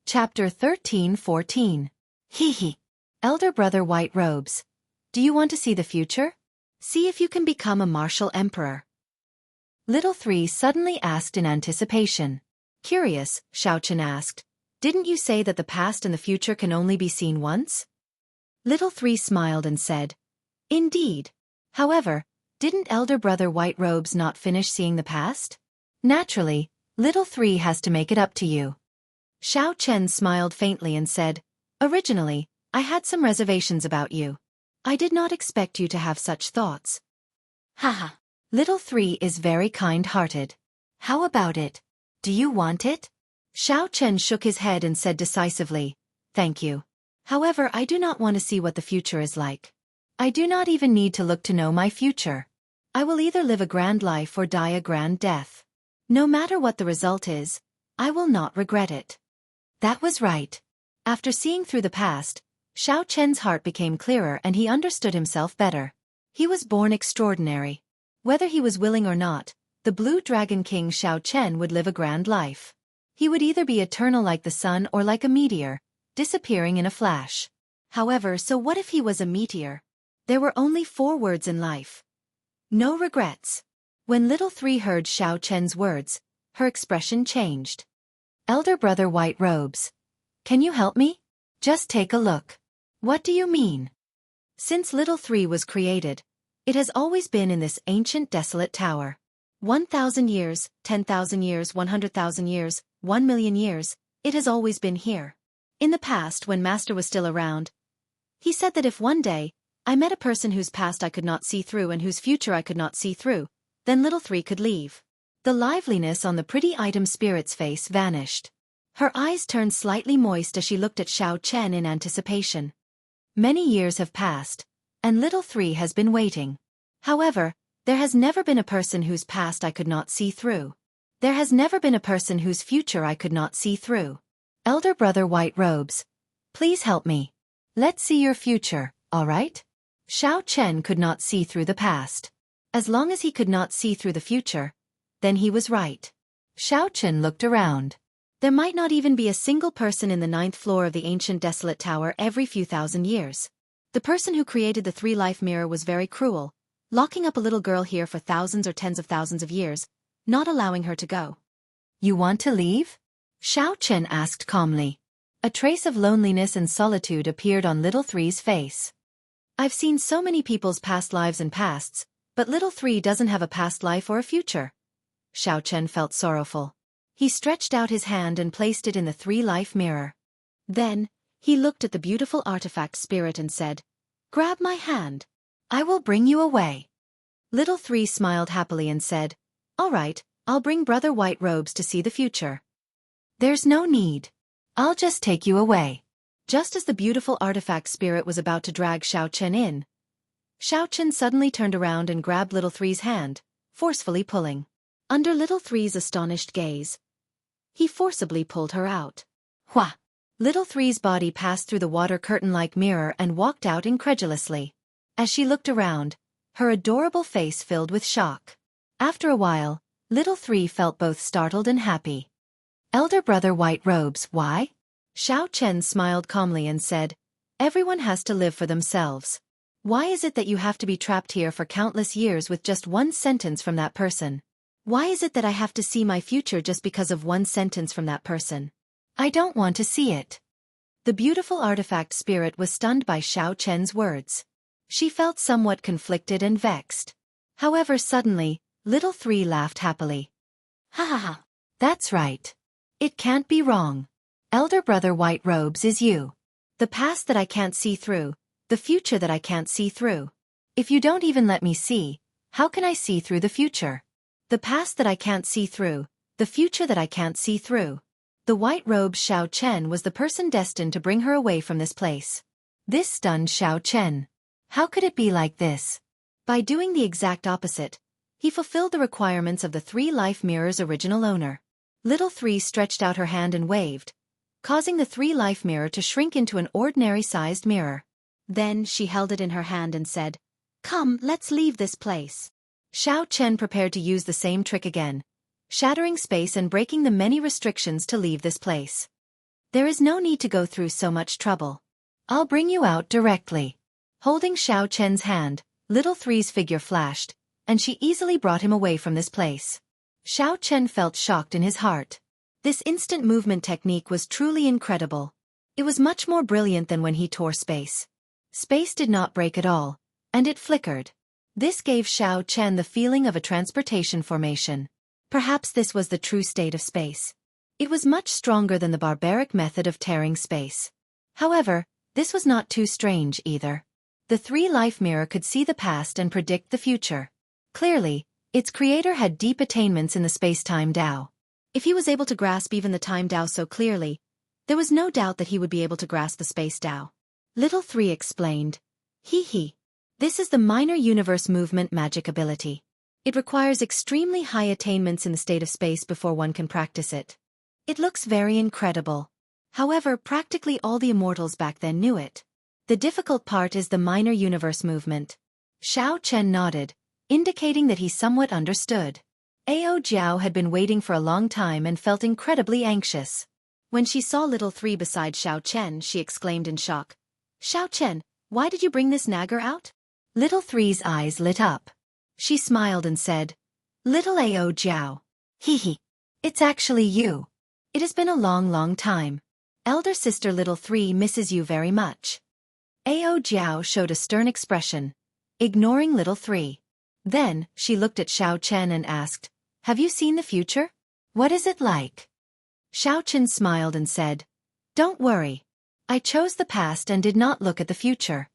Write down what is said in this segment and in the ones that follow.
Chapter 13-14. Hee. Elder brother White Robes. Do you want to see the future? See if you can become a martial emperor. Little Three suddenly asked in anticipation. Curious, Xianxia asked. Didn't you say that the past and the future can only be seen once? Little Three smiled and said, Indeed. However, didn't Elder brother White Robes not finish seeing the past? Naturally, Little Three has to make it up to you. Xianxia smiled faintly and said, Originally, I had some reservations about you. I did not expect you to have such thoughts. Haha. Little Three is very kind-hearted. How about it? Do you want it? Xianxia shook his head and said decisively, Thank you. However, I do not want to see what the future is like. I do not even need to look to know my future. I will either live a grand life or die a grand death. No matter what the result is, I will not regret it. That was right. After seeing through the past, Xianxia's heart became clearer and he understood himself better. He was born extraordinary. Whether he was willing or not, the Blue Dragon King Xianxia would live a grand life. He would either be eternal like the sun or like a meteor, disappearing in a flash. However, so what if he was a meteor? There were only 4 words in life. No regrets. When Little Three heard Xianxia's words, her expression changed. Elder brother White Robes. Can you help me? Just take a look. What do you mean? Since Little Three was created, it has always been in this ancient desolate tower. 1,000 years, 10,000 years, 100,000 years, 1,000,000 years, it has always been here. In the past, when Master was still around, he said that if one day, I met a person whose past I could not see through and whose future I could not see through, then Little Three could leave. The liveliness on the pretty item spirit's face vanished. Her eyes turned slightly moist as she looked at Xianxia in anticipation. Many years have passed, and Little Three has been waiting. However, there has never been a person whose past I could not see through. There has never been a person whose future I could not see through. Elder brother White Robes, please help me. Let's see your future, all right? Xianxia could not see through the past. As long as he could not see through the future, then he was right. Xianxia looked around. There might not even be a single person in the 9th floor of the ancient desolate tower every few thousand years. The person who created the 3-life mirror was very cruel, locking up a little girl here for thousands or tens of thousands of years, not allowing her to go. You want to leave? Xianxia asked calmly. A trace of loneliness and solitude appeared on Little Three's face. I've seen so many people's past lives and pasts, but Little Three doesn't have a past life or a future. Xianxia felt sorrowful. He stretched out his hand and placed it in the 3-life mirror. Then, he looked at the beautiful artifact spirit and said, Grab my hand. I will bring you away. Little Three smiled happily and said, All right, I'll bring Brother White Robes to see the future. There's no need. I'll just take you away. Just as the beautiful artifact spirit was about to drag Xianxia in, Xianxia suddenly turned around and grabbed Little Three's hand, forcefully pulling. Under Little Three's astonished gaze, he forcibly pulled her out. Hua! Little Three's body passed through the water curtain-like mirror and walked out incredulously. As she looked around, her adorable face filled with shock. After a while, Little Three felt both startled and happy. Elder brother White Robes, why? Xianxia smiled calmly and said, Everyone has to live for themselves. Why is it that you have to be trapped here for countless years with just one sentence from that person? Why is it that I have to see my future just because of one sentence from that person? I don't want to see it. The beautiful artifact spirit was stunned by Xianxia's words. She felt somewhat conflicted and vexed. However, suddenly, Little Three laughed happily. Ha ha ha. That's right. It can't be wrong. Elder brother White Robes is you. The past that I can't see through, the future that I can't see through. If you don't even let me see, how can I see through the future? The past that I can't see through, the future that I can't see through. The White Robes Xianxia was the person destined to bring her away from this place. This stunned Xianxia. How could it be like this? By doing the exact opposite, he fulfilled the requirements of the 3-life mirror's original owner. Little Three stretched out her hand and waved, causing the 3-life mirror to shrink into an ordinary-sized mirror. Then she held it in her hand and said, Come, let's leave this place. Xianxia prepared to use the same trick again, shattering space and breaking the many restrictions to leave this place. There is no need to go through so much trouble. I'll bring you out directly. Holding Xiao Chen's hand, Little Three's figure flashed, and she easily brought him away from this place. Xiao Chen felt shocked in his heart. This instant movement technique was truly incredible. It was much more brilliant than when he tore space. Space did not break at all, and it flickered. This gave Xiao Chen the feeling of a transportation formation. Perhaps this was the true state of space. It was much stronger than the barbaric method of tearing space. However, this was not too strange either. The three-life mirror could see the past and predict the future. Clearly, its creator had deep attainments in the space-time Tao. If he was able to grasp even the time Tao so clearly, there was no doubt that he would be able to grasp the space Tao. Little Three explained. This is the minor universe movement magic ability. It requires extremely high attainments in the state of space before one can practice it. It looks very incredible. However, practically all the immortals back then knew it. The difficult part is the minor universe movement. Xiao Chen nodded, indicating that he somewhat understood. Ao Jiao had been waiting for a long time and felt incredibly anxious. When she saw Little Three beside Xiao Chen, she exclaimed in shock. Xiao Chen, why did you bring this nagger out? Little Three's eyes lit up. She smiled and said, Little Ao Jiao. It's actually you. It has been a long time. Elder sister Little Three misses you very much. Ao Jiao showed a stern expression, ignoring Little Three. Then, she looked at Xiao Chen and asked, Have you seen the future? What is it like? Xiao Chen smiled and said, Don't worry. I chose the past and did not look at the future.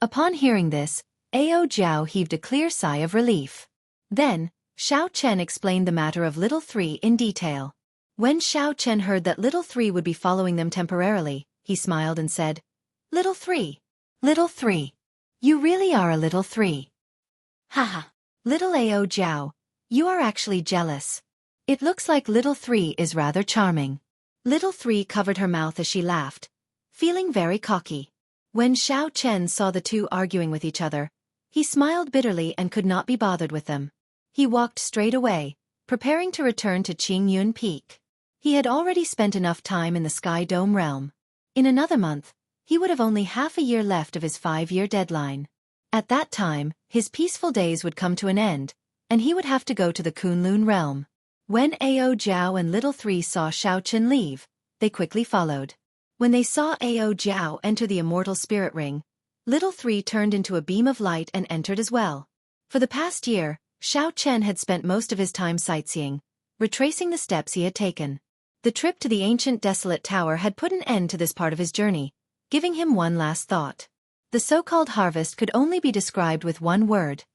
Upon hearing this, Ao Jiao heaved a clear sigh of relief. Then, Xiao Chen explained the matter of Little Three in detail. When Xiao Chen heard that Little Three would be following them temporarily, he smiled and said, Little Three, you really are a Little Three. Haha, Little Ao Jiao, you are actually jealous. It looks like Little Three is rather charming. Little Three covered her mouth as she laughed, feeling very cocky. When Xiao Chen saw the two arguing with each other, he smiled bitterly and could not be bothered with them. He walked straight away, preparing to return to Qingyun Peak. He had already spent enough time in the Sky Dome realm. In another month, he would have only half a year left of his 5-year deadline. At that time, his peaceful days would come to an end, and he would have to go to the Kunlun realm. When Ao Jiao and Little Three saw Xiao Chen leave, they quickly followed. When they saw Ao Jiao enter the immortal spirit ring, Little Three turned into a beam of light and entered as well. For the past year, Xiao Chen had spent most of his time sightseeing, retracing the steps he had taken. The trip to the ancient desolate tower had put an end to this part of his journey, giving him one last thought. The so-called harvest could only be described with one word: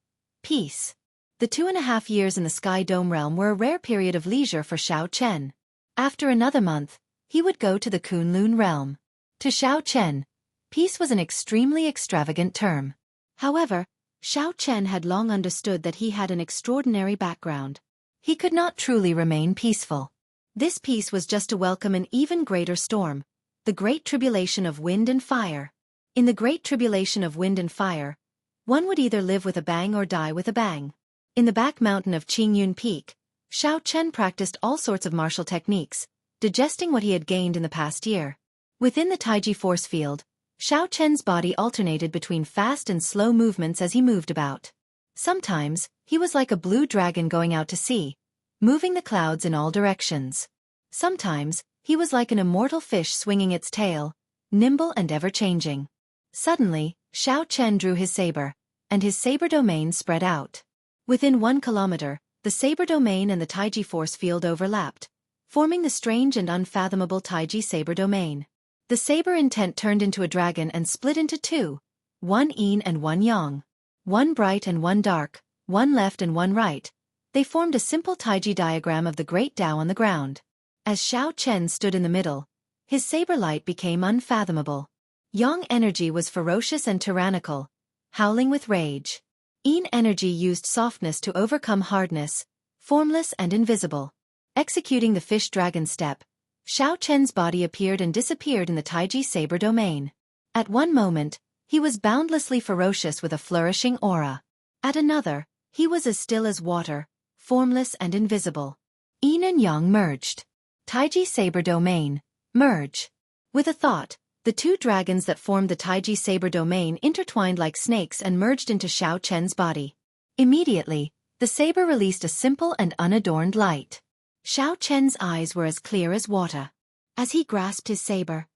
peace. The 2.5 years in the Sky Dome realm were a rare period of leisure for Xiao Chen. After another month, he would go to the Kunlun realm. To Xiao Chen, peace was an extremely extravagant term. However, Xiao Chen had long understood that he had an extraordinary background. He could not truly remain peaceful. This peace was just to welcome an even greater storm, the Great Tribulation of Wind and Fire. In the Great Tribulation of Wind and Fire, one would either live with a bang or die with a bang. In the back mountain of Qingyun Peak, Xiao Chen practiced all sorts of martial techniques, digesting what he had gained in the past year. Within the Taiji force field, Xiao Chen's body alternated between fast and slow movements as he moved about. Sometimes, he was like a blue dragon going out to sea, moving the clouds in all directions. Sometimes, he was like an immortal fish swinging its tail, nimble and ever-changing. Suddenly, Xiao Chen drew his saber, and his saber domain spread out. Within 1 kilometer, the saber domain and the Taiji force field overlapped, forming the strange and unfathomable Taiji saber domain. The saber intent turned into a dragon and split into two, one yin and one yang. One bright and one dark, one left and one right. They formed a simple Taiji diagram of the great Tao on the ground. As Xiao Chen stood in the middle, his saber light became unfathomable. Yang energy was ferocious and tyrannical, howling with rage. Yin energy used softness to overcome hardness, formless and invisible. Executing the fish-dragon step, Xiao Chen's body appeared and disappeared in the Taiji saber domain. At one moment, he was boundlessly ferocious with a flourishing aura. At another, he was as still as water, formless and invisible. Yin and Yang merged. Taiji saber domain, merge. With a thought, the two dragons that formed the Taiji saber domain intertwined like snakes and merged into Xiao Chen's body. Immediately, the saber released a simple and unadorned light. Xiao Chen's eyes were as clear as water. As he grasped his saber,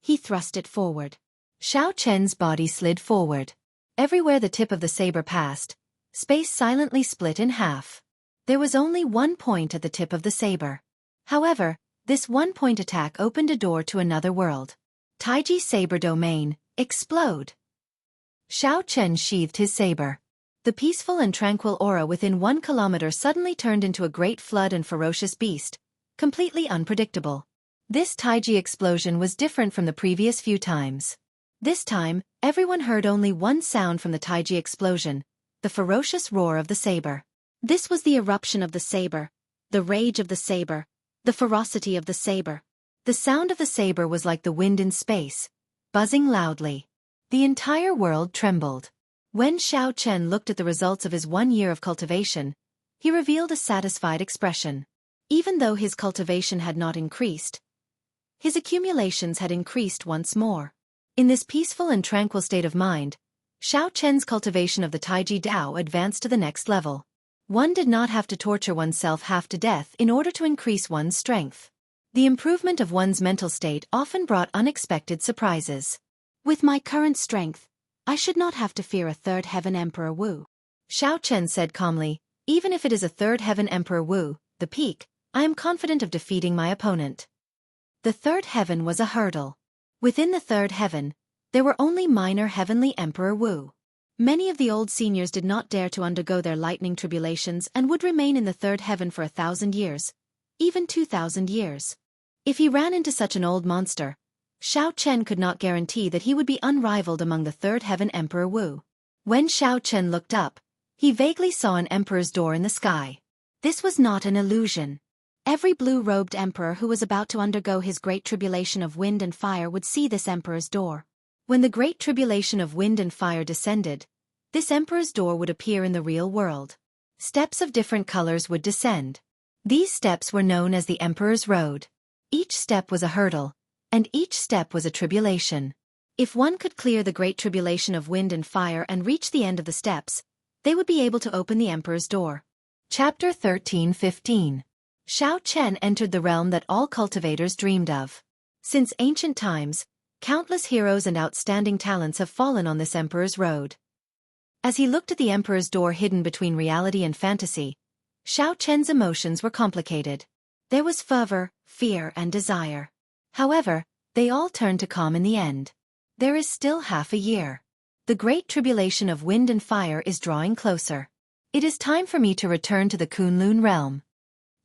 he thrust it forward. Xiao Chen's body slid forward. Everywhere the tip of the saber passed, space silently split in half. There was only one point at the tip of the saber. However, this one-point attack opened a door to another world. Taiji saber domain, explode! Xiao Chen sheathed his saber. The peaceful and tranquil aura within 1 kilometer suddenly turned into a great flood and ferocious beast, completely unpredictable. This Taiji explosion was different from the previous few times. This time, everyone heard only one sound from the Taiji explosion, the ferocious roar of the saber. This was the eruption of the saber, the rage of the saber, the ferocity of the saber. The sound of the saber was like the wind in space, buzzing loudly. The entire world trembled. When Xiao Chen looked at the results of his 1 year of cultivation, he revealed a satisfied expression. Even though his cultivation had not increased, his accumulations had increased once more. In this peaceful and tranquil state of mind, Xiao Chen's cultivation of the Taiji Dao advanced to the next level. One did not have to torture oneself half to death in order to increase one's strength. The improvement of one's mental state often brought unexpected surprises. With my current strength, I should not have to fear a third heaven Emperor Wu. Xiao Chen said calmly, even if it is a third heaven Emperor Wu, the peak, I am confident of defeating my opponent. The third heaven was a hurdle. Within the third heaven, there were only minor heavenly Emperor Wu. Many of the old seniors did not dare to undergo their lightning tribulations and would remain in the third heaven for 1,000 years, even 2,000 years. If he ran into such an old monster, Xiao Chen could not guarantee that he would be unrivaled among the third heaven Emperor Wu. When Xiao Chen looked up, he vaguely saw an emperor's door in the sky. This was not an illusion. Every blue-robed emperor who was about to undergo his great tribulation of wind and fire would see this emperor's door. When the great tribulation of wind and fire descended, this emperor's door would appear in the real world. Steps of different colors would descend. These steps were known as the Emperor's Road. Each step was a hurdle, and each step was a tribulation. If one could clear the great tribulation of wind and fire and reach the end of the steps, they would be able to open the Emperor's door. Chapter 13:15. Xiao Chen entered the realm that all cultivators dreamed of. Since ancient times, countless heroes and outstanding talents have fallen on this Emperor's Road. As he looked at the Emperor's door hidden between reality and fantasy, Xiao Chen's emotions were complicated. There was fervor, fear, and desire. However, they all turned to calm in the end. There is still half a year. The great tribulation of wind and fire is drawing closer. It is time for me to return to the Kunlun realm.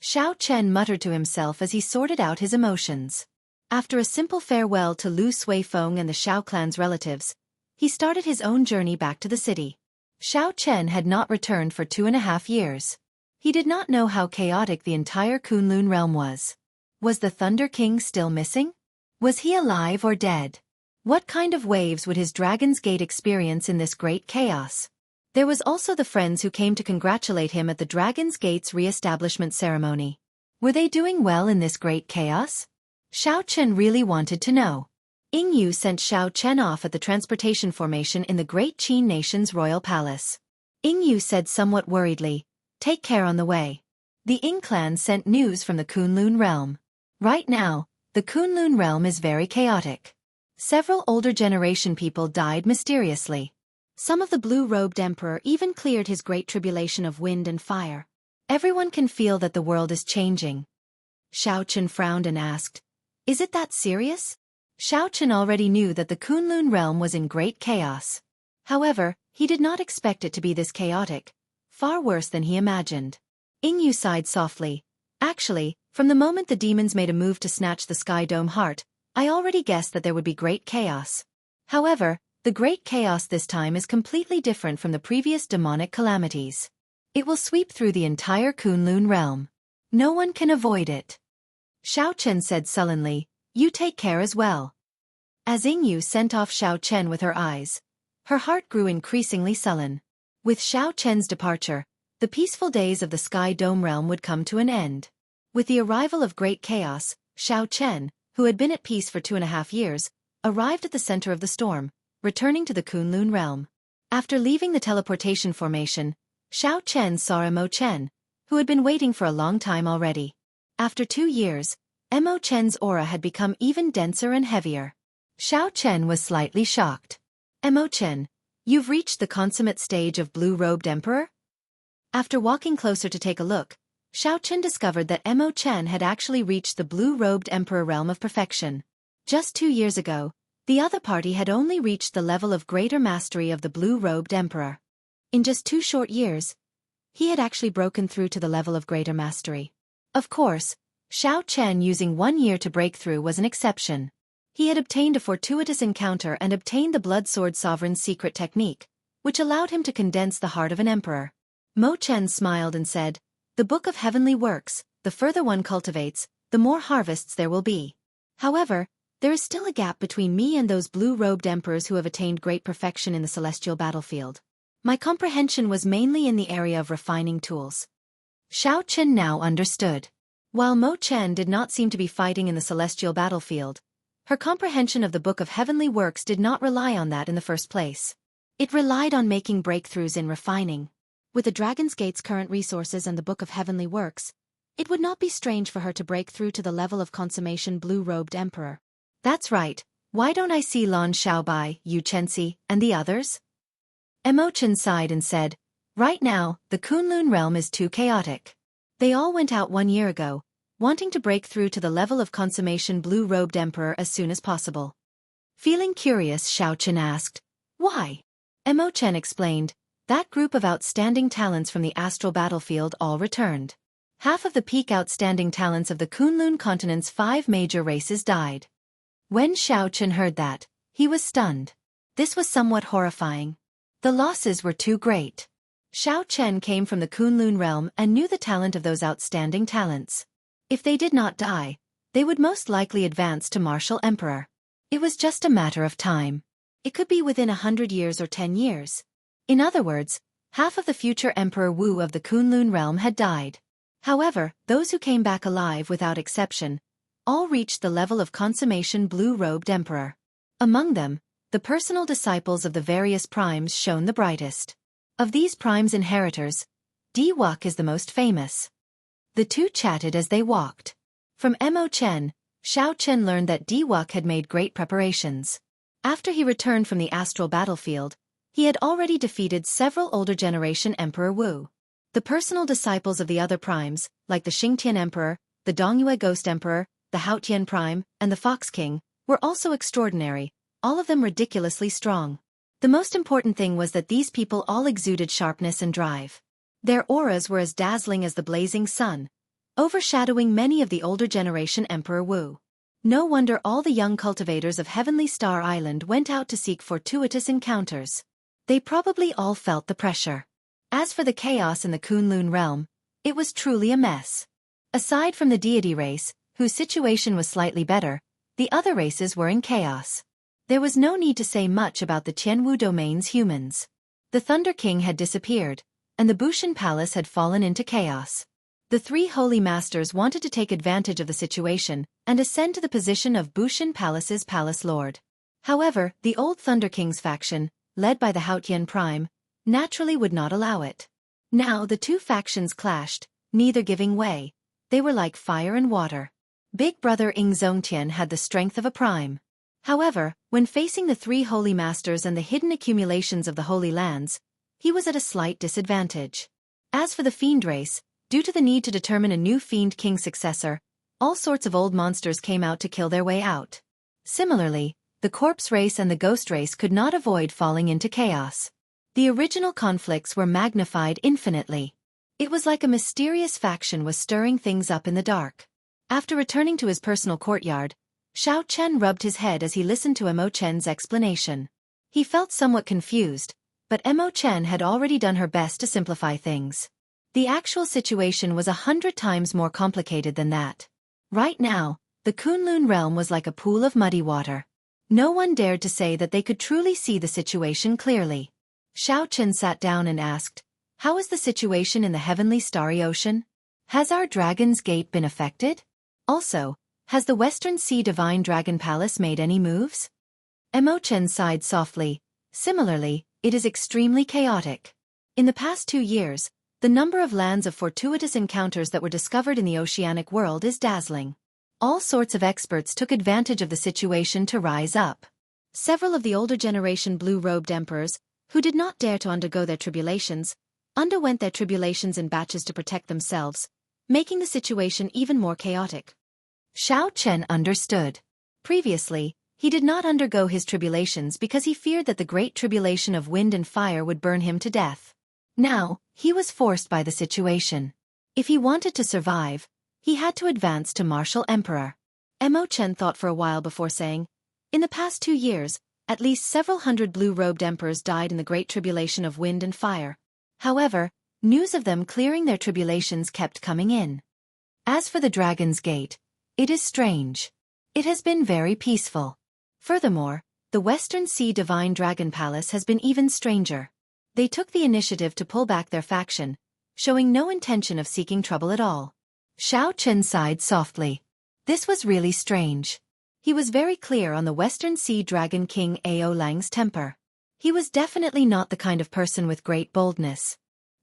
Xiao Chen muttered to himself as he sorted out his emotions. After a simple farewell to Lu Suifeng and the Xiao clan's relatives, he started his own journey back to the city. Xiao Chen had not returned for 2.5 years. He did not know how chaotic the entire Kunlun realm was. Was the Thunder King still missing? Was he alive or dead? What kind of waves would his Dragon's Gate experience in this great chaos? There was also the friends who came to congratulate him at the Dragon's Gate's re-establishment ceremony. Were they doing well in this great chaos? Xiao Chen really wanted to know. Yingyu sent Xiao Chen off at the transportation formation in the Great Qin Nation's royal palace. Yingyu said somewhat worriedly, "Take care on the way." The Ying clan sent news from the Kunlun realm. Right now, the Kunlun realm is very chaotic. Several older generation people died mysteriously. Some of the blue-robed emperor even cleared his great tribulation of wind and fire. Everyone can feel that the world is changing. Xiao Chen frowned and asked, "Is it that serious?" Xiao Chen already knew that the Kunlun realm was in great chaos. However, he did not expect it to be this chaotic, far worse than he imagined. Yingyu sighed softly. Actually, from the moment the demons made a move to snatch the Sky Dome heart, I already guessed that there would be great chaos. However, the great chaos this time is completely different from the previous demonic calamities. It will sweep through the entire Kunlun realm. No one can avoid it. Xiao Chen said sullenly, "You take care as well." As Yingyu sent off Xiao Chen with her eyes, her heart grew increasingly sullen. With Xiao Chen's departure, the peaceful days of the Sky Dome realm would come to an end. With the arrival of great chaos, Xiao Chen, who had been at peace for 2.5 years, arrived at the center of the storm, returning to the Kunlun realm. After leaving the teleportation formation, Xiao Chen saw Mo Chen, who had been waiting for a long time already. After 2 years, Mo Chen's aura had become even denser and heavier. Xiao Chen was slightly shocked. Mo Chen, you've reached the consummate stage of blue-robed emperor? After walking closer to take a look, Xiao Chen discovered that Mo Chen had actually reached the blue-robed emperor realm of perfection. Just 2 years ago, the other party had only reached the level of greater mastery of the blue-robed emperor. In just 2 short years, he had actually broken through to the level of greater mastery. Of course, Xiao Chen using 1 year to break through was an exception. He had obtained a fortuitous encounter and obtained the Blood Sword Sovereign's secret technique, which allowed him to condense the heart of an emperor. Mo Chen smiled and said, "The Book of Heavenly Works, the further one cultivates, the more harvests there will be. However, there is still a gap between me and those blue-robed emperors who have attained great perfection in the celestial battlefield. My comprehension was mainly in the area of refining tools." Xiao Chen now understood. While Mo Chen did not seem to be fighting in the celestial battlefield, her comprehension of the Book of Heavenly Works did not rely on that in the first place. It relied on making breakthroughs in refining. With the Dragon's Gate's current resources and the Book of Heavenly Works, it would not be strange for her to break through to the level of consummation blue-robed emperor. That's right, why don't I see Lan Xiaobai, Yu Chenxi, and the others? Mo Chen sighed and said, "Right now, the Kunlun realm is too chaotic. They all went out 1 year ago, wanting to break through to the level of consummation blue-robed emperor as soon as possible." Feeling curious, Xiao Chen asked, "Why?" Mo Chen explained, "That group of outstanding talents from the astral battlefield all returned. Half of the peak outstanding talents of the Kunlun continent's 5 major races died." When Xiao Chen heard that, he was stunned. This was somewhat horrifying. The losses were too great. Xiao Chen came from the Kunlun realm and knew the talent of those outstanding talents. If they did not die, they would most likely advance to martial emperor. It was just a matter of time. It could be within 100 years or 10 years. In other words, half of the future Emperor Wu of the Kunlun realm had died. However, those who came back alive without exception, all reached the level of consummation blue-robed emperor. Among them, the personal disciples of the various primes shone the brightest. Of these primes' inheritors, Diwak is the most famous. The two chatted as they walked. From Mo Chen, Xiao Chen learned that Diwak had made great preparations. After he returned from the astral battlefield, he had already defeated several older generation Emperor Wu. The personal disciples of the other primes, like the Xingtian Emperor, the Dongyue Ghost Emperor, the Haotian Prime, and the Fox King, were also extraordinary, all of them ridiculously strong. The most important thing was that these people all exuded sharpness and drive. Their auras were as dazzling as the blazing sun, overshadowing many of the older generation Emperor Wu. No wonder all the young cultivators of Heavenly Star Island went out to seek fortuitous encounters. They probably all felt the pressure. As for the chaos in the Kunlun realm, it was truly a mess. Aside from the deity race, whose situation was slightly better, the other races were in chaos. There was no need to say much about the Tianwu domain's humans. The Thunder King had disappeared, and the Bushan Palace had fallen into chaos. The 3 holy masters wanted to take advantage of the situation and ascend to the position of Bushan Palace's palace lord. However, the old Thunder King's faction, led by the Haotian Prime, naturally would not allow it. Now the two factions clashed, neither giving way. They were like fire and water. Big brother Ing Zongtian had the strength of a prime. However, when facing the 3 holy masters and the hidden accumulations of the Holy Lands, he was at a slight disadvantage. As for the Fiend race, due to the need to determine a new Fiend King successor, all sorts of old monsters came out to kill their way out. Similarly, the Corpse race and the Ghost race could not avoid falling into chaos. The original conflicts were magnified infinitely. It was like a mysterious faction was stirring things up in the dark. After returning to his personal courtyard, Xiao Chen rubbed his head as he listened to Mo Chen's explanation. He felt somewhat confused, but Mo Chen had already done her best to simplify things. The actual situation was 100 times more complicated than that. Right now, the Kunlun realm was like a pool of muddy water. No one dared to say that they could truly see the situation clearly. Xiao Chen sat down and asked, "How is the situation in the heavenly starry ocean? Has our Dragon's Gate been affected? Also, Has the Western Sea Divine Dragon Palace made any moves? Imochen sighed softly. Similarly, it is extremely chaotic. In the past 2 years, the number of lands of fortuitous encounters that were discovered in the oceanic world is dazzling. All sorts of experts took advantage of the situation to rise up. Several of the older generation blue-robed emperors, who did not dare to undergo their tribulations, underwent their tribulations in batches to protect themselves, making the situation even more chaotic. Xiao Chen understood. Previously, he did not undergo his tribulations because he feared that the great tribulation of wind and fire would burn him to death. Now, he was forced by the situation. If he wanted to survive, he had to advance to martial emperor. Imochen thought for a while before saying, in the past 2 years, at least several hundred blue-robed emperors died in the great tribulation of wind and fire. However, news of them clearing their tribulations kept coming in. As for the Dragon's Gate, it is strange. It has been very peaceful. Furthermore, the Western Sea Divine Dragon Palace has been even stranger. They took the initiative to pull back their faction, showing no intention of seeking trouble at all. Xiao Chen sighed softly. This was really strange. He was very clear on the Western Sea Dragon King Ao Lang's temper. He was definitely not the kind of person with great boldness.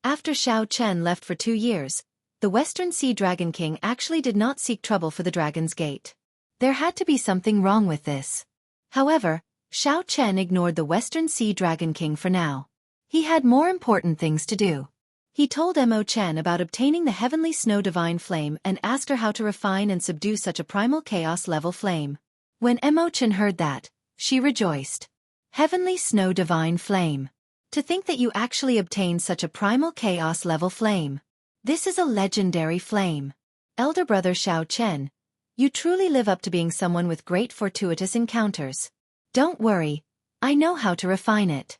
After Xiao Chen left for 2 years, the Western Sea Dragon King actually did not seek trouble for the Dragon's Gate. There had to be something wrong with this. However, Xiao Chen ignored the Western Sea Dragon King for now. He had more important things to do. He told Imochen about obtaining the Heavenly Snow Divine Flame and asked her how to refine and subdue such a primal chaos-level flame. When Imochen heard that, she rejoiced. Heavenly Snow Divine Flame. To think that you actually obtained such a primal chaos-level flame. This is a legendary flame. Elder brother Xiao Chen, you truly live up to being someone with great fortuitous encounters. Don't worry, I know how to refine it.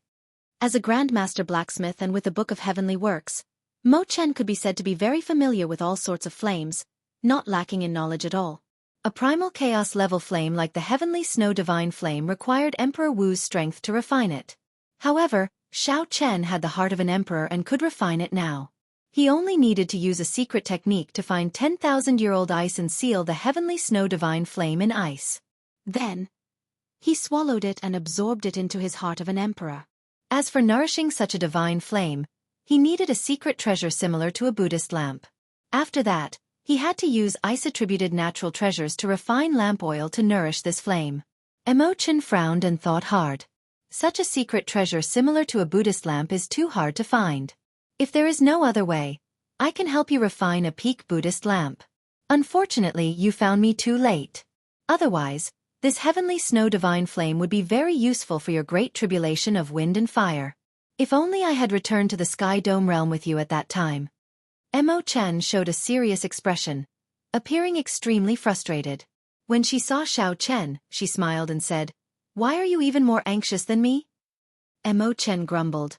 As a Grandmaster blacksmith and with a book of heavenly works, Mo Chen could be said to be very familiar with all sorts of flames, not lacking in knowledge at all. A primal chaos-level flame like the Heavenly Snow Divine Flame required Emperor Wu's strength to refine it. However, Xiao Chen had the heart of an emperor and could refine it now. He only needed to use a secret technique to find 10,000-year-old ice and seal the Heavenly Snow Divine Flame in ice. Then, he swallowed it and absorbed it into his heart of an emperor. As for nourishing such a divine flame, he needed a secret treasure similar to a Buddhist lamp. After that, he had to use ice-attributed natural treasures to refine lamp oil to nourish this flame. Imochen frowned and thought hard. Such a secret treasure similar to a Buddhist lamp is too hard to find. If there is no other way, I can help you refine a peak Buddhist lamp. Unfortunately, you found me too late. Otherwise, this Heavenly Snow Divine Flame would be very useful for your great tribulation of wind and fire. If only I had returned to the Sky Dome realm with you at that time. Imochen showed a serious expression, appearing extremely frustrated. When she saw Xiao Chen, she smiled and said, "Why are you even more anxious than me?" Imochen grumbled,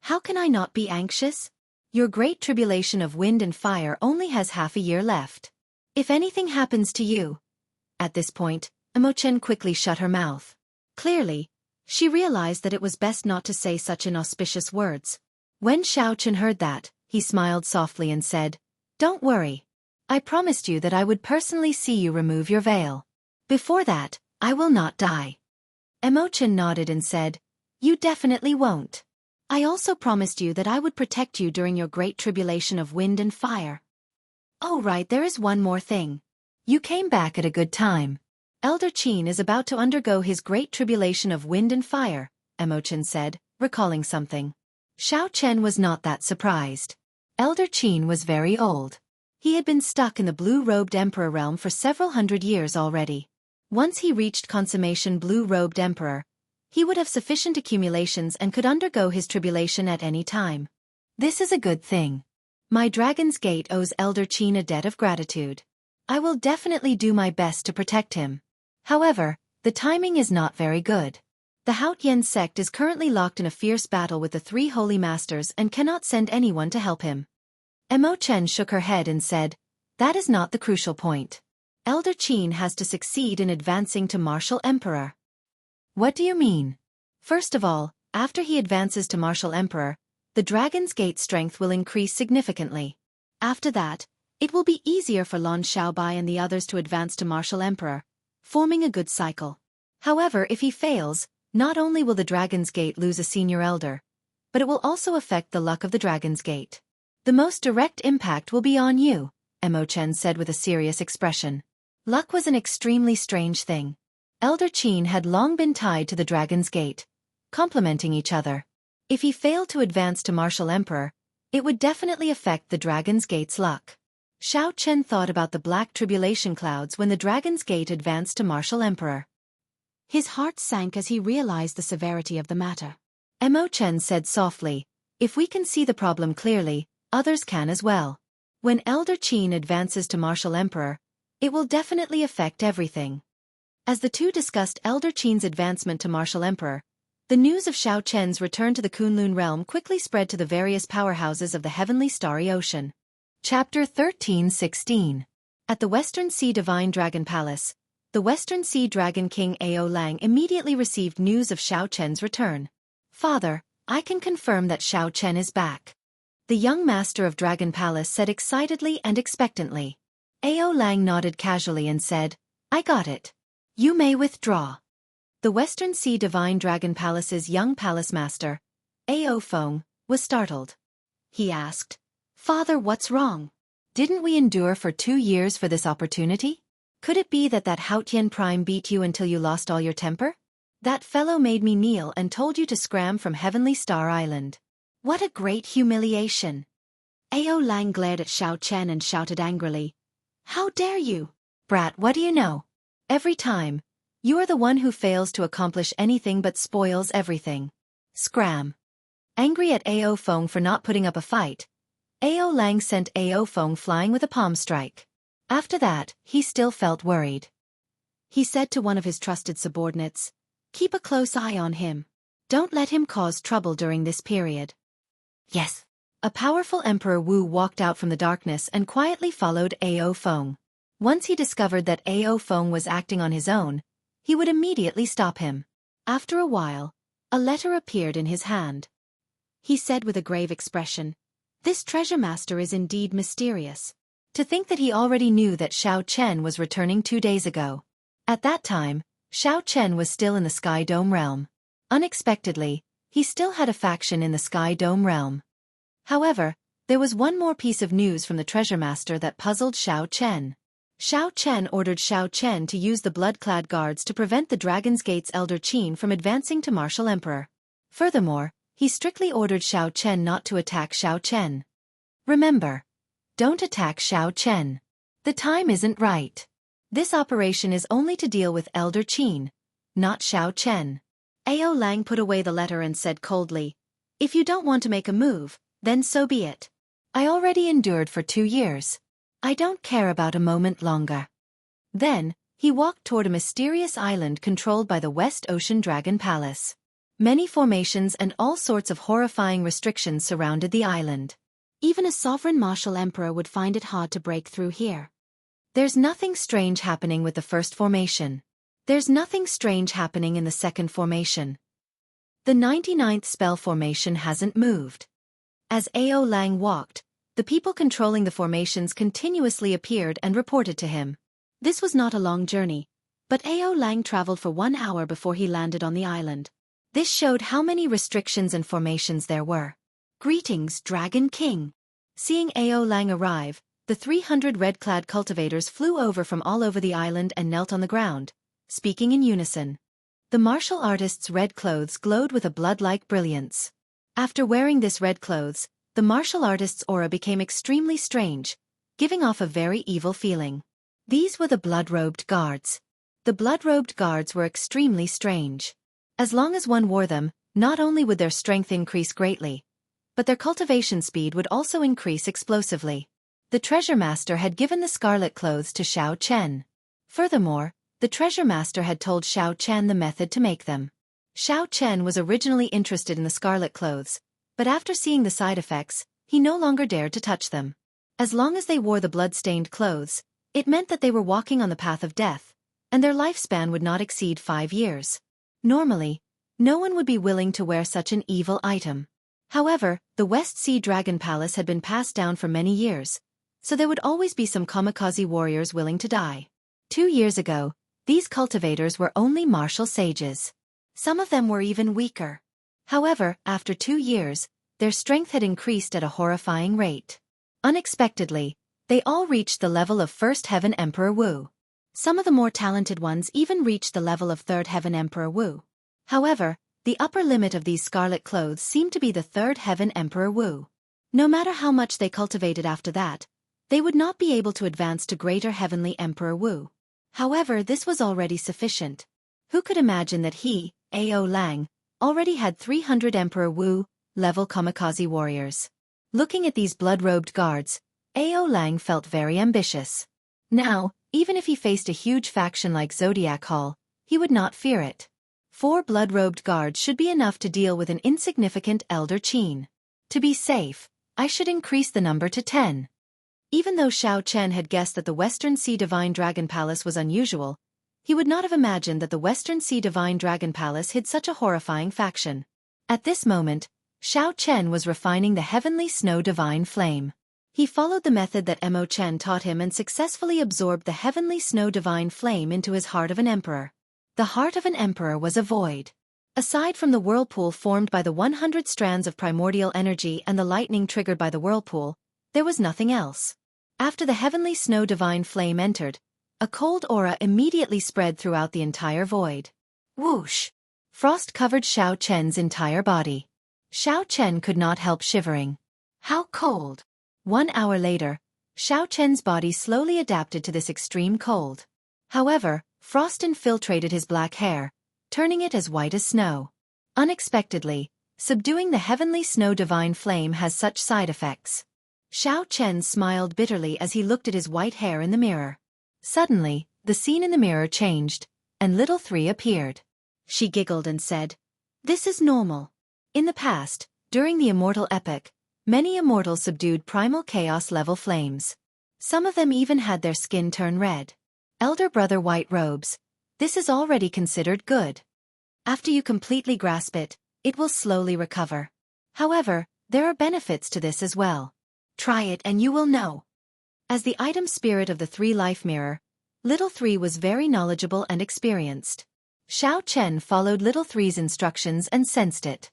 "How can I not be anxious? Your great tribulation of wind and fire only has half a year left. If anything happens to you..." At this point, Imochen quickly shut her mouth. Clearly, she realized that it was best not to say such inauspicious words. When Xiao Chen heard that, he smiled softly and said, "Don't worry. I promised you that I would personally see you remove your veil. Before that, I will not die." Imochen nodded and said, "You definitely won't. I also promised you that I would protect you during your great tribulation of wind and fire. Oh right, there is one more thing. You came back at a good time. Elder Qin is about to undergo his great tribulation of wind and fire," Imochen said, recalling something. Xiao Chen was not that surprised. Elder Qin was very old. He had been stuck in the blue-robed emperor realm for several hundred years already. Once he reached consummation blue-robed emperor, he would have sufficient accumulations and could undergo his tribulation at any time. This is a good thing. My Dragon's Gate owes Elder Qin a debt of gratitude. I will definitely do my best to protect him. However, the timing is not very good. The Haotian sect is currently locked in a fierce battle with the 3 holy masters and cannot send anyone to help him. Imochen shook her head and said, "That is not the crucial point. Elder Qin has to succeed in advancing to martial emperor." "What do you mean?" "First of all, after he advances to martial emperor, the Dragon's Gate strength will increase significantly. After that, It will be easier for Lon Xiaobai and the others to advance to martial emperor, forming a good cycle. However, if he fails, not only will the Dragon's Gate lose a senior elder, but it will also affect the luck of the Dragon's Gate. The most direct impact will be on you, Mo Chen said with a serious expression. Luck was an extremely strange thing. Elder Qin had long been tied to the Dragon's Gate, complementing each other. If he failed to advance to martial emperor, it would definitely affect the Dragon's Gate's luck. Xiao Chen thought about the black tribulation clouds when the Dragon's Gate advanced to martial emperor. His heart sank as he realized the severity of the matter. Mo Chen said softly, "If we can see the problem clearly, others can as well. When Elder Qin advances to martial emperor, it will definitely affect everything." As the two discussed Elder Qin's advancement to martial emperor, the news of Xiao Chen's return to the Kunlun realm quickly spread to the various powerhouses of the heavenly starry ocean. Chapter 13:16. At the Western Sea Divine Dragon Palace, the Western Sea Dragon King Ao Lang immediately received news of Xiao Chen's return. "Father, I can confirm that Xiao Chen is back," the young master of Dragon Palace said excitedly and expectantly. Ao Lang nodded casually and said, "I got it. You may withdraw." The Western Sea Divine Dragon Palace's young palace master, Ao Feng, was startled. He asked, "Father, what's wrong? Didn't we endure for 2 years for this opportunity? Could it be that Haotian Prime beat you until you lost all your temper? That fellow made me kneel and told you to scram from Heavenly Star Island. What a great humiliation." Ao Lang glared at Xiao Chen and shouted angrily, "How dare you? Brat, what do you know? Every time, you are the one who fails to accomplish anything but spoils everything. Scram." Angry at Ao Feng for not putting up a fight, Ao Lang sent Ao Feng flying with a palm strike. After that, he still felt worried. He said to one of his trusted subordinates, "Keep a close eye on him. Don't let him cause trouble during this period." Yes. A powerful Emperor Wu walked out from the darkness and quietly followed Ao Feng. Once he discovered that Ao Feng was acting on his own, he would immediately stop him. After a while, a letter appeared in his hand. He said with a grave expression, "This treasure master is indeed mysterious. To think that he already knew that Xiao Chen was returning 2 days ago." At that time, Xiao Chen was still in the Sky Dome realm. Unexpectedly, he still had a faction in the Sky Dome realm. However, there was one more piece of news from the treasure master that puzzled Xiao Chen. Xiao Chen ordered Xiao Chen to use the blood-clad guards to prevent the Dragon's Gate's Elder Qin from advancing to martial emperor. Furthermore, he strictly ordered Xiao Chen not to attack Xiao Chen. Remember, don't attack Xiao Chen. The time isn't right. This operation is only to deal with Elder Qin, not Xiao Chen. Ao Lang put away the letter and said coldly, "If you don't want to make a move, then so be it. I already endured for 2 years. I don't care about a moment longer." Then, he walked toward a mysterious island controlled by the West Ocean Dragon Palace. Many formations and all sorts of horrifying restrictions surrounded the island. Even a sovereign martial emperor would find it hard to break through here. There's nothing strange happening with the first formation. There's nothing strange happening in the second formation. The 99th spell formation hasn't moved. As Ao Lang walked, the people controlling the formations continuously appeared and reported to him. This was not a long journey, but Ao Lang traveled for 1 hour before he landed on the island. This showed how many restrictions and formations there were. "Greetings, Dragon King." Seeing Ao Lang arrive, the 300 red-clad cultivators flew over from all over the island and knelt on the ground, speaking in unison. The martial artist's red clothes glowed with a blood-like brilliance. After wearing this red clothes, the martial artist's aura became extremely strange, giving off a very evil feeling. These were the blood-robed guards. The blood-robed guards were extremely strange. As long as one wore them, not only would their strength increase greatly, but their cultivation speed would also increase explosively. The treasure master had given the scarlet clothes to Xiao Chen. Furthermore, the treasure master had told Xiao Chen the method to make them. Xiao Chen was originally interested in the scarlet clothes, but after seeing the side effects, he no longer dared to touch them. As long as they wore the blood-stained clothes, it meant that they were walking on the path of death, and their lifespan would not exceed 5 years. Normally, no one would be willing to wear such an evil item. However, the West Sea Dragon Palace had been passed down for many years, so there would always be some kamikaze warriors willing to die. 2 years ago, these cultivators were only martial sages. Some of them were even weaker. However, after 2 years, their strength had increased at a horrifying rate. Unexpectedly, they all reached the level of First Heaven Emperor Wu. Some of the more talented ones even reached the level of Third Heaven Emperor Wu. However, the upper limit of these scarlet clothes seemed to be the Third Heaven Emperor Wu. No matter how much they cultivated after that, they would not be able to advance to Greater Heavenly Emperor Wu. However, this was already sufficient. Who could imagine that he, Ao Lang, already had 300 Emperor Wu level kamikaze warriors? Looking at these blood-robed guards, Ao Lang felt very ambitious. Now, even if he faced a huge faction like Zodiac Hall, he would not fear it. 4 blood-robed guards should be enough to deal with an insignificant Elder Qin. To be safe, I should increase the number to 10. Even though Xiao Chen had guessed that the Western Sea Divine Dragon Palace was unusual, he would not have imagined that the Western Sea Divine Dragon Palace hid such a horrifying faction. At this moment, Xiao Chen was refining the Heavenly Snow Divine Flame. He followed the method that Mo Chen taught him and successfully absorbed the Heavenly Snow Divine Flame into his heart of an emperor. The heart of an emperor was a void. Aside from the whirlpool formed by the 100 strands of primordial energy and the lightning triggered by the whirlpool, there was nothing else. After the Heavenly Snow Divine Flame entered, a cold aura immediately spread throughout the entire void. Whoosh! Frost covered Xiao Chen's entire body. Xiao Chen could not help shivering. How cold! 1 hour later, Xiao Chen's body slowly adapted to this extreme cold. However, frost infiltrated his black hair, turning it as white as snow. Unexpectedly, subduing the Heavenly Snow Divine Flame has such side effects. Xiao Chen smiled bitterly as he looked at his white hair in the mirror. Suddenly, the scene in the mirror changed, and Little Three appeared. She giggled and said, "This is normal." In the past, during the Immortal epoch, many immortals subdued primal chaos-level flames. Some of them even had their skin turn red. Elder Brother White Robes, this is already considered good. After you completely grasp it, it will slowly recover. However, there are benefits to this as well. Try it and you will know. As the item spirit of the 3 Life Mirror, Little Three was very knowledgeable and experienced. Xiao Chen followed Little Three's instructions and sensed it.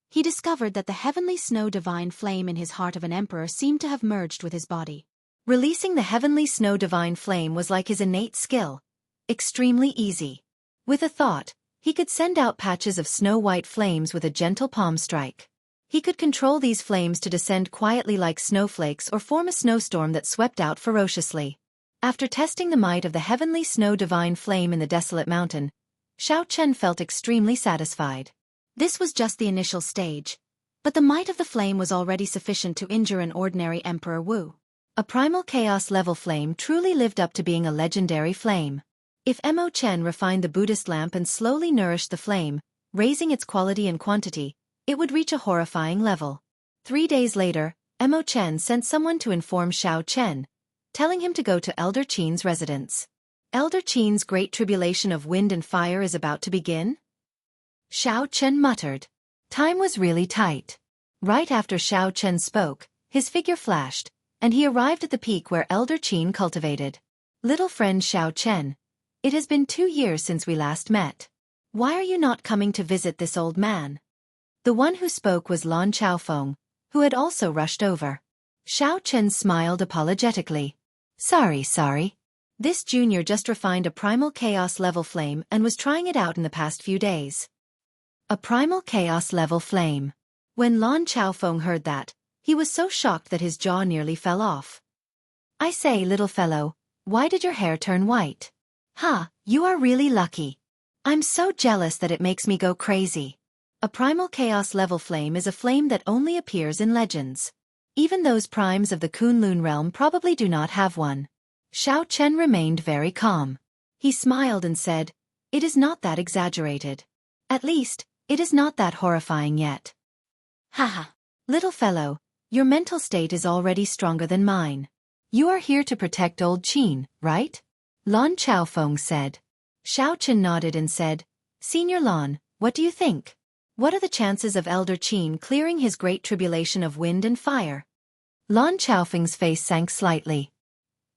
He discovered that the Heavenly Snow Divine Flame in his heart of an emperor seemed to have merged with his body. Releasing the Heavenly Snow Divine Flame was like his innate skill. Extremely easy. With a thought, he could send out patches of snow-white flames with a gentle palm strike. He could control these flames to descend quietly like snowflakes or form a snowstorm that swept out ferociously. After testing the might of the Heavenly Snow Divine Flame in the desolate mountain, Xiao Chen felt extremely satisfied. This was just the initial stage, but the might of the flame was already sufficient to injure an ordinary Emperor Wu. A primal chaos-level flame truly lived up to being a legendary flame. If Mo Chen refined the Buddhist lamp and slowly nourished the flame, raising its quality and quantity, it would reach a horrifying level. 3 days later, Mo Chen sent someone to inform Xiao Chen, telling him to go to Elder Qin's residence. Elder Qin's great tribulation of wind and fire is about to begin? Xiao Chen muttered. Time was really tight. Right after Xiao Chen spoke, his figure flashed, and he arrived at the peak where Elder Qin cultivated. Little friend Xiao Chen, it has been 2 years since we last met. Why are you not coming to visit this old man? The one who spoke was Lan Chaofeng, who had also rushed over. Xiao Chen smiled apologetically. Sorry. This junior just refined a primal chaos level flame and was trying it out in the past few days. A primal chaos level flame. When Lan Chaofeng heard that, he was so shocked that his jaw nearly fell off. I say, little fellow, why did your hair turn white? You are really lucky. I'm so jealous that it makes me go crazy. A primal chaos level flame is a flame that only appears in legends. Even those primes of the Kunlun realm probably do not have one. Xiao Chen remained very calm. He smiled and said, "It is not that exaggerated. At least, it is not that horrifying yet." Little fellow, your mental state is already stronger than mine. You are here to protect old Qin, right? Lan Chaofeng said. Xiao Chen nodded and said, Senior Lan, what do you think? What are the chances of Elder Qin clearing his great tribulation of wind and fire? Lan Chaofeng's face sank slightly.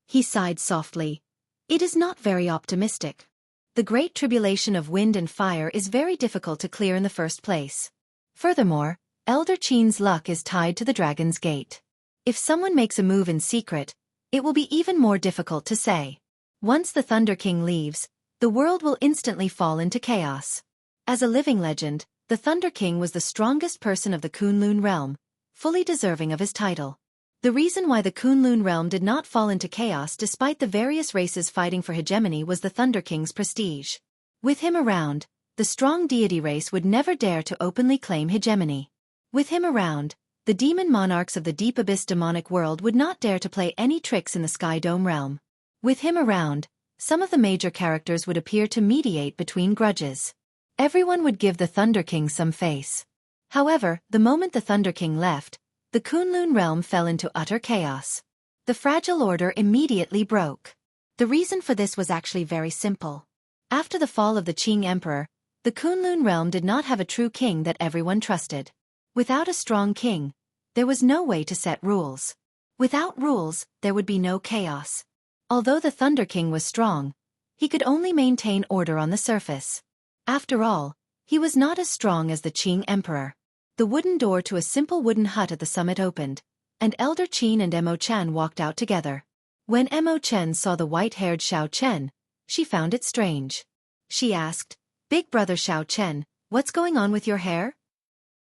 He sighed softly. It is not very optimistic. The great tribulation of wind and fire is very difficult to clear in the first place. Furthermore, Elder Qin's luck is tied to the Dragon's Gate. If someone makes a move in secret, it will be even more difficult to say. Once the Thunder King leaves, the world will instantly fall into chaos. As a living legend, the Thunder King was the strongest person of the Kunlun realm, fully deserving of his title. The reason why the Kunlun realm did not fall into chaos despite the various races fighting for hegemony was the Thunder King's prestige. With him around, the strong deity race would never dare to openly claim hegemony. With him around, the demon monarchs of the deep abyss demonic world would not dare to play any tricks in the Sky Dome realm. With him around, some of the major characters would appear to mediate between grudges. Everyone would give the Thunder King some face. However, the moment the Thunder King left, the Kunlun realm fell into utter chaos. The fragile order immediately broke. The reason for this was actually very simple. After the fall of the Qing Emperor, the Kunlun realm did not have a true king that everyone trusted. Without a strong king, there was no way to set rules. Without rules, there would be no chaos. Although the Thunder King was strong, he could only maintain order on the surface. After all, he was not as strong as the Qing Emperor. The wooden door to a simple wooden hut at the summit opened, and Elder Qin and Emo Chen walked out together. When Emo Chen saw the white-haired Xiao Chen, she found it strange. She asked, "Big brother Xiao Chen, what's going on with your hair?"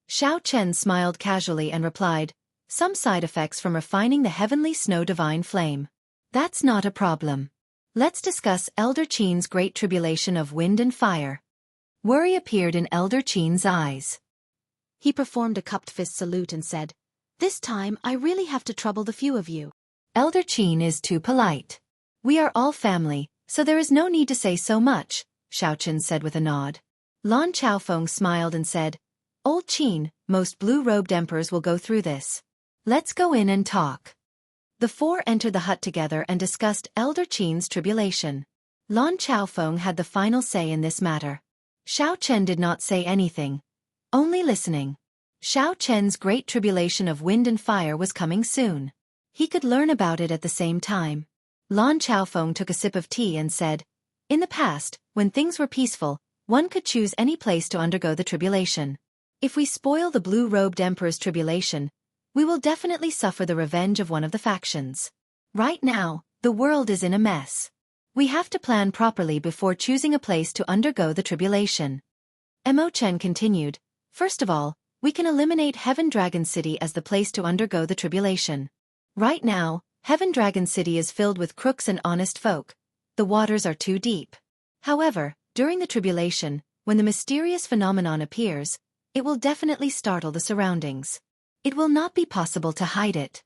Xiao Chen smiled casually and replied, "Some side effects from refining the heavenly snow divine flame. That's not a problem. Let's discuss Elder Qin's great tribulation of wind and fire." Worry appeared in Elder Qin's eyes. He performed a cupped fist salute and said, "This time I really have to trouble the few of you. Elder Qin is too polite. We are all family, so there is no need to say so much," Xiao Chen said with a nod. Lan Chaofeng smiled and said, "Old Qin, most blue-robed emperors will go through this. Let's go in and talk." The four entered the hut together and discussed Elder Qin's tribulation. Lan Chaofeng had the final say in this matter. Xiao Chen did not say anything, only listening. Xiao Chen's great tribulation of wind and fire was coming soon. He could learn about it at the same time. Lan Chaofeng took a sip of tea and said, "In the past, when things were peaceful, one could choose any place to undergo the tribulation. If we spoil the blue-robed emperor's tribulation, we will definitely suffer the revenge of one of the factions. Right now, the world is in a mess. We have to plan properly before choosing a place to undergo the tribulation." Emo Chen continued, "First of all, we can eliminate Heaven Dragon City as the place to undergo the tribulation. Right now, Heaven Dragon City is filled with crooks and honest folk. The waters are too deep. However, during the tribulation, when the mysterious phenomenon appears, it will definitely startle the surroundings. It will not be possible to hide it."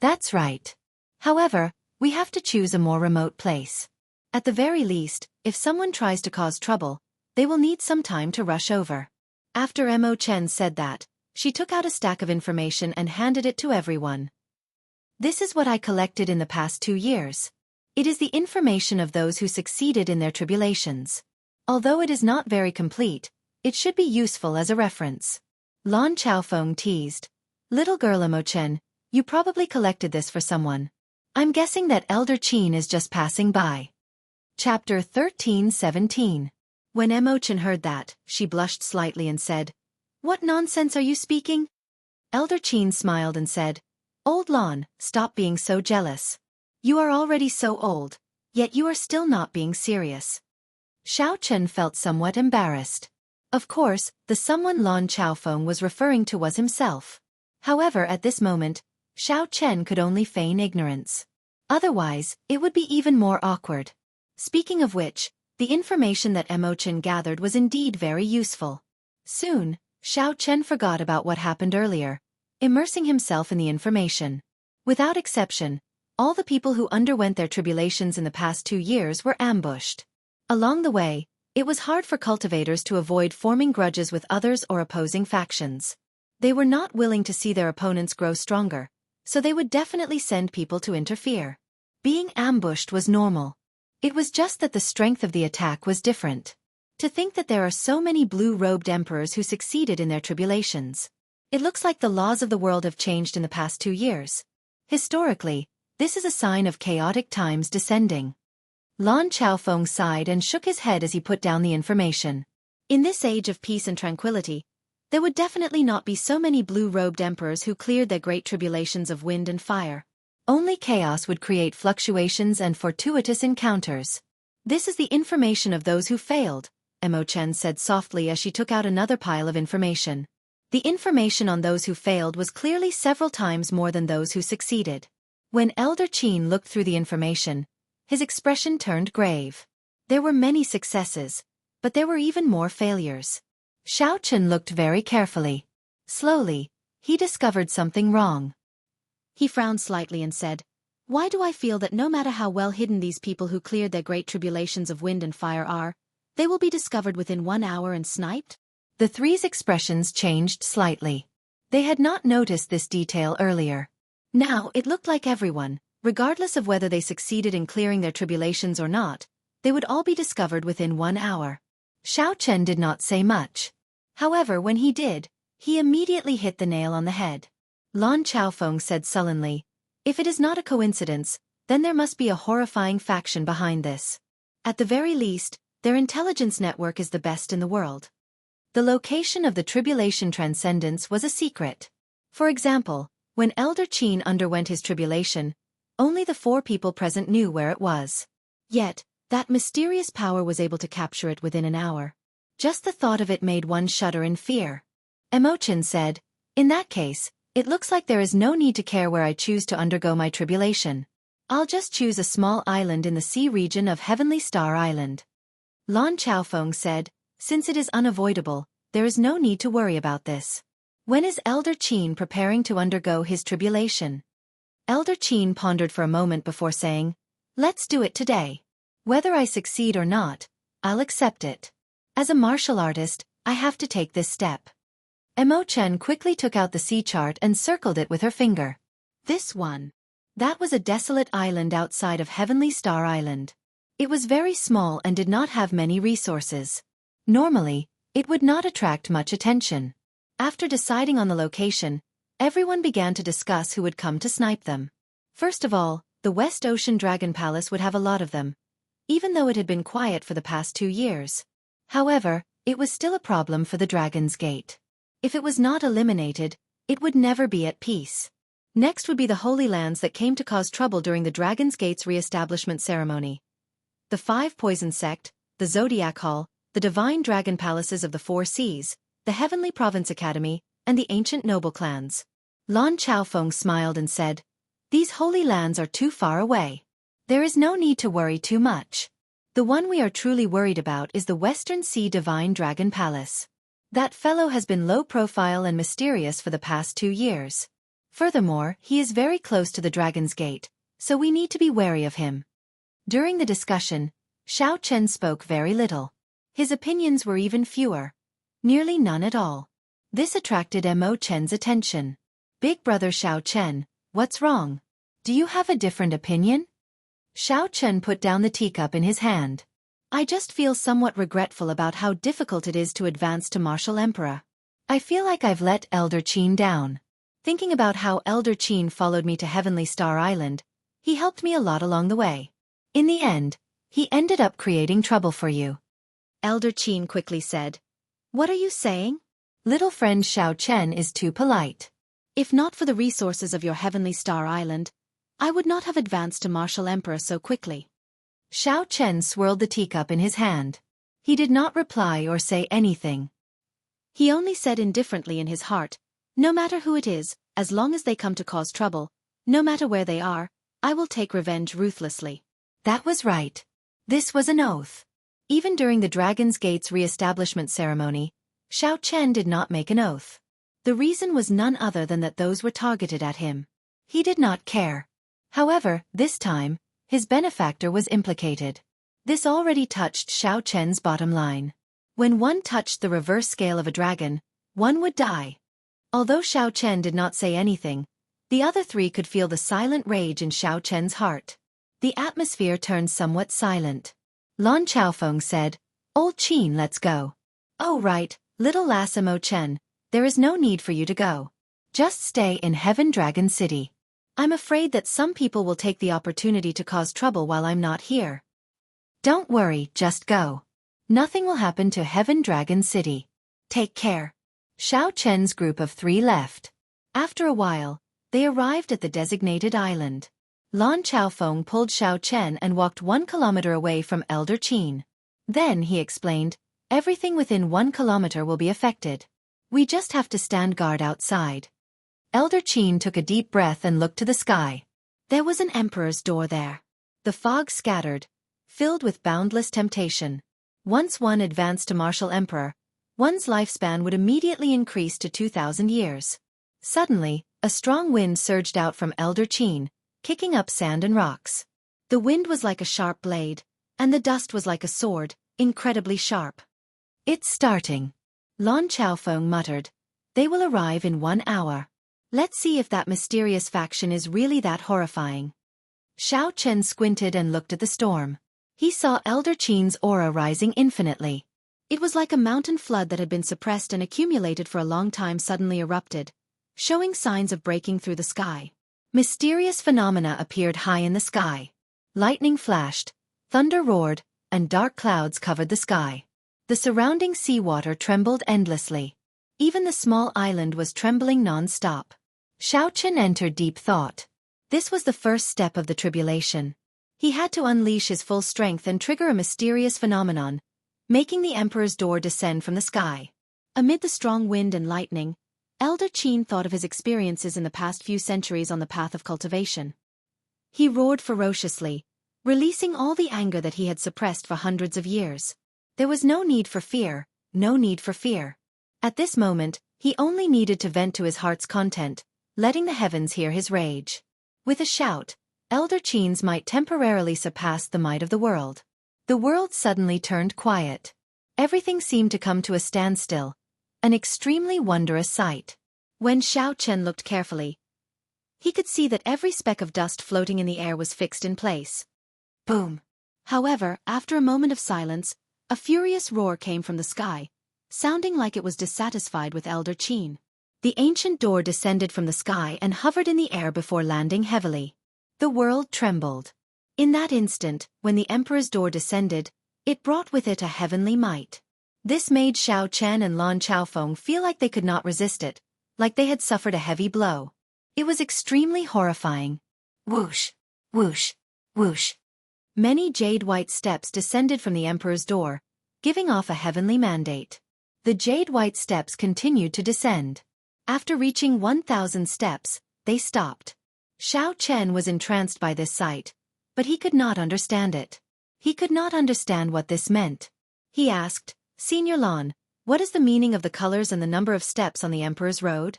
"That's right. However, we have to choose a more remote place. At the very least, if someone tries to cause trouble, they will need some time to rush over." After Emo Chen said that, she took out a stack of information and handed it to everyone. "This is what I collected in the past 2 years. It is the information of those who succeeded in their tribulations. Although it is not very complete, it should be useful as a reference." Lan Chaofeng teased, "Little girl Emo Chen, you probably collected this for someone. I'm guessing that Elder Qin is just passing by." Chapter 13:17. When Emo Chen heard that, she blushed slightly and said, "What nonsense are you speaking?" Elder Qin smiled and said, "Old Lan, stop being so jealous. You are already so old, yet you are still not being serious." Xiao Chen felt somewhat embarrassed. Of course, the someone Lan Chaofeng was referring to was himself. However, at this moment, Xiao Chen could only feign ignorance. Otherwise, it would be even more awkward. Speaking of which, the information that Emo Chen gathered was indeed very useful. Soon, Xiao Chen forgot about what happened earlier, immersing himself in the information. Without exception, all the people who underwent their tribulations in the past 2 years were ambushed. Along the way, it was hard for cultivators to avoid forming grudges with others or opposing factions. They were not willing to see their opponents grow stronger, so they would definitely send people to interfere. Being ambushed was normal. It was just that the strength of the attack was different. To think that there are so many blue-robed emperors who succeeded in their tribulations. It looks like the laws of the world have changed in the past 2 years. Historically, this is a sign of chaotic times descending. Lan Chaofeng sighed and shook his head as he put down the information. In this age of peace and tranquility, there would definitely not be so many blue-robed emperors who cleared their great tribulations of wind and fire. Only chaos would create fluctuations and fortuitous encounters. This is the information of those who failed, Imochen said softly as she took out another pile of information. The information on those who failed was clearly several times more than those who succeeded. When Elder Qin looked through the information, his expression turned grave. There were many successes, but there were even more failures. Xiao Chen looked very carefully. Slowly, he discovered something wrong. He frowned slightly and said, "Why do I feel that no matter how well hidden these people who cleared their great tribulations of wind and fire are, they will be discovered within 1 hour and sniped?" The three's expressions changed slightly. They had not noticed this detail earlier. Now it looked like everyone, regardless of whether they succeeded in clearing their tribulations or not, they would all be discovered within 1 hour. Xiao Chen did not say much. However, when he did, he immediately hit the nail on the head. Lan Chaofeng said sullenly, "If it is not a coincidence, then there must be a horrifying faction behind this. At the very least, their intelligence network is the best in the world." The location of the tribulation transcendence was a secret. For example, when Elder Qin underwent his tribulation, only the 4 people present knew where it was. Yet, that mysterious power was able to capture it within an hour. Just the thought of it made one shudder in fear. Imochen said, "In that case, it looks like there is no need to care where I choose to undergo my tribulation. I'll just choose a small island in the sea region of Heavenly Star Island." Lan Chaofeng said, "Since it is unavoidable, there is no need to worry about this. When is Elder Qin preparing to undergo his tribulation?" Elder Qin pondered for a moment before saying, "Let's do it today. Whether I succeed or not, I'll accept it. As a martial artist, I have to take this step." Imochen quickly took out the sea chart and circled it with her finger. This one. That was a desolate island outside of Heavenly Star Island. It was very small and did not have many resources. Normally, it would not attract much attention. After deciding on the location, everyone began to discuss who would come to snipe them. First of all, the West Ocean Dragon Palace would have a lot of them, even though it had been quiet for the past 2 years. However, it was still a problem for the Dragon's Gate. If it was not eliminated, it would never be at peace. Next would be the Holy Lands that came to cause trouble during the Dragon's Gate's re-establishment ceremony. The 5 Poison Sect, the Zodiac Hall, the Divine Dragon Palaces of the 4 Seas, the Heavenly Province Academy, and the ancient noble clans. Lan Chaofeng smiled and said, "These holy lands are too far away. There is no need to worry too much. The one we are truly worried about is the Western Sea Divine Dragon Palace. That fellow has been low profile and mysterious for the past 2 years. Furthermore, he is very close to the Dragon's Gate, so we need to be wary of him." During the discussion, Xiao Chen spoke very little. His opinions were even fewer. Nearly none at all. This attracted Imochen's attention. "Big brother Xiao Chen, what's wrong? Do you have a different opinion?" Xiao Chen put down the teacup in his hand. "I just feel somewhat regretful about how difficult it is to advance to Martial Emperor. I feel like I've let Elder Qin down. Thinking about how Elder Qin followed me to Heavenly Star Island, he helped me a lot along the way. In the end, he ended up creating trouble for you." Elder Qin quickly said, "What are you saying? Little friend Xiao Chen is too polite. If not for the resources of your Heavenly Star Island, I would not have advanced to Martial Emperor so quickly." Xiao Chen swirled the teacup in his hand. He did not reply or say anything. He only said indifferently in his heart, "No matter who it is, as long as they come to cause trouble, no matter where they are, I will take revenge ruthlessly." That was right. This was an oath. Even during the Dragon's Gate's re-establishment ceremony, Xiao Chen did not make an oath. The reason was none other than that those were targeted at him. He did not care. However, this time, his benefactor was implicated. This already touched Xiao Chen's bottom line. When one touched the reverse scale of a dragon, one would die. Although Xiao Chen did not say anything, the other 3 could feel the silent rage in Xiao Chen's heart. The atmosphere turned somewhat silent. Lan Chaofeng said, "Old Qin, let's go." "Oh right, little Lassimo Chen, there is no need for you to go. Just stay in Heaven Dragon City." I'm afraid that some people will take the opportunity to cause trouble while I'm not here. Don't worry, just go. Nothing will happen to Heaven Dragon City. Take care. Xiao Chen's group of 3 left. After a while, they arrived at the designated island. Lan Chaofeng pulled Xiao Chen and walked 1 kilometer away from Elder Qin. Then, he explained, everything within 1 kilometer will be affected. We just have to stand guard outside. Elder Qin took a deep breath and looked to the sky. There was an emperor's door there. The fog scattered, filled with boundless temptation. Once one advanced to martial emperor, one's lifespan would immediately increase to 2,000 years. Suddenly, a strong wind surged out from Elder Qin, kicking up sand and rocks. The wind was like a sharp blade, and the dust was like a sword, incredibly sharp. It's starting. Lan Chaofeng muttered. They will arrive in 1 hour. Let's see if that mysterious faction is really that horrifying. Xiao Chen squinted and looked at the storm. He saw Elder Qin's aura rising infinitely. It was like a mountain flood that had been suppressed and accumulated for a long time suddenly erupted, showing signs of breaking through the sky. Mysterious phenomena appeared high in the sky. Lightning flashed, thunder roared, and dark clouds covered the sky. The surrounding seawater trembled endlessly. Even the small island was trembling non-stop. Xiao Chen entered deep thought. This was the first step of the tribulation. He had to unleash his full strength and trigger a mysterious phenomenon, making the emperor's door descend from the sky. Amid the strong wind and lightning, Elder Qin thought of his experiences in the past few centuries on the path of cultivation. He roared ferociously, releasing all the anger that he had suppressed for hundreds of years. There was no need for fear, no need for fear. At this moment, he only needed to vent to his heart's content, letting the heavens hear his rage. With a shout, Elder Qin's might temporarily surpassed the might of the world. The world suddenly turned quiet. Everything seemed to come to a standstill, an extremely wondrous sight. When Xiao Chen looked carefully, he could see that every speck of dust floating in the air was fixed in place. Boom! However, after a moment of silence, a furious roar came from the sky, sounding like it was dissatisfied with Elder Qin. The ancient door descended from the sky and hovered in the air before landing heavily. The world trembled. In that instant, when the emperor's door descended, it brought with it a heavenly might. This made Xiao Chen and Lan Chaofeng feel like they could not resist it, like they had suffered a heavy blow. It was extremely horrifying. Whoosh! Whoosh! Whoosh! Many jade-white steps descended from the emperor's door, giving off a heavenly mandate. The jade-white steps continued to descend. After reaching 1,000 steps, they stopped. Xiao Chen was entranced by this sight, but he could not understand it. He could not understand what this meant. He asked, Senior Lan, what is the meaning of the colors and the number of steps on the Emperor's Road?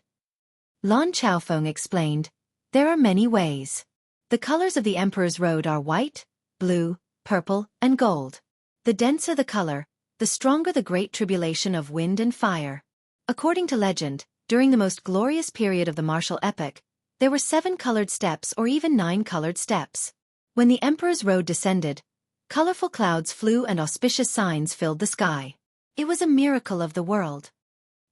Lan Chaofeng explained, there are many ways. The colors of the Emperor's Road are white, blue, purple, and gold. The denser the color, the stronger the great tribulation of wind and fire. According to legend, during the most glorious period of the martial epoch, there were 7 colored steps or even 9 colored steps. When the Emperor's Road descended, colorful clouds flew and auspicious signs filled the sky. It was a miracle of the world.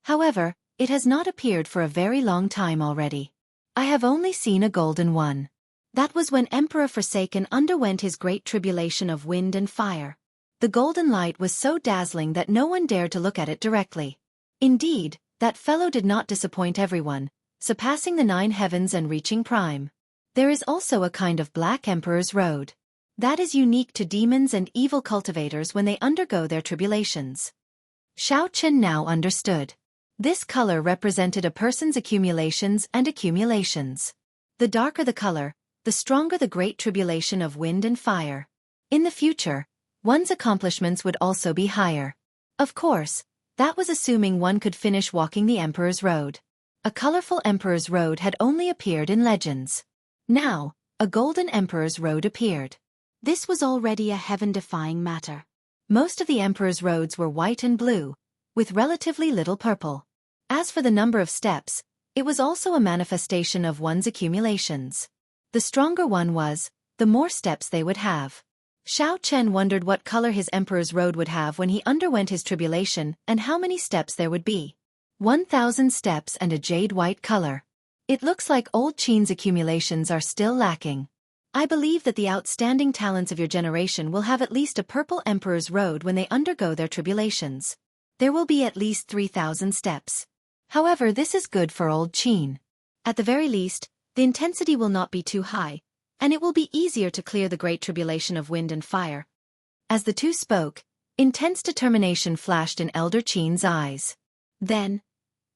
However, it has not appeared for a very long time already. I have only seen a golden one. That was when Emperor Forsaken underwent his great tribulation of wind and fire. The golden light was so dazzling that no one dared to look at it directly. Indeed, that fellow did not disappoint everyone, surpassing the 9 heavens and reaching prime. There is also a kind of Black Emperor's Road. That is unique to demons and evil cultivators when they undergo their tribulations. Xiao Chen now understood. This color represented a person's accumulations and accumulations. The darker the color, the stronger the great tribulation of wind and fire. In the future, one's accomplishments would also be higher. Of course, that was assuming one could finish walking the Emperor's Road. A colorful Emperor's Road had only appeared in legends. Now, a golden Emperor's Road appeared. This was already a heaven-defying matter. Most of the Emperor's roads were white and blue, with relatively little purple. As for the number of steps, it was also a manifestation of one's accumulations. The stronger one was, the more steps they would have. Xiao Chen wondered what color his Emperor's Road would have when he underwent his tribulation and how many steps there would be. 1,000 steps and a jade-white color. It looks like old Qin's accumulations are still lacking. I believe that the outstanding talents of your generation will have at least a purple emperor's road when they undergo their tribulations. There will be at least 3,000 steps. However, this is good for old Qin. At the very least, the intensity will not be too high, and it will be easier to clear the great tribulation of wind and fire. As the two spoke, intense determination flashed in Elder Qin's eyes. Then,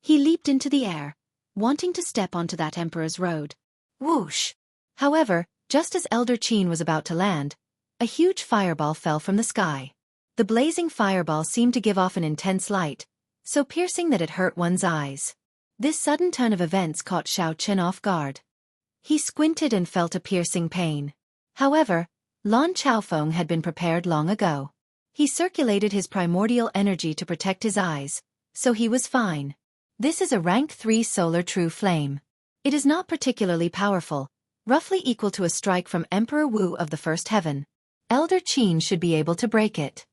he leaped into the air, wanting to step onto that emperor's road. Whoosh! However, just as Elder Qin was about to land, a huge fireball fell from the sky. The blazing fireball seemed to give off an intense light, so piercing that it hurt one's eyes. This sudden turn of events caught Xianxia off guard. He squinted and felt a piercing pain. However, Lan Chaofeng had been prepared long ago. He circulated his primordial energy to protect his eyes, so he was fine. This is a rank 3 solar true flame. It is not particularly powerful, roughly equal to a strike from Emperor Wu of the First Heaven. Elder Qin should be able to break it.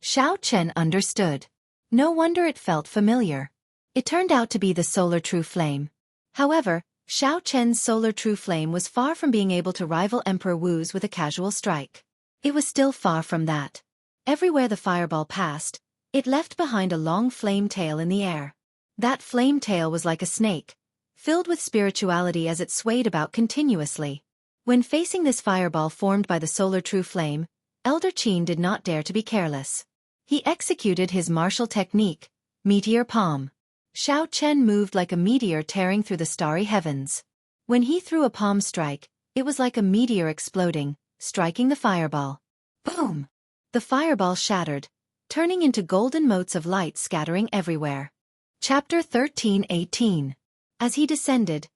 Xianxia understood. No wonder it felt familiar. It turned out to be the solar true flame. However, Xianxia's solar true flame was far from being able to rival Emperor Wu's with a casual strike. It was still far from that. Everywhere the fireball passed, it left behind a long flame tail in the air. That flame tail was like a snake, filled with spirituality as it swayed about continuously. When facing this fireball formed by the solar true flame, Elder Qin did not dare to be careless. He executed his martial technique, Meteor Palm. Xianxia moved like a meteor tearing through the starry heavens. When he threw a palm strike, it was like a meteor exploding, striking the fireball. Boom! The fireball shattered, turning into golden motes of light scattering everywhere. Chapter 13:18. As he descended,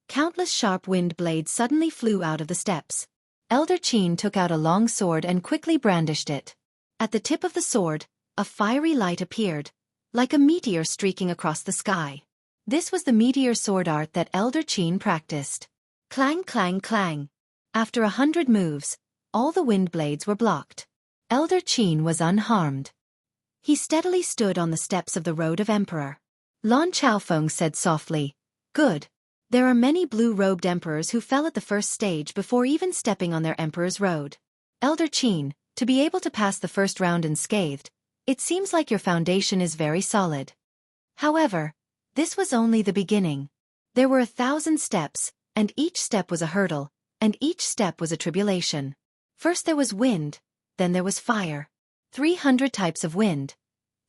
countless sharp wind blades suddenly flew out of the steps. Elder Qin took out a long sword and quickly brandished it. At the tip of the sword, a fiery light appeared, like a meteor streaking across the sky. This was the meteor sword art that Elder Qin practiced. Clang, clang, clang. After 100 moves, all the wind blades were blocked. Elder Qin was unharmed. He steadily stood on the steps of the Road of Emperor. Lan Chaofeng said softly, "Good. There are many blue-robed emperors who fell at the first stage before even stepping on their emperor's road. Elder Qin, to be able to pass the first round unscathed, it seems like your foundation is very solid." However, this was only the beginning. There were 1,000 steps, and each step was a hurdle, and each step was a tribulation. First there was wind, then there was fire. 300 types of wind.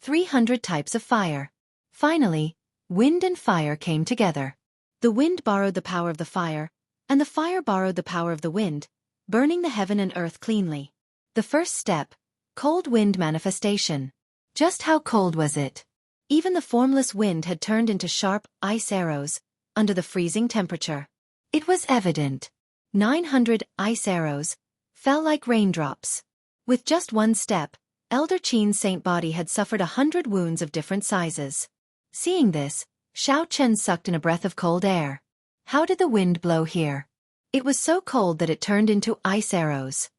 300 types of fire. Finally, wind and fire came together. The wind borrowed the power of the fire, and the fire borrowed the power of the wind, burning the heaven and earth cleanly. The first step, cold wind manifestation. Just how cold was it? Even the formless wind had turned into sharp ice arrows, under the freezing temperature. It was evident. 900 ice arrows fell like raindrops. With just one step, Elder Qin's saint body had suffered 100 wounds of different sizes. Seeing this, Xianxia sucked in a breath of cold air. How did the wind blow here? It was so cold that it turned into ice arrows.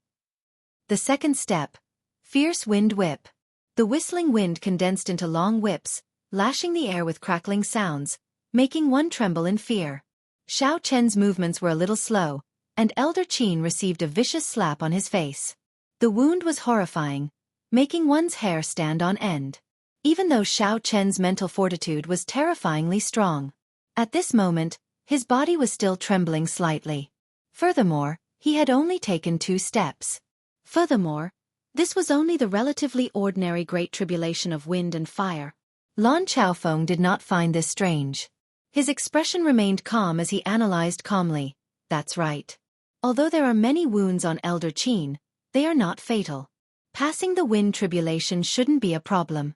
The second step, fierce wind whip. The whistling wind condensed into long whips, lashing the air with crackling sounds, making one tremble in fear. Xianxia's movements were a little slow, and Elder Qin received a vicious slap on his face. The wound was horrifying, making one's hair stand on end. Even though Xianxia's mental fortitude was terrifyingly strong. At this moment, his body was still trembling slightly. Furthermore, he had only taken 2 steps. Furthermore, this was only the relatively ordinary Great Tribulation of wind and fire. Lan Chaofeng did not find this strange. His expression remained calm as he analyzed calmly. That's right. Although there are many wounds on Elder Qin, they are not fatal. Passing the wind tribulation shouldn't be a problem.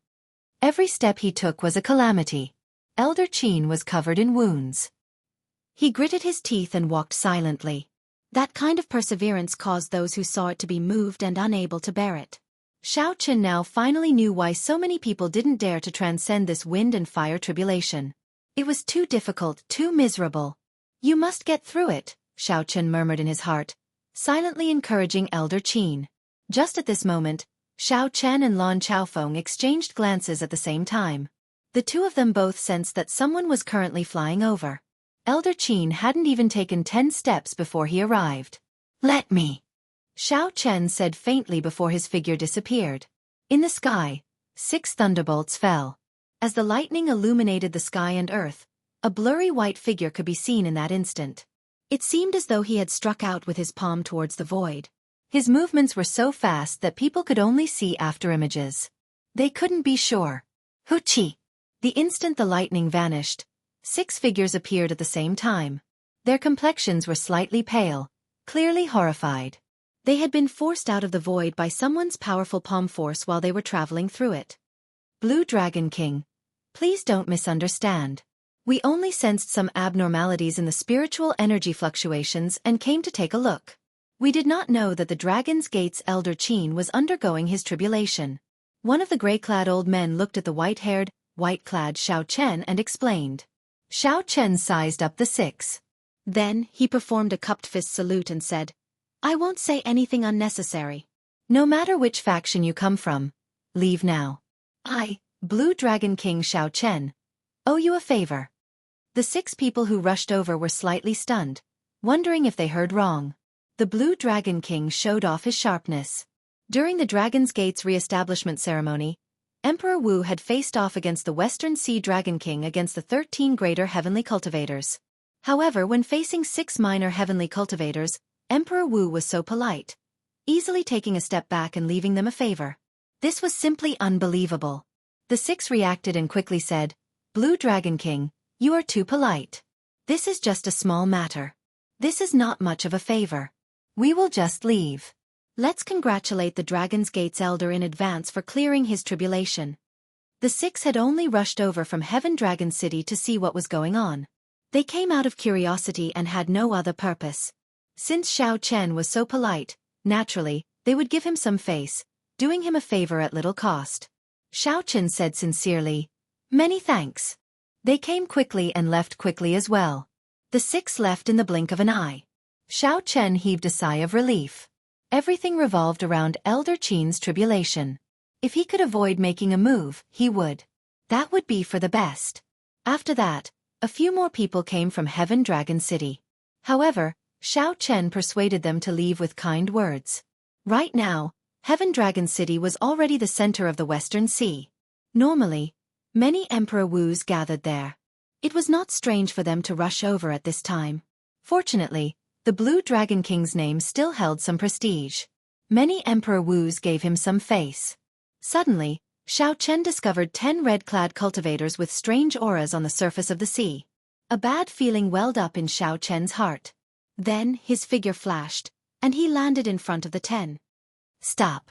Every step he took was a calamity. Elder Qin was covered in wounds. He gritted his teeth and walked silently. That kind of perseverance caused those who saw it to be moved and unable to bear it. Xianxia now finally knew why so many people didn't dare to transcend this wind and fire tribulation. It was too difficult, too miserable. You must get through it, Xianxia murmured in his heart, silently encouraging Elder Qin. Just at this moment, Xianxia and Lan Chaofeng exchanged glances at the same time. The two of them both sensed that someone was currently flying over. Elder Qin hadn't even taken 10 steps before he arrived. "Let me," Xiao Chen said faintly before his figure disappeared. In the sky, 6 thunderbolts fell. As the lightning illuminated the sky and earth, a blurry white figure could be seen in that instant. It seemed as though he had struck out with his palm towards the void. His movements were so fast that people could only see after images. They couldn't be sure. Huchi! The instant the lightning vanished, 6 figures appeared at the same time. Their complexions were slightly pale, clearly horrified. They had been forced out of the void by someone's powerful palm force while they were traveling through it. Blue Dragon King, please don't misunderstand. We only sensed some abnormalities in the spiritual energy fluctuations and came to take a look. We did not know that the Dragon's Gate's Elder Qin was undergoing his tribulation. One of the gray-clad old men looked at the white-haired, white-clad Xiao Chen and explained. Xiao Chen sized up the 6. Then, he performed a cupped fist salute and said, "I won't say anything unnecessary. No matter which faction you come from, leave now. I, Blue Dragon King Xiao Chen, owe you a favor." The 6 people who rushed over were slightly stunned, wondering if they heard wrong. The Blue Dragon King showed off his sharpness. During the Dragon's Gate's re-establishment ceremony, Emperor Wu had faced off against the Western Sea Dragon King against the 13 greater heavenly cultivators. However, when facing 6 minor heavenly cultivators, Emperor Wu was so polite, easily taking a step back and leaving them a favor. This was simply unbelievable. The 6 reacted and quickly said, "Blue Dragon King, you are too polite. This is just a small matter. This is not much of a favor. We will just leave. Let's congratulate the Dragon's Gate's elder in advance for clearing his tribulation." The 6 had only rushed over from Heaven Dragon City to see what was going on. They came out of curiosity and had no other purpose. Since Xiao Chen was so polite, naturally, they would give him some face, doing him a favor at little cost. Xiao Chen said sincerely, "Many thanks." They came quickly and left quickly as well. The 6 left in the blink of an eye. Xiao Chen heaved a sigh of relief. Everything revolved around Elder Qin's tribulation. If he could avoid making a move, he would. That would be for the best. After that, a few more people came from Heaven Dragon City. However, Xiao Chen persuaded them to leave with kind words. Right now, Heaven Dragon City was already the center of the Western Sea. Normally, many Emperor Wus gathered there. It was not strange for them to rush over at this time. Fortunately, the Blue Dragon King's name still held some prestige. Many Emperor Wus gave him some face. Suddenly, Xiao Chen discovered 10 red-clad cultivators with strange auras on the surface of the sea. A bad feeling welled up in Xiao Chen's heart. Then, his figure flashed, and he landed in front of the 10. "Stop.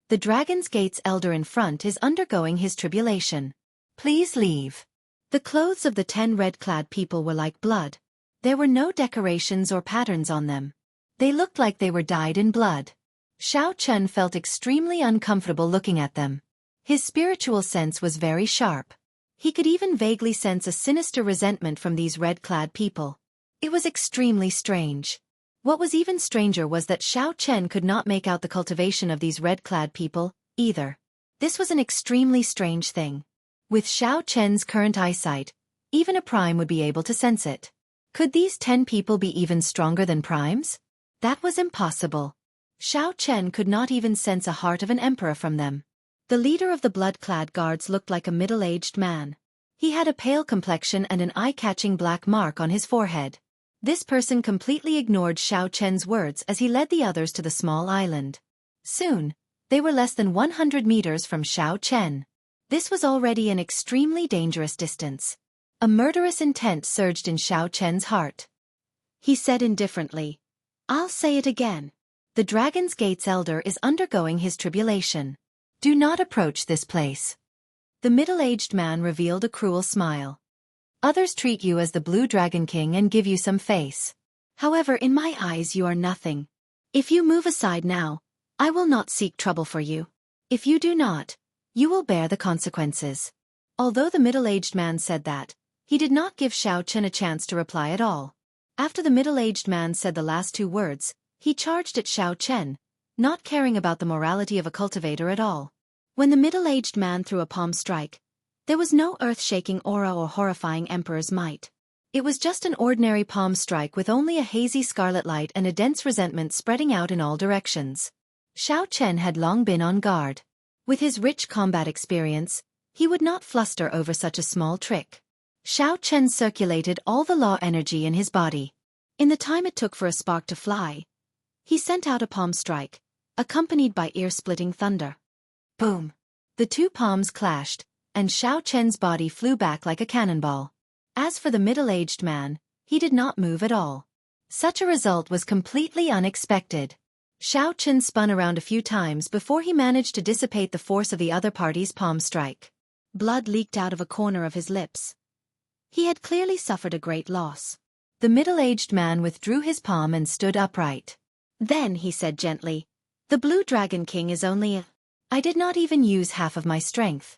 The Dragon's Gate's elder in front is undergoing his tribulation. Please leave." The clothes of the 10 red-clad people were like blood. There were no decorations or patterns on them. They looked like they were dyed in blood. Xiao Chen felt extremely uncomfortable looking at them. His spiritual sense was very sharp. He could even vaguely sense a sinister resentment from these red-clad people. It was extremely strange. What was even stranger was that Xiao Chen could not make out the cultivation of these red-clad people, either. This was an extremely strange thing. With Xiao Chen's current eyesight, even a prime would be able to sense it. Could these 10 people be even stronger than primes? That was impossible. Xiao Chen could not even sense a heart of an emperor from them. The leader of the blood-clad guards looked like a middle-aged man. He had a pale complexion and an eye-catching black mark on his forehead. This person completely ignored Xiao Chen's words as he led the others to the small island. Soon, they were less than 100 meters from Xiao Chen. This was already an extremely dangerous distance. A murderous intent surged in Xiao Chen's heart. He said indifferently, "I'll say it again. The Dragon's Gate's elder is undergoing his tribulation. Do not approach this place." The middle-aged man revealed a cruel smile. "Others treat you as the Blue Dragon King and give you some face. However, in my eyes you are nothing. If you move aside now, I will not seek trouble for you. If you do not, you will bear the consequences." Although the middle-aged man said that, he did not give Xiao Chen a chance to reply at all. After the middle-aged man said the last 2 words, he charged at Xiao Chen, not caring about the morality of a cultivator at all. When the middle-aged man threw a palm strike, there was no earth-shaking aura or horrifying emperor's might. It was just an ordinary palm strike with only a hazy scarlet light and a dense resentment spreading out in all directions. Xiao Chen had long been on guard. With his rich combat experience, he would not fluster over such a small trick. Xiao Chen circulated all the law energy in his body. In the time it took for a spark to fly, he sent out a palm strike, accompanied by ear-splitting thunder. Boom! The two palms clashed, and Xiao Chen's body flew back like a cannonball. As for the middle-aged man, he did not move at all. Such a result was completely unexpected. Xiao Chen spun around a few times before he managed to dissipate the force of the other party's palm strike. Blood leaked out of a corner of his lips. He had clearly suffered a great loss. The middle-aged man withdrew his palm and stood upright. Then he said gently, "The Blue Dragon King is only a... I did not even use half of my strength."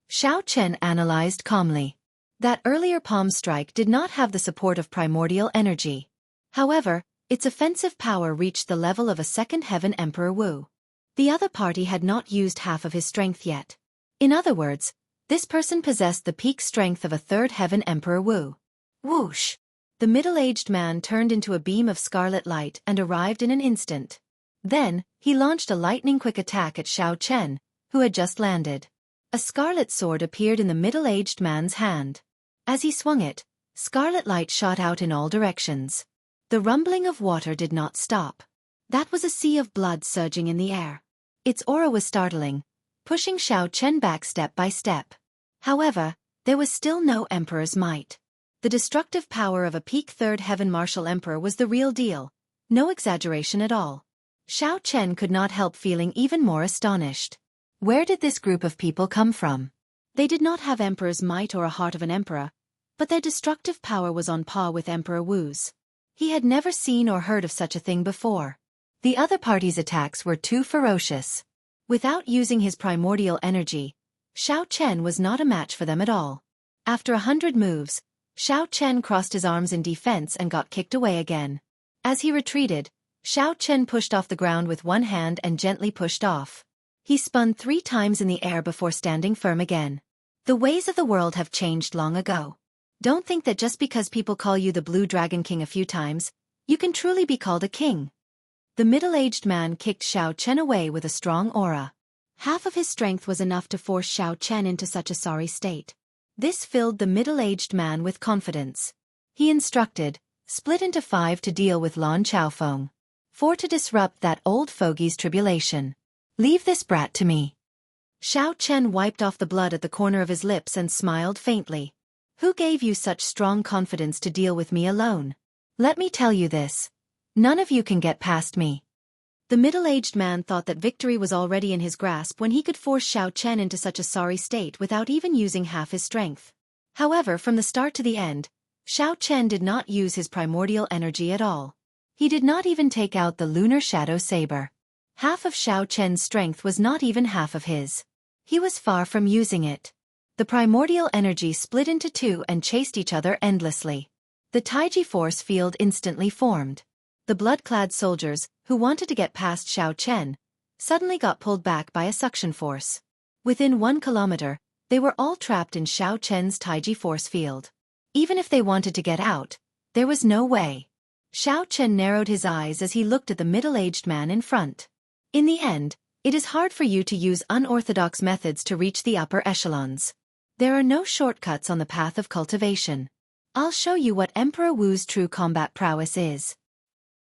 Xiao Chen analyzed calmly. That earlier palm strike did not have the support of primordial energy. However, its offensive power reached the level of a second heaven Emperor Wu. The other party had not used half of his strength yet. In other words, this person possessed the peak strength of a third heaven Emperor Wu. Whoosh! The middle-aged man turned into a beam of scarlet light and arrived in an instant. Then, he launched a lightning-quick attack at Xiao Chen, who had just landed. A scarlet sword appeared in the middle-aged man's hand. As he swung it, scarlet light shot out in all directions. The rumbling of water did not stop. That was a sea of blood surging in the air. Its aura was startling, pushing Xiao Chen back step by step. However, there was still no emperor's might. The destructive power of a peak third heaven martial emperor was the real deal, no exaggeration at all. Xiao Chen could not help feeling even more astonished. Where did this group of people come from? They did not have emperor's might or a heart of an emperor, but their destructive power was on par with Emperor Wu's. He had never seen or heard of such a thing before. The other party's attacks were too ferocious. Without using his primordial energy, Xiao Chen was not a match for them at all. After 100 moves, Xiao Chen crossed his arms in defense and got kicked away again. As he retreated, Xiao Chen pushed off the ground with one hand and gently pushed off. He spun 3 times in the air before standing firm again. The ways of the world have changed long ago. Don't think that just because people call you the Blue Dragon King a few times, you can truly be called a king. The middle-aged man kicked Xiao Chen away with a strong aura. Half of his strength was enough to force Xiao Chen into such a sorry state. This filled the middle-aged man with confidence. He instructed, "Split into 5 to deal with Lan Chaofeng. 4 to disrupt that old fogey's tribulation. Leave this brat to me." Xiao Chen wiped off the blood at the corner of his lips and smiled faintly. "Who gave you such strong confidence to deal with me alone? Let me tell you this. None of you can get past me." The middle-aged man thought that victory was already in his grasp when he could force Xiao Chen into such a sorry state without even using half his strength. However, from the start to the end, Xiao Chen did not use his primordial energy at all. He did not even take out the lunar shadow saber. Half of Xiao Chen's strength was not even half of his. He was far from using it. The primordial energy split into 2 and chased each other endlessly. The Taiji force field instantly formed. The blood-clad soldiers, who wanted to get past Xiao Chen, suddenly got pulled back by a suction force. Within 1 kilometer, they were all trapped in Xiao Chen's Taiji force field. Even if they wanted to get out, there was no way. Xiao Chen narrowed his eyes as he looked at the middle-aged man in front. In the end, it is hard for you to use unorthodox methods to reach the upper echelons. There are no shortcuts on the path of cultivation. I'll show you what Emperor Wu's true combat prowess is.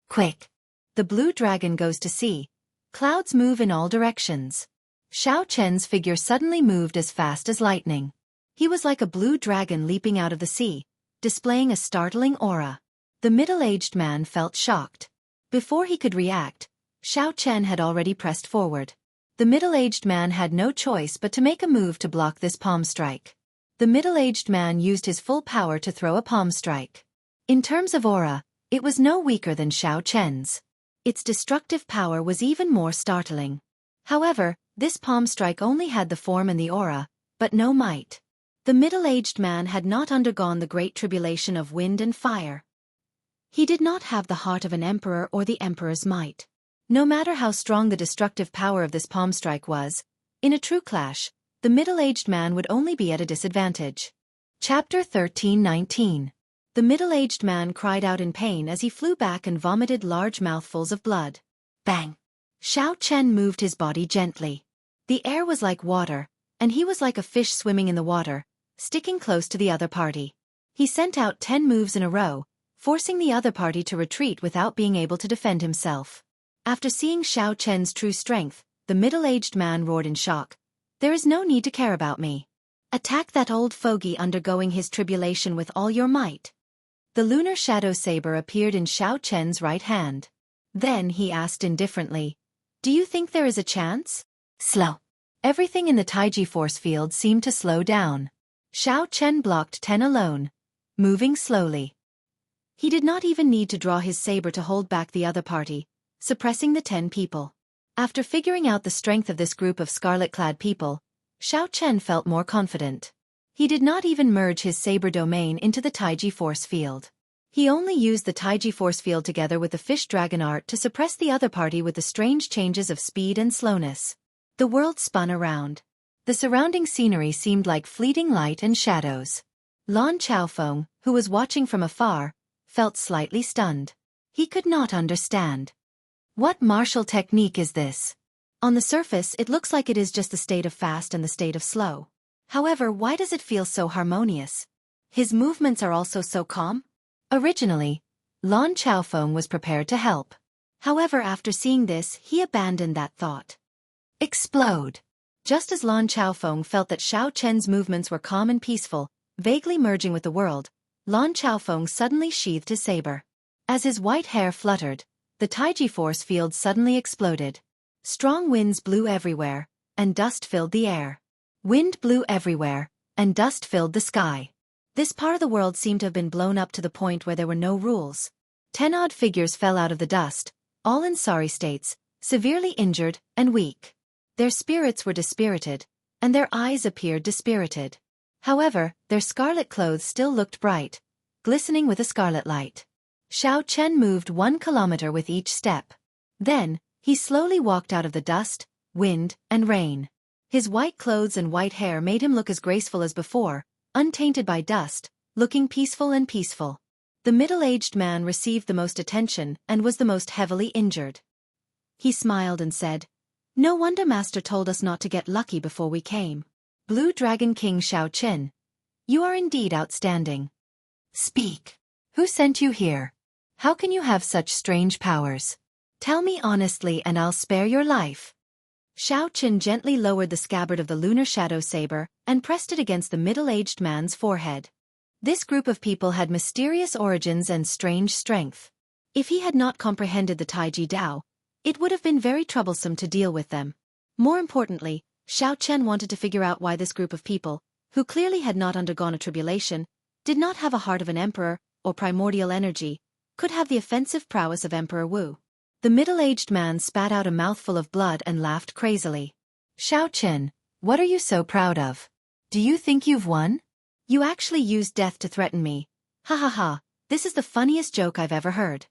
Quick! The blue dragon goes to sea. Clouds move in all directions. Xiao Chen's figure suddenly moved as fast as lightning. He was like a blue dragon leaping out of the sea, displaying a startling aura. The middle-aged man felt shocked. Before he could react, Xiao Chen had already pressed forward. The middle-aged man had no choice but to make a move to block this palm strike. The middle-aged man used his full power to throw a palm strike. In terms of aura, it was no weaker than Xiao Chen's. Its destructive power was even more startling. However, this palm strike only had the form and the aura, but no might. The middle-aged man had not undergone the great tribulation of wind and fire. He did not have the heart of an emperor or the emperor's might. No matter how strong the destructive power of this palm strike was, in a true clash, the middle-aged man would only be at a disadvantage. Chapter 13:19. The middle-aged man cried out in pain as he flew back and vomited large mouthfuls of blood. Bang! Xiao Chen moved his body gently. The air was like water, and he was like a fish swimming in the water, sticking close to the other party. He sent out 10 moves in a row, forcing the other party to retreat without being able to defend himself. After seeing Xiao Chen's true strength, the middle-aged man roared in shock. There is no need to care about me. Attack that old fogey undergoing his tribulation with all your might. The lunar shadow saber appeared in Xiao Chen's right hand. Then he asked indifferently, "Do you think there is a chance?" Slow. Everything in the Taiji force field seemed to slow down. Xiao Chen blocked 10 alone, moving slowly. He did not even need to draw his saber to hold back the other party, suppressing the 10 people. After figuring out the strength of this group of scarlet-clad people, Xiao Chen felt more confident. He did not even merge his saber domain into the Taiji force field. He only used the Taiji force field together with the fish dragon art to suppress the other party with the strange changes of speed and slowness. The world spun around. The surrounding scenery seemed like fleeting light and shadows. Lan Chaofeng, who was watching from afar, felt slightly stunned. He could not understand. What martial technique is this? On the surface it looks like it is just the state of fast and the state of slow. However, why does it feel so harmonious? His movements are also so calm? Originally, Lan Chaofeng was prepared to help. However, after seeing this, he abandoned that thought. Explode! Just as Lan Chaofeng felt that Xiao Chen's movements were calm and peaceful, vaguely merging with the world, Lan Chaofeng suddenly sheathed his saber. As his white hair fluttered, the Taiji force field suddenly exploded. Strong winds blew everywhere, and dust filled the air. Wind blew everywhere, and dust filled the sky. This part of the world seemed to have been blown up to the point where there were no rules. 10 odd figures fell out of the dust, all in sorry states, severely injured and weak. Their spirits were dispirited, and their eyes appeared dispirited. However, their scarlet clothes still looked bright, glistening with a scarlet light. Xiao Chen moved 1 kilometer with each step. Then, he slowly walked out of the dust, wind, and rain. His white clothes and white hair made him look as graceful as before, untainted by dust, looking peaceful and peaceful. The middle-aged man received the most attention and was the most heavily injured. He smiled and said, "No wonder Master told us not to get lucky before we came. Blue Dragon King Xiao Chen, you are indeed outstanding. Speak. Who sent you here? How can you have such strange powers? Tell me honestly and I'll spare your life." Xiao Chen gently lowered the scabbard of the lunar shadow saber and pressed it against the middle-aged man's forehead. This group of people had mysterious origins and strange strength. If he had not comprehended the Taiji Dao, it would have been very troublesome to deal with them. More importantly, Xiao Chen wanted to figure out why this group of people, who clearly had not undergone a tribulation, did not have a heart of an emperor or primordial energy, could have the offensive prowess of Emperor Wu. The middle-aged man spat out a mouthful of blood and laughed crazily. "Xiao Chen, what are you so proud of? Do you think you've won? You actually used death to threaten me. Ha ha ha, this is the funniest joke I've ever heard.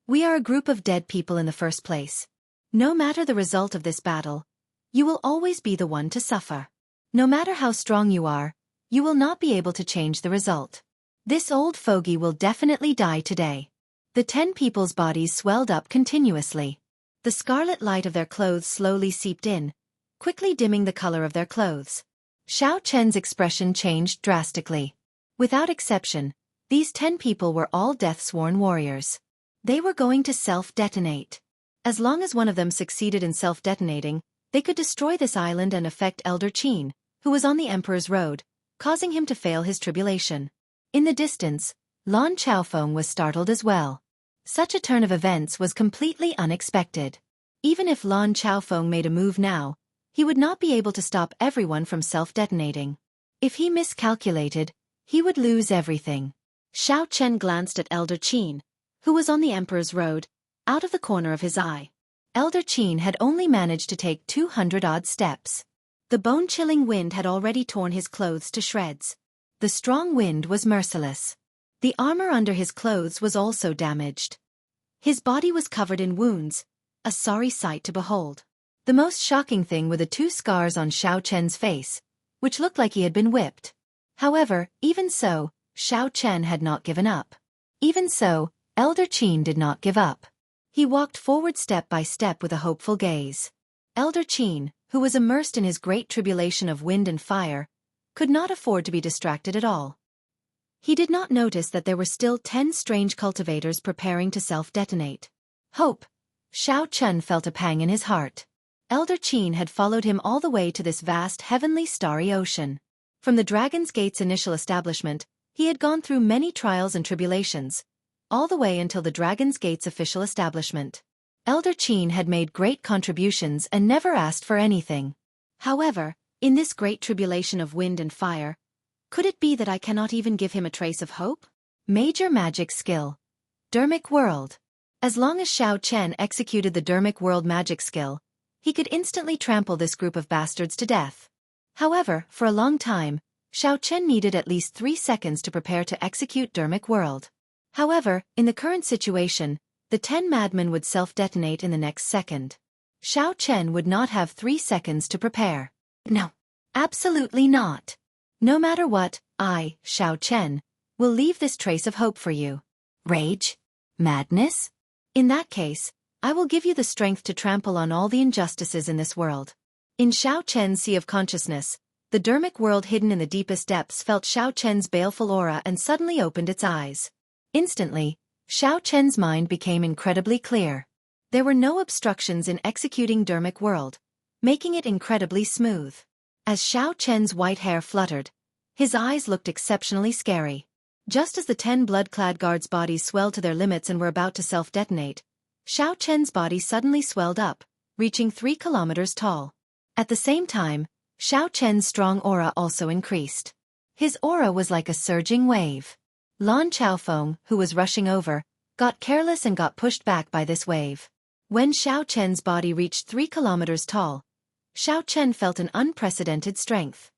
We are a group of dead people in the first place. No matter the result of this battle, you will always be the one to suffer. No matter how strong you are, you will not be able to change the result. This old fogey will definitely die today." The 10 people's bodies swelled up continuously. The scarlet light of their clothes slowly seeped in, quickly dimming the color of their clothes. Xiao Chen's expression changed drastically. Without exception, these 10 people were all death-sworn warriors. They were going to self-detonate. As long as one of them succeeded in self-detonating, they could destroy this island and affect Elder Qin, who was on the Emperor's road, causing him to fail his tribulation. In the distance, Lan Chaofeng was startled as well. Such a turn of events was completely unexpected. Even if Lan Chaofeng made a move now, he would not be able to stop everyone from self-detonating. If he miscalculated, he would lose everything. Xiao Chen glanced at Elder Qin, who was on the Emperor's road, out of the corner of his eye. Elder Qin had only managed to take 200-odd steps. The bone-chilling wind had already torn his clothes to shreds. The strong wind was merciless. The armor under his clothes was also damaged. His body was covered in wounds, a sorry sight to behold. The most shocking thing were the 2 scars on Xiao Chen's face, which looked like he had been whipped. However, even so, Xiao Chen had not given up. Even so, Elder Qin did not give up. He walked forward step by step with a hopeful gaze. Elder Qin, who was immersed in his great tribulation of wind and fire, could not afford to be distracted at all. He did not notice that there were still 10 strange cultivators preparing to self-detonate. Hope. Xiao Chen felt a pang in his heart. Elder Qin had followed him all the way to this vast heavenly starry ocean. From the Dragon's Gate's initial establishment, he had gone through many trials and tribulations, all the way until the Dragon's Gate's official establishment. Elder Qin had made great contributions and never asked for anything. However, in this great tribulation of wind and fire, could it be that I cannot even give him a trace of hope? Major magic skill. Dermic World. As long as Xiao Chen executed the Dermic World magic skill, he could instantly trample this group of bastards to death. However, for a long time, Xiao Chen needed at least 3 seconds to prepare to execute Dermic World. However, in the current situation, the 10 madmen would self-detonate in the next second. Xiao Chen would not have 3 seconds to prepare. No. Absolutely not. No matter what, I, Xiao Chen, will leave this trace of hope for you. Rage? Madness? In that case, I will give you the strength to trample on all the injustices in this world. In Xiao Chen's sea of consciousness, the Dermic world hidden in the deepest depths felt Xiao Chen's baleful aura and suddenly opened its eyes. Instantly, Xiao Chen's mind became incredibly clear. There were no obstructions in executing Dermic world, making it incredibly smooth. As Xiao Chen's white hair fluttered, his eyes looked exceptionally scary. Just as the 10 blood-clad guards' bodies swelled to their limits and were about to self-detonate, Xiao Chen's body suddenly swelled up, reaching 3 kilometers tall. At the same time, Xiao Chen's strong aura also increased. His aura was like a surging wave. Lan Chaofeng, who was rushing over, got careless and got pushed back by this wave. When Xiao Chen's body reached 3 kilometers tall, Xiao Chen felt an unprecedented strength.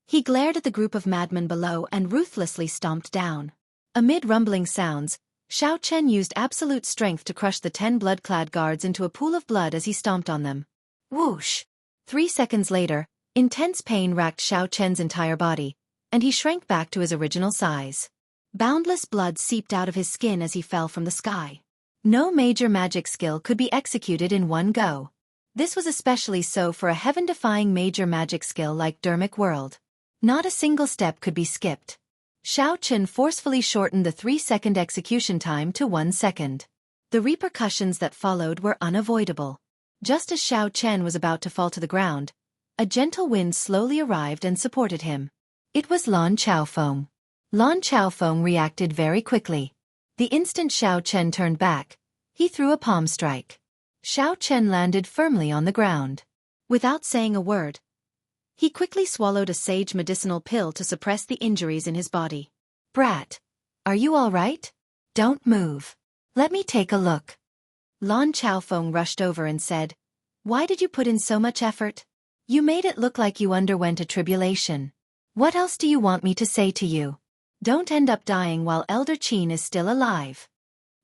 He glared at the group of madmen below and ruthlessly stomped down. Amid rumbling sounds, Xiao Chen used absolute strength to crush the 10 blood-clad guards into a pool of blood as he stomped on them. Whoosh! 3 seconds later, intense pain racked Xiao Chen's entire body, and he shrank back to his original size. Boundless blood seeped out of his skin as he fell from the sky. No major magic skill could be executed in one go. This was especially so for a heaven-defying major magic skill like Dermic World. Not a single step could be skipped. Xiao Chen forcefully shortened the 3-second execution time to 1 second. The repercussions that followed were unavoidable. Just as Xiao Chen was about to fall to the ground, a gentle wind slowly arrived and supported him. It was Lan Chaofeng. Lan Chaofeng reacted very quickly. The instant Xiao Chen turned back, he threw a palm strike. Xiao Chen landed firmly on the ground. Without saying a word, he quickly swallowed a sage medicinal pill to suppress the injuries in his body. Brat, are you all right? Don't move. Let me take a look. Lan Chaofeng rushed over and said, Why did you put in so much effort? You made it look like you underwent a tribulation. What else do you want me to say to you? Don't end up dying while Elder Qin is still alive.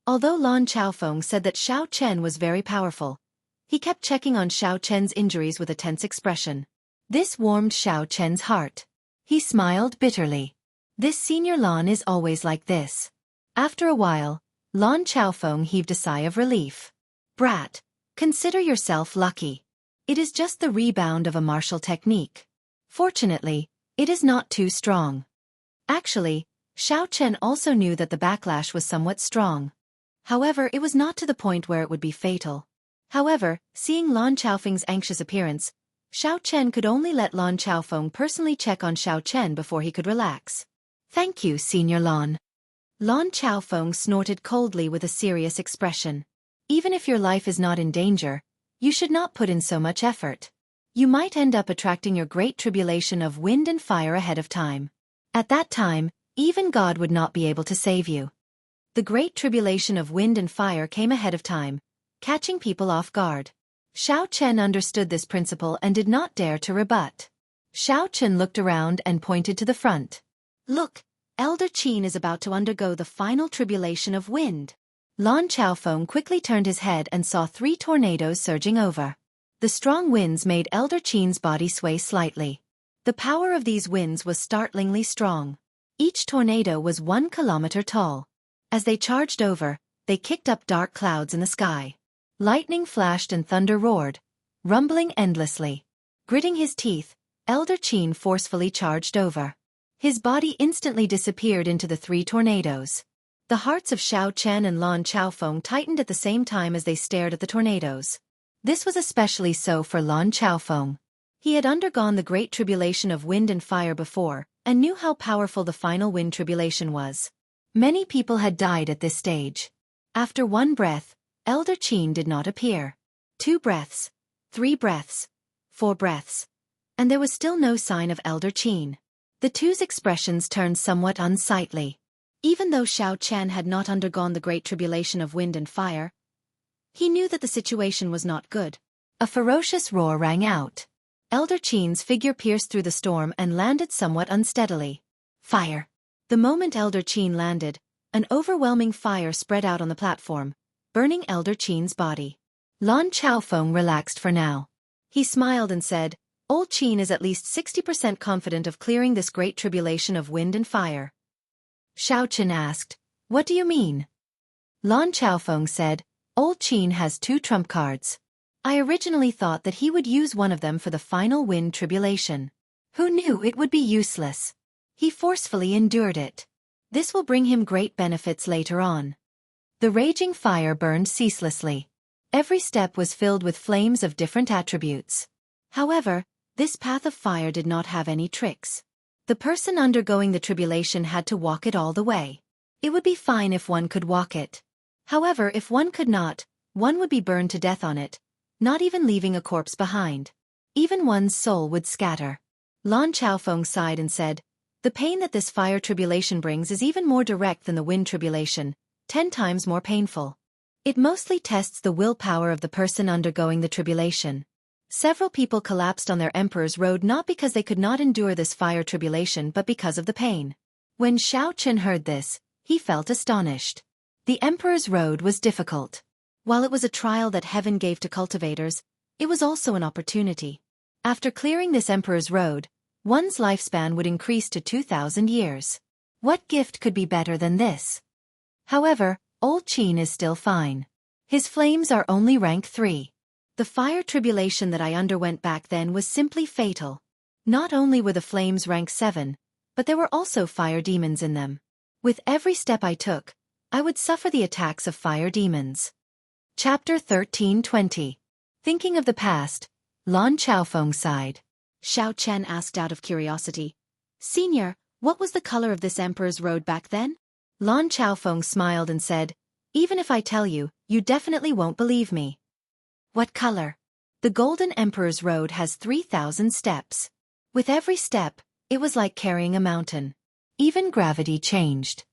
Although Lan Chaofeng said that Xiao Chen was very powerful, he kept checking on Xiao Chen's injuries with a tense expression. This warmed Xiao Chen's heart. He smiled bitterly. This senior Lan is always like this. After a while, Lan Chaofeng heaved a sigh of relief. Brat, consider yourself lucky. It is just the rebound of a martial technique. Fortunately, it is not too strong. Actually, Xiao Chen also knew that the backlash was somewhat strong. However, it was not to the point where it would be fatal. However, seeing Lan Chaofeng's anxious appearance, Xiao Chen could only let Lan Chaofeng personally check on Xiao Chen before he could relax. Thank you, Senior Lan. Lan Chaofeng snorted coldly with a serious expression. Even if your life is not in danger, you should not put in so much effort. You might end up attracting your great tribulation of wind and fire ahead of time. At that time, even God would not be able to save you. The great tribulation of wind and fire came ahead of time, catching people off guard. Xiao Chen understood this principle and did not dare to rebut. Xiao Chen looked around and pointed to the front. Look, Elder Qin is about to undergo the final tribulation of wind. Lan Chaofeng quickly turned his head and saw 3 tornadoes surging over. The strong winds made Elder Qin's body sway slightly. The power of these winds was startlingly strong. Each tornado was 1 kilometer tall. As they charged over, they kicked up dark clouds in the sky. Lightning flashed and thunder roared, rumbling endlessly. Gritting his teeth, Elder Qin forcefully charged over. His body instantly disappeared into the 3 tornadoes. The hearts of Xiao Chen and Lan Chaofeng tightened at the same time as they stared at the tornadoes. This was especially so for Lan Chaofeng. He had undergone the great tribulation of wind and fire before, and knew how powerful the final wind tribulation was. Many people had died at this stage. After 1 breath, Elder Qin did not appear. 2 breaths, 3 breaths, 4 breaths, and there was still no sign of Elder Qin. The two's expressions turned somewhat unsightly. Even though Xiao Chen had not undergone the great tribulation of wind and fire, he knew that the situation was not good. A ferocious roar rang out. Elder Qin's figure pierced through the storm and landed somewhat unsteadily. Fire! The moment Elder Qin landed, an overwhelming fire spread out on the platform, burning Elder Qin's body. Lan Chaofeng relaxed for now. He smiled and said, "Old Qin is at least 60% confident of clearing this great tribulation of wind and fire." Xiao Chen asked, "What do you mean?" Lan Chaofeng said, "Old Qin has 2 trump cards. I originally thought that he would use one of them for the final wind tribulation. Who knew it would be useless? He forcefully endured it. This will bring him great benefits later on." The raging fire burned ceaselessly. Every step was filled with flames of different attributes. However, this path of fire did not have any tricks. The person undergoing the tribulation had to walk it all the way. It would be fine if one could walk it. However, if one could not, one would be burned to death on it, not even leaving a corpse behind. Even one's soul would scatter. Lan Chaofeng sighed and said, "The pain that this fire tribulation brings is even more direct than the wind tribulation, 10 times more painful. It mostly tests the willpower of the person undergoing the tribulation." Several people collapsed on their emperor's road not because they could not endure this fire tribulation but because of the pain. When Xiao Chen heard this, he felt astonished. The emperor's road was difficult. While it was a trial that heaven gave to cultivators, it was also an opportunity. After clearing this emperor's road, one's lifespan would increase to 2,000 years. What gift could be better than this? However, Old Qin is still fine. His flames are only rank 3. The fire tribulation that I underwent back then was simply fatal. Not only were the flames rank 7, but there were also fire demons in them. With every step I took, I would suffer the attacks of fire demons. Chapter 13:20. Thinking of the past, Lan Chaofeng sighed. Xiao Chen asked out of curiosity, "Senior, what was the color of this emperor's road back then?" Lan Chaofeng smiled and said, "Even if I tell you, you definitely won't believe me." "What color?" "The Golden Emperor's road has 3,000 steps. With every step, it was like carrying a mountain. Even gravity changed."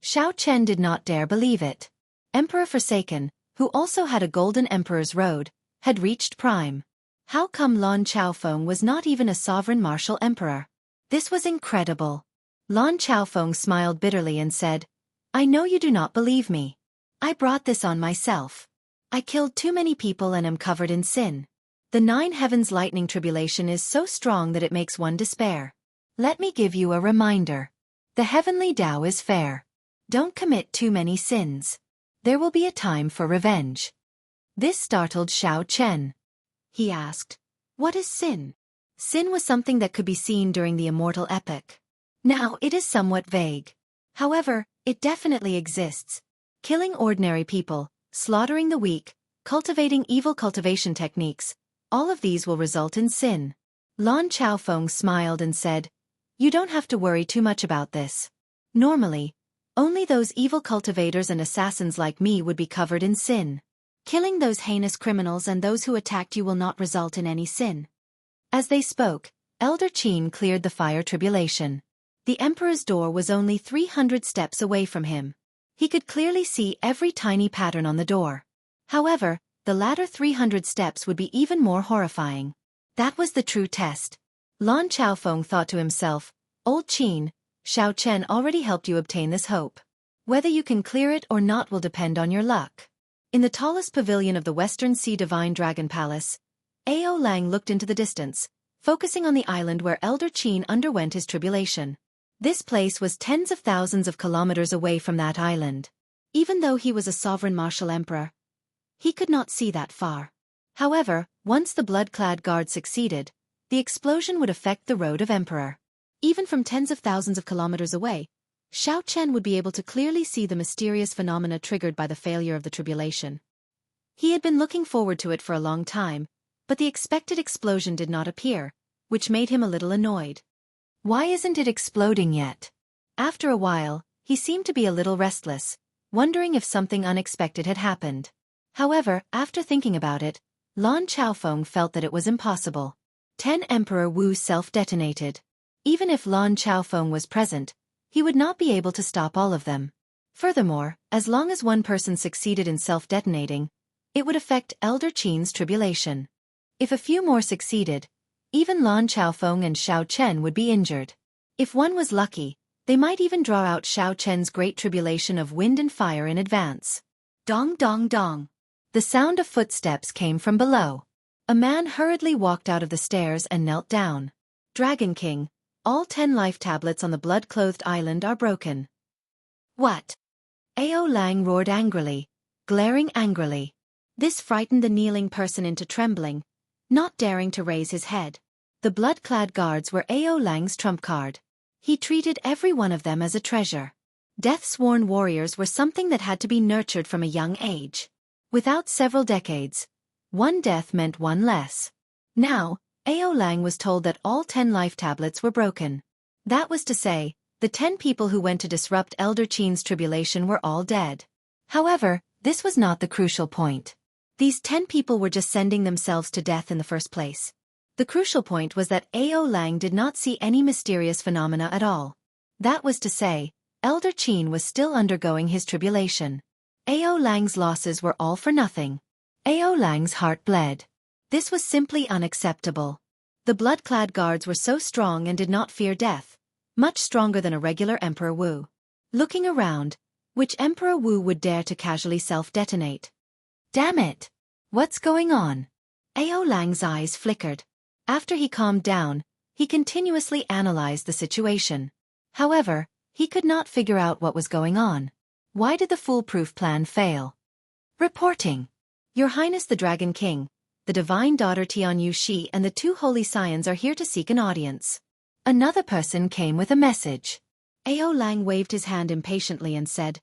Xiao Chen did not dare believe it. Emperor Forsaken, who also had a Golden Emperor's road, had reached prime. How come Lan Chaofeng was not even a sovereign martial emperor? This was incredible. Lan Chaofeng smiled bitterly and said, "I know you do not believe me. I brought this on myself. I killed too many people and am covered in sin. The 9 heavens lightning tribulation is so strong that it makes one despair. Let me give you a reminder. The heavenly Tao is fair. Don't commit too many sins. There will be a time for revenge." This startled Xiao Chen. He asked, "What is sin?" Sin was something that could be seen during the Immortal epoch. Now it is somewhat vague. However, it definitely exists. Killing ordinary people, slaughtering the weak, cultivating evil cultivation techniques, all of these will result in sin. Lan Chaofeng smiled and said, "You don't have to worry too much about this. Normally, only those evil cultivators and assassins like me would be covered in sin. Killing those heinous criminals and those who attacked you will not result in any sin." As they spoke, Elder Qin cleared the fire tribulation. The emperor's door was only 300 steps away from him. He could clearly see every tiny pattern on the door. However, the latter 300 steps would be even more horrifying. That was the true test. Lan Chaofeng thought to himself, "Old Qin, Xiao Chen already helped you obtain this hope. Whether you can clear it or not will depend on your luck." In the tallest pavilion of the Western Sea Divine Dragon Palace, Ao Lang looked into the distance, focusing on the island where Elder Qin underwent his tribulation. This place was tens of thousands of kilometers away from that island. Even though he was a sovereign martial emperor, he could not see that far. However, once the blood-clad guard succeeded, the explosion would affect the road of emperor. Even from tens of thousands of kilometers away, Xiao Chen would be able to clearly see the mysterious phenomena triggered by the failure of the tribulation. He had been looking forward to it for a long time, but the expected explosion did not appear, which made him a little annoyed. Why isn't it exploding yet? After a while, he seemed to be a little restless, wondering if something unexpected had happened. However, after thinking about it, Lan Chaofeng felt that it was impossible. 10 Emperor Wu self-detonated. Even if Lan Chaofeng was present, he would not be able to stop all of them. Furthermore, as long as one person succeeded in self-detonating, it would affect Elder Qin's tribulation. If a few more succeeded, even Lan Chaofeng and Xiao Chen would be injured. If one was lucky, they might even draw out Xiao Chen's great tribulation of wind and fire in advance. Dong dong dong. The sound of footsteps came from below. A man hurriedly walked out of the stairs and knelt down. Dragon King, all 10 life tablets on the blood-clothed island are broken. What? Ao Lang roared angrily, glaring angrily. This frightened the kneeling person into trembling, not daring to raise his head. The blood-clad guards were Ao Lang's trump card. He treated every one of them as a treasure. Death-sworn warriors were something that had to be nurtured from a young age. Without several decades, one death meant one less. Now, Ao Lang was told that all 10 life tablets were broken. That was to say, the 10 people who went to disrupt Elder Qin's tribulation were all dead. However, this was not the crucial point. These 10 people were just sending themselves to death in the first place. The crucial point was that Ao Lang did not see any mysterious phenomena at all. That was to say, Elder Qin was still undergoing his tribulation. Ao Lang's losses were all for nothing. Ao Lang's heart bled. This was simply unacceptable. The blood-clad guards were so strong and did not fear death, much stronger than a regular Emperor Wu. Looking around, which Emperor Wu would dare to casually self-detonate? Damn it! What's going on? Ao Lang's eyes flickered. After he calmed down, he continuously analyzed the situation. However, he could not figure out what was going on. Why did the foolproof plan fail? Reporting. Your Highness the Dragon King, the Divine Daughter Tianyu Shi and the 2 Holy Scions are here to seek an audience. Another person came with a message. Ao Lang waved his hand impatiently and said,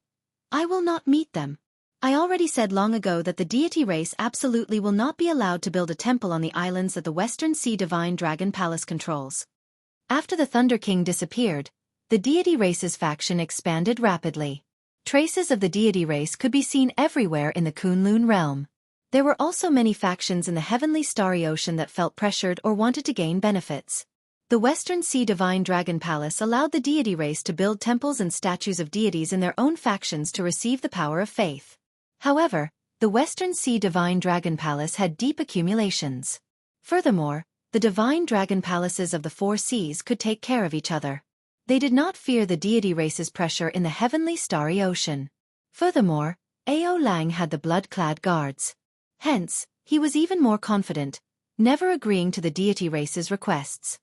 I will not meet them. I already said long ago that the deity race absolutely will not be allowed to build a temple on the islands that the Western Sea Divine Dragon Palace controls. After the Thunder King disappeared, the deity race's faction expanded rapidly. Traces of the deity race could be seen everywhere in the Kunlun realm. There were also many factions in the heavenly starry ocean that felt pressured or wanted to gain benefits. The Western Sea Divine Dragon Palace allowed the deity race to build temples and statues of deities in their own factions to receive the power of faith. However, the Western Sea Divine Dragon Palace had deep accumulations. Furthermore, the Divine Dragon Palaces of the 4 seas could take care of each other. They did not fear the deity race's pressure in the heavenly starry ocean. Furthermore, Ao Lang had the blood-clad guards. Hence, he was even more confident, never agreeing to the deity race's requests.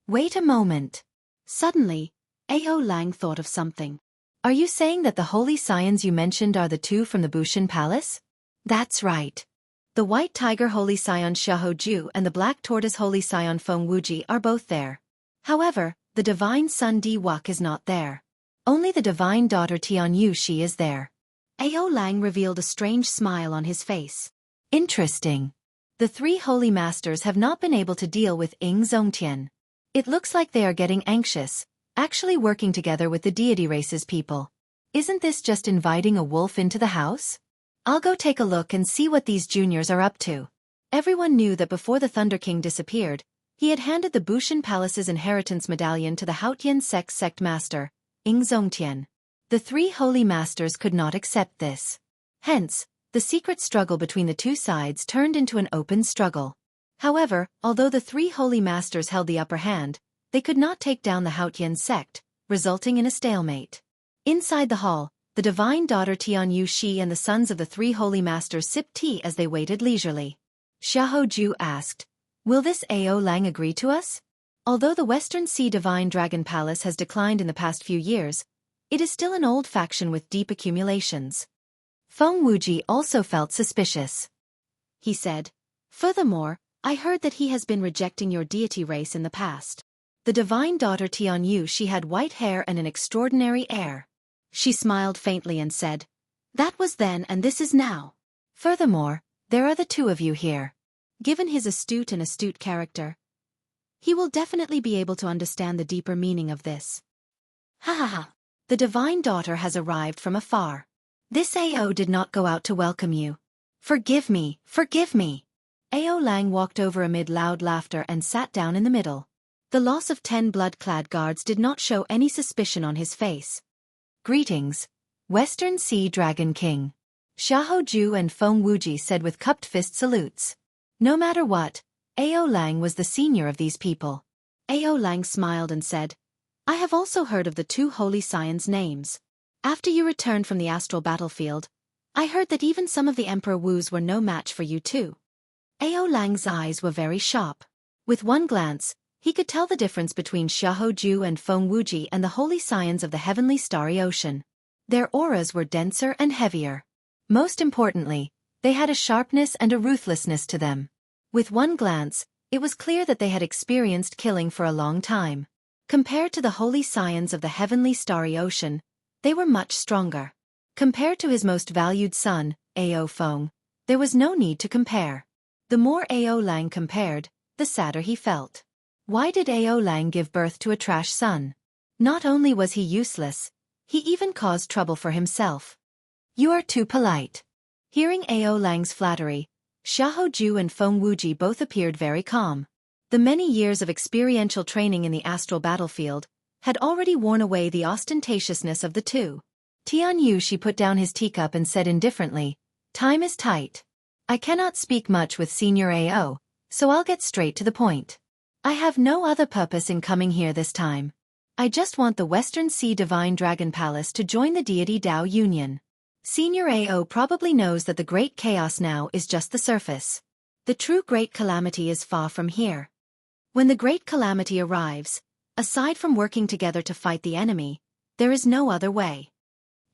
Wait a moment. Suddenly, Ao Lang thought of something. Are you saying that the Holy Scions you mentioned are the 2 from the Bushan Palace? That's right. The White Tiger Holy Scion Xiaoju and the Black Tortoise Holy Scion Feng Wuji are both there. However, the Divine Son Di Wuk is not there. Only the Divine Daughter Tianyu Shi is there. Ao Lang revealed a strange smile on his face. Interesting. The 3 Holy Masters have not been able to deal with Ying Zongtian. It looks like they are getting anxious, actually working together with the deity race's people. Isn't this just inviting a wolf into the house? I'll go take a look and see what these juniors are up to. Everyone knew that before the Thunder King disappeared, he had handed the Bushan Palace's inheritance medallion to the Haotian sect master, Ying Zongtian. The 3 Holy Masters could not accept this. Hence, the secret struggle between the 2 sides turned into an open struggle. However, although the 3 Holy Masters held the upper hand, they could not take down the Haotian sect, resulting in a stalemate. Inside the hall, the Divine Daughter Tianyu Shi and the sons of the 3 Holy Masters sipped tea as they waited leisurely. Xiaoju asked, Will this Ao Lang agree to us? Although the Western Sea Divine Dragon Palace has declined in the past few years, it is still an old faction with deep accumulations. Feng Wuji also felt suspicious. He said, "Furthermore, I heard that he has been rejecting your deity race in the past." The divine daughter Tianyu, she had white hair and an extraordinary air. She smiled faintly and said, "That was then and this is now. Furthermore, there are the two of you here. Given his astute character, he will definitely be able to understand the deeper meaning of this." Ha ha ha. The divine daughter has arrived from afar. This Ao did not go out to welcome you. Forgive me, forgive me. Ao Lang walked over amid loud laughter and sat down in the middle. The loss of 10 blood-clad guards did not show any suspicion on his face. "Greetings, Western Sea Dragon King," Xiahou Ju and Feng Wuji said with cupped fist salutes. No matter what, Ao Lang was the senior of these people. Ao Lang smiled and said, "I have also heard of the two holy scions' names. After you returned from the astral battlefield, I heard that even some of the Emperor Wu's were no match for you too." Ao Lang's eyes were very sharp. With one glance, he could tell the difference between Xiahou Ju and Feng Wuji and the holy scions of the heavenly starry ocean. Their auras were denser and heavier. Most importantly, they had a sharpness and a ruthlessness to them. With one glance, it was clear that they had experienced killing for a long time. Compared to the holy scions of the heavenly starry ocean, they were much stronger. Compared to his most valued son, Ao Feng, there was no need to compare. The more Ao Lang compared, the sadder he felt. Why did Ao Lang give birth to a trash son? Not only was he useless, he even caused trouble for himself. "You are too polite." Hearing Ao Lang's flattery, Xiahou Ju and Feng Wuji both appeared very calm. The many years of experiential training in the astral battlefield had already worn away the ostentatiousness of the two. Tianyu, she put down his teacup and said indifferently, "Time is tight. I cannot speak much with Senior Ao, so I'll get straight to the point. I have no other purpose in coming here this time. I just want the Western Sea Divine Dragon Palace to join the deity Tao Union. Senior Ao probably knows that the Great Chaos now is just the surface. The true Great Calamity is far from here. When the Great Calamity arrives, aside from working together to fight the enemy, there is no other way."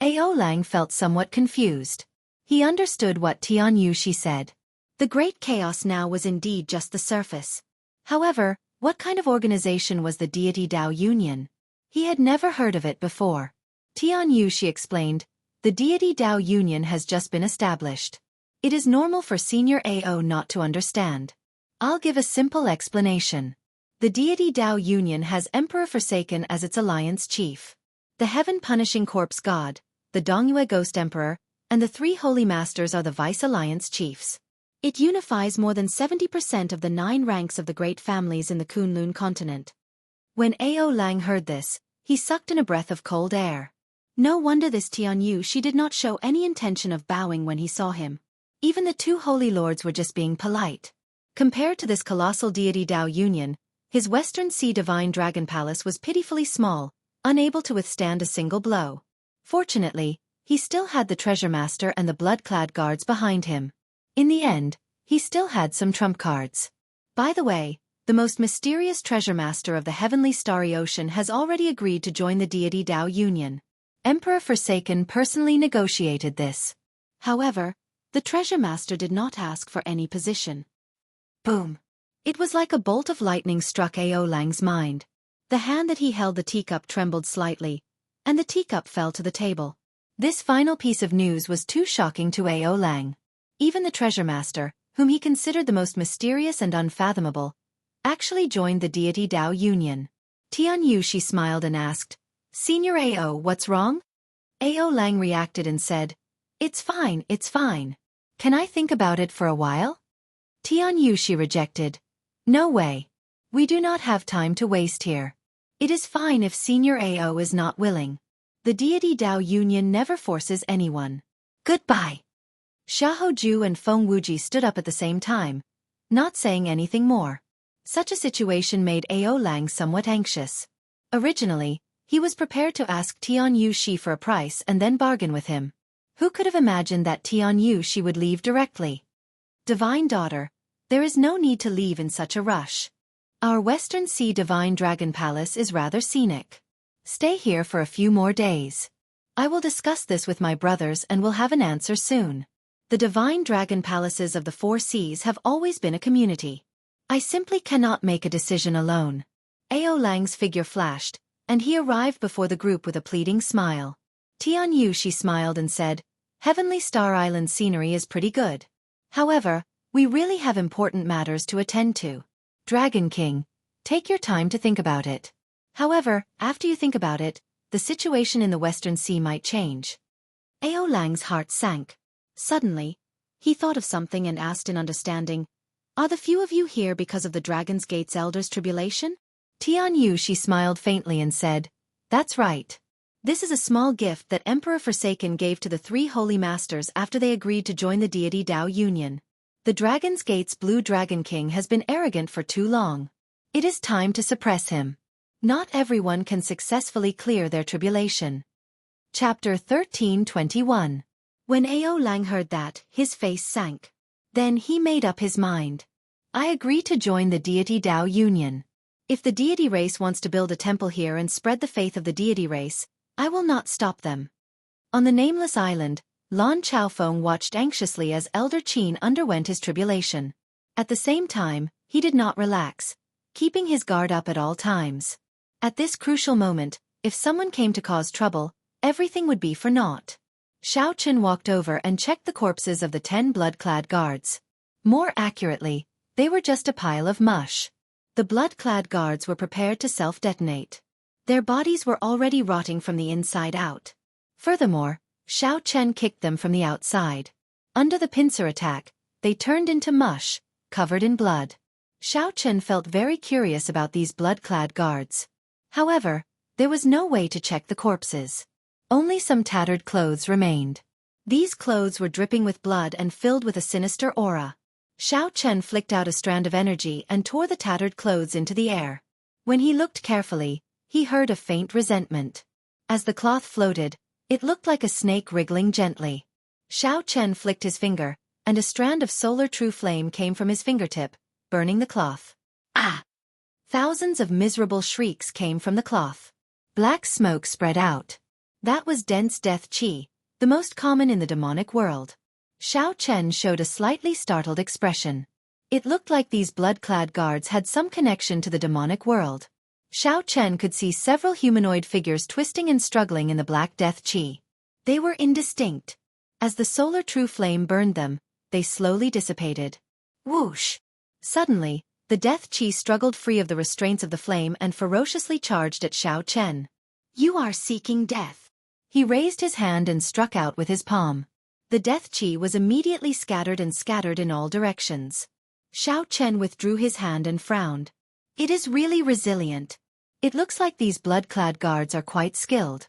Ao Lang felt somewhat confused. He understood what Tianyu she said. The Great Chaos now was indeed just the surface. However, what kind of organization was the deity Tao Union? He had never heard of it before. Tianyu she explained, "The deity Tao Union has just been established. It is normal for Senior Ao not to understand. I'll give a simple explanation. The deity Tao Union has Emperor Forsaken as its alliance chief. The heaven-punishing corpse god, the Dongyue Ghost Emperor, and the 3 holy masters are the vice-alliance chiefs. It unifies more than 70% of the 9 ranks of the great families in the Kunlun continent." When Ao Lang heard this, he sucked in a breath of cold air. No wonder this Tianyu she did not show any intention of bowing when he saw him. Even the 2 holy lords were just being polite. Compared to this colossal deity Tao Union, his Western Sea Divine Dragon Palace was pitifully small, unable to withstand a single blow. Fortunately, he still had the treasure master and the blood-clad guards behind him. In the end, he still had some trump cards. By the way, the most mysterious treasure master of the heavenly starry ocean has already agreed to join the deity Tao Union. Emperor Forsaken personally negotiated this. However, the treasure master did not ask for any position. Boom! It was like a bolt of lightning struck Ao Lang's mind. The hand that he held the teacup trembled slightly, and the teacup fell to the table. This final piece of news was too shocking to Ao Lang. Even the treasure master, whom he considered the most mysterious and unfathomable, actually joined the deity Tao Union. Tianyu she smiled and asked, "Senior Ao, what's wrong?" Ao Lang reacted and said, it's fine. Can I think about it for a while?" Tianyu she rejected. "No way. We do not have time to waste here. It is fine if Senior Ao is not willing. The deity Tao Union never forces anyone. Goodbye." Xiahou Ju and Feng Wuji stood up at the same time, not saying anything more. Such a situation made Ao Lang somewhat anxious. Originally, he was prepared to ask Tianyu Shi for a price and then bargain with him. Who could have imagined that Tianyu Shi would leave directly? "Divine daughter, there is no need to leave in such a rush. Our Western Sea Divine Dragon Palace is rather scenic. Stay here for a few more days. I will discuss this with my brothers and will have an answer soon. The Divine Dragon Palaces of the Four Seas have always been a community. I simply cannot make a decision alone. Ao Lang's figure flashed, and he arrived before the group with a pleading smile. Tianyu, she smiled and said, Heavenly Star Island scenery is pretty good. However, we really have important matters to attend to. Dragon King, take your time to think about it. However, after you think about it, the situation in the Western Sea might change. Ao Lang's heart sank. Suddenly, he thought of something and asked in understanding, Are the few of you here because of the Dragon's Gate's Elder's tribulation? Tianyu, she smiled faintly and said, That's right. This is a small gift that Emperor Forsaken gave to the three holy masters after they agreed to join the deity Dao Union. The Dragon's Gate's Blue Dragon King has been arrogant for too long. It is time to suppress him. Not everyone can successfully clear their tribulation. Chapter 1321. When Ao Lang heard that, his face sank. Then he made up his mind. I agree to join the deity Dao Union. If the deity race wants to build a temple here and spread the faith of the deity race, I will not stop them. On the nameless island, Lan Chaofeng watched anxiously as Elder Qin underwent his tribulation. At the same time, he did not relax, keeping his guard up at all times. At this crucial moment, if someone came to cause trouble, everything would be for naught. Xiao Chen walked over and checked the corpses of the 10 blood-clad guards. More accurately, they were just a pile of mush. The blood-clad guards were prepared to self-detonate. Their bodies were already rotting from the inside out. Furthermore, Xiao Chen kicked them from the outside. Under the pincer attack, they turned into mush, covered in blood. Xiao Chen felt very curious about these blood-clad guards. However, there was no way to check the corpses. Only some tattered clothes remained. These clothes were dripping with blood and filled with a sinister aura. Xiao Chen flicked out a strand of energy and tore the tattered clothes into the air. When he looked carefully, he heard a faint resentment. As the cloth floated, it looked like a snake wriggling gently. Xiao Chen flicked his finger, and a strand of solar true flame came from his fingertip, burning the cloth. Ah! Thousands of miserable shrieks came from the cloth. Black smoke spread out. That was dense death qi, the most common in the demonic world. Xiao Chen showed a slightly startled expression. It looked like these blood-clad guards had some connection to the demonic world. Xiao Chen could see several humanoid figures twisting and struggling in the black death qi. They were indistinct. As the solar true flame burned them, they slowly dissipated. Whoosh! Suddenly, the death qi struggled free of the restraints of the flame and ferociously charged at Xiao Chen. You are seeking death. He raised his hand and struck out with his palm. The death qi was immediately scattered in all directions. Xiao Chen withdrew his hand and frowned. It is really resilient. It looks like these blood-clad guards are quite skilled.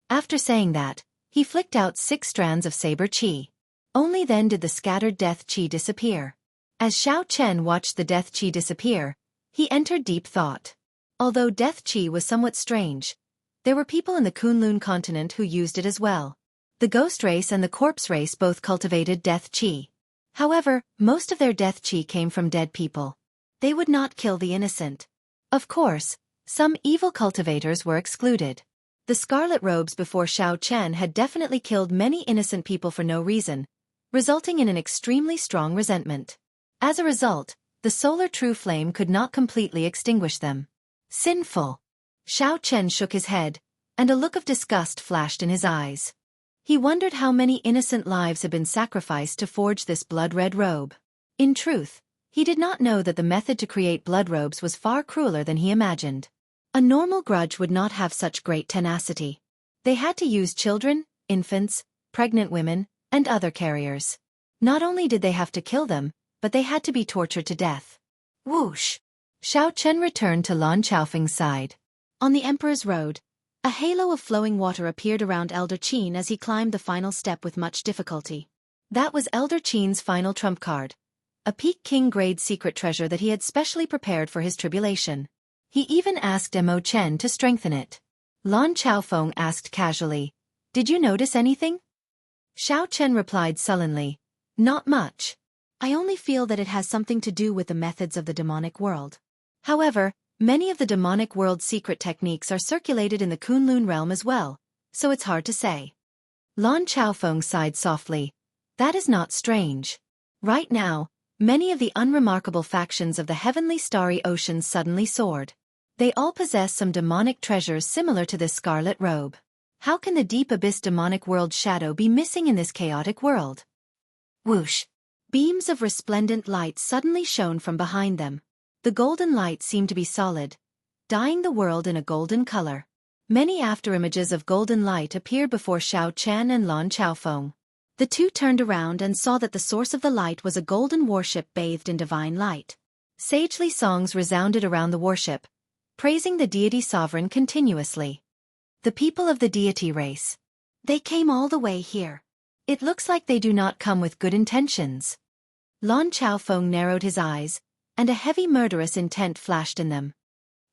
After saying that, he flicked out 6 strands of saber qi. Only then did the scattered death qi disappear. As Xiao Chen watched the death qi disappear, he entered deep thought. Although death qi was somewhat strange, there were people in the Kunlun continent who used it as well. The ghost race and the corpse race both cultivated death qi. However, most of their death qi came from dead people. They would not kill the innocent. Of course, some evil cultivators were excluded. The scarlet robes before Xiao Chen had definitely killed many innocent people for no reason, resulting in an extremely strong resentment. As a result, the solar true flame could not completely extinguish them. Sinful. Xiao Chen shook his head, and a look of disgust flashed in his eyes. He wondered how many innocent lives had been sacrificed to forge this blood-red robe. In truth, he did not know that the method to create blood robes was far crueler than he imagined. A normal grudge would not have such great tenacity. They had to use children, infants, pregnant women, and other carriers. Not only did they have to kill them, but they had to be tortured to death. Whoosh! Xiao Chen returned to Lan Chaofeng's side. On the Emperor's Road, a halo of flowing water appeared around Elder Qin as he climbed the final step with much difficulty. That was Elder Qin's final trump card, a Peak King-grade secret treasure that he had specially prepared for his tribulation. He even asked Mo Chen to strengthen it. Lan Chaofeng asked casually, "Did you notice anything?" Xiao Chen replied sullenly, "Not much. I only feel that it has something to do with the methods of the demonic world." However, many of the demonic world's secret techniques are circulated in the Kunlun realm as well, so it's hard to say. Lan Chaofeng sighed softly. That is not strange. Right now, many of the unremarkable factions of the heavenly starry oceans suddenly soared. They all possess some demonic treasures similar to this scarlet robe. How can the deep abyss demonic world shadow be missing in this chaotic world? Whoosh! Beams of resplendent light suddenly shone from behind them. The golden light seemed to be solid, dyeing the world in a golden color. Many afterimages of golden light appeared before Xiao Chen and Lan Chaofeng. The two turned around and saw that the source of the light was a golden warship bathed in divine light. Sagely songs resounded around the warship, praising the deity sovereign continuously. The people of the deity race. They came all the way here. It looks like they do not come with good intentions. Lan Chaofeng narrowed his eyes, and a heavy murderous intent flashed in them.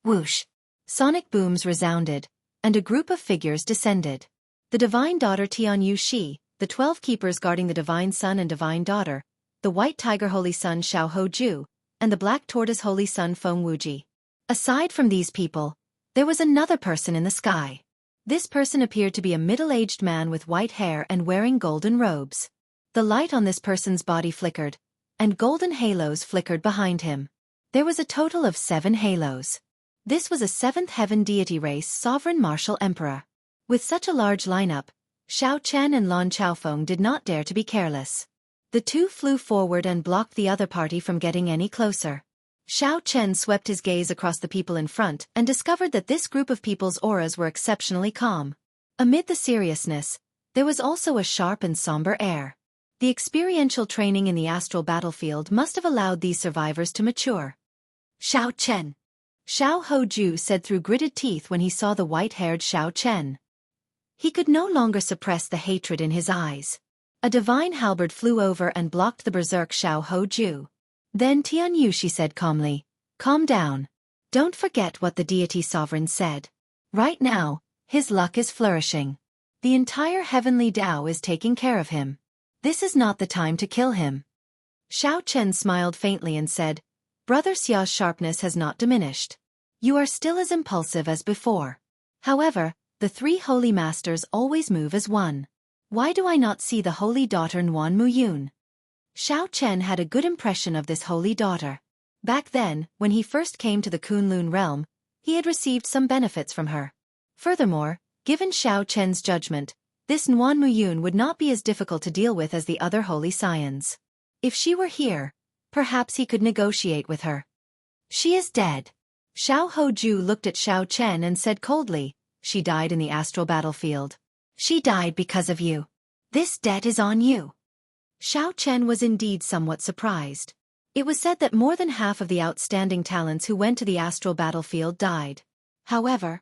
Whoosh! Sonic booms resounded, and a group of figures descended. The divine daughter Tianyu Shi, the 12 keepers guarding the divine son and divine daughter, the white tiger holy son Xiao Hoju, and the black tortoise holy son Feng Wuji. Aside from these people, there was another person in the sky. This person appeared to be a middle-aged man with white hair and wearing golden robes. The light on this person's body flickered, and golden halos flickered behind him. There was a total of 7 halos. This was a 7th heaven deity race sovereign martial emperor. With such a large lineup, Xiao Chen and Lan Chaofeng did not dare to be careless. The two flew forward and blocked the other party from getting any closer. Xiao Chen swept his gaze across the people in front and discovered that this group of people's auras were exceptionally calm. Amid the seriousness, there was also a sharp and somber air. The experiential training in the astral battlefield must have allowed these survivors to mature. Xiao Chen. Xiao Hoju said through gritted teeth when he saw the white-haired Xiao Chen. He could no longer suppress the hatred in his eyes. A divine halberd flew over and blocked the berserk Xiao Hoju. Then Tianyu Shi said calmly, "Calm down. Don't forget what the deity sovereign said. Right now, his luck is flourishing. The entire heavenly Tao is taking care of him. This is not the time to kill him." Xiao Chen smiled faintly and said, "Brother Xia's sharpness has not diminished. You are still as impulsive as before. However, the 3 holy masters always move as one. Why do I not see the holy daughter Nuan Muyun?" Xiao Chen had a good impression of this holy daughter. Back then, when he first came to the Kunlun realm, he had received some benefits from her. Furthermore, given Xiao Chen's judgment, this Nuan Muyun would not be as difficult to deal with as the other holy scions. If she were here, perhaps he could negotiate with her. She is dead. Xiao Hoju looked at Xiao Chen and said coldly, "She died in the astral battlefield. She died because of you. This debt is on you." Xiao Chen was indeed somewhat surprised. It was said that more than half of the outstanding talents who went to the astral battlefield died. However,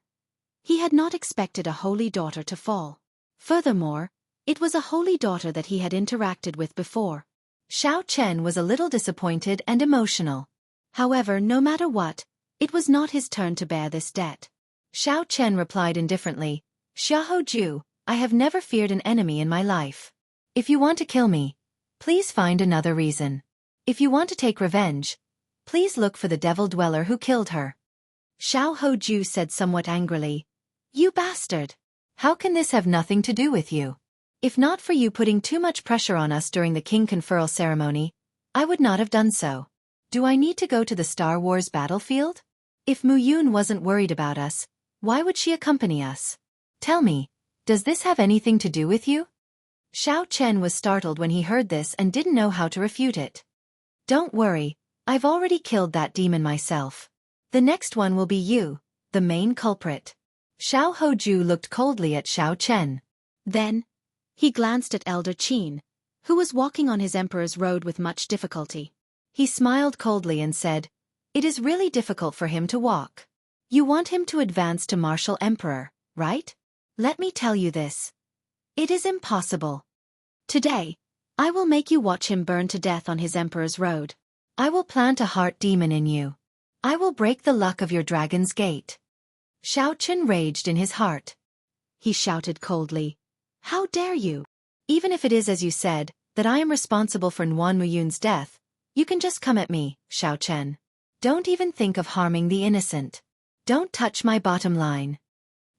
he had not expected a holy daughter to fall. Furthermore, it was a holy daughter that he had interacted with before. Xiao Chen was a little disappointed and emotional. However, no matter what, it was not his turn to bear this debt. Xiao Chen replied indifferently, "Xiaoju, I have never feared an enemy in my life. If you want to kill me, please find another reason. If you want to take revenge, please look for the devil dweller who killed her." Xiao Hoju said somewhat angrily, "You bastard! How can this have nothing to do with you? If not for you putting too much pressure on us during the king conferral ceremony, I would not have done so. Do I need to go to the Star Wars battlefield? If Muyun wasn't worried about us, why would she accompany us? Tell me, does this have anything to do with you?" Xiao Chen was startled when he heard this and didn't know how to refute it. "Don't worry, I've already killed that demon myself. The next one will be you, the main culprit." Xiao Hoju looked coldly at Xiao Chen. Then, he glanced at Elder Qin, who was walking on his emperor's road with much difficulty. He smiled coldly and said, "It is really difficult for him to walk. You want him to advance to martial emperor, right? Let me tell you this. It is impossible. Today, I will make you watch him burn to death on his emperor's road. I will plant a heart demon in you. I will break the luck of your dragon's gate." Xiao Chen raged in his heart. He shouted coldly, "How dare you? Even if it is as you said, that I am responsible for Nuan Muyun's death, you can just come at me, Xiao Chen. Don't even think of harming the innocent. Don't touch my bottom line.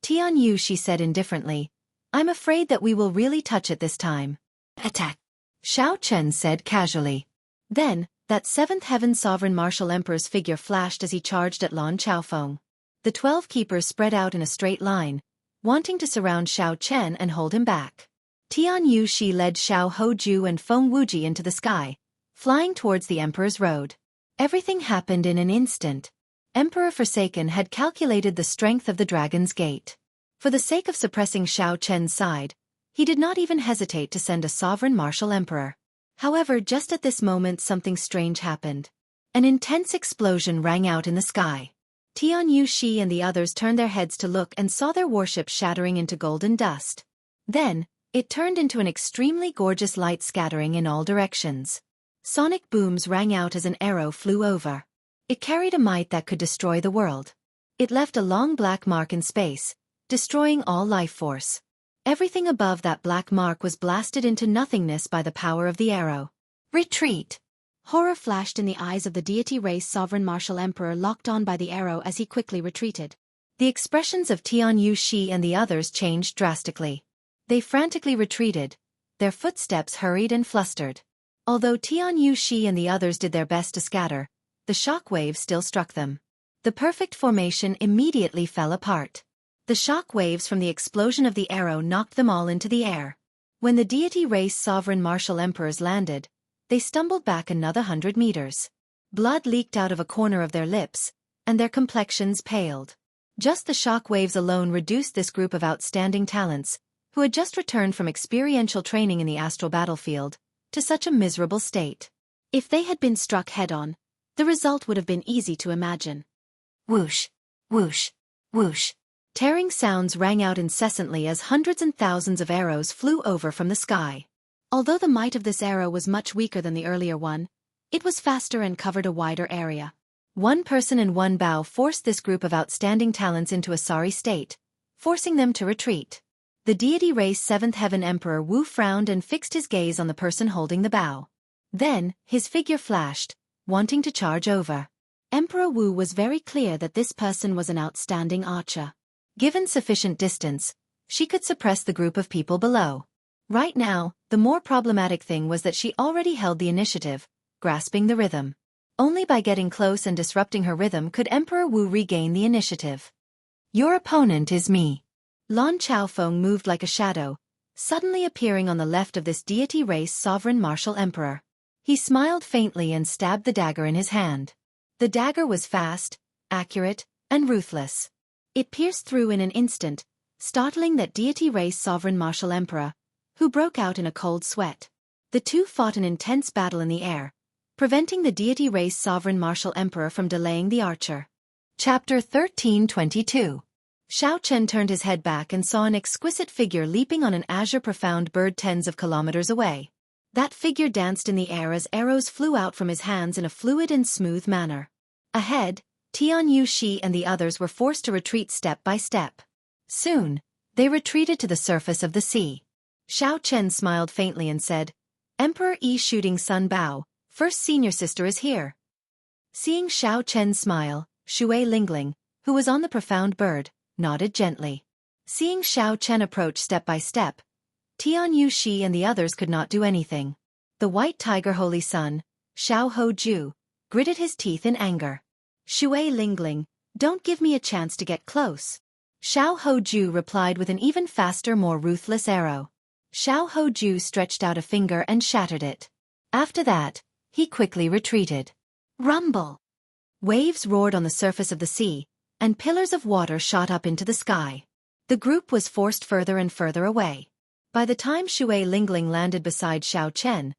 Tianyu, she said indifferently. I'm afraid that we will really touch it this time. Attack. Xiao Chen said casually. Then, that seventh heaven sovereign martial emperor's figure flashed as he charged at Lan Chaofeng. The 12 keepers spread out in a straight line, wanting to surround Xiao Chen and hold him back. Tianyu Shi led Xiao Hoju and Feng Wuji into the sky, flying towards the emperor's road. Everything happened in an instant. Emperor Forsaken had calculated the strength of the dragon's gate. For the sake of suppressing Xiao Chen's side, he did not even hesitate to send a sovereign martial emperor. However, just at this moment something strange happened. An intense explosion rang out in the sky. Tianyu Shi and the others turned their heads to look and saw their warship shattering into golden dust. Then, it turned into an extremely gorgeous light scattering in all directions. Sonic booms rang out as an arrow flew over. It carried a might that could destroy the world. It left a long black mark in space, destroying all life force. Everything above that black mark was blasted into nothingness by the power of the arrow. Retreat! Horror flashed in the eyes of the deity race sovereign martial emperor, locked on by the arrow as he quickly retreated. The expressions of Tianyu Shi and the others changed drastically. They frantically retreated, their footsteps hurried and flustered. Although Tianyu Shi and the others did their best to scatter, the shock waves still struck them. The perfect formation immediately fell apart. The shock waves from the explosion of the arrow knocked them all into the air. When the deity race sovereign martial emperors landed, they stumbled back another 100 meters. Blood leaked out of a corner of their lips, and their complexions paled. Just the shock waves alone reduced this group of outstanding talents, who had just returned from experiential training in the astral battlefield, to such a miserable state. If they had been struck head-on, the result would have been easy to imagine. Whoosh, whoosh, whoosh. Tearing sounds rang out incessantly as hundreds and thousands of arrows flew over from the sky. Although the might of this arrow was much weaker than the earlier one, it was faster and covered a wider area. One person and one bow forced this group of outstanding talents into a sorry state, forcing them to retreat. The deity race 7th Heaven Emperor Wu frowned and fixed his gaze on the person holding the bow. Then, his figure flashed, wanting to charge over. Emperor Wu was very clear that this person was an outstanding archer. Given sufficient distance, she could suppress the group of people below. Right now, the more problematic thing was that she already held the initiative, grasping the rhythm. Only by getting close and disrupting her rhythm could Emperor Wu regain the initiative. Your opponent is me. Lan Chaofeng moved like a shadow, suddenly appearing on the left of this deity race sovereign martial emperor. He smiled faintly and stabbed the dagger in his hand. The dagger was fast, accurate, and ruthless. It pierced through in an instant, startling that deity race sovereign martial emperor, who broke out in a cold sweat. The two fought an intense battle in the air, preventing the deity race sovereign martial emperor from delaying the archer. Chapter 1322. Xiao Chen turned his head back and saw an exquisite figure leaping on an azure profound bird tens of kilometers away. That figure danced in the air as arrows flew out from his hands in a fluid and smooth manner. Ahead, Tianyu Shi and the others were forced to retreat step by step. Soon, they retreated to the surface of the sea. Xiao Chen smiled faintly and said, Emperor Yi Shooting Sun Bao, first senior sister is here. Seeing Xiao Chen's smile, Shui Lingling, who was on the profound bird, nodded gently. Seeing Xiao Chen approach step by step, Tianyu Shi and the others could not do anything. The white tiger holy son, Xiao Hoju, gritted his teeth in anger. Shui Lingling, don't give me a chance to get close. Xiao Hoju replied with an even faster, more ruthless arrow. Xiao Hoju stretched out a finger and shattered it. After that, he quickly retreated. Rumble! Waves roared on the surface of the sea, and pillars of water shot up into the sky. The group was forced further and further away. By the time Shui Lingling landed beside Xiao Chen,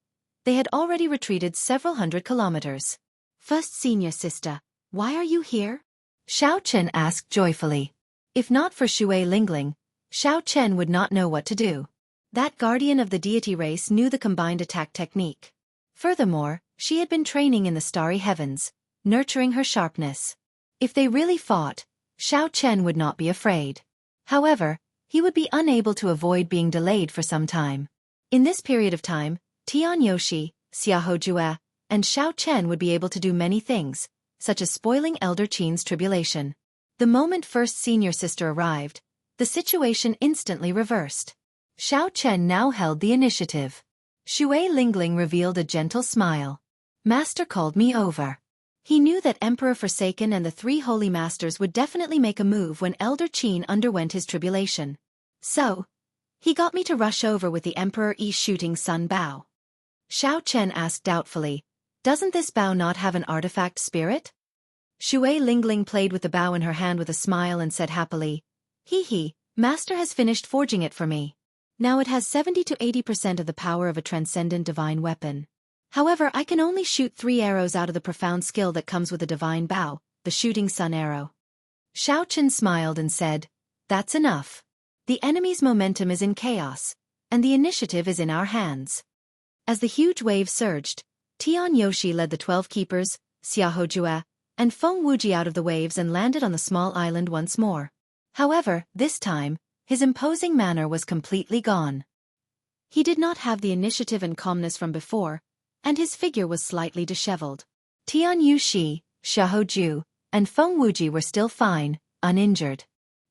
they had already retreated several hundred kilometers. First senior sister, why are you here? Xiao Chen asked joyfully. If not for Shui Lingling, Xiao Chen would not know what to do. That guardian of the deity race knew the combined attack technique. Furthermore, she had been training in the starry heavens, nurturing her sharpness. If they really fought, Xiao Chen would not be afraid. However, he would be unable to avoid being delayed for some time. In this period of time, Tian Yoshi, Xia Hojue, and Xiao Chen would be able to do many things, such as spoiling Elder Qin's tribulation. The moment first senior sister arrived, the situation instantly reversed. Xiao Chen now held the initiative. Shui Lingling revealed a gentle smile. Master called me over. He knew that Emperor Forsaken and the three holy masters would definitely make a move when Elder Qin underwent his tribulation. So, he got me to rush over with the Emperor Yi shooting sun bow. Xiao Chen asked doubtfully, doesn't this bow not have an artifact spirit? Shui Lingling played with the bow in her hand with a smile and said happily, Hee, Master has finished forging it for me. Now it has 70 to 80% of the power of a transcendent divine weapon. However, I can only shoot 3 arrows out of the profound skill that comes with a divine bow, the shooting sun arrow. Xiao Chen smiled and said, that's enough. The enemy's momentum is in chaos, and the initiative is in our hands. As the huge wave surged, Tian Yoshi led the 12 keepers, Xiahou and Feng Wuji out of the waves and landed on the small island once more. However, this time, his imposing manner was completely gone. He did not have the initiative and calmness from before, and his figure was slightly disheveled. Tian Yushi, Xiahou and Feng Wuji were still fine, uninjured.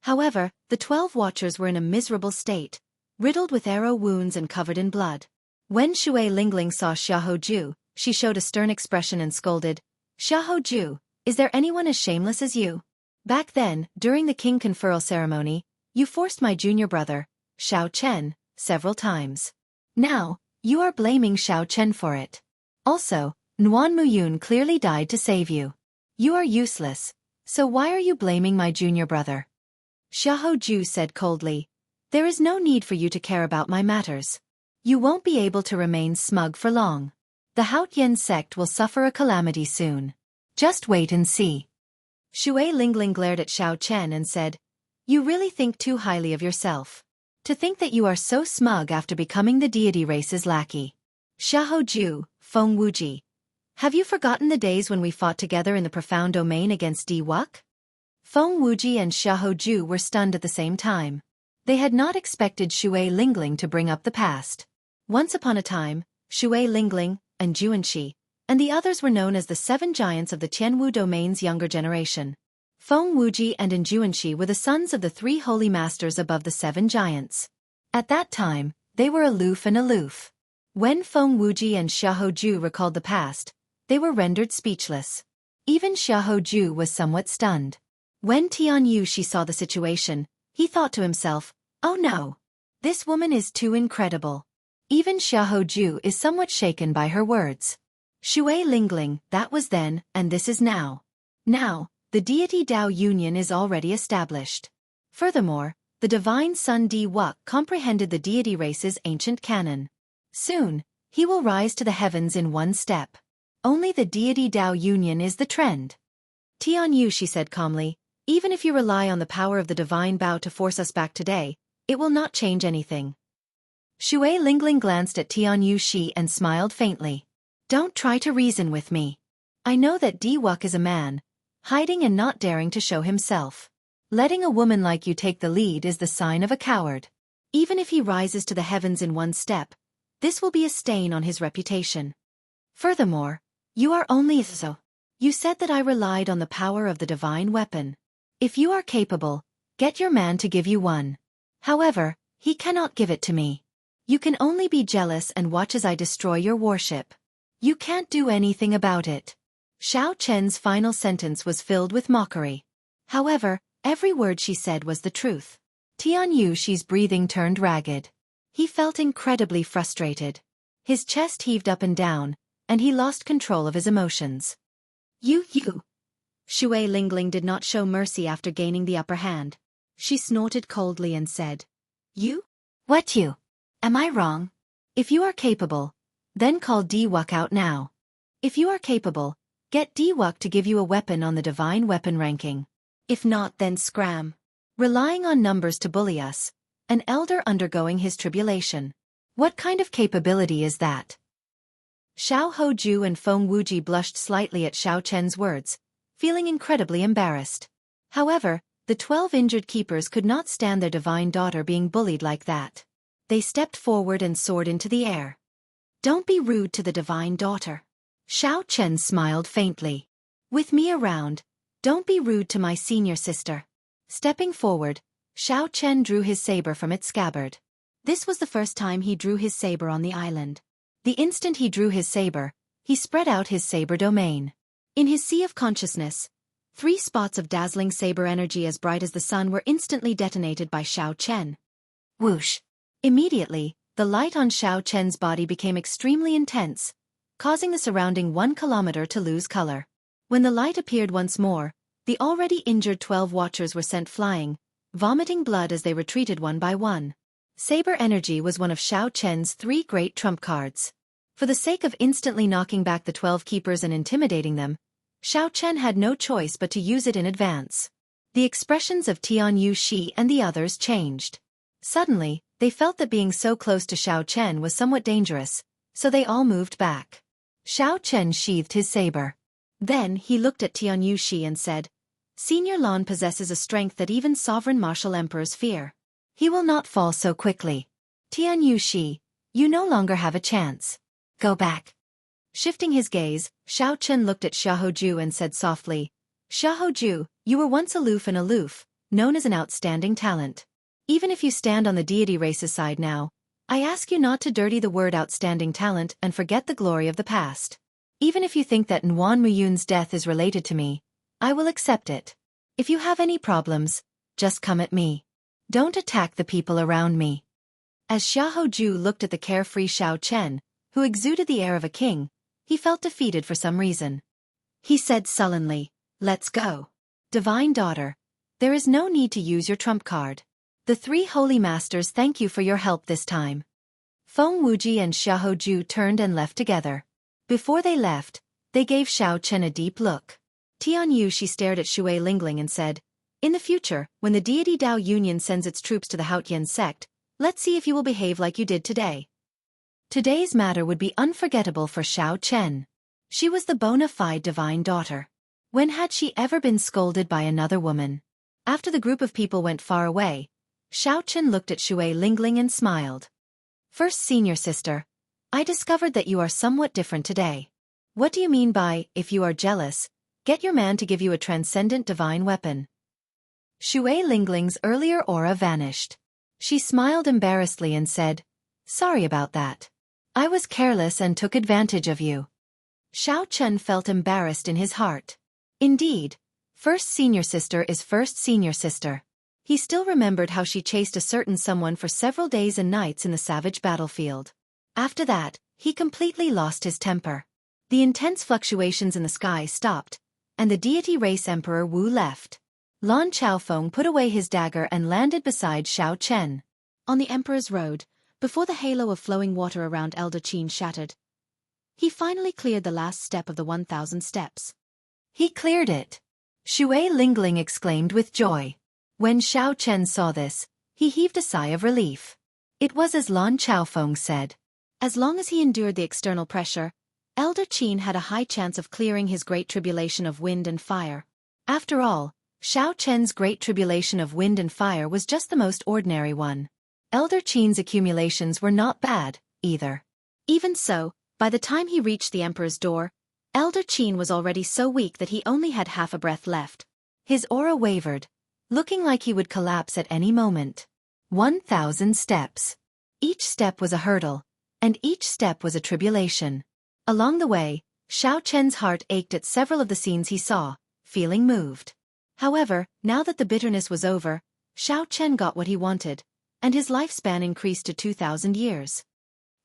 However, the 12 watchers were in a miserable state, riddled with arrow wounds and covered in blood. When Shui Lingling saw Xiahou, she showed a stern expression and scolded, Xiahou, is there anyone as shameless as you? Back then, during the king conferral ceremony, you forced my junior brother, Xiao Chen, several times. Now, you are blaming Xiao Chen for it. Also, Nuan Muyun clearly died to save you. You are useless, so why are you blaming my junior brother? Xiahou said coldly, there is no need for you to care about my matters. You won't be able to remain smug for long. The Haotian sect will suffer a calamity soon. Just wait and see. Shui Lingling glared at Xiao Chen and said, you really think too highly of yourself. To think that you are so smug after becoming the deity race's lackey. Xiahou, Feng Wuji. Have you forgotten the days when we fought together in the profound domain against Di Wuk? Feng Wuji and Xiahou were stunned at the same time. They had not expected Shui Lingling to bring up the past. Once upon a time, Shui Lingling, and Jianghu, and the others were known as the 7 giants of the Tianwu domain's younger generation. Feng Wuji and Jianghu were the sons of the 3 holy masters above the 7 giants. At that time, they were aloof. When Feng Wuji and Xiahou recalled the past, they were rendered speechless. Even Xiahou was somewhat stunned. When Tian Yushi saw the situation, he thought to himself, oh no! This woman is too incredible. Even Xiahou is somewhat shaken by her words. Shui Lingling, that was then, and this is now. Now, the deity Dao union is already established. Furthermore, the divine son Di Wuk comprehended the deity race's ancient canon. Soon, he will rise to the heavens in one step. Only the deity Dao union is the trend. Tian Yushi said calmly, even if you rely on the power of the divine Bao to force us back today, it will not change anything. Shui Lingling glanced at Tian Yushi and smiled faintly. Don't try to reason with me. I know that Di Wuk is a man, hiding and not daring to show himself. Letting a woman like you take the lead is the sign of a coward. Even if he rises to the heavens in one step, this will be a stain on his reputation. Furthermore, you are only so. You said that I relied on the power of the divine weapon. If you are capable, get your man to give you one. However, he cannot give it to me. You can only be jealous and watch as I destroy your warship. You can't do anything about it. Xiao Chen's final sentence was filled with mockery. However, every word she said was the truth. Tian Yushi's breathing turned ragged. He felt incredibly frustrated. His chest heaved up and down, and he lost control of his emotions. You. Shui Lingling did not show mercy after gaining the upper hand. She snorted coldly and said, you? What you? Am I wrong? If you are capable, then call Di Wuk out now. If you are capable, get Di Wuk to give you a weapon on the divine weapon ranking. If not, then scram. Relying on numbers to bully us, an elder undergoing his tribulation. What kind of capability is that? Xiahou and Feng Wuji blushed slightly at Xiao Chen's words, feeling incredibly embarrassed. However, the 12 injured keepers could not stand their divine daughter being bullied like that. They stepped forward and soared into the air. Don't be rude to the divine daughter. Xiao Chen smiled faintly. With me around, don't be rude to my senior sister. Stepping forward, Xiao Chen drew his saber from its scabbard. This was the first time he drew his saber on the island. The instant he drew his saber, he spread out his saber domain. In his sea of consciousness, 3 spots of dazzling saber energy as bright as the sun were instantly detonated by Xiao Chen. Whoosh! Immediately, the light on Xiao Chen's body became extremely intense, causing the surrounding 1 kilometer to lose color. When the light appeared once more, the already injured 12 watchers were sent flying, vomiting blood as they retreated one by one. Saber energy was one of Xiao Chen's 3 great trump cards. For the sake of instantly knocking back the 12 keepers and intimidating them, Xiao Chen had no choice but to use it in advance. The expressions of Tianyu Shi and the others changed. Suddenly, they felt that being so close to Xiao Chen was somewhat dangerous, so they all moved back. Xiao Chen sheathed his saber. Then he looked at Tianyu Shi and said, "Senior Lan possesses a strength that even sovereign martial emperors fear. He will not fall so quickly. Tianyu Shi, you no longer have a chance. Go back." Shifting his gaze, Xiao Chen looked at Xiaoju and said softly, "Xiaoju, you were once aloof, known as an outstanding talent. Even if you stand on the deity race's side now, I ask you not to dirty the word outstanding talent and forget the glory of the past. Even if you think that Nguyen Muyun's death is related to me, I will accept it. If you have any problems, just come at me. Don't attack the people around me." As Xiaoju looked at the carefree Xiao Chen, who exuded the air of a king, he felt defeated for some reason. He said sullenly, "Let's go. Divine daughter, there is no need to use your trump card. The 3 holy masters thank you for your help this time." Feng Wuji and Xiaoju turned and left together. Before they left, they gave Xiao Chen a deep look. Tianyu Shi stared at Shui Lingling and said, "In the future, when the deity Dao Union sends its troops to the Haotian sect, let's see if you will behave like you did today." Today's matter would be unforgettable for Xiao Chen. She was the bona fide divine daughter. When had she ever been scolded by another woman? After the group of people went far away, Xiao Chen looked at Shui Lingling and smiled. "First senior sister, I discovered that you are somewhat different today. What do you mean by, if you are jealous, get your man to give you a transcendent divine weapon?" Shui Lingling's earlier aura vanished. She smiled embarrassedly and said, "Sorry about that. I was careless and took advantage of you." Xiao Chen felt embarrassed in his heart. Indeed, first senior sister is first senior sister. He still remembered how she chased a certain someone for several days and nights in the savage battlefield. After that, he completely lost his temper. The intense fluctuations in the sky stopped, and the deity race Emperor Wu left. Lan Chaofeng put away his dagger and landed beside Xiao Chen. On the Emperor's road, before the halo of flowing water around Elder Qin shattered, he finally cleared the last step of the 1,000 steps. He cleared it! Shui Lingling exclaimed with joy. When Xiao Chen saw this, he heaved a sigh of relief. It was as Lan Chaofeng said. As long as he endured the external pressure, Elder Qin had a high chance of clearing his great tribulation of wind and fire. After all, Xiao Chen's great tribulation of wind and fire was just the most ordinary one. Elder Qin's accumulations were not bad, either. Even so, by the time he reached the Emperor's door, Elder Qin was already so weak that he only had half a breath left. His aura wavered, looking like he would collapse at any moment. 1,000 steps. Each step was a hurdle, and each step was a tribulation. Along the way, Xiao Chen's heart ached at several of the scenes he saw, feeling moved. However, now that the bitterness was over, Xiao Chen got what he wanted, and his lifespan increased to 2,000 years.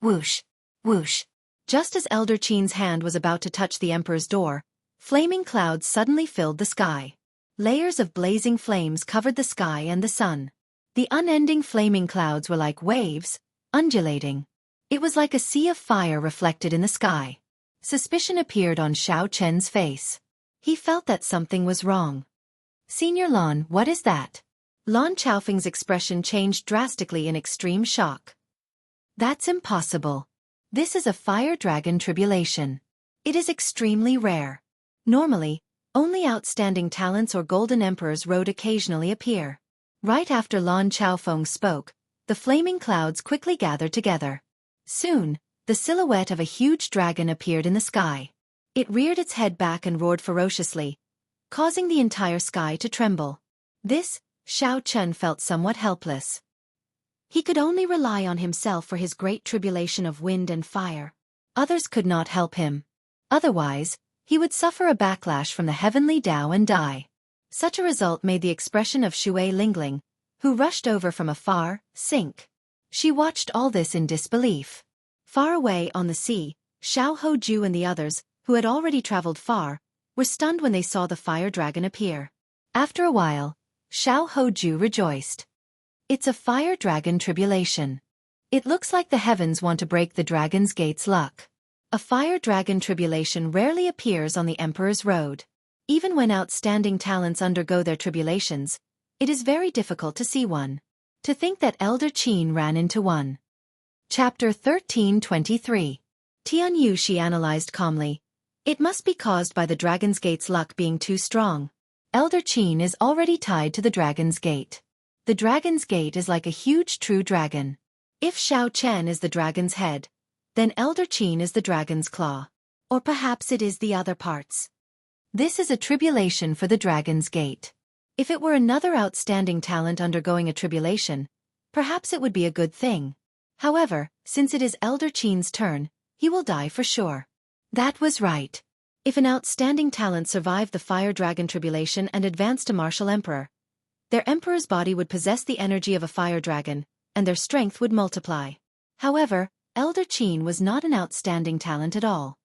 Whoosh! Whoosh! Just as Elder Qin's hand was about to touch the Emperor's door, flaming clouds suddenly filled the sky. Layers of blazing flames covered the sky and the sun. The unending flaming clouds were like waves, undulating. It was like a sea of fire reflected in the sky. Suspicion appeared on Xiao Chen's face. He felt that something was wrong. "Senior Lan, what is that?" Lan Chaofeng's expression changed drastically in extreme shock. "That's impossible. This is a fire dragon tribulation. It is extremely rare. Normally, only outstanding talents or golden emperors' road occasionally appear." Right after Lan Chaofeng spoke, the flaming clouds quickly gathered together. Soon, the silhouette of a huge dragon appeared in the sky. It reared its head back and roared ferociously, causing the entire sky to tremble. This, Xiao Chen felt somewhat helpless. He could only rely on himself for his great tribulation of wind and fire. Others could not help him. Otherwise, he would suffer a backlash from the heavenly Tao and die. Such a result made the expression of Shui Lingling, who rushed over from afar, sink. She watched all this in disbelief. Far away on the sea, Xiao Hoju and the others, who had already traveled far, were stunned when they saw the fire dragon appear. After a while, Xiao Hoju rejoiced. It's a fire dragon tribulation. It looks like the heavens want to break the dragon's gate's luck. A fire dragon tribulation rarely appears on the Emperor's road. Even when outstanding talents undergo their tribulations, it is very difficult to see one. To think that Elder Qin ran into one. Chapter 1323. Tian Yushi analyzed calmly. It must be caused by the Dragon's Gate's luck being too strong. Elder Qin is already tied to the Dragon's Gate. The Dragon's Gate is like a huge true dragon. If Xiao Chen is the dragon's head, then Elder Qin is the dragon's claw. Or perhaps it is the other parts. This is a tribulation for the Dragon's Gate. If it were another outstanding talent undergoing a tribulation, perhaps it would be a good thing. However, since it is Elder Qin's turn, he will die for sure. That was right. If an outstanding talent survived the Fire Dragon tribulation and advanced to Martial Emperor, their emperor's body would possess the energy of a fire dragon, and their strength would multiply. However, Elder Qin was not an outstanding talent at all.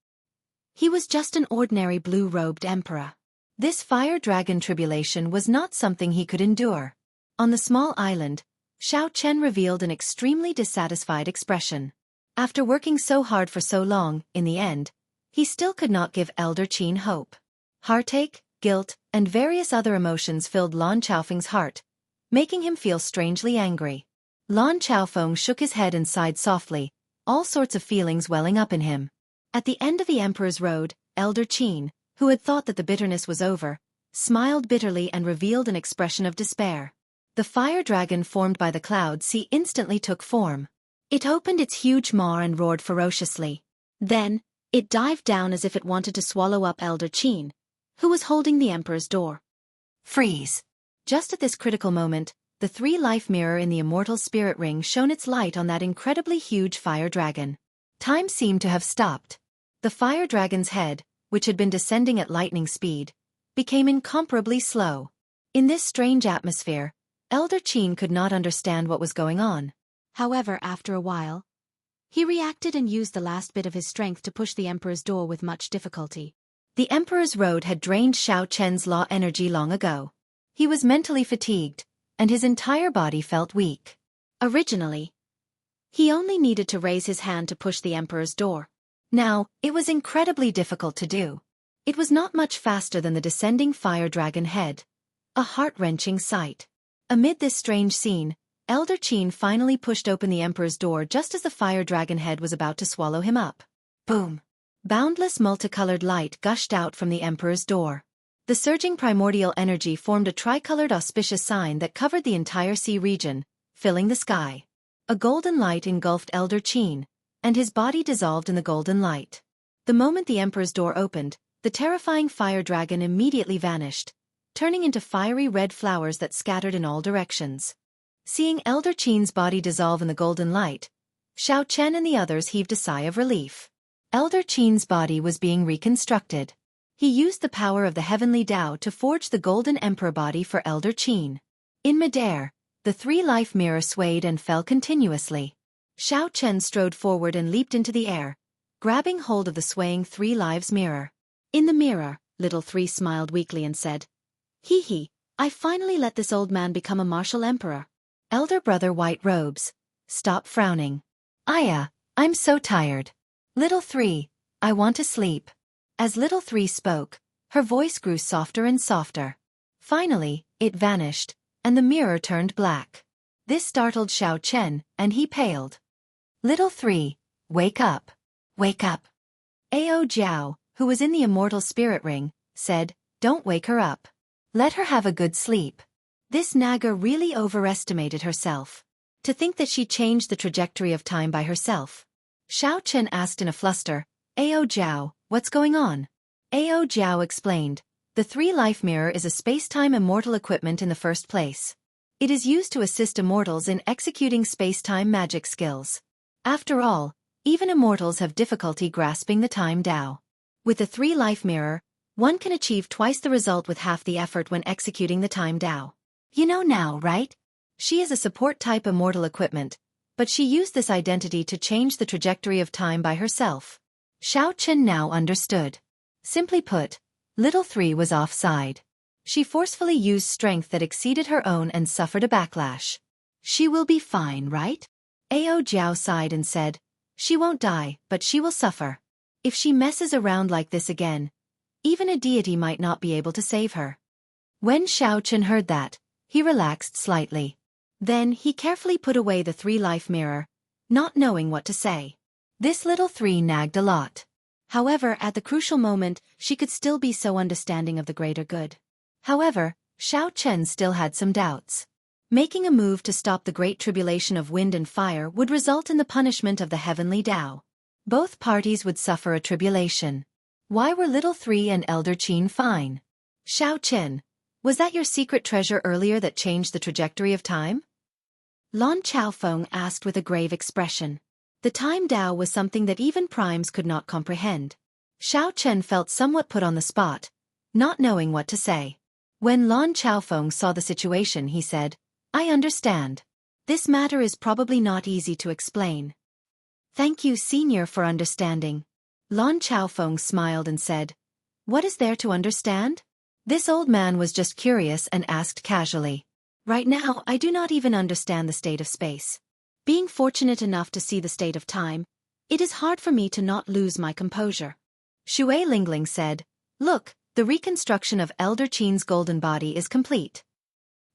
He was just an ordinary blue-robed emperor. This fire dragon tribulation was not something he could endure. On the small island, Xiao Chen revealed an extremely dissatisfied expression. After working so hard for so long, in the end, he still could not give Elder Qin hope. Heartache, guilt, and various other emotions filled Lan Chaofeng's heart, making him feel strangely angry. Lan Chaofeng shook his head and sighed softly, all sorts of feelings welling up in him. At the end of the Emperor's Road, Elder Qin, who had thought that the bitterness was over, smiled bitterly and revealed an expression of despair. The fire dragon formed by the cloud sea instantly took form. It opened its huge maw and roared ferociously. Then, it dived down as if it wanted to swallow up Elder Qin, who was holding the Emperor's door. Freeze! Just at this critical moment, the three-life mirror in the Immortal spirit ring shone its light on that incredibly huge fire dragon. Time seemed to have stopped. The fire dragon's head, which had been descending at lightning speed, became incomparably slow. In this strange atmosphere, Elder Qin could not understand what was going on. However, after a while, he reacted and used the last bit of his strength to push the Emperor's door with much difficulty. The Emperor's Road had drained Xiao Chen's law energy long ago. He was mentally fatigued, and his entire body felt weak. Originally, he only needed to raise his hand to push the Emperor's door. Now, it was incredibly difficult to do. It was not much faster than the descending fire dragon head. A heart-wrenching sight. Amid this strange scene, Elder Qin finally pushed open the Emperor's door just as the fire dragon head was about to swallow him up. Boom! Boundless multicolored light gushed out from the Emperor's door. The surging primordial energy formed a tricolored auspicious sign that covered the entire sea region, filling the sky. A golden light engulfed Elder Qin, and his body dissolved in the golden light. The moment the Emperor's door opened, the terrifying fire dragon immediately vanished, turning into fiery red flowers that scattered in all directions. Seeing Elder Qin's body dissolve in the golden light, Xiao Chen and the others heaved a sigh of relief. Elder Qin's body was being reconstructed. He used the power of the heavenly Tao to forge the golden emperor body for Elder Qin. In midair, the three-life mirror swayed and fell continuously. Xiao Chen strode forward and leaped into the air, grabbing hold of the swaying three lives mirror. In the mirror, Little Three smiled weakly and said, "Hee hee, I finally let this old man become a martial emperor." Elder brother White Robes, stop frowning. Aya, I'm so tired. Little Three, I want to sleep. As Little Three spoke, her voice grew softer and softer. Finally, it vanished, and the mirror turned black. This startled Xiao Chen, and he paled. Little Three, wake up. Wake up. Ao Jiao, who was in the Immortal spirit ring, said, "Don't wake her up. Let her have a good sleep." This Naga really overestimated herself. To think that she changed the trajectory of time by herself. Xiao Chen asked in a fluster, "Ao Jiao, what's going on?" Ao Jiao explained. The three-life mirror is a space-time immortal equipment in the first place. It is used to assist immortals in executing space-time magic skills. After all, even immortals have difficulty grasping the time Dao. With the three-life mirror, one can achieve twice the result with half the effort when executing the time Dao. You know now, right? She is a support-type immortal equipment, but she used this identity to change the trajectory of time by herself. Xiao Chen now understood. Simply put, Little Three was offside. She forcefully used strength that exceeded her own and suffered a backlash. She will be fine, right? Ao Jiao sighed and said, she won't die, but she will suffer. If she messes around like this again, even a deity might not be able to save her. When Xiao Chen heard that, he relaxed slightly. Then he carefully put away the three-life mirror, not knowing what to say. This Little Three nagged a lot. However, at the crucial moment, she could still be so understanding of the greater good. However, Xiao Chen still had some doubts. Making a move to stop the great tribulation of wind and fire would result in the punishment of the heavenly Tao. Both parties would suffer a tribulation. Why were Little Three and Elder Qin fine? Xiao Chen, was that your secret treasure earlier that changed the trajectory of time? Lon Chaofeng asked with a grave expression. The time Dao was something that even primes could not comprehend. Xiao Chen felt somewhat put on the spot, not knowing what to say. When Lon Chaofeng saw the situation, he said, I understand. This matter is probably not easy to explain. Thank you, Senior, for understanding. Lon Chaofeng smiled and said, what is there to understand? This old man was just curious and asked casually. Right now, I do not even understand the state of space. Being fortunate enough to see the state of time, it is hard for me to not lose my composure. Shui Lingling said, look, the reconstruction of Elder Qin's golden body is complete.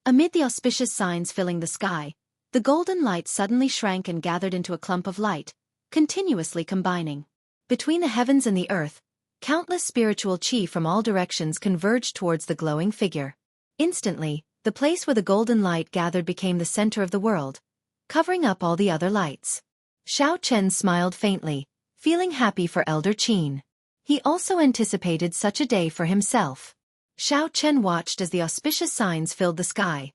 Amid the auspicious signs filling the sky, the golden light suddenly shrank and gathered into a clump of light, continuously combining. Between the heavens and the earth, countless spiritual qi from all directions converged towards the glowing figure. Instantly, the place where the golden light gathered became the center of the world, covering up all the other lights. Xiao Chen smiled faintly, feeling happy for Elder Qin. He also anticipated such a day for himself. Xiao Chen watched as the auspicious signs filled the sky,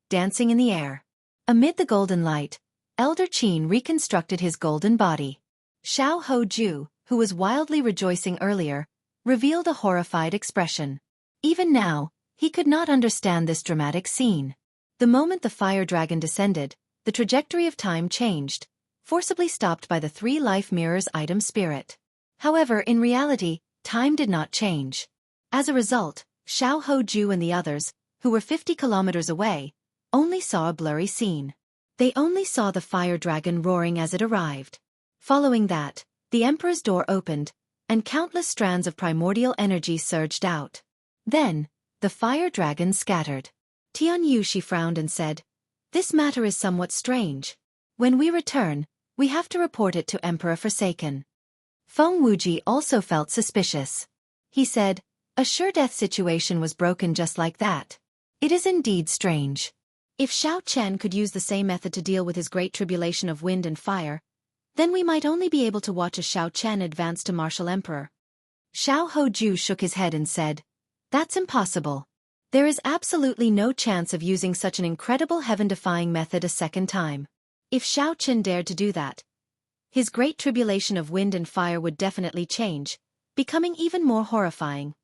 dancing in the air. Amid the golden light, Elder Qin reconstructed his golden body. Xiao Hoju, who was wildly rejoicing earlier, revealed a horrified expression. Even now, he could not understand this dramatic scene. The moment the fire dragon descended, the trajectory of time changed, forcibly stopped by the three-life mirror's item spirit. However, in reality, time did not change. As a result, Xiao Hoju and the others, who were 50 kilometers away, only saw a blurry scene. They only saw the fire dragon roaring as it arrived. Following that, the Emperor's door opened, and countless strands of primordial energy surged out. Then, the fire dragon scattered. Tian Yushi frowned and said, this matter is somewhat strange. When we return, we have to report it to Emperor Forsaken. Feng Wuji also felt suspicious. He said, a sure-death situation was broken just like that. It is indeed strange. If Xiao Chen could use the same method to deal with his great tribulation of wind and fire, then we might only be able to watch as Xiao Chen advance to Martial Emperor. Xiao Hoju shook his head and said, that's impossible. There is absolutely no chance of using such an incredible heaven-defying method a second time. If Xiao Chen dared to do that, his great tribulation of wind and fire would definitely change, becoming even more horrifying.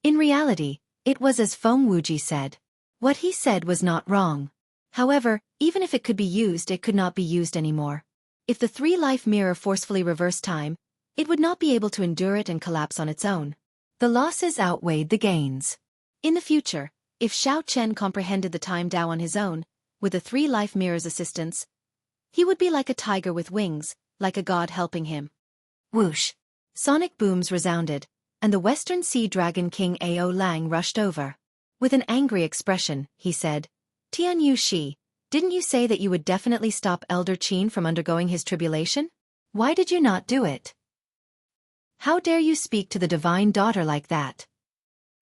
In reality, it was as Feng Wuji said. What he said was not wrong. However, even if it could be used, it could not be used anymore. If the three-life mirror forcefully reversed time, it would not be able to endure it and collapse on its own. The losses outweighed the gains. In the future, if Xiao Chen comprehended the time Dao on his own, with the three-life mirror's assistance, he would be like a tiger with wings, like a god helping him. Whoosh! Sonic booms resounded, and the Western Sea Dragon King Ao Lang rushed over. With an angry expression, he said, Tian Yushi, didn't you say that you would definitely stop Elder Qin from undergoing his tribulation? Why did you not do it? How dare you speak to the divine daughter like that?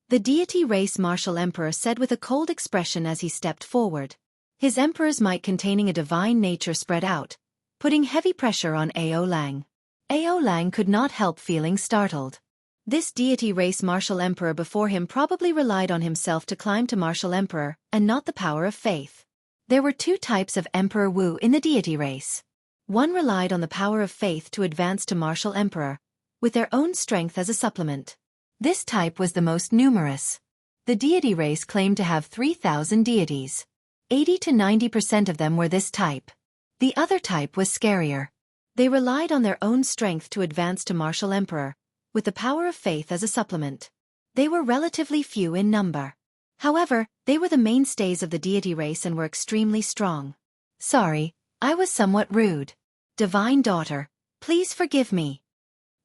The deity race Martial Emperor said with a cold expression as he stepped forward. His emperor's might containing a divine nature spread out, putting heavy pressure on Ao Lang. Ao Lang could not help feeling startled. This deity race martial emperor before him probably relied on himself to climb to martial emperor and not the power of faith. There were two types of Emperor Wu in the deity race. One relied on the power of faith to advance to martial emperor, with their own strength as a supplement. This type was the most numerous. The deity race claimed to have 3,000 deities. 80 to 90% of them were this type. The other type was scarier. They relied on their own strength to advance to martial emperor, with the power of faith as a supplement. They were relatively few in number. However, they were the mainstays of the deity race and were extremely strong. Sorry, I was somewhat rude. Divine Daughter, please forgive me.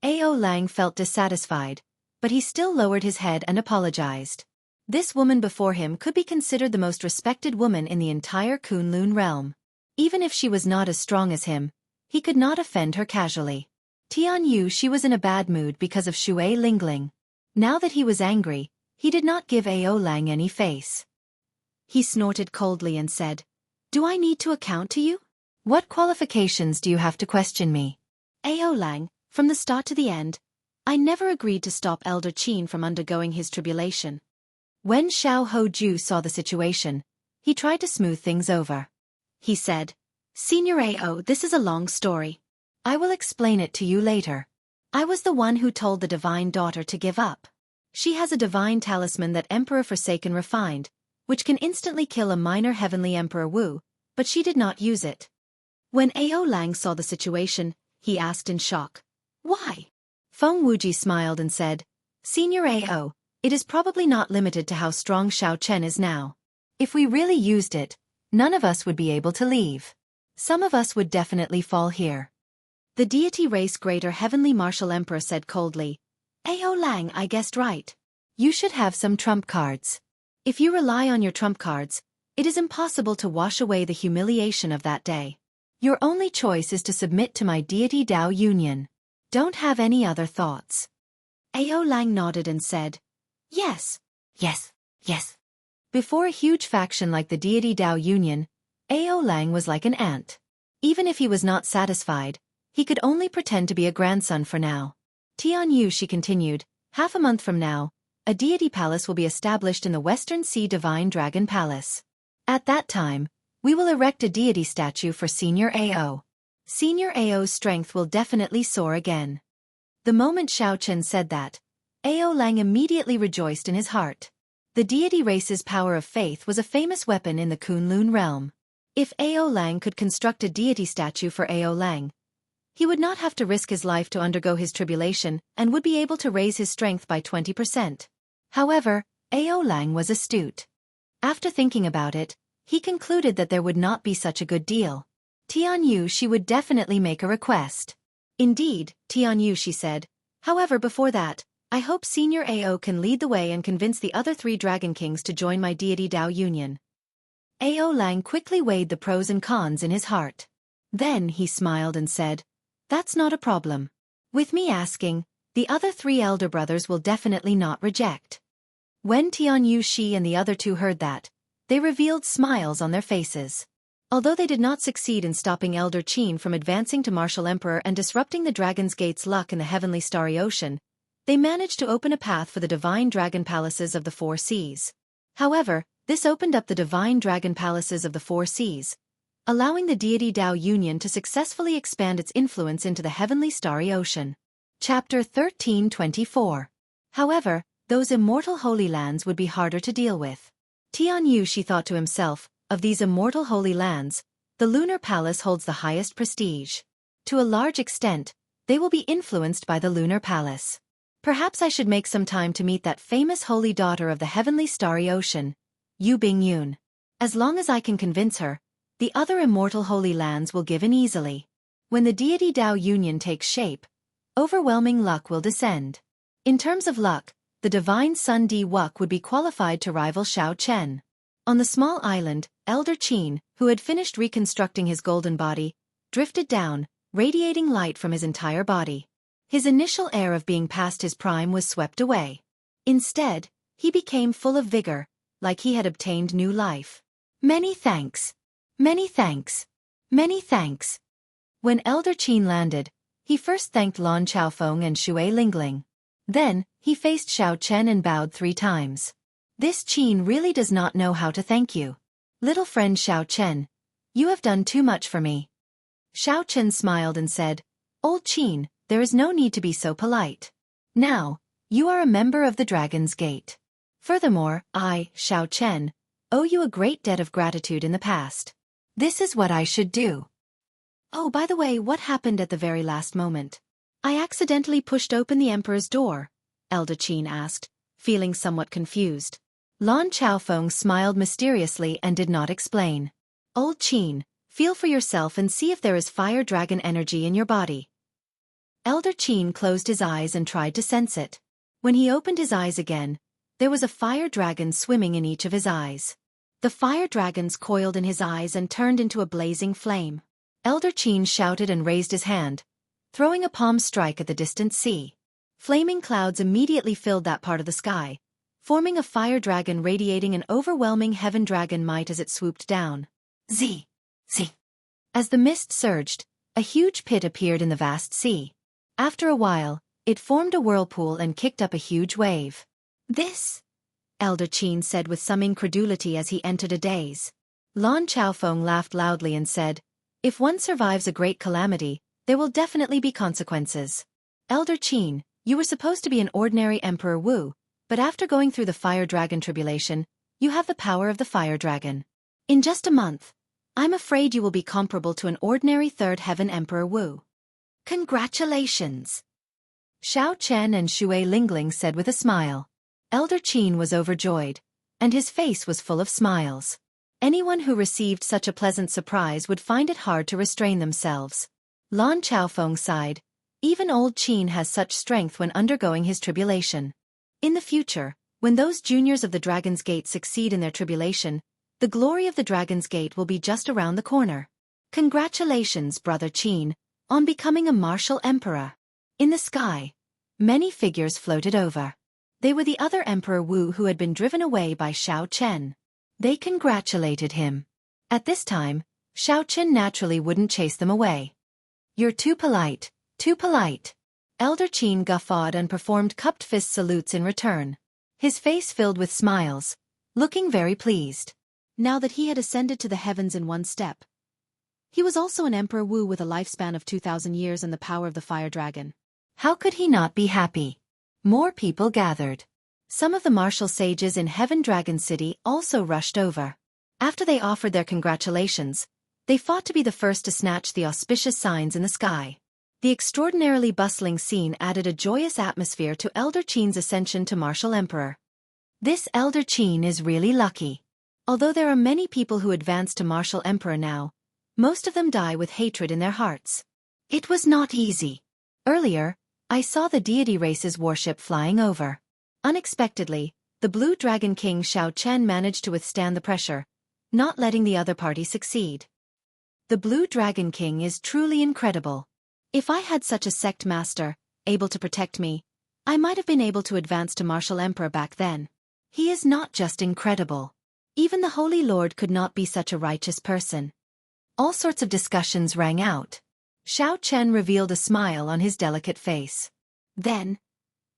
Ao Lang felt dissatisfied, but he still lowered his head and apologized. This woman before him could be considered the most respected woman in the entire Kunlun realm. Even if she was not as strong as him, he could not offend her casually. Tianyu, she was in a bad mood because of Shui Lingling. Now that he was angry, he did not give Ao Lang any face. He snorted coldly and said, "Do I need to account to you? What qualifications do you have to question me?" Ao Lang, from the start to the end, I never agreed to stop Elder Qin from undergoing his tribulation. When Xiao Hoju saw the situation, he tried to smooth things over. He said, "Senior Ao, this is a long story. I will explain it to you later. I was the one who told the Divine Daughter to give up. She has a divine talisman that Emperor Forsaken refined, which can instantly kill a minor heavenly Emperor Wu, but she did not use it." When Ao Lang saw the situation, he asked in shock, "Why?" Feng Wuji smiled and said, "Senior Ao, it is probably not limited to how strong Xiao Chen is now. If we really used it, none of us would be able to leave. Some of us would definitely fall here." The deity race greater heavenly martial emperor said coldly, "Ao Lang, I guessed right. You should have some trump cards. If you rely on your trump cards, it is impossible to wash away the humiliation of that day. Your only choice is to submit to my deity Dao Union. Don't have any other thoughts." Ao Lang nodded and said, "Yes, yes, yes." Before a huge faction like the deity Dao Union, Ao Lang was like an ant. Even if he was not satisfied, he could only pretend to be a grandson for now. Tianyu, she continued, "Half a month from now, a deity palace will be established in the Western Sea Divine Dragon Palace. At that time, we will erect a deity statue for Senior Ao. Senior Ao's strength will definitely soar again." The moment Xiao Chen said that, Ao Lang immediately rejoiced in his heart. The deity race's power of faith was a famous weapon in the Kunlun realm. If Ao Lang could construct a deity statue for Ao Lang, he would not have to risk his life to undergo his tribulation and would be able to raise his strength by 20%. However, Ao Lang was astute. After thinking about it, he concluded that there would not be such a good deal. Tianyu, she would definitely make a request. "Indeed, Tianyu," she said. "However, before that, I hope Senior Ao can lead the way and convince the other 3 Dragon Kings to join my deity Dao Union." Ao Lang quickly weighed the pros and cons in his heart. Then he smiled and said, "That's not a problem. With me asking, the other 3 elder brothers will definitely not reject." When Tianyu Shi and the other 2 heard that, they revealed smiles on their faces. Although they did not succeed in stopping Elder Qin from advancing to Martial Emperor and disrupting the Dragon's Gate's luck in the Heavenly Starry Ocean, they managed to open a path for the Divine Dragon Palaces of the 4 Seas. However, this opened up the Divine Dragon Palaces of the 4 Seas, allowing the deity Dao Union to successfully expand its influence into the Heavenly Starry Ocean. Chapter 1324. However, those immortal Holy Lands would be harder to deal with. Tianyu, she thought to himself, of these immortal Holy Lands, the Lunar Palace holds the highest prestige. To a large extent, they will be influenced by the Lunar Palace. Perhaps I should make some time to meet that famous Holy Daughter of the Heavenly Starry Ocean, Yu Bingyun. As long as I can convince her, the other immortal Holy Lands will give in easily. When the deity Dao Union takes shape, overwhelming luck will descend. In terms of luck, the divine Sun Di Wuk would be qualified to rival Xiao Chen. On the small island, Elder Qin, who had finished reconstructing his golden body, drifted down, radiating light from his entire body. His initial air of being past his prime was swept away. Instead, he became full of vigor, like he had obtained new life. "Many thanks. Many thanks. Many thanks." When Elder Qin landed, he first thanked Lan Chaofeng and Shui Lingling. Then, he faced Xiao Chen and bowed 3 times. This Qin really does not know how to thank you. Little friend Xiao Chen, you have done too much for me. Xiao Chen smiled and said, Old Qin, there is no need to be so polite. Now, you are a member of the Dragon's Gate. Furthermore, I, Xiao Chen, owe you a great debt of gratitude in the past. This is what I should do. Oh, by the way, what happened at the very last moment? I accidentally pushed open the Emperor's door, Elder Qin asked, feeling somewhat confused. Lan Chaofeng smiled mysteriously and did not explain. Old Qin, feel for yourself and see if there is fire dragon energy in your body. Elder Qin closed his eyes and tried to sense it. When he opened his eyes again, there was a fire dragon swimming in each of his eyes. The fire dragons coiled in his eyes and turned into a blazing flame. Elder Qin shouted and raised his hand, throwing a palm strike at the distant sea. Flaming clouds immediately filled that part of the sky, forming a fire dragon radiating an overwhelming heaven dragon might as it swooped down. Z. As the mist surged, a huge pit appeared in the vast sea. After a while, it formed a whirlpool and kicked up a huge wave. This, Elder Qin said with some incredulity as he entered a daze. Lan Chaofeng laughed loudly and said, If one survives a great calamity, there will definitely be consequences. Elder Qin, you were supposed to be an ordinary Emperor Wu, but after going through the Fire Dragon tribulation, you have the power of the Fire Dragon. In just a month, I'm afraid you will be comparable to an ordinary Third Heaven Emperor Wu. Congratulations! Xiao Chen and Shui Lingling said with a smile. Elder Qin was overjoyed, and his face was full of smiles. Anyone who received such a pleasant surprise would find it hard to restrain themselves. Lan Chaofeng sighed. Even old Qin has such strength when undergoing his tribulation. In the future, when those juniors of the Dragon's Gate succeed in their tribulation, the glory of the Dragon's Gate will be just around the corner. Congratulations, Brother Qin, on becoming a martial emperor. In the sky, many figures floated over. They were the other Emperor Wu who had been driven away by Xiao Chen. They congratulated him. At this time, Xiao Chen naturally wouldn't chase them away. You're too polite, too polite. Elder Qin guffawed and performed cupped fist salutes in return. His face filled with smiles, looking very pleased. Now that he had ascended to the heavens in one step, he was also an Emperor Wu with a lifespan of 2,000 years and the power of the Fire Dragon. How could he not be happy? More people gathered. Some of the martial sages in Heaven Dragon City also rushed over. After they offered their congratulations, they fought to be the first to snatch the auspicious signs in the sky. The extraordinarily bustling scene added a joyous atmosphere to Elder Qin's ascension to martial emperor. This Elder Qin is really lucky. Although there are many people who advance to martial emperor now, most of them die with hatred in their hearts. It was not easy. Earlier, I saw the deity race's warship flying over. Unexpectedly, the Blue Dragon King Xiao Chen managed to withstand the pressure, not letting the other party succeed. The Blue Dragon King is truly incredible. If I had such a sect master, able to protect me, I might have been able to advance to martial emperor back then. He is not just incredible. Even the Holy Lord could not be such a righteous person. All sorts of discussions rang out. Xiao Chen revealed a smile on his delicate face. Then,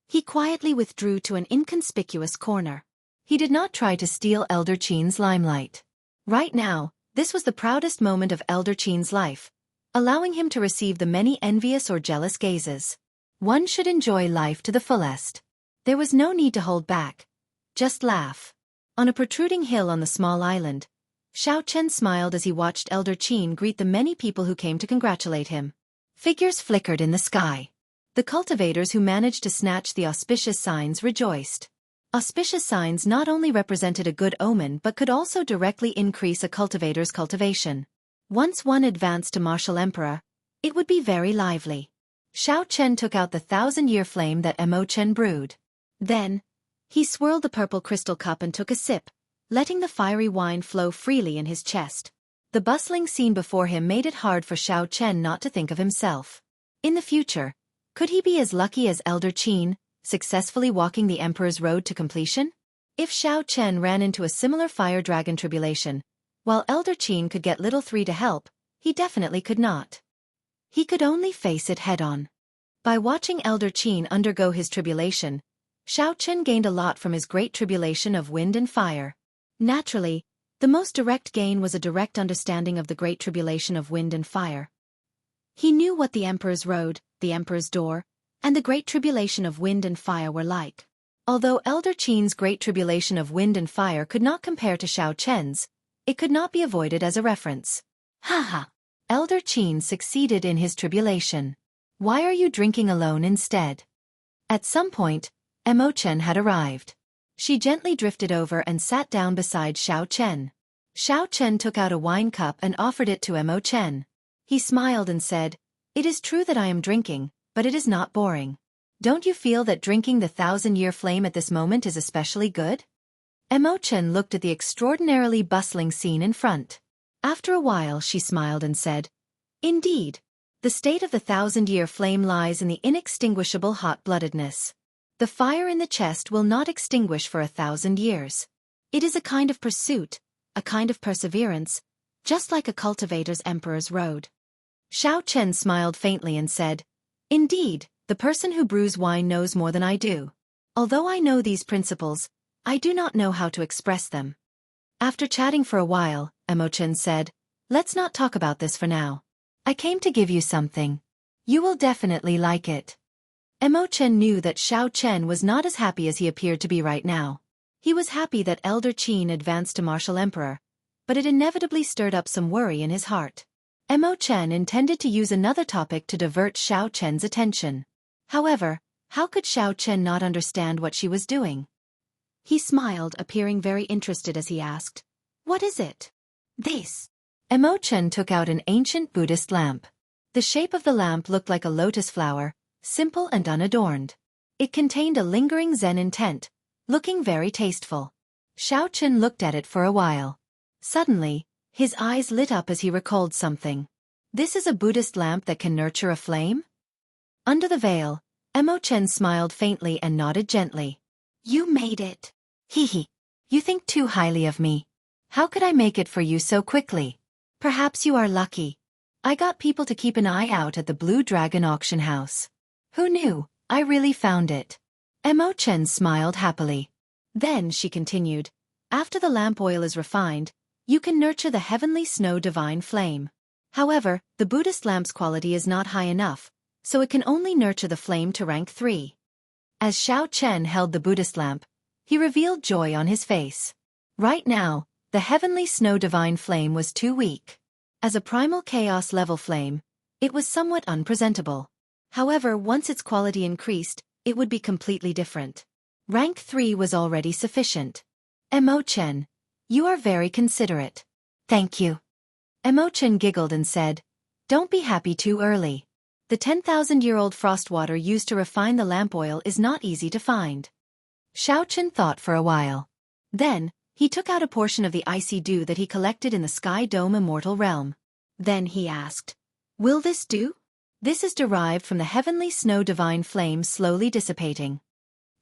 he quietly withdrew to an inconspicuous corner. He did not try to steal Elder Qin's limelight. Right now, this was the proudest moment of Elder Qin's life, allowing him to receive the many envious or jealous gazes. One should enjoy life to the fullest. There was no need to hold back. Just laugh. On a protruding hill on the small island, Xiao Chen smiled as he watched Elder Qin greet the many people who came to congratulate him. Figures flickered in the sky. The cultivators who managed to snatch the auspicious signs rejoiced. Auspicious signs not only represented a good omen but could also directly increase a cultivator's cultivation. Once one advanced to martial emperor, it would be very lively. Xiao Chen took out the 1,000-year flame that Mo Chen brewed. Then, he swirled the purple crystal cup and took a sip, letting the fiery wine flow freely in his chest. The bustling scene before him made it hard for Xiao Chen not to think of himself. In the future, could he be as lucky as Elder Qin, successfully walking the Emperor's road to completion? If Xiao Chen ran into a similar fire dragon tribulation, while Elder Qin could get Little Three to help, he definitely could not. He could only face it head-on. By watching Elder Qin undergo his tribulation, Xiaochen gained a lot from his great tribulation of wind and fire. Naturally, the most direct gain was a direct understanding of the great tribulation of wind and fire. He knew what the Emperor's Road, the Emperor's Door, and the great tribulation of wind and fire were like. Although Elder Qin's great tribulation of wind and fire could not compare to Xiaochen's, it could not be avoided as a reference. Haha! Elder Qin succeeded in his tribulation. Why are you drinking alone instead? At some point, Imochen had arrived. She gently drifted over and sat down beside Xiaochen. Xiaochen took out a wine cup and offered it to Imochen. He smiled and said, "It is true that I am drinking, but it is not boring. Don't you feel that drinking the 1,000-year flame at this moment is especially good?" Imochen looked at the extraordinarily bustling scene in front. After a while she smiled and said, "Indeed, the state of the 1,000-year flame lies in the inextinguishable hot-bloodedness. The fire in the chest will not extinguish for 1,000 years. It is a kind of pursuit, a kind of perseverance, just like a cultivator's emperor's road." Xiaochen smiled faintly and said, "Indeed, the person who brews wine knows more than I do. Although I know these principles, I do not know how to express them." After chatting for a while, Imochen said, "Let's not talk about this for now. I came to give you something. You will definitely like it." Imochen knew that Xiaochen was not as happy as he appeared to be right now. He was happy that Elder Qin advanced to martial emperor, but it inevitably stirred up some worry in his heart. Imochen intended to use another topic to divert Xiaochen's attention. However, how could Xiaochen not understand what she was doing? He smiled, appearing very interested as he asked, "What is it?" "This." Imochen took out an ancient Buddhist lamp. The shape of the lamp looked like a lotus flower, simple and unadorned. It contained a lingering Zen intent, looking very tasteful. Xiaochen looked at it for a while. Suddenly, his eyes lit up as he recalled something. "This is a Buddhist lamp that can nurture a flame?" Under the veil, Imochen smiled faintly and nodded gently. "You made it. Hee. You think too highly of me. How could I make it for you so quickly? Perhaps you are lucky. I got people to keep an eye out at the Blue Dragon auction house. Who knew, I really found it." Imochen smiled happily. Then she continued, "After the lamp oil is refined, you can nurture the heavenly snow divine flame. However, the Buddhist lamp's quality is not high enough, so it can only nurture the flame to rank 3. As Xiaochen held the Buddhist lamp, he revealed joy on his face. Right now, the heavenly snow divine flame was too weak. As a primal chaos level flame, it was somewhat unpresentable. However, once its quality increased, it would be completely different. Rank 3 was already sufficient. "Imochen, you are very considerate. Thank you." Imochen giggled and said, "Don't be happy too early. The 10,000-year-old frost water used to refine the lamp oil is not easy to find." Xiaochen thought for a while. Then, he took out a portion of the icy dew that he collected in the Sky Dome Immortal realm. Then he asked, "Will this do?" "This is derived from the heavenly snow divine flame slowly dissipating."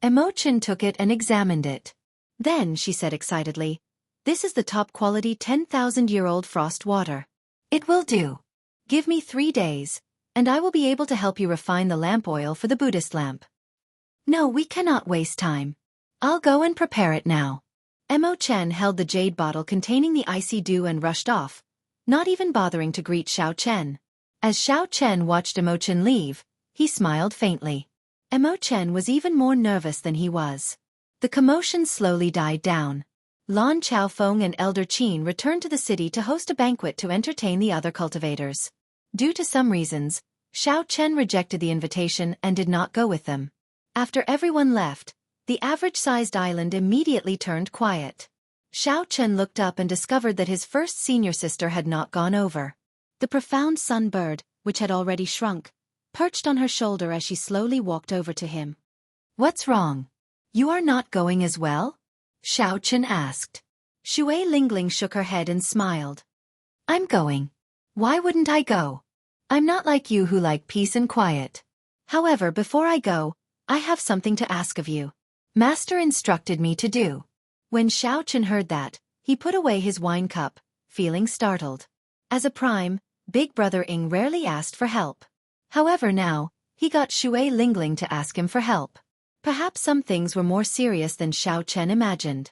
Imochen took it and examined it. Then she said excitedly, "This is the top-quality 10,000-year-old frost water. It will do. Give me 3 days, and I will be able to help you refine the lamp oil for the Buddhist lamp." "No, we cannot waste time. I'll go and prepare it now." Imochen held the jade bottle containing the icy dew and rushed off, not even bothering to greet Xiaochen. As Xiaochen watched Imochen leave, he smiled faintly. Imochen was even more nervous than he was. The commotion slowly died down. Lan Chaofeng and Elder Qin returned to the city to host a banquet to entertain the other cultivators. Due to some reasons, Xiaochen rejected the invitation and did not go with them. After everyone left, the average-sized island immediately turned quiet. Xiaochen looked up and discovered that his first senior sister had not gone over. The profound sun bird, which had already shrunk, perched on her shoulder as she slowly walked over to him. "What's wrong? You are not going as well?" Xiaochen asked. Shui Lingling shook her head and smiled. "I'm going. Why wouldn't I go? I'm not like you who like peace and quiet. However, before I go, I have something to ask of you. Master instructed me to do." When Xiaochen heard that, he put away his wine cup, feeling startled. As a prime, Big Brother Ing rarely asked for help. However now, He got Shui Lingling to ask him for help. Perhaps some things were more serious than Xiao Chen imagined.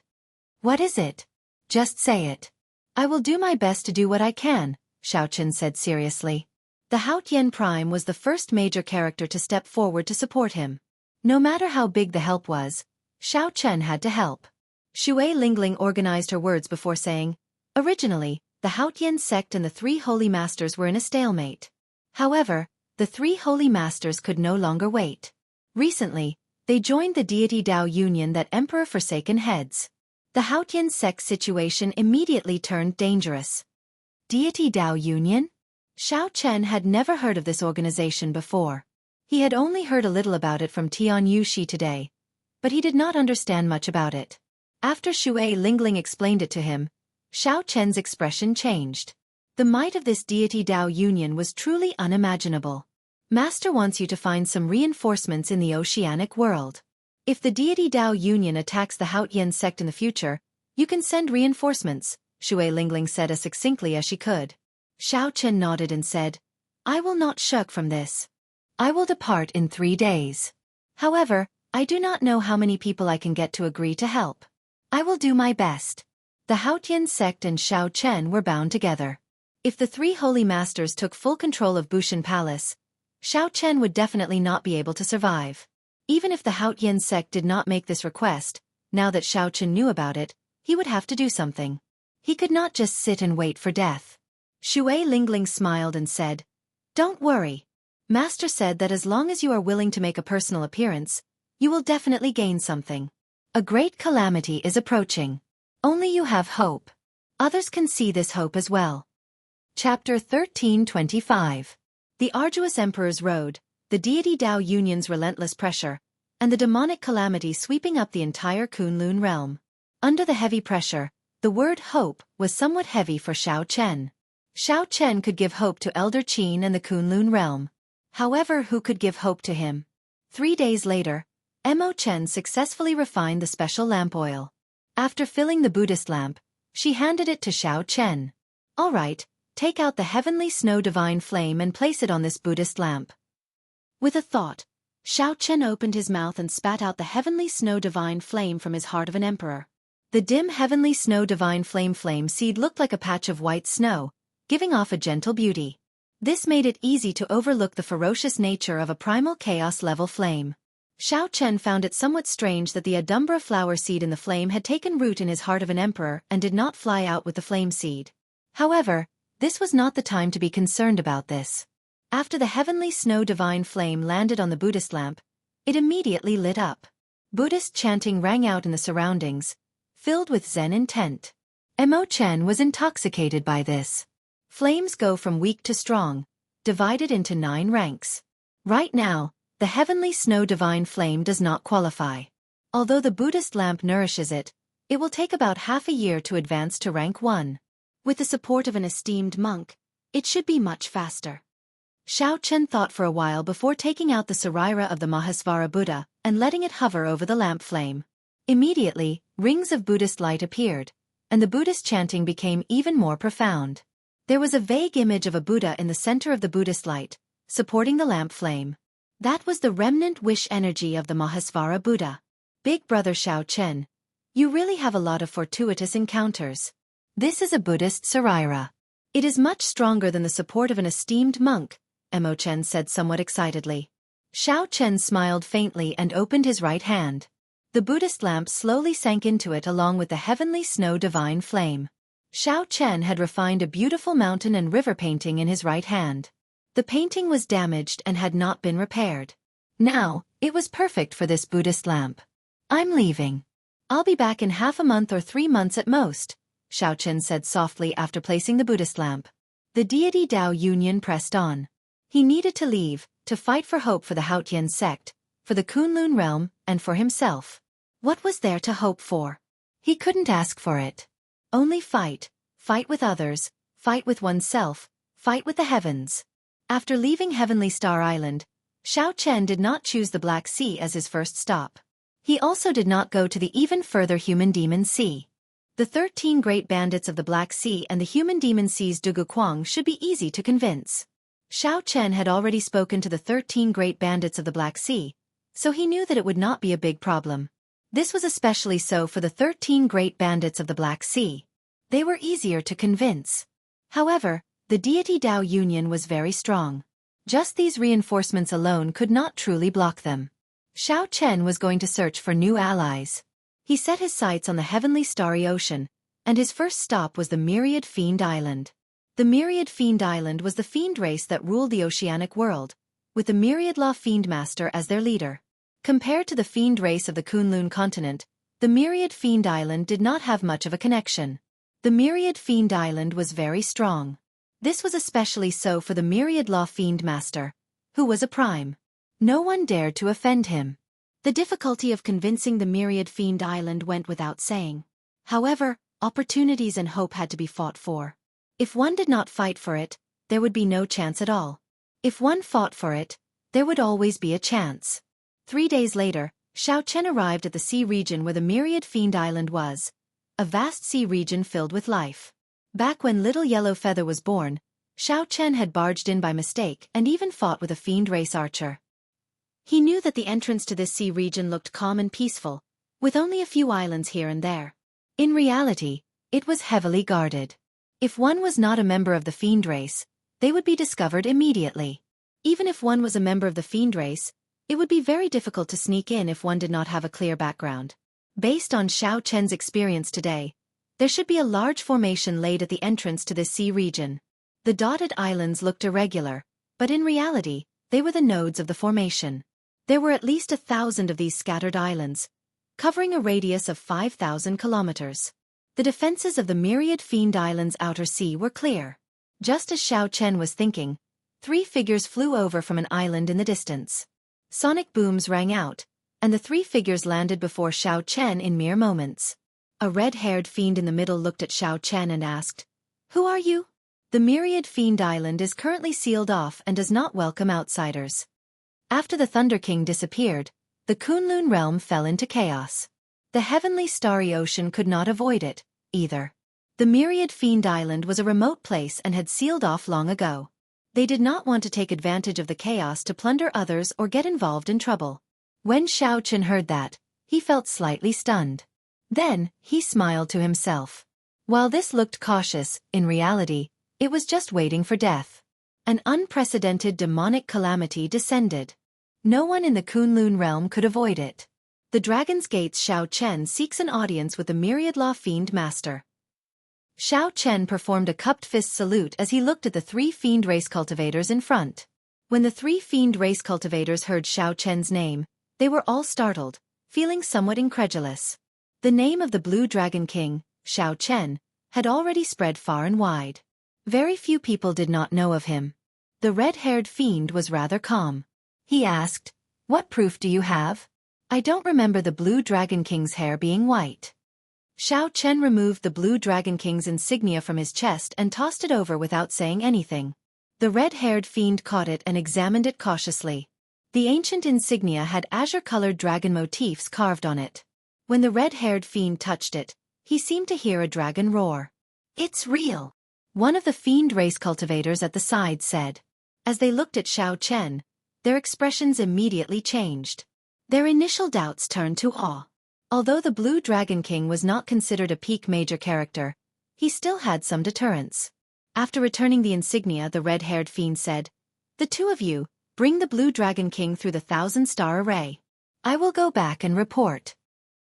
What is it? Just say it. I will do my best to do what I can, Xiao Chen said seriously. The Haotian Prime was the first major character to step forward to support him. No matter how big the help was, Xiao Chen had to help. Shui Lingling organized her words before saying, originally, the Haotian sect and the three holy masters were in a stalemate. However, the three holy masters could no longer wait. Recently, they joined the deity Dao Union that Emperor Forsaken heads. The Haotian sect situation immediately turned dangerous. Deity Dao Union? Xiao Chen had never heard of this organization before. He had only heard a little about it from Tian Yushi today, but he did not understand much about it. After Shui Lingling explained it to him, Xiao Chen's expression changed. The might of this deity Dao Union was truly unimaginable. Master wants you to find some reinforcements in the oceanic world. If the deity Dao Union attacks the Haotian sect in the future, you can send reinforcements, Shui Lingling said as succinctly as she could. Xiao Chen nodded and said, I will not shirk from this. I will depart in 3 days. However, I do not know how many people I can get to agree to help. I will do my best. The Haotian sect and Xiao Chen were bound together. If the three holy masters took full control of Bushan Palace, Xiao Chen would definitely not be able to survive. Even if the Haotian sect did not make this request, now that Xiao Chen knew about it, he would have to do something. He could not just sit and wait for death. Shui Lingling smiled and said, Don't worry. Master said that as long as you are willing to make a personal appearance, you will definitely gain something. A great calamity is approaching. Only you have hope. Others can see this hope as well. Chapter 1325. The arduous Emperor's Road, the deity Dao Union's relentless pressure, and the demonic calamity sweeping up the entire Kunlun realm. Under the heavy pressure, the word hope was somewhat heavy for Xiao Chen. Xiao Chen could give hope to Elder Qin and the Kunlun realm. However, who could give hope to him? 3 days later, Mo Chen successfully refined the special lamp oil. After filling the Buddhist lamp, she handed it to Xiao Chen. All right, take out the heavenly snow divine flame and place it on this Buddhist lamp. With a thought, Xiao Chen opened his mouth and spat out the heavenly snow divine flame from his heart of an emperor. The dim heavenly snow divine flame seed looked like a patch of white snow, giving off a gentle beauty. This made it easy to overlook the ferocious nature of a primal chaos-level flame. Xiao Chen found it somewhat strange that the Adumbra flower seed in the flame had taken root in his heart of an emperor and did not fly out with the flame seed. However, this was not the time to be concerned about this. After the heavenly snow divine flame landed on the Buddhist lamp, it immediately lit up. Buddhist chanting rang out in the surroundings, filled with Zen intent. Mo Chen was intoxicated by this. Flames go from weak to strong, divided into 9 ranks. Right now, the heavenly snow divine flame does not qualify. Although the Buddhist lamp nourishes it, it will take about half a year to advance to rank 1. With the support of an esteemed monk, it should be much faster. Xiao Chen thought for a while before taking out the Sarira of the Mahasvara Buddha and letting it hover over the lamp flame. Immediately, rings of Buddhist light appeared, and the Buddhist chanting became even more profound. There was a vague image of a Buddha in the center of the Buddhist light, supporting the lamp flame. That was the remnant wish energy of the Mahasvara Buddha. Big brother Xiao Chen, you really have a lot of fortuitous encounters. This is a Buddhist Sarira. It is much stronger than the support of an esteemed monk, Mo Chen said somewhat excitedly. Xiao Chen smiled faintly and opened his right hand. The Buddhist lamp slowly sank into it along with the heavenly snow divine flame. Xiao Chen had refined a beautiful mountain and river painting in his right hand. The painting was damaged and had not been repaired. Now, it was perfect for this Buddhist lamp. I'm leaving. I'll be back in half a month or 3 months at most, Xiao Chen said softly after placing the Buddhist lamp. The deity Dao Union pressed on. He needed to leave, to fight for hope for the Haotian sect, for the Kunlun realm, and for himself. What was there to hope for? He couldn't ask for it. Only fight, fight with others, fight with oneself, fight with the heavens. After leaving Heavenly Star Island, Xiao Chen did not choose the Black Sea as his first stop. He also did not go to the even further Human Demon Sea. The 13 great bandits of the Black Sea and the Human Demon Sea's Dugu Kuang should be easy to convince. Xiao Chen had already spoken to the 13 great bandits of the Black Sea, so he knew that it would not be a big problem. This was especially so for the 13 great bandits of the Black Sea. They were easier to convince. However, the deity Dao Union was very strong. Just these reinforcements alone could not truly block them. Xiao Chen was going to search for new allies. He set his sights on the heavenly starry ocean, and his first stop was the Myriad Fiend Island. The Myriad Fiend Island was the fiend race that ruled the oceanic world, with the Myriad Law Fiend Master as their leader. Compared to the fiend race of the Kunlun continent, the Myriad Fiend Island did not have much of a connection. The Myriad Fiend Island was very strong. This was especially so for the Myriad Law Fiend Master, who was a prime. No one dared to offend him. The difficulty of convincing the Myriad Fiend Island went without saying. However, opportunities and hope had to be fought for. If one did not fight for it, there would be no chance at all. If one fought for it, there would always be a chance. 3 days later, Xiao Chen arrived at the sea region where the Myriad Fiend Island was, a vast sea region filled with life. Back when little Yellow Feather was born, Xiao Chen had barged in by mistake and even fought with a fiend race archer. He knew that the entrance to this sea region looked calm and peaceful, with only a few islands here and there. In reality, it was heavily guarded. If one was not a member of the fiend race, they would be discovered immediately. Even if one was a member of the fiend race, it would be very difficult to sneak in if one did not have a clear background. Based on Xiao Chen's experience today, there should be a large formation laid at the entrance to this sea region. The dotted islands looked irregular, but in reality, they were the nodes of the formation. There were at least 1,000 of these scattered islands, covering a radius of 5,000 kilometers. The defenses of the Myriad Fiend Island's outer sea were clear. Just as Xiao Chen was thinking, 3 figures flew over from an island in the distance. Sonic booms rang out, and the 3 figures landed before Xiao Chen in mere moments. A red-haired fiend in the middle looked at Xiao Chen and asked, "Who are you?" The Myriad Fiend Island is currently sealed off and does not welcome outsiders. After the Thunder King disappeared, the Kunlun realm fell into chaos. The heavenly starry ocean could not avoid it, either. The Myriad Fiend Island was a remote place and had sealed off long ago. They did not want to take advantage of the chaos to plunder others or get involved in trouble. When Xiao Chen heard that, he felt slightly stunned. Then, he smiled to himself. While this looked cautious, in reality, it was just waiting for death. An unprecedented demonic calamity descended. No one in the Kunlun realm could avoid it. The Dragon's Gate's Xiao Chen seeks an audience with the Myriad Law Fiend Master. Xiao Chen performed a cupped fist salute as he looked at the 3 fiend race cultivators in front. When the 3 fiend race cultivators heard Xiao Chen's name, they were all startled, feeling somewhat incredulous. The name of the Blue Dragon King, Xiao Chen, had already spread far and wide. Very few people did not know of him. The red-haired fiend was rather calm. He asked, "What proof do you have?" "I don't remember the Blue Dragon King's hair being white." Xiao Chen removed the Blue Dragon King's insignia from his chest and tossed it over without saying anything. The red-haired fiend caught it and examined it cautiously. The ancient insignia had azure-colored dragon motifs carved on it. When the red-haired fiend touched it, he seemed to hear a dragon roar. "It's real," one of the fiend race cultivators at the side said. As they looked at Xiao Chen, their expressions immediately changed. Their initial doubts turned to awe. Although the Blue Dragon King was not considered a peak major character, he still had some deterrence. After returning the insignia, the red-haired fiend said, "The 2 of you, bring the Blue Dragon King through the 1,000-star array. I will go back and report."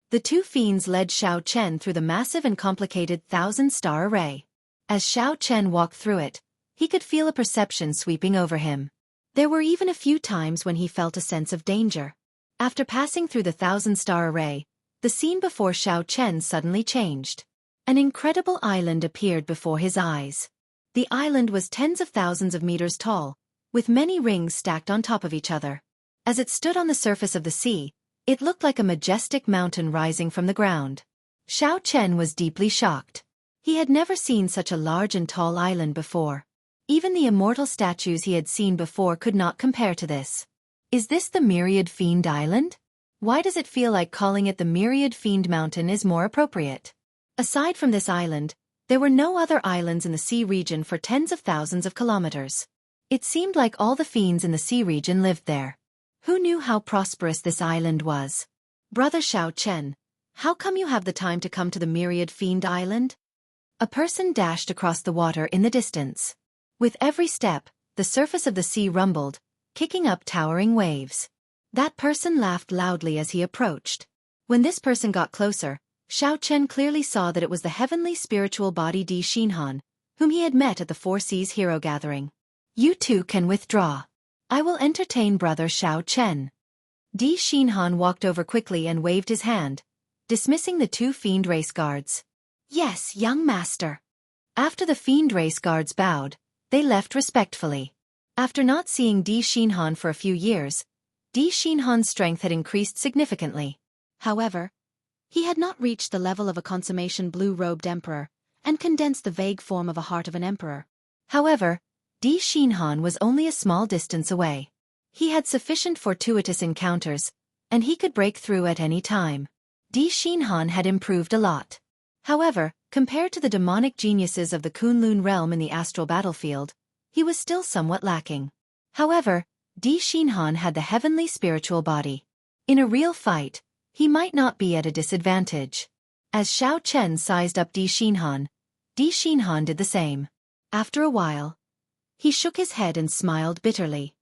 The 2 fiends led Xiao Chen through the massive and complicated 1,000-star array. As Xiao Chen walked through it, he could feel a perception sweeping over him. There were even a few times when he felt a sense of danger. After passing through the 1,000-star array, the scene before Xiao Chen suddenly changed. An incredible island appeared before his eyes. The island was tens of thousands of meters tall, with many rings stacked on top of each other. As it stood on the surface of the sea, it looked like a majestic mountain rising from the ground. Xiao Chen was deeply shocked. He had never seen such a large and tall island before. Even the immortal statues he had seen before could not compare to this. Is this the Myriad Fiend Island? Why does it feel like calling it the Myriad Fiend Mountain is more appropriate? Aside from this island, there were no other islands in the sea region for tens of thousands of kilometers. It seemed like all the fiends in the sea region lived there. Who knew how prosperous this island was? Brother Xiao Chen, how come you have the time to come to the Myriad Fiend Island? A person dashed across the water in the distance. With every step, the surface of the sea rumbled, kicking up towering waves. That person laughed loudly as he approached. When this person got closer, Xiao Chen clearly saw that it was the heavenly spiritual body Di Xinhan, whom he had met at the Four Seas Hero Gathering. You too can withdraw. I will entertain Brother Xiao Chen. Di Xinhan walked over quickly and waved his hand, dismissing the two fiend race guards. Yes, young master. After the fiend race guards bowed, they left respectfully. After not seeing Di Xinhan for a few years, Di Xinhan's strength had increased significantly. However, he had not reached the level of a consummation blue-robed emperor, and condensed the vague form of a heart of an emperor. However, Di Xinhan was only a small distance away. He had sufficient fortuitous encounters, and he could break through at any time. Di Xinhan had improved a lot. However, compared to the demonic geniuses of the Kunlun realm in the astral battlefield, he was still somewhat lacking. However, Di Xinhan had the heavenly spiritual body. In a real fight, he might not be at a disadvantage. As Xiao Chen sized up Di Xinhan did the same. After a while, he shook his head and smiled bitterly.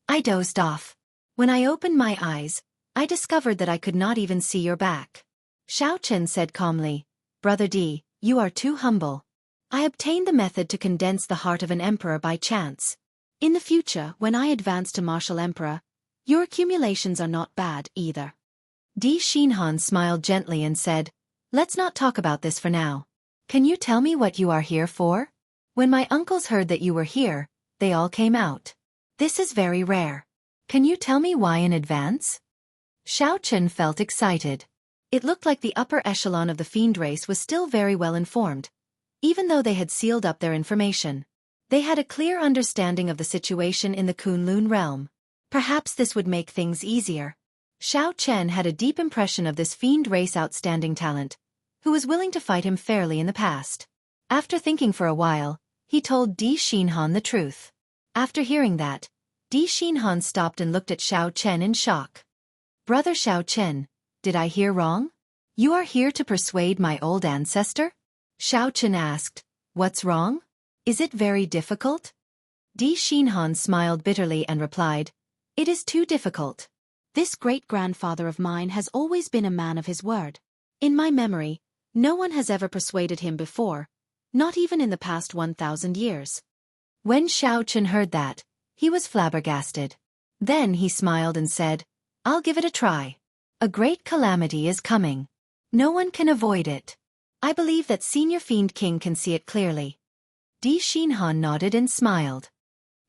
I dozed off. When I opened my eyes, I discovered that I could not even see your back. Xiao Chen said calmly, Brother Di, you are too humble. I obtained the method to condense the heart of an emperor by chance. In the future, when I advance to martial emperor, your accumulations are not bad either. Di Xinhan smiled gently and said, Let's not talk about this for now. Can you tell me what you are here for? When my uncles heard that you were here, they all came out. This is very rare. Can you tell me why in advance? Xiao Chen felt excited. It looked like the upper echelon of the fiend race was still very well informed, even though they had sealed up their information. They had a clear understanding of the situation in the Kunlun realm. Perhaps this would make things easier. Xiao Chen had a deep impression of this fiend race outstanding talent, who was willing to fight him fairly in the past. After thinking for a while, he told Di Xinhan the truth. After hearing that, Di Xinhan stopped and looked at Xiao Chen in shock. Brother Xiao Chen, did I hear wrong? You are here to persuade my old ancestor? Xiao Chen asked, What's wrong? Is it very difficult? Di Xinhan smiled bitterly and replied, It is too difficult. This great-grandfather of mine has always been a man of his word. In my memory, no one has ever persuaded him before, not even in the past 1,000 years. When Xiao Chen heard that, he was flabbergasted. Then he smiled and said, I'll give it a try. A great calamity is coming. No one can avoid it. I believe that Senior Fiend King can see it clearly. Di Xinhan nodded and smiled.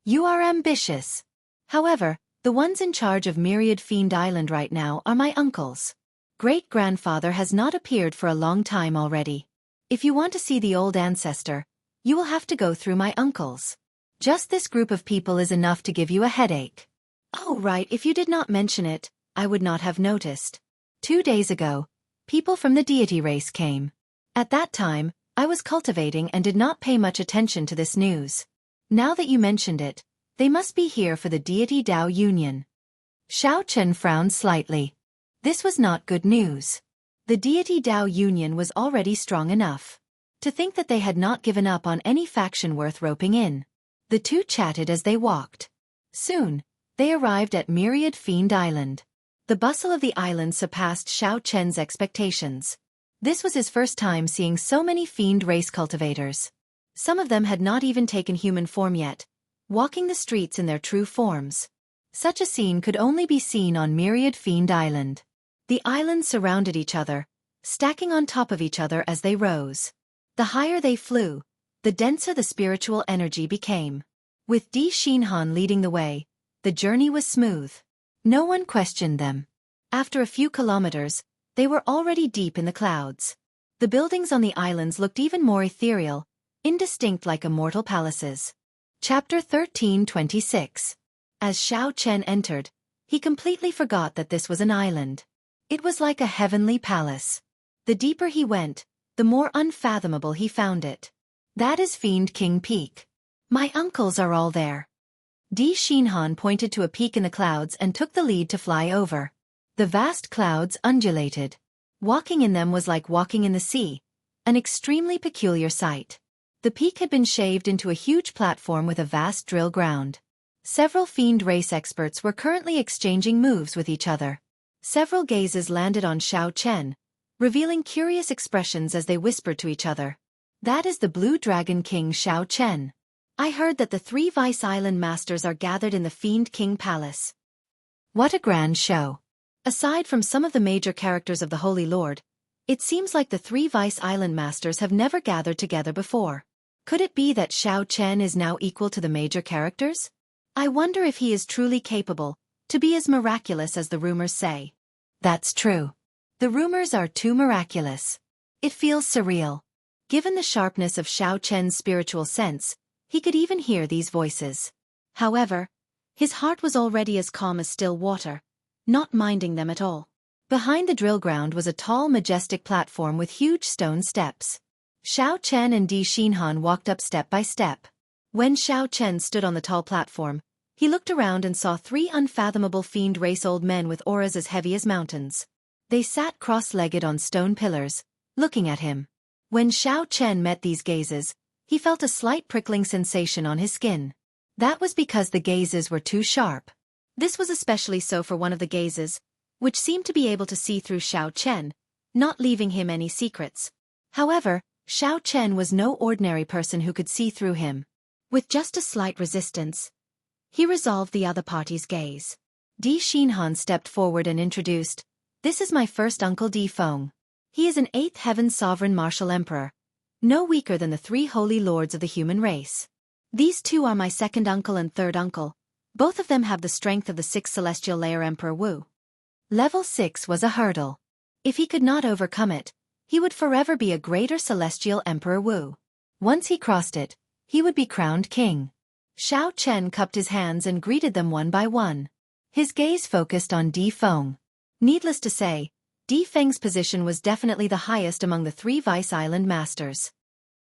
You are ambitious. However, the ones in charge of Myriad Fiend Island right now are my uncles. Great-grandfather has not appeared for a long time already. If you want to see the old ancestor, you will have to go through my uncles. Just this group of people is enough to give you a headache. Oh right, if you did not mention it, I would not have noticed. 2 days ago, people from the deity race came. At that time, I was cultivating and did not pay much attention to this news. Now that you mentioned it, they must be here for the deity Dao Union. Xiao Chen frowned slightly. This was not good news. The deity Dao Union was already strong enough. To think that they had not given up on any faction worth roping in. The two chatted as they walked. Soon, they arrived at Myriad Fiend Island. The bustle of the island surpassed Xiao Chen's expectations. This was his first time seeing so many fiend race cultivators. Some of them had not even taken human form yet, walking the streets in their true forms. Such a scene could only be seen on Myriad Fiend Island. The islands surrounded each other, stacking on top of each other as they rose. The higher they flew, the denser the spiritual energy became. With Di Xinhan leading the way, the journey was smooth. No one questioned them. After a few kilometers, they were already deep in the clouds. The buildings on the islands looked even more ethereal, indistinct like immortal palaces. Chapter 1326. As Xiao Chen entered, he completely forgot that this was an island. It was like a heavenly palace. The deeper he went, the more unfathomable he found it. That is Fiend King Peak. My uncles are all there. Di Xinhan pointed to a peak in the clouds and took the lead to fly over. The vast clouds undulated. Walking in them was like walking in the sea, an extremely peculiar sight. The peak had been shaved into a huge platform with a vast drill ground. Several fiend race experts were currently exchanging moves with each other. Several gazes landed on Xiao Chen, revealing curious expressions as they whispered to each other. That is the Blue Dragon King Xiao Chen. I heard that the 3 Vice Island Masters are gathered in the Fiend King Palace. What a grand show. Aside from some of the major characters of the Holy Lord, it seems like the 3 Vice Island Masters have never gathered together before. Could it be that Xiao Chen is now equal to the major characters? I wonder if he is truly capable to be as miraculous as the rumors say. That's true. The rumors are too miraculous. It feels surreal. Given the sharpness of Xiao Chen's spiritual sense, he could even hear these voices. However, his heart was already as calm as still water, not minding them at all. Behind the drill ground was a tall, majestic platform with huge stone steps. Xiao Chen and Di Xinhan walked up step by step. When Xiao Chen stood on the tall platform, he looked around and saw 3 unfathomable fiend race old men with auras as heavy as mountains. They sat cross-legged on stone pillars, looking at him. When Xiao Chen met these gazes, he felt a slight prickling sensation on his skin. That was because the gazes were too sharp. This was especially so for one of the gazes, which seemed to be able to see through Xiao Chen, not leaving him any secrets. However, Xiao Chen was no ordinary person who could see through him. With just a slight resistance, he resolved the other party's gaze. Di Xinhan stepped forward and introduced, "This is my first uncle Di Feng. He is an 8th heaven sovereign martial emperor, no weaker than the 3 holy lords of the human race. These 2 are my second uncle and third uncle. Both of them have the strength of the 6th celestial layer Emperor Wu." Level 6 was a hurdle. If he could not overcome it, he would forever be a greater celestial Emperor Wu. Once he crossed it, he would be crowned king. Xiao Chen cupped his hands and greeted them one by one. His gaze focused on Di Feng. Needless to say, Di Feng's position was definitely the highest among the 3 Vice Island Masters.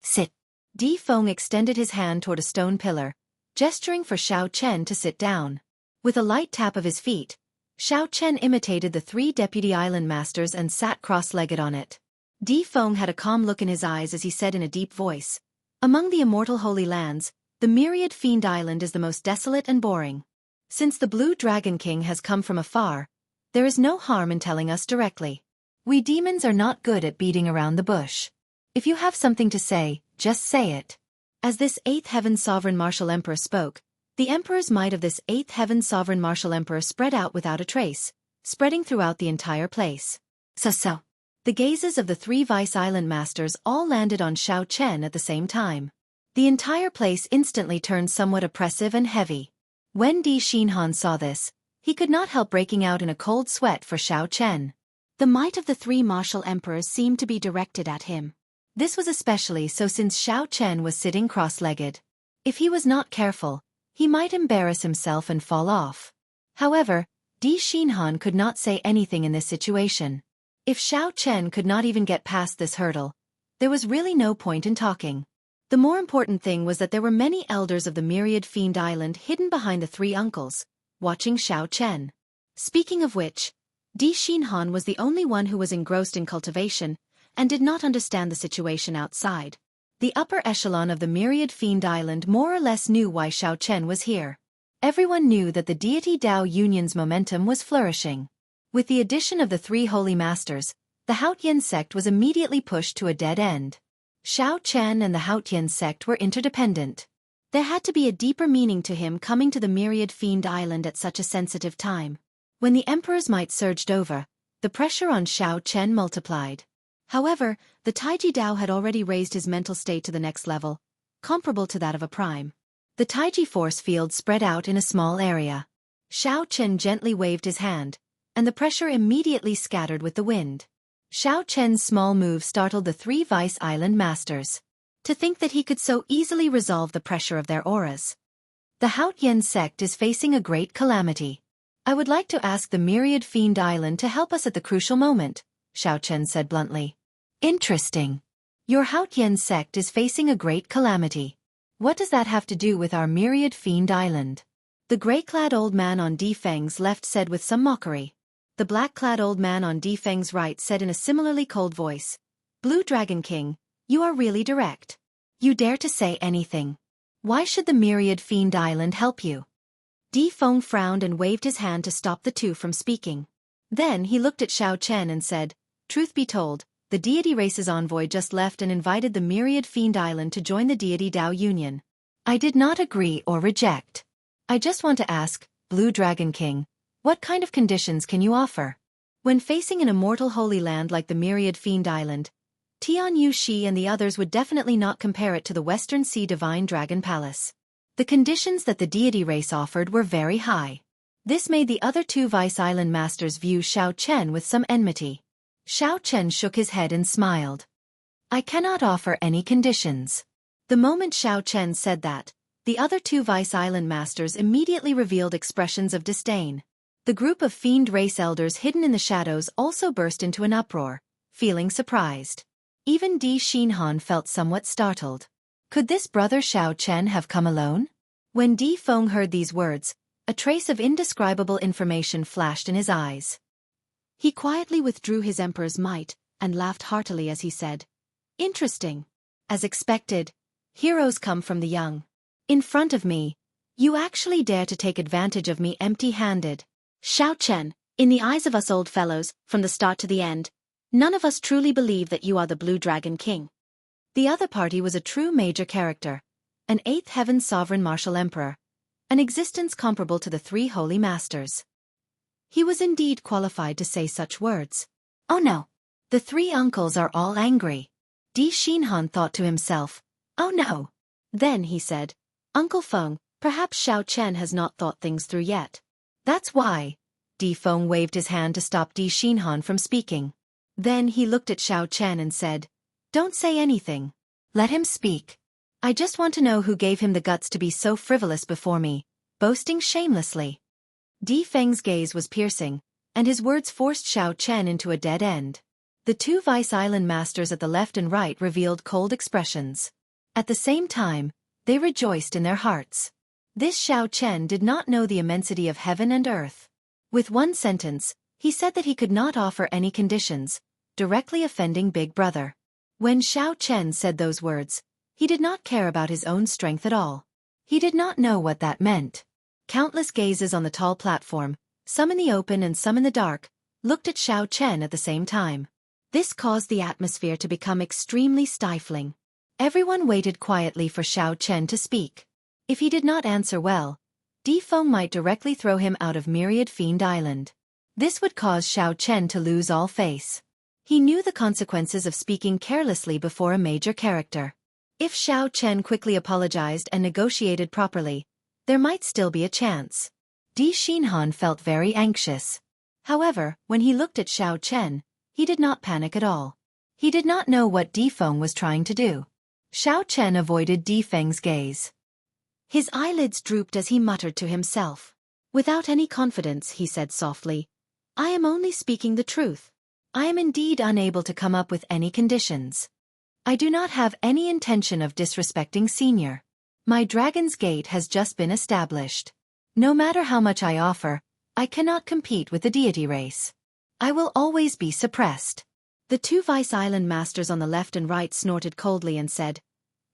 "Sit." Di Feng extended his hand toward a stone pillar, gesturing for Xiao Chen to sit down. With a light tap of his feet, Xiao Chen imitated the 3 Deputy Island Masters and sat cross-legged on it. Di Feng had a calm look in his eyes as he said in a deep voice, "Among the immortal holy lands, the myriad fiend island is the most desolate and boring. Since the Blue Dragon King has come from afar, there is no harm in telling us directly. We demons are not good at beating around the bush. If you have something to say, just say it." As this 8th heaven sovereign martial emperor spoke, the emperor's might of this 8th heaven sovereign martial emperor spread out without a trace, spreading throughout the entire place. So. The gazes of the 3 Vice Island Masters all landed on Xiao Chen at the same time. The entire place instantly turned somewhat oppressive and heavy. When Di Xinhan saw this, he could not help breaking out in a cold sweat for Xiao Chen. The might of the 3 martial emperors seemed to be directed at him. This was especially so since Xiao Chen was sitting cross-legged. If he was not careful, he might embarrass himself and fall off. However, Di Xinhan could not say anything in this situation. If Xiao Chen could not even get past this hurdle, there was really no point in talking. The more important thing was that there were many elders of the myriad fiend island hidden behind the 3 uncles, watching Xiao Chen. Speaking of which, Di Xinhan was the only one who was engrossed in cultivation, and did not understand the situation outside. The upper echelon of the myriad fiend island more or less knew why Xiao Chen was here. Everyone knew that the deity Dao Union's momentum was flourishing. With the addition of the 3 holy masters, the Haotian sect was immediately pushed to a dead end. Xiao Chen and the Haotian sect were interdependent. There had to be a deeper meaning to him coming to the myriad fiend island at such a sensitive time. When the emperor's might surged over, the pressure on Xiao Chen multiplied. However, the Taiji Dao had already raised his mental state to the next level, comparable to that of a prime. The Taiji force field spread out in a small area. Xiao Chen gently waved his hand, and the pressure immediately scattered with the wind. Xiao Chen's small move startled the 3 Vice Island Masters. To think that he could so easily resolve the pressure of their auras. The Haotian sect is facing a great calamity. "I would like to ask the Myriad Fiend Island to help us at the crucial moment," Xiao Chen said bluntly. "Interesting. Your Haotian sect is facing a great calamity. What does that have to do with our Myriad Fiend Island?" The gray-clad old man on Di Feng's left said with some mockery. The black-clad old man on Di Feng's right said in a similarly cold voice, Blue Dragon King, you are really direct. You dare to say anything. Why should the myriad fiend island help you? Di Feng frowned and waved his hand to stop the two from speaking. Then he looked at Xiao Chen and said, Truth be told, the deity race's envoy just left and invited the myriad fiend island to join the deity Dao Union. I did not agree or reject. I just want to ask, Blue Dragon King, what kind of conditions can you offer? When facing an immortal holy land like the myriad fiend island, Tian Yu Shi and the others would definitely not compare it to the Western Sea Divine Dragon Palace. The conditions that the deity race offered were very high. This made the other two Vice Island masters view Xiao Chen with some enmity. Xiao Chen shook his head and smiled. I cannot offer any conditions. The moment Xiao Chen said that, the other two Vice Island masters immediately revealed expressions of disdain. The group of fiend race elders hidden in the shadows also burst into an uproar, feeling surprised. Even Di Xinhan felt somewhat startled. Could this brother Xiao Chen have come alone? When Di Feng heard these words, a trace of indescribable information flashed in his eyes. He quietly withdrew his emperor's might and laughed heartily as he said, Interesting. As expected, heroes come from the young. In front of me, you actually dare to take advantage of me empty-handed. Xiao Chen, in the eyes of us old fellows, from the start to the end, none of us truly believe that you are the Blue Dragon King. The other party was a true major character, an eighth heaven sovereign martial emperor, an existence comparable to the three holy masters. He was indeed qualified to say such words. Oh no! The three uncles are all angry. Di Xinhan thought to himself, oh no! Then he said, Uncle Feng, perhaps Xiao Chen has not thought things through yet. That's why. Di Feng waved his hand to stop Di Xinhan from speaking. Then he looked at Xiao Chen and said, Don't say anything. Let him speak. I just want to know who gave him the guts to be so frivolous before me, boasting shamelessly. Di Feng's gaze was piercing, and his words forced Xiao Chen into a dead end. The two Vice Island masters at the left and right revealed cold expressions. At the same time, they rejoiced in their hearts. This Xiao Chen did not know the immensity of heaven and earth. With one sentence, he said that he could not offer any conditions, directly offending Big Brother. When Xiao Chen said those words, he did not care about his own strength at all. He did not know what that meant. Countless gazes on the tall platform, some in the open and some in the dark, looked at Xiao Chen at the same time. This caused the atmosphere to become extremely stifling. Everyone waited quietly for Xiao Chen to speak. If he did not answer well, Di Feng might directly throw him out of Myriad Fiend Island. This would cause Xiao Chen to lose all face. He knew the consequences of speaking carelessly before a major character. If Xiao Chen quickly apologized and negotiated properly, there might still be a chance. Di Xinhan felt very anxious. However, when he looked at Xiao Chen, he did not panic at all. He did not know what Di Feng was trying to do. Xiao Chen avoided Di Feng's gaze. His eyelids drooped as he muttered to himself. Without any confidence, he said softly, I am only speaking the truth. I am indeed unable to come up with any conditions. I do not have any intention of disrespecting Senior. My Dragon's Gate has just been established. No matter how much I offer, I cannot compete with the deity race. I will always be suppressed. The two Vice Island masters on the left and right snorted coldly and said,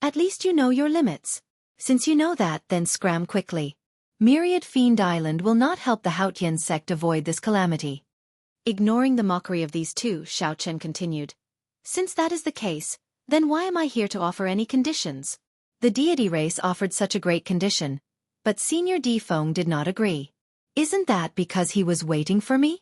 At least you know your limits. Since you know that, then scram quickly. Myriad Fiend Island will not help the Haotian sect avoid this calamity. Ignoring the mockery of these two, Xiao Chen continued, Since that is the case, then why am I here to offer any conditions? The deity race offered such a great condition, but Senior Di Feng did not agree. Isn't that because he was waiting for me?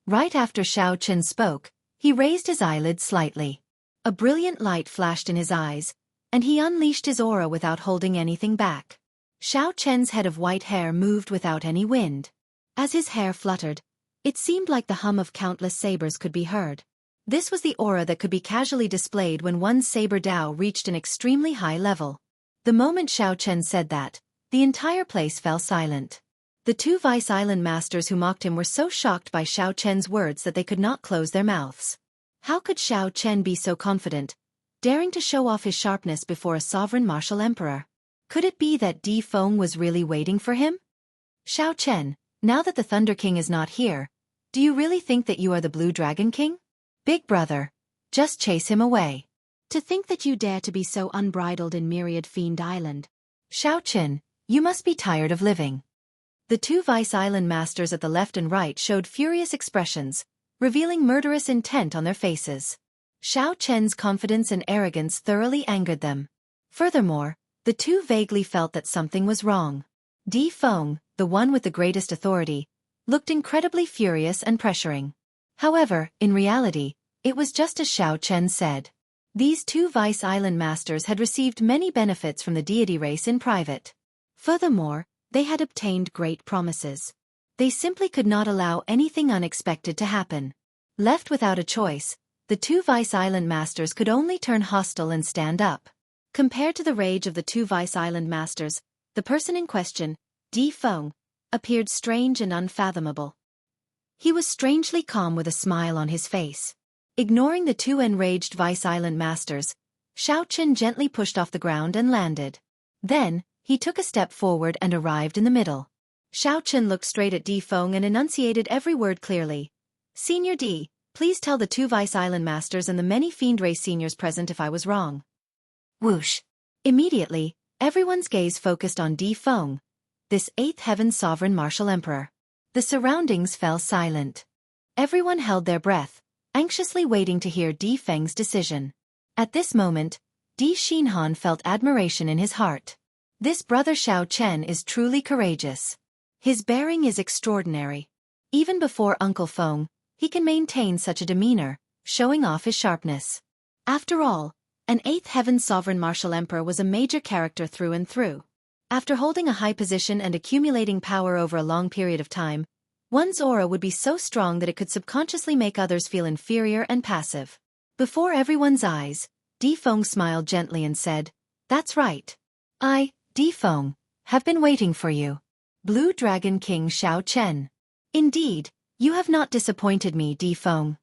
Right after Xiao Chen spoke, he raised his eyelids slightly. A brilliant light flashed in his eyes, and he unleashed his aura without holding anything back. Xiao Chen's head of white hair moved without any wind. As his hair fluttered, it seemed like the hum of countless sabers could be heard. This was the aura that could be casually displayed when one's saber Dao reached an extremely high level. The moment Xiao Chen said that, the entire place fell silent. The two Vice Island masters who mocked him were so shocked by Xiao Chen's words that they could not close their mouths. How could Xiao Chen be so confident, daring to show off his sharpness before a sovereign martial emperor? Could it be that Di Feng was really waiting for him? Xiao Chen, now that the Thunder King is not here, do you really think that you are the Blue Dragon King? Big brother, just chase him away. To think that you dare to be so unbridled in Myriad Fiend Island. Xiao Chen, you must be tired of living. The two Vice Island masters at the left and right showed furious expressions, revealing murderous intent on their faces. Xiao Chen's confidence and arrogance thoroughly angered them. Furthermore, the two vaguely felt that something was wrong. Di Feng, the one with the greatest authority, looked incredibly furious and pressuring. However, in reality, it was just as Xiao Chen said. These two Vice Island masters had received many benefits from the deity race in private. Furthermore, they had obtained great promises. They simply could not allow anything unexpected to happen. Left without a choice, the two Vice Island masters could only turn hostile and stand up. Compared to the rage of the two Vice Island masters, the person in question, Di Feng, appeared strange and unfathomable. He was strangely calm with a smile on his face. Ignoring the two enraged Vice Island masters, Xiao Chen gently pushed off the ground and landed. Then, he took a step forward and arrived in the middle. Xiao Chen looked straight at Di Feng and enunciated every word clearly. Senior Di, please tell the two Vice Island masters and the many Fiend Race seniors present if I was wrong. Whoosh! Immediately, everyone's gaze focused on Di Feng, this Eighth Heaven Sovereign Martial Emperor. The surroundings fell silent. Everyone held their breath, anxiously waiting to hear Di Feng's decision. At this moment, Di Xinhan felt admiration in his heart. This brother Xiao Chen is truly courageous. His bearing is extraordinary. Even before Uncle Feng, he can maintain such a demeanor, showing off his sharpness. After all, an Eighth Heaven Sovereign Martial Emperor was a major character through and through. After holding a high position and accumulating power over a long period of time, one's aura would be so strong that it could subconsciously make others feel inferior and passive. Before everyone's eyes, Di Feng smiled gently and said, "That's right. I, Di Feng, have been waiting for you. Blue Dragon King Xiao Chen. Indeed, you have not disappointed me, Di Feng."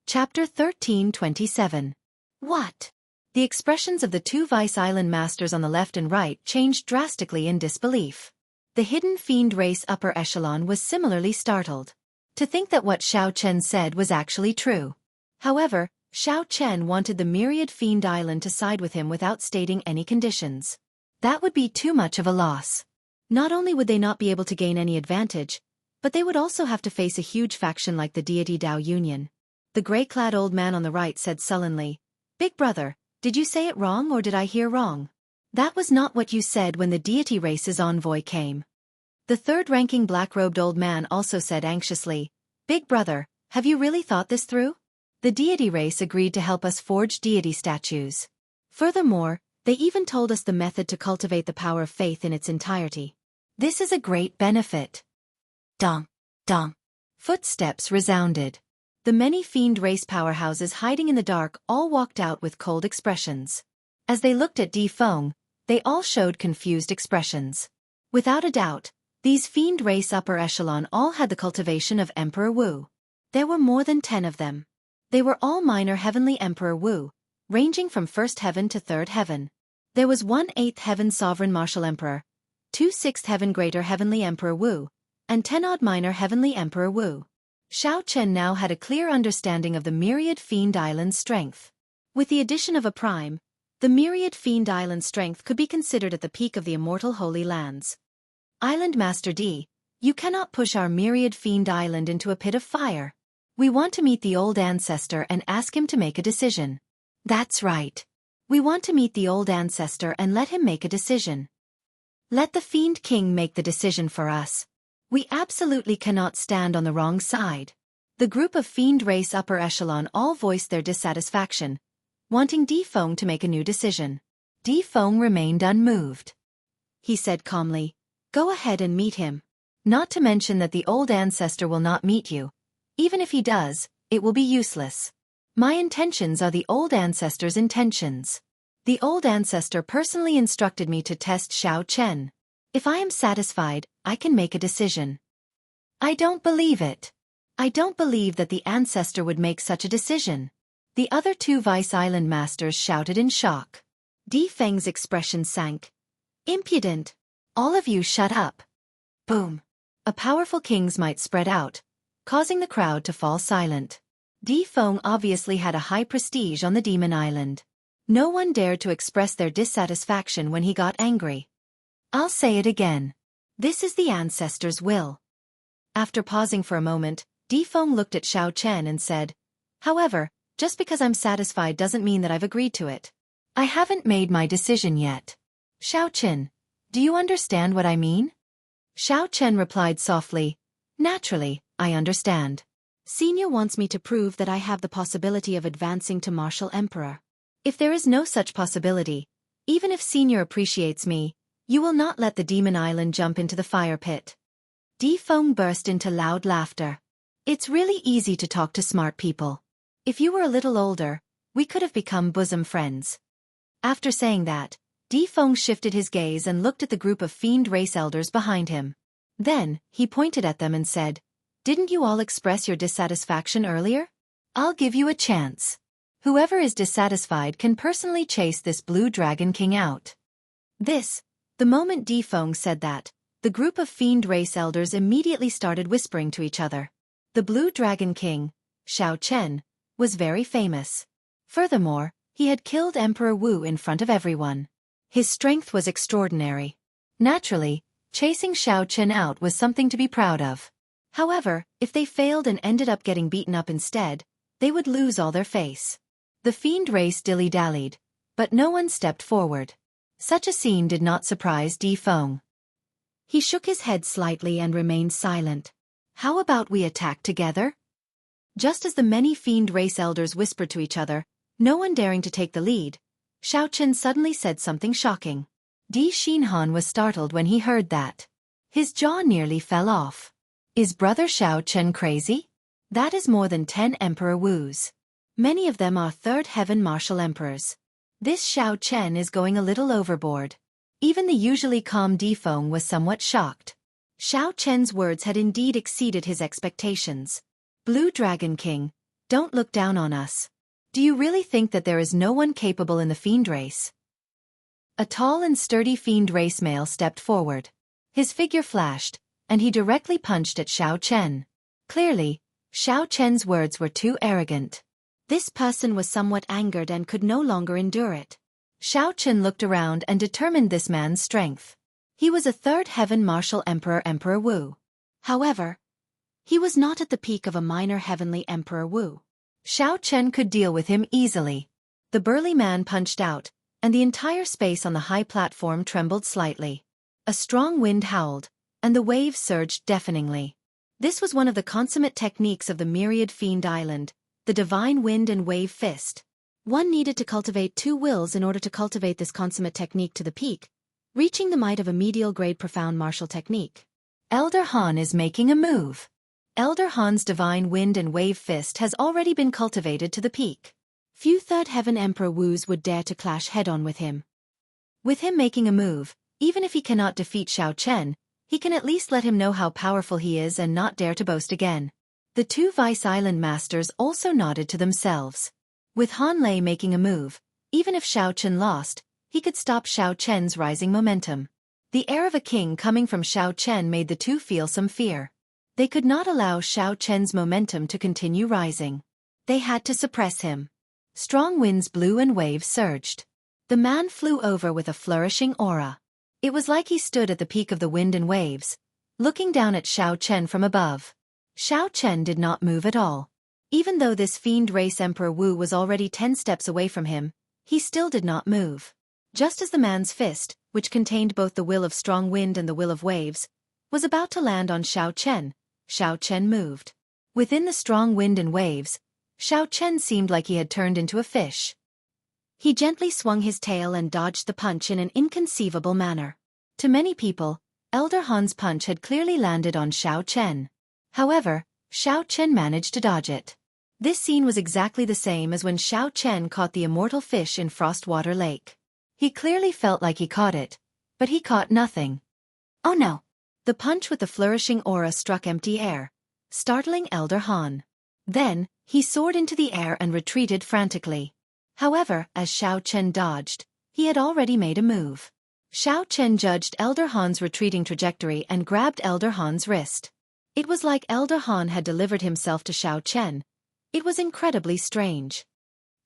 Chapter 1327. What? The expressions of the two Vice Island masters on the left and right changed drastically in disbelief. The hidden Fiend Race upper echelon was similarly startled. To think that what Xiao Chen said was actually true. However, Xiao Chen wanted the Myriad Fiend Island to side with him without stating any conditions. That would be too much of a loss. Not only would they not be able to gain any advantage, but they would also have to face a huge faction like the Deity Dao Union. The gray-clad old man on the right said sullenly, "Big brother, did you say it wrong or did I hear wrong? That was not what you said when the deity race's envoy came." The third-ranking black-robed old man also said anxiously, "Big brother, have you really thought this through? The deity race agreed to help us forge deity statues. Furthermore, they even told us the method to cultivate the power of faith in its entirety. This is a great benefit." Dong, dong. Footsteps resounded. The many Fiend Race powerhouses hiding in the dark all walked out with cold expressions. As they looked at Di Feng, they all showed confused expressions. Without a doubt, these Fiend Race upper echelon all had the cultivation of Emperor Wu. There were more than 10 of them. They were all minor Heavenly Emperor Wu, ranging from 1st Heaven to 3rd Heaven. There was one 8th Heaven Sovereign Martial Emperor, 2 6th Heaven Greater Heavenly Emperor Wu, and 10-odd minor Heavenly Emperor Wu. Xiao Chen now had a clear understanding of the Myriad Fiend Island's strength. With the addition of a prime, the Myriad Fiend Island's strength could be considered at the peak of the Immortal Holy Lands. Island Master D, you cannot push our Myriad Fiend Island into a pit of fire. We want to meet the old ancestor and ask him to make a decision. That's right. We want to meet the old ancestor and let him make a decision. Let the Fiend King make the decision for us. We absolutely cannot stand on the wrong side. The group of Fiend Race upper echelon all voiced their dissatisfaction, wanting Di Feng to make a new decision. Di Feng remained unmoved. He said calmly, "Go ahead and meet him. Not to mention that the old ancestor will not meet you. Even if he does, it will be useless. My intentions are the old ancestor's intentions. The old ancestor personally instructed me to test Xiao Chen. If I am satisfied, I can make a decision." I don't believe it. I don't believe that the ancestor would make such a decision. The other two Vice Island masters shouted in shock. Di Feng's expression sank. "Impudent! All of you shut up." Boom. A powerful king's might spread out, causing the crowd to fall silent. Di Feng obviously had a high prestige on the Demon Island. No one dared to express their dissatisfaction when he got angry. I'll say it again. This is the ancestors' will. After pausing for a moment, Di Feng looked at Xiao Chen and said, however, just because I'm satisfied doesn't mean that I've agreed to it. I haven't made my decision yet. Xiao Chen, do you understand what I mean? Xiao Chen replied softly, naturally, I understand. Senior wants me to prove that I have the possibility of advancing to Martial Emperor. If there is no such possibility, even if Senior appreciates me, you will not let the Demon Island jump into the fire pit. Di Feng burst into loud laughter. It's really easy to talk to smart people. If you were a little older, we could have become bosom friends. After saying that, Di Feng shifted his gaze and looked at the group of fiend race elders behind him. Then, he pointed at them and said, didn't you all express your dissatisfaction earlier? I'll give you a chance. Whoever is dissatisfied can personally chase this Blue Dragon King out. The moment Di Feng said that, the group of fiend race elders immediately started whispering to each other. The Blue Dragon King, Xiao Chen, was very famous. Furthermore, he had killed Emperor Wu in front of everyone. His strength was extraordinary. Naturally, chasing Xiao Chen out was something to be proud of. However, if they failed and ended up getting beaten up instead, they would lose all their face. The fiend race dilly-dallied, but no one stepped forward. Such a scene did not surprise Di Feng. He shook his head slightly and remained silent. How about we attack together? Just as the many fiend race elders whispered to each other, no one daring to take the lead, Xiao Chen suddenly said something shocking. Di Xinhan was startled when he heard that. His jaw nearly fell off. Is brother Xiao Chen crazy? That is more than 10 Emperor Wus. Many of them are third heaven martial emperors. This Xiao Chen is going a little overboard. Even the usually calm Di Feng was somewhat shocked. Xiao Chen's words had indeed exceeded his expectations. Blue Dragon King, don't look down on us. Do you really think that there is no one capable in the fiend race? A tall and sturdy fiend race male stepped forward. His figure flashed, and he directly punched at Xiao Chen. Clearly, Xiao Chen's words were too arrogant. This person was somewhat angered and could no longer endure it. Xiao Chen looked around and determined this man's strength. He was a third heaven martial emperor, Emperor Wu. However, he was not at the peak of a minor heavenly Emperor Wu. Xiao Chen could deal with him easily. The burly man punched out, and the entire space on the high platform trembled slightly. A strong wind howled, and the waves surged deafeningly. This was one of the consummate techniques of the myriad fiend island, the divine wind and wave fist. One needed to cultivate 2 wills in order to cultivate this consummate technique to the peak, reaching the might of a medial grade profound martial technique. Elder Han is making a move. Elder Han's divine wind and wave fist has already been cultivated to the peak. Few third heaven Emperor Wus would dare to clash head-on with him. With him making a move, even if he cannot defeat Xiao Chen, he can at least let him know how powerful he is and not dare to boast again. The 2 Vice Island masters also nodded to themselves. With Han Lei making a move, even if Xiao Chen lost, he could stop Xiao Chen's rising momentum. The air of a king coming from Xiao Chen made the 2 feel some fear. They could not allow Xiao Chen's momentum to continue rising. They had to suppress him. Strong winds blew and waves surged. The man flew over with a flourishing aura. It was like he stood at the peak of the wind and waves, looking down at Xiao Chen from above. Xiao Chen did not move at all. Even though this fiend race Emperor Wu was already 10 steps away from him, he still did not move. Just as the man's fist, which contained both the will of strong wind and the will of waves, was about to land on Xiao Chen moved. Within the strong wind and waves, Xiao Chen seemed like he had turned into a fish. He gently swung his tail and dodged the punch in an inconceivable manner. To many people, Elder Han's punch had clearly landed on Xiao Chen. However, Xiao Chen managed to dodge it. This scene was exactly the same as when Xiao Chen caught the immortal fish in Frostwater Lake. He clearly felt like he caught it, but he caught nothing. Oh no! The punch with the flourishing aura struck empty air, startling Elder Han. Then, he soared into the air and retreated frantically. However, as Xiao Chen dodged, he had already made a move. Xiao Chen judged Elder Han's retreating trajectory and grabbed Elder Han's wrist. It was like Elder Han had delivered himself to Xiao Chen. It was incredibly strange.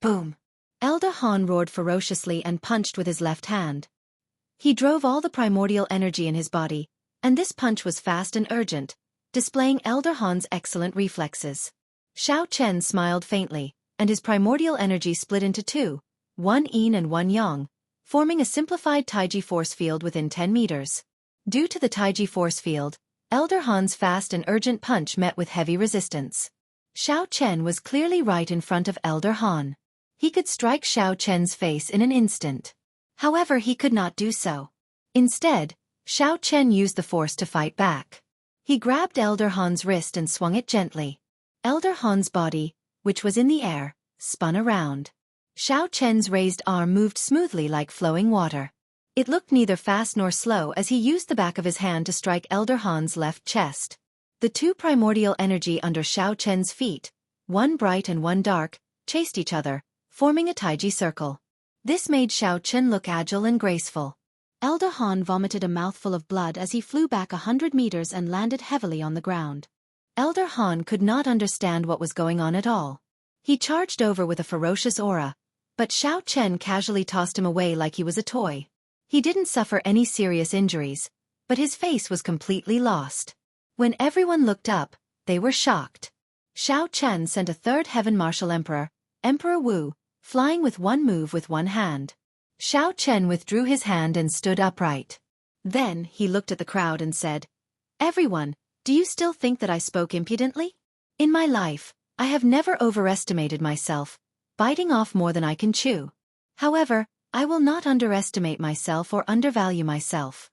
Boom! Elder Han roared ferociously and punched with his left hand. He drove all the primordial energy in his body, and this punch was fast and urgent, displaying Elder Han's excellent reflexes. Xiao Chen smiled faintly, and his primordial energy split into two, one yin and one yang, forming a simplified Taiji force field within 10 meters. Due to the Taiji force field, Elder Han's fast and urgent punch met with heavy resistance. Xiao Chen was clearly right in front of Elder Han. He could strike Xiao Chen's face in an instant. However, he could not do so. Instead, Xiao Chen used the force to fight back. He grabbed Elder Han's wrist and swung it gently. Elder Han's body, which was in the air, spun around. Xiao Chen's raised arm moved smoothly like flowing water. It looked neither fast nor slow as he used the back of his hand to strike Elder Han's left chest. The two primordial energy under Xiao Chen's feet, one bright and one dark, chased each other, forming a Taiji circle. This made Xiao Chen look agile and graceful. Elder Han vomited a mouthful of blood as he flew back 100 meters and landed heavily on the ground. Elder Han could not understand what was going on at all. He charged over with a ferocious aura, but Xiao Chen casually tossed him away like he was a toy. He didn't suffer any serious injuries, but his face was completely lost. When everyone looked up, they were shocked. Xiao Chen sent a third heaven martial emperor, Emperor Wu, flying with one move with one hand. Xiao Chen withdrew his hand and stood upright. Then he looked at the crowd and said, "Everyone, do you still think that I spoke impudently? In my life, I have never overestimated myself, biting off more than I can chew. However, I will not underestimate myself or undervalue myself.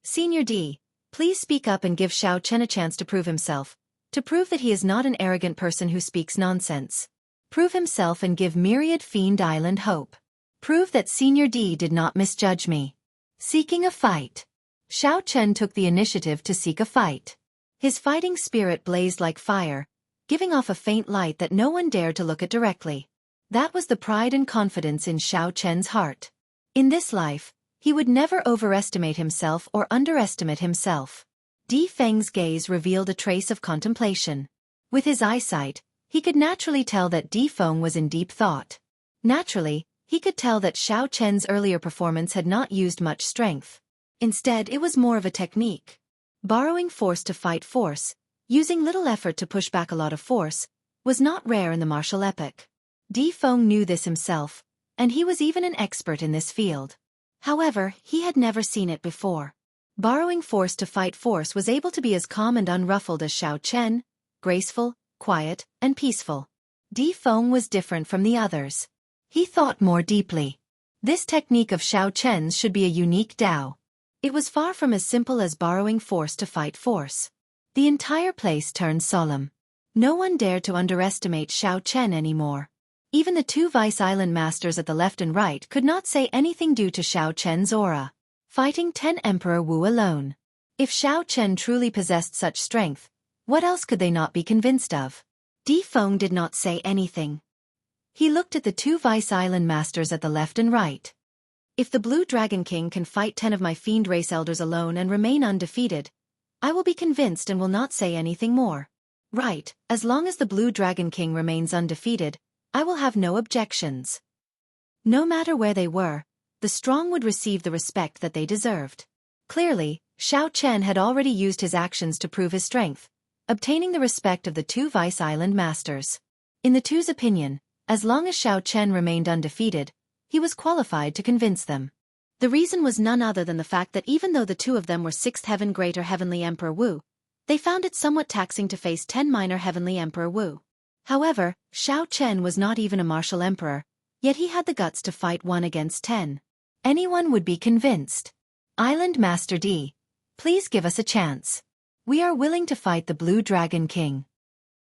Senior D, please speak up and give Xiao Chen a chance to prove himself, to prove that he is not an arrogant person who speaks nonsense. Prove himself and give Myriad Fiend Island hope. Prove that Senior D did not misjudge me." Seeking a fight. Xiao Chen took the initiative to seek a fight. His fighting spirit blazed like fire, giving off a faint light that no one dared to look at directly. That was the pride and confidence in Xiao Chen's heart. In this life, he would never overestimate himself or underestimate himself. Di Feng's gaze revealed a trace of contemplation. With his eyesight, he could naturally tell that Di Feng was in deep thought. Naturally, he could tell that Xiao Chen's earlier performance had not used much strength. Instead, it was more of a technique. Borrowing force to fight force, using little effort to push back a lot of force, was not rare in the martial epic. Di Feng knew this himself, and he was even an expert in this field. However, he had never seen it before. Borrowing force to fight force was able to be as calm and unruffled as Xiao Chen, graceful, quiet, and peaceful. Di Feng was different from the others. He thought more deeply. This technique of Xiao Chen's should be a unique Dao. It was far from as simple as borrowing force to fight force. The entire place turned solemn. No one dared to underestimate Xiao Chen anymore. Even the two Vice Island masters at the left and right could not say anything due to Xiao Chen's aura. Fighting 10 Emperor Wu alone. If Xiao Chen truly possessed such strength, what else could they not be convinced of? Di Feng did not say anything. He looked at the two Vice Island masters at the left and right. If the Blue Dragon King can fight 10 of my fiend race elders alone and remain undefeated, I will be convinced and will not say anything more. Right, as long as the Blue Dragon King remains undefeated, I will have no objections. No matter where they were, the strong would receive the respect that they deserved. Clearly, Xiao Chen had already used his actions to prove his strength, obtaining the respect of the two Vice Island masters. In the two's opinion, as long as Xiao Chen remained undefeated, he was qualified to convince them. The reason was none other than the fact that even though the two of them were 6th Heaven Greater Heavenly Emperor Wu, they found it somewhat taxing to face 10 Minor Heavenly Emperor Wu. However, Xiao Chen was not even a martial emperor, yet he had the guts to fight 1 against 10. Anyone would be convinced. Island Master D, please give us a chance. We are willing to fight the Blue Dragon King.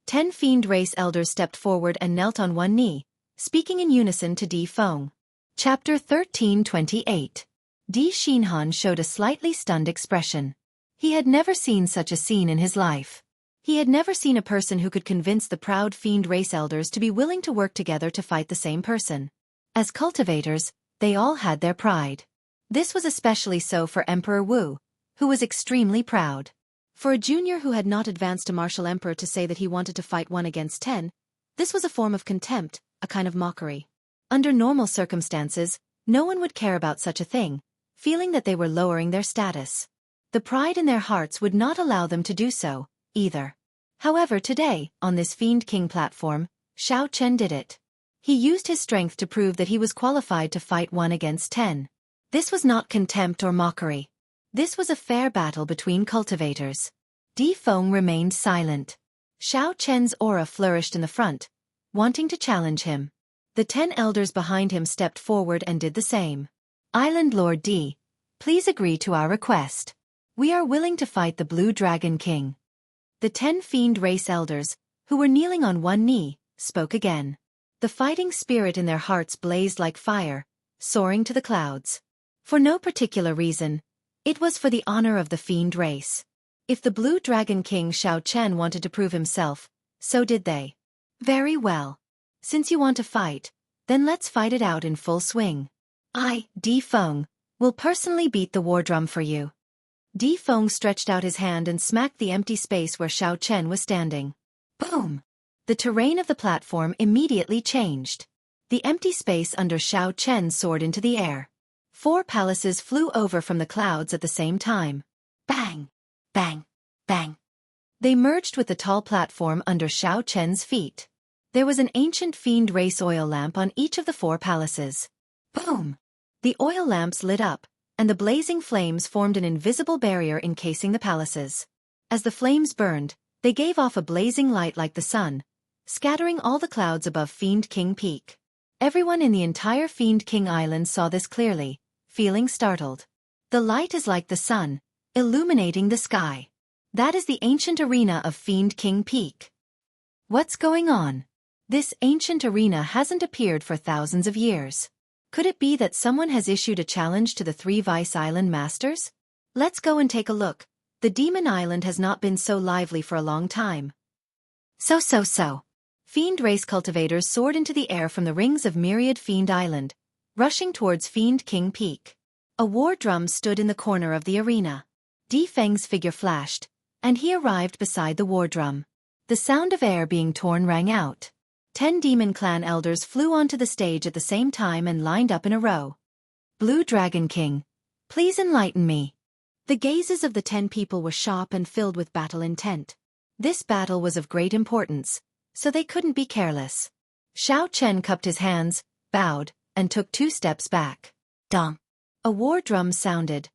10 Fiend Race Elders stepped forward and knelt on one knee, speaking in unison to Di Feng. Chapter 1328. Di Xinhan showed a slightly stunned expression. He had never seen such a scene in his life. He had never seen a person who could convince the proud Fiend Race Elders to be willing to work together to fight the same person. As cultivators, they all had their pride. This was especially so for Emperor Wu, who was extremely proud. For a junior who had not advanced to martial emperor to say that he wanted to fight 1 against 10, this was a form of contempt, a kind of mockery. Under normal circumstances, no one would care about such a thing, feeling that they were lowering their status. The pride in their hearts would not allow them to do so, either. However, today, on this Fiend King platform, Xiao Chen did it. He used his strength to prove that he was qualified to fight 1 against 10. This was not contempt or mockery. This was a fair battle between cultivators. Di Feng remained silent. Xiao Chen's aura flourished in the front, wanting to challenge him. The 10 elders behind him stepped forward and did the same. Island Lord Di, please agree to our request. We are willing to fight the Blue Dragon King. The 10 fiend race elders, who were kneeling on one knee, spoke again. The fighting spirit in their hearts blazed like fire, soaring to the clouds. For no particular reason, it was for the honor of the fiend race. If the Blue Dragon King Xiao Chen wanted to prove himself, so did they. Very well. Since you want to fight, then let's fight it out in full swing. I, Di Feng, will personally beat the war drum for you. Di Feng stretched out his hand and smacked the empty space where Xiao Chen was standing. Boom! The terrain of the platform immediately changed. The empty space under Xiao Chen soared into the air. 4 palaces flew over from the clouds at the same time. Bang! Bang! Bang! They merged with the tall platform under Xiao Chen's feet. There was an ancient fiend race oil lamp on each of the 4 palaces. Boom! The oil lamps lit up, and the blazing flames formed an invisible barrier encasing the palaces. As the flames burned, they gave off a blazing light like the sun, scattering all the clouds above Fiend King Peak. Everyone in the entire Fiend King Island saw this clearly, feeling startled. The light is like the sun, illuminating the sky. That is the ancient arena of Fiend King Peak. What's going on? This ancient arena hasn't appeared for thousands of years. Could it be that someone has issued a challenge to the 3 Vice Island Masters? Let's go and take a look. The Demon Island has not been so lively for a long time. So. Fiend race cultivators soared into the air from the rings of Myriad Fiend Island, rushing towards Fiend King Peak. A war drum stood in the corner of the arena. Di Feng's figure flashed, and he arrived beside the war drum. The sound of air being torn rang out. 10 Demon Clan elders flew onto the stage at the same time and lined up in a row. Blue Dragon King, please enlighten me. The gazes of the 10 people were sharp and filled with battle intent. This battle was of great importance, so they couldn't be careless. Xiao Chen cupped his hands, bowed, and took 2 steps back. Dong! A war drum sounded,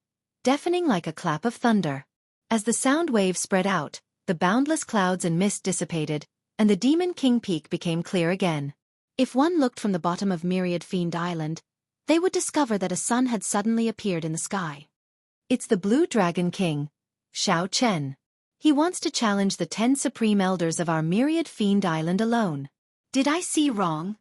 deafening like a clap of thunder. As the sound wave spread out, the boundless clouds and mist dissipated, and the Demon King Peak became clear again. If one looked from the bottom of Myriad Fiend Island, they would discover that a sun had suddenly appeared in the sky. It's the Blue Dragon King, Xiao Chen. He wants to challenge the 10 Supreme Elders of our Myriad Fiend Island alone. Did I see wrong?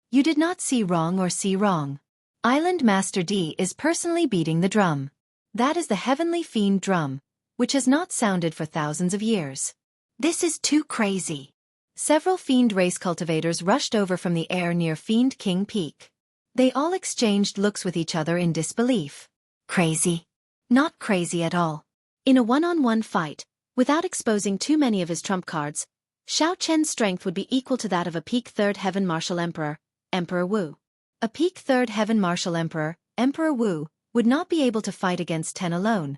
You did not see wrong or see wrong. Island Master D is personally beating the drum. That is the Heavenly Fiend drum, which has not sounded for thousands of years. This is too crazy. Several fiend race cultivators rushed over from the air near Fiend King Peak. They all exchanged looks with each other in disbelief. Crazy? Not crazy at all. In a one-on-one fight, without exposing too many of his trump cards, Xiao Chen's strength would be equal to that of a peak 3rd Heaven Martial Emperor, Emperor Wu. A peak 3rd Heaven Martial Emperor, Emperor Wu, would not be able to fight against 10 alone.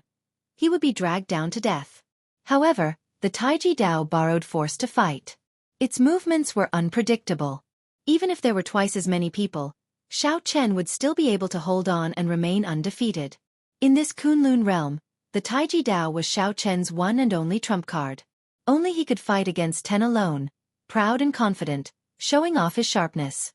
He would be dragged down to death. However, the Taiji Dao borrowed force to fight. Its movements were unpredictable. Even if there were twice as many people, Xiao Chen would still be able to hold on and remain undefeated. In this Kunlun realm, the Taiji Dao was Xiao Chen's one and only trump card. Only he could fight against 10 alone, proud and confident, showing off his sharpness.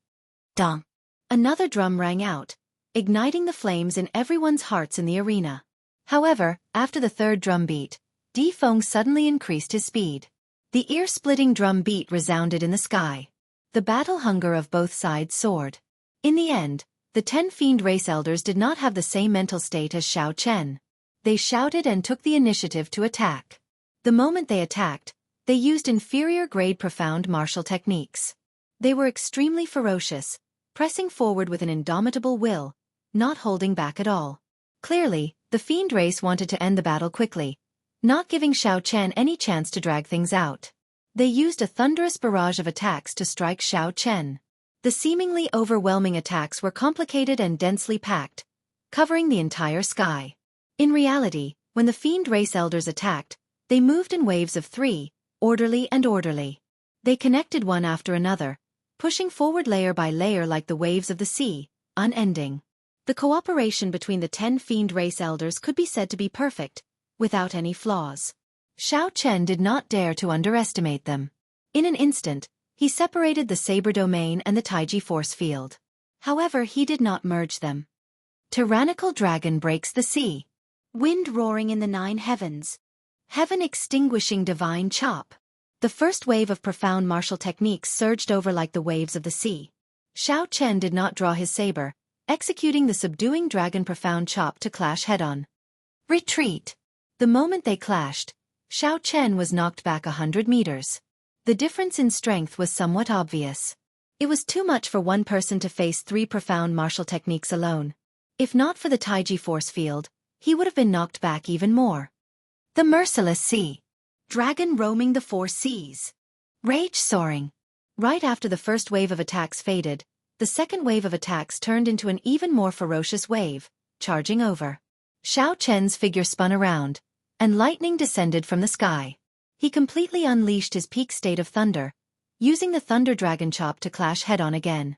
Dong! Another drum rang out, igniting the flames in everyone's hearts in the arena. However, after the 3rd drum beat, Di Feng suddenly increased his speed. The ear-splitting drum beat resounded in the sky. The battle hunger of both sides soared. In the end, the 10 fiend race elders did not have the same mental state as Xiao Chen. They shouted and took the initiative to attack. The moment they attacked, they used inferior-grade profound martial techniques. They were extremely ferocious, pressing forward with an indomitable will, not holding back at all. Clearly, the fiend race wanted to end the battle quickly, not giving Xiao Chen any chance to drag things out. They used a thunderous barrage of attacks to strike Xiao Chen. The seemingly overwhelming attacks were complicated and densely packed, covering the entire sky. In reality, when the fiend race elders attacked, they moved in waves of 3, orderly and orderly. They connected one after another, pushing forward layer by layer like the waves of the sea, unending. The cooperation between the 10 fiend race elders could be said to be perfect, without any flaws. Xiao Chen did not dare to underestimate them. In an instant, he separated the saber domain and the Taiji force field. However, he did not merge them. Tyrannical dragon breaks the sea. Wind roaring in the 9 heavens. Heaven extinguishing divine chop. The first wave of profound martial techniques surged over like the waves of the sea. Xiao Chen did not draw his saber, executing the subduing dragon profound chop to clash head-on. Retreat. The moment they clashed, Xiao Chen was knocked back 100 meters. The difference in strength was somewhat obvious. It was too much for one person to face 3 profound martial techniques alone. If not for the Taiji force field, he would have been knocked back even more. The merciless sea. Dragon roaming the 4 seas. Rage soaring. Right after the first wave of attacks faded, the second wave of attacks turned into an even more ferocious wave, charging over. Xiao Chen's figure spun around, and lightning descended from the sky. He completely unleashed his peak state of thunder, using the Thunder Dragon Chop to clash head-on again.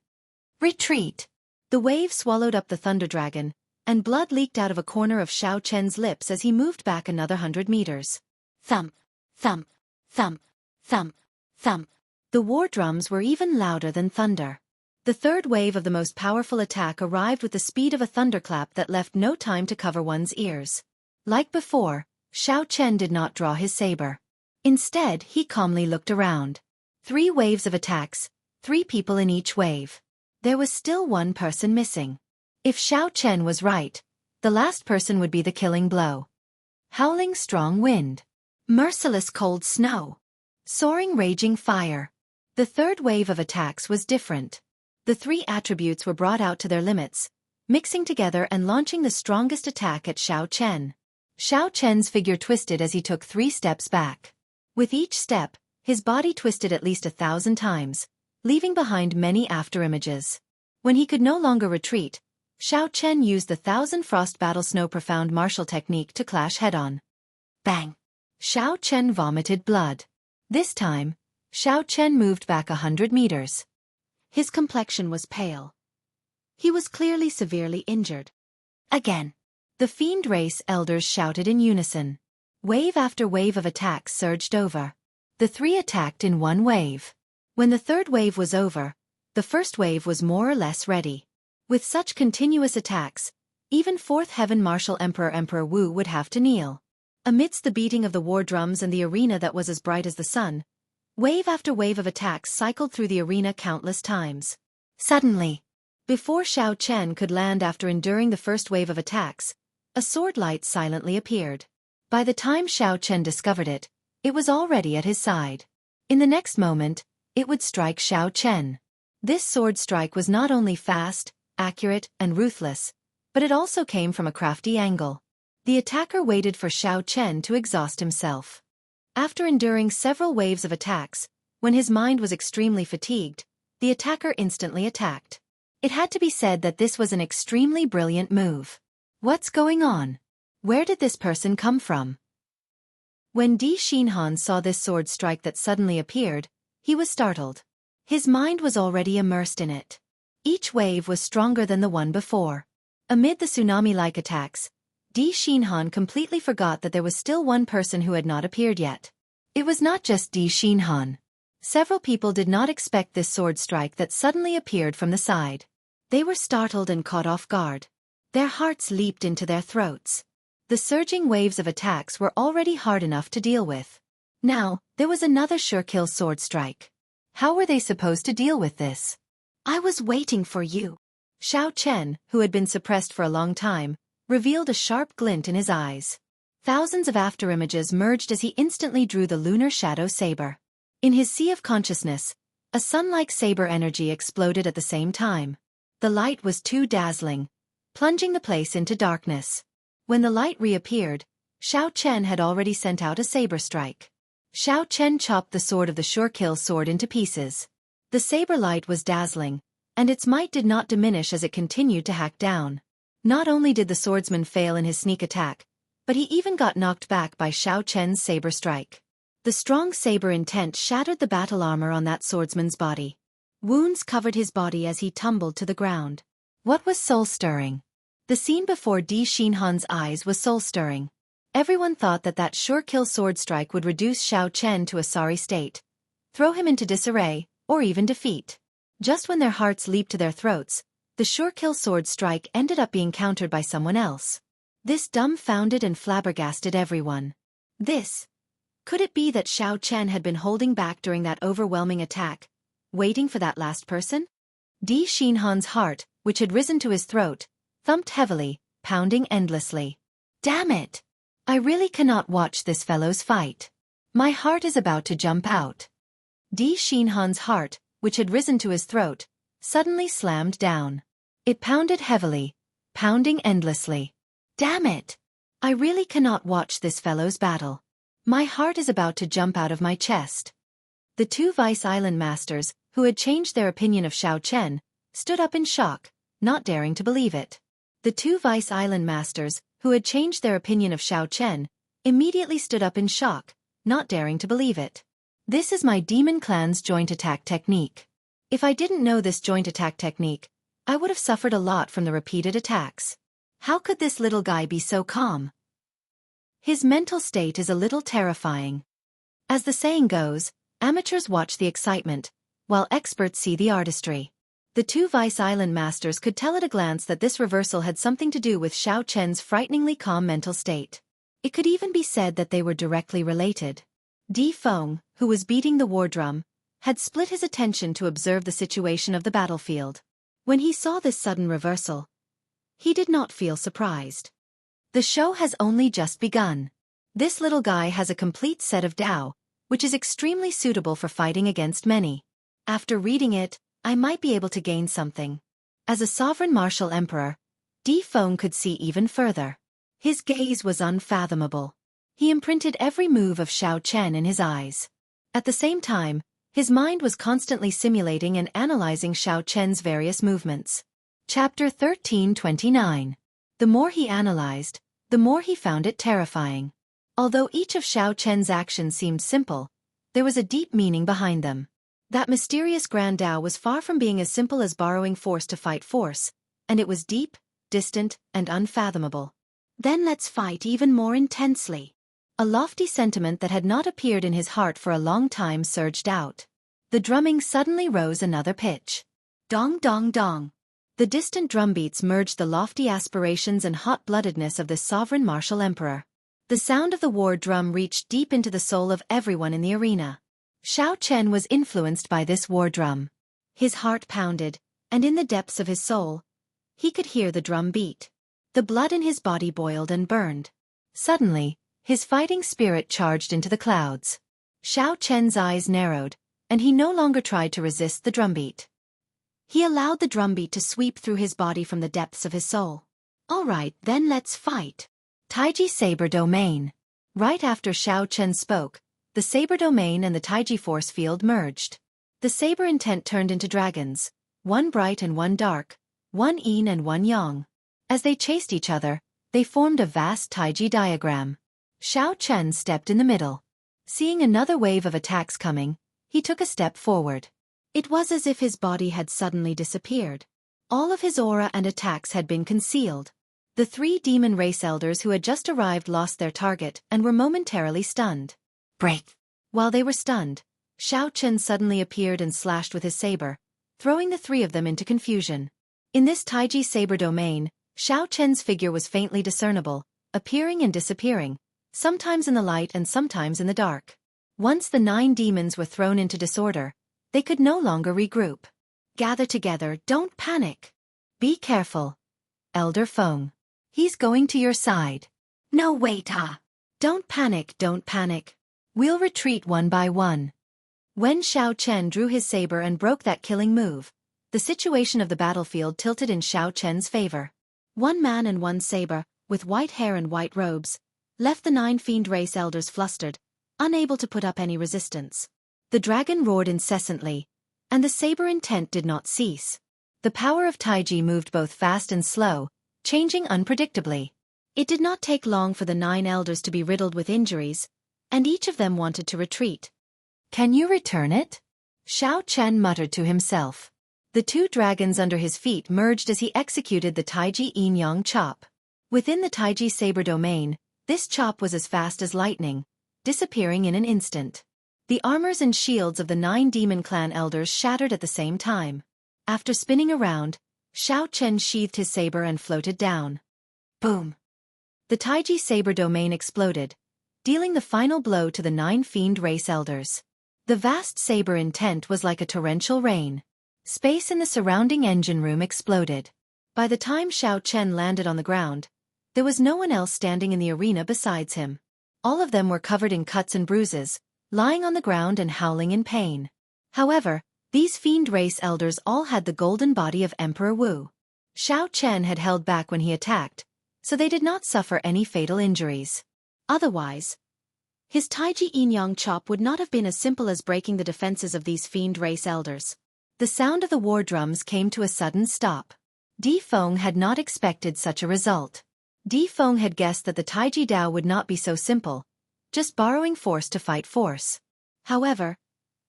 Retreat! The wave swallowed up the Thunder Dragon, and blood leaked out of a corner of Xiao Chen's lips as he moved back another 100 meters. Thump! Thump! Thump! Thump! Thump! The war drums were even louder than thunder. The third wave of the most powerful attack arrived with the speed of a thunderclap that left no time to cover one's ears. Like before, Xiao Chen did not draw his saber. Instead, he calmly looked around. 3 waves of attacks, 3 people in each wave. There was still one person missing. If Xiao Chen was right, the last person would be the killing blow. Howling strong wind. Merciless cold snow. Soaring raging fire. The third wave of attacks was different. The 3 attributes were brought out to their limits, mixing together and launching the strongest attack at Xiao Chen. Xiao Chen's figure twisted as he took 3 steps back. With each step, his body twisted at least 1,000 times, leaving behind many afterimages. When he could no longer retreat, Xiao Chen used the 1,000 Frost Battle Snow Profound Martial Technique to clash head-on. Bang! Xiao Chen vomited blood. This time, Xiao Chen moved back 100 meters. His complexion was pale. He was clearly severely injured. Again. The fiend race elders shouted in unison. Wave after wave of attacks surged over. The 3 attacked in one wave. When the third wave was over, the first wave was more or less ready. With such continuous attacks, even 4th Heaven Martial Emperor Wu would have to kneel. Amidst the beating of the war drums and the arena that was as bright as the sun, wave after wave of attacks cycled through the arena countless times. Suddenly, before Xiao Chen could land after enduring the first wave of attacks, a sword light silently appeared. By the time Xiao Chen discovered it, it was already at his side. In the next moment, it would strike Xiao Chen. This sword strike was not only fast, accurate, and ruthless, but it also came from a crafty angle. The attacker waited for Xiao Chen to exhaust himself. After enduring several waves of attacks, when his mind was extremely fatigued, the attacker instantly attacked. It had to be said that this was an extremely brilliant move. What's going on? Where did this person come from? When Di Xinhan saw this sword strike that suddenly appeared, he was startled. His mind was already immersed in it. Each wave was stronger than the one before. Amid the tsunami-like attacks, Di Xinhan completely forgot that there was still one person who had not appeared yet. It was not just Di Xinhan. Several people did not expect this sword strike that suddenly appeared from the side. They were startled and caught off guard. Their hearts leaped into their throats. The surging waves of attacks were already hard enough to deal with. Now, there was another sure-kill sword strike. How were they supposed to deal with this? I was waiting for you. Xiao Chen, who had been suppressed for a long time, revealed a sharp glint in his eyes. Thousands of afterimages merged as he instantly drew the lunar shadow saber. In his sea of consciousness, a sun-like saber energy exploded at the same time. The light was too dazzling, plunging the place into darkness. When the light reappeared, Xiao Chen had already sent out a saber strike. Xiao Chen chopped the sword of the sure-kill sword into pieces. The saber light was dazzling, and its might did not diminish as it continued to hack down. Not only did the swordsman fail in his sneak attack, but he even got knocked back by Xiao Chen's saber strike. The strong saber intent shattered the battle armor on that swordsman's body. Wounds covered his body as he tumbled to the ground. What was soul-stirring? The scene before Di Xinhan's eyes was soul-stirring. Everyone thought that sure-kill sword strike would reduce Xiao Chen to a sorry state, throw him into disarray, or even defeat. Just when their hearts leaped to their throats, the sure-kill sword strike ended up being countered by someone else. This dumbfounded and flabbergasted everyone. Could it be that Xiao Chen had been holding back during that overwhelming attack, waiting for that last person? Di Xinhan's heart, which had risen to his throat, thumped heavily, pounding endlessly. Damn it! I really cannot watch this fellow's fight. My heart is about to jump out. Di Xinhan's heart, which had risen to his throat, suddenly slammed down. It pounded heavily, pounding endlessly. Damn it! I really cannot watch this fellow's battle. My heart is about to jump out of my chest. The two Vice Island masters, who had changed their opinion of Xiao Chen, stood up in shock, not daring to believe it. The two Vice Island masters, who had changed their opinion of Xiao Chen, immediately stood up in shock, not daring to believe it. This is my demon clan's joint attack technique. If I didn't know this joint attack technique, I would have suffered a lot from the repeated attacks. How could this little guy be so calm? His mental state is a little terrifying. As the saying goes, amateurs watch the excitement, while experts see the artistry. The two Vice Island masters could tell at a glance that this reversal had something to do with Xiao Chen's frighteningly calm mental state. It could even be said that they were directly related. Di Feng, who was beating the war drum, had split his attention to observe the situation of the battlefield. When he saw this sudden reversal, he did not feel surprised. The show has only just begun. This little guy has a complete set of Dao, which is extremely suitable for fighting against many. After reading it, I might be able to gain something. As a sovereign martial emperor, Di Feng could see even further. His gaze was unfathomable. He imprinted every move of Xiao Chen in his eyes. At the same time, his mind was constantly simulating and analyzing Xiao Chen's various movements. Chapter 1329. The more he analyzed, the more he found it terrifying. Although each of Xiao Chen's actions seemed simple, there was a deep meaning behind them. That mysterious Grand Dao was far from being as simple as borrowing force to fight force, and it was deep, distant, and unfathomable. Then let's fight even more intensely. A lofty sentiment that had not appeared in his heart for a long time surged out. The drumming suddenly rose another pitch. Dong dong dong. The distant drumbeats merged the lofty aspirations and hot-bloodedness of this sovereign martial emperor. The sound of the war drum reached deep into the soul of everyone in the arena. Xiao Chen was influenced by this war drum. His heart pounded, and in the depths of his soul, he could hear the drum beat. The blood in his body boiled and burned. Suddenly, his fighting spirit charged into the clouds. Xiao Chen's eyes narrowed, and he no longer tried to resist the drumbeat. He allowed the drumbeat to sweep through his body from the depths of his soul. All right, then let's fight. Taiji Saber Domain. Right after Xiao Chen spoke, the Saber Domain and the Taiji force field merged. The Saber intent turned into dragons, one bright and one dark, one yin and one yang. As they chased each other, they formed a vast Taiji diagram. Xiao Chen stepped in the middle. Seeing another wave of attacks coming, he took a step forward. It was as if his body had suddenly disappeared. All of his aura and attacks had been concealed. The three demon race elders who had just arrived lost their target and were momentarily stunned. Break! While they were stunned, Xiao Chen suddenly appeared and slashed with his saber, throwing the three of them into confusion. In this Taiji Saber Domain, Xiao Chen's figure was faintly discernible, appearing and disappearing, sometimes in the light and sometimes in the dark. Once the 9 demons were thrown into disorder, they could no longer regroup. Gather together, don't panic. Be careful. Elder Feng. He's going to your side. No wait, Don't panic, don't panic. We'll retreat one by one. When Xiao Chen drew his saber and broke that killing move, the situation of the battlefield tilted in Xiao Chen's favor. One man and one saber, with white hair and white robes, left the 9 fiend race elders flustered, unable to put up any resistance. The dragon roared incessantly, and the saber intent did not cease. The power of Taiji moved both fast and slow, changing unpredictably. It did not take long for the 9 elders to be riddled with injuries, and each of them wanted to retreat. "Can you return it?" Xiao Chen muttered to himself. The 2 dragons under his feet merged as he executed the Taiji Yin-Yang chop. Within the Taiji saber domain, this chop was as fast as lightning, disappearing in an instant. The armors and shields of the 9 demon clan elders shattered at the same time. After spinning around, Xiao Chen sheathed his saber and floated down. Boom! The Taiji saber domain exploded, dealing the final blow to the 9 fiend race elders. The vast saber intent was like a torrential rain. Space in the surrounding engine room exploded. By the time Xiao Chen landed on the ground, there was no one else standing in the arena besides him. All of them were covered in cuts and bruises, lying on the ground and howling in pain. However, these fiend race elders all had the golden body of Emperor Wu. Xiao Chen had held back when he attacked, so they did not suffer any fatal injuries. Otherwise, his Taiji Yin-Yang chop would not have been as simple as breaking the defenses of these fiend race elders. The sound of the war drums came to a sudden stop. Di Feng had not expected such a result. Di Feng had guessed that the Taiji Dao would not be so simple, just borrowing force to fight force. However,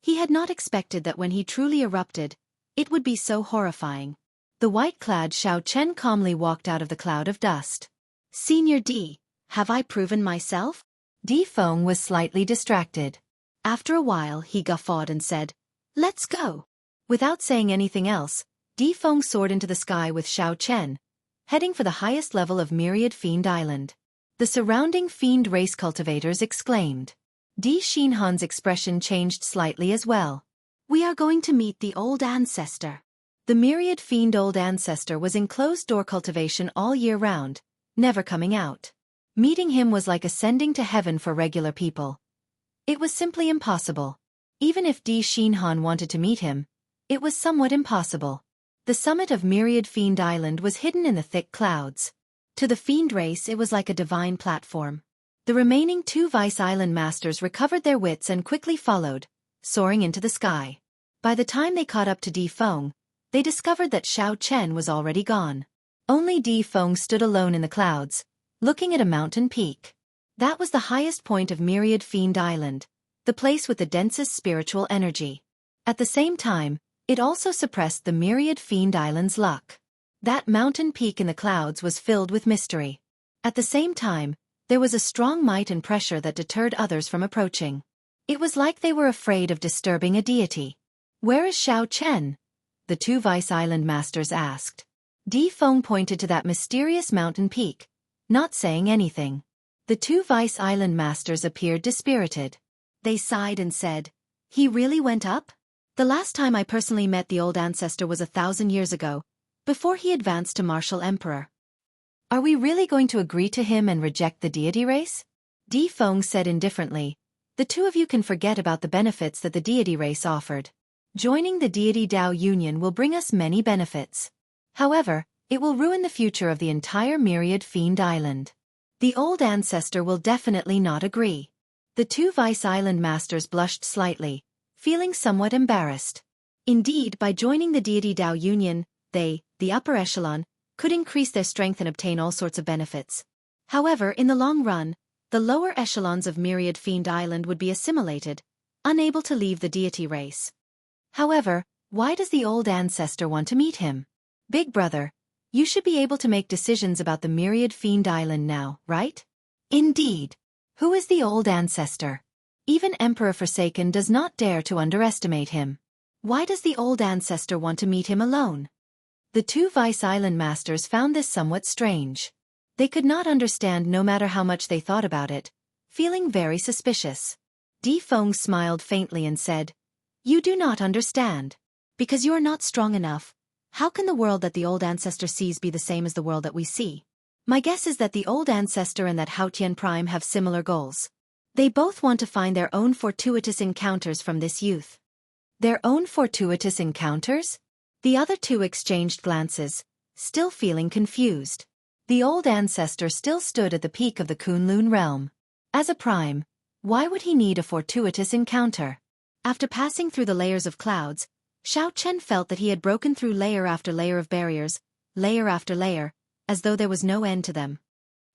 he had not expected that when he truly erupted, it would be so horrifying. The white-clad Xiao Chen calmly walked out of the cloud of dust. "Senior Di, have I proven myself?" Di Feng was slightly distracted. After a while he guffawed and said, "Let's go." Without saying anything else, Di Feng soared into the sky with Xiao Chen, heading for the highest level of Myriad Fiend Island. The surrounding fiend race cultivators exclaimed. Di Xinhan's expression changed slightly as well. "We are going to meet the old ancestor." The Myriad Fiend Old Ancestor was in closed-door cultivation all year round, never coming out. Meeting him was like ascending to heaven for regular people. It was simply impossible. Even if Di Xinhan wanted to meet him, it was somewhat impossible. The summit of Myriad Fiend Island was hidden in the thick clouds. To the fiend race it was like a divine platform. The remaining 2 Vice Island masters recovered their wits and quickly followed, soaring into the sky. By the time they caught up to Di Feng, they discovered that Xiao Chen was already gone. Only Di Feng stood alone in the clouds, looking at a mountain peak. That was the highest point of Myriad Fiend Island, the place with the densest spiritual energy. At the same time, it also suppressed the Myriad Fiend Island's luck. That mountain peak in the clouds was filled with mystery. At the same time, there was a strong might and pressure that deterred others from approaching. It was like they were afraid of disturbing a deity. "Where is Xiao Chen?" the 2 Vice Island masters asked. Di Feng pointed to that mysterious mountain peak, not saying anything. The 2 Vice Island masters appeared dispirited. They sighed and said, "He really went up? The last time I personally met the old ancestor was 1,000 years ago, before he advanced to martial emperor. Are we really going to agree to him and reject the deity race?" Di Feng said indifferently, "The 2 of you can forget about the benefits that the deity race offered. Joining the deity Dao Union will bring us many benefits. However, it will ruin the future of the entire Myriad Fiend Island. The old ancestor will definitely not agree." The 2 Vice Island masters blushed slightly, feeling somewhat embarrassed. Indeed, by joining the deity Dao Union, they, the upper echelon, could increase their strength and obtain all sorts of benefits. However, in the long run, the lower echelons of Myriad Fiend Island would be assimilated, unable to leave the deity race. However, why does the old ancestor want to meet him? Big brother, you should be able to make decisions about the Myriad Fiend Island now, right? Indeed. Who is the old ancestor? Even Emperor Forsaken does not dare to underestimate him. Why does the old ancestor want to meet him alone? The 2 Vice Island masters found this somewhat strange. They could not understand no matter how much they thought about it, feeling very suspicious. Di Feng smiled faintly and said, "You do not understand. Because you are not strong enough. How can the world that the old ancestor sees be the same as the world that we see? My guess is that the old ancestor and that Haotian Prime have similar goals. They both want to find their own fortuitous encounters from this youth." Their own fortuitous encounters? The other 2 exchanged glances, still feeling confused. The old ancestor still stood at the peak of the Kunlun realm. As a prime, why would he need a fortuitous encounter? After passing through the layers of clouds, Xiaochen felt that he had broken through layer after layer of barriers, layer after layer, as though there was no end to them.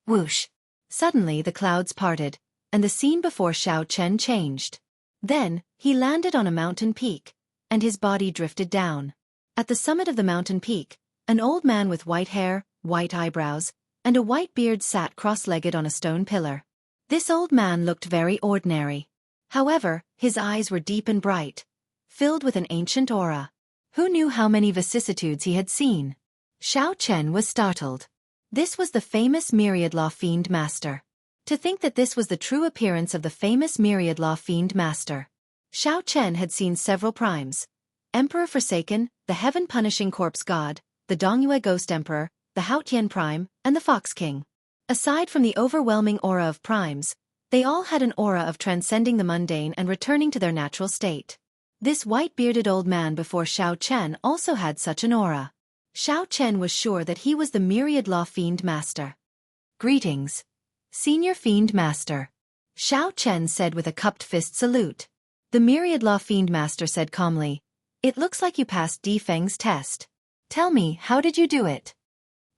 Whoosh! Suddenly the clouds parted, and the scene before Xiaochen changed. Then, he landed on a mountain peak, and his body drifted down. At the summit of the mountain peak, an old man with white hair, white eyebrows, and a white beard sat cross-legged on a stone pillar. This old man looked very ordinary. However, his eyes were deep and bright, filled with an ancient aura. Who knew how many vicissitudes he had seen? Xiaochen was startled. This was the famous Myriad Law Fiend Master. To think that this was the true appearance of the famous Myriad Law Fiend Master. Xiaochen had seen several primes: Emperor Forsaken, the Heaven-Punishing Corpse God, the Dongyue Ghost Emperor, the Haotian Prime, and the Fox King. Aside from the overwhelming aura of primes, they all had an aura of transcending the mundane and returning to their natural state. This white-bearded old man before Xiaochen also had such an aura. Xiaochen was sure that he was the Myriad Law Fiend Master. "Greetings, Senior Fiend Master," Xiaochen said with a cupped fist salute. The Myriad Law Fiend Master said calmly, "It looks like you passed Di Feng's test. Tell me, how did you do it?"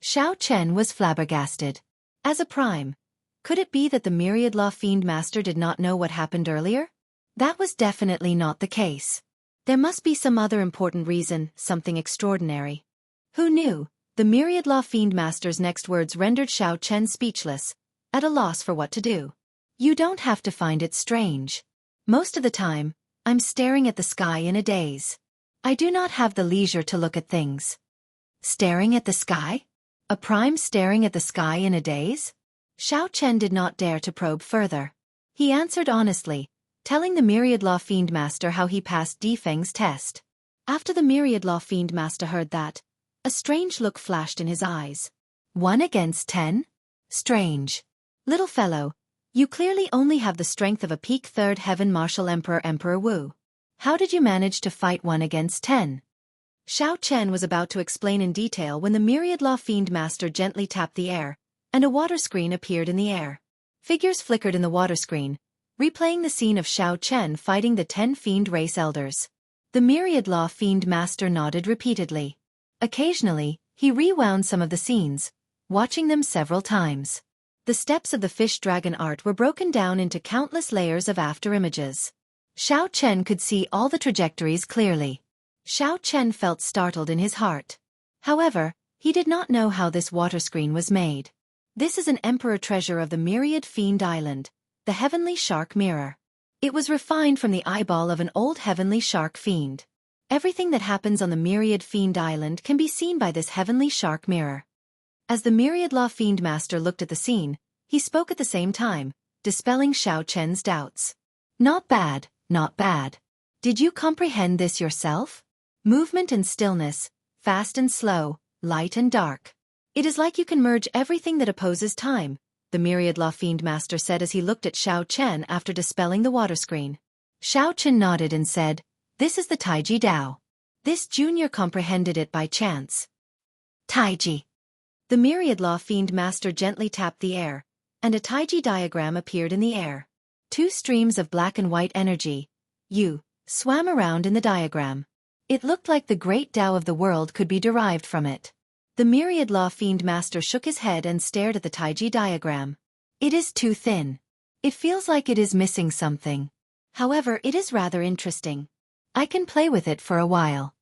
Xiaochen was flabbergasted. As a prime, could it be that the Myriad Law Fiend Master did not know what happened earlier? That was definitely not the case. There must be some other important reason, something extraordinary. Who knew? The Myriad Law Fiend Master's next words rendered Xiaochen speechless, at a loss for what to do. "You don't have to find it strange. Most of the time, I'm staring at the sky in a daze. I do not have the leisure to look at things." Staring at the sky? A prime staring at the sky in a daze? Xiaochen did not dare to probe further. He answered honestly, telling the Myriad Law Fiend Master how he passed Di Feng's test. After the Myriad Law Fiend Master heard that, a strange look flashed in his eyes. 1 against 10? Strange. Little fellow, you clearly only have the strength of a peak third heaven martial emperor Emperor Wu. How did you manage to fight 1 against 10? Xiaochen was about to explain in detail when the Myriad Law Fiend Master gently tapped the air, and a water screen appeared in the air. Figures flickered in the water screen, replaying the scene of Xiaochen fighting the 10 Fiend Race Elders. The Myriad Law Fiend Master nodded repeatedly. Occasionally, he rewound some of the scenes, watching them several times. The steps of the fish dragon art were broken down into countless layers of afterimages. Xiaochen could see all the trajectories clearly. Xiaochen felt startled in his heart. However, he did not know how this water screen was made. This is an emperor treasure of the Myriad Fiend Island, the Heavenly Shark Mirror. It was refined from the eyeball of an old Heavenly Shark Fiend. Everything that happens on the Myriad Fiend Island can be seen by this Heavenly Shark Mirror. As the Myriad Law Fiend Master looked at the scene, he spoke at the same time, dispelling Xiaochen's doubts. "Not bad, not bad. Did you comprehend this yourself? Movement and stillness, fast and slow, light and dark. It is like you can merge everything that opposes time," the Myriad Law Fiend Master said as he looked at Xiaochen after dispelling the water screen. Xiaochen nodded and said, "This is the Taiji Dao. This junior comprehended it by chance." Taiji. The Myriad Law Fiend Master gently tapped the air, and a Taiji diagram appeared in the air. 2 streams of black and white energy, swam around in the diagram. It looked like the great Tao of the world could be derived from it. The Myriad Law Fiend Master shook his head and stared at the Taiji diagram. "It is too thin. It feels like it is missing something. However, it is rather interesting. I can play with it for a while."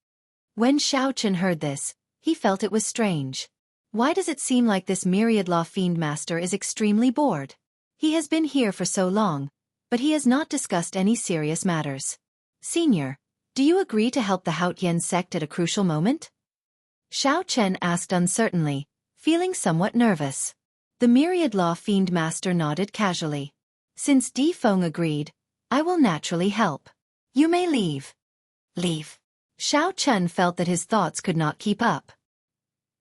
When Xiaochen heard this, he felt it was strange. Why does it seem like this Myriad Law Fiend Master is extremely bored? He has been here for so long, but he has not discussed any serious matters. "Senior, do you agree to help the Haotian sect at a crucial moment?" Xiaochen asked uncertainly, feeling somewhat nervous. The Myriad Law Fiend Master nodded casually. "Since Di Feng agreed, I will naturally help. You may leave." Leave. Xiaochen felt that his thoughts could not keep up.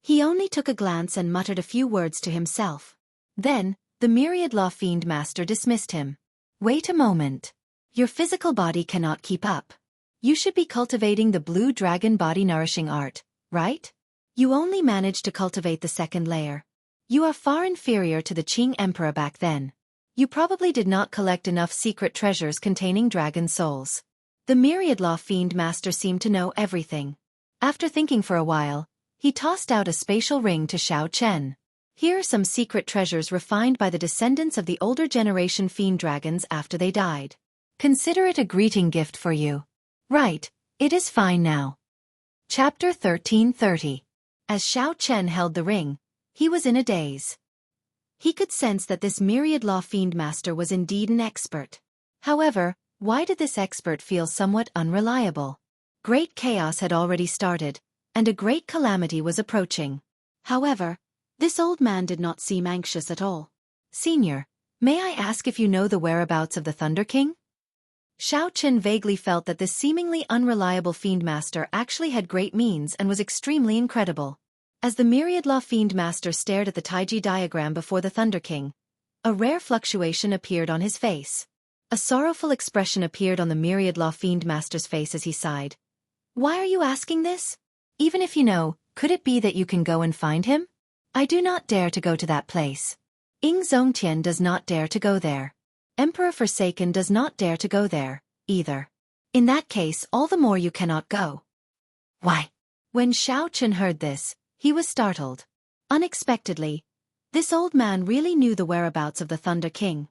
He only took a glance and muttered a few words to himself. Then, the Myriad Law Fiend Master dismissed him. "Wait a moment. Your physical body cannot keep up. You should be cultivating the blue dragon body nourishing art, right? You only managed to cultivate the second layer. You are far inferior to the Qing Emperor back then. You probably did not collect enough secret treasures containing dragon souls. The myriad law fiend master seemed to know everything. After thinking for a while, he tossed out a spatial ring to Xiao Chen. Here are some secret treasures refined by the descendants of the older generation fiend dragons after they died. Consider it a greeting gift for you. Right, it is fine now. Chapter 1330. As Xiao Chen held the ring, he was in a daze. He could sense that this myriad law fiend master was indeed an expert. However, why did this expert feel somewhat unreliable? Great chaos had already started, and a great calamity was approaching. However, this old man did not seem anxious at all. Senior, may I ask if you know the whereabouts of the Thunder King? Xiao Chen vaguely felt that this seemingly unreliable fiend master actually had great means and was extremely incredible. As the myriad law fiend master stared at the Taiji diagram before the Thunder King, a rare fluctuation appeared on his face. A sorrowful expression appeared on the myriad law fiend master's face as he sighed. Why are you asking this? Even if you know, could it be that you can go and find him? I do not dare to go to that place. Ying Zongtian does not dare to go there. Emperor Forsaken does not dare to go there, either. In that case, all the more you cannot go. Why? When Xiao Chen heard this, he was startled. Unexpectedly, this old man really knew the whereabouts of the Thunder King.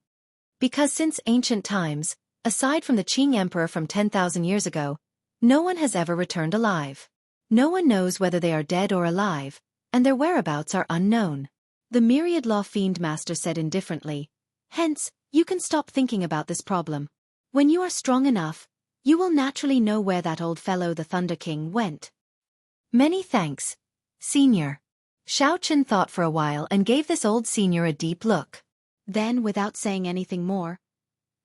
Because since ancient times, aside from the Qing Emperor from 10,000 years ago, no one has ever returned alive. No one knows whether they are dead or alive, and their whereabouts are unknown. The myriad law fiend master said indifferently, hence, you can stop thinking about this problem. When you are strong enough, you will naturally know where that old fellow the Thunder King went. Many thanks, Senior. Xiao Chen thought for a while and gave this old senior a deep look. Then, without saying anything more,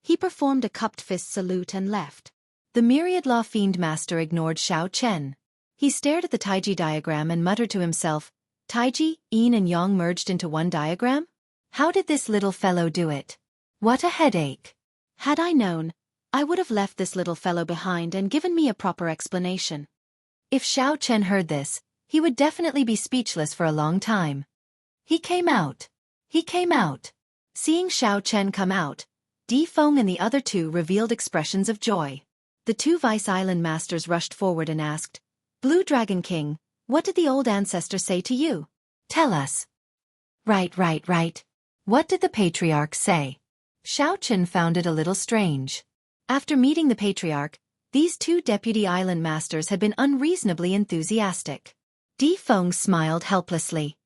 he performed a cupped fist salute and left. The myriad law fiend master ignored Xiao Chen. He stared at the Taiji diagram and muttered to himself, Taiji, Yin and Yang merged into one diagram? How did this little fellow do it? What a headache. Had I known, I would have left this little fellow behind and given me a proper explanation. If Xiao Chen heard this, he would definitely be speechless for a long time. He came out. He came out. Seeing Xiao Chen come out, Di Feng and the other two revealed expressions of joy. The two Vice Island masters rushed forward and asked, Blue Dragon King, what did the old ancestor say to you? Tell us. Right. What did the patriarch say? Xiao Chen found it a little strange. After meeting the patriarch, these two deputy island masters had been unreasonably enthusiastic. Di Feng smiled helplessly.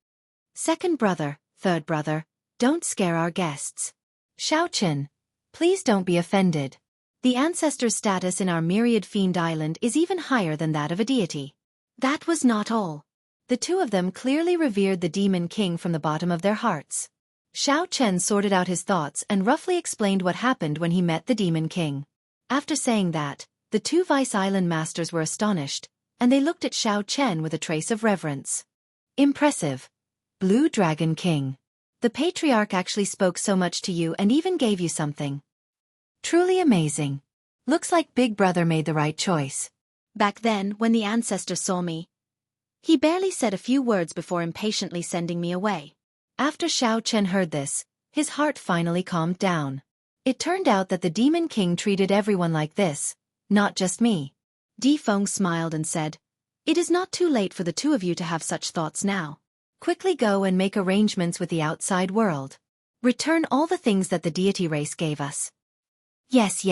Second brother, third brother, don't scare our guests. Xiao Chen, please don't be offended. The ancestor's status in our myriad fiend island is even higher than that of a deity. That was not all. The two of them clearly revered the Demon King from the bottom of their hearts. Xiao Chen sorted out his thoughts and roughly explained what happened when he met the Demon King. After saying that, the two Vice Island masters were astonished, and they looked at Xiao Chen with a trace of reverence. Impressive. Blue Dragon King. The patriarch actually spoke so much to you and even gave you something. Truly amazing. Looks like Big Brother made the right choice. Back then, when the ancestor saw me, he barely said a few words before impatiently sending me away. After Xiao Chen heard this, his heart finally calmed down. It turned out that the Demon King treated everyone like this, not just me. Di Feng smiled and said, It is not too late for the two of you to have such thoughts now. Quickly go and make arrangements with the outside world. Return all the things that the deity race gave us. Yes.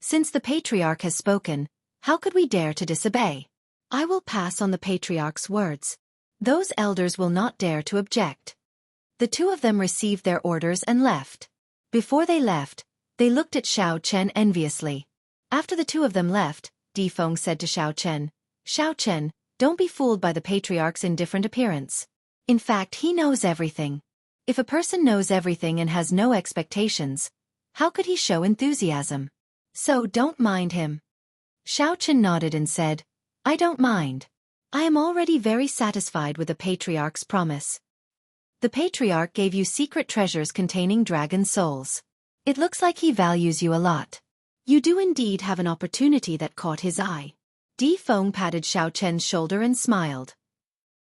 Since the patriarch has spoken, how could we dare to disobey? I will pass on the patriarch's words. Those elders will not dare to object. The two of them received their orders and left. Before they left, they looked at Xiao Chen enviously. After the two of them left, Di Feng said to Xiao Chen, don't be fooled by the patriarch's indifferent appearance. In fact, he knows everything. If a person knows everything and has no expectations, how could he show enthusiasm? So don't mind him. Xiao Chen nodded and said, I don't mind. I am already very satisfied with the patriarch's promise. The patriarch gave you secret treasures containing dragon souls. It looks like he values you a lot. You do indeed have an opportunity that caught his eye. Di Feng patted Xiao Chen's shoulder and smiled.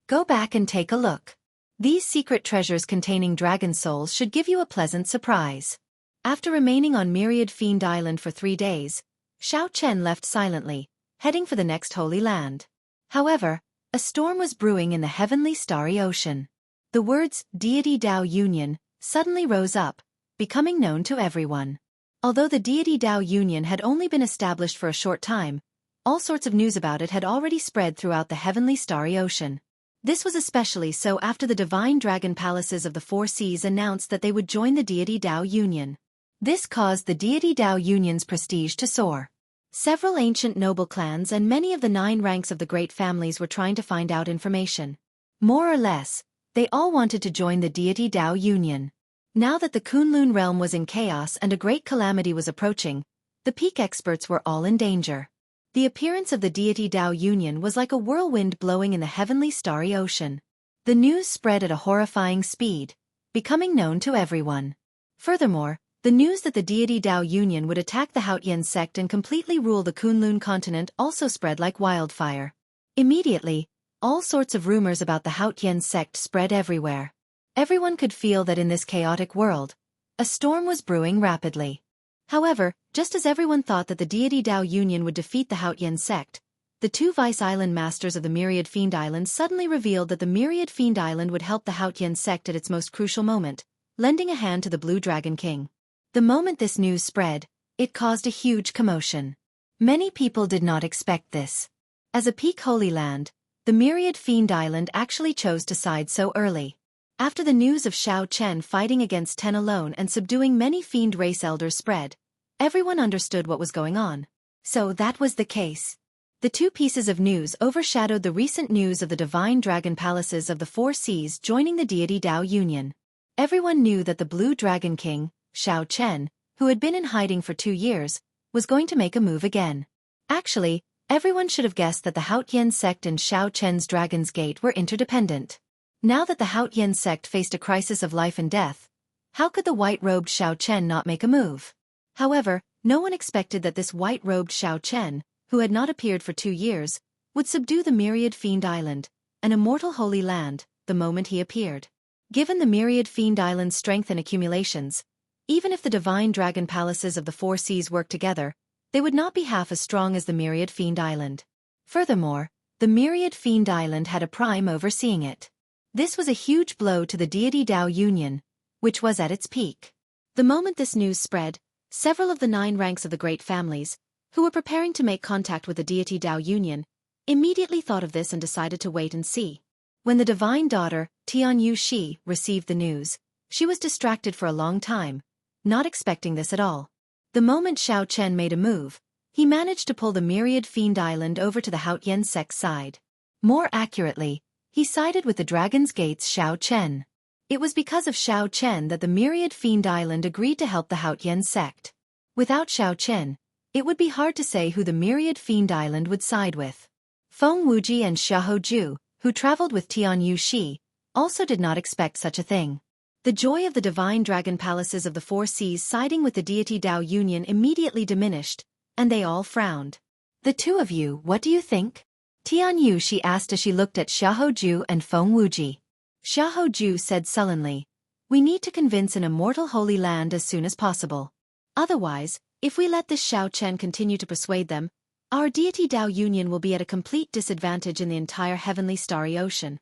Go back and take a look. These secret treasures containing dragon souls should give you a pleasant surprise. After remaining on Myriad Fiend Island for 3 days, Xiao Chen left silently, heading for the next Holy Land. However, a storm was brewing in the heavenly starry ocean. The words, Deity Dao Union, suddenly rose up, becoming known to everyone. Although the Deity Dao Union had only been established for a short time, all sorts of news about it had already spread throughout the heavenly starry ocean. This was especially so after the divine dragon palaces of the 4 seas announced that they would join the Deity Dao Union. This caused the Deity Dao Union's prestige to soar. Several ancient noble clans and many of the 9 ranks of the great families were trying to find out information. More or less, they all wanted to join the Deity Dao Union. Now that the Kunlun realm was in chaos and a great calamity was approaching, the peak experts were all in danger. The appearance of the Deity Dao Union was like a whirlwind blowing in the heavenly starry ocean. The news spread at a horrifying speed, becoming known to everyone. Furthermore, the news that the Deity Dao Union would attack the Haotian sect and completely rule the Kunlun continent also spread like wildfire. Immediately, all sorts of rumors about the Haotian sect spread everywhere. Everyone could feel that in this chaotic world, a storm was brewing rapidly. However, just as everyone thought that the Deity Dao Union would defeat the Haotian sect, the 2 vice island masters of the Myriad Fiend Island suddenly revealed that the Myriad Fiend Island would help the Haotian sect at its most crucial moment, lending a hand to the Blue Dragon King. The moment this news spread, it caused a huge commotion. Many people did not expect this. As a peak Holy Land, the Myriad Fiend Island actually chose to side so early. After the news of Xiao Chen fighting against 10 alone and subduing many fiend race elders spread, everyone understood what was going on. So that was the case. The 2 pieces of news overshadowed the recent news of the divine dragon palaces of the 4 seas joining the Deity Dao Union. Everyone knew that the Blue Dragon King, Xiao Chen, who had been in hiding for 2 years, was going to make a move again. Actually, everyone should have guessed that the Haotian sect and Xiao Chen's Dragon's Gate were interdependent. Now that the Haotian sect faced a crisis of life and death, how could the white-robed Xiao Chen not make a move? However, no one expected that this white-robed Xiao Chen, who had not appeared for 2 years, would subdue the Myriad Fiend Island, an immortal holy land, the moment he appeared. Given the Myriad Fiend Island's strength and accumulations, even if the divine dragon palaces of the 4 seas worked together, they would not be half as strong as the Myriad Fiend Island. Furthermore, the Myriad Fiend Island had a prime overseeing it. This was a huge blow to the Deity Dao Union, which was at its peak. The moment this news spread, several of the 9 ranks of the great families, who were preparing to make contact with the Deity Dao Union, immediately thought of this and decided to wait and see. When the divine daughter, Tianyu Shi, received the news, she was distracted for a long time, not expecting this at all. The moment Xiao Chen made a move, he managed to pull the Myriad Fiend Island over to the Haotian sect's side. More accurately, he sided with the Dragon's Gate's Xiao Chen. It was because of Xiao Chen that the Myriad Fiend Island agreed to help the Haotian sect. Without Xiao Chen, it would be hard to say who the Myriad Fiend Island would side with. Feng Wuji and Xiahou, who traveled with Tianyu Shi, also did not expect such a thing. The joy of the divine dragon palaces of the 4 seas siding with the Deity Dao Union immediately diminished, and they all frowned. The 2 of you, what do you think? Tianyu Shi asked as she looked at Xiahou and Feng Wuji. Xiahou said sullenly, "We need to convince an immortal holy land as soon as possible. Otherwise, if we let this Xiao Chen continue to persuade them, our Deity Dao Union will be at a complete disadvantage in the entire heavenly starry ocean."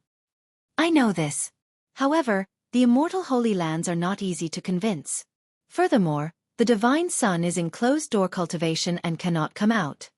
I know this. However, the immortal holy lands are not easy to convince. Furthermore, the divine sun is in closed-door cultivation and cannot come out.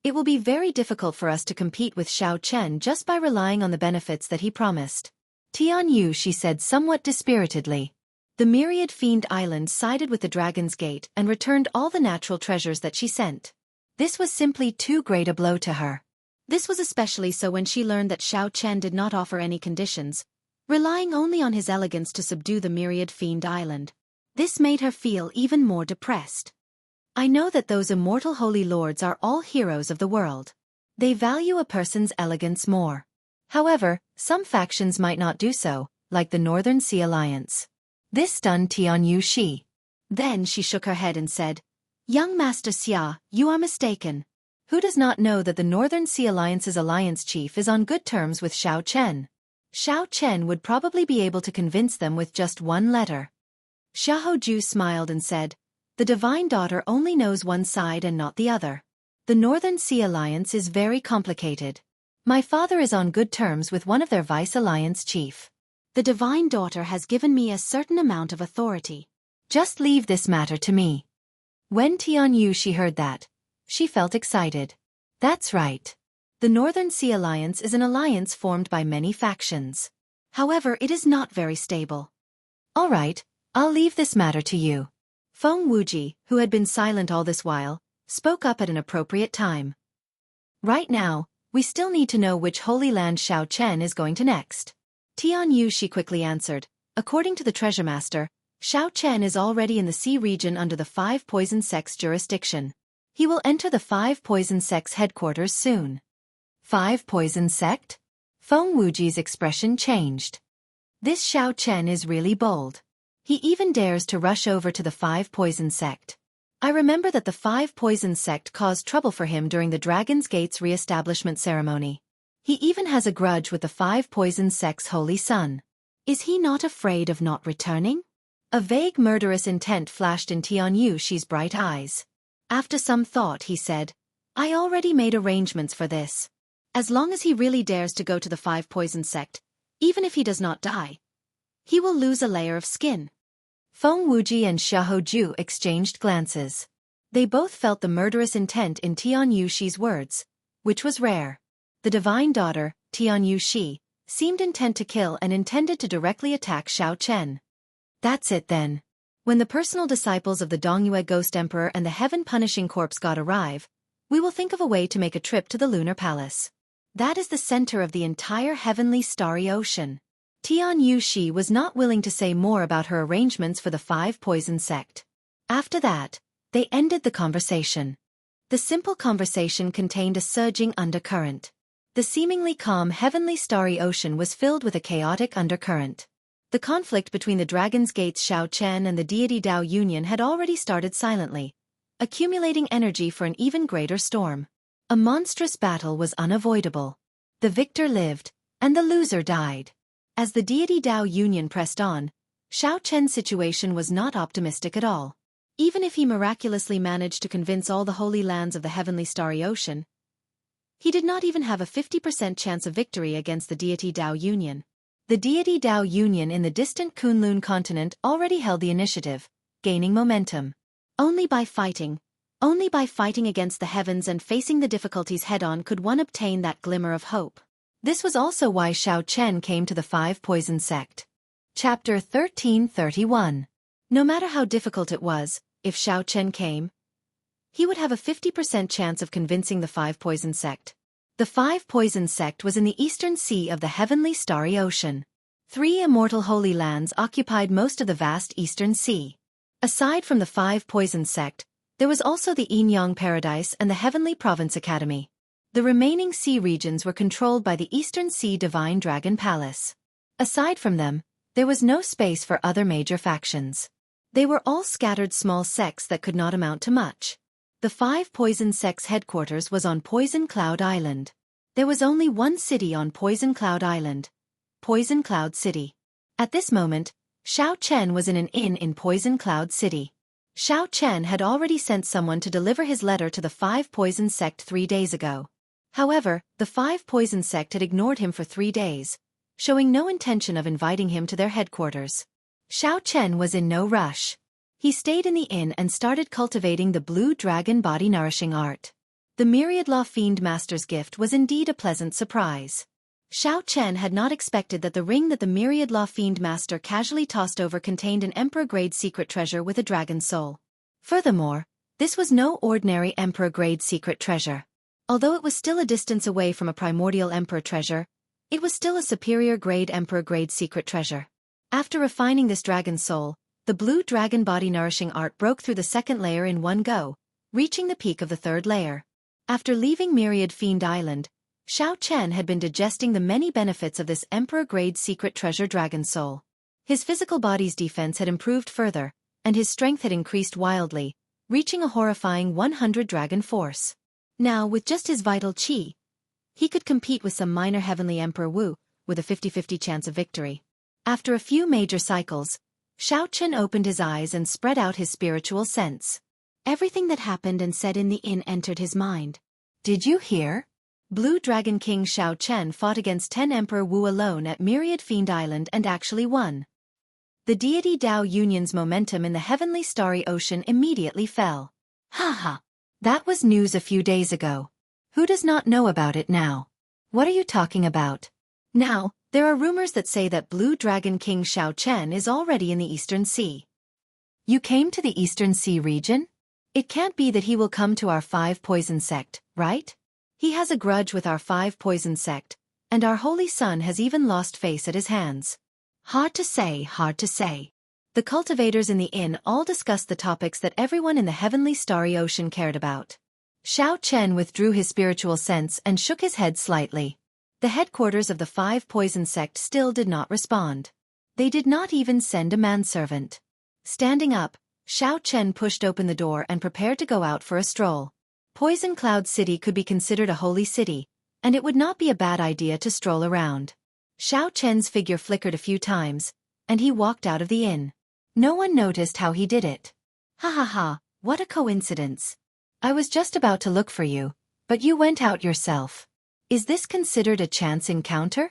It will be very difficult for us to compete with Xiao Chen just by relying on the benefits that he promised. Tianyu, she said somewhat dispiritedly. The Myriad Fiend Island sided with the Dragon's Gate and returned all the natural treasures that she sent. This was simply too great a blow to her. This was especially so when she learned that Xiao Chen did not offer any conditions, relying only on his elegance to subdue the Myriad Fiend Island. This made her feel even more depressed. I know that those immortal holy lords are all heroes of the world. They value a person's elegance more. However, some factions might not do so, like the Northern Sea Alliance. This stunned Tianyu Shi. Then she shook her head and said, "Young Master Xia, you are mistaken. Who does not know that the Northern Sea Alliance's alliance chief is on good terms with Xiao Chen? Xiao Chen would probably be able to convince them with just one letter. Xiahou smiled and said, "The Divine Daughter only knows one side and not the other. The Northern Sea Alliance is very complicated. My father is on good terms with one of their Vice Alliance chief. The Divine Daughter has given me a certain amount of authority. Just leave this matter to me." When Tianyushi heard that, she felt excited. That's right. The Northern Sea Alliance is an alliance formed by many factions. However, it is not very stable. All right, I'll leave this matter to you. Feng Wuji, who had been silent all this while, spoke up at an appropriate time. Right now, we still need to know which Holy Land Xiao Chen is going to next. Tianyushi quickly answered, according to the Treasure Master, Xiao Chen is already in the sea region under the Five Poison Sect's jurisdiction. He will enter the Five Poison Sect's headquarters soon. Five Poison Sect? Feng Wuji's expression changed. This Xiao Chen is really bold. He even dares to rush over to the Five Poison Sect. I remember that the Five Poison Sect caused trouble for him during the Dragon's Gate's re-establishment ceremony. He even has a grudge with the Five Poison Sect's holy son. Is he not afraid of not returning? A vague murderous intent flashed in Tianyushi's bright eyes. After some thought he said, I already made arrangements for this. As long as he really dares to go to the Five Poison Sect, even if he does not die, he will lose a layer of skin. Feng Wuji and Xiahou exchanged glances. They both felt the murderous intent in Tianyushi's words, which was rare. The Divine Daughter, Tianyushi, seemed intent to kill and intended to directly attack Xiao Chen. That's it then. When the personal disciples of the Dongyue Ghost Emperor and the Heaven-Punishing Corpse God arrive, we will think of a way to make a trip to the Lunar Palace. That is the center of the entire heavenly starry ocean. Tianyushi was not willing to say more about her arrangements for the Five Poison Sect. After that, they ended the conversation. The simple conversation contained a surging undercurrent. The seemingly calm heavenly starry ocean was filled with a chaotic undercurrent. The conflict between the Dragon's Gate's Xiao Chen and the deity Dao Union had already started silently, accumulating energy for an even greater storm. A monstrous battle was unavoidable. The victor lived, and the loser died. As the deity Dao Union pressed on, Xiao Chen's situation was not optimistic at all. Even if he miraculously managed to convince all the holy lands of the heavenly starry ocean, he did not even have a 50% chance of victory against the deity Dao Union. The deity Dao Union in the distant Kunlun continent already held the initiative, gaining momentum. Only by fighting against the heavens and facing the difficulties head-on could one obtain that glimmer of hope. This was also why Xiao Chen came to the Five Poison Sect. Chapter 1331. No matter how difficult it was, if Xiao Chen came, he would have a 50% chance of convincing the Five Poison Sect. The Five Poison Sect was in the eastern sea of the heavenly starry ocean. 3 immortal holy lands occupied most of the vast eastern sea. Aside from the Five Poison Sect, there was also the Yin-Yang Paradise and the Heavenly Province Academy. The remaining sea regions were controlled by the Eastern Sea Divine Dragon Palace. Aside from them, there was no space for other major factions. They were all scattered small sects that could not amount to much. The Five Poison Sect's headquarters was on Poison Cloud Island. There was only one city on Poison Cloud Island, Poison Cloud City. At this moment, Xiao Chen was in an inn in Poison Cloud City. Xiao Chen had already sent someone to deliver his letter to the Five Poison Sect 3 days ago. However, the Five Poison Sect had ignored him for 3 days, showing no intention of inviting him to their headquarters. Xiao Chen was in no rush. He stayed in the inn and started cultivating the Blue Dragon Body Nourishing Art. The Myriad Law Fiend Master's gift was indeed a pleasant surprise. Xiao Chen had not expected that the ring that the Myriad Law Fiend Master casually tossed over contained an Emperor-grade secret treasure with a dragon soul. Furthermore, this was no ordinary Emperor-grade secret treasure. Although it was still a distance away from a primordial Emperor treasure, it was still a superior-grade Emperor-grade secret treasure. After refining this dragon soul, the Blue Dragon Body Nourishing Art broke through the 2nd layer in one go, reaching the peak of the 3rd layer. After leaving Myriad Fiend Island, Xiao Chen had been digesting the many benefits of this Emperor-grade secret treasure dragon soul. His physical body's defense had improved further, and his strength had increased wildly, reaching a horrifying 100 dragon force. Now, with just his vital qi, he could compete with some minor heavenly Emperor Wu, with a 50-50 chance of victory. After a few major cycles, Xiao opened his eyes and spread out his spiritual sense. Everything that happened and said in the inn entered his mind. Did you hear? Blue Dragon King Xiao fought against 10 Emperor Wu alone at Myriad Fiend Island and actually won. The deity Dao Yunyan's momentum in the heavenly starry ocean immediately fell. Ha. That was news a few days ago. Who does not know about it now? What are you talking about? Now, there are rumors that say that Blue Dragon King Xiao is already in the Eastern Sea. You came to the Eastern Sea region? It can't be that he will come to our 5 Poison sect, right? He has a grudge with our 5 Poison sect, and our holy son has even lost face at his hands. Hard to say. The cultivators in the inn all discussed the topics that everyone in the heavenly starry ocean cared about. Xiao withdrew his spiritual sense and shook his head slightly. The headquarters of the 5 Poison sect still did not respond. They did not even send a manservant. Standing up, Xiao pushed open the door and prepared to go out for a stroll. Poison Cloud City could be considered a holy city, and it would not be a bad idea to stroll around. Xiao figure flickered a few times, and he walked out of the inn. No one noticed how he did it. Ha, what a coincidence. I was just about to look for you, but you went out yourself. Is this considered a chance encounter?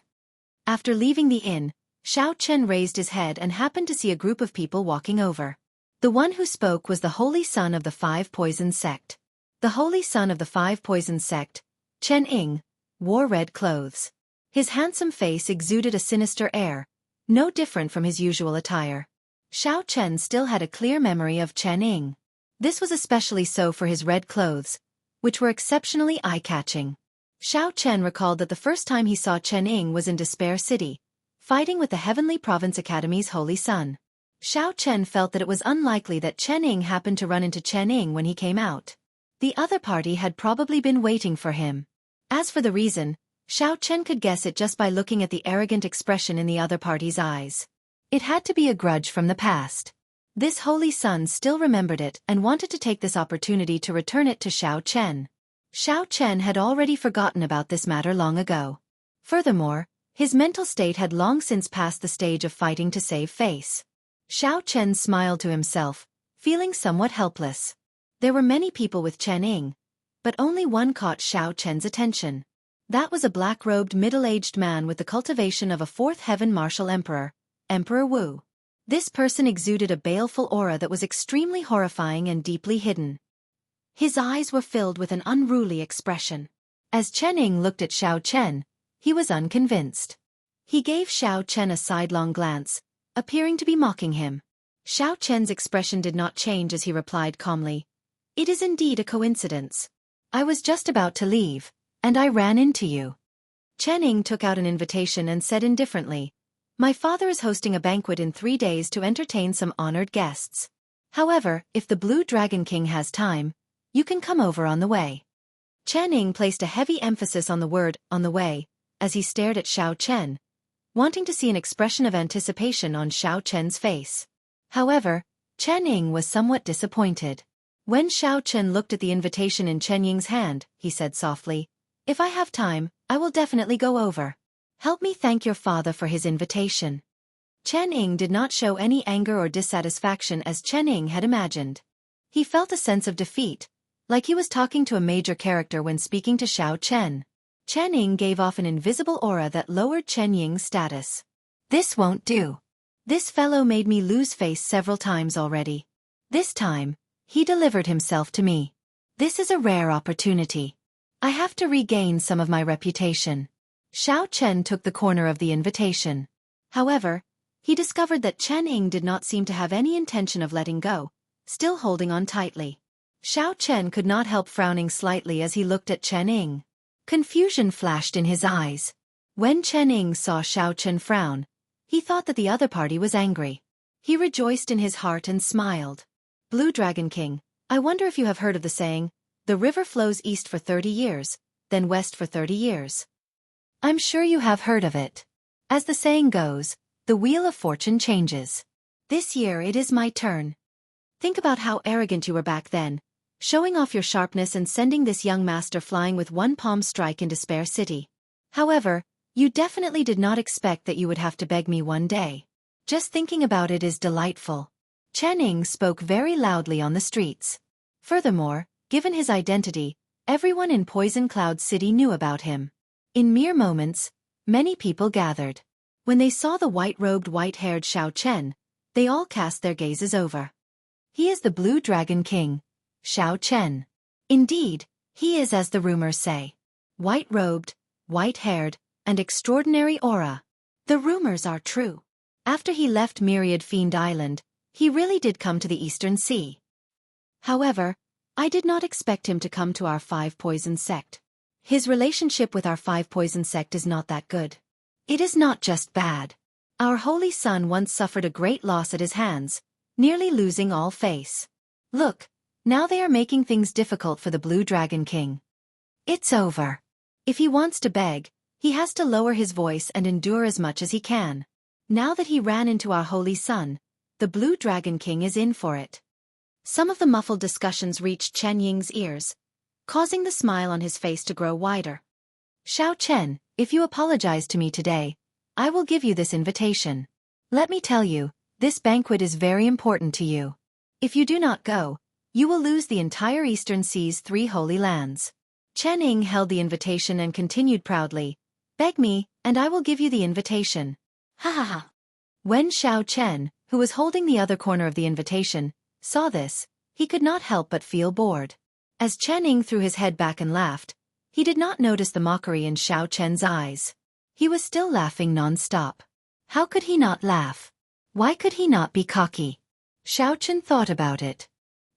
After leaving the inn, Xiao raised his head and happened to see a group of people walking over. The one who spoke was the holy son of the 5 Poison sect. The holy son of the 5 Poison sect, Chen Ying, wore red clothes. His handsome face exuded a sinister air, no different from his usual attire. Xiao still had a clear memory of Chen Ying. This was especially so for his red clothes, which were exceptionally eye-catching. Xiao recalled that the first time he saw Chen Ying was in Despair City, fighting with the Heavenly Province Academy's holy son. Xiao felt that it was unlikely that Chen Ying happened to run into Chen Ying when he came out. The other party had probably been waiting for him. As for the reason, Xiao could guess it just by looking at the arrogant expression in the other party's eyes. It had to be a grudge from the past. This holy son still remembered it and wanted to take this opportunity to return it to Xiao. Xiao had already forgotten about this matter long ago. Furthermore, his mental state had long since passed the stage of fighting to save face. Xiao smiled to himself, feeling somewhat helpless. There were many people with Chen Ying, but only one caught Xiao attention. That was a black-robed middle-aged man with the cultivation of a 4th heaven martial emperor, Emperor Wu. This person exuded a baleful aura that was extremely horrifying and deeply hidden. His eyes were filled with an unruly expression. As Chen Ying looked at Xiao, he was unconvinced. He gave Xiao a sidelong glance, appearing to be mocking him. Xiao expression did not change as he replied calmly, "It is indeed a coincidence. I was just about to leave, and I ran into you." Chen Ying took out an invitation and said indifferently, "My father is hosting a banquet in 3 days to entertain some honored guests. However, if the Blue Dragon King has time, you can come over on the way." Chen Ying placed a heavy emphasis on the word, "on the way," as he stared at Xiao, wanting to see an expression of anticipation on Xiao's face. However, Chen Ying was somewhat disappointed. When Xiao looked at the invitation in Chen Ying's hand, he said softly, "If I have time, I will definitely go over. Help me thank your father for his invitation." Chen Ying did not show any anger or dissatisfaction as Chen Ying had imagined. He felt a sense of defeat, like he was talking to a major character when speaking to Xiao. Chen Ying gave off an invisible aura that lowered Chen Ying's status. "This won't do. This fellow made me lose face several times already. This time, he delivered himself to me. This is a rare opportunity. I have to regain some of my reputation." Xiao took the corner of the invitation. However, he discovered that Chen Ying did not seem to have any intention of letting go, still holding on tightly. Xiao could not help frowning slightly as he looked at Chen Ying. Confusion flashed in his eyes. When Chen Ying saw Xiao frown, he thought that the other party was angry. He rejoiced in his heart and smiled. "Blue Dragon King, I wonder if you have heard of the saying, 'The river flows east for 30 years, then west for 30 years. I'm sure you have heard of it. As the saying goes, the wheel of fortune changes. This year it is my turn. Think about how arrogant you were back then, showing off your sharpness and sending this young master flying with one palm strike in Despair City. However, You definitely did not expect that you would have to beg me one day. Just thinking about it is delightful. Chen Ying spoke very loudly on the streets. Furthermore, given his identity, everyone in Poison Cloud City knew about him. In mere moments, many people gathered. When they saw the white-robed, white-haired Xiao Chen, they all cast their gazes over. He is the Blue Dragon King, Xiao Chen. Indeed, he is, as the rumors say, white-robed, white-haired, and extraordinary aura. The rumors are true. After he left Myriad Fiend Island, he really did come to the Eastern Sea. However, I did not expect him to come to our Five Poison sect. His relationship with our Five Poison sect is not that good. It is not just bad. Our holy son once suffered a great loss at his hands, nearly losing all face. Look, now they are making things difficult for the Blue Dragon King. It's over. If he wants to beg, he has to lower his voice and endure as much as he can. Now that he ran into our holy son, the Blue Dragon King is in for it. Some of the muffled discussions reached Chen Ying's ears, causing the smile on his face to grow wider. Xiao Chen, if you apologize to me today, I will give you this invitation. Let me tell you, this banquet is very important to you. If you do not go, you will lose the entire Eastern Sea's 3 holy lands. Chen Ying held the invitation and continued proudly, beg me, and I will give you the invitation. Ha ha ha. When Xiao Chen, who was holding the other corner of the invitation, saw this, he could not help but feel bored. As Chen Ying threw his head back and laughed, he did not notice the mockery in Xiao Chen's eyes. He was still laughing non-stop. How could he not laugh? Why could he not be cocky? Xiao Chen thought about it.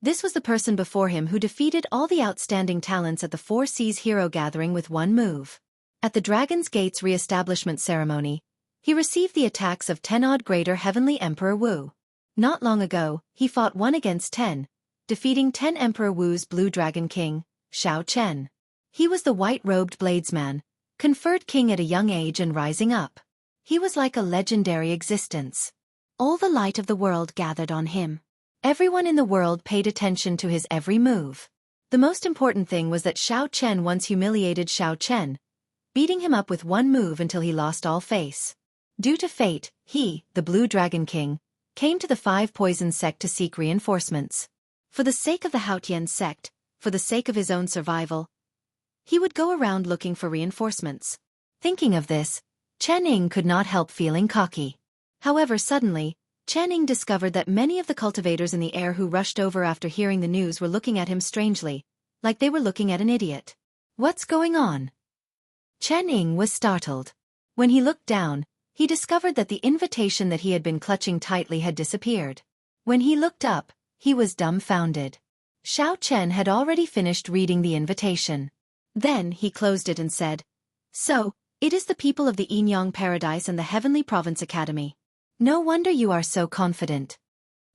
This was the person before him who defeated all the outstanding talents at the Four Seas Hero Gathering with one move. At the Dragon's Gate's re-establishment ceremony, he received the attacks of 10-odd greater Heavenly Emperor Wu. Not long ago, he fought 1 against 10, defeating 10 Emperor Wu's Blue Dragon King, Xiao Chen. He was the white-robed bladesman, conferred king at a young age and rising up. He was like a legendary existence. All the light of the world gathered on him. Everyone in the world paid attention to his every move. The most important thing was that Xiao Chen once humiliated Xiao Chen, beating him up with one move until he lost all face. Due to fate, he, the Blue Dragon King, came to the Five Poison sect to seek reinforcements. For the sake of the Haotian sect, for the sake of his own survival, he would go around looking for reinforcements. Thinking of this, Chen Ying could not help feeling cocky. However, suddenly, Chen Ying discovered that many of the cultivators in the air who rushed over after hearing the news were looking at him strangely, like they were looking at an idiot. What's going on? Chen Ying was startled. When he looked down, he discovered that the invitation that he had been clutching tightly had disappeared. When he looked up, he was dumbfounded. Xiao Chen had already finished reading the invitation. Then he closed it and said, "So, it is the people of the Yinyang Paradise and the Heavenly Province Academy. No wonder you are so confident."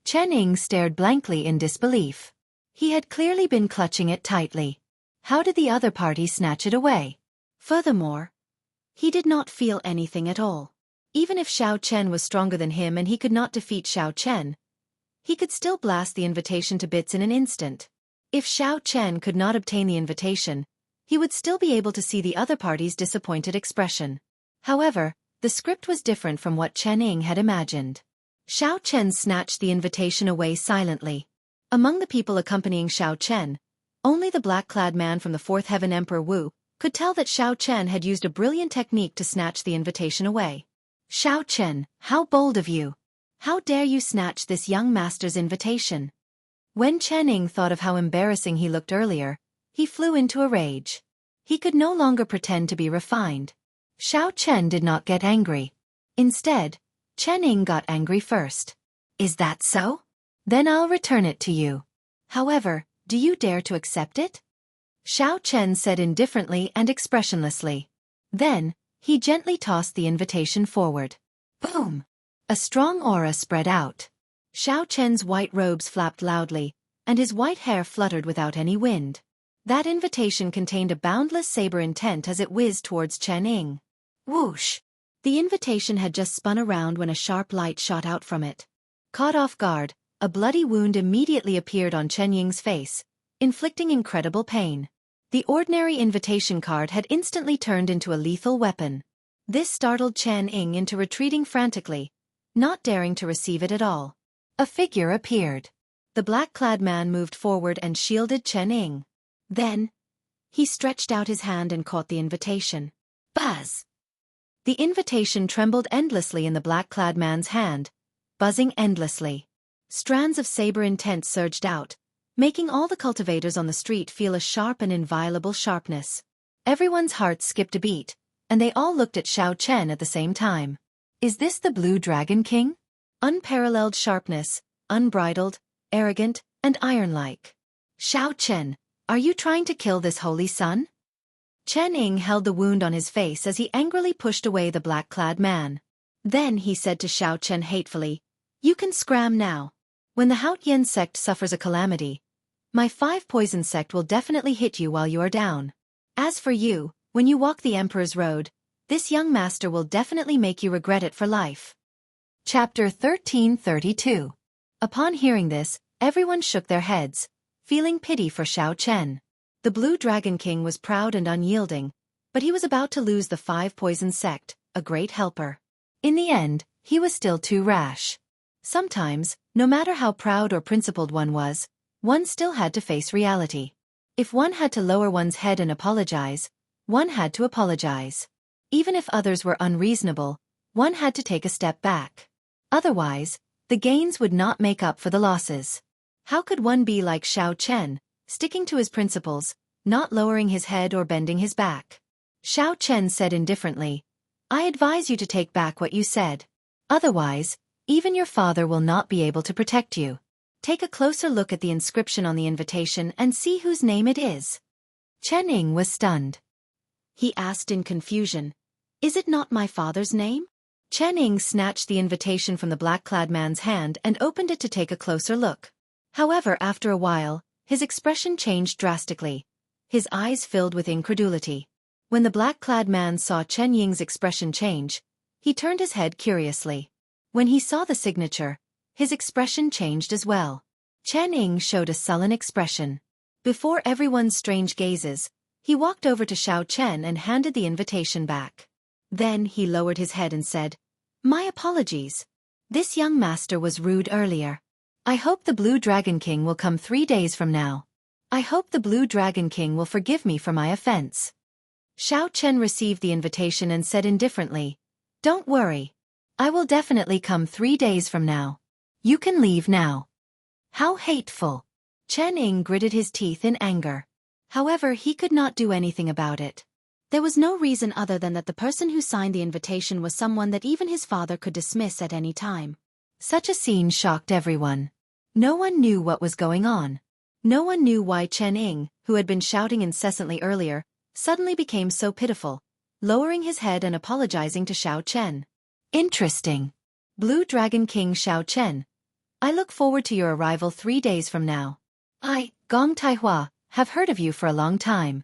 Chen Ying stared blankly in disbelief. He had clearly been clutching it tightly. How did the other party snatch it away? Furthermore, he did not feel anything at all. Even if Xiao Chen was stronger than him and he could not defeat Xiao Chen, he could still blast the invitation to bits in an instant. If Xiao Chen could not obtain the invitation, he would still be able to see the other party's disappointed expression. However, the script was different from what Chen Ying had imagined. Xiao Chen snatched the invitation away silently. Among the people accompanying Xiao Chen, only the black-clad man from the Fourth Heaven Emperor Wu could tell that Xiao Chen had used a brilliant technique to snatch the invitation away. Xiao Chen, how bold of you! How dare you snatch this young master's invitation? When Chen Ying thought of how embarrassing he looked earlier, he flew into a rage. He could no longer pretend to be refined. Xiao Chen did not get angry. Instead, Chen Ying got angry first. Is that so? Then I'll return it to you. However, do you dare to accept it? Xiao Chen said indifferently and expressionlessly. Then, he gently tossed the invitation forward. Boom! A strong aura spread out. Xiao Chen's white robes flapped loudly, and his white hair fluttered without any wind. That invitation contained a boundless saber intent as it whizzed towards Chen Ying. Whoosh! The invitation had just spun around when a sharp light shot out from it. Caught off guard, a bloody wound immediately appeared on Chen Ying's face, inflicting incredible pain. The ordinary invitation card had instantly turned into a lethal weapon. This startled Chen Ying into retreating frantically, not daring to receive it at all. A figure appeared. The black-clad man moved forward and shielded Chen Ying. Then, he stretched out his hand and caught the invitation. Buzz! The invitation trembled endlessly in the black-clad man's hand, buzzing endlessly. Strands of saber intent surged out, making all the cultivators on the street feel a sharp and inviolable sharpness. Everyone's hearts skipped a beat, and they all looked at Xiao Chen at the same time. Is this the Blue Dragon King? Unparalleled sharpness, unbridled, arrogant, and iron-like. Xiao Chen, are you trying to kill this holy sun? Chen Ying held the wound on his face as he angrily pushed away the black-clad man. Then he said to Xiao Chen hatefully, "You can scram now. When the Haotian sect suffers a calamity, my 5 poison sect will definitely hit you while you are down. As for you, when you walk the Emperor's Road, this young master will definitely make you regret it for life." Chapter 1332. Upon hearing this, everyone shook their heads, feeling pity for Xiao Chen. The Blue Dragon King was proud and unyielding, but he was about to lose the 5 poison sect, a great helper. In the end, he was still too rash. Sometimes, no matter how proud or principled one was, one still had to face reality. If one had to lower one's head and apologize, one had to apologize. Even if others were unreasonable, one had to take a step back. Otherwise, the gains would not make up for the losses. How could one be like Xiao Chen, sticking to his principles, not lowering his head or bending his back? Xiao Chen said indifferently, "I advise you to take back what you said. Otherwise, even your father will not be able to protect you. Take a closer look at the inscription on the invitation and see whose name it is." Chen Ying was stunned. He asked in confusion, "Is it not my father's name?" Chen Ying snatched the invitation from the black-clad man's hand and opened it to take a closer look. However, after a while, his expression changed drastically. His eyes filled with incredulity. When the black-clad man saw Chen Ying's expression change, he turned his head curiously. When he saw the signature, his expression changed as well. Chen Ying showed a sullen expression. Before everyone's strange gazes, he walked over to Xiao Chen and handed the invitation back. Then he lowered his head and said, "My apologies. This young master was rude earlier. I hope the Blue Dragon King will come 3 days from now. I hope the Blue Dragon King will forgive me for my offense." Xiao Chen received the invitation and said indifferently, "Don't worry. I will definitely come 3 days from now. You can leave now." How hateful! Chen Ying gritted his teeth in anger. However, he could not do anything about it. There was no reason other than that the person who signed the invitation was someone that even his father could dismiss at any time. Such a scene shocked everyone. No one knew what was going on. No one knew why Chen Ying, who had been shouting incessantly earlier, suddenly became so pitiful, lowering his head and apologizing to Xiao Chen. Interesting. Blue Dragon King Xiao Chen, I look forward to your arrival 3 days from now. I, Gong Taihua, have heard of you for a long time.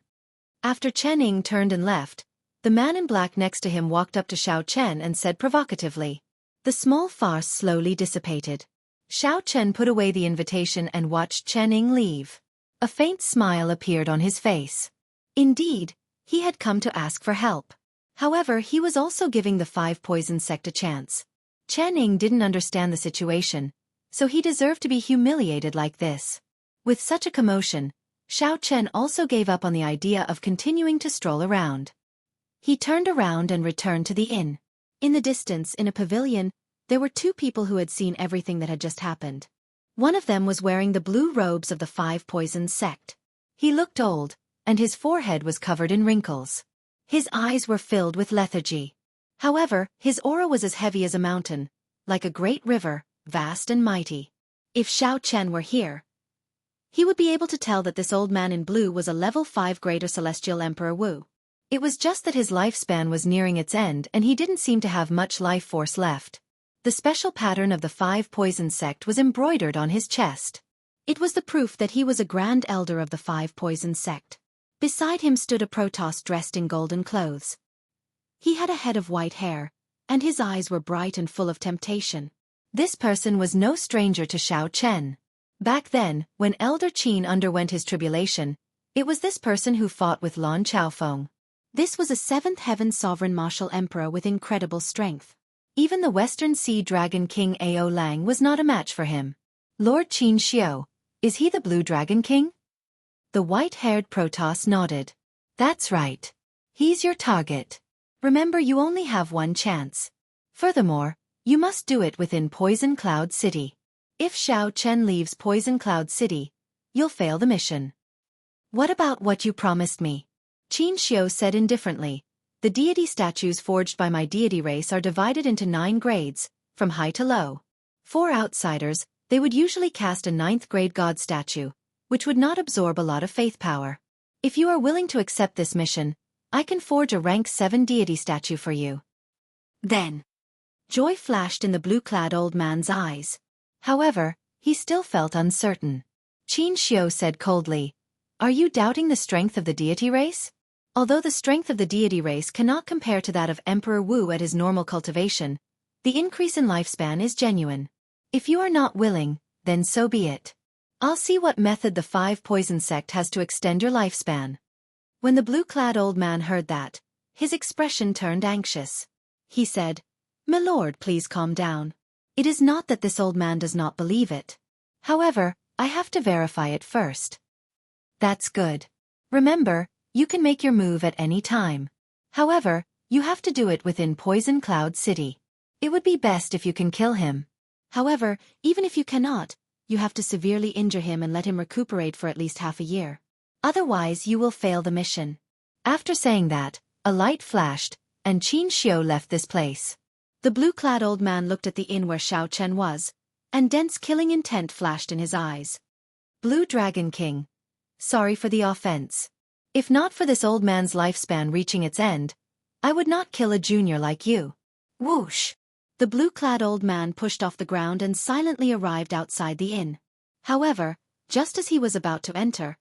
After Chen Ying turned and left, the man in black next to him walked up to Xiao Chen and said provocatively. The small farce slowly dissipated. Xiao Chen put away the invitation and watched Chen Ying leave. A faint smile appeared on his face. Indeed, he had come to ask for help. However, he was also giving the 5 poison sect a chance. Chen Ying didn't understand the situation, so he deserved to be humiliated like this. With such a commotion, Xiao Chen also gave up on the idea of continuing to stroll around. He turned around and returned to the inn. In the distance, in a pavilion, there were 2 people who had seen everything that had just happened. One of them was wearing the blue robes of the 5 poison sect. He looked old, and his forehead was covered in wrinkles. His eyes were filled with lethargy. However, his aura was as heavy as a mountain, like a great river, vast and mighty. If Xiao Chen were here, he would be able to tell that this old man in blue was a level 5 greater celestial Emperor Wu. It was just that his lifespan was nearing its end and he didn't seem to have much life force left. The special pattern of the 5 poison sect was embroidered on his chest. It was the proof that he was a grand elder of the 5 poison sect. Beside him stood a Protoss dressed in golden clothes. He had a head of white hair, and his eyes were bright and full of temptation. This person was no stranger to Xiao Chen. Back then, when Elder Qin underwent his tribulation, it was this person who fought with Lan Chaofeng. This was a seventh heaven sovereign martial emperor with incredible strength. Even the Western Sea Dragon King Ao Lang was not a match for him. Lord Xianxia, is he the Blue Dragon King? The white-haired Protoss nodded. That's right. He's your target. Remember, you only have one chance. Furthermore, you must do it within Poison Cloud City. If Xiao Chen leaves Poison Cloud City, you'll fail the mission. What about what you promised me? Xianxia said indifferently. The deity statues forged by my deity race are divided into 9 grades, from high to low. For outsiders, they would usually cast a 9th grade god statue, which would not absorb a lot of faith power. If you are willing to accept this mission, I can forge a rank 7 deity statue for you. Then, joy flashed in the blue-clad old man's eyes. However, he still felt uncertain. Xianxia said coldly, "Are you doubting the strength of the deity race?" Although the strength of the deity race cannot compare to that of Emperor Wu at his normal cultivation, the increase in lifespan is genuine. If you are not willing, then so be it. I'll see what method the 5 Poison Sect has to extend your lifespan. When the blue-clad old man heard that, his expression turned anxious. He said, "My lord, please calm down. It is not that this old man does not believe it. However, I have to verify it first." That's good. Remember, you can make your move at any time. However, you have to do it within Poison Cloud City. It would be best if you can kill him. However, even if you cannot, you have to severely injure him and let him recuperate for at least half a year. Otherwise, you will fail the mission. After saying that, a light flashed, and Xianxia left this place. The blue-clad old man looked at the inn where Xiao Chen was, and dense killing intent flashed in his eyes. Blue Dragon King. Sorry for the offense. If not for this old man's lifespan reaching its end, I would not kill a junior like you. Whoosh! The blue-clad old man pushed off the ground and silently arrived outside the inn. However, just as he was about to enter,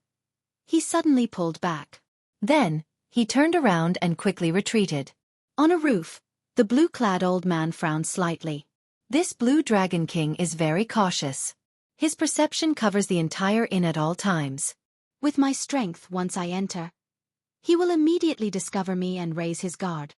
he suddenly pulled back. Then, he turned around and quickly retreated. On a roof, the blue-clad old man frowned slightly. This Blue Dragon King is very cautious. His perception covers the entire inn at all times. With my strength, once I enter, he will immediately discover me and raise his guard.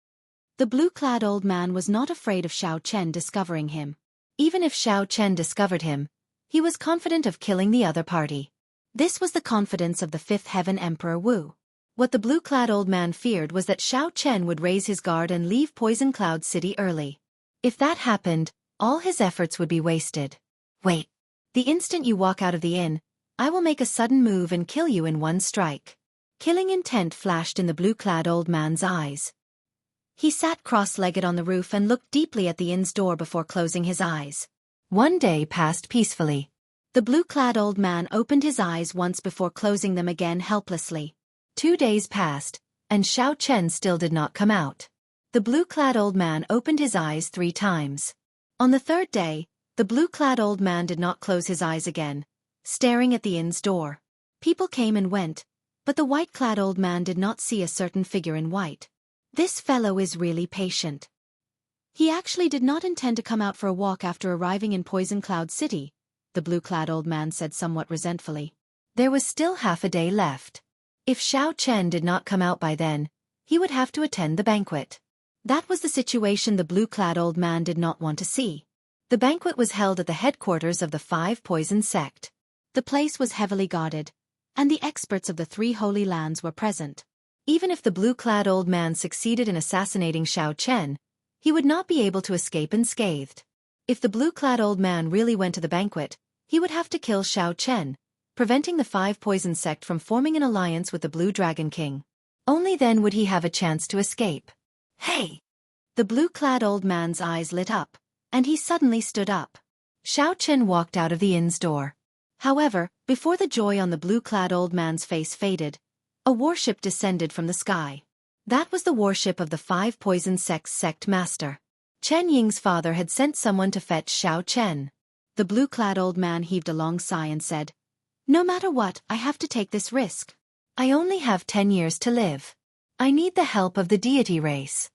The blue-clad old man was not afraid of Xiao Chen discovering him. Even if Xiao Chen discovered him, he was confident of killing the other party. This was the confidence of the 5th Heaven Emperor Wu. What the blue-clad old man feared was that Xiao Chen would raise his guard and leave Poison Cloud City early. If that happened, all his efforts would be wasted. Wait. The instant you walk out of the inn, I will make a sudden move and kill you in one strike. Killing intent flashed in the blue-clad old man's eyes. He sat cross-legged on the roof and looked deeply at the inn's door before closing his eyes. One day passed peacefully. The blue-clad old man opened his eyes once before closing them again helplessly. 2 days passed, and Xiao Chen still did not come out. The blue-clad old man opened his eyes 3 times. On the 3rd day, the blue-clad old man did not close his eyes again, staring at the inn's door. People came and went, but the white-clad old man did not see a certain figure in white. This fellow is really patient. He actually did not intend to come out for a walk after arriving in Poison Cloud City, the blue-clad old man said somewhat resentfully. There was still half a day left. If Xiao Chen did not come out by then, he would have to attend the banquet. That was the situation the blue-clad old man did not want to see. The banquet was held at the headquarters of the 5 Poison Sect. The place was heavily guarded, and the experts of the 3 Holy Lands were present. Even if the blue-clad old man succeeded in assassinating Xiao Chen, he would not be able to escape unscathed. If the blue-clad old man really went to the banquet, he would have to kill Xiao Chen, preventing the 5 Poison Sect from forming an alliance with the Blue Dragon King. Only then would he have a chance to escape. Hey! The blue-clad old man's eyes lit up, and he suddenly stood up. Xiao Chen walked out of the inn's door. However, before the joy on the blue-clad old man's face faded, a warship descended from the sky. That was the warship of the 5 Poison Sect's sect master. Chen Ying's father had sent someone to fetch Xiao Chen. The blue-clad old man heaved a long sigh and said, "No matter what, I have to take this risk. I only have 10 years to live. I need the help of the deity race."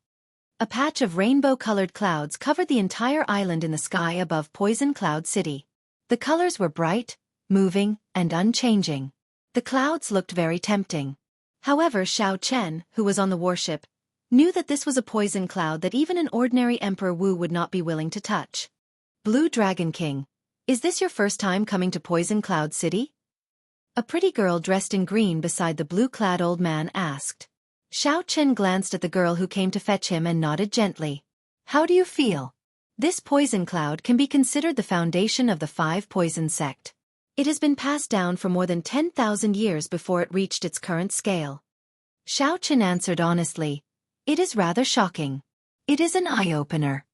A patch of rainbow-colored clouds covered the entire island in the sky above Poison Cloud City. The colors were bright, moving, and unchanging. The clouds looked very tempting. However, Xiao Chen, who was on the warship, knew that this was a poison cloud that even an ordinary Emperor Wu would not be willing to touch. Blue Dragon King, is this your first time coming to Poison Cloud City? A pretty girl dressed in green beside the blue-clad old man asked. Xiao Chen glanced at the girl who came to fetch him and nodded gently. How do you feel? This poison cloud can be considered the foundation of the 5 poison sect. It has been passed down for more than 10,000 years before it reached its current scale. Xiao Chen answered honestly. It is rather shocking. It is an eye-opener.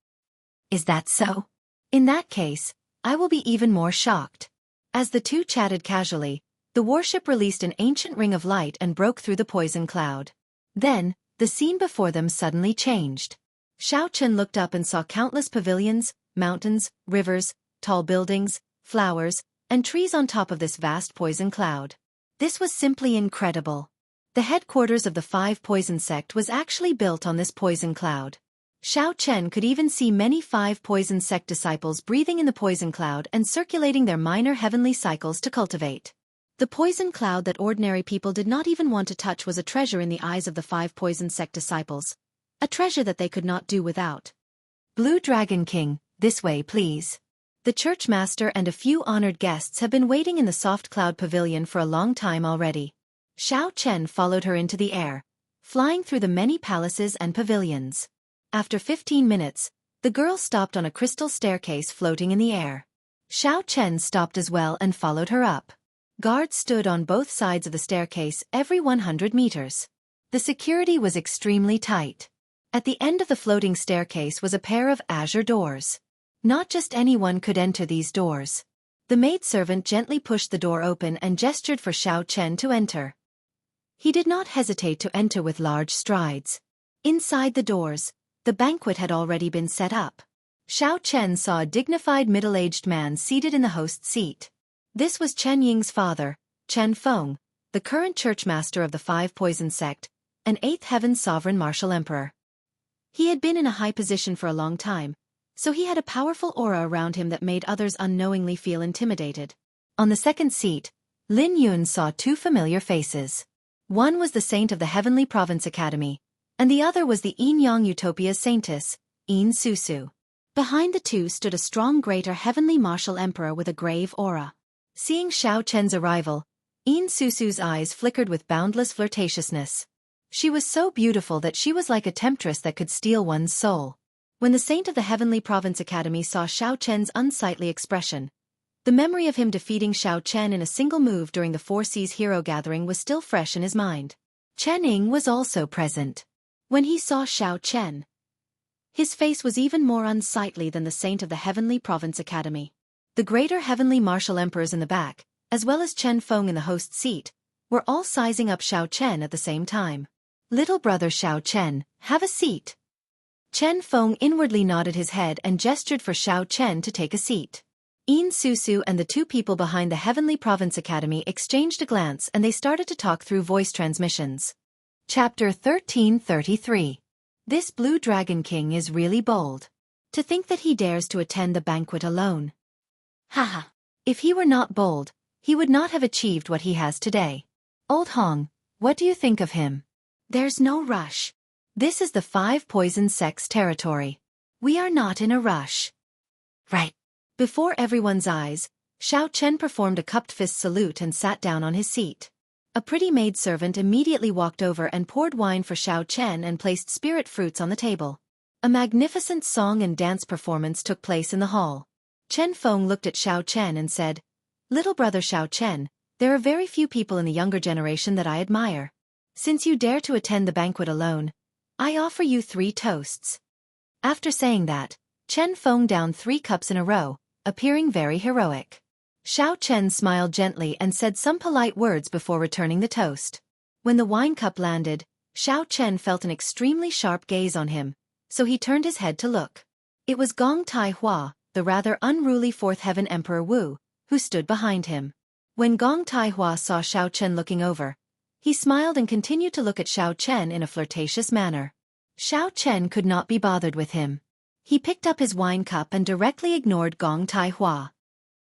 Is that so? In that case, I will be even more shocked. As the two chatted casually, the warship released an ancient ring of light and broke through the poison cloud. Then, the scene before them suddenly changed. Xiao Chen looked up and saw countless pavilions, mountains, rivers, tall buildings, flowers, and trees on top of this vast poison cloud. This was simply incredible. The headquarters of the 5 poison sect was actually built on this poison cloud. Xiao Chen could even see many 5 poison sect disciples breathing in the poison cloud and circulating their minor heavenly cycles to cultivate. The poison cloud that ordinary people did not even want to touch was a treasure in the eyes of the 5 poison sect disciples. A treasure that they could not do without. Blue Dragon King, this way please. The church master and a few honored guests have been waiting in the soft cloud pavilion for a long time already. Xiao Chen followed her into the air, flying through the many palaces and pavilions. After 15 minutes, the girl stopped on a crystal staircase floating in the air. Xiao Chen stopped as well and followed her up. Guards stood on both sides of the staircase every 100 meters. The security was extremely tight. At the end of the floating staircase was a pair of azure doors. Not just anyone could enter these doors. The maidservant gently pushed the door open and gestured for Xiao Chen to enter. He did not hesitate to enter with large strides. Inside the doors, the banquet had already been set up. Xiao Chen saw a dignified middle-aged man seated in the host's seat. This was Chen Ying's father, Chen Feng, the current churchmaster of the 5 poison sect, and 8th heaven's sovereign martial emperor. He had been in a high position for a long time, so he had a powerful aura around him that made others unknowingly feel intimidated. On the second seat, Lin Yun saw 2 familiar faces. One was the saint of the Heavenly Province Academy, and the other was the Yin Yang Utopia's saintess, Yin Susu. Behind the two stood a strong greater heavenly martial emperor with a grave aura. Seeing Xiao Chen's arrival, Yin Susu's eyes flickered with boundless flirtatiousness. She was so beautiful that she was like a temptress that could steal one's soul. When the saint of the Heavenly Province Academy saw Xiao Chen's unsightly expression, the memory of him defeating Xiao Chen in a single move during the 4 Seas Hero Gathering was still fresh in his mind. Chen Ying was also present. When he saw Xiao Chen, his face was even more unsightly than the saint of the Heavenly Province Academy. The greater heavenly martial emperors in the back, as well as Chen Feng in the host's seat, were all sizing up Xiao Chen at the same time. Little brother Xiao Chen, have a seat. Chen Feng inwardly nodded his head and gestured for Xiao Chen to take a seat. Yin Susu and the 2 people behind the Heavenly Province Academy exchanged a glance and they started to talk through voice transmissions. Chapter 1333. This Blue Dragon King is really bold. To think that he dares to attend the banquet alone. Haha. If he were not bold, he would not have achieved what he has today. Old Hong, what do you think of him? There's no rush. This is the 5 poison sect's territory. We are not in a rush. Right. Before everyone's eyes, Xiao Chen performed a cupped fist salute and sat down on his seat. A pretty maidservant immediately walked over and poured wine for Xiao Chen and placed spirit fruits on the table. A magnificent song and dance performance took place in the hall. Chen Feng looked at Xiao Chen and said, Little brother Xiao Chen, there are very few people in the younger generation that I admire. Since you dare to attend the banquet alone, I offer you 3 toasts. After saying that, Chen Feng downed 3 cups in a row, appearing very heroic. Xiao Chen smiled gently and said some polite words before returning the toast. When the wine cup landed, Xiao Chen felt an extremely sharp gaze on him, so he turned his head to look. It was Gong Tai Hua, the rather unruly 4th Heaven Emperor Wu, who stood behind him. When Gong Tai Hua saw Xiao Chen looking over, he smiled and continued to look at Xiao Chen in a flirtatious manner. Xiao Chen could not be bothered with him. He picked up his wine cup and directly ignored Gong Tai Hua.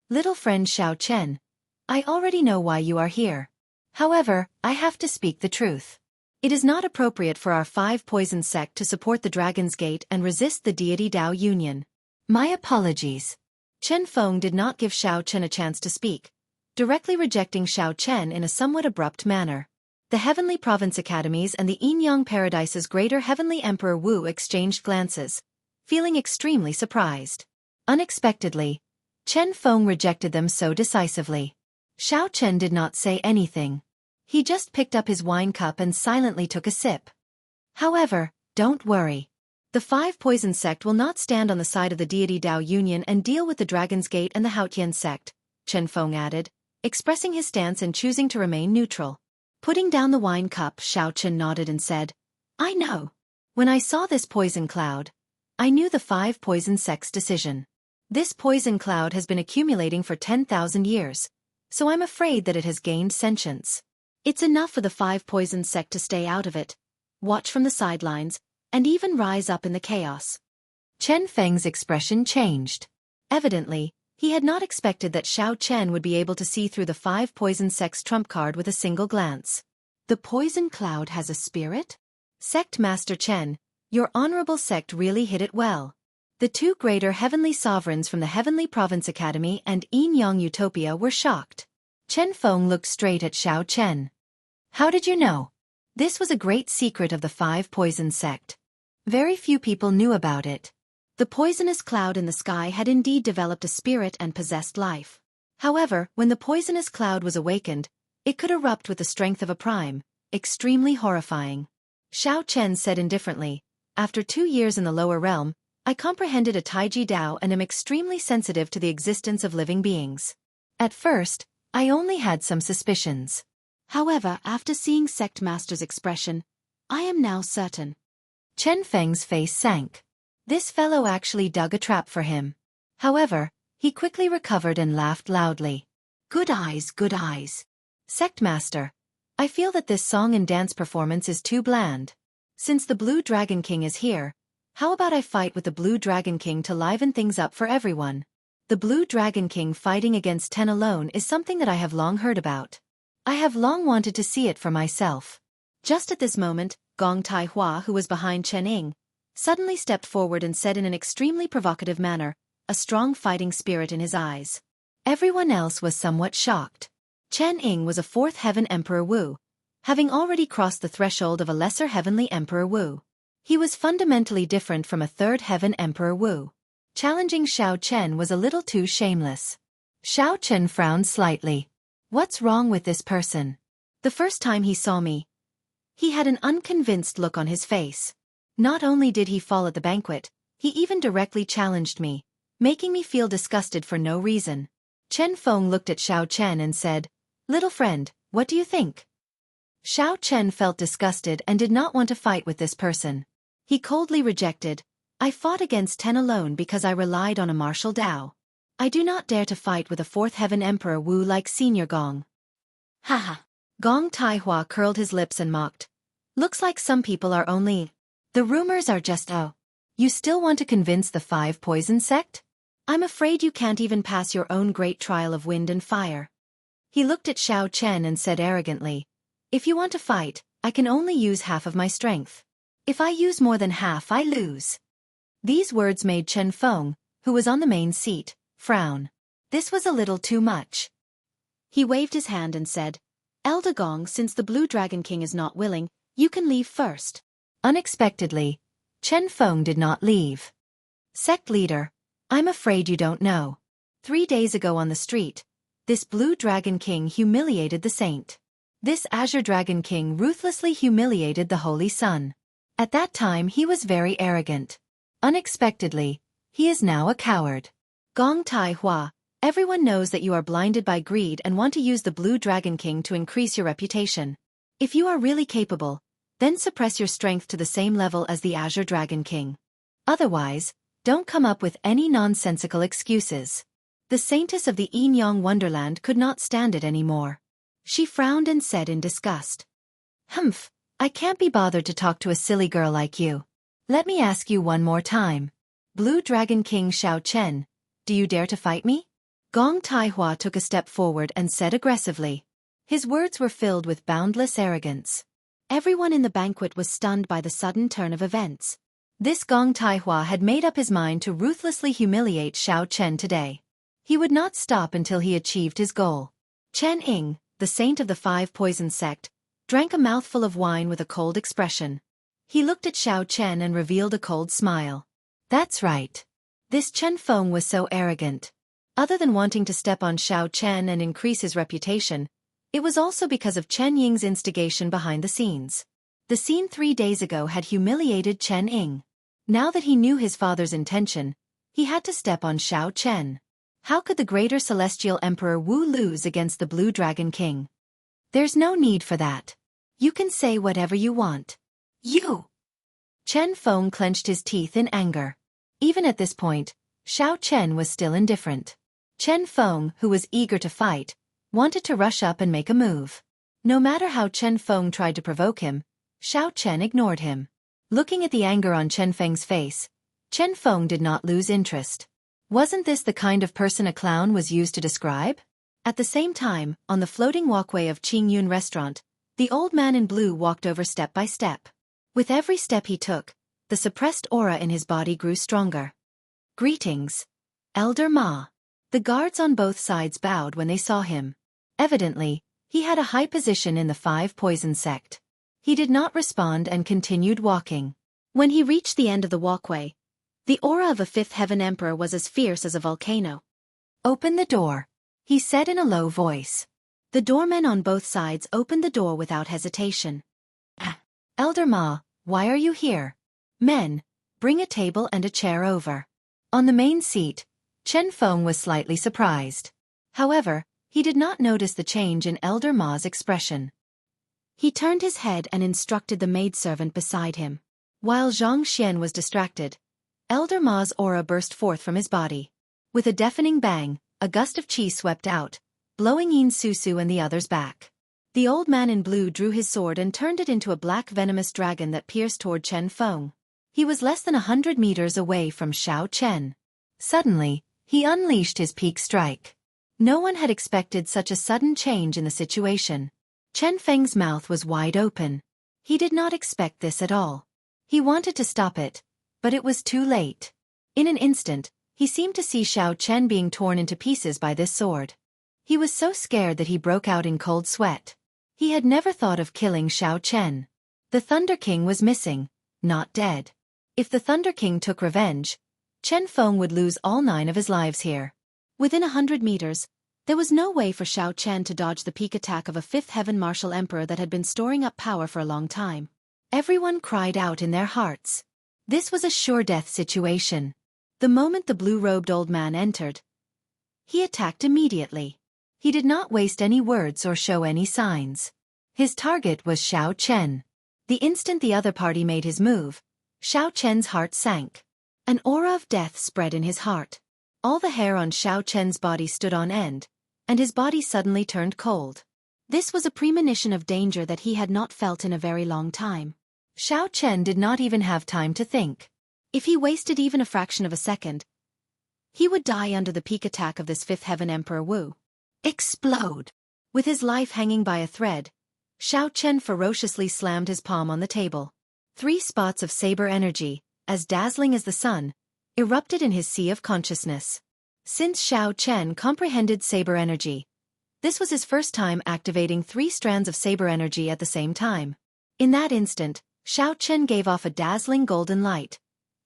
Little friend Xiao Chen, I already know why you are here. However, I have to speak the truth. It is not appropriate for our 5 poison sect to support the Dragon's Gate and resist the deity Dao Union. My apologies. Chen Feng did not give Xiao Chen a chance to speak, directly rejecting Xiao Chen in a somewhat abrupt manner. The Heavenly Province Academies and the Yin-Yang Paradise's Greater Heavenly Emperor Wu exchanged glances, feeling extremely surprised. Unexpectedly, Chen Feng rejected them so decisively. Xiao Chen did not say anything. He just picked up his wine cup and silently took a sip. However, don't worry. The 5 poison sect will not stand on the side of the deity Dao Union and deal with the Dragon's Gate and the Haotian sect, Chen Feng added, expressing his stance and choosing to remain neutral. Putting down the wine cup, Xiao Chen nodded and said, I know. When I saw this poison cloud, I knew the 5 poison sect's decision. This poison cloud has been accumulating for 10,000 years, so I'm afraid that it has gained sentience. It's enough for the 5 poison sect to stay out of it, watch from the sidelines, and even rise up in the chaos. Chen Feng's expression changed. Evidently, he had not expected that Xiao Chen would be able to see through the 5 poison sect's trump card with a single glance. The poison cloud has a spirit? Sect Master Chen, your honorable sect really hit it well. The 2 greater heavenly sovereigns from the Heavenly Province Academy and Yin-Yang Utopia were shocked. Chen Feng looked straight at Xiao Chen. How did you know? This was a great secret of the 5 poison sect. Very few people knew about it. The poisonous cloud in the sky had indeed developed a spirit and possessed life. However, when the poisonous cloud was awakened, it could erupt with the strength of a prime, extremely horrifying. Xiao Chen said indifferently, after 2 years in the lower realm, I comprehended a Taiji Dao and am extremely sensitive to the existence of living beings. At first, I only had some suspicions. However, after seeing Sect Master's expression, I am now certain. Chen Feng's face sank. This fellow actually dug a trap for him. However, he quickly recovered and laughed loudly. Good eyes, good eyes. Sect Master, I feel that this song and dance performance is too bland. Since the Blue Dragon King is here, how about I fight with the Blue Dragon King to liven things up for everyone? The Blue Dragon King fighting against 10 alone is something that I have long heard about. I have long wanted to see it for myself. Just at this moment, Gong Taihua, who was behind Chen Ying, suddenly stepped forward and said in an extremely provocative manner, a strong fighting spirit in his eyes. Everyone else was somewhat shocked. Chen Ying was a 4th Heaven Emperor Wu, having already crossed the threshold of a lesser Heavenly Emperor Wu. He was fundamentally different from a 3rd Heaven Emperor Wu. Challenging Xiao Chen was a little too shameless. Xiao Chen frowned slightly. What's wrong with this person? The first time he saw me, he had an unconvinced look on his face. Not only did he fall at the banquet, he even directly challenged me, making me feel disgusted for no reason. Chen Feng looked at Xiao Chen and said, Little friend, what do you think? Xiao Chen felt disgusted and did not want to fight with this person. He coldly rejected, I fought against 10 alone because I relied on a martial Dao. I do not dare to fight with a 4th Heaven Emperor Wu like Senior Gong. Haha. Gong Taihua curled his lips and mocked. Looks like some people are only... The rumors are just You still want to convince the 5 poison sect? I'm afraid you can't even pass your own great trial of wind and fire. He looked at Xiao Chen and said arrogantly, If you want to fight, I can only use half of my strength. If I use more than half, I lose. These words made Chen Feng, who was on the main seat, frown. This was a little too much. He waved his hand and said, Elder Gong, since the Blue Dragon King is not willing, you can leave first. Unexpectedly, Chen Feng did not leave. Sect leader, I'm afraid you don't know. 3 days ago on the street, this Blue Dragon King humiliated the saint. This Azure Dragon King ruthlessly humiliated the Holy Sun. At that time he was very arrogant. Unexpectedly, he is now a coward. Gong Taihua, everyone knows that you are blinded by greed and want to use the Blue Dragon King to increase your reputation. If you are really capable, then suppress your strength to the same level as the Azure Dragon King. Otherwise, don't come up with any nonsensical excuses. The saintess of the Yin-Yang Wonderland could not stand it anymore. She frowned and said in disgust. Humph, I can't be bothered to talk to a silly girl like you. Let me ask you one more time. Blue Dragon King Xiao Chen, do you dare to fight me? Gong Taihua took a step forward and said aggressively. His words were filled with boundless arrogance. Everyone in the banquet was stunned by the sudden turn of events. This Gong Taihua had made up his mind to ruthlessly humiliate Xiao Chen today. He would not stop until he achieved his goal. Chen Ying, the saint of the five poison sect, drank a mouthful of wine with a cold expression. He looked at Xiao Chen and revealed a cold smile. That's right. This Chen Feng was so arrogant. Other than wanting to step on Xiao Chen and increase his reputation, it was also because of Chen Ying's instigation behind the scenes. The scene 3 days ago had humiliated Chen Ying. Now that he knew his father's intention, he had to step on Xiao Chen. How could the greater celestial emperor Wu lose against the Blue Dragon King? There's no need for that. You can say whatever you want. You! Chen Feng clenched his teeth in anger. Even at this point, Xiao Chen was still indifferent. Chen Feng, who was eager to fight, wanted to rush up and make a move. No matter how Chen Feng tried to provoke him, Xiao Chen ignored him. Looking at the anger on Chen Feng's face, Chen Feng did not lose interest. Wasn't this the kind of person a clown was used to describe? At the same time, on the floating walkway of Qingyun restaurant, the old man in blue walked over step by step. With every step he took, the suppressed aura in his body grew stronger. Greetings, Elder Ma. The guards on both sides bowed when they saw him. Evidently, he had a high position in the five poison sect. He did not respond and continued walking. When he reached the end of the walkway, the aura of a fifth heaven emperor was as fierce as a volcano. Open the door, he said in a low voice. The doormen on both sides opened the door without hesitation. Elder Ma, why are you here? Men, bring a table and a chair over. On the main seat, Chen Feng was slightly surprised. However, he did not notice the change in Elder Ma's expression. He turned his head and instructed the maidservant beside him. While Xianxia was distracted, Elder Ma's aura burst forth from his body. With a deafening bang, a gust of qi swept out, blowing Yin Susu and the others back. The old man in blue drew his sword and turned it into a black venomous dragon that pierced toward Chen Feng. He was less than 100 meters away from Xiao Chen. Suddenly, he unleashed his peak strike. No one had expected such a sudden change in the situation. Chen Feng's mouth was wide open. He did not expect this at all. He wanted to stop it, but it was too late. In an instant, he seemed to see Xiao Chen being torn into pieces by this sword. He was so scared that he broke out in cold sweat. He had never thought of killing Xiao Chen. The Thunder King was missing, not dead. If the Thunder King took revenge, Chen Feng would lose all 9 of his lives here. Within 100 meters, there was no way for Xiao Chen to dodge the peak attack of a fifth heaven martial emperor that had been storing up power for a long time. Everyone cried out in their hearts. This was a sure death situation. The moment the blue-robed old man entered, he attacked immediately. He did not waste any words or show any signs. His target was Xiao Chen. The instant the other party made his move, Xiao Chen's heart sank. An aura of death spread in his heart. All the hair on Xiao Chen's body stood on end, and his body suddenly turned cold. This was a premonition of danger that he had not felt in a very long time. Xiao Chen did not even have time to think. If he wasted even a fraction of a second, he would die under the peak attack of this fifth heaven emperor Wu. Explode! With his life hanging by a thread, Xiao Chen ferociously slammed his palm on the table. 3 spots of saber energy, as dazzling as the sun, erupted in his sea of consciousness. Since Xiao Chen comprehended saber energy, this was his first time activating 3 strands of saber energy at the same time. In that instant, Xiao Chen gave off a dazzling golden light,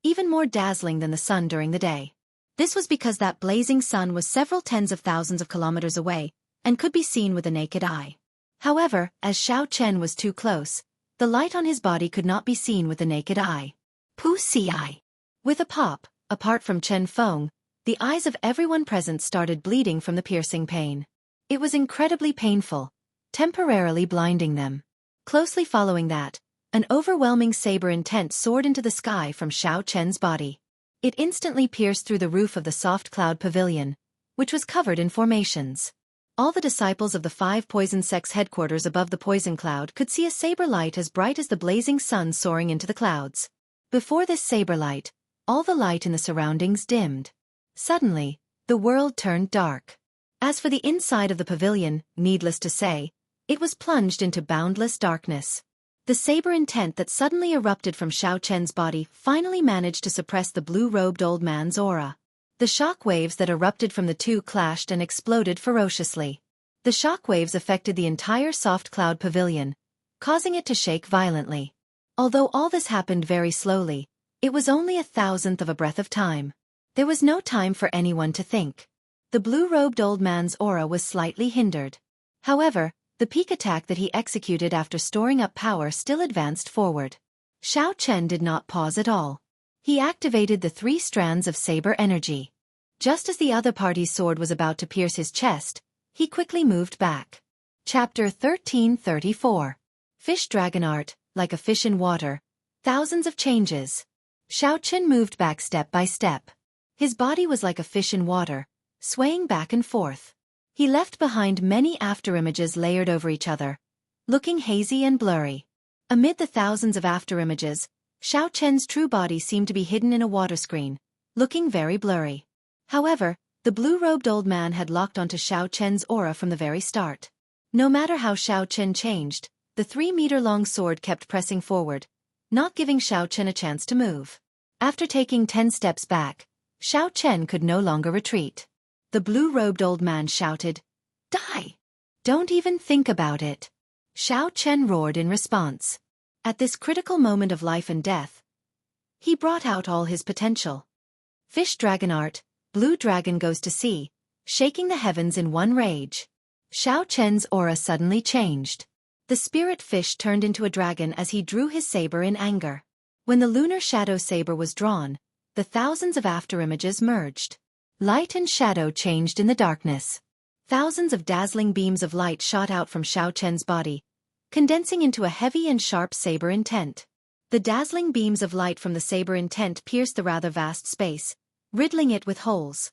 even more dazzling than the sun during the day. This was because that blazing sun was several tens of thousands of kilometers away, and could be seen with the naked eye. However, as Xiao Chen was too close, the light on his body could not be seen with the naked eye. Pussy eye! With a pop, apart from Chen Feng, the eyes of everyone present started bleeding from the piercing pain. It was incredibly painful, temporarily blinding them. Closely following that, an overwhelming saber intent soared into the sky from Xiao Chen's body. It instantly pierced through the roof of the soft cloud pavilion, which was covered in formations. All the disciples of the 5 poison sects headquarters above the poison cloud could see a saber light as bright as the blazing sun soaring into the clouds. Before this saber light, all the light in the surroundings dimmed. Suddenly, the world turned dark. As for the inside of the pavilion, needless to say, It was plunged into boundless darkness. The saber intent that suddenly erupted from Xiao Chen's body finally managed to suppress the blue-robed old man's aura. The shock waves that erupted from the two clashed and exploded ferociously. The shock waves affected the entire soft cloud pavilion, causing it to shake violently. Although all this happened very slowly, it was only 1,000th of a breath of time. There was no time for anyone to think. The blue-robed old man's aura was slightly hindered. However, the peak attack that he executed after storing up power still advanced forward. Xiao Chen did not pause at all. He activated the 3 strands of saber energy. Just as the other party's sword was about to pierce his chest, he quickly moved back. Chapter 1334. Fish Dragon Art, like a fish in water. Thousands of changes. Xiao Chen moved back step by step. His body was like a fish in water, swaying back and forth. He left behind many afterimages layered over each other, looking hazy and blurry. Amid the thousands of afterimages, Xiao Chen's true body seemed to be hidden in a water screen, looking very blurry. However, the blue-robed old man had locked onto Xiao Chen's aura from the very start. No matter how Xiao Chen changed, the 3-meter-long sword kept pressing forward, not giving Xiao Chen a chance to move. After taking 10 steps back, Xiao Chen could no longer retreat. The blue-robed old man shouted, "Die! Don't even think about it." Xiao Chen roared in response. At this critical moment of life and death, he brought out all his potential. Fish Dragon Art, Blue Dragon Goes to Sea, shaking the heavens in one rage. Xiao Chen's aura suddenly changed. The spirit fish turned into a dragon as he drew his saber in anger. When the lunar shadow saber was drawn, the thousands of afterimages merged. Light and shadow changed in the darkness. Thousands of dazzling beams of light shot out from Xiao Chen's body, condensing into a heavy and sharp saber intent. The dazzling beams of light from the saber intent pierced the rather vast space, riddling it with holes.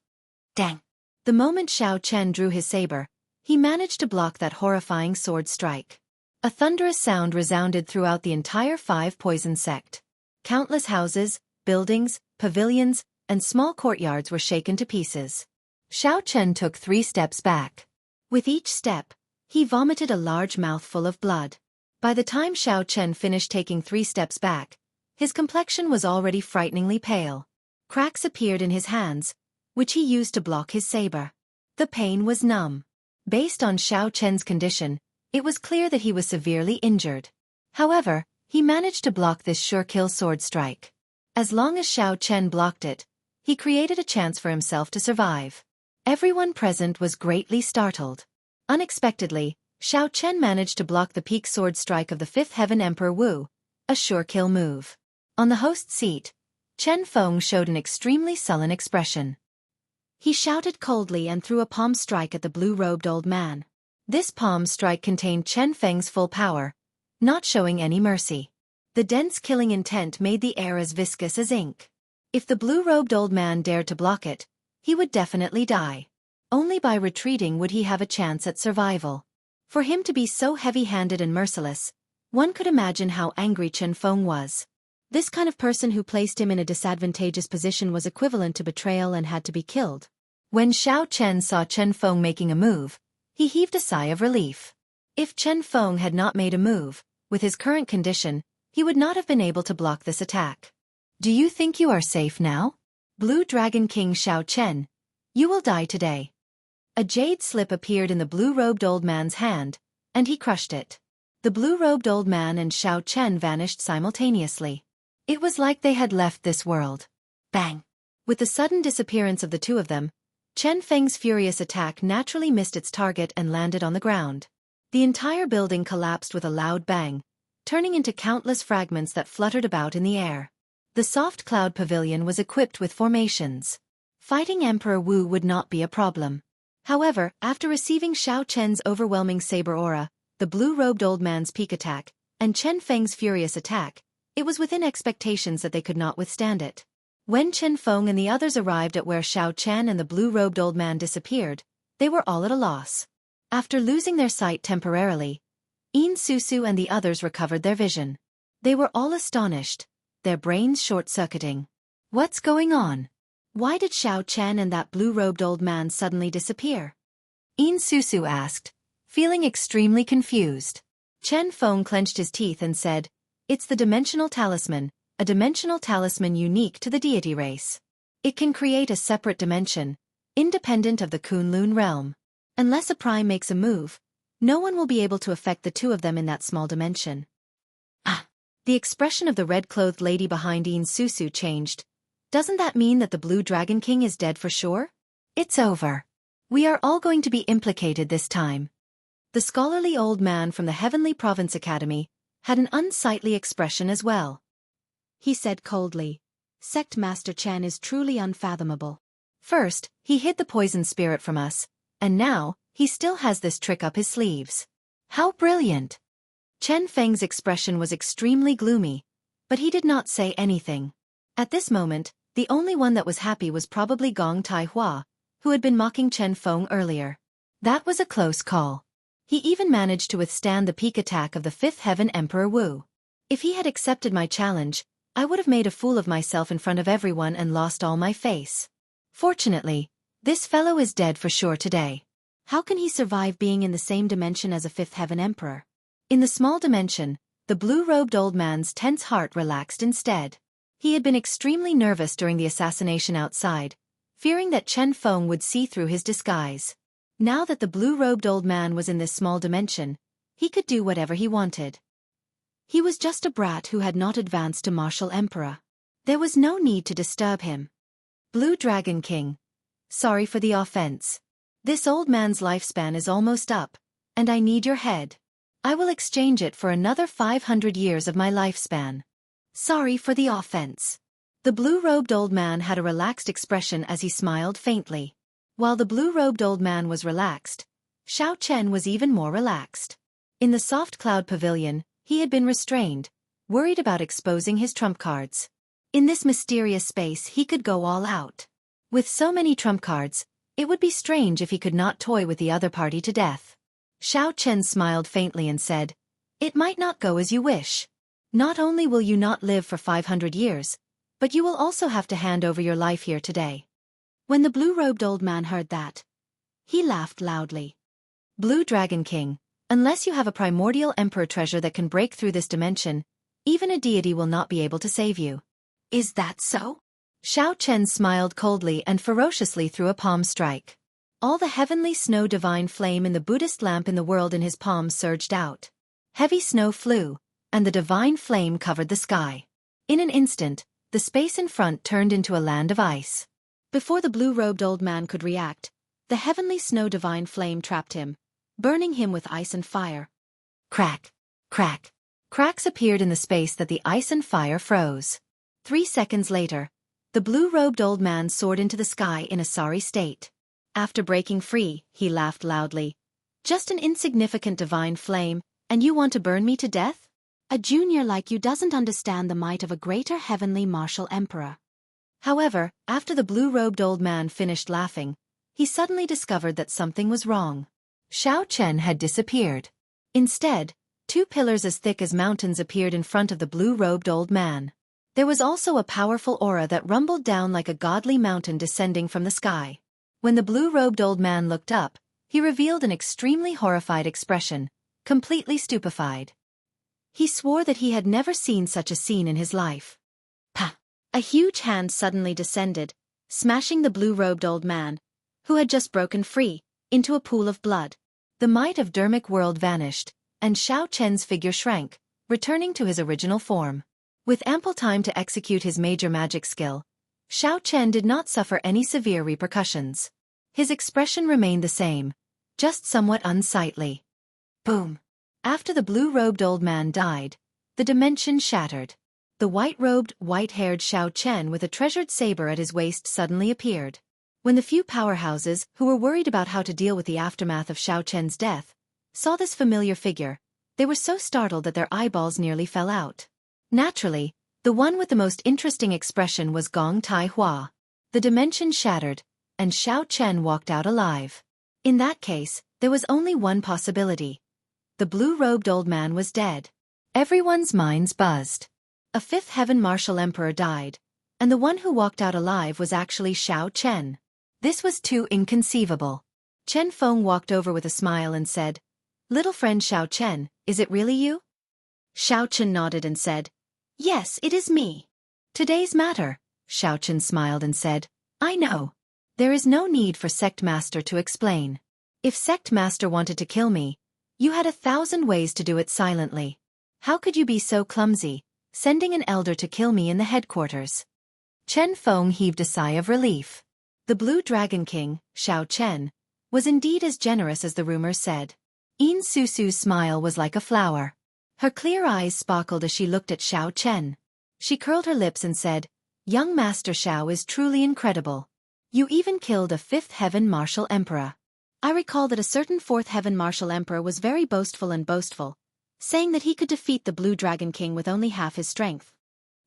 Dang! The moment Xiao Chen drew his saber, he managed to block that horrifying sword strike. A thunderous sound resounded throughout the entire 5 poison sect. Countless houses, buildings, pavilions, and small courtyards were shaken to pieces. Xiao Chen took 3 steps back. With each step, he vomited a large mouthful of blood. By the time Xiao Chen finished taking 3 steps back, his complexion was already frighteningly pale. Cracks appeared in his hands, which he used to block his saber. The pain was numb. Based on Xiao Chen's condition, it was clear that he was severely injured. However, he managed to block this sure-kill sword strike. As long as Xiao Chen blocked it, he created a chance for himself to survive. Everyone present was greatly startled. Unexpectedly, Xiao Chen managed to block the peak sword strike of the 5th Heaven Emperor Wu, a sure-kill move. On the host's seat, Chen Feng showed an extremely sullen expression. He shouted coldly and threw a palm strike at the blue-robed old man. This palm strike contained Chen Feng's full power, not showing any mercy. The dense killing intent made the air as viscous as ink. If the blue-robed old man dared to block it, he would definitely die. Only by retreating would he have a chance at survival. For him to be so heavy-handed and merciless, one could imagine how angry Chen Feng was. This kind of person who placed him in a disadvantageous position was equivalent to betrayal and had to be killed. When Xiao Chen saw Chen Feng making a move, he heaved a sigh of relief. If Chen Feng had not made a move, with his current condition, he would not have been able to block this attack. "Do you think you are safe now? Blue Dragon King Xiao Chen, you will die today." A jade slip appeared in the blue-robed old man's hand, and he crushed it. The blue-robed old man and Xiao Chen vanished simultaneously. It was like they had left this world. Bang! With the sudden disappearance of the two of them, Chen Feng's furious attack naturally missed its target and landed on the ground. The entire building collapsed with a loud bang, turning into countless fragments that fluttered about in the air. The soft cloud pavilion was equipped with formations. Fighting Emperor Wu would not be a problem. However, after receiving Xiao Chen's overwhelming saber aura, the blue-robed old man's peak attack, and Chen Feng's furious attack, it was within expectations that they could not withstand it. When Chen Feng and the others arrived at where Xiao Chen and the blue-robed old man disappeared, they were all at a loss. After losing their sight temporarily, Yin Susu and the others recovered their vision. They were all astonished, their brains short-circuiting. What's going on? Why did Xiao Chen and that blue-robed old man suddenly disappear? Yin Susu asked, feeling extremely confused. Chen Feng clenched his teeth and said, "It's the dimensional talisman, a dimensional talisman unique to the deity race. It can create a separate dimension, independent of the Kunlun realm. Unless a prime makes a move, no one will be able to affect the two of them in that small dimension." Ah! The expression of the red-clothed lady behind Yin Susu changed. "Doesn't that mean that the Blue Dragon King is dead for sure? It's over. We are all going to be implicated this time." The scholarly old man from the Heavenly Province Academy had an unsightly expression as well. He said coldly, "Sect Master Chen is truly unfathomable. First, he hid the poison spirit from us, and now, he still has this trick up his sleeves. How brilliant!" Chen Feng's expression was extremely gloomy, but he did not say anything. At this moment, the only one that was happy was probably Gong Taihua, who had been mocking Chen Feng earlier. That was a close call. He even managed to withstand the peak attack of the Fifth Heaven Emperor Wu. If he had accepted my challenge, I would have made a fool of myself in front of everyone and lost all my face. Fortunately, this fellow is dead for sure today. How can he survive being in the same dimension as a Fifth Heaven Emperor? In the small dimension, the blue-robed old man's tense heart relaxed instead. He had been extremely nervous during the assassination outside, fearing that Chen Feng would see through his disguise. Now that the blue-robed old man was in this small dimension, he could do whatever he wanted. He was just a brat who had not advanced to martial emperor. There was no need to disturb him. "Blue Dragon King. Sorry for the offense. This old man's lifespan is almost up, and I need your head. I will exchange it for another 500 years of my lifespan. Sorry for the offense." The blue-robed old man had a relaxed expression as he smiled faintly. While the blue-robed old man was relaxed, Xiao Chen was even more relaxed. In the soft cloud pavilion, he had been restrained, worried about exposing his trump cards. In this mysterious space he could go all out. With so many trump cards, it would be strange if he could not toy with the other party to death. Xiao Chen smiled faintly and said, "It might not go as you wish. Not only will you not live for 500 years, but you will also have to hand over your life here today." When the blue-robed old man heard that, he laughed loudly. "Blue Dragon King, unless you have a primordial emperor treasure that can break through this dimension, even a deity will not be able to save you." "Is that so?" Xiao Chen smiled coldly and ferociously threw a palm strike. All the heavenly snow divine flame in the Buddhist lamp in the world in his palm surged out. Heavy snow flew, and the divine flame covered the sky. In an instant, the space in front turned into a land of ice. Before the blue-robed old man could react, the heavenly snow divine flame trapped him, burning him with ice and fire. Crack! Crack! Cracks appeared in the space that the ice and fire froze. 3 seconds later, the blue-robed old man soared into the sky in a sorry state. After breaking free, he laughed loudly. "Just an insignificant divine flame, and you want to burn me to death? A junior like you doesn't understand the might of a greater heavenly martial emperor." However, after the blue-robed old man finished laughing, he suddenly discovered that something was wrong. Xiao Chen had disappeared. Instead, 2 pillars as thick as mountains appeared in front of the blue-robed old man. There was also a powerful aura that rumbled down like a godly mountain descending from the sky. When the blue-robed old man looked up, he revealed an extremely horrified expression, completely stupefied. He swore that he had never seen such a scene in his life. Pa! A huge hand suddenly descended, smashing the blue-robed old man, who had just broken free, into a pool of blood. The might of Dermic world vanished, and Xiao Chen's figure shrank, returning to his original form. With ample time to execute his major magic skill, Xiao Chen did not suffer any severe repercussions. His expression remained the same, just somewhat unsightly. Boom! After the blue-robed old man died, the dimension shattered. The white-robed, white-haired Xiao Chen with a treasured saber at his waist suddenly appeared. When the few powerhouses, who were worried about how to deal with the aftermath of Xiao Chen's death, saw this familiar figure, they were so startled that their eyeballs nearly fell out. Naturally, the one with the most interesting expression was Gong Taihua. The dimension shattered, and Xiao Chen walked out alive. In that case, there was only one possibility. The blue-robed old man was dead. Everyone's minds buzzed. A fifth heaven martial emperor died, and the one who walked out alive was actually Xiao Chen. This was too inconceivable. Chen Feng walked over with a smile and said, Little friend Xiao Chen, is it really you? Xiao Chen nodded and said, Yes, it is me. Today's matter, Xiao Chen smiled and said, I know. There is no need for Sect Master to explain. If Sect Master wanted to kill me, you had 1,000 ways to do it silently. How could you be so clumsy, sending an elder to kill me in the headquarters? Chen Feng heaved a sigh of relief. The Blue Dragon King, Xiao Chen, was indeed as generous as the rumors said. Yin Susu's smile was like a flower. Her clear eyes sparkled as she looked at Xiao Chen. She curled her lips and said, Young Master Xiao is truly incredible. You even killed a 5th Heaven Martial Emperor. I recall that a certain 4th Heaven Martial Emperor was very boastful, saying that he could defeat the Blue Dragon King with only half his strength.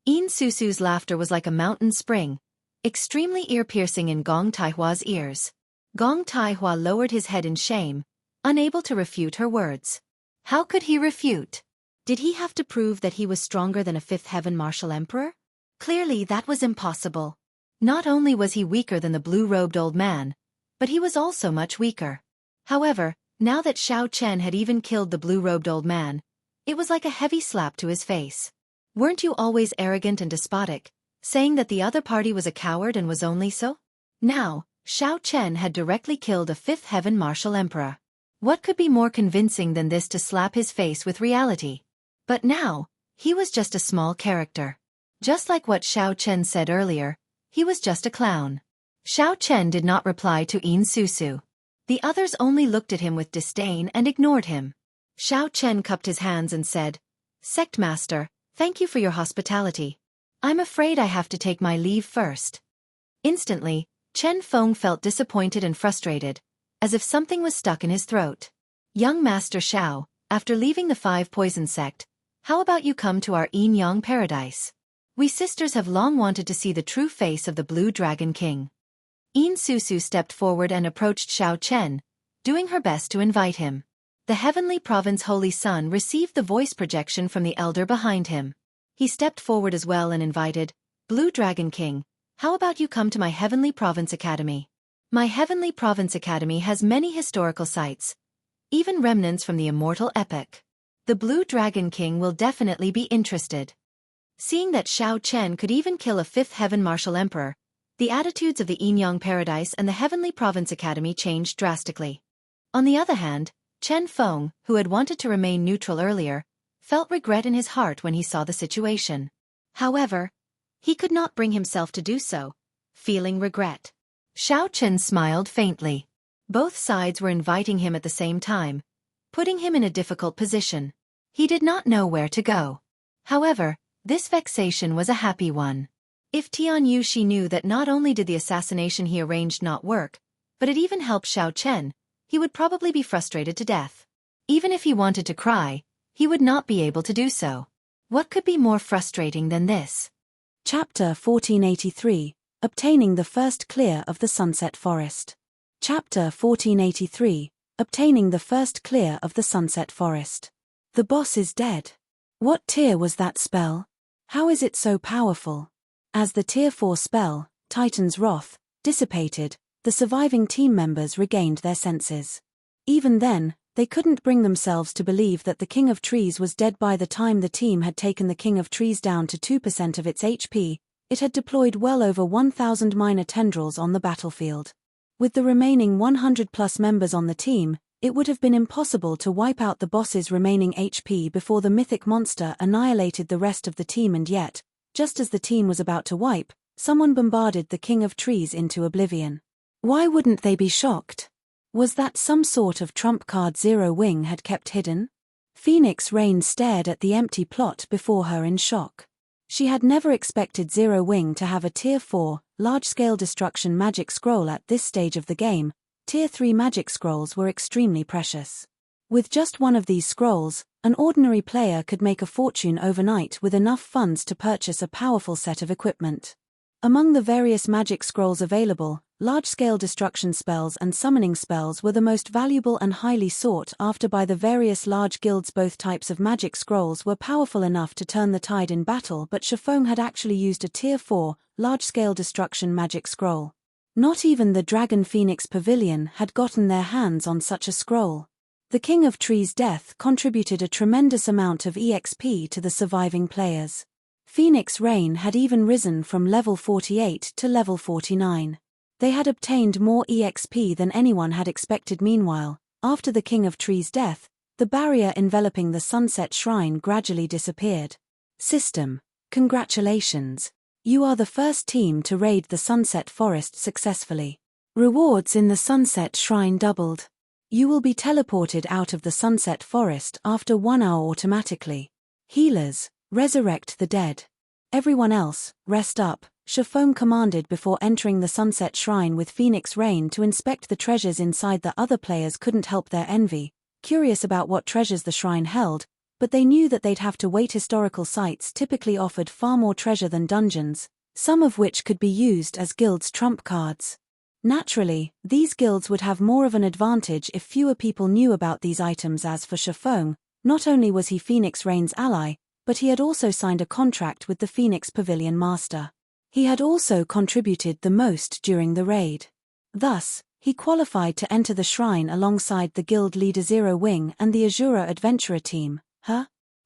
Yin Susu's laughter was like a mountain spring, extremely ear-piercing in Gong Taihua's ears. Gong Taihua lowered his head in shame, unable to refute her words. How could he refute? Did he have to prove that he was stronger than a 5th Heaven Martial Emperor? Clearly that was impossible. Not only was he weaker than the blue-robed old man, but he was also much weaker. However, now that Xiao Chen had even killed the blue-robed old man, it was like a heavy slap to his face. Weren't you always arrogant and despotic, saying that the other party was a coward and was only so? Now, Xiao Chen had directly killed a 5th Heaven Martial Emperor. What could be more convincing than this to slap his face with reality? But now, he was just a small character. Just like what Xiao Chen said earlier, he was just a clown. Xiao Chen did not reply to Yin Susu. The others only looked at him with disdain and ignored him. Xiao Chen cupped his hands and said, Sect Master, thank you for your hospitality. I'm afraid I have to take my leave first. Instantly, Chen Feng felt disappointed and frustrated, as if something was stuck in his throat. Young Master Xiao, after leaving the 5 Poison Sect, how about you come to our Yin Yang paradise? We sisters have long wanted to see the true face of the Blue Dragon King. Yin Susu stepped forward and approached Xiao Chen, doing her best to invite him. The Heavenly Province Holy Sun received the voice projection from the elder behind him. He stepped forward as well and invited, Blue Dragon King, how about you come to my Heavenly Province Academy? My Heavenly Province Academy has many historical sites, even remnants from the Immortal epic. The Blue Dragon King will definitely be interested. Seeing that Xiao Chen could even kill a 5th Heaven Martial Emperor, the attitudes of the Yin Yang Paradise and the Heavenly Province Academy changed drastically. On the other hand, Chen Feng, who had wanted to remain neutral earlier, felt regret in his heart when he saw the situation. However, he could not bring himself to do so, feeling regret. Xiao Chen smiled faintly. Both sides were inviting him at the same time, putting him in a difficult position. He did not know where to go. However, this vexation was a happy one. If Tianyu Shi knew that not only did the assassination he arranged not work, but it even helped Xiao Chen, he would probably be frustrated to death. Even if he wanted to cry, he would not be able to do so. What could be more frustrating than this? Chapter 1483, Obtaining the First Clear of the Sunset Forest. Chapter 1483, Obtaining the First Clear of the Sunset Forest. The boss is dead. What tier was that spell? How is it so powerful? As the Tier 4 spell, Titan's Wrath, dissipated, the surviving team members regained their senses. Even then, they couldn't bring themselves to believe that the King of Trees was dead. By the time the team had taken the King of Trees down to 2% of its HP, it had deployed well over 1,000 minor tendrils on the battlefield. With the remaining 100+ members on the team, it would have been impossible to wipe out the boss's remaining HP before the mythic monster annihilated the rest of the team, and yet, just as the team was about to wipe, someone bombarded the King of Trees into oblivion. Why wouldn't they be shocked? Was that some sort of trump card Zero Wing had kept hidden? Phoenix Rain stared at the empty plot before her in shock. She had never expected Zero Wing to have a Tier 4, large-scale destruction magic scroll at this stage of the game. Tier 3 magic scrolls were extremely precious. With just one of these scrolls, an ordinary player could make a fortune overnight with enough funds to purchase a powerful set of equipment. Among the various magic scrolls available, large-scale destruction spells and summoning spells were the most valuable and highly sought after by the various large guilds. Both types of magic scrolls were powerful enough to turn the tide in battle, but Shifeng had actually used a Tier 4, large-scale destruction magic scroll. Not even the Dragon Phoenix Pavilion had gotten their hands on such a scroll. The King of Trees' death contributed a tremendous amount of EXP to the surviving players. Phoenix Rain had even risen from level 48 to level 49. They had obtained more EXP than anyone had expected. Meanwhile, after the King of Trees' death, the barrier enveloping the Sunset Shrine gradually disappeared. System: congratulations. You are the first team to raid the Sunset Forest successfully. Rewards in the Sunset Shrine doubled. You will be teleported out of the Sunset Forest after 1 hour automatically. Healers, resurrect the dead. Everyone else, rest up, Shifeng commanded before entering the Sunset Shrine with Phoenix Rain to inspect the treasures inside. The other players couldn't help their envy, curious about what treasures the shrine held, but they knew that they'd have to wait. Historical sites typically offered far more treasure than dungeons, some of which could be used as guilds' trump cards. Naturally, these guilds would have more of an advantage if fewer people knew about these items. As for Shifeng, not only was he Phoenix Rain's ally, but he had also signed a contract with the Phoenix Pavilion Master. He had also contributed the most during the raid. Thus, he qualified to enter the shrine alongside the guild leader Zero Wing and the Azura Adventurer team.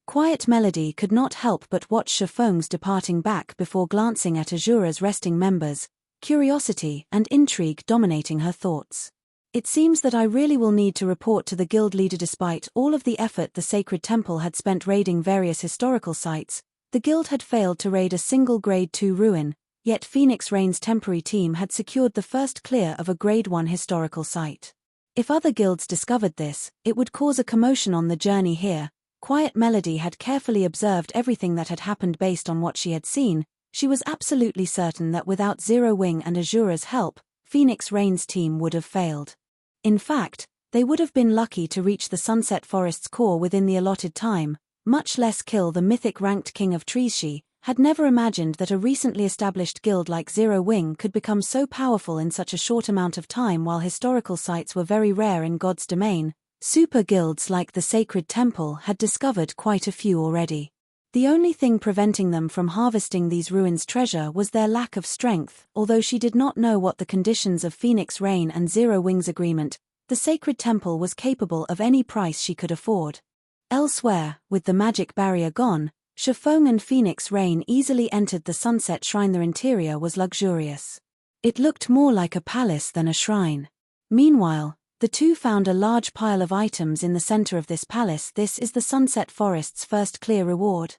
Quiet Melody could not help but watch Shifeng's departing back before glancing at Azura's resting members, curiosity and intrigue dominating her thoughts. It seems that I really will need to report to the guild leader. Despite all of the effort the Sacred Temple had spent raiding various historical sites, the guild had failed to raid a single Grade 2 ruin, yet Phoenix Rain's temporary team had secured the first clear of a Grade 1 historical site. If other guilds discovered this, it would cause a commotion on the journey here. Quiet Melody had carefully observed everything that had happened. Based on what she had seen, she was absolutely certain that without Zero Wing and Azura's help, Phoenix Rain's team would have failed. In fact, they would have been lucky to reach the Sunset Forest's core within the allotted time, much less kill the mythic-ranked King of Trees. She had never imagined that a recently established guild like Zero Wing could become so powerful in such a short amount of time. While historical sites were very rare in God's domain, super guilds like the Sacred Temple had discovered quite a few already. The only thing preventing them from harvesting these ruins' treasure was their lack of strength. Although she did not know what the conditions of Phoenix Rain and Zero Wing's agreement, the Sacred Temple was capable of any price she could afford. Elsewhere, with the magic barrier gone, Shifeng and Phoenix Rain easily entered the Sunset Shrine. The interior was luxurious. It looked more like a palace than a shrine. Meanwhile, the two found a large pile of items in the center of this palace. This is the Sunset Forest's first clear reward.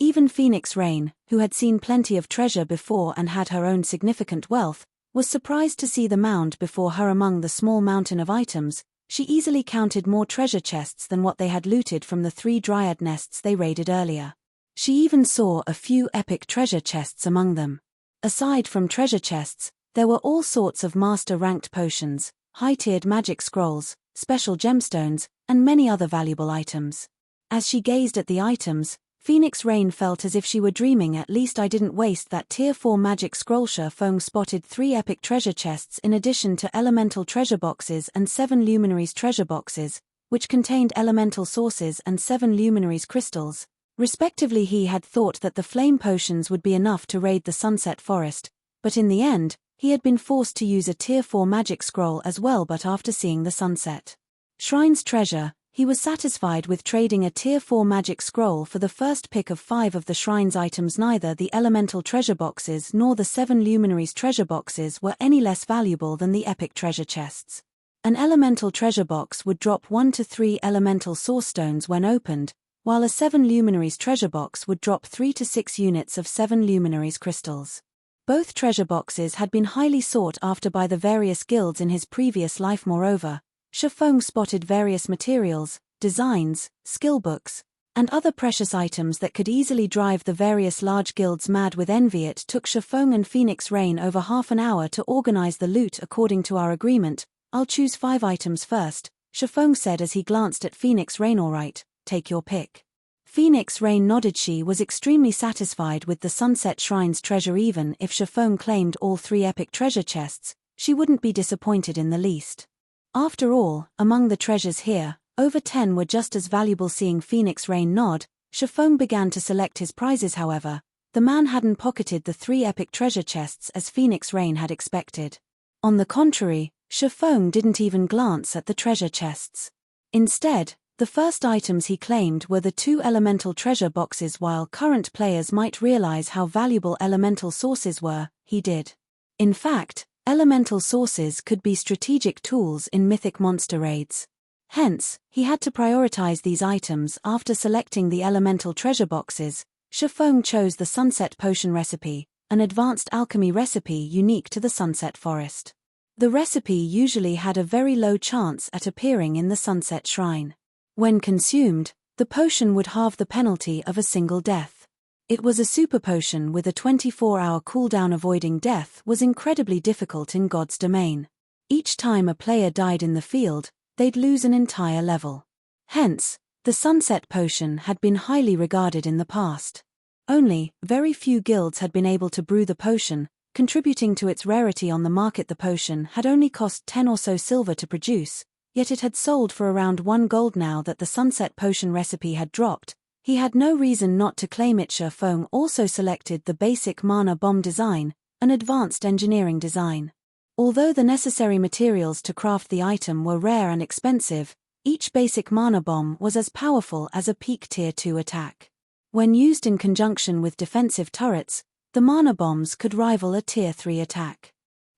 Even Phoenix Rain, who had seen plenty of treasure before and had her own significant wealth, was surprised to see the mound before her. Among the small mountain of items, she easily counted more treasure chests than what they had looted from the 3 dryad nests they raided earlier. She even saw a few epic treasure chests among them. Aside from treasure chests, there were all sorts of master-ranked potions, high-tiered magic scrolls, special gemstones, and many other valuable items. As she gazed at the items, Phoenix Rain felt as if she were dreaming. At least I didn't waste that tier 4 magic scroll. Shifeng spotted 3 epic treasure chests in addition to elemental treasure boxes and 7 luminaries treasure boxes, which contained elemental sources and 7 luminaries crystals, respectively. He had thought that the flame potions would be enough to raid the Sunset Forest, but in the end, he had been forced to use a tier 4 magic scroll as well. But after seeing the Sunset Shrine's treasure, he was satisfied with trading a tier 4 magic scroll for the first pick of 5 of the shrine's items. Neither the elemental treasure boxes nor the 7 luminaries treasure boxes were any less valuable than the epic treasure chests. An elemental treasure box would drop 1 to 3 elemental source stones when opened, while a 7 luminaries treasure box would drop 3 to 6 units of 7 luminaries crystals. Both treasure boxes had been highly sought after by the various guilds in his previous life. Moreover, Shifeng spotted various materials, designs, skill books, and other precious items that could easily drive the various large guilds mad with envy. It took Shifeng and Phoenix Rain over half an hour to organize the loot. According to our agreement, I'll choose 5 items first, Shifeng said as he glanced at Phoenix Rain. All right, take your pick. Phoenix Rain nodded. She was extremely satisfied with the Sunset Shrine's treasure. Even if Shifeng claimed all 3 epic treasure chests, she wouldn't be disappointed in the least. After all, among the treasures here, over 10 were just as valuable. Seeing Phoenix Rain nod, Shifeng began to select his prizes. However, the man hadn't pocketed the 3 epic treasure chests as Phoenix Rain had expected. On the contrary, Shifeng didn't even glance at the treasure chests. Instead, the first items he claimed were the 2 elemental treasure boxes. While current players might realize how valuable elemental sources were, he did. In fact, elemental sources could be strategic tools in mythic monster raids. Hence, he had to prioritize these items. After selecting the elemental treasure boxes, Shifeng chose the Sunset Potion recipe, an advanced alchemy recipe unique to the Sunset Forest. The recipe usually had a very low chance at appearing in the Sunset Shrine. When consumed, the potion would halve the penalty of a single death. It was a super potion with a 24-hour cooldown. Avoiding death was incredibly difficult in God's domain. Each time a player died in the field, they'd lose an entire level. Hence, the Sunset Potion had been highly regarded in the past. Only very few guilds had been able to brew the potion, contributing to its rarity on the market. The potion had only cost 10 or so silver to produce, yet it had sold for around 1 gold. Now that the Sunset Potion recipe had dropped, he had no reason not to claim it. Shifeng also selected the basic mana bomb design, an advanced engineering design. Although the necessary materials to craft the item were rare and expensive, each basic mana bomb was as powerful as a peak Tier 2 attack. When used in conjunction with defensive turrets, the mana bombs could rival a Tier 3 attack.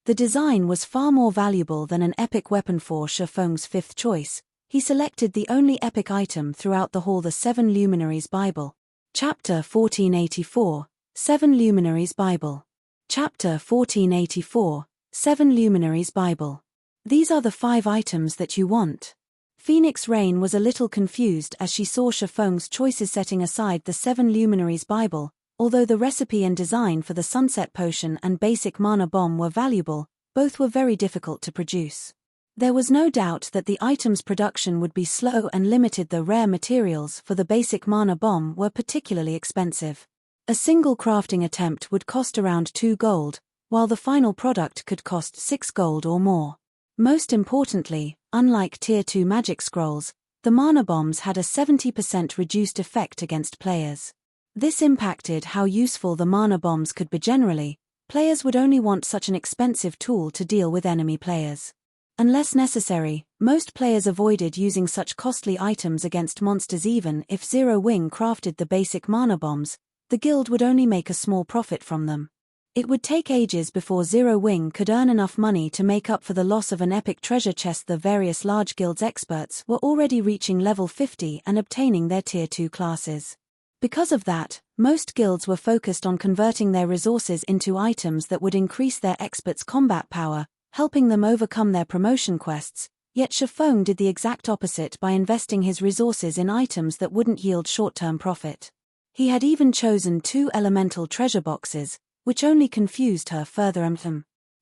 The design was far more valuable than an epic weapon. For Shifeng's 5th choice, he selected the only epic item throughout the hall, the 7 Luminaries Bible. Chapter 1484, 7 Luminaries Bible. Chapter 1484, 7 Luminaries Bible. These are the 5 items that you want. Phoenix Rain was a little confused as she saw Shifeng's choices. Setting aside the 7 Luminaries Bible, although the recipe and design for the Sunset Potion and basic mana bomb were valuable, both were very difficult to produce. There was no doubt that the item's production would be slow and limited. The rare materials for the basic mana bomb were particularly expensive. A single crafting attempt would cost around 2 gold, while the final product could cost 6 gold or more. Most importantly, unlike Tier 2 magic scrolls, the mana bombs had a 70% reduced effect against players. This impacted how useful the mana bombs could be. Generally, players would only want such an expensive tool to deal with enemy players. Unless necessary, most players avoided using such costly items against monsters. Even if Zero Wing crafted the basic mana bombs, the guild would only make a small profit from them. It would take ages before Zero Wing could earn enough money to make up for the loss of an epic treasure chest. The various large guilds' experts were already reaching level 50 and obtaining their Tier 2 classes. Because of that, most guilds were focused on converting their resources into items that would increase their experts' combat power, helping them overcome their promotion quests. Yet Shifeng did the exact opposite by investing his resources in items that wouldn't yield short-term profit. He had even chosen 2 elemental treasure boxes, which only confused her further.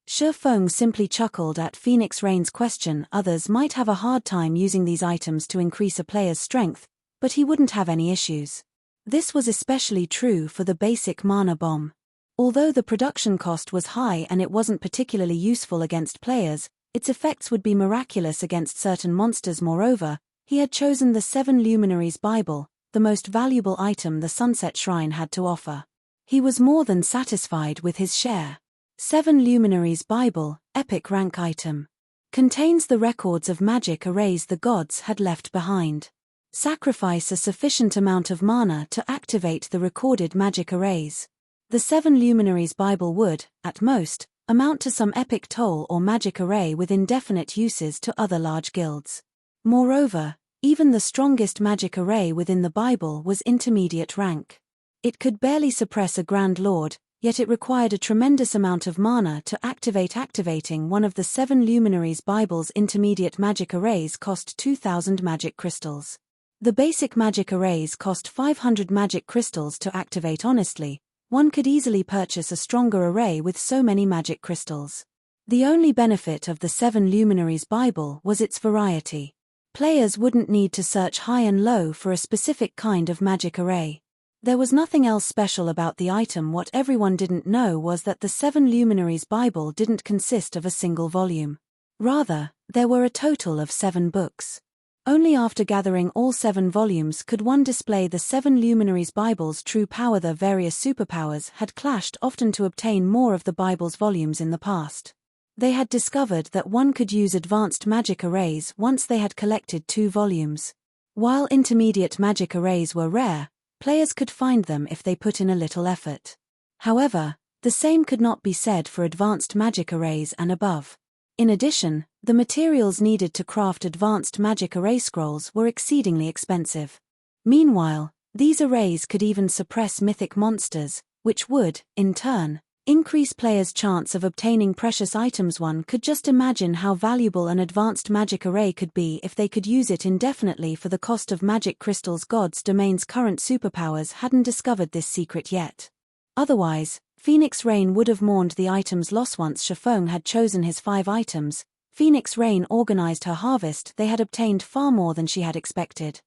Shifeng simply chuckled at Phoenix Rain's question. Others might have a hard time using these items to increase a player's strength, but he wouldn't have any issues. This was especially true for the basic mana bomb. Although the production cost was high and it wasn't particularly useful against players, its effects would be miraculous against certain monsters. Moreover, he had chosen the 7 Luminaries Bible, the most valuable item the Sunset Shrine had to offer. He was more than satisfied with his share. 7 Luminaries Bible, epic rank item. Contains the records of magic arrays the gods had left behind. Sacrifice a sufficient amount of mana to activate the recorded magic arrays. The 7 Luminaries Bible would, at most, amount to some epic toll or magic array with indefinite uses to other large guilds. Moreover, even the strongest magic array within the Bible was intermediate rank. It could barely suppress a Grand Lord, yet it required a tremendous amount of mana to activate. Activating one of the 7 Luminaries Bible's intermediate magic arrays cost 2,000 magic crystals. The basic magic arrays cost 500 magic crystals to activate. Honestly, one could easily purchase a stronger array with so many magic crystals. The only benefit of the 7 Luminaries Bible was its variety. Players wouldn't need to search high and low for a specific kind of magic array. There was nothing else special about the item. What everyone didn't know was that the 7 Luminaries Bible didn't consist of a single volume. Rather, there were a total of 7 books. Only after gathering all 7 volumes could one display the 7 Luminaries Bible's true power. The various superpowers had clashed often to obtain more of the Bible's volumes in the past. They had discovered that one could use advanced magic arrays once they had collected 2 volumes. While intermediate magic arrays were rare, players could find them if they put in a little effort. However, the same could not be said for advanced magic arrays and above. In addition, the materials needed to craft advanced magic array scrolls were exceedingly expensive. Meanwhile, these arrays could even suppress mythic monsters, which would, in turn, increase players' chance of obtaining precious items. One could just imagine how valuable an advanced magic array could be if they could use it indefinitely for the cost of magic crystals. God's Domain's current superpowers hadn't discovered this secret yet. Otherwise, Phoenix Rain would have mourned the items lost. Once Shifeng had chosen his 5 items, Phoenix Rain organized her harvest. They had obtained far more than she had expected.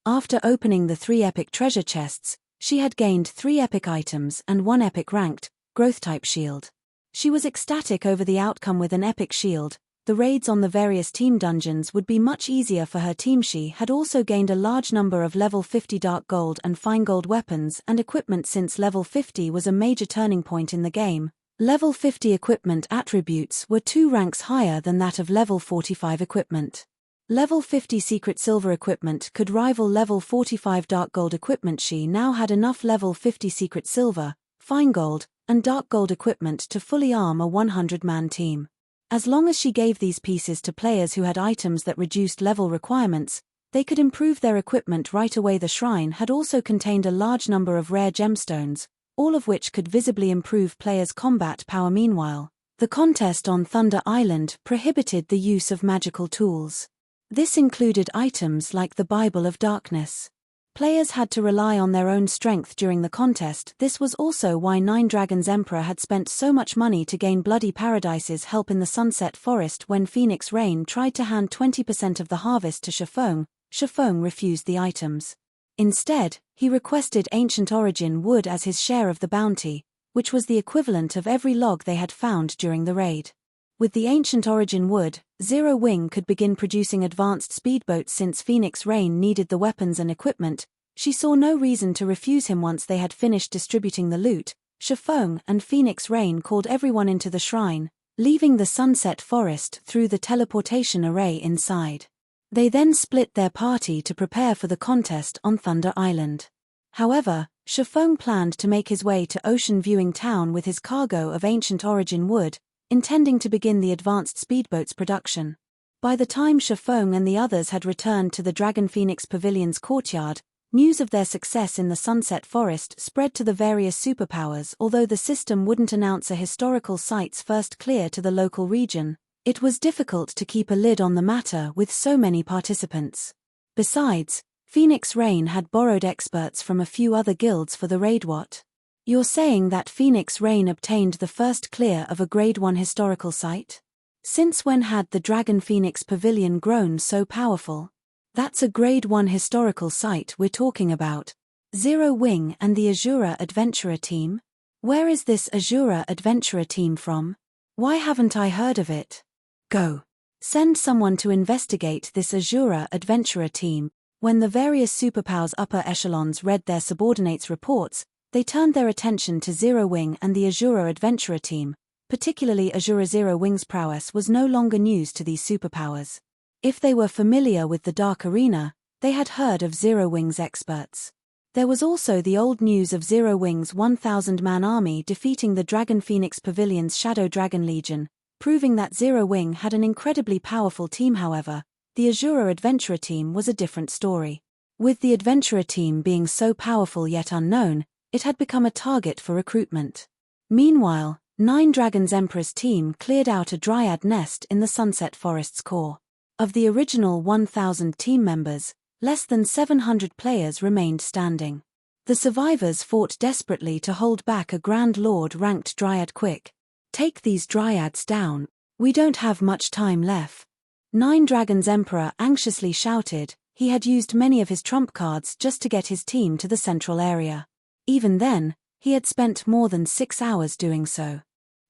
After opening the 3 epic treasure chests, she had gained 3 epic items and 1 epic ranked, growth-type shield. She was ecstatic over the outcome. With an epic shield, the raids on the various team dungeons would be much easier for her team. She had also gained a large number of level 50 dark gold and fine gold weapons and equipment. Since level 50 was a major turning point in the game, level 50 equipment attributes were 2 ranks higher than that of level 45 equipment. Level 50 secret silver equipment could rival level 45 dark gold equipment. She now had enough level 50 secret silver, fine gold, and dark gold equipment to fully arm a 100-man team. As long as she gave these pieces to players who had items that reduced level requirements, they could improve their equipment right away. The shrine had also contained a large number of rare gemstones, all of which could visibly improve players' combat power. Meanwhile, the contest on Thunder Island prohibited the use of magical tools. This included items like the Bible of Darkness. Players had to rely on their own strength during the contest. This was also why Nine Dragons Emperor had spent so much money to gain Bloody Paradise's help in the Sunset Forest. When Phoenix Rain tried to hand 20% of the harvest to Shifeng, Shifeng refused the items. Instead, he requested Ancient Origin wood as his share of the bounty, which was the equivalent of every log they had found during the raid. With the Ancient Origin wood, Zero Wing could begin producing advanced speedboats. Since Phoenix Rain needed the weapons and equipment, she saw no reason to refuse him. Once they had finished distributing the loot, Shifeng and Phoenix Rain called everyone into the shrine, leaving the Sunset Forest through the teleportation array inside. They then split their party to prepare for the contest on Thunder Island. However, Shifeng planned to make his way to Ocean Viewing Town with his cargo of Ancient Origin wood, intending to begin the advanced speedboats production. By the time Shifeng and the others had returned to the Dragon Phoenix Pavilion's courtyard, news of their success in the Sunset Forest spread to the various superpowers. Although the system wouldn't announce a historical site's first clear to the local region, it was difficult to keep a lid on the matter with so many participants. Besides, Phoenix Rain had borrowed experts from a few other guilds for the raid. What? You're saying that Phoenix Rain obtained the first clear of a Grade 1 historical site? Since when had the Dragon Phoenix Pavilion grown so powerful? That's a Grade 1 historical site we're talking about. Zero Wing and the Azura Adventurer team? Where is this Azura Adventurer team from? Why haven't I heard of it? Go. Send someone to investigate this Azura Adventurer team. When the various superpowers upper echelons read their subordinates' reports, they turned their attention to Zero Wing and the Azura Adventurer team. Particularly Azura Zero Wing's prowess was no longer news to these superpowers. If they were familiar with the Dark Arena, they had heard of Zero Wing's experts. There was also the old news of Zero Wing's 1,000-man army defeating the Dragon Phoenix Pavilion's Shadow Dragon Legion, proving that Zero Wing had an incredibly powerful team. However, the Azura Adventurer team was a different story. With the Adventurer team being so powerful yet unknown, it had become a target for recruitment. Meanwhile, Nine Dragons Emperor's team cleared out a dryad nest in the Sunset Forest's core. Of the original 1,000 team members, less than 700 players remained standing. The survivors fought desperately to hold back a Grand Lord ranked dryad. Quick, take these dryads down, we don't have much time left. Nine Dragons Emperor anxiously shouted. He had used many of his trump cards just to get his team to the central area. Even then, he had spent more than 6 hours doing so.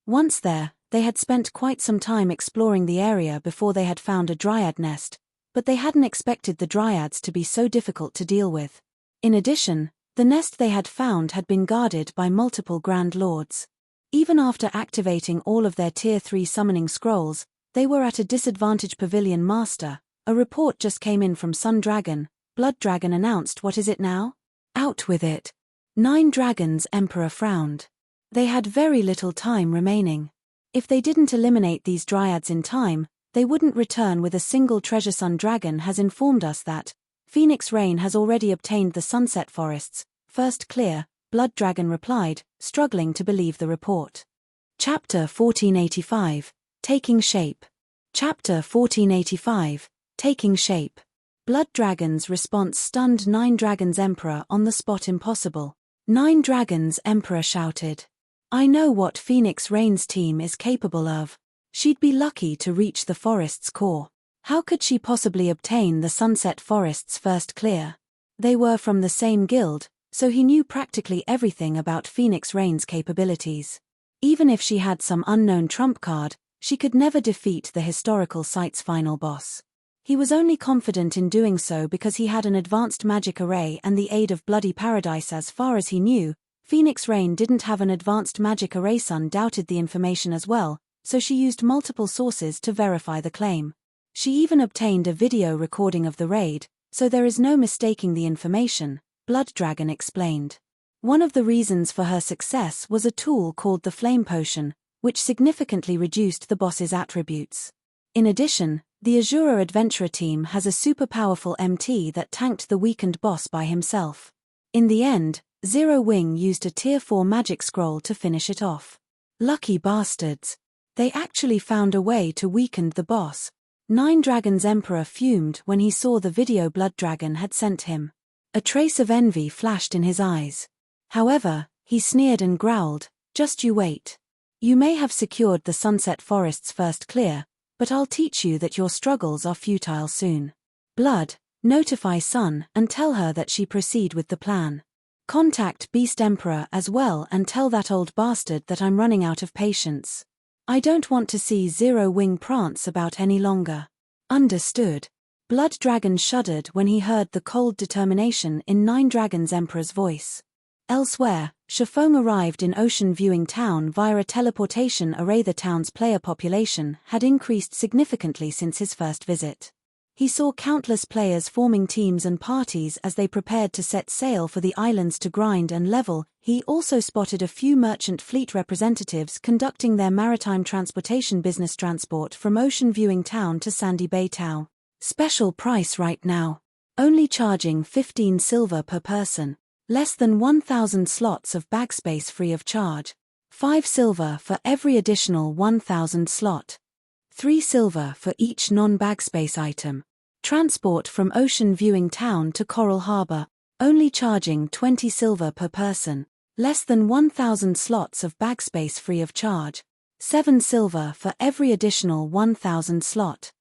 Once there, they had spent quite some time exploring the area before they had found a dryad nest, but they hadn't expected the dryads to be so difficult to deal with. In addition, the nest they had found had been guarded by multiple Grand Lords. Even after activating all of their Tier 3 summoning scrolls, they were at a disadvantage. Pavilion Master, a report just came in from Sun Dragon. Blood Dragon announced. What is it now? Out with it. 9 Dragons. Emperor frowned. They had very little time remaining. If they didn't eliminate these dryads in time, they wouldn't return with a single treasure. Sun Dragon has informed us that Phoenix Rain has already obtained the Sunset Forest's first clear, Blood Dragon replied, struggling to believe the report. Chapter 1485, Taking Shape. Chapter 1485, Taking Shape. Blood Dragon's response stunned 9 Dragons. Emperor on the spot. Impossible. 9 Dragons. Emperor shouted. I know what Phoenix Rain's team is capable of. She'd be lucky to reach the forest's core. How could she possibly obtain the Sunset Forest's first clear? They were from the same guild, so he knew practically everything about Phoenix Rain's capabilities. Even if she had some unknown trump card, she could never defeat the historical site's final boss. He was only confident in doing so because he had an advanced magic array and the aid of Bloody Paradise. As far as he knew, Phoenix Rain didn't have an advanced magic array. Sun doubted the information as well, so she used multiple sources to verify the claim. She even obtained a video recording of the raid, so there is no mistaking the information, Blood Dragon explained. One of the reasons for her success was a tool called the Flame Potion, which significantly reduced the boss's attributes. In addition, the Azura Adventurer team has a super powerful MT that tanked the weakened boss by himself. In the end, Zero Wing used a Tier 4 magic scroll to finish it off. Lucky bastards. They actually found a way to weaken the boss. 9 Dragons. Emperor fumed when he saw the video Blood Dragon had sent him. A trace of envy flashed in his eyes. However, he sneered and growled, just you wait. You may have secured the Sunset Forest's first clear, but I'll teach you that your struggles are futile soon. Blood, notify Sun and tell her that she proceed with the plan. Contact Beast Emperor as well and tell that old bastard that I'm running out of patience. I don't want to see Zero Wing prance about any longer. Understood. Blood Dragon shuddered when he heard the cold determination in 9 Dragons. Emperor's voice. Elsewhere, Shifeng arrived in Ocean Viewing Town via a teleportation array. The town's player population had increased significantly since his first visit. He saw countless players forming teams and parties as they prepared to set sail for the islands to grind and level. He also spotted a few merchant fleet representatives conducting their maritime transportation business transport from Ocean Viewing Town to Sandy Bay Town. Special price right now. Only charging 15 silver per person. Less than 1,000 slots of bag space free of charge. 5 silver for every additional 1,000 slot. 3 silver for each non-bag space item. Transport from Ocean Viewing Town to Coral Harbor, only charging 20 silver per person. Less than 1,000 slots of bag space free of charge. 7 silver for every additional 1,000 slot.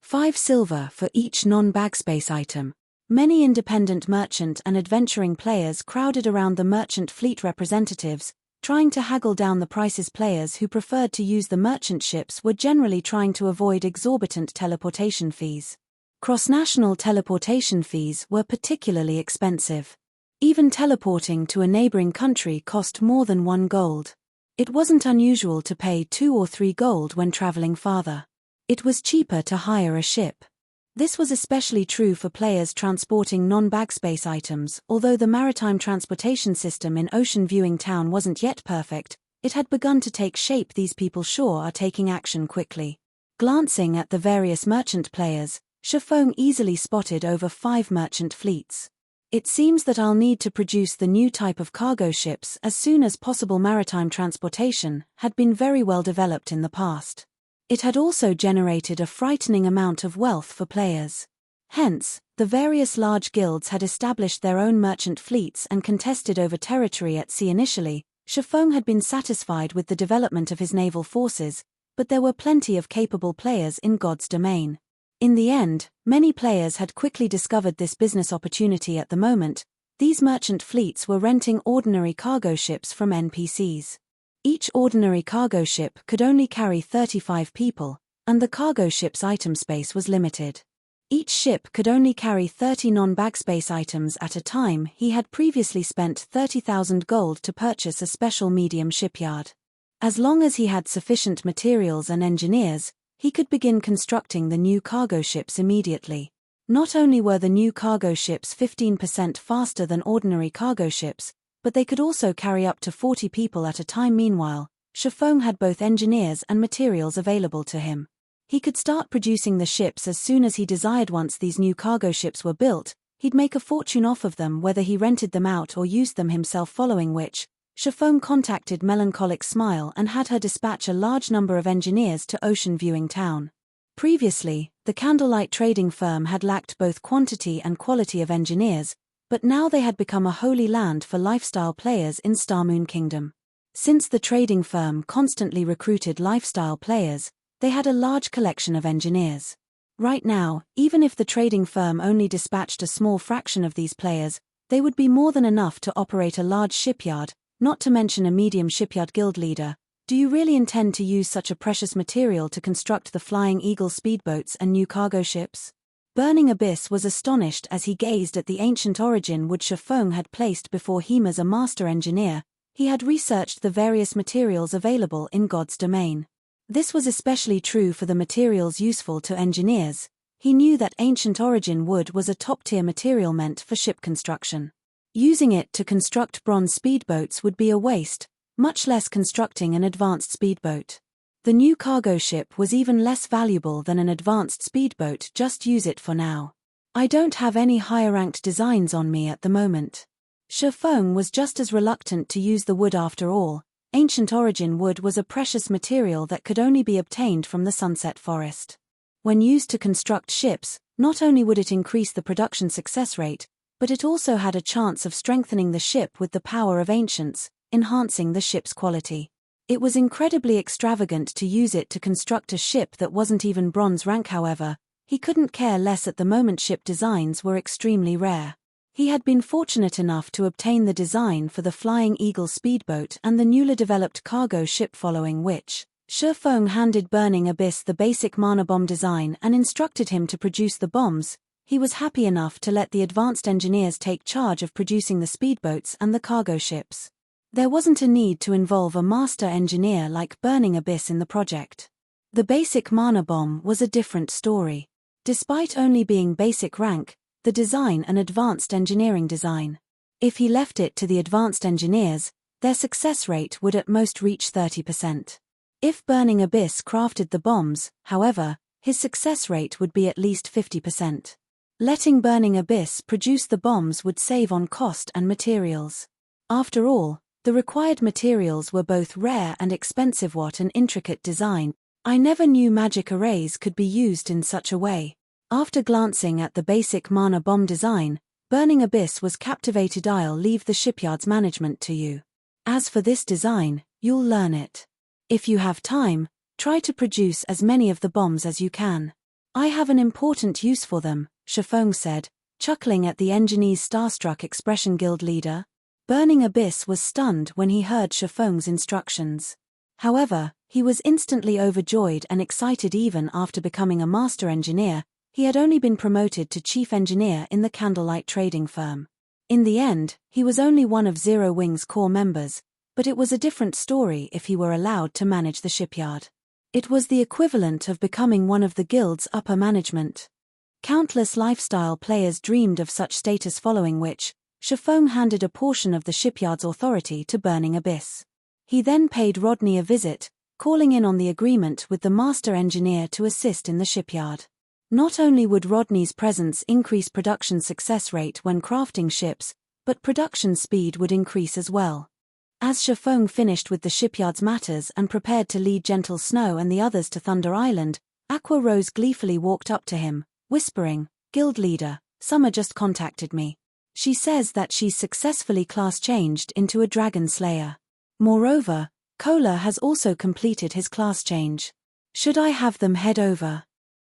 5 silver for each non-bag space item. Many independent merchant and adventuring players crowded around the merchant fleet representatives, trying to haggle down the prices. Players who preferred to use the merchant ships were generally trying to avoid exorbitant teleportation fees. Cross-national teleportation fees were particularly expensive. Even teleporting to a neighboring country cost more than 1 gold. It wasn't unusual to pay 2 or 3 gold when traveling farther. It was cheaper to hire a ship. This was especially true for players transporting non-bag space items. Although the maritime transportation system in Ocean Viewing Town wasn't yet perfect, it had begun to take shape. These people sure are taking action quickly. Glancing at the various merchant players, Shifeng easily spotted over 5 merchant fleets. It seems that I'll need to produce the new type of cargo ships as soon as possible. Maritime transportation had been very well developed in the past. It had also generated a frightening amount of wealth for players. Hence, the various large guilds had established their own merchant fleets and contested over territory at sea. Initially, Shifeng had been satisfied with the development of his naval forces, but there were plenty of capable players in God's domain. In the end, many players had quickly discovered this business opportunity. At the moment, these merchant fleets were renting ordinary cargo ships from NPCs. Each ordinary cargo ship could only carry 35 people, and the cargo ship's item space was limited. Each ship could only carry 30 non-bag space items at a time. He had previously spent 30,000 gold to purchase a special medium shipyard. As long as he had sufficient materials and engineers, he could begin constructing the new cargo ships immediately. Not only were the new cargo ships 15% faster than ordinary cargo ships, but they could also carry up to 40 people at a time. Meanwhile, Shifeng had both engineers and materials available to him. He could start producing the ships as soon as he desired. Once these new cargo ships were built, he'd make a fortune off of them, whether he rented them out or used them himself, following which, Shifeng contacted Melancholic Smile and had her dispatch a large number of engineers to Ocean Viewing Town. Previously, the Candlelight trading firm had lacked both quantity and quality of engineers, but now they had become a holy land for lifestyle players in Starmoon Kingdom. Since the trading firm constantly recruited lifestyle players, they had a large collection of engineers. Right now, even if the trading firm only dispatched a small fraction of these players, they would be more than enough to operate a large shipyard, not to mention a medium shipyard. Guild leader, do you really intend to use such a precious material to construct the Flying Eagle speedboats and new cargo ships? Burning Abyss was astonished as he gazed at the ancient origin wood Shifeng had placed before him. As a master engineer, he had researched the various materials available in God's domain. This was especially true for the materials useful to engineers. He knew that ancient origin wood was a top-tier material meant for ship construction. Using it to construct bronze speedboats would be a waste, much less constructing an advanced speedboat. The new cargo ship was even less valuable than an advanced speedboat. Just use it for now. I don't have any higher-ranked designs on me at the moment. Shifeng was just as reluctant to use the wood. After all, ancient origin wood was a precious material that could only be obtained from the Sunset Forest. When used to construct ships, not only would it increase the production success rate, but it also had a chance of strengthening the ship with the power of ancients, enhancing the ship's quality. It was incredibly extravagant to use it to construct a ship that wasn't even bronze rank. However, he couldn't care less at the moment. Ship designs were extremely rare. He had been fortunate enough to obtain the design for the Flying Eagle speedboat and the newly developed cargo ship, following which, Shifeng handed Burning Abyss the basic mana bomb design and instructed him to produce the bombs. He was happy enough to let the advanced engineers take charge of producing the speedboats and the cargo ships. There wasn't a need to involve a master engineer like Burning Abyss in the project. The basic mana bomb was a different story. Despite only being basic rank, the design and advanced engineering design. If he left it to the advanced engineers, their success rate would at most reach 30%. If Burning Abyss crafted the bombs, however, his success rate would be at least 50%. Letting Burning Abyss produce the bombs would save on cost and materials. After all, the required materials were both rare and expensive. What an intricate design! I never knew magic arrays could be used in such a way. After glancing at the basic mana bomb design, Burning Abyss was captivated. I'll leave the shipyard's management to you. As for this design, you'll learn it. If you have time, try to produce as many of the bombs as you can. I have an important use for them, Shifeng said, chuckling at the engineer's starstruck expression. Guild leader. Burning Abyss was stunned when he heard Shifeng's instructions. However, he was instantly overjoyed and excited. Even after becoming a master engineer, he had only been promoted to chief engineer in the Candlelight trading firm. In the end, he was only one of Zero Wing's core members, but it was a different story if he were allowed to manage the shipyard. It was the equivalent of becoming one of the guild's upper management. Countless lifestyle players dreamed of such status, following which, Shifeng handed a portion of the shipyard's authority to Burning Abyss. He then paid Rodney a visit, calling in on the agreement with the master engineer to assist in the shipyard. Not only would Rodney's presence increase production success rate when crafting ships, but production speed would increase as well. As Shifeng finished with the shipyard's matters and prepared to lead Gentle Snow and the others to Thunder Island, Aqua Rose gleefully walked up to him, whispering, "Guild leader, Summer just contacted me. She says that she's successfully class changed into a dragon slayer. Moreover, Kola has also completed his class change. Should I have them head over?"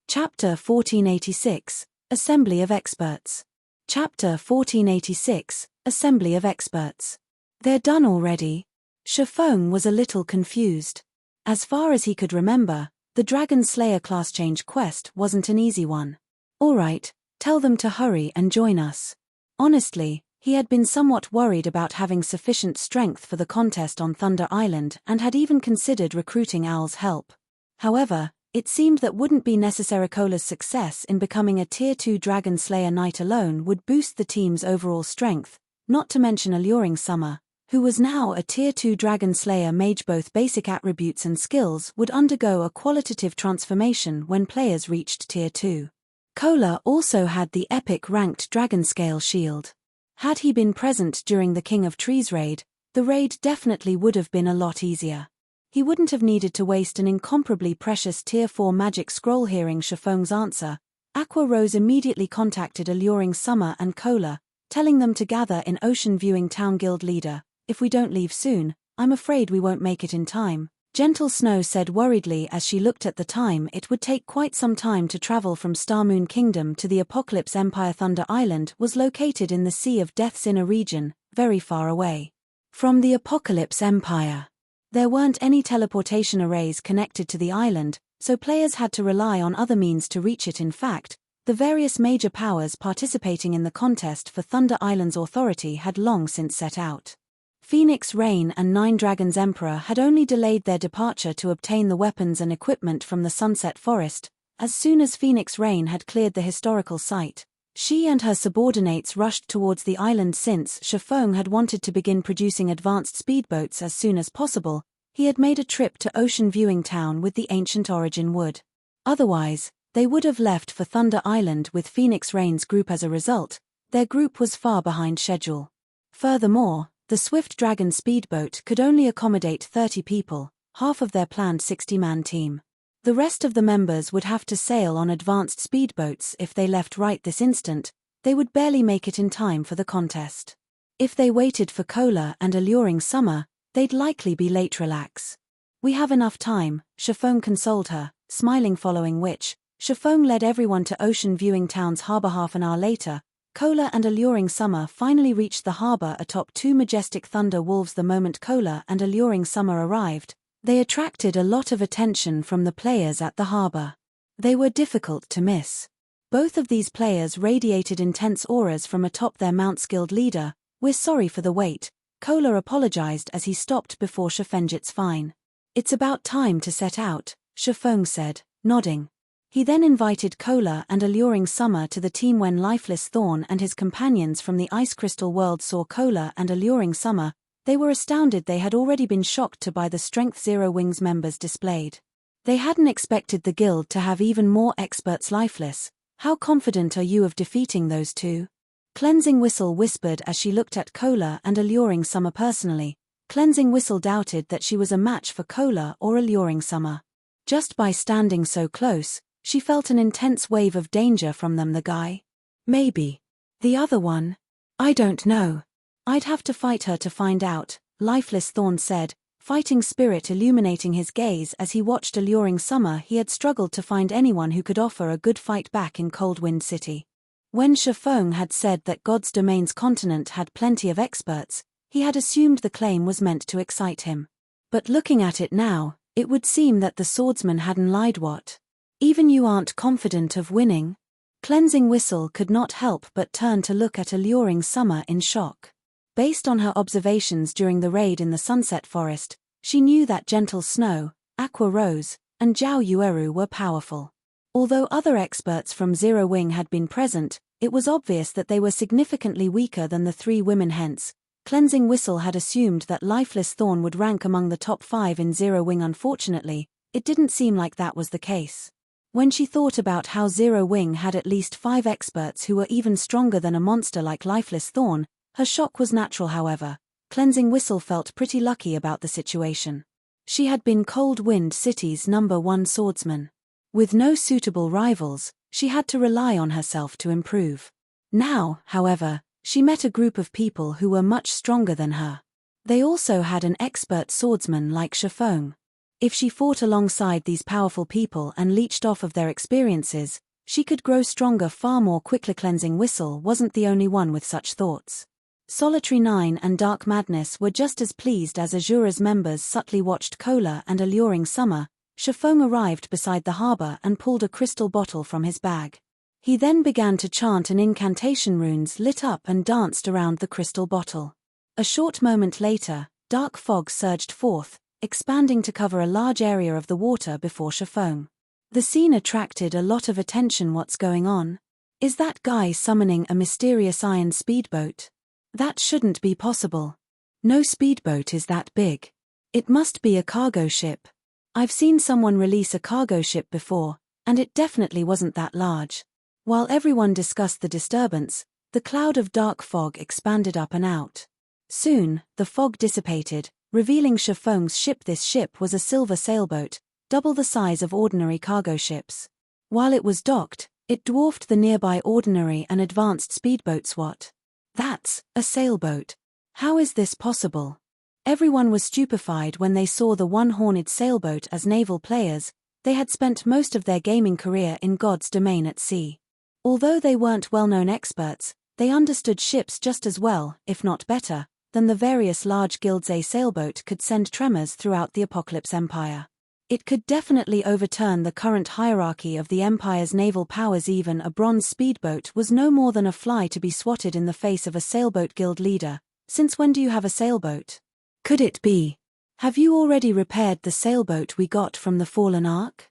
Chapter 1486, Assembly of Experts. Chapter 1486, Assembly of Experts. They're done already? Shifeng was a little confused. As far as he could remember, the Dragon Slayer class change quest wasn't an easy one. Alright, tell them to hurry and join us. Honestly, He had been somewhat worried about having sufficient strength for the contest on Thunder Island and had even considered recruiting Owl's help. However, it seemed that wouldn't be necessary. Cola's success in becoming a Tier 2 Dragon Slayer Knight alone would boost the team's overall strength, not to mention Alluring Summer, who was now a Tier 2 Dragon Slayer mage. Both basic attributes and skills would undergo a qualitative transformation when players reached Tier 2. Cola also had the epic ranked Dragon Scale Shield. Had he been present during the King of Trees raid, the raid definitely would have been a lot easier. He wouldn't have needed to waste an incomparably precious Tier 4 magic scroll. Hearing Shifeng's answer, Aqua Rose immediately contacted Alluring Summer and Cola, telling them to gather in Ocean Viewing Town. Guild leader, if we don't leave soon, I'm afraid we won't make it in time. Gentle Snow said worriedly as she looked at the time. It would take quite some time to travel from Starmoon Kingdom to the Apocalypse Empire. Thunder Island was located in the Sea of Death's inner region, very far away from the Apocalypse Empire. There weren't any teleportation arrays connected to the island, so players had to rely on other means to reach it. In fact, the various major powers participating in the contest for Thunder Island's authority had long since set out. Phoenix Rain and Nine Dragons Emperor had only delayed their departure to obtain the weapons and equipment from the Sunset Forest. As soon as Phoenix Rain had cleared the historical site, she and her subordinates rushed towards the island. Since Shifeng had wanted to begin producing advanced speedboats as soon as possible, he had made a trip to Ocean Viewing Town with the ancient Origin Wood. Otherwise, they would have left for Thunder Island with Phoenix Rain's group. As a result, their group was far behind schedule. Furthermore, the Swift Dragon speedboat could only accommodate 30 people, half of their planned 60-man team. The rest of the members would have to sail on advanced speedboats. If they left right this instant, they would barely make it in time for the contest. If they waited for Cola and Alluring Summer, they'd likely be late. Relax. We have enough time, Shifeng consoled her, smiling, following which, Shifeng led everyone to Ocean Viewing Town's harbor. Half an hour later, Cola and Alluring Summer finally reached the harbor atop two majestic thunder wolves. The moment Cola and Alluring Summer arrived, they attracted a lot of attention from the players at the harbor. They were difficult to miss. Both of these players radiated intense auras from atop their mounts. Guild leader, we're sorry for the wait, Cola apologized as he stopped before Shifeng. It's fine. It's about time to set out, Shifeng said, nodding. He then invited Cola and Alluring Summer to the team. When Lifeless Thorn and his companions from the Ice Crystal World saw Cola and Alluring Summer, they were astounded. They had already been shocked by the Strength Zero Wings members displayed. They hadn't expected the guild to have even more experts. Lifeless, how confident are you of defeating those two? Cleansing Whistle whispered as she looked at Cola and Alluring Summer. Personally, Cleansing Whistle doubted that she was a match for Cola or Alluring Summer. Just by standing so close, she felt an intense wave of danger from them. The guy? Maybe. The other one? I don't know. I'd have to fight her to find out, Lifeless Thorn said, fighting spirit illuminating his gaze as he watched Alluring Summer. He had struggled to find anyone who could offer a good fight back in Cold Wind City. When Shifeng had said that God's Domain's continent had plenty of experts, he had assumed the claim was meant to excite him. But looking at it now, it would seem that the swordsman hadn't lied. What? Even you aren't confident of winning? Cleansing Whistle could not help but turn to look at Alluring Summer in shock. Based on her observations during the raid in the Sunset Forest, she knew that Gentle Snow, Aqua Rose, and Zhao Yueru were powerful. Although other experts from Zero Wing had been present, it was obvious that they were significantly weaker than the three women. Hence, Cleansing Whistle had assumed that Lifeless Thorn would rank among the top 5 in Zero Wing. Unfortunately, it didn't seem like that was the case. When she thought about how Zero Wing had at least 5 experts who were even stronger than a monster like Lifeless Thorn, her shock was natural. However, Cleansing Whistle felt pretty lucky about the situation. She had been Cold Wind City's #1 swordsman. With no suitable rivals, she had to rely on herself to improve. Now, however, she met a group of people who were much stronger than her. They also had an expert swordsman like Shifeng. If she fought alongside these powerful people and leached off of their experiences, she could grow stronger far more quickly. Cleansing Whistle wasn't the only one with such thoughts. Solitary 9 and Dark Madness were just as pleased as Azura's members subtly watched Cola and Alluring Summer. Shifeng arrived beside the harbor and pulled a crystal bottle from his bag. He then began to chant, and incantation runes lit up and danced around the crystal bottle. A short moment later, dark fog surged forth, expanding to cover a large area of the water before Shifeng. The scene attracted a lot of attention. What's going on? Is that guy summoning a mysterious iron speedboat? That shouldn't be possible. No speedboat is that big. It must be a cargo ship. I've seen someone release a cargo ship before, and it definitely wasn't that large. While everyone discussed the disturbance, the cloud of dark fog expanded up and out. Soon, the fog dissipated, revealing Shifeng's ship. This ship was a silver sailboat, double the size of ordinary cargo ships. While it was docked, it dwarfed the nearby ordinary and advanced speedboats. What? That's a sailboat. How is this possible? Everyone was stupefied when they saw the one-horned sailboat. As naval players, they had spent most of their gaming career in God's domain at sea. Although they weren't well-known experts, they understood ships just as well, if not better, than the various large guilds. A sailboat could send tremors throughout the Apocalypse Empire. It could definitely overturn the current hierarchy of the Empire's naval powers. Even a bronze speedboat was no more than a fly to be swatted in the face of a sailboat guild leader. Since when do you have a sailboat? Could it be? Have you already repaired the sailboat we got from the fallen Ark?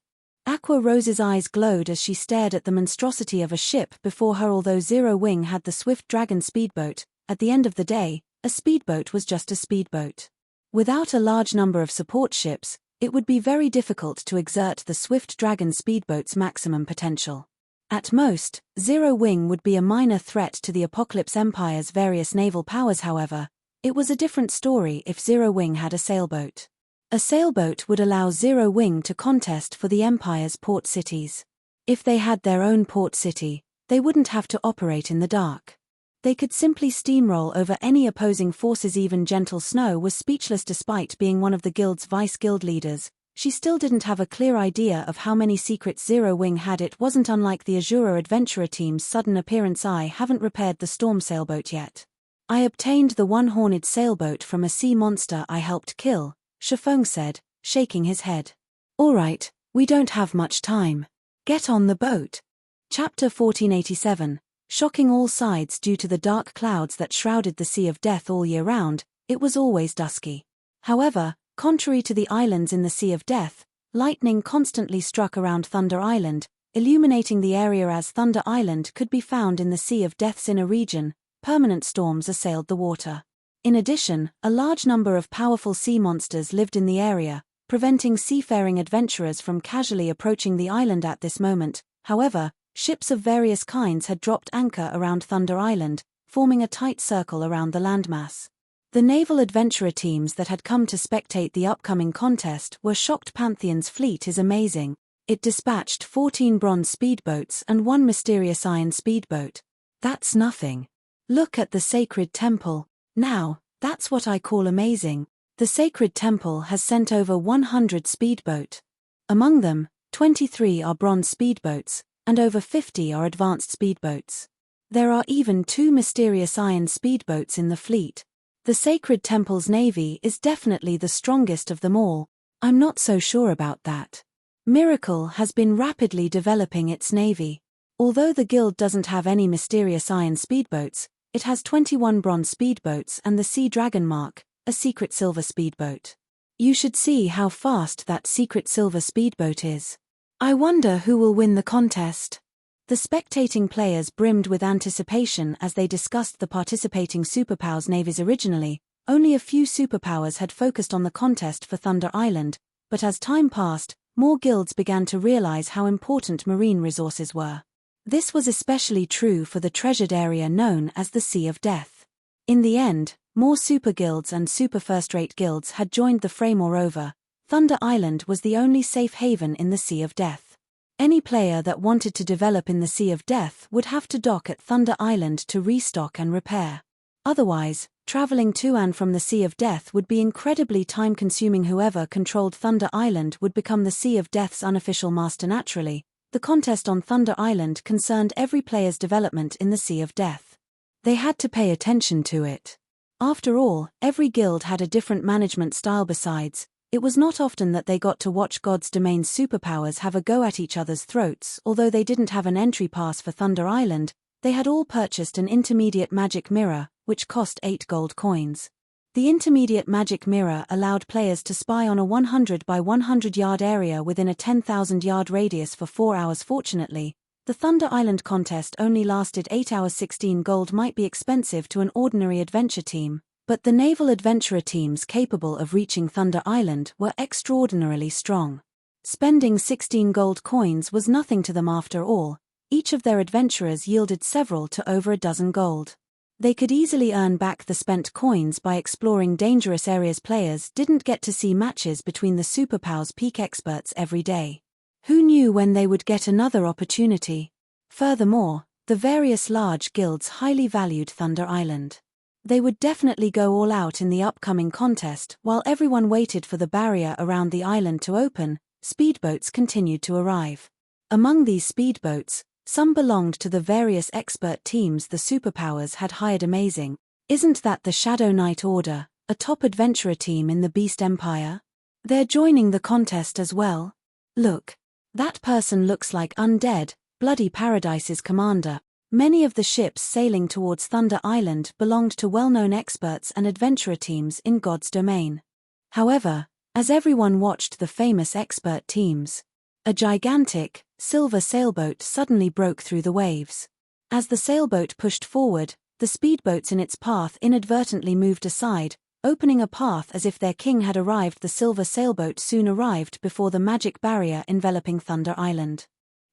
Aqua Rose's eyes glowed as she stared at the monstrosity of a ship before her. Although Zero Wing had the Swift Dragon speedboat, at the end of the day, a speedboat was just a speedboat. Without a large number of support ships, it would be very difficult to exert the Swift Dragon speedboat's maximum potential. At most, Zero Wing would be a minor threat to the Apocalypse Empire's various naval powers. However, it was a different story if Zero Wing had a sailboat. A sailboat would allow Zero Wing to contest for the Empire's port cities. If they had their own port city, they wouldn't have to operate in the dark. They could simply steamroll over any opposing forces. Even Gentle Snow was speechless. Despite being one of the guild's vice-guild leaders, she still didn't have a clear idea of how many secrets Zero Wing had. It wasn't unlike the Azura adventurer team's sudden appearance. I haven't repaired the storm sailboat yet. I obtained the one-horned sailboat from a sea monster I helped kill, Shifeng said, shaking his head. All right, we don't have much time. Get on the boat. Chapter 1487. Shocking all sides. Due to the dark clouds that shrouded the Sea of Death all year round, it was always dusky. However, contrary to the islands in the Sea of Death, lightning constantly struck around Thunder Island, illuminating the area. As Thunder Island could be found in the Sea of Death's inner region, permanent storms assailed the water. In addition, a large number of powerful sea monsters lived in the area, preventing seafaring adventurers from casually approaching the island at this moment. However, ships of various kinds had dropped anchor around Thunder Island, forming a tight circle around the landmass. The naval adventurer teams that had come to spectate the upcoming contest were shocked. Pantheon's fleet is amazing. It dispatched 14 bronze speedboats and 1 mysterious iron speedboat. That's nothing. Look at the Sacred Temple. Now, that's what I call amazing. The Sacred Temple has sent over 100 speedboat. Among them, 23 are bronze speedboats, and over 50 are advanced speedboats. There are even 2 mysterious iron speedboats in the fleet. The Sacred Temple's navy is definitely the strongest of them all. I'm not so sure about that. Miracle has been rapidly developing its navy. Although the guild doesn't have any mysterious iron speedboats, it has 21 bronze speedboats and the Sea Dragon Mark, a secret silver speedboat. You should see how fast that secret silver speedboat is. I wonder who will win the contest. The spectating players brimmed with anticipation as they discussed the participating superpowers' navies. Originally, only a few superpowers had focused on the contest for Thunder Island, but as time passed, more guilds began to realize how important marine resources were. This was especially true for the treasured area known as the Sea of Death. In the end, more super guilds and super first-rate guilds had joined the fray. Moreover, Thunder Island was the only safe haven in the Sea of Death. Any player that wanted to develop in the Sea of Death would have to dock at Thunder Island to restock and repair. Otherwise, traveling to and from the Sea of Death would be incredibly time-consuming. Whoever controlled Thunder Island would become the Sea of Death's unofficial master. Naturally, the contest on Thunder Island concerned every player's development in the Sea of Death. They had to pay attention to it. After all, every guild had a different management style. Besides, It was not often that they got to watch God's Domain's superpowers have a go at each other's throats. Although they didn't have an entry pass for Thunder Island, they had all purchased an intermediate magic mirror, which cost 8 gold coins. The intermediate magic mirror allowed players to spy on a 100 by 100 yard area within a 10,000 yard radius for 4 hours. Fortunately, the Thunder Island contest only lasted 8 hours. 16 gold might be expensive to an ordinary adventure team, but the naval adventurer teams capable of reaching Thunder Island were extraordinarily strong. Spending 16 gold coins was nothing to them after all. Each of their adventurers yielded several to over a dozen gold. They could easily earn back the spent coins by exploring dangerous areas. Players didn't get to see matches between the superpowers peak experts every day. Who knew when they would get another opportunity? Furthermore, the various large guilds highly valued Thunder Island. They would definitely go all out in the upcoming contest. While everyone waited for the barrier around the island to open, speedboats continued to arrive. Among these speedboats, some belonged to the various expert teams the superpowers had hired. Amazing. Isn't that the Shadow Knight Order, a top adventurer team in the Beast Empire? They're joining the contest as well. Look. That person looks like Undead, Bloody Paradise's commander. Many of the ships sailing towards Thunder Island belonged to well-known experts and adventurer teams in God's Domain. However, as everyone watched the famous expert teams, a gigantic, silver sailboat suddenly broke through the waves. As the sailboat pushed forward, the speedboats in its path inadvertently moved aside, opening a path as if their king had arrived. The silver sailboat soon arrived before the magic barrier enveloping Thunder Island.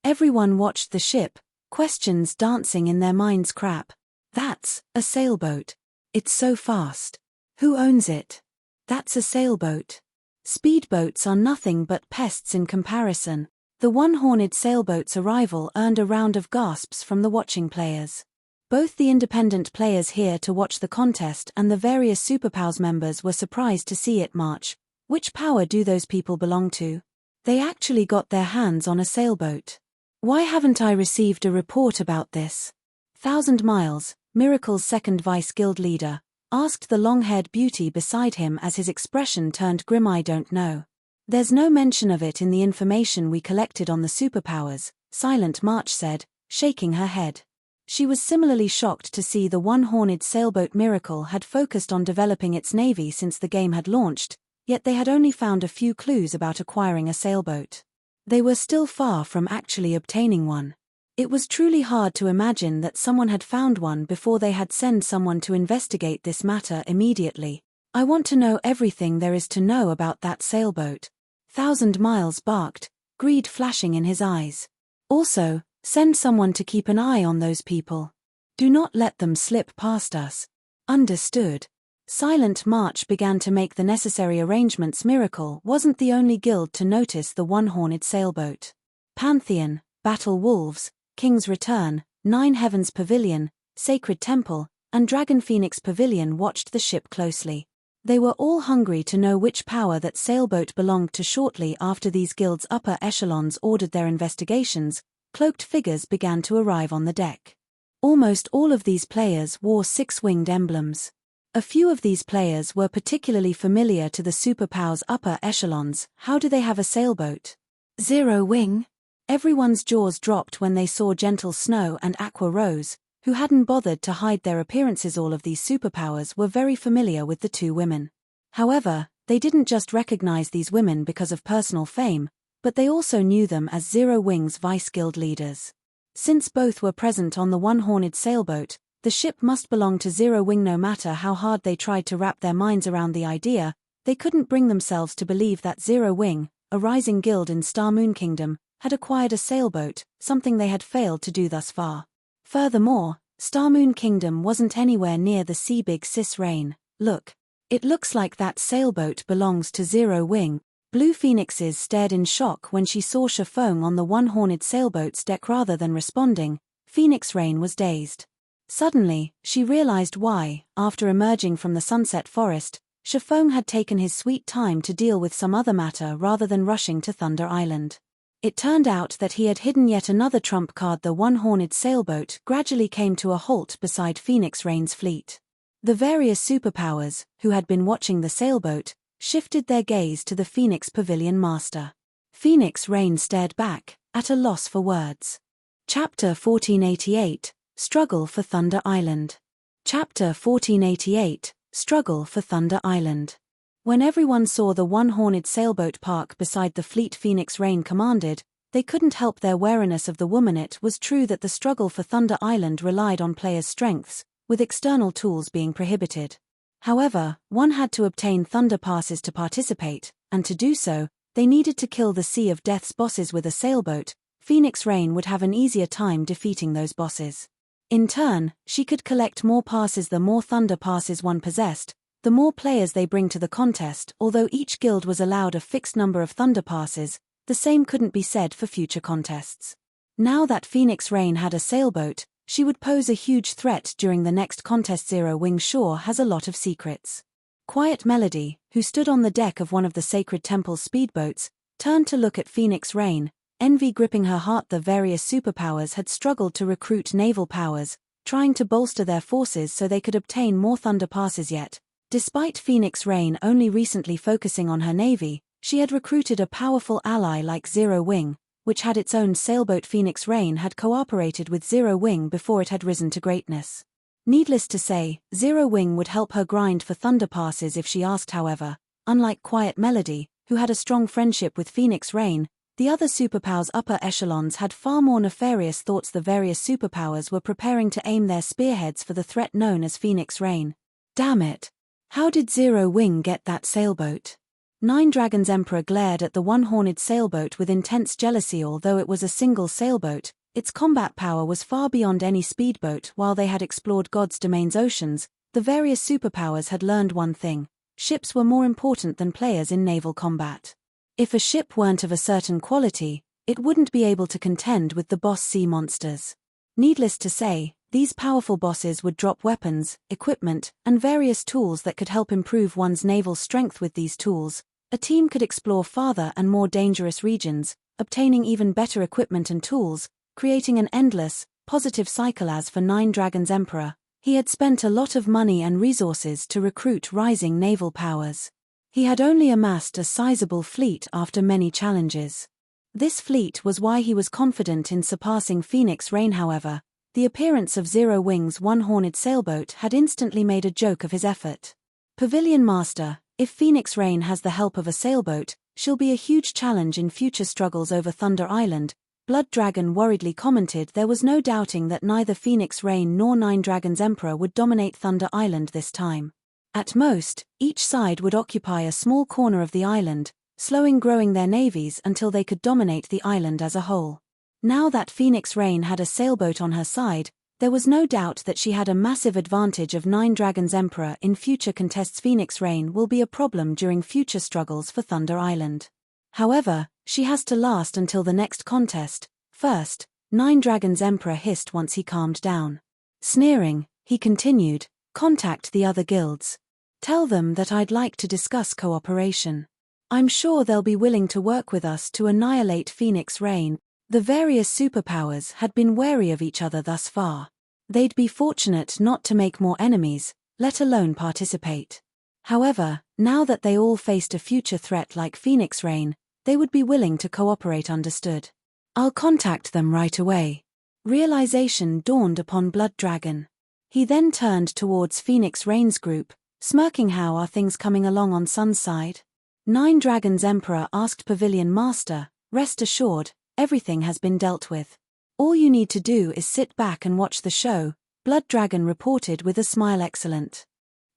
Everyone watched the ship, questions dancing in their minds. Crap. That's a sailboat. It's so fast. Who owns it? That's a sailboat. Speedboats are nothing but pests in comparison. The one-horned sailboat's arrival earned a round of gasps from the watching players. Both the independent players here to watch the contest and the various superpowers members were surprised to see it march. Which power do those people belong to? They actually got their hands on a sailboat. Why haven't I received a report about this? 1,000 Miles, Miracle's second vice guild leader, asked the long-haired beauty beside him as his expression turned grim. I don't know. There's no mention of it in the information we collected on the superpowers, Silent March said, shaking her head. She was similarly shocked to see the one-horned sailboat. Miracle had focused on developing its navy since the game had launched, yet they had only found a few clues about acquiring a sailboat. They were still far from actually obtaining one. It was truly hard to imagine that someone had found one before they had sent someone to investigate this matter immediately. I want to know everything there is to know about that sailboat. 1,000 Miles barked, greed flashing in his eyes. Also, send someone to keep an eye on those people. Do not let them slip past us. Understood. Silent March began to make the necessary arrangements. Miracle wasn't the only guild to notice the one-horned sailboat. Pantheon, Battle Wolves, King's Return, Nine Heavens Pavilion, Sacred Temple, and Dragon Phoenix Pavilion watched the ship closely. They were all hungry to know which power that sailboat belonged to. Shortly after these guilds' upper echelons ordered their investigations, cloaked figures began to arrive on the deck. Almost all of these players wore six-winged emblems. A few of these players were particularly familiar to the superpowers' upper echelons. How do they have a sailboat? Zero wing? Everyone's jaws dropped when they saw Gentle Snow and Aqua Rose, who hadn't bothered to hide their appearances. All of these superpowers were very familiar with the two women. However, they didn't just recognize these women because of personal fame, but they also knew them as Zero Wing's vice guild leaders. Since both were present on the one-horned sailboat, the ship must belong to Zero Wing. No matter how hard they tried to wrap their minds around the idea, they couldn't bring themselves to believe that Zero Wing, a rising guild in Star Moon Kingdom, had acquired a sailboat, something they had failed to do thus far. Furthermore, Star Moon Kingdom wasn't anywhere near the sea. Big Sis Rain, look. It looks like that sailboat belongs to Zero Wing. Blue Phoenixes stared in shock when she saw Shifeng on the one-horned sailboat's deck. Rather than responding, Phoenix Rain was dazed. Suddenly, she realized why, after emerging from the Sunset Forest, Shifeng had taken his sweet time to deal with some other matter rather than rushing to Thunder Island. It turned out that he had hidden yet another trump card. The one-horned sailboat gradually came to a halt beside Phoenix Rain's fleet. The various superpowers, who had been watching the sailboat, shifted their gaze to the Phoenix Pavilion Master. Phoenix Rain stared back, at a loss for words. Chapter 1488, Struggle for Thunder Island. Chapter 1488, Struggle for Thunder Island. When everyone saw the one-horned sailboat park beside the fleet Phoenix Rain commanded, they couldn't help their wariness of the woman. It was true that the struggle for Thunder Island relied on players' strengths, with external tools being prohibited. However, one had to obtain Thunder Passes to participate, and to do so, they needed to kill the Sea of Death's bosses with a sailboat. Phoenix Rain would have an easier time defeating those bosses. In turn, she could collect more passes. The more Thunder Passes one possessed, the more players they bring to the contest. Although each guild was allowed a fixed number of Thunder Passes, the same couldn't be said for future contests. Now that Phoenix Rain had a sailboat, she would pose a huge threat during the next contest. Zero Wing sure has a lot of secrets. Quiet Melody, who stood on the deck of one of the Sacred Temple's speedboats, turned to look at Phoenix Rain, envy gripping her heart. The various superpowers had struggled to recruit naval powers, trying to bolster their forces so they could obtain more Thunder Passes. Yet, despite Phoenix Rain only recently focusing on her navy, she had recruited a powerful ally like Zero Wing, which had its own sailboat. Phoenix Rain had cooperated with Zero Wing before it had risen to greatness. Needless to say, Zero Wing would help her grind for Thunder Passes if she asked. However, unlike Quiet Melody, who had a strong friendship with Phoenix Rain, the other superpowers' upper echelons had far more nefarious thoughts. The various superpowers were preparing to aim their spearheads for the threat known as Phoenix Rain. Damn it! How did Zero Wing get that sailboat? Nine Dragons Emperor glared at the one-horned sailboat with intense jealousy. Although it was a single sailboat, its combat power was far beyond any speedboat. While they had explored God's domain's oceans, the various superpowers had learned one thing: ships were more important than players in naval combat. If a ship weren't of a certain quality, it wouldn't be able to contend with the boss sea monsters. Needless to say, these powerful bosses would drop weapons, equipment, and various tools that could help improve one's naval strength. With these tools, a team could explore farther and more dangerous regions, obtaining even better equipment and tools, creating an endless, positive cycle. As for Nine Dragons Emperor, he had spent a lot of money and resources to recruit rising naval powers. He had only amassed a sizable fleet after many challenges. This fleet was why he was confident in surpassing Phoenix Rain. However, the appearance of Zero Wing's one-horned sailboat had instantly made a joke of his effort. Pavilion Master, if Phoenix Rain has the help of a sailboat, she'll be a huge challenge in future struggles over Thunder Island, Blood Dragon worriedly commented. There was no doubting that neither Phoenix Rain nor Nine Dragons Emperor would dominate Thunder Island this time. At most, each side would occupy a small corner of the island, slowing growing their navies until they could dominate the island as a whole. Now that Phoenix Rain had a sailboat on her side, there was no doubt that she had a massive advantage of Nine Dragons Emperor in future contests. Phoenix Rain will be a problem during future struggles for Thunder Island. However, she has to last until the next contest. First, Nine Dragons Emperor hissed once he calmed down. Sneering, he continued, contact the other guilds. Tell them that I'd like to discuss cooperation. I'm sure they'll be willing to work with us to annihilate Phoenix Rain. The various superpowers had been wary of each other thus far. They'd be fortunate not to make more enemies, let alone participate. However, now that they all faced a future threat like Phoenix Rain, they would be willing to cooperate. Understood. I'll contact them right away. Realization dawned upon Blood Dragon. He then turned towards Phoenix Rain's group, smirking. How are things coming along on Sun's side? Nine Dragons Emperor asked Pavilion Master. Rest assured, everything has been dealt with. All you need to do is sit back and watch the show, Blood Dragon reported with a smile. Excellent.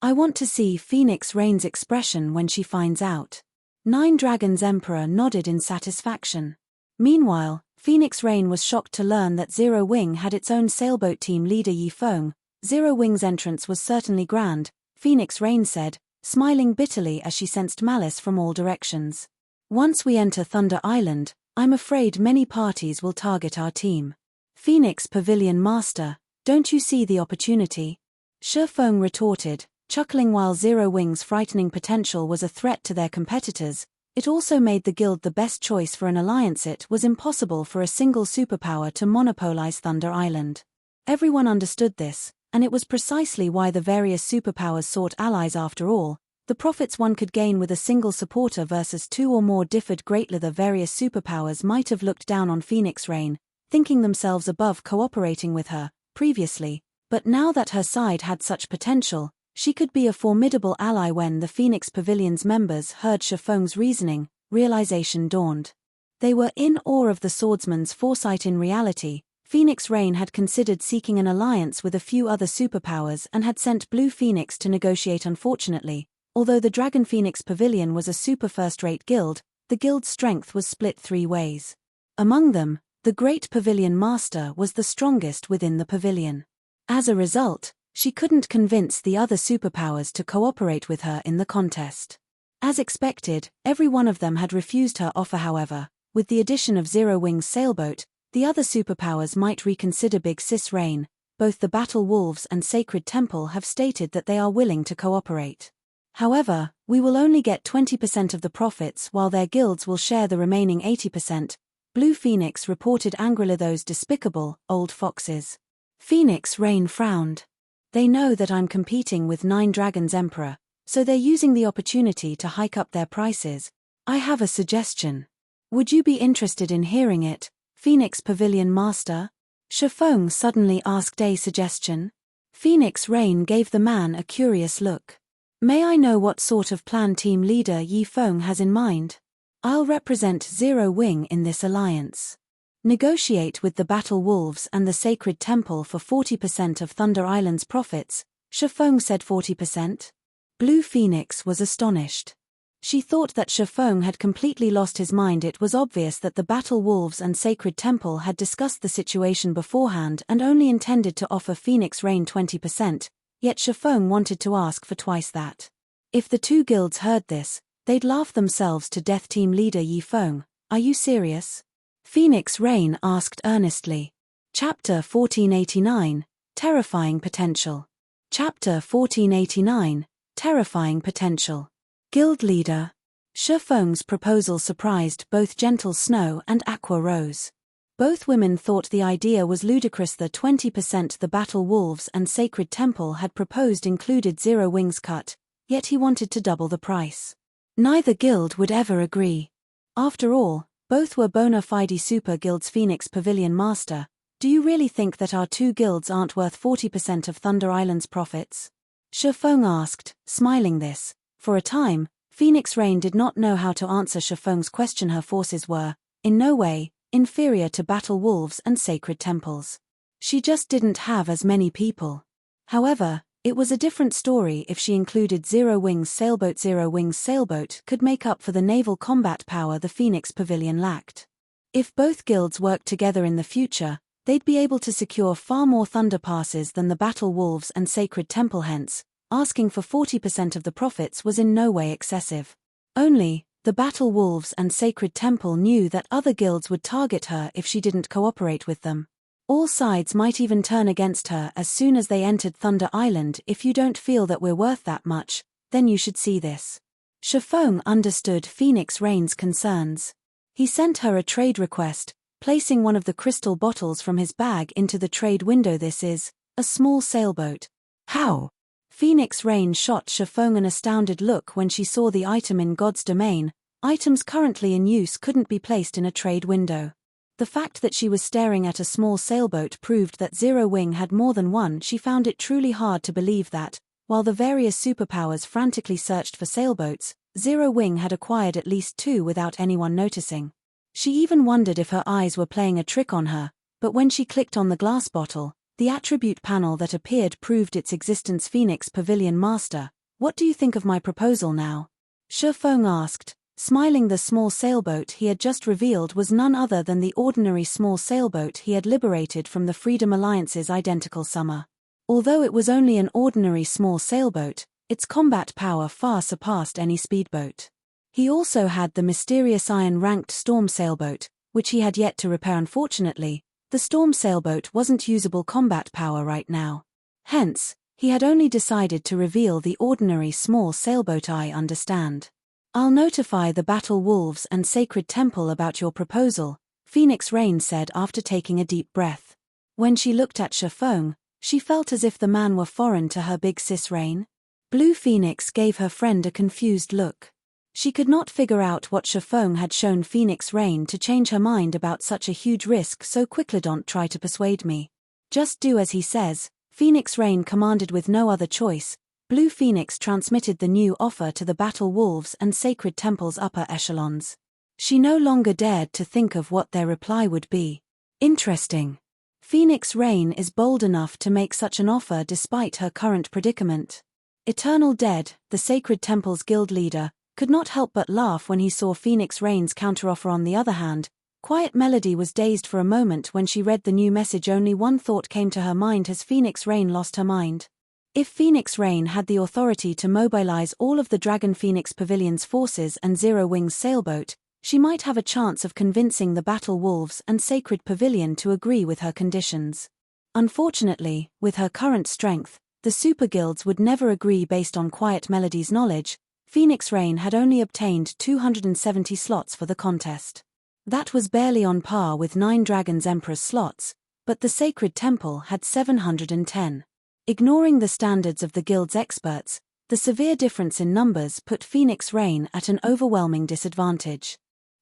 I want to see Phoenix Rain's expression when she finds out. Nine Dragons Emperor nodded in satisfaction. Meanwhile, Phoenix Rain was shocked to learn that Zero Wing had its own sailboat. Team leader Yi Feng. Zero Wing's entrance was certainly grand, Phoenix Rain said, smiling bitterly as she sensed malice from all directions. Once we enter Thunder Island, I'm afraid many parties will target our team. Phoenix Pavilion Master, don't you see the opportunity? Shi Feng retorted, chuckling. While Zero Wing's frightening potential was a threat to their competitors, it also made the guild the best choice for an alliance. It was impossible for a single superpower to monopolize Thunder Island. Everyone understood this, and it was precisely why the various superpowers sought allies. After all, The profits one could gain with a single supporter versus two or more differed greatly. The various superpowers might have looked down on Phoenix Rain, thinking themselves above cooperating with her, previously, but now that her side had such potential, she could be a formidable ally. When the Phoenix Pavilion's members heard Shifeng's reasoning, realization dawned. They were in awe of the swordsman's foresight. In reality, Phoenix Rain had considered seeking an alliance with a few other superpowers and had sent Blue Phoenix to negotiate. Unfortunately, although the Dragon Phoenix Pavilion was a super first-rate guild, the guild's strength was split three ways. Among them, the Great Pavilion Master was the strongest within the pavilion. As a result, she couldn't convince the other superpowers to cooperate with her in the contest. As expected, every one of them had refused her offer. However, with the addition of Zero Wing's sailboat, the other superpowers might reconsider. Big Sis Rain, both the Battle Wolves and Sacred Temple have stated that they are willing to cooperate. However, we will only get 20% of the profits while their guilds will share the remaining 80%, Blue Phoenix reported angrily. Those despicable, old foxes. Phoenix Rain frowned. They know that I'm competing with 9 Dragons Emperor, so they're using the opportunity to hike up their prices. I have a suggestion. Would you be interested in hearing it, Phoenix Pavilion Master? Shifeng suddenly asked. A suggestion? Phoenix Rain gave the man a curious look. May I know what sort of plan team leader Yifeng has in mind? I'll represent Zero Wing in this alliance. Negotiate with the Battle Wolves and the Sacred Temple for 40% of Thunder Island's profits, Shifeng said. 40%? Blue Phoenix was astonished. She thought that Shifeng had completely lost his mind. It was obvious that the Battle Wolves and Sacred Temple had discussed the situation beforehand and only intended to offer Phoenix Rain 20%, yet Shifeng wanted to ask for twice that. If the two guilds heard this, they'd laugh themselves to death. Team leader Yifeng, are you serious? Phoenix Rain asked earnestly. Chapter 1489, Terrifying Potential. Chapter 1489, Terrifying Potential. Guild Leader. Shifeng's proposal surprised both Gentle Snow and Aqua Rose. Both women thought the idea was ludicrous. The 20% the Battle Wolves and Sacred Temple had proposed included Zero Wing's cut, yet he wanted to double the price. Neither guild would ever agree. After all, both were bona fide super guilds. Phoenix Pavilion Master, do you really think that our two guilds aren't worth 40% of Thunder Island's profits? Shifeng asked, smiling. This. For a time, Phoenix Rain did not know how to answer Shifeng's question. Her forces were, in no way, inferior to Battle Wolves and Sacred Temples. She just didn't have as many people. However, it was a different story if she included Zero Wing's sailboat. Zero Wing's sailboat could make up for the naval combat power the Phoenix Pavilion lacked. If both guilds worked together in the future, they'd be able to secure far more Thunder Passes than the Battle Wolves and Sacred Temple. Hence, asking for 40% of the profits was in no way excessive. Only, the Battle Wolves and Sacred Temple knew that other guilds would target her if she didn't cooperate with them. All sides might even turn against her as soon as they entered Thunder Island. If you don't feel that we're worth that much, then you should see this. Shifeng understood Phoenix Rain's concerns. He sent her a trade request, placing one of the crystal bottles from his bag into the trade window. This is a small sailboat. How? Phoenix Rain shot Shifeng an astounded look when she saw the item in God's domain. Items currently in use couldn't be placed in a trade window. The fact that she was staring at a small sailboat proved that Zero Wing had more than one. She found it truly hard to believe that, while the various superpowers frantically searched for sailboats, Zero Wing had acquired at least 2 without anyone noticing. She even wondered if her eyes were playing a trick on her, but when she clicked on the glass bottle, the attribute panel that appeared proved its existence. Phoenix Pavilion Master, what do you think of my proposal now? Shifeng asked, smiling. The small sailboat he had just revealed was none other than the ordinary small sailboat he had liberated from the Freedom Alliance's identical summer. Although it was only an ordinary small sailboat, its combat power far surpassed any speedboat. He also had the mysterious iron-ranked storm sailboat, which he had yet to repair. Unfortunately, the storm sailboat wasn't usable combat power right now. Hence, he had only decided to reveal the ordinary small sailboat. I understand. I'll notify the Battle Wolves and Sacred Temple about your proposal, Phoenix Rain said after taking a deep breath. When she looked at Shifeng, she felt as if the man were foreign to her. Big Sis Rain? Blue Phoenix gave her friend a confused look. She could not figure out what Shifeng had shown Phoenix Rain to change her mind about such a huge risk so quickly. Don't try to persuade me. Just do as he says, Phoenix Rain commanded with no other choice. Blue Phoenix transmitted the new offer to the Battle Wolves and Sacred Temple's upper echelons. She no longer dared to think of what their reply would be. Interesting. Phoenix Rain is bold enough to make such an offer despite her current predicament. Eternal Dead, the Sacred Temple's guild leader, could not help but laugh when he saw Phoenix Rain's counteroffer. On the other hand, Quiet Melody was dazed for a moment when she read the new message. Only one thought came to her mind: has Phoenix Rain lost her mind? If Phoenix Rain had the authority to mobilize all of the Dragon Phoenix Pavilion's forces and Zero Wing's sailboat, she might have a chance of convincing the Battle Wolves and Sacred Pavilion to agree with her conditions. Unfortunately, with her current strength, the super guilds would never agree. Based on Quiet Melody's knowledge, Phoenix Rain had only obtained 270 slots for the contest. That was barely on par with 9 Dragons Emperor's slots, but the Sacred Temple had 710. Ignoring the standards of the guild's experts, the severe difference in numbers put Phoenix Rain at an overwhelming disadvantage.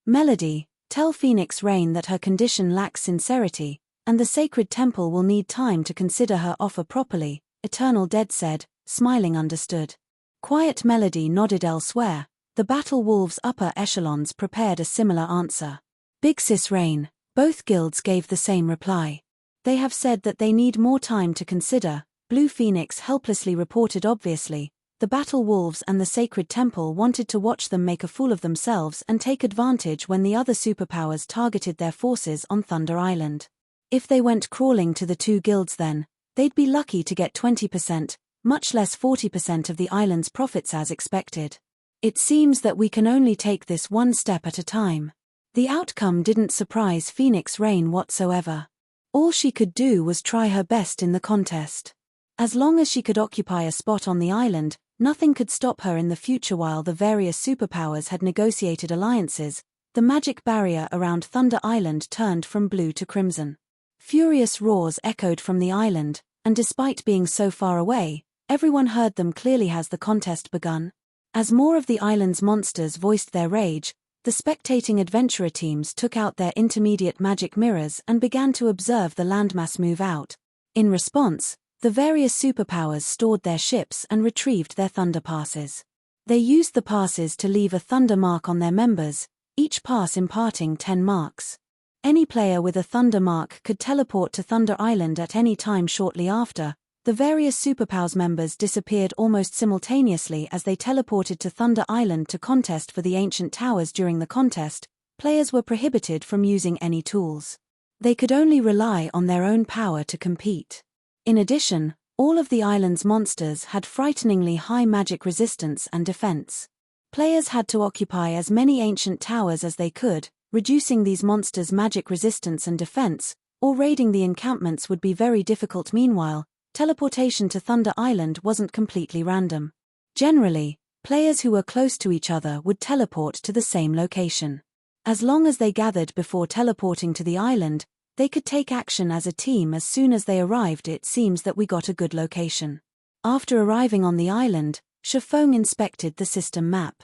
Melody, tell Phoenix Rain that her condition lacks sincerity, and the Sacred Temple will need time to consider her offer properly, Eternal Dead said, smiling. Understood. Quiet Melody nodded. Elsewhere, the Battle Wolves' upper echelons prepared a similar answer. Big Sis Rain, both guilds gave the same reply. They have said that they need more time to consider, Blue Phoenix helplessly reported. Obviously, the Battle Wolves and the Sacred Temple wanted to watch them make a fool of themselves and take advantage when the other superpowers targeted their forces on Thunder Island. If they went crawling to the two guilds, then they'd be lucky to get 20%, much less 40% of the island's profits as expected. It seems that we can only take this one step at a time. The outcome didn't surprise Phoenix Rain whatsoever. All she could do was try her best in the contest. As long as she could occupy a spot on the island, nothing could stop her in the future. While the various superpowers had negotiated alliances, the magic barrier around Thunder Island turned from blue to crimson. Furious roars echoed from the island, and despite being so far away, everyone heard them clearly. Has the contest begun? As more of the island's monsters voiced their rage, the spectating adventurer teams took out their intermediate magic mirrors and began to observe the landmass move out. In response, the various superpowers stored their ships and retrieved their thunder passes. They used the passes to leave a thunder mark on their members, each pass imparting 10 marks. Any player with a thunder mark could teleport to Thunder Island at any time. Shortly after, the various superpowers members disappeared almost simultaneously as they teleported to Thunder Island to contest for the ancient towers. During the contest, players were prohibited from using any tools. They could only rely on their own power to compete. In addition, all of the island's monsters had frighteningly high magic resistance and defense. Players had to occupy as many ancient towers as they could, reducing these monsters' magic resistance and defense, or raiding the encampments would be very difficult. Meanwhile, teleportation to Thunder Island wasn't completely random. Generally, players who were close to each other would teleport to the same location. As long as they gathered before teleporting to the island, they could take action as a team as soon as they arrived. It seems that we got a good location. After arriving on the island, Shifeng inspected the system map.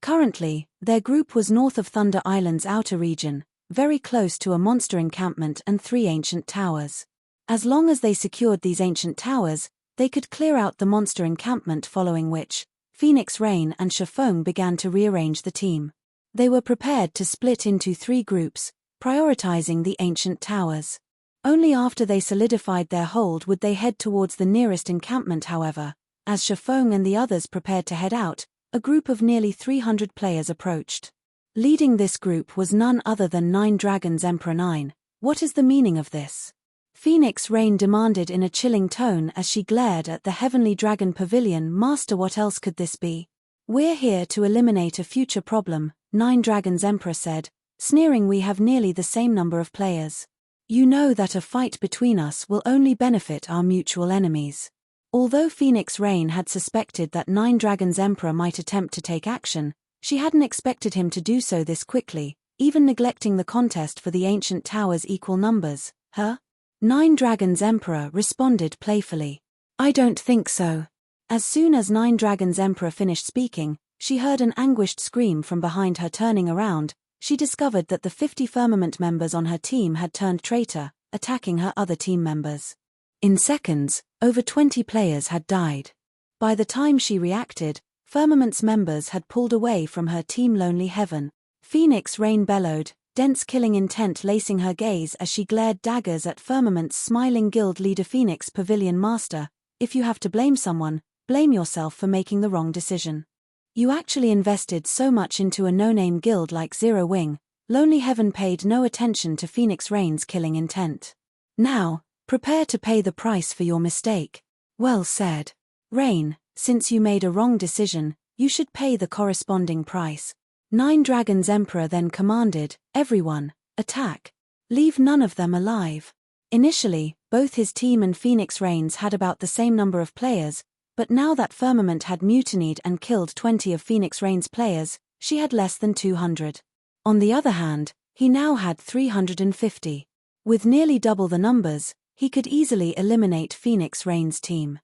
Currently, their group was north of Thunder Island's outer region, very close to a monster encampment and 3 ancient towers. As long as they secured these ancient towers, they could clear out the monster encampment, following which, Phoenix Rain and Shifeng began to rearrange the team. They were prepared to split into 3 groups, prioritizing the ancient towers. Only after they solidified their hold would they head towards the nearest encampment. However, as Shifeng and the others prepared to head out, a group of nearly 300 players approached. Leading this group was none other than 9 Dragons Emperor 9. What is the meaning of this? Phoenix Rain demanded in a chilling tone as she glared at the Heavenly Dragon Pavilion. Master, what else could this be? We're here to eliminate a future problem, 9 Dragons Emperor said, sneering. We have nearly the same number of players. You know that a fight between us will only benefit our mutual enemies. Although Phoenix Rain had suspected that 9 Dragons Emperor might attempt to take action, she hadn't expected him to do so this quickly, even neglecting the contest for the ancient tower's equal numbers. 9 Dragons Emperor responded playfully. I don't think so. As soon as Nine Dragons Emperor finished speaking, she heard an anguished scream from behind her. Turning around, she discovered that the 50 Firmament members on her team had turned traitor, attacking her other team members. In seconds, over 20 players had died. By the time she reacted, Firmament's members had pulled away from her team. Lonely Heaven. Phoenix Rain bellowed, dense killing intent lacing her gaze as she glared daggers at Firmament's smiling guild leader. Phoenix Pavilion Master, if you have to blame someone, blame yourself for making the wrong decision. You actually invested so much into a no-name guild like Zero Wing. Lonely Heaven paid no attention to Phoenix Rain's killing intent. Now, prepare to pay the price for your mistake. Well said. Rain, since you made a wrong decision, you should pay the corresponding price. Nine Dragons Emperor then commanded, everyone, attack. Leave none of them alive. Initially, both his team and Phoenix Rain's had about the same number of players, but now that Firmament had mutinied and killed 20 of Phoenix Rain's players, she had less than 200. On the other hand, he now had 350. With nearly double the numbers, he could easily eliminate Phoenix Rain's team.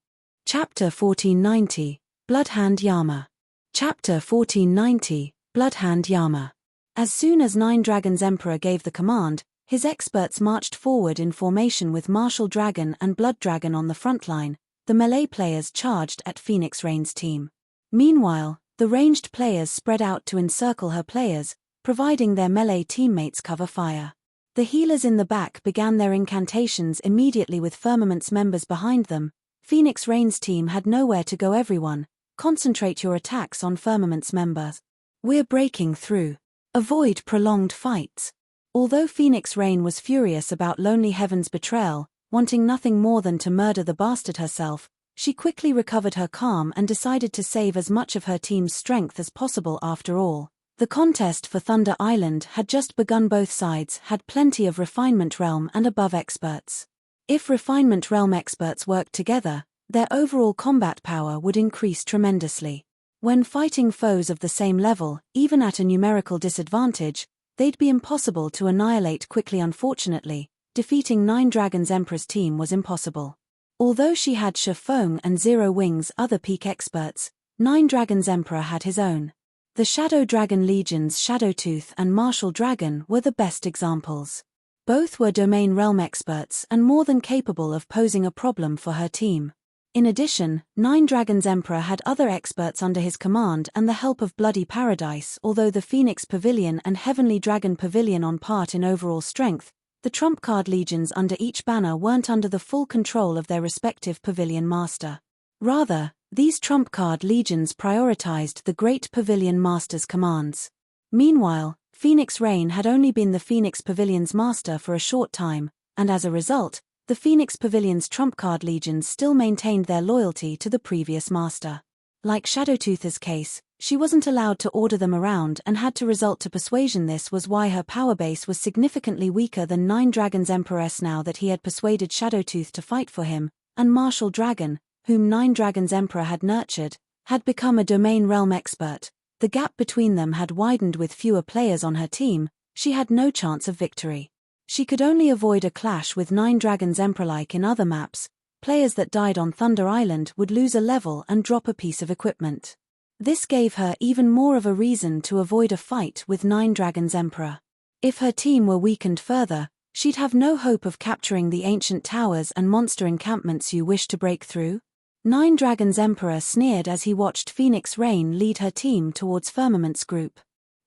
Chapter 1490, Bloodhand Yama. Chapter 1490, Bloodhand Yama. As soon as Nine Dragons Emperor gave the command, his experts marched forward in formation with Martial Dragon and Blood Dragon on the front line. The melee players charged at Phoenix Rain's team. Meanwhile, the ranged players spread out to encircle her players, providing their melee teammates cover fire. The healers in the back began their incantations immediately with Firmament's members behind them. Phoenix Rain's team had nowhere to go. Everyone, concentrate your attacks on Firmament's members. We're breaking through. Avoid prolonged fights. Although Phoenix Rain was furious about Lonely Heaven's betrayal, wanting nothing more than to murder the bastard herself, she quickly recovered her calm and decided to save as much of her team's strength as possible. After all, the contest for Thunder Island had just begun. Both sides had plenty of Refinement Realm and above experts. If Refinement Realm experts worked together, their overall combat power would increase tremendously. When fighting foes of the same level, even at a numerical disadvantage, they'd be impossible to annihilate quickly. Unfortunately, defeating Nine Dragons Emperor's team was impossible. Although she had Shifeng and Zero Wing's other peak experts, Nine Dragons Emperor had his own. The Shadow Dragon Legions Shadowtooth and Martial Dragon were the best examples. Both were domain realm experts and more than capable of posing a problem for her team. In addition, Nine Dragons Emperor had other experts under his command and the help of Bloody Paradise. Although the Phoenix Pavilion and Heavenly Dragon Pavilion on part in overall strength, the trump card legions under each banner weren't under the full control of their respective pavilion master. Rather, these trump card legions prioritized the Great Pavilion Master's commands. Meanwhile, Phoenix Rain had only been the Phoenix Pavilion's master for a short time, and as a result, the Phoenix Pavilion's trump card legions still maintained their loyalty to the previous master. Like Shadowtooth's case, she wasn't allowed to order them around and had to resort to persuasion. This was why her power base was significantly weaker than Nine Dragons Empress. Now that he had persuaded Shadowtooth to fight for him, and Martial Dragon, whom Nine Dragons Emperor had nurtured, had become a domain realm expert, the gap between them had widened. With fewer players on her team, she had no chance of victory. She could only avoid a clash with Nine Dragons Emperor. Like in other maps, players that died on Thunder Island would lose a level and drop a piece of equipment. This gave her even more of a reason to avoid a fight with Nine Dragons Emperor. If her team were weakened further, she'd have no hope of capturing the ancient towers and monster encampments you wish to break through. Nine Dragons Emperor sneered as he watched Phoenix Rain lead her team towards Firmament's group.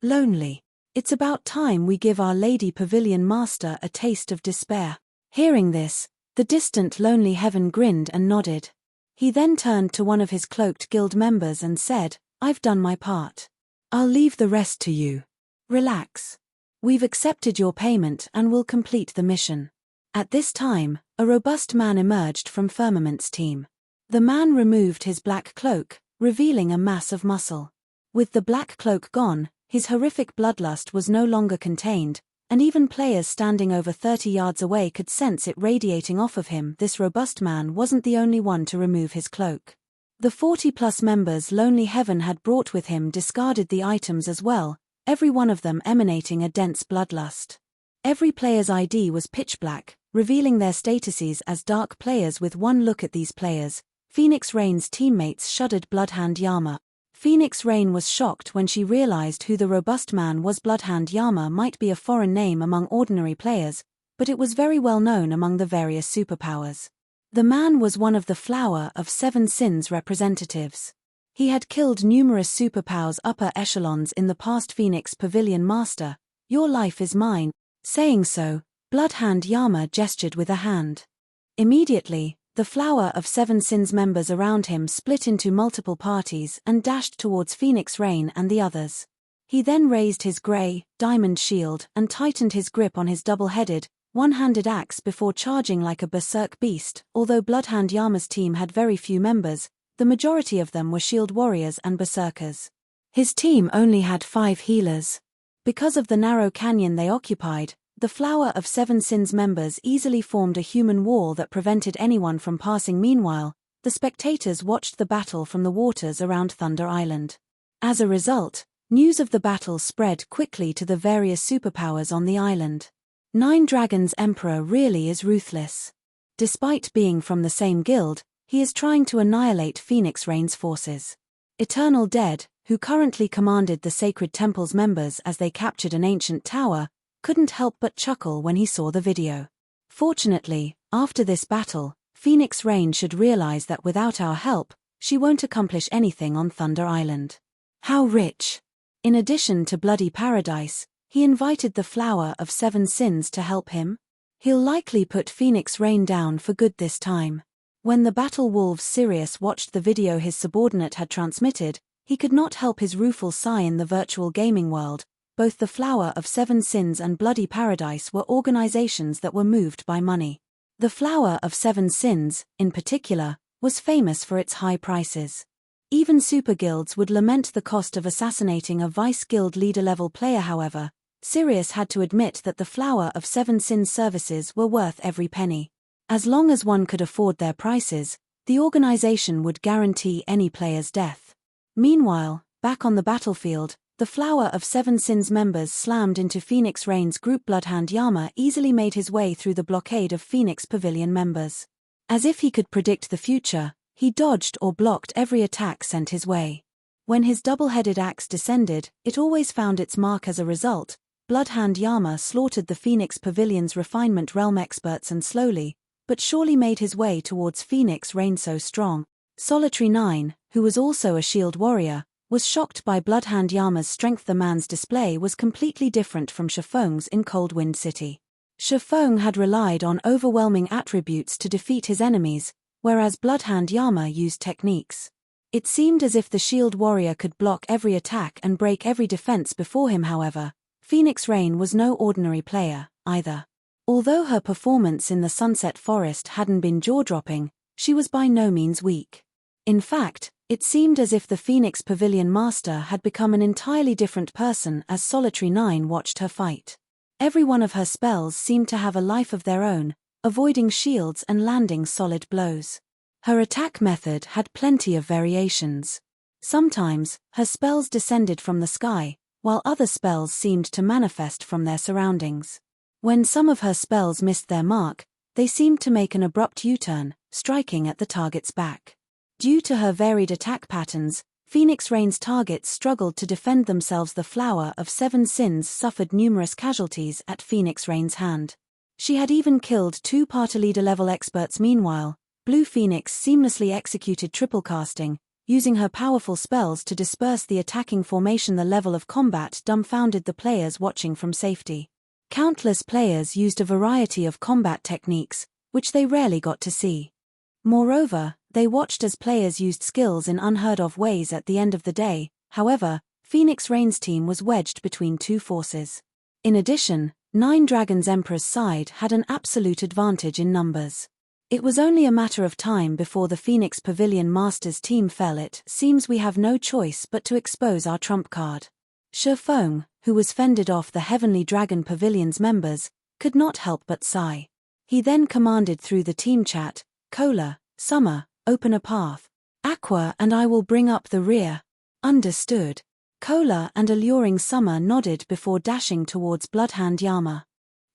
Lonely. It's about time we give our Lady Pavilion Master a taste of despair. Hearing this, the distant Lonely Heaven grinned and nodded. He then turned to one of his cloaked guild members and said, "I've done my part. I'll leave the rest to you. Relax. We've accepted your payment and will complete the mission." At this time, a robust man emerged from Firmament's team. The man removed his black cloak, revealing a mass of muscle. With the black cloak gone, his horrific bloodlust was no longer contained, and even players standing over 30 yards away could sense it radiating off of him. This robust man wasn't the only one to remove his cloak. The 40-plus members Lonely Heaven had brought with him discarded the items as well, every one of them emanating a dense bloodlust. Every player's ID was pitch black, revealing their statuses as dark players. With one look at these players, Phoenix Rain's teammates shuddered. Bloodhand Yama. Phoenix Rain was shocked when she realized who the robust man was. Bloodhand Yama might be a foreign name among ordinary players, but it was very well known among the various superpowers. The man was one of the Flower of Seven Sins representatives. He had killed numerous superpowers upper echelons in the past. Phoenix Pavilion Master, your life is mine. Saying so, Bloodhand Yama gestured with a hand. Immediately, the Flower of Seven Sins members around him split into multiple parties and dashed towards Phoenix Rain and the others. He then raised his grey, diamond shield and tightened his grip on his double-headed, one-handed axe before charging like a berserk beast. Although Bloodhand Yama's team had very few members, the majority of them were shield warriors and berserkers. His team only had 5 healers. Because of the narrow canyon they occupied, the Flower of Seven Sins members easily formed a human wall that prevented anyone from passing. Meanwhile, the spectators watched the battle from the waters around Thunder Island. As a result, news of the battle spread quickly to the various superpowers on the island. Nine Dragons Emperor really is ruthless. Despite being from the same guild, he is trying to annihilate Phoenix Rain's forces. Eternal Dead, who currently commanded the Sacred Temple's members as they captured an ancient tower, couldn't help but chuckle when he saw the video. Fortunately, after this battle, Phoenix Rain should realize that without our help, she won't accomplish anything on Thunder Island. How rich! In addition to Bloody Paradise, he invited the Flower of Seven Sins to help him. He'll likely put Phoenix Rain down for good this time. When the Battle Wolves Sirius watched the video his subordinate had transmitted, he could not help his rueful sigh. In the virtual gaming world, both the Flower of Seven Sins and Bloody Paradise were organizations that were moved by money. The Flower of Seven Sins, in particular, was famous for its high prices. Even super guilds would lament the cost of assassinating a vice guild leader-level player. However, Sirius had to admit that the Flower of Seven Sins services were worth every penny. As long as one could afford their prices, the organization would guarantee any player's death. Meanwhile, back on the battlefield, the Flower of Seven Sins members slammed into Phoenix Rain's group. Bloodhand Yama easily made his way through the blockade of Phoenix Pavilion members. As if he could predict the future, he dodged or blocked every attack sent his way. When his double-headed axe descended, it always found its mark. As a result, Bloodhand Yama slaughtered the Phoenix Pavilion's refinement realm experts and slowly, but surely made his way towards Phoenix Rain. So strong. Solitary 9, who was also a shield warrior, was shocked by Bloodhand Yama's strength. The man's display was completely different from Shifeng's in Cold Wind City. Shifeng had relied on overwhelming attributes to defeat his enemies, whereas Bloodhand Yama used techniques. It seemed as if the shield warrior could block every attack and break every defense before him. However, Phoenix Rain was no ordinary player, either. Although her performance in the Sunset Forest hadn't been jaw-dropping, she was by no means weak. In fact, it seemed as if the Phoenix Pavilion Master had become an entirely different person as Solitary 9 watched her fight. Every one of her spells seemed to have a life of their own, avoiding shields and landing solid blows. Her attack method had plenty of variations. Sometimes, her spells descended from the sky, while other spells seemed to manifest from their surroundings. When some of her spells missed their mark, they seemed to make an abrupt U-turn, striking at the target's back. Due to her varied attack patterns, Phoenix Rain's targets struggled to defend themselves. The Flower of Seven Sins suffered numerous casualties at Phoenix Rain's hand. She had even killed 2 party leader-level experts. Meanwhile, Blue Phoenix seamlessly executed triple casting, using her powerful spells to disperse the attacking formation. The level of combat dumbfounded the players watching from safety. Countless players used a variety of combat techniques, which they rarely got to see. Moreover, they watched as players used skills in unheard-of ways. At the end of the day, however, Phoenix Rain's team was wedged between 2 forces. In addition, 9 Dragons Emperor's side had an absolute advantage in numbers. It was only a matter of time before the Phoenix Pavilion Master's team fell. It seems we have no choice but to expose our trump card. Shifeng, who was fended off the Heavenly Dragon Pavilion's members, could not help but sigh. He then commanded through the team chat, "Cola, Summer, open a path. Aqua and I will bring up the rear." Understood. Cola and alluring Summer nodded before dashing towards Bloodhand Yama.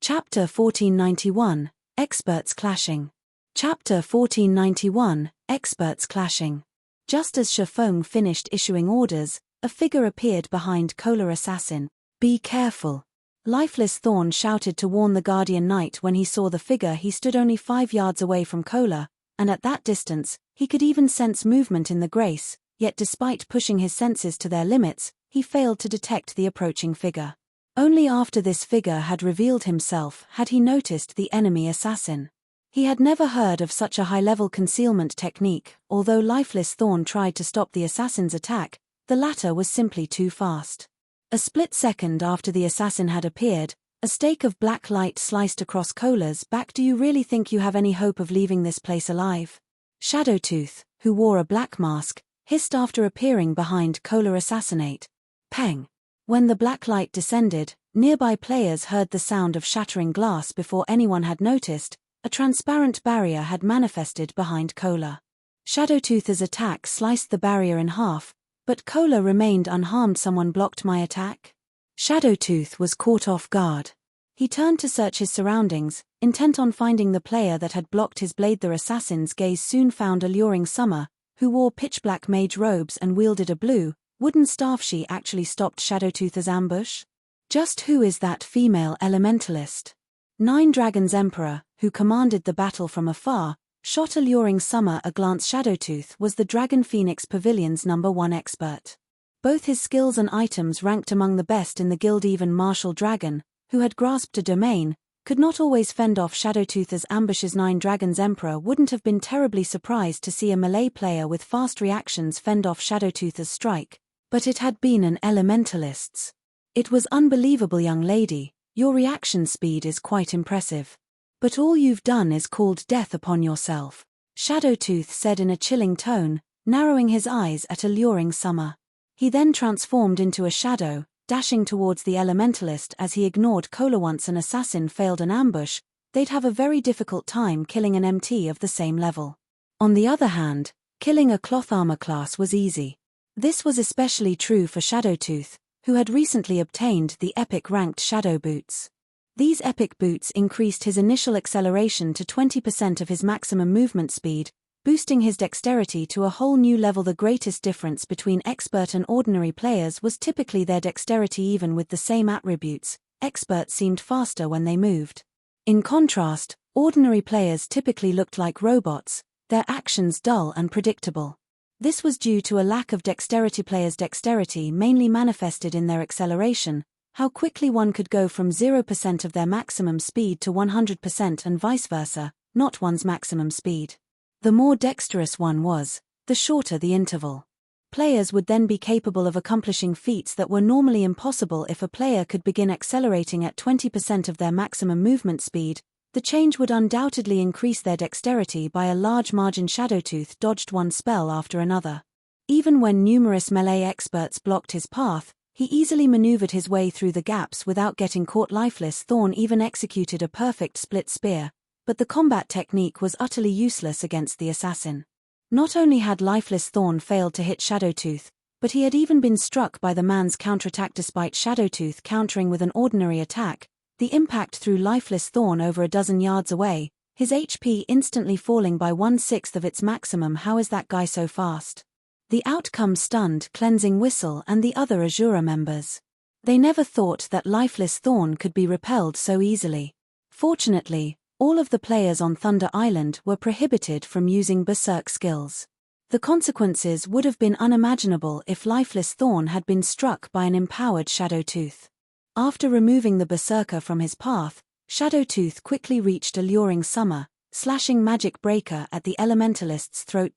Chapter 1491, Experts Clashing. Chapter 1491, experts clashing. Just as Shifeng finished issuing orders, a figure appeared behind Kola Assassin. "Be careful." Lifeless Thorn shouted to warn the Guardian Knight. When he saw the figure, he stood only 5 yards away from Kola, and at that distance, he could even sense movement in the grace, yet despite pushing his senses to their limits, he failed to detect the approaching figure. Only after this figure had revealed himself had he noticed the enemy assassin. He had never heard of such a high-level concealment technique. Although Lifeless Thorn tried to stop the assassin's attack, the latter was simply too fast. A split second after the assassin had appeared, a stake of black light sliced across Kola's back. "Do you really think you have any hope of leaving this place alive?" Shadowtooth, who wore a black mask, hissed after appearing behind Kola Assassinate. Peng. When the black light descended, nearby players heard the sound of shattering glass. Before anyone had noticed, a transparent barrier had manifested behind Kola. Shadowtooth's attack sliced the barrier in half, but Kola remained unharmed. "Someone blocked my attack?" Shadowtooth was caught off guard. He turned to search his surroundings, intent on finding the player that had blocked his blade. The assassin's gaze soon found alluring Summer, who wore pitch-black mage robes and wielded a blue, wooden staff. She actually stopped Shadowtooth's ambush? Just who is that female elementalist? Nine Dragons Emperor, who commanded the battle from afar, shot alluring Summer a glance. Shadowtooth was the Dragon Phoenix Pavilion's #1 expert. Both his skills and items ranked among the best in the guild. Even Martial Dragon, who had grasped a domain, could not always fend off Shadowtooth's ambushes. Nine Dragons Emperor wouldn't have been terribly surprised to see a melee player with fast reactions fend off Shadowtooth's strike, but it had been an elementalist's. "It was unbelievable, young lady. Your reaction speed is quite impressive. But all you've done is called death upon yourself," Shadowtooth said in a chilling tone, narrowing his eyes at alluring Summer. He then transformed into a shadow, dashing towards the elementalist. As he ignored Kola. Once an assassin failed an ambush, they'd have a very difficult time killing an MT of the same level. On the other hand, killing a cloth armor class was easy. This was especially true for Shadowtooth, who had recently obtained the epic ranked Shadow Boots. These epic boots increased his initial acceleration to 20% of his maximum movement speed, boosting his dexterity to a whole new level. The greatest difference between expert and ordinary players was typically their dexterity. Even with the same attributes, experts seemed faster when they moved. In contrast, ordinary players typically looked like robots, their actions dull and predictable. This was due to a lack of dexterity. Players' dexterity mainly manifested in their acceleration, how quickly one could go from 0% of their maximum speed to 100% and vice versa, not one's maximum speed. The more dexterous one was, the shorter the interval. Players would then be capable of accomplishing feats that were normally impossible. If a player could begin accelerating at 20% of their maximum movement speed, the change would undoubtedly increase their dexterity by a large margin. Shadowtooth dodged one spell after another. Even when numerous melee experts blocked his path, he easily maneuvered his way through the gaps without getting caught. Lifeless Thorn even executed a perfect split spear, but the combat technique was utterly useless against the assassin. Not only had Lifeless Thorn failed to hit Shadowtooth, but he had even been struck by the man's counterattack. Despite Shadowtooth countering with an ordinary attack, the impact threw Lifeless Thorn over a dozen yards away, his HP instantly falling by 1/6 of its maximum. How is that guy so fast? The outcome stunned Cleansing Whistle and the other Azura members. They never thought that Lifeless Thorn could be repelled so easily. Fortunately, all of the players on Thunder Island were prohibited from using berserk skills. The consequences would have been unimaginable if Lifeless Thorn had been struck by an empowered Shadowtooth. After removing the berserker from his path, Shadowtooth quickly reached alluring Summer, slashing Magic Breaker at the elementalist's throat.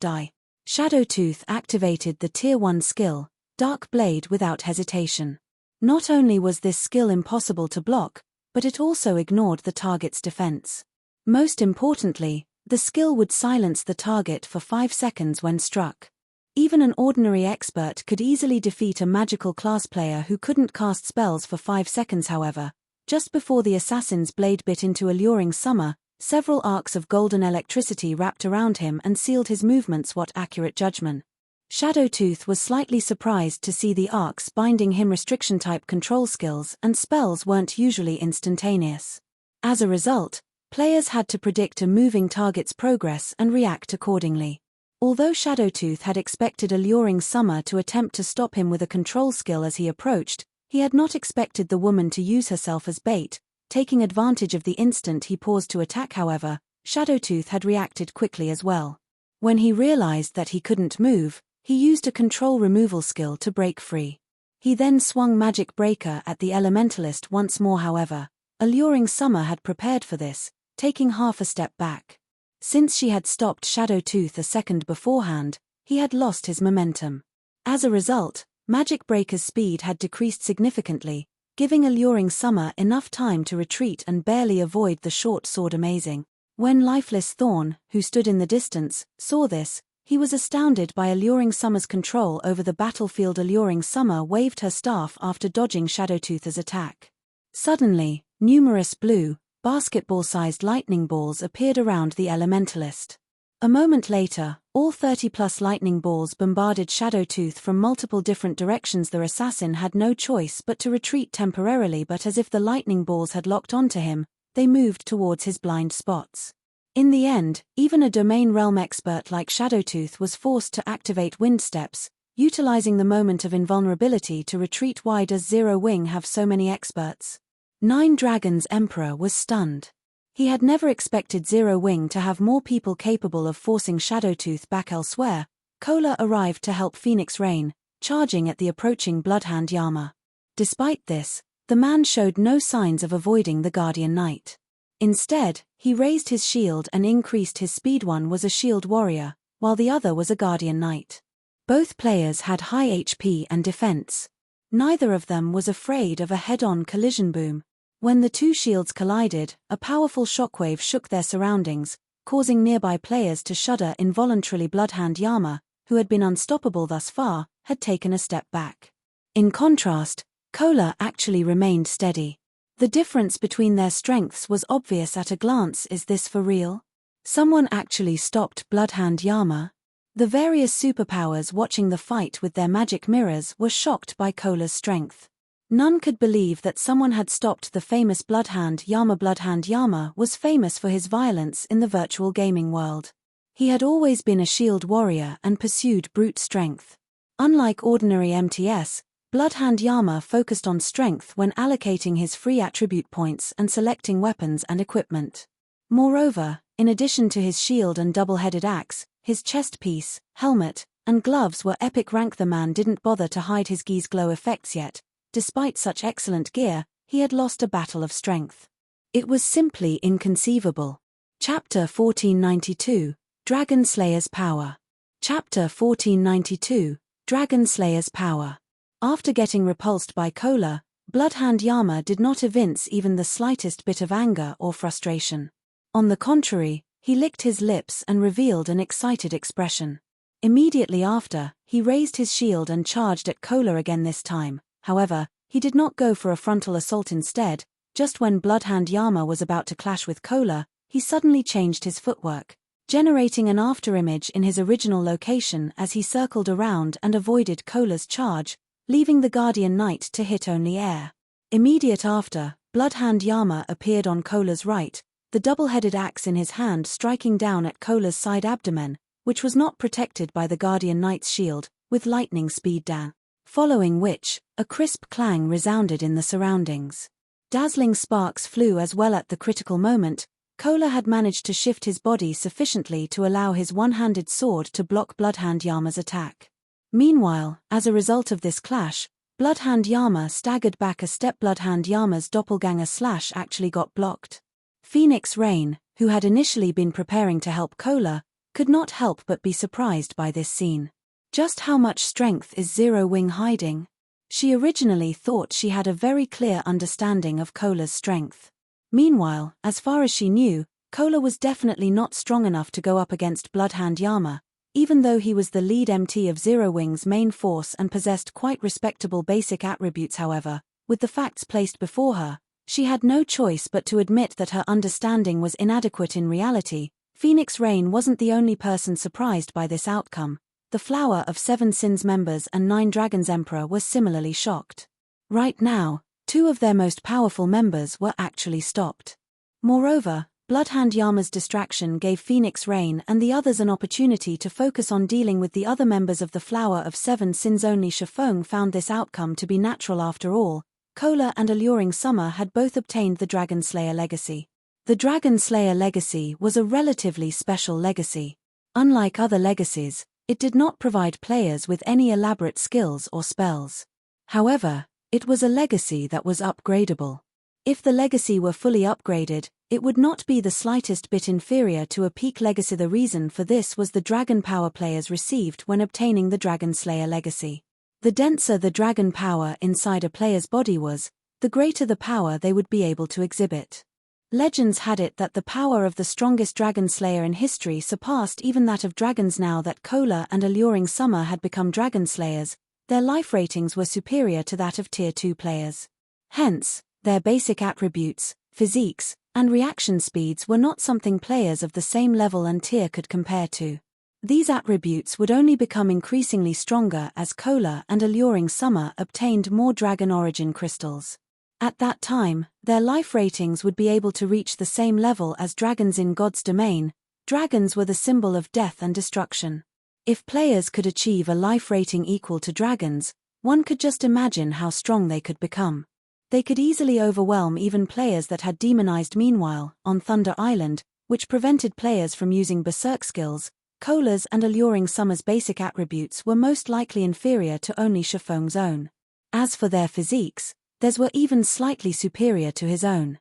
Shadowtooth activated the Tier 1 skill, Dark Blade, without hesitation. Not only was this skill impossible to block, but it also ignored the target's defense. Most importantly, the skill would silence the target for 5 seconds when struck. Even an ordinary expert could easily defeat a magical class player who couldn't cast spells for 5 seconds. However, just before the assassin's blade bit into alluring Summer, several arcs of golden electricity wrapped around him and sealed his movements. What accurate judgment! Shadowtooth was slightly surprised to see the arcs binding him. Restriction-type control skills and spells weren't usually instantaneous. As a result, players had to predict a moving target's progress and react accordingly. Although Shadowtooth had expected Alluring Summer to attempt to stop him with a control skill as he approached, he had not expected the woman to use herself as bait. Taking advantage of the instant he paused to attack, however, Shadowtooth had reacted quickly as well. When he realized that he couldn't move, he used a control removal skill to break free. He then swung Magic Breaker at the Elementalist once more. However, Alluring Summer had prepared for this, taking half a step back. Since she had stopped Shadowtooth a second beforehand, he had lost his momentum. As a result, Magic Breaker's speed had decreased significantly, giving Alluring Summer enough time to retreat and barely avoid the short sword. Amazing. When Lifeless Thorn, who stood in the distance, saw this, he was astounded by Alluring Summer's control over the battlefield. Alluring Summer waved her staff after dodging Shadowtooth's attack. Suddenly, numerous blue, basketball-sized lightning balls appeared around the Elementalist. A moment later, all 30+ lightning balls bombarded Shadowtooth from multiple different directions. The assassin had no choice but to retreat temporarily, but as if the lightning balls had locked onto him, they moved towards his blind spots. In the end, even a domain realm expert like Shadowtooth was forced to activate Wind Steps, utilizing the moment of invulnerability to retreat. Why does Zero Wing have so many experts? Nine Dragons Emperor was stunned. He had never expected Zero Wing to have more people capable of forcing Shadowtooth back elsewhere. Kola arrived to help Phoenix Rain, charging at the approaching Bloodhand Yama. Despite this, the man showed no signs of avoiding the Guardian Knight. Instead, he raised his shield and increased his speed. One was a shield warrior, while the other was a Guardian Knight. Both players had high HP and defense. Neither of them was afraid of a head-on collision boom. When the two shields collided, a powerful shockwave shook their surroundings, causing nearby players to shudder. Involuntarily, Bloodhand Yama, who had been unstoppable thus far, had taken a step back. In contrast, Kola actually remained steady. The difference between their strengths was obvious at a glance. Is this for real? Someone actually stopped Bloodhand Yama? The various superpowers watching the fight with their magic mirrors were shocked by Kola's strength. None could believe that someone had stopped the famous Bloodhand Yama. Bloodhand Yama was famous for his violence in the virtual gaming world. He had always been a shield warrior and pursued brute strength. Unlike ordinary MTS, Bloodhand Yama focused on strength when allocating his free attribute points and selecting weapons and equipment. Moreover, in addition to his shield and double-headed axe, his chest piece, helmet, and gloves were epic rank. The man didn't bother to hide his Gi's glow effects yet. Despite such excellent gear, he had lost a battle of strength. It was simply inconceivable. Chapter 1492, Dragon Slayer's Power. Chapter 1492, Dragon Slayer's Power. After getting repulsed by Kola, Bloodhand Yama did not evince even the slightest bit of anger or frustration. On the contrary, he licked his lips and revealed an excited expression. Immediately after, he raised his shield and charged at Kola again. This time, however, he did not go for a frontal assault. Instead, just when Bloodhand Yama was about to clash with Kola, he suddenly changed his footwork, generating an afterimage in his original location as he circled around and avoided Kola's charge, leaving the Guardian Knight to hit only air. Immediate after, Bloodhand Yama appeared on Kola's right, the double-headed axe in his hand striking down at Kola's side abdomen, which was not protected by the Guardian Knight's shield, with lightning speed down. Following which, a crisp clang resounded in the surroundings. Dazzling sparks flew as well. At the critical moment, Kola had managed to shift his body sufficiently to allow his one-handed sword to block Bloodhand Yama's attack. Meanwhile, as a result of this clash, Bloodhand Yama staggered back a step. Bloodhand Yama's doppelganger slash actually got blocked. Phoenix Rain, who had initially been preparing to help Kola, could not help but be surprised by this scene. Just how much strength is Zero Wing hiding? She originally thought she had a very clear understanding of Kola's strength. Meanwhile, as far as she knew, Kola was definitely not strong enough to go up against Bloodhand Yama, even though he was the lead MT of Zero Wing's main force and possessed quite respectable basic attributes. However, with the facts placed before her, she had no choice but to admit that her understanding was inadequate. In reality, Phoenix Rain wasn't the only person surprised by this outcome. The Flower of Seven Sins members and Nine Dragons Emperor were similarly shocked. Right now, two of their most powerful members were actually stopped. Moreover, Bloodhand Yama's distraction gave Phoenix Rain and the others an opportunity to focus on dealing with the other members of the Flower of Seven Sins. Only Shifeng found this outcome to be natural after all. Cola and Alluring Summer had both obtained the Dragon Slayer legacy. The Dragon Slayer legacy was a relatively special legacy. Unlike other legacies, it did not provide players with any elaborate skills or spells. However, it was a legacy that was upgradable. If the legacy were fully upgraded, it would not be the slightest bit inferior to a peak legacy. The reason for this was the dragon power players received when obtaining the Dragon Slayer legacy. The denser the dragon power inside a player's body was, the greater the power they would be able to exhibit. Legends had it that the power of the strongest Dragon Slayer in history surpassed even that of dragons. Now that Cola and Alluring Summer had become Dragon Slayers, their life ratings were superior to that of Tier 2 players. Hence, their basic attributes, physiques, and reaction speeds were not something players of the same level and tier could compare to. These attributes would only become increasingly stronger as Cola and Alluring Summer obtained more Dragon Origin crystals. At that time, their life ratings would be able to reach the same level as dragons in God's domain. Dragons were the symbol of death and destruction. If players could achieve a life rating equal to dragons, one could just imagine how strong they could become. They could easily overwhelm even players that had demonized. Meanwhile, on Thunder Island, which prevented players from using berserk skills, Cola's and Alluring Summer's basic attributes were most likely inferior to only Shifeng's own. As for their physiques, theirs were even slightly superior to his own.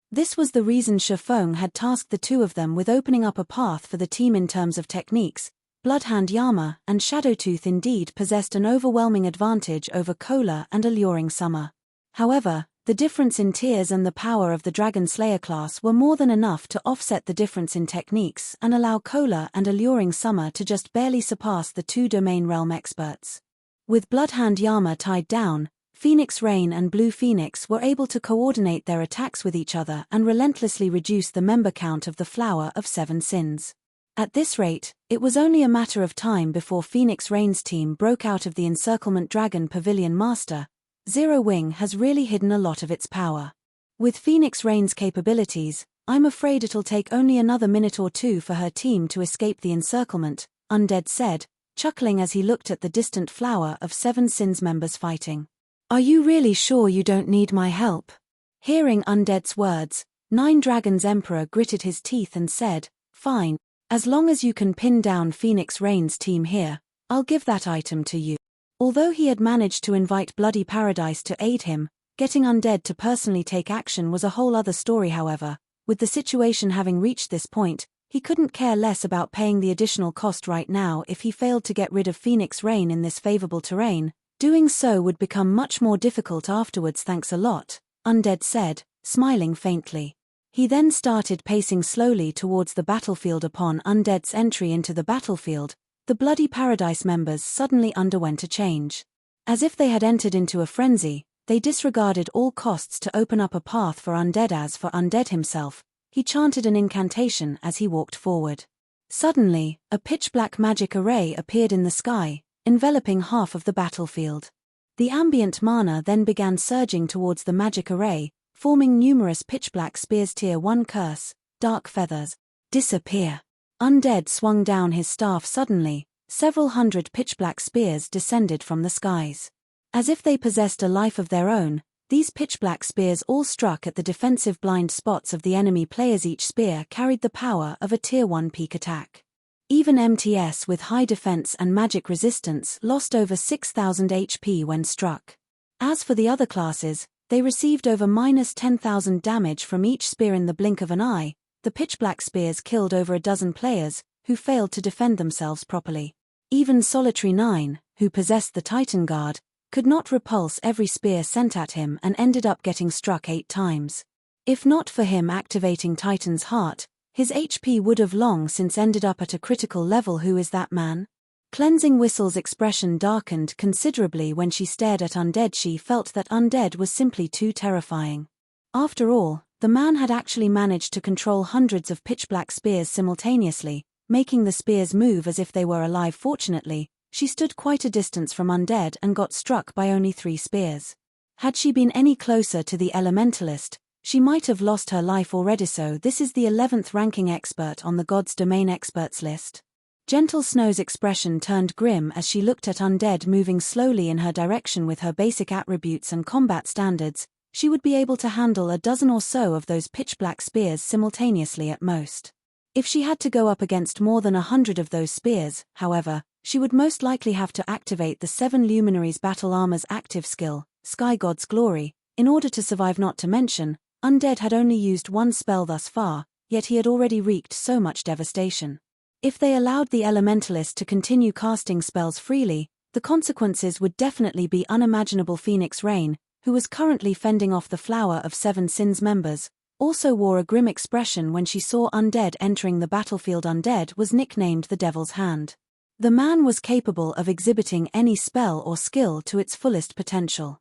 This was the reason Shifeng had tasked the two of them with opening up a path for the team in terms of techniques. Bloodhand Yama and Shadowtooth indeed possessed an overwhelming advantage over Cola and Alluring Summer. However, the difference in tiers and the power of the Dragon Slayer class were more than enough to offset the difference in techniques and allow Cola and Alluring Summer to just barely surpass the two domain realm experts. With Bloodhand Yama tied down, Phoenix Rain and Blue Phoenix were able to coordinate their attacks with each other and relentlessly reduce the member count of the Flower of Seven Sins. At this rate, it was only a matter of time before Phoenix Rain's team broke out of the Encirclement Dragon Pavilion. Master, Zero Wing has really hidden a lot of its power. With Phoenix Rain's capabilities, I'm afraid it'll take only another minute or two for her team to escape the encirclement, Undead said, chuckling as he looked at the distant Flower of Seven Sins members fighting. Are you really sure you don't need my help? Hearing Undead's words, Nine Dragons Emperor gritted his teeth and said, Fine, as long as you can pin down Phoenix Rain's team here, I'll give that item to you. Although he had managed to invite Bloody Paradise to aid him, getting Undead to personally take action was a whole other story. However, with the situation having reached this point, he couldn't care less about paying the additional cost right now. If he failed to get rid of Phoenix Rain in this favorable terrain, doing so would become much more difficult afterwards. Thanks a lot, Undead said, smiling faintly. He then started pacing slowly towards the battlefield. Upon Undead's entry into the battlefield, the Bloody Paradise members suddenly underwent a change. As if they had entered into a frenzy, they disregarded all costs to open up a path for Undead. As for Undead himself, he chanted an incantation as he walked forward. Suddenly, a pitch-black magic array appeared in the sky, enveloping half of the battlefield. The ambient mana then began surging towards the magic array, forming numerous pitch-black spears. Tier 1 curse, dark feathers, disappear. Undead swung down his staff. Suddenly, several hundred pitch-black spears descended from the skies. As if they possessed a life of their own, these pitch-black spears all struck at the defensive blind spots of the enemy players. Each spear carried the power of a Tier 1 peak attack. Even MTS with high defense and magic resistance lost over 6,000 HP when struck. As for the other classes, they received over -10,000 damage from each spear. In the blink of an eye, the pitch-black spears killed over a dozen players, who failed to defend themselves properly. Even Solitary 9, who possessed the Titan Guard, could not repulse every spear sent at him and ended up getting struck 8 times. If not for him activating Titan's Heart, his HP would have long since ended up at a critical level. Who is that man? Cleansing Whistle's expression darkened considerably when she stared at Undead. She felt that Undead was simply too terrifying. After all, the man had actually managed to control hundreds of pitch-black spears simultaneously, making the spears move as if they were alive. Fortunately, she stood quite a distance from Undead and got struck by only 3 spears. Had she been any closer to the Elementalist, She might have lost her life already. So this is the 11th ranking expert on the God's Domain experts list. Gentle Snow's expression turned grim as she looked at Undead moving slowly in her direction. With her basic attributes and combat standards, she would be able to handle a dozen or so of those pitch-black spears simultaneously at most. If she had to go up against more than 100 of those spears, however, she would most likely have to activate the 7 Luminaries Battle Armor's active skill, Sky God's Glory, in order to survive. Not to mention, Undead had only used one spell thus far, yet he had already wreaked so much devastation. If they allowed the Elementalist to continue casting spells freely, the consequences would definitely be unimaginable. Phoenix Rain, who was currently fending off the Flower of Seven Sins members, also wore a grim expression when she saw Undead entering the battlefield. Undead was nicknamed the Devil's Hand. The man was capable of exhibiting any spell or skill to its fullest potential.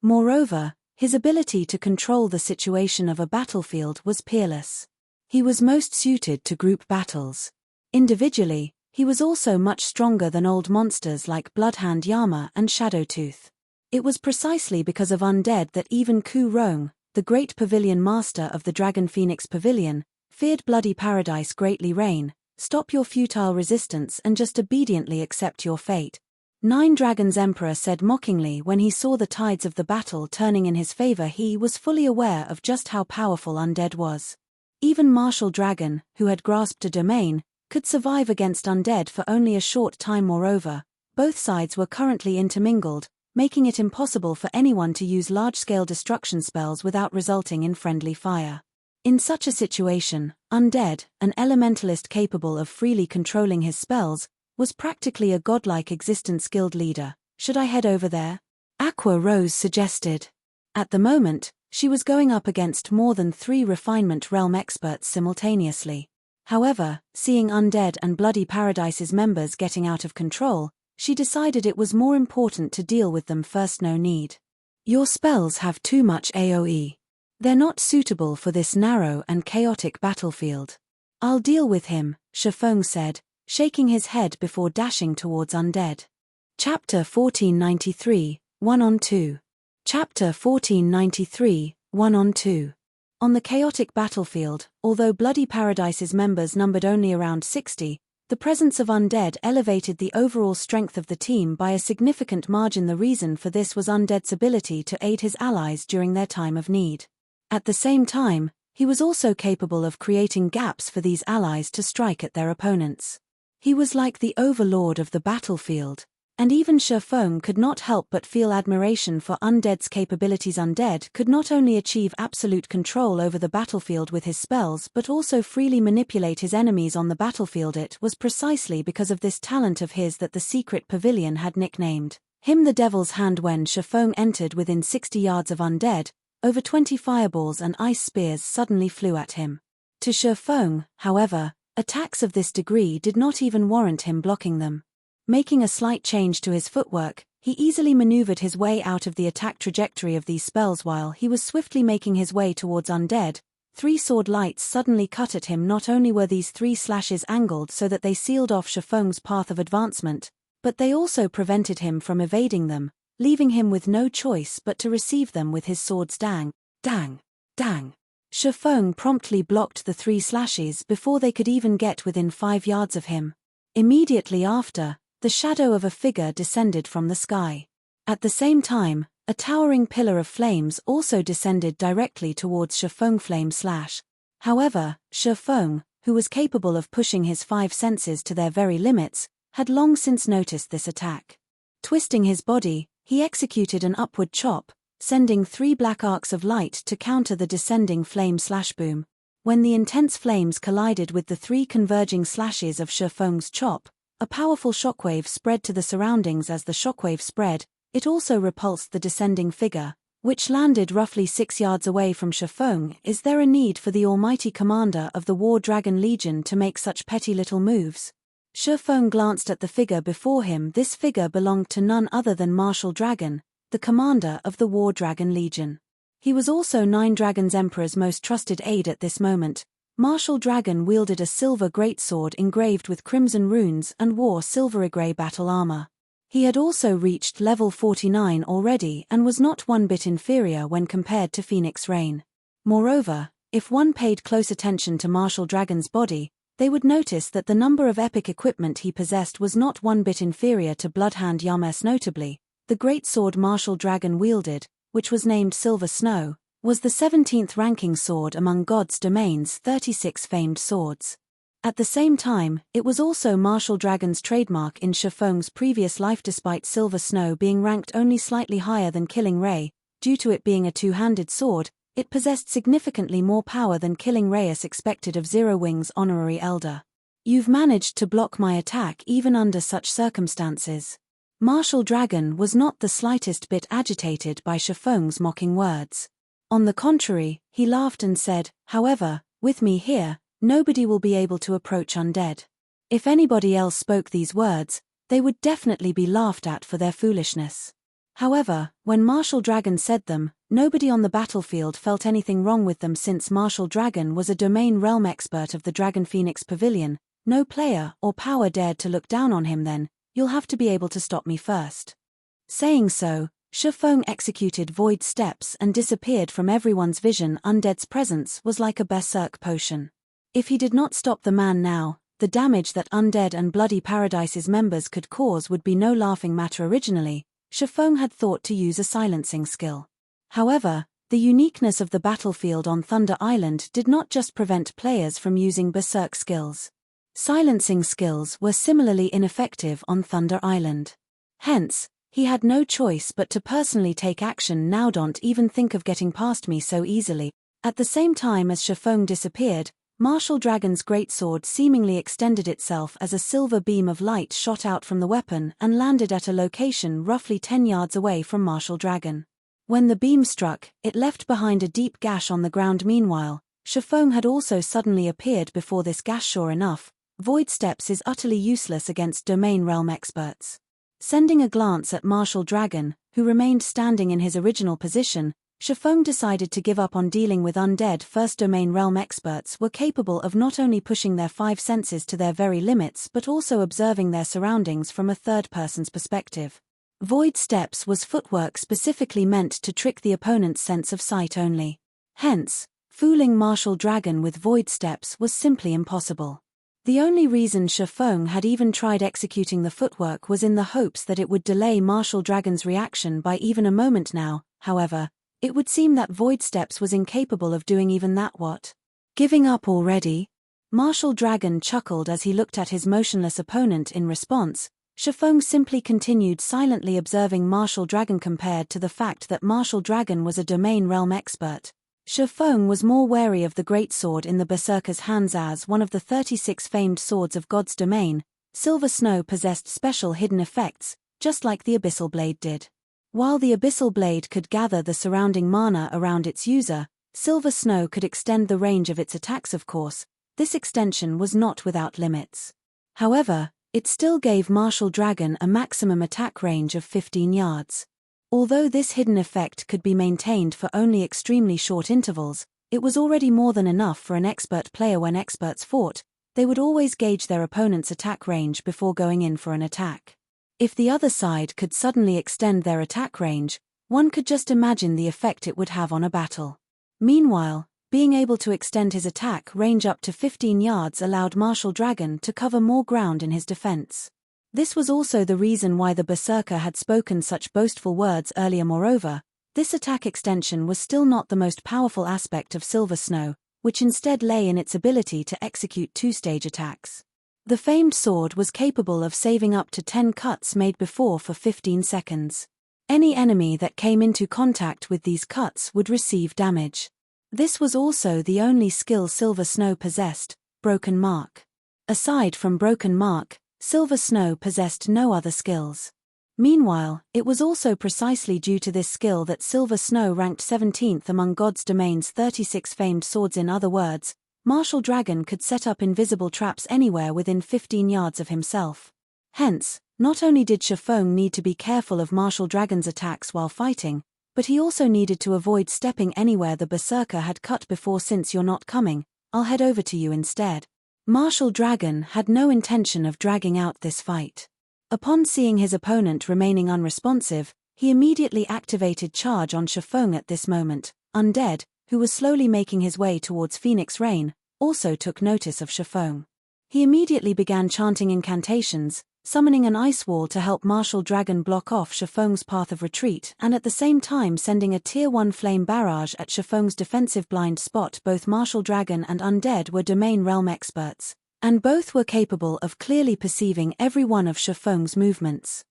Moreover, his ability to control the situation of a battlefield was peerless. He was most suited to group battles. Individually, he was also much stronger than old monsters like Bloodhand Yama and Shadowtooth. It was precisely because of Undead that even Ku Rong, the great pavilion master of the Dragon Phoenix Pavilion, feared Bloody Paradise greatly. Rain, stop your futile resistance and just obediently accept your fate. Nine Dragons Emperor said mockingly when he saw the tides of the battle turning in his favor. He was fully aware of just how powerful Undead was. Even Martial Dragon, who had grasped a domain, could survive against Undead for only a short time. Moreover, both sides were currently intermingled, making it impossible for anyone to use large-scale destruction spells without resulting in friendly fire. In such a situation, Undead, an elementalist capable of freely controlling his spells, was practically a godlike existence. Guild leader, should I head over there? Aqua Rose suggested. At the moment, she was going up against more than 3 refinement realm experts simultaneously. However, seeing Undead and Bloody Paradise's members getting out of control, she decided it was more important to deal with them first. No need. Your spells have too much AoE. They're not suitable for this narrow and chaotic battlefield. I'll deal with him, Shifeng said, shaking his head before dashing towards Undead. Chapter 1493, 1-on-2. Chapter 1493, 1-on-2. On the chaotic battlefield, although Bloody Paradise's members numbered only around 60, the presence of Undead elevated the overall strength of the team by a significant margin. The reason for this was Undead's ability to aid his allies during their time of need. At the same time, he was also capable of creating gaps for these allies to strike at their opponents. He was like the overlord of the battlefield, and even Shifeng could not help but feel admiration for Undead's capabilities. Undead could not only achieve absolute control over the battlefield with his spells but also freely manipulate his enemies on the battlefield. It was precisely because of this talent of his that the secret pavilion had nicknamed him the Devil's Hand. When Shifeng entered within 60 yards of Undead, over 20 fireballs and ice spears suddenly flew at him. To Shifeng, however, attacks of this degree did not even warrant him blocking them. Making a slight change to his footwork, he easily maneuvered his way out of the attack trajectory of these spells. While he was swiftly making his way towards Undead, 3 sword lights suddenly cut at him. Not only were these 3 slashes angled so that they sealed off Shifeng's path of advancement, but they also prevented him from evading them, leaving him with no choice but to receive them with his swords. Dang, dang, dang. Shifeng promptly blocked the 3 slashes before they could even get within 5 yards of him. Immediately after, the shadow of a figure descended from the sky. At the same time, a towering pillar of flames also descended directly towards Shifeng. Flame slash. However, Shifeng, who was capable of pushing his 5 senses to their very limits, had long since noticed this attack. Twisting his body, he executed an upward chop, sending 3 black arcs of light to counter the descending flame slash. Boom. When the intense flames collided with the 3 converging slashes of Shifeng's chop, a powerful shockwave spread to the surroundings. As the shockwave spread, it also repulsed the descending figure, which landed roughly 6 yards away from Shifeng. Is there a need for the almighty commander of the War Dragon Legion to make such petty little moves? Shifeng glanced at the figure before him. This figure belonged to none other than Martial Dragon, the commander of the War Dragon Legion. He was also 9 Dragons Emperor's most trusted aide at this moment. Martial Dragon wielded a silver greatsword engraved with crimson runes and wore silvery-grey battle armor. He had also reached level 49 already and was not one bit inferior when compared to Phoenix Rain. Moreover, if one paid close attention to Martial Dragon's body, they would notice that the number of epic equipment he possessed was not one bit inferior to Bloodhound Yames. Notably, the great sword Martial Dragon wielded, which was named Silver Snow, was the 17th ranking sword among God's Domain's 36 famed swords. At the same time, it was also Martial Dragon's trademark in Shifeng's previous life. Despite Silver Snow being ranked only slightly higher than Killing Ray, due to it being a two-handed sword, it possessed significantly more power than Killing Ray's expected of Zero Wing's honorary elder. You've managed to block my attack even under such circumstances. Martial Dragon was not the slightest bit agitated by Shifeng's mocking words. On the contrary, he laughed and said, "However, with me here, nobody will be able to approach undead." If anybody else spoke these words, they would definitely be laughed at for their foolishness. However, when Martial Dragon said them, nobody on the battlefield felt anything wrong with them. Since Martial Dragon was a domain realm expert of the Dragon Phoenix Pavilion, no player or power dared to look down on him. "Then, you'll have to be able to stop me first." Saying so, Shifeng executed void steps and disappeared from everyone's vision. Undead's presence was like a berserk potion. If he did not stop the man now, the damage that Undead and Bloody Paradise's members could cause would be no laughing matter. Originally, Shifeng had thought to use a silencing skill. However, the uniqueness of the battlefield on Thunder Island did not just prevent players from using berserk skills. Silencing skills were similarly ineffective on Thunder Island. Hence, he had no choice but to personally take action. "Now don't even think of getting past me so easily." At the same time as Shifeng disappeared, Martial Dragon's greatsword seemingly extended itself as a silver beam of light shot out from the weapon and landed at a location roughly 10 yards away from Martial Dragon. When the beam struck, it left behind a deep gash on the ground. Meanwhile, Shifeng had also suddenly appeared before this gash. Sure enough, void steps is utterly useless against domain realm experts. Sending a glance at Martial Dragon, who remained standing in his original position, Shifeng decided to give up on dealing with undead. First domain realm experts were capable of not only pushing their 5 senses to their very limits but also observing their surroundings from a third person's perspective. Void steps was footwork specifically meant to trick the opponent's sense of sight only. Hence, fooling Martial Dragon with void steps was simply impossible. The only reason Shifeng had even tried executing the footwork was in the hopes that it would delay Martial Dragon's reaction by even a moment. Now, however, it would seem that void steps was incapable of doing even that. "What? Giving up already?" Martial Dragon chuckled as he looked at his motionless opponent. In response, Shifeng simply continued silently observing Martial Dragon. Compared to the fact that Martial Dragon was a domain realm expert, Shifeng was more wary of the greatsword in the berserker's hands. As one of the 36 famed swords of God's domain, Silver Snow possessed special hidden effects, just like the Abyssal Blade did. While the Abyssal Blade could gather the surrounding mana around its user, Silver Snow could extend the range of its attacks. Of course, this extension was not without limits. However, it still gave Martial Dragon a maximum attack range of 15 yards. Although this hidden effect could be maintained for only extremely short intervals, it was already more than enough for an expert player. When experts fought, they would always gauge their opponent's attack range before going in for an attack. If the other side could suddenly extend their attack range, one could just imagine the effect it would have on a battle. Meanwhile, being able to extend his attack range up to 15 yards allowed Martial Dragon to cover more ground in his defense. This was also the reason why the berserker had spoken such boastful words earlier. Moreover, this attack extension was still not the most powerful aspect of Silver Snow, which instead lay in its ability to execute 2-stage attacks. The famed sword was capable of saving up to 10 cuts made before for 15 seconds. Any enemy that came into contact with these cuts would receive damage. This was also the only skill Silver Snow possessed, Broken Mark. Aside from Broken Mark, Silver Snow possessed no other skills. Meanwhile, it was also precisely due to this skill that Silver Snow ranked 17th among God's Domain's 36 famed swords. In other words, Martial Dragon could set up invisible traps anywhere within 15 yards of himself. Hence, not only did Shifeng need to be careful of Martial Dragon's attacks while fighting, but he also needed to avoid stepping anywhere the berserker had cut before. "Since you're not coming, I'll head over to you instead." Martial Dragon had no intention of dragging out this fight. Upon seeing his opponent remaining unresponsive, he immediately activated charge on Shifeng. At this moment, Undead, who was slowly making his way towards Phoenix Rain, also took notice of Shifeng. He immediately began chanting incantations, summoning an ice wall to help Martial Dragon block off Shifeng's path of retreat and at the same time sending a Tier 1 flame barrage at Shifeng's defensive blind spot. Both Martial Dragon and Undead were domain realm experts, and both were capable of clearly perceiving every one of Shifeng's movements.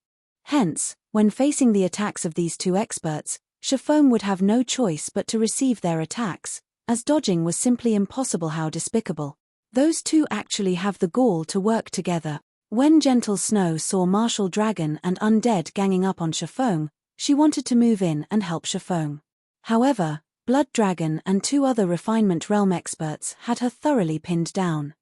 Hence, when facing the attacks of these two experts, Shifeng would have no choice but to receive their attacks, as dodging was simply impossible. How despicable. Those two actually have the gall to work together. When Gentle Snow saw Martial Dragon and Undead ganging up on Shifeng, she wanted to move in and help Shifeng. However, Blood Dragon and two other Refinement Realm experts had her thoroughly pinned down.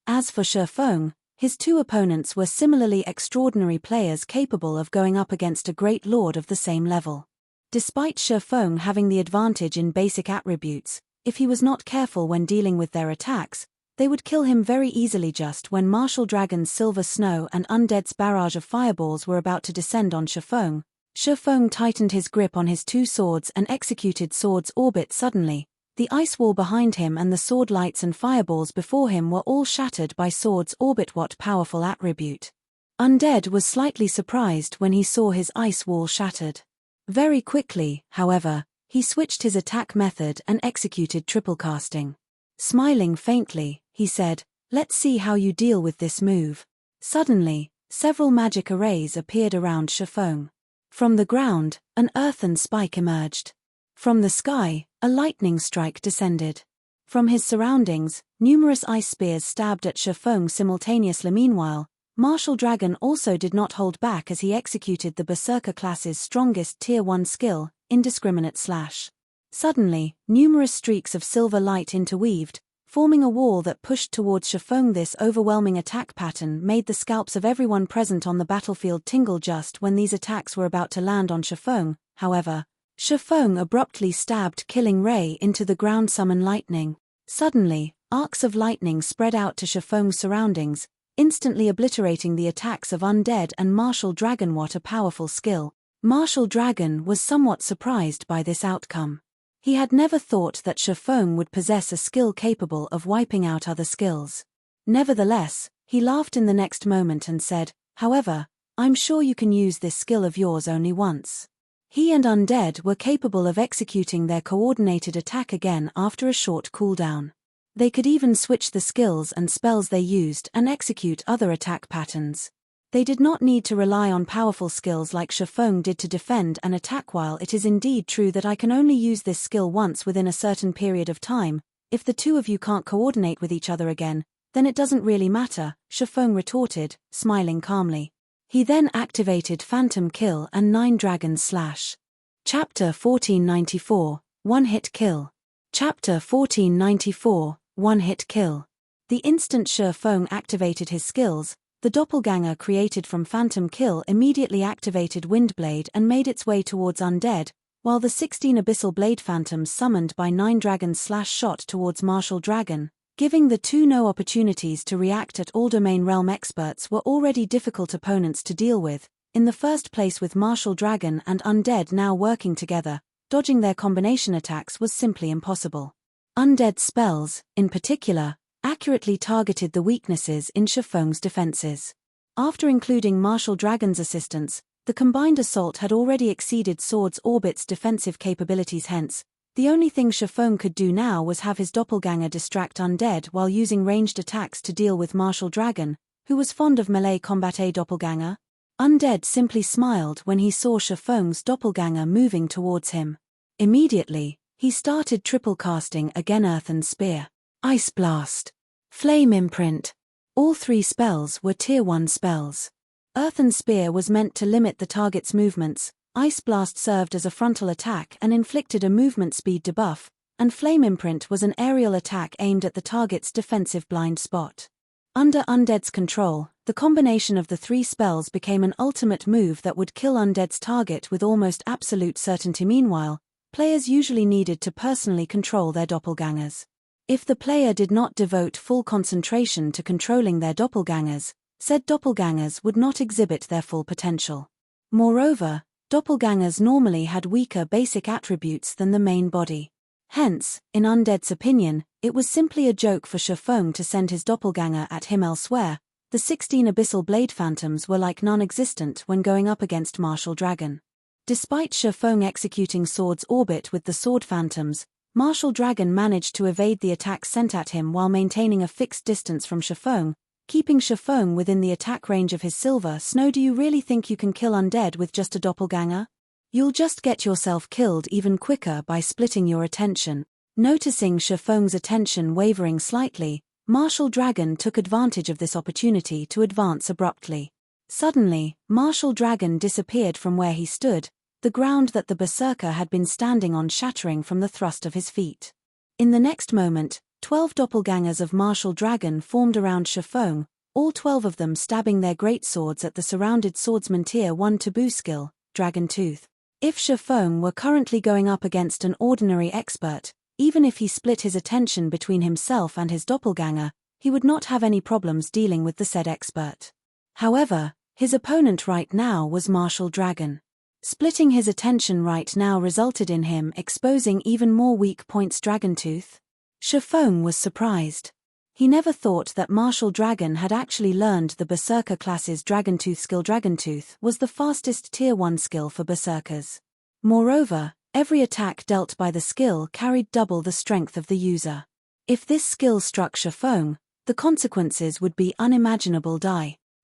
As for Shifeng, his two opponents were similarly extraordinary players capable of going up against a great lord of the same level. Despite Shifeng having the advantage in basic attributes, if he was not careful when dealing with their attacks, they would kill him very easily. Just when Martial Dragon's Silver Snow and Undead's barrage of fireballs were about to descend on Shifeng, Shifeng tightened his grip on his two swords and executed Sword's Orbit. Suddenly, the ice wall behind him and the sword lights and fireballs before him were all shattered by Sword's Orbit. What powerful attribute! Undead was slightly surprised when he saw his ice wall shattered. Very quickly, however, he switched his attack method and executed triple casting. Smiling faintly, he said, "Let's see how you deal with this move." Suddenly, several magic arrays appeared around Shifeng. From the ground, an earthen spike emerged. From the sky, a lightning strike descended. From his surroundings, numerous ice spears stabbed at Shifeng simultaneously. Meanwhile, Martial Dragon also did not hold back as he executed the Berserker class's strongest Tier 1 skill, Indiscriminate Slash. Suddenly, numerous streaks of silver light interweaved, forming a wall that pushed towards Shifeng. This overwhelming attack pattern made the scalps of everyone present on the battlefield tingle. Just when these attacks were about to land on Shifeng, however, Shifeng abruptly stabbed Killing Ray into the ground. Summon lightning. Suddenly, arcs of lightning spread out to Shifeng's surroundings, instantly obliterating the attacks of Undead and Martial Dragon. What a powerful skill! Martial Dragon was somewhat surprised by this outcome. He had never thought that Shifeng would possess a skill capable of wiping out other skills. Nevertheless, he laughed in the next moment and said, "However, I'm sure you can use this skill of yours only once." He and Undead were capable of executing their coordinated attack again after a short cooldown. They could even switch the skills and spells they used and execute other attack patterns. They did not need to rely on powerful skills like Shifeng did to defend and attack. While it is indeed true that I can only use this skill once within a certain period of time, if the two of you can't coordinate with each other again, then it doesn't really matter, Shifeng retorted, smiling calmly. He then activated Phantom Kill and 9 Dragons Slash. Chapter 1494, One-Hit Kill. Chapter 1494, One-Hit Kill. The instant Shifeng activated his skills, the doppelganger created from Phantom Kill immediately activated Windblade and made its way towards Undead, while the 16 Abyssal Blade Phantoms summoned by 9 Dragons Slash shot towards Martial Dragon, giving the two no opportunities to react at all. Domain Realm experts were already difficult opponents to deal with, in the first place with Martial Dragon and Undead now working together, dodging their combination attacks was simply impossible. Undead spells, in particular, accurately targeted the weaknesses in Shifeng's defenses. After including Martial Dragon's assistance, the combined assault had already exceeded Sword's Orbit's defensive capabilities. Hence, the only thing Shifeng could do now was have his doppelganger distract Undead while using ranged attacks to deal with Martial Dragon, who was fond of melee combat. A doppelganger? Undead simply smiled when he saw Shifeng's doppelganger moving towards him. Immediately, he started triple casting again. Earthen Spear, Ice Blast, Flame Imprint. All three spells were Tier 1 spells. Earthen Spear was meant to limit the target's movements, Ice Blast served as a frontal attack and inflicted a movement speed debuff, and Flame Imprint was an aerial attack aimed at the target's defensive blind spot. Under Undead's control, the combination of the three spells became an ultimate move that would kill Undead's target with almost absolute certainty. Meanwhile, players usually needed to personally control their doppelgangers. If the player did not devote full concentration to controlling their doppelgangers, said doppelgangers would not exhibit their full potential. Moreover, doppelgangers normally had weaker basic attributes than the main body. Hence, in Undead's opinion, it was simply a joke for Shifeng to send his doppelganger at him elsewhere. The 16 abyssal blade phantoms were like non-existent when going up against Martial Dragon. Despite Shifeng executing Sword's orbit with the Sword Phantoms, Martial Dragon managed to evade the attacks sent at him while maintaining a fixed distance from Shifeng, keeping Shifeng within the attack range of his silver snow. Do you really think you can kill Undead with just a doppelganger? You'll just get yourself killed even quicker by splitting your attention. Noticing Shifeng's attention wavering slightly, Martial Dragon took advantage of this opportunity to advance abruptly. Suddenly, Martial Dragon disappeared from where he stood, the ground that the berserker had been standing on shattering from the thrust of his feet. In the next moment, 12 doppelgangers of Martial Dragon formed around Shifeng, all 12 of them stabbing their greatswords at the surrounded swordsman Tier 1 taboo skill, Dragon Tooth. If Shifeng were currently going up against an ordinary expert, even if he split his attention between himself and his doppelganger, he would not have any problems dealing with the said expert. However, his opponent right now was Martial Dragon. Splitting his attention right now resulted in him exposing even more weak points. Dragon Tooth. Shifeng was surprised. He never thought that Martial Dragon had actually learned the Berserker class's Dragon Tooth skill. Dragon Tooth was the fastest Tier 1 skill for Berserkers. Moreover, every attack dealt by the skill carried double the strength of the user. If this skill struck Shifeng, the consequences would be unimaginable.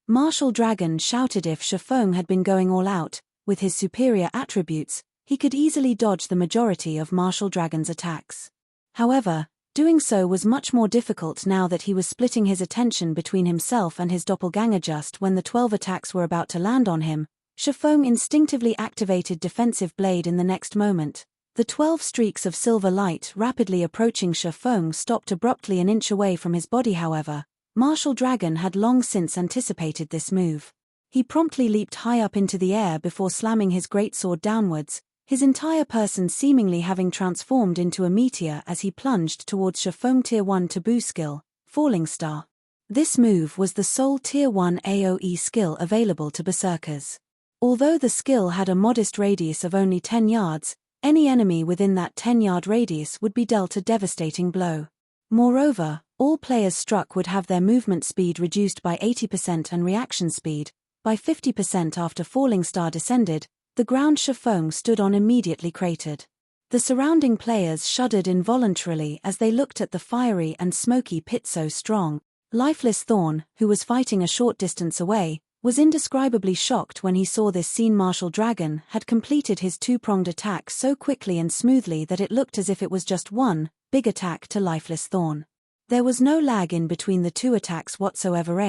Martial Dragon shouted if Shifeng had been going all out. With his superior attributes, he could easily dodge the majority of Martial Dragon's attacks. However, doing so was much more difficult now that he was splitting his attention between himself and his doppelganger. Just when the 12 attacks were about to land on him, Shifeng instinctively activated Defensive Blade. In the next moment, the 12 streaks of silver light rapidly approaching Shifeng stopped abruptly an inch away from his body. However, Martial Dragon had long since anticipated this move. He promptly leaped high up into the air before slamming his greatsword downwards, his entire person seemingly having transformed into a meteor as he plunged towards Shifeng Tier 1 taboo skill, Falling Star. This move was the sole Tier 1 AoE skill available to Berserkers. Although the skill had a modest radius of only 10 yards, any enemy within that 10-yard radius would be dealt a devastating blow. Moreover, all players struck would have their movement speed reduced by 80% and reaction speed by 50% after Falling Star descended. The ground Shifeng stood on immediately cratered. The surrounding players shuddered involuntarily as they looked at the fiery and smoky pit. So strong. Lifeless Thorn, who was fighting a short distance away, was indescribably shocked when he saw this scene. Martial Dragon had completed his two-pronged attack so quickly and smoothly that it looked as if it was just one big attack to Lifeless Thorn. There was no lag in between the two attacks whatsoever.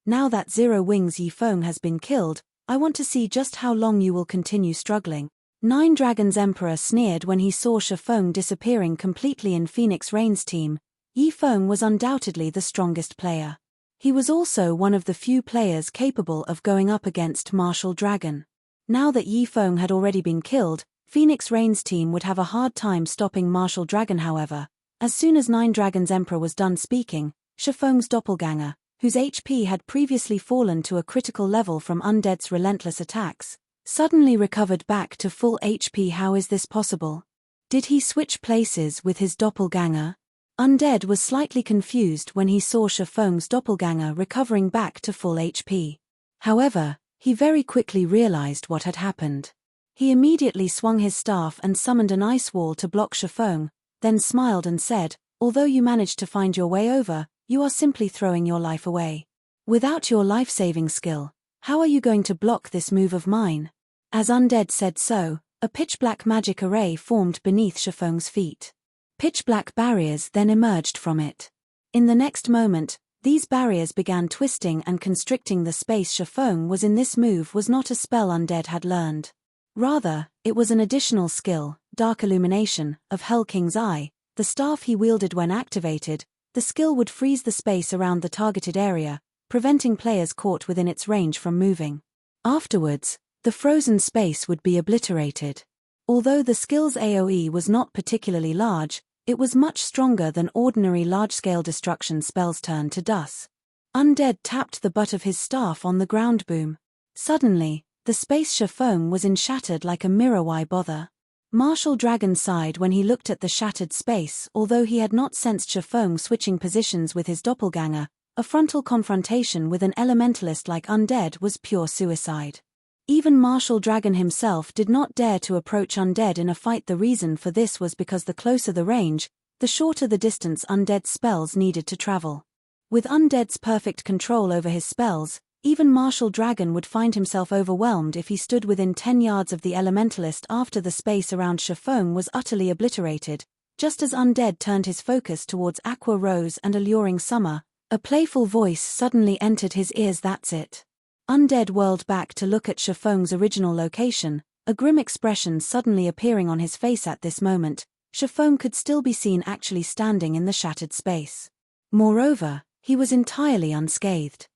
Now that Zero Wings Yifeng has been killed, I want to see just how long you will continue struggling. Nine Dragons Emperor sneered when he saw Shifeng disappearing completely in Phoenix Rain's team. Yifeng was undoubtedly the strongest player. He was also one of the few players capable of going up against Martial Dragon. Now that Yifeng had already been killed, Phoenix Rain's team would have a hard time stopping Martial Dragon. However, as soon as Nine Dragons Emperor was done speaking, Shifeng's doppelganger, whose HP had previously fallen to a critical level from Undead's relentless attacks, suddenly recovered back to full HP. How is this possible? Did he switch places with his doppelganger? Undead was slightly confused when he saw Shifeng's doppelganger recovering back to full HP. However, he very quickly realized what had happened. He immediately swung his staff and summoned an ice wall to block Shifeng, then smiled and said, "Although you managed to find your way over, you are simply throwing your life away. Without your life-saving skill, how are you going to block this move of mine?" As Undead said so, a pitch-black magic array formed beneath Shifeng's feet. Pitch-black barriers then emerged from it. In the next moment, these barriers began twisting and constricting the space. Shifeng was in. This move was not a spell Undead had learned. Rather, it was an additional skill, Dark Illumination, of Hell King's Eye. The staff he wielded when activated, the skill would freeze the space around the targeted area, preventing players caught within its range from moving. Afterwards, the frozen space would be obliterated. Although the skill's AoE was not particularly large, it was much stronger than ordinary large-scale destruction spells. Turn to dust. Undead tapped the butt of his staff on the ground. Boom. Suddenly, the space Shifeng was in shattered like a mirror. Why bother? Martial Dragon sighed when he looked at the shattered space. Although he had not sensed Shifeng switching positions with his doppelganger, a frontal confrontation with an elementalist like Undead was pure suicide. Even Martial Dragon himself did not dare to approach Undead in a fight. The reason for this was because the closer the range, the shorter the distance Undead's spells needed to travel. With Undead's perfect control over his spells, even Martial Dragon would find himself overwhelmed if he stood within 10 yards of the elementalist after the space around Shifeng was utterly obliterated. Just as Undead turned his focus towards Aqua Rose and Alluring Summer, a playful voice suddenly entered his ears. That's it. Undead whirled back to look at Shifeng's original location, a grim expression suddenly appearing on his face at this moment. Shifeng could still be seen actually standing in the shattered space. Moreover, he was entirely unscathed.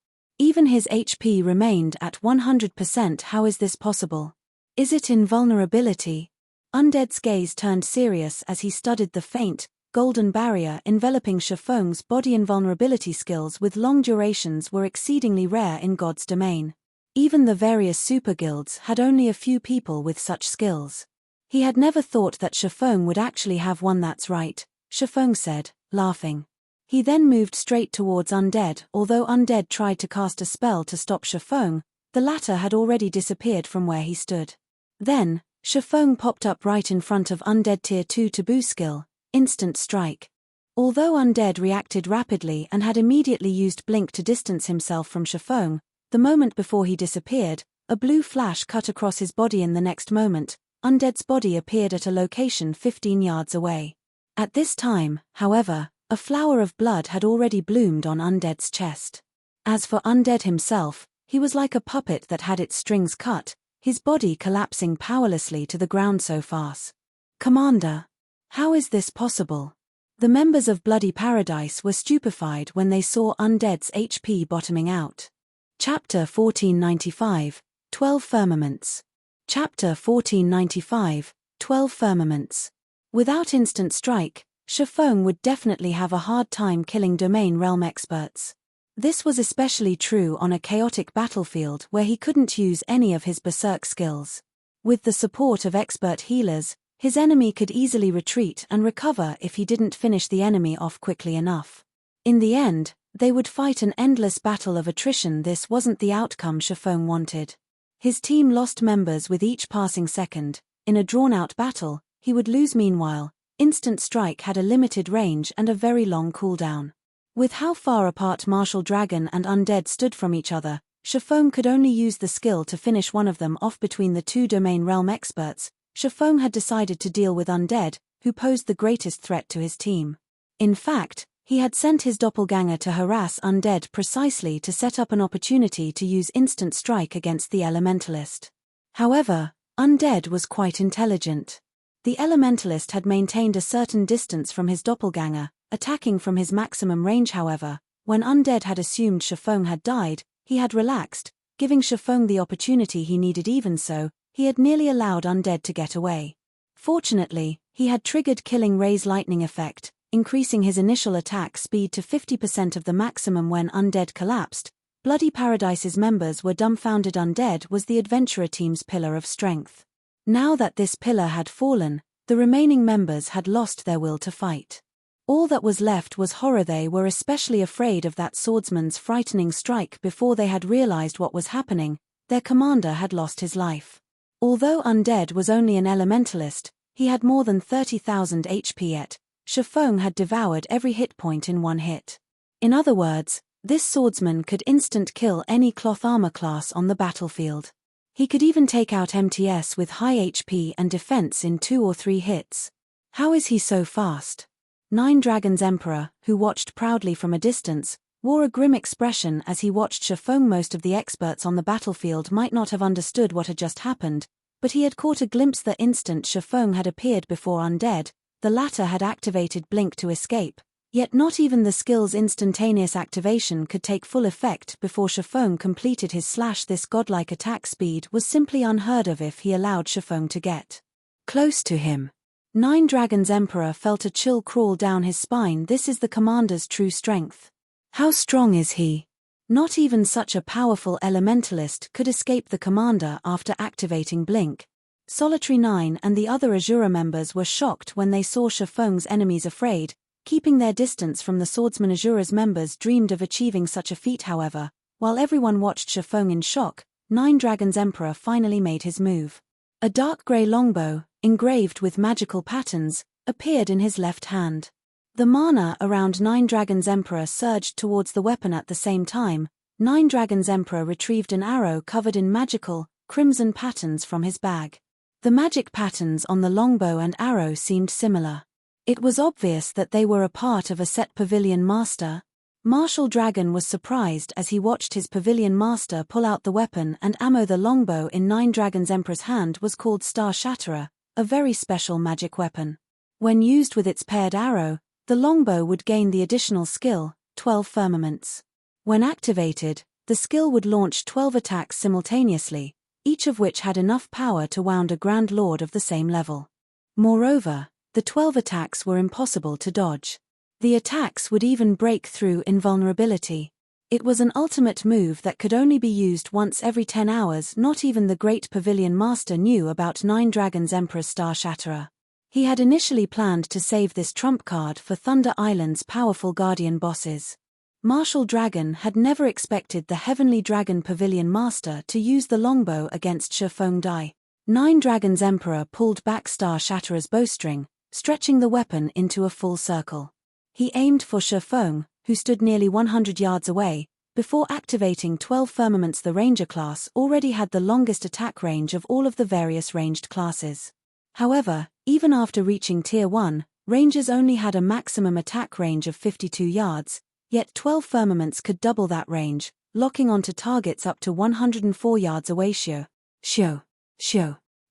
Even his HP remained at 100%. How is this possible? Is it invulnerability? Undead's gaze turned serious as he studied the faint, golden barrier enveloping Shifeng's body. Invulnerability skills with long durations were exceedingly rare in God's domain. Even the various super guilds had only a few people with such skills. He had never thought that Shifeng would actually have one. That's right, Shifeng said, laughing. He then moved straight towards Undead. Although Undead tried to cast a spell to stop Shifeng, the latter had already disappeared from where he stood. Then, Shifeng popped up right in front of Undead. Tier 2 taboo skill, Instant Strike. Although Undead reacted rapidly and had immediately used Blink to distance himself from Shifeng, the moment before he disappeared, a blue flash cut across his body. In the next moment, Undead's body appeared at a location 15 yards away. At this time, however, a flower of blood had already bloomed on Undead's chest. As for Undead himself, he was like a puppet that had its strings cut, his body collapsing powerlessly to the ground so fast. Commander! How is this possible? The members of Bloody Paradise were stupefied when they saw Undead's HP bottoming out. Chapter 1495, 12 Firmaments. Chapter 1495, 12 Firmaments. Without Instant Strike, Shifeng would definitely have a hard time killing Domain Realm experts. This was especially true on a chaotic battlefield where he couldn't use any of his berserk skills. With the support of expert healers, his enemy could easily retreat and recover if he didn't finish the enemy off quickly enough. In the end, they would fight an endless battle of attrition. This wasn't the outcome Shifeng wanted. His team lost members with each passing second. In a drawn-out battle, he would lose. Meanwhile, Instant Strike had a limited range and a very long cooldown. With how far apart Martial Dragon and Undead stood from each other, Shifeng could only use the skill to finish one of them off. Between the two Domain Realm experts, Shifeng had decided to deal with Undead, who posed the greatest threat to his team. In fact, he had sent his doppelganger to harass Undead precisely to set up an opportunity to use Instant Strike against the Elementalist. However, Undead was quite intelligent. The Elementalist had maintained a certain distance from his doppelganger, attacking from his maximum range. However, when Undead had assumed Shifeng had died, he had relaxed, giving Shifeng the opportunity he needed. Even so, he had nearly allowed Undead to get away. Fortunately, he had triggered Killing Ray's lightning effect, increasing his initial attack speed to 50% of the maximum. When Undead collapsed, Bloody Paradise's members were dumbfounded. Undead was the adventurer team's pillar of strength. Now that this pillar had fallen, the remaining members had lost their will to fight. All that was left was horror. They were especially afraid of that swordsman's frightening strike. Before they had realized what was happening, their commander had lost his life. Although Undead was only an elementalist, he had more than 30,000 HP. Yet, Shifeng had devoured every hit point in one hit. In other words, this swordsman could instant kill any cloth armor class on the battlefield. He could even take out MTS with high HP and defense in 2 or 3 hits. How is he so fast? Nine Dragons Emperor, who watched proudly from a distance, wore a grim expression as he watched Shifeng. Most of the experts on the battlefield might not have understood what had just happened, but he had caught a glimpse. The instant Shifeng had appeared before Undead, the latter had activated Blink to escape, yet not even the skill's instantaneous activation could take full effect before Shifeng completed his slash. This godlike attack speed was simply unheard of if he allowed Shifeng to get close to him. Nine Dragons Emperor felt a chill crawl down his spine. This is the commander's true strength. How strong is he? Not even such a powerful elementalist could escape the commander after activating Blink. Solitary 9 and the other Azura members were shocked when they saw Shifeng's enemies afraid, keeping their distance from the swordsman. Azura's members dreamed of achieving such a feat. However, while everyone watched Shifeng in shock, Nine Dragons Emperor finally made his move. A dark grey longbow, engraved with magical patterns, appeared in his left hand. The mana around Nine Dragons Emperor surged towards the weapon at the same time. Nine Dragons Emperor retrieved an arrow covered in magical, crimson patterns from his bag. The magic patterns on the longbow and arrow seemed similar. It was obvious that they were a part of a set pavilion master. Martial Dragon was surprised as he watched his pavilion master pull out the weapon and ammo. The longbow in Nine Dragons Emperor's hand was called Star Shatterer, a very special magic weapon. When used with its paired arrow, the longbow would gain the additional skill, 12 firmaments. When activated, the skill would launch 12 attacks simultaneously, each of which had enough power to wound a Grand Lord of the same level. Moreover, the 12 attacks were impossible to dodge. The attacks would even break through invulnerability. It was an ultimate move that could only be used once every 10 hours. Not even the great pavilion master knew about Nine Dragons Emperor's Star Shatterer. He had initially planned to save this trump card for Thunder Island's powerful guardian bosses. Martial Dragon had never expected the Heavenly Dragon Pavilion Master to use the longbow against Shifeng Dai. Nine Dragons Emperor pulled back Star Shatterer's bowstring, stretching the weapon into a full circle. He aimed for Shifeng, who stood nearly 100 yards away, before activating 12 firmaments. The Ranger class already had the longest attack range of all of the various ranged classes. However, even after reaching Tier 1, Rangers only had a maximum attack range of 52 yards, yet 12 firmaments could double that range, locking onto targets up to 104 yards away. Shio.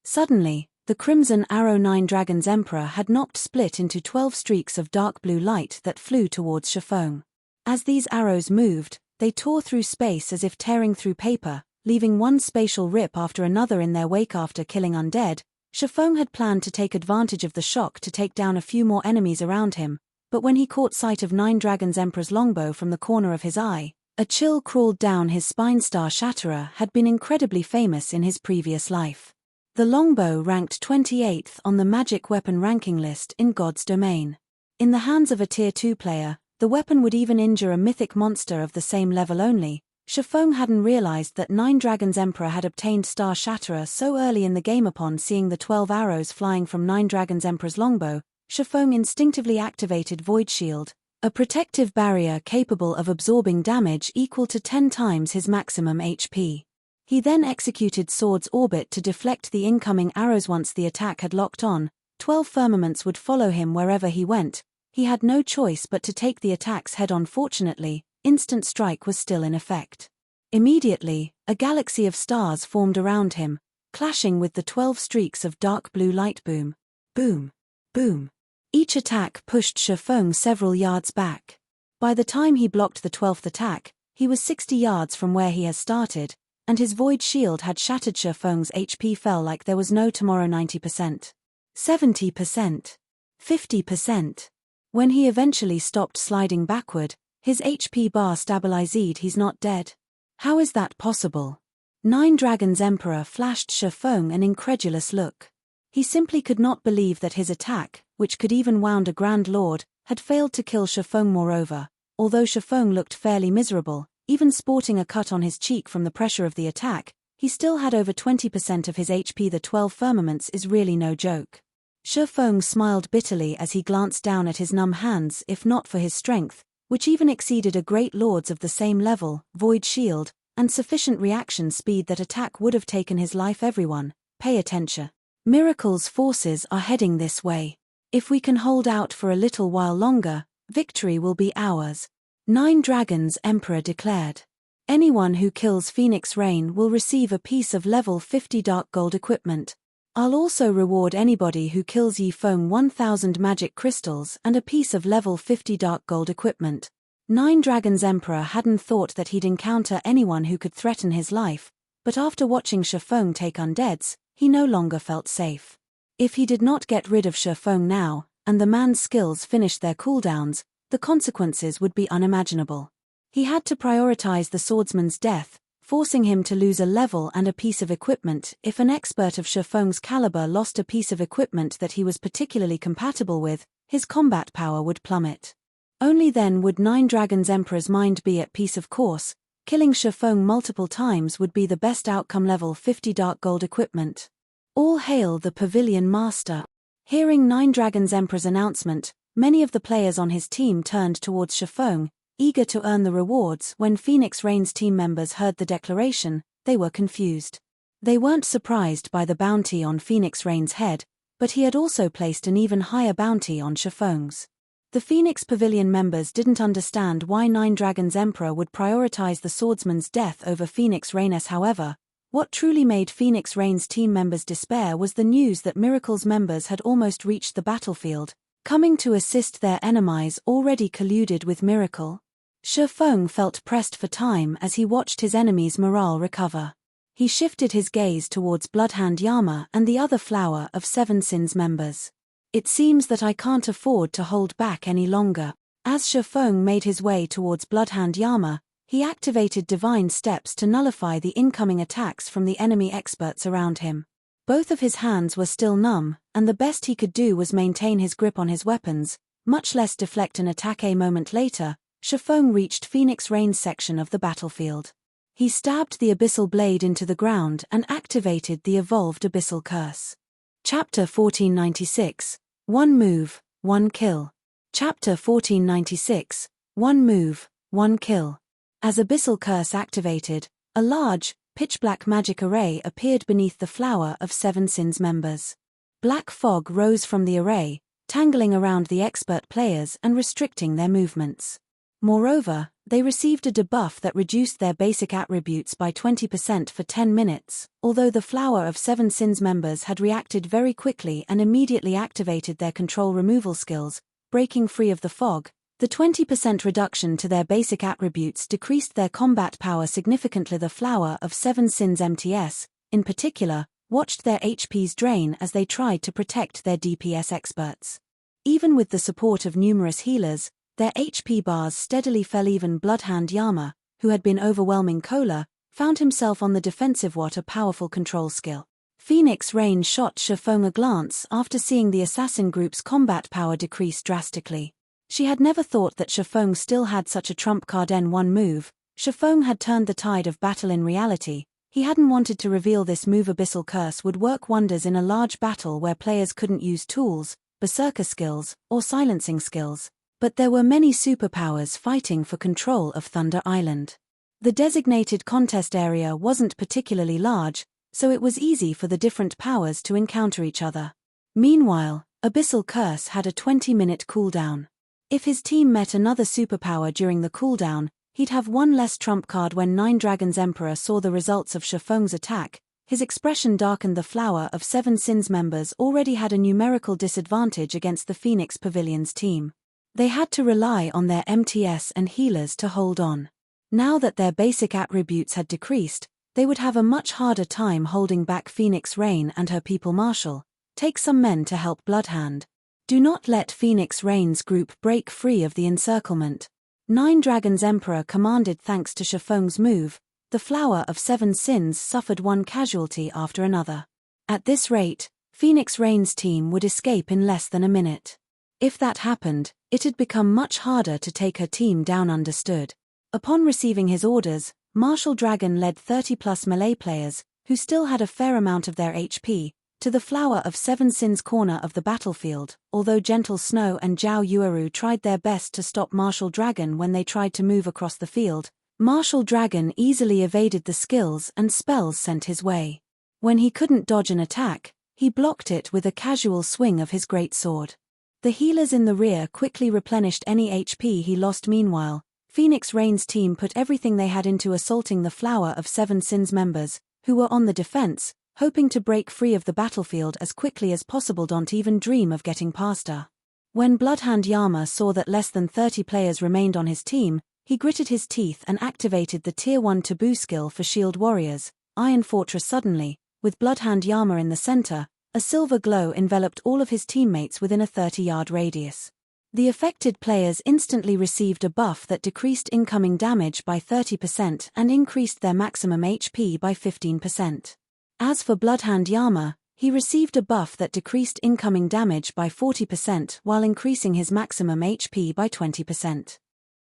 Suddenly, the crimson arrow Nine Dragons Emperor had knocked split into 12 streaks of dark blue light that flew towards Shifeng. As these arrows moved, they tore through space as if tearing through paper, leaving one spatial rip after another in their wake. After killing undead, Shifeng had planned to take advantage of the shock to take down a few more enemies around him, but when he caught sight of Nine Dragons Emperor's longbow from the corner of his eye, a chill crawled down his spine. Star Shatterer had been incredibly famous in his previous life. The longbow ranked 28th on the magic weapon ranking list in God's domain. In the hands of a Tier 2 player, the weapon would even injure a mythic monster of the same level only. Shifeng hadn't realized that Nine Dragons Emperor had obtained Star Shatterer so early in the game. Upon seeing the 12 arrows flying from Nine Dragons Emperor's longbow, Shifeng instinctively activated Void Shield, a protective barrier capable of absorbing damage equal to 10 times his maximum HP. He then executed Sword's Orbit to deflect the incoming arrows. Once the attack had locked on, 12 firmaments would follow him wherever he went. He had no choice but to take the attacks head-on. Fortunately, Instant Strike was still in effect. Immediately, a galaxy of stars formed around him, clashing with the 12 streaks of dark blue light. Boom. Boom. Boom. Each attack pushed Shifeng several yards back. By the time he blocked the 12th attack, he was 60 yards from where he had started, and his Void Shield had shattered. Shifeng's HP fell like there was no tomorrow. 90%. 70%. 50%. When he eventually stopped sliding backward, his HP bar stabilized. He's not dead. How is that possible? Nine Dragons Emperor flashed Shifeng an incredulous look. He simply could not believe that his attack, which could even wound a Grand Lord, had failed to kill Shifeng. Moreover, although Shifeng looked fairly miserable, even sporting a cut on his cheek from the pressure of the attack, he still had over 20% of his HP. The 12 firmaments is really no joke. Shifeng smiled bitterly as he glanced down at his numb hands. If not for his strength, which even exceeded a great lord's of the same level, Void Shield, and sufficient reaction speed, that attack would have taken his life. Everyone, pay attention. Miracle's forces are heading this way. If we can hold out for a little while longer, victory will be ours. Nine Dragons Emperor declared. Anyone who kills Phoenix Rain will receive a piece of level 50 dark gold equipment. I'll also reward anybody who kills Yifeng 1000 magic crystals and a piece of level 50 dark gold equipment. Nine Dragons Emperor hadn't thought that he'd encounter anyone who could threaten his life, but after watching Shifeng take undeads, he no longer felt safe. If he did not get rid of Shifeng now, and the man's skills finished their cooldowns, the consequences would be unimaginable. He had to prioritize the swordsman's death, forcing him to lose a level and a piece of equipment. If an expert of Shifeng's caliber lost a piece of equipment that he was particularly compatible with, his combat power would plummet. Only then would Nine Dragons Emperor's mind be at peace. Of course, killing Shifeng multiple times would be the best outcome. Level 50 Dark Gold equipment. All hail the Pavilion Master. Hearing Nine Dragons Emperor's announcement, many of the players on his team turned towards Shifeng, eager to earn the rewards. When Phoenix Rain's team members heard the declaration, they were confused. They weren't surprised by the bounty on Phoenix Rain's head, but he had also placed an even higher bounty on Shifeng's. The Phoenix Pavilion members didn't understand why Nine Dragons Emperor would prioritize the swordsman's death over Phoenix Rain's. However, what truly made Phoenix Rain's team members despair was the news that Miracle's members had almost reached the battlefield, coming to assist their enemies already colluded with Miracle. Shifeng felt pressed for time as he watched his enemy's morale recover. He shifted his gaze towards Bloodhound Yama and the other Flower of Seven Sins members. It seems that I can't afford to hold back any longer. As Shifeng made his way towards Bloodhound Yama, he activated divine steps to nullify the incoming attacks from the enemy experts around him. Both of his hands were still numb, and the best he could do was maintain his grip on his weapons, much less deflect an attack. A moment later, Shifeng reached Phoenix Rain's section of the battlefield. He stabbed the abyssal blade into the ground and activated the evolved abyssal curse. Chapter 1496, One Move, One Kill. Chapter 1496, One Move, One Kill. As Abyssal Curse activated, a large, pitch-black magic array appeared beneath the Flower of Seven Sins members. Black fog rose from the array, tangling around the expert players and restricting their movements. Moreover, they received a debuff that reduced their basic attributes by 20% for 10 minutes, although the Flower of Seven Sins members had reacted very quickly and immediately activated their control removal skills, breaking free of the fog. The 20% reduction to their basic attributes decreased their combat power significantly. The Flower of Seven Sins MTS, in particular, watched their HPs drain as they tried to protect their DPS experts. Even with the support of numerous healers, their HP bars steadily fell. Even Bloodhound Yama, who had been overwhelming Cola, found himself on the defensive. What a powerful control skill. Phoenix Rain shot Shifeng a glance after seeing the assassin group's combat power decrease drastically. She had never thought that Shifeng still had such a trump card. In one move, Shifeng had turned the tide of battle. In reality, he hadn't wanted to reveal this move. Abyssal Curse would work wonders in a large battle where players couldn't use tools, berserker skills, or silencing skills. But there were many superpowers fighting for control of Thunder Island. The designated contest area wasn't particularly large, so it was easy for the different powers to encounter each other. Meanwhile, Abyssal Curse had a 20-minute cooldown. If his team met another superpower during the cooldown, he'd have one less trump card. When Nine Dragons Emperor saw the results of Shifeng's attack, his expression darkened. The Flower of Seven Sins members already had a numerical disadvantage against the Phoenix Pavilion's team. They had to rely on their MTS and healers to hold on. Now that their basic attributes had decreased, they would have a much harder time holding back Phoenix Rain and her people. Marshal, take some men to help Bloodhound. Do not let Phoenix Rain's group break free of the encirclement. Nine Dragons Emperor commanded. Thanks to Shifeng's move, the Flower of Seven Sins suffered one casualty after another. At this rate, Phoenix Rain's team would escape in less than a minute. If that happened, it'd become much harder to take her team down. Understood. Upon receiving his orders, Martial Dragon led 30+ melee players, who still had a fair amount of their HP, to the Flower of Seven Sins corner of the battlefield. Although Gentle Snow and Zhao Yueru tried their best to stop Martial Dragon when they tried to move across the field, Martial Dragon easily evaded the skills and spells sent his way. When he couldn't dodge an attack, he blocked it with a casual swing of his greatsword. The healers in the rear quickly replenished any HP he lost. Meanwhile, Phoenix Rain's team put everything they had into assaulting the Flower of Seven Sins members, who were on the defense, hoping to break free of the battlefield as quickly as possible. Don't even dream of getting past her. When Bloodhound Yama saw that less than 30 players remained on his team, he gritted his teeth and activated the Tier 1 taboo skill for Shield Warriors, Iron Fortress. Suddenly, with Bloodhound Yama in the center, a silver glow enveloped all of his teammates within a 30-yard radius. The affected players instantly received a buff that decreased incoming damage by 30% and increased their maximum HP by 15%. As for Bloodhand Yama, he received a buff that decreased incoming damage by 40% while increasing his maximum HP by 20.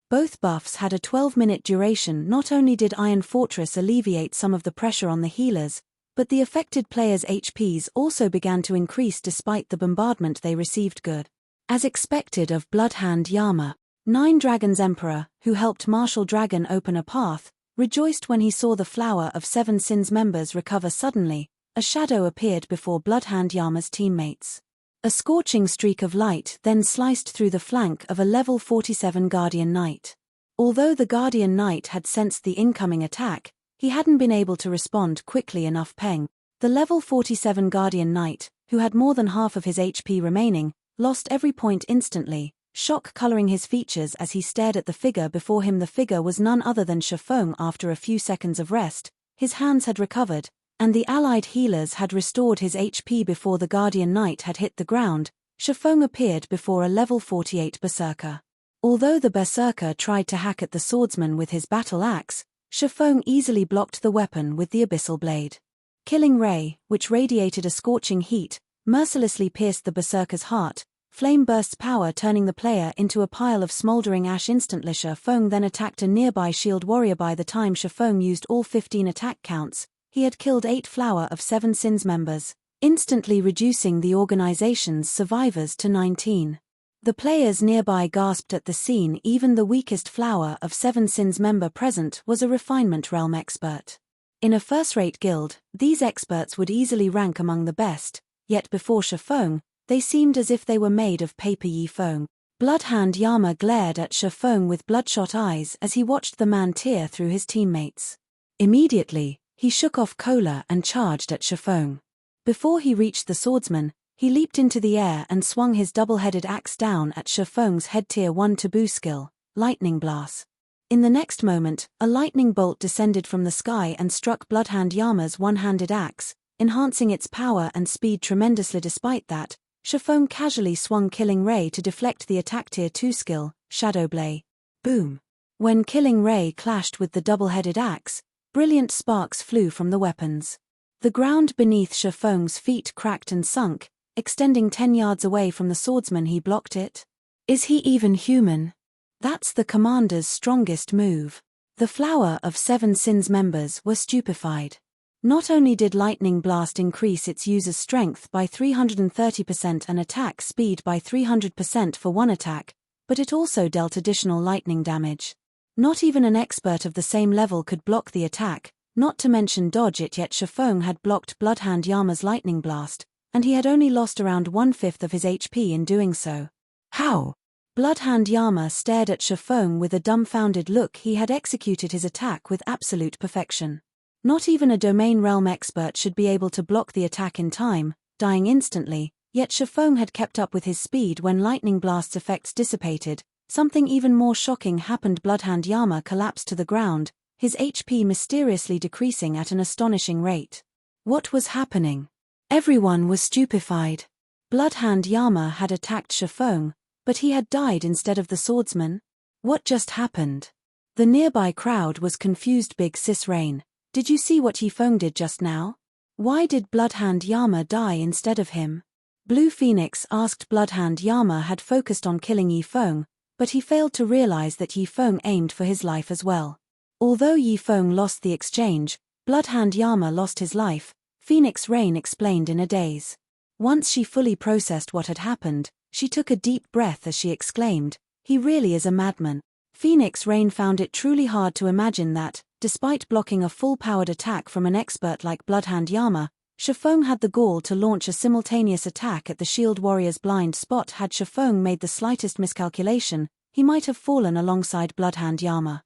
Both buffs had a 12-minute duration. Not only did Iron Fortress alleviate some of the pressure on the healers, but the affected players' HPs also began to increase despite the bombardment they received. Good. As expected of Bloodhand Yama, Nine Dragons Emperor, who helped Martial Dragon open a path, rejoiced when he saw the Flower of Seven Sins members recover suddenly. A shadow appeared before Bloodhand Yama's teammates. A scorching streak of light then sliced through the flank of a level 47 Guardian Knight. Although the Guardian Knight had sensed the incoming attack, he hadn't been able to respond quickly enough. Peng, the level 47 Guardian Knight, who had more than half of his HP remaining, lost every point instantly, shock coloring his features as he stared at the figure before him. The figure was none other than Shifeng. After a few seconds of rest, his hands had recovered, and the allied healers had restored his HP before the Guardian Knight had hit the ground. Shifeng appeared before a level 48 Berserker. Although the Berserker tried to hack at the swordsman with his battle axe, Shifeng easily blocked the weapon with the Abyssal Blade. Killing Ray, which radiated a scorching heat, mercilessly pierced the Berserker's heart. Flame bursts power, turning the player into a pile of smoldering ash instantly. Shifeng then attacked a nearby shield warrior. By the time Shifeng used all 15 attack counts, he had killed 8 Flower of Seven Sins members, instantly reducing the organization's survivors to 19. The players nearby gasped at the scene. Even the weakest Flower of Seven Sins member present was a refinement realm expert. In a first-rate guild, these experts would easily rank among the best, yet before Shifeng, they seemed as if they were made of paper. Yifeng. Bloodhand Yama glared at Shifeng with bloodshot eyes as he watched the man tear through his teammates. Immediately, he shook off Cola and charged at Shifeng. Before he reached the swordsman, he leaped into the air and swung his double-headed axe down at Shifeng's head. Tier 1 taboo skill, Lightning Blast. In the next moment, a lightning bolt descended from the sky and struck Bloodhand Yama's one-handed axe, enhancing its power and speed tremendously. Despite that, Shifeng casually swung Killing Ray to deflect the attack. Tier 2 skill, Shadow Blade. Boom. When Killing Ray clashed with the double-headed axe, brilliant sparks flew from the weapons. The ground beneath Shifeng's feet cracked and sunk, extending 10 yards away from the swordsman. He blocked it. Is he even human? That's the commander's strongest move. The Flower of Seven Sins members were stupefied. Not only did Lightning Blast increase its user's strength by 330% and attack speed by 300% for one attack, but it also dealt additional lightning damage. Not even an expert of the same level could block the attack, not to mention dodge it. Yet Shifeng had blocked Bloodhand Yama's Lightning Blast, and he had only lost around 1/5 of his HP in doing so. How? Bloodhand Yama stared at Shifeng with a dumbfounded look. He had executed his attack with absolute perfection. Not even a domain realm expert should be able to block the attack in time, dying instantly, yet Shifeng had kept up with his speed. When Lightning Blast's effects dissipated, something even more shocking happened. Bloodhand Yama collapsed to the ground, his HP mysteriously decreasing at an astonishing rate. What was happening? Everyone was stupefied. Bloodhand Yama had attacked Shifeng, but he had died instead of the swordsman. What just happened? The nearby crowd was confused. Big Sis Rain, did you see what Yifeng did just now? Why did Bloodhand Yama die instead of him? Blue Phoenix asked. Bloodhand Yama had focused on killing Yifeng, but he failed to realize that Yifeng aimed for his life as well. Although Yifeng lost the exchange, Bloodhand Yama lost his life, Phoenix Rain explained in a daze. Once she fully processed what had happened, she took a deep breath as she exclaimed, "He really is a madman." Phoenix Rain found it truly hard to imagine that, despite blocking a full-powered attack from an expert like Bloodhand Yama, Shifeng had the gall to launch a simultaneous attack at the shield warrior's blind spot. Had Shifeng made the slightest miscalculation, he might have fallen alongside Bloodhand Yama.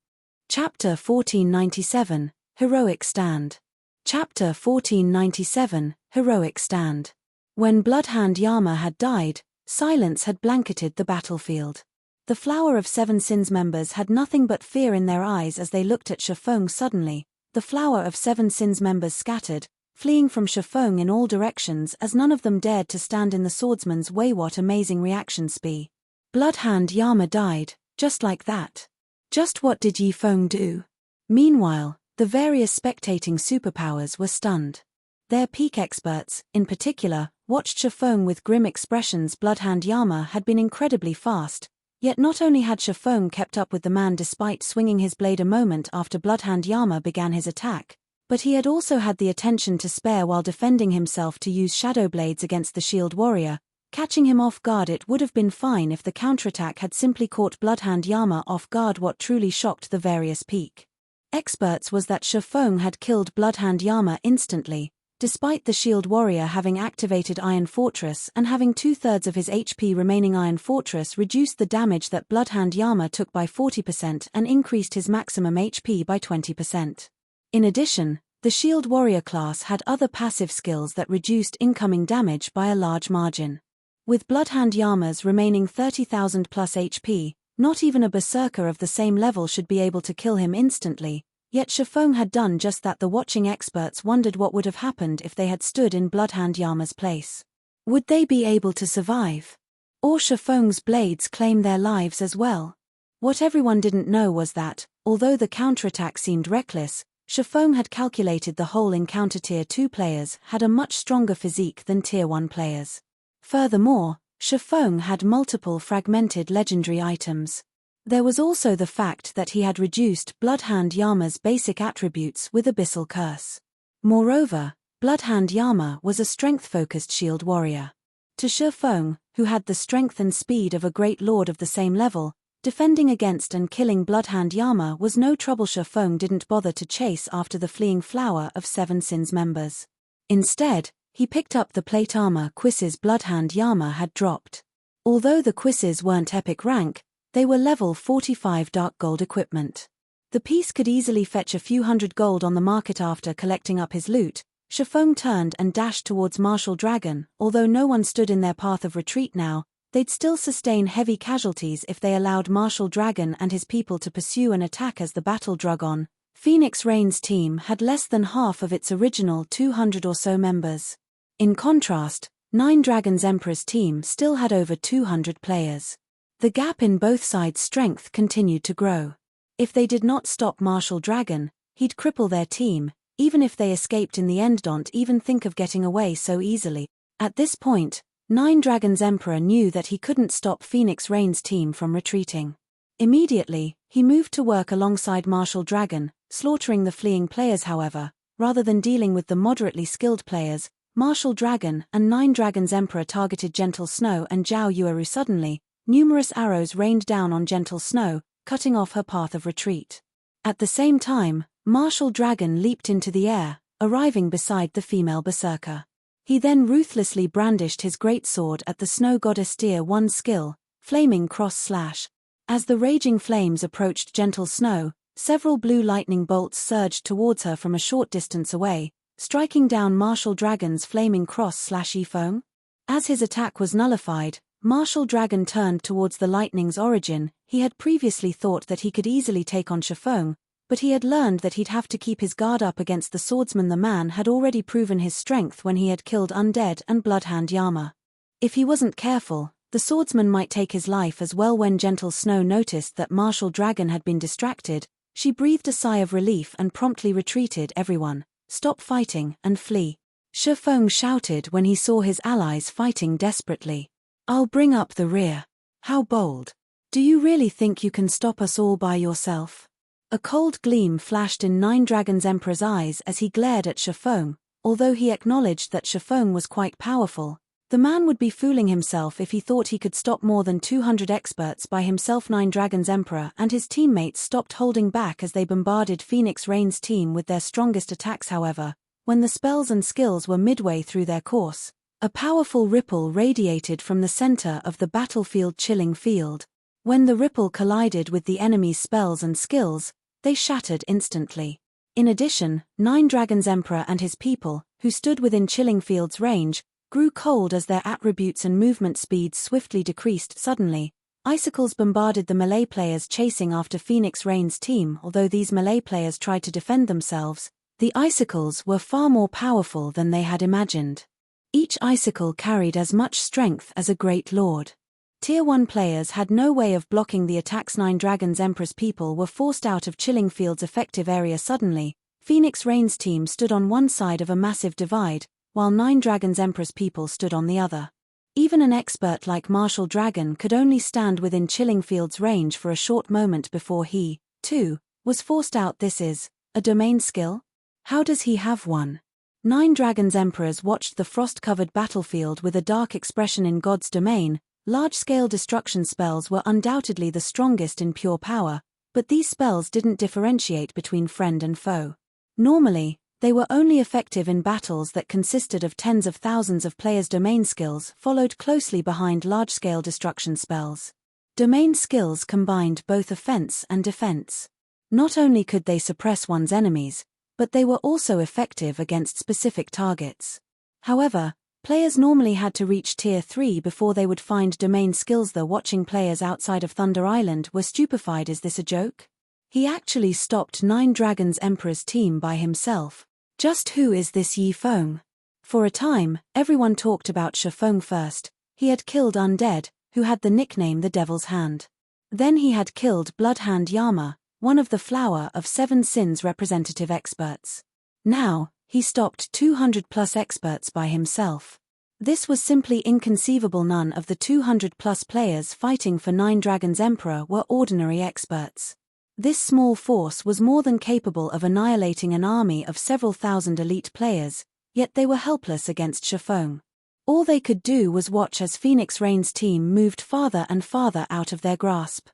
Chapter 1497, Heroic Stand. Chapter 1497, Heroic Stand. When Bloodhand Yama had died, silence had blanketed the battlefield. The Flower of Seven Sins members had nothing but fear in their eyes as they looked at Shifeng. Suddenly, the Flower of Seven Sins members scattered, fleeing from Shifeng in all directions as none of them dared to stand in the swordsman's way. What amazing reaction speed. Bloodhand Yama died, just like that. Just what did Yi Feng do? Meanwhile, the various spectating superpowers were stunned. Their peak experts, in particular, watched Shi Feng with grim expressions. Bloodhand Yama had been incredibly fast, yet not only had Shi Feng kept up with the man despite swinging his blade a moment after Bloodhand Yama began his attack, but he had also had the attention to spare while defending himself to use shadow blades against the shield warrior, catching him off guard. It would have been fine if the counterattack had simply caught Bloodhand Yama off guard. What truly shocked the various peak experts was that Shi Feng had killed Bloodhand Yama instantly, despite the shield warrior having activated Iron Fortress and having 2/3 of his HP remaining. Iron Fortress reduced the damage that Bloodhand Yama took by 40% and increased his maximum HP by 20%. In addition, the shield warrior class had other passive skills that reduced incoming damage by a large margin. With Bloodhand Yama's remaining 30,000 plus HP, not even a berserker of the same level should be able to kill him instantly, yet Shi Feng had done just that. The watching experts wondered what would have happened if they had stood in Bloodhand Yama's place. Would they be able to survive? Or Shi Feng's blades claim their lives as well? What everyone didn't know was that, although the counterattack seemed reckless, Shi Feng had calculated the whole encounter. Tier 2 players had a much stronger physique than Tier 1 players. Furthermore, Shi Feng had multiple fragmented legendary items. There was also the fact that he had reduced Bloodhand Yama's basic attributes with Abyssal Curse. Moreover, Bloodhand Yama was a strength-focused shield warrior. To Shi Feng, who had the strength and speed of a great lord of the same level, defending against and killing Bloodhand Yama was no trouble. Shi Feng didn't bother to chase after the fleeing flower of Seven Sins members. Instead, he picked up the plate armor quizzes Bloodhand Yama had dropped. Although the quizzes weren't epic rank, they were level 45 dark gold equipment. The piece could easily fetch a few hundred gold on the market. After collecting up his loot, Shi Feng turned and dashed towards Martial Dragon. Although no one stood in their path of retreat now, they'd still sustain heavy casualties if they allowed Martial Dragon and his people to pursue and attack. As the battle drug on, Phoenix Rain's team had less than half of its original 200 or so members. In contrast, Nine Dragons Emperor's team still had over 200 players. The gap in both sides' strength continued to grow. If they did not stop Martial Dragon, he'd cripple their team. Even if they escaped in the end, don't even think of getting away so easily. At this point, Nine Dragons Emperor knew that he couldn't stop Phoenix Rain's team from retreating. Immediately, he moved to work alongside Martial Dragon, slaughtering the fleeing players. However, rather than dealing with the moderately skilled players, Martial Dragon and Nine Dragons Emperor targeted Gentle Snow and Zhao Yueru. Suddenly, numerous arrows rained down on Gentle Snow, cutting off her path of retreat. At the same time, Martial Dragon leaped into the air, arriving beside the female berserker. He then ruthlessly brandished his great sword at the Snow Goddess. Tier 1 skill, Flaming Cross Slash. As the raging flames approached Gentle Snow, several blue lightning bolts surged towards her from a short distance away, striking down Martial Dragon's Flaming Cross Slash. Yi Feng. As his attack was nullified, Martial Dragon turned towards the lightning's origin. He had previously thought that he could easily take on Shi Feng, but he had learned that he'd have to keep his guard up against the swordsman. The man had already proven his strength when he had killed Undead and Bloodhand Yama. If he wasn't careful, the swordsman might take his life as well. When Gentle Snow noticed that Martial Dragon had been distracted, she breathed a sigh of relief and promptly retreated. Everyone, stop fighting and flee. Shi Feng shouted when he saw his allies fighting desperately. I'll bring up the rear. How bold. Do you really think you can stop us all by yourself? A cold gleam flashed in Nine Dragons Emperor's eyes as he glared at Shi Feng. Although he acknowledged that Shi Feng was quite powerful, the man would be fooling himself if he thought he could stop more than 200 experts by himself. Nine Dragons Emperor and his teammates stopped holding back as they bombarded Phoenix Rain's team with their strongest attacks. However, when the spells and skills were midway through their course, a powerful ripple radiated from the center of the battlefield, chilling field. When the ripple collided with the enemy's spells and skills, they shattered instantly. In addition, Nine Dragons Emperor and his people, who stood within Chilling Field's range, grew cold as their attributes and movement speeds swiftly decreased. Suddenly, icicles bombarded the melee players chasing after Phoenix Rain's team. Although these melee players tried to defend themselves, the icicles were far more powerful than they had imagined. Each icicle carried as much strength as a great lord. Tier 1 players had no way of blocking the attacks. 9 Dragons Emperor's people were forced out of Chilling Field's effective area suddenly. Phoenix Rain's team stood on one side of a massive divide, while 9 Dragons Emperor's people stood on the other. Even an expert like Martial Dragon could only stand within Chilling Field's range for a short moment before he, too, was forced out. This is a domain skill? How does he have one? 9 Dragons Emperors watched the frost-covered battlefield with a dark expression. In God's domain, large-scale destruction spells were undoubtedly the strongest in pure power, but these spells didn't differentiate between friend and foe. Normally, they were only effective in battles that consisted of tens of thousands of players. Domain skills followed closely behind large-scale destruction spells. Domain skills combined both offense and defense. Not only could they suppress one's enemies, but they were also effective against specific targets. However, players normally had to reach Tier 3 before they would find domain skills. The watching players outside of Thunder Island were stupefied. Is this a joke? He actually stopped 9 Dragons Emperor's team by himself. Just who is this Yi Feng? For a time, everyone talked about Shi Feng first. He had killed Undead, who had the nickname the Devil's Hand. Then he had killed Bloodhand Yama, one of the Flower of Seven Sins representative experts. Now, he stopped 200+ experts by himself. This was simply inconceivable. None of the 200+ players fighting for 9 Dragons Emperor were ordinary experts. This small force was more than capable of annihilating an army of several thousand elite players, yet they were helpless against Shi Feng. All they could do was watch as Phoenix Rain's team moved farther and farther out of their grasp.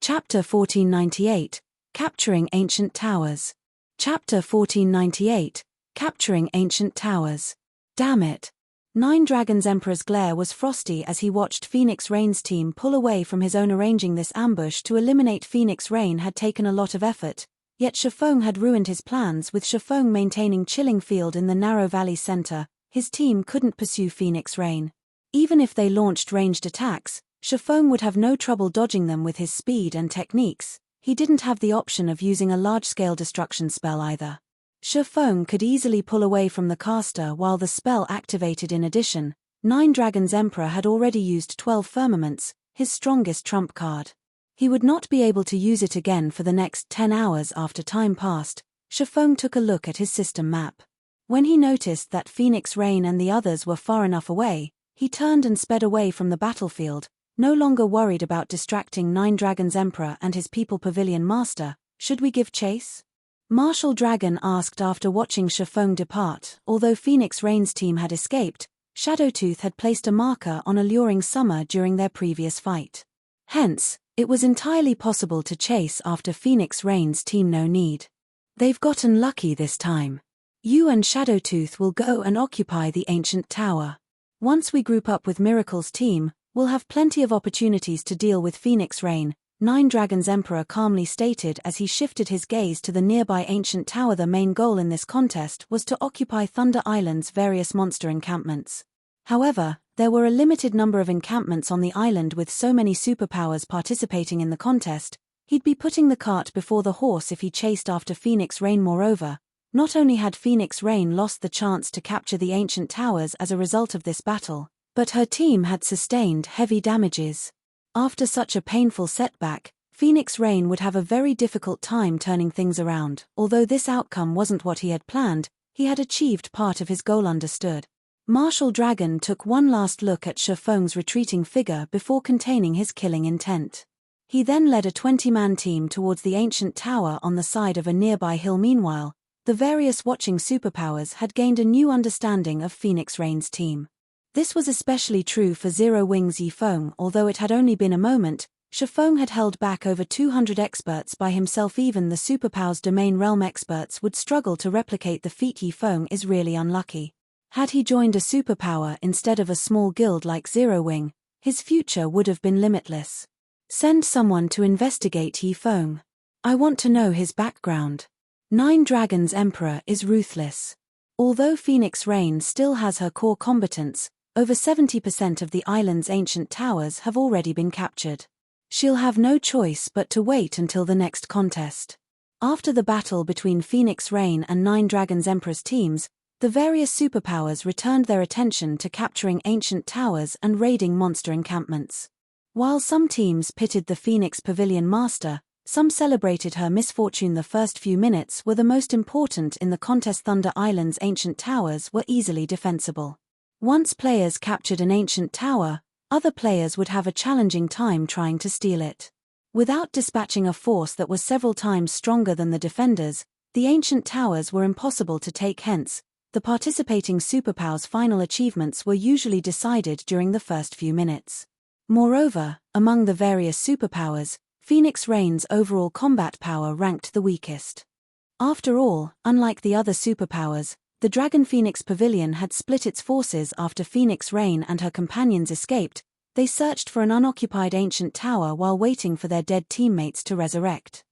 Chapter 1498, Capturing Ancient Towers. Chapter 1498, Capturing Ancient Towers. Damn it. 9 Dragons Emperor's glare was frosty as he watched Phoenix Rain's team pull away from his own. Arranging this ambush to eliminate Phoenix Rain had taken a lot of effort, yet Shi Feng had ruined his plans. With Shi Feng maintaining Chilling Field in the narrow valley center, his team couldn't pursue Phoenix Rain. Even if they launched ranged attacks, Shi Feng would have no trouble dodging them with his speed and techniques. He didn't have the option of using a large-scale destruction spell either. Shi Feng could easily pull away from the caster while the spell activated. In addition, 9 Dragons Emperor had already used 12 Firmaments, his strongest trump card. He would not be able to use it again for the next 10 hours. After time passed, Shi Feng took a look at his system map. When he noticed that Phoenix Rain and the others were far enough away, he turned and sped away from the battlefield, no longer worried about distracting 9 Dragons Emperor and his people. Pavilion Master, should we give chase? Martial Dragon asked after watching Shi Feng depart. Although Phoenix Rain's team had escaped, Shadowtooth had placed a marker on Alluring Summer during their previous fight. Hence, it was entirely possible to chase after Phoenix Rain's team. No need. They've gotten lucky this time. You and Shadowtooth will go and occupy the ancient tower. Once we group up with Miracle's team, we'll have plenty of opportunities to deal with Phoenix Rain, 9 Dragons Emperor calmly stated as he shifted his gaze to the nearby ancient tower. The main goal in this contest was to occupy Thunder Island's various monster encampments. However, there were a limited number of encampments on the island. With so many superpowers participating in the contest, he'd be putting the cart before the horse if he chased after Phoenix Rain. Moreover, not only had Phoenix Rain lost the chance to capture the ancient towers as a result of this battle, but her team had sustained heavy damages. After such a painful setback, Phoenix Rain would have a very difficult time turning things around. Although this outcome wasn't what he had planned, he had achieved part of his goal. Understood. Martial Dragon took one last look at Shi Feng's retreating figure before containing his killing intent. He then led a 20-man team towards the ancient tower on the side of a nearby hill. Meanwhile, the various watching superpowers had gained a new understanding of Phoenix Rain's team. This was especially true for Zero Wings Yi Feng. Although it had only been a moment, Shi Feng had held back over 200 experts by himself. Even the superpowers domain realm experts would struggle to replicate the feat. Yi Feng is really unlucky. Had he joined a superpower instead of a small guild like Zero Wing, his future would have been limitless. Send someone to investigate Yi Feng. I want to know his background. 9 Dragons Emperor is ruthless. Although Phoenix Rain still has her core combatants, over 70% of the island's ancient towers have already been captured. She'll have no choice but to wait until the next contest. After the battle between Phoenix Rain and 9 Dragons Emperor's teams, the various superpowers returned their attention to capturing ancient towers and raiding monster encampments. While some teams pitted the Phoenix Pavilion Master, some celebrated her misfortune. The first few minutes were the most important in the contest. Thunder Island's ancient towers were easily defensible. Once players captured an ancient tower, other players would have a challenging time trying to steal it. Without dispatching a force that was several times stronger than the defenders, the ancient towers were impossible to take. Hence, the participating superpowers' final achievements were usually decided during the first few minutes. Moreover, among the various superpowers, Phoenix Rain's overall combat power ranked the weakest. After all, unlike the other superpowers, the Dragon Phoenix Pavilion had split its forces after Phoenix Rain and her companions escaped. They searched for an unoccupied ancient tower while waiting for their dead teammates to resurrect.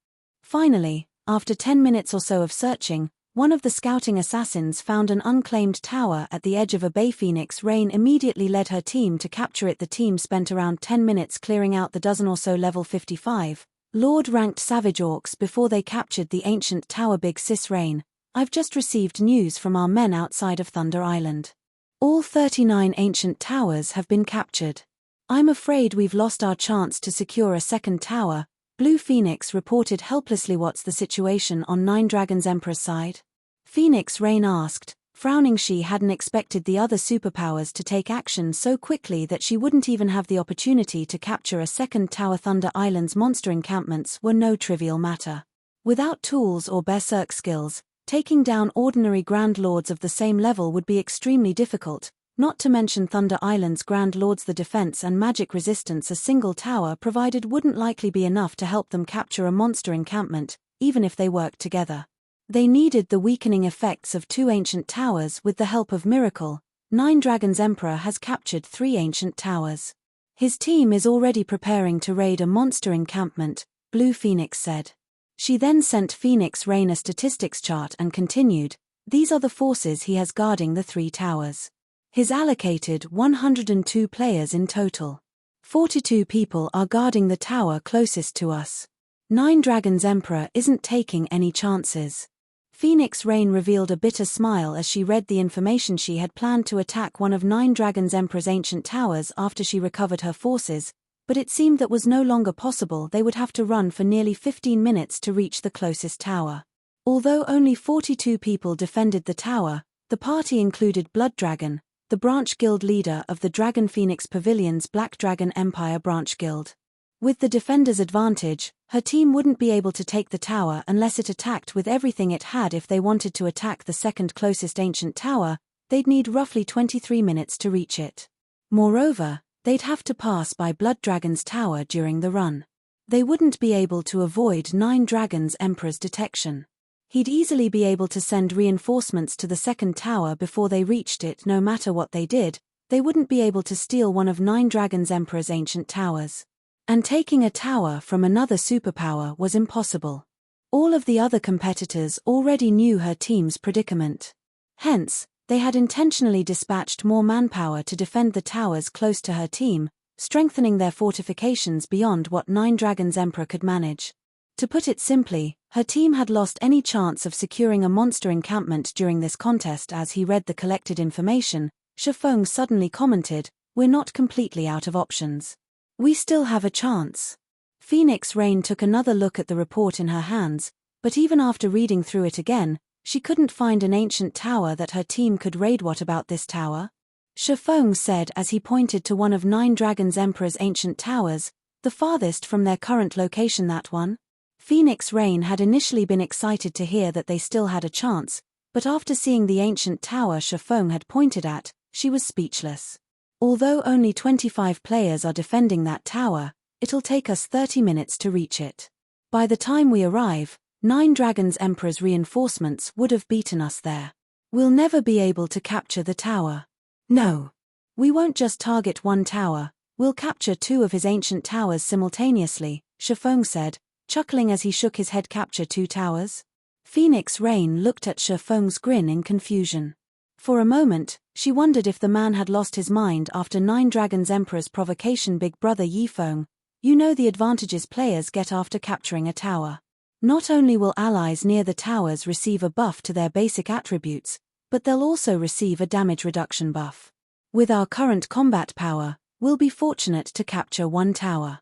Finally, after 10 minutes or so of searching, one of the scouting assassins found an unclaimed tower at the edge of a bay. Phoenix Rain immediately led her team to capture it. The team spent around 10 minutes clearing out the dozen or so level 55, Lord-ranked savage orcs before they captured the ancient tower. Big Sis Rain, I've just received news from our men outside of Thunder Island. All 39 ancient towers have been captured. I'm afraid we've lost our chance to secure a second tower, Blue Phoenix reported helplessly. What's the situation on Nine Dragons Emperor's side? Phoenix Rain asked, frowning. She hadn't expected the other superpowers to take action so quickly that she wouldn't even have the opportunity to capture a second tower. Thunder Island's monster encampments were no trivial matter. Without tools or berserk skills, taking down ordinary Grand Lords of the same level would be extremely difficult, not to mention Thunder Island's Grand Lords. The defense and magic resistance a single tower provided wouldn't likely be enough to help them capture a monster encampment, even if they worked together. They needed the weakening effects of 2 ancient towers. With the help of Miracle, Nine Dragons Emperor has captured 3 ancient towers. His team is already preparing to raid a monster encampment, Blue Phoenix said. She then sent Phoenix Rain a statistics chart and continued, these are the forces he has guarding the 3 towers. His allocated 102 players in total. 42 people are guarding the tower closest to us. Nine Dragons Emperor isn't taking any chances. Phoenix Rain revealed a bitter smile as she read the information. She had planned to attack one of Nine Dragons Emperor's ancient towers after she recovered her forces, but it seemed that was no longer possible. They would have to run for nearly 15 minutes to reach the closest tower. Although only 42 people defended the tower, the party included Blood Dragon, the branch guild leader of the Dragon Phoenix Pavilion's Black Dragon Empire branch guild. With the defender's advantage, her team wouldn't be able to take the tower unless it attacked with everything it had. If they wanted to attack the second closest ancient tower, they'd need roughly 23 minutes to reach it. Moreover, they'd have to pass by Blood Dragon's tower during the run. They wouldn't be able to avoid Nine Dragons Emperor's detection. He'd easily be able to send reinforcements to the second tower before they reached it. No matter what they did, they wouldn't be able to steal one of Nine Dragons Emperor's ancient towers. And taking a tower from another superpower was impossible. All of the other competitors already knew her team's predicament. Hence, they had intentionally dispatched more manpower to defend the towers close to her team, strengthening their fortifications beyond what Nine Dragons Emperor could manage. To put it simply, her team had lost any chance of securing a monster encampment during this contest. As he read the collected information, Shifeng suddenly commented, "We're not completely out of options. We still have a chance." Phoenix Rain took another look at the report in her hands, but even after reading through it again, she couldn't find an ancient tower that her team could raid. What about this tower? Shifeng said as he pointed to one of Nine Dragons Emperor's ancient towers, the farthest from their current location. That one? Phoenix Rain had initially been excited to hear that they still had a chance, but after seeing the ancient tower Shifeng had pointed at, she was speechless. Although only 25 players are defending that tower, it'll take us 30 minutes to reach it. By the time we arrive, Nine Dragons Emperor's reinforcements would have beaten us there. We'll never be able to capture the tower. No. We won't just target one tower, we'll capture 2 of his ancient towers simultaneously, Shifeng said, chuckling as he shook his head. Capture 2 towers? Phoenix Rain looked at Shifeng's grin in confusion. For a moment, she wondered if the man had lost his mind after Nine Dragons Emperor's provocation. Big brother Yifeng, you know the advantages players get after capturing a tower. Not only will allies near the towers receive a buff to their basic attributes, but they'll also receive a damage reduction buff. With our current combat power, We'll be fortunate to capture one tower.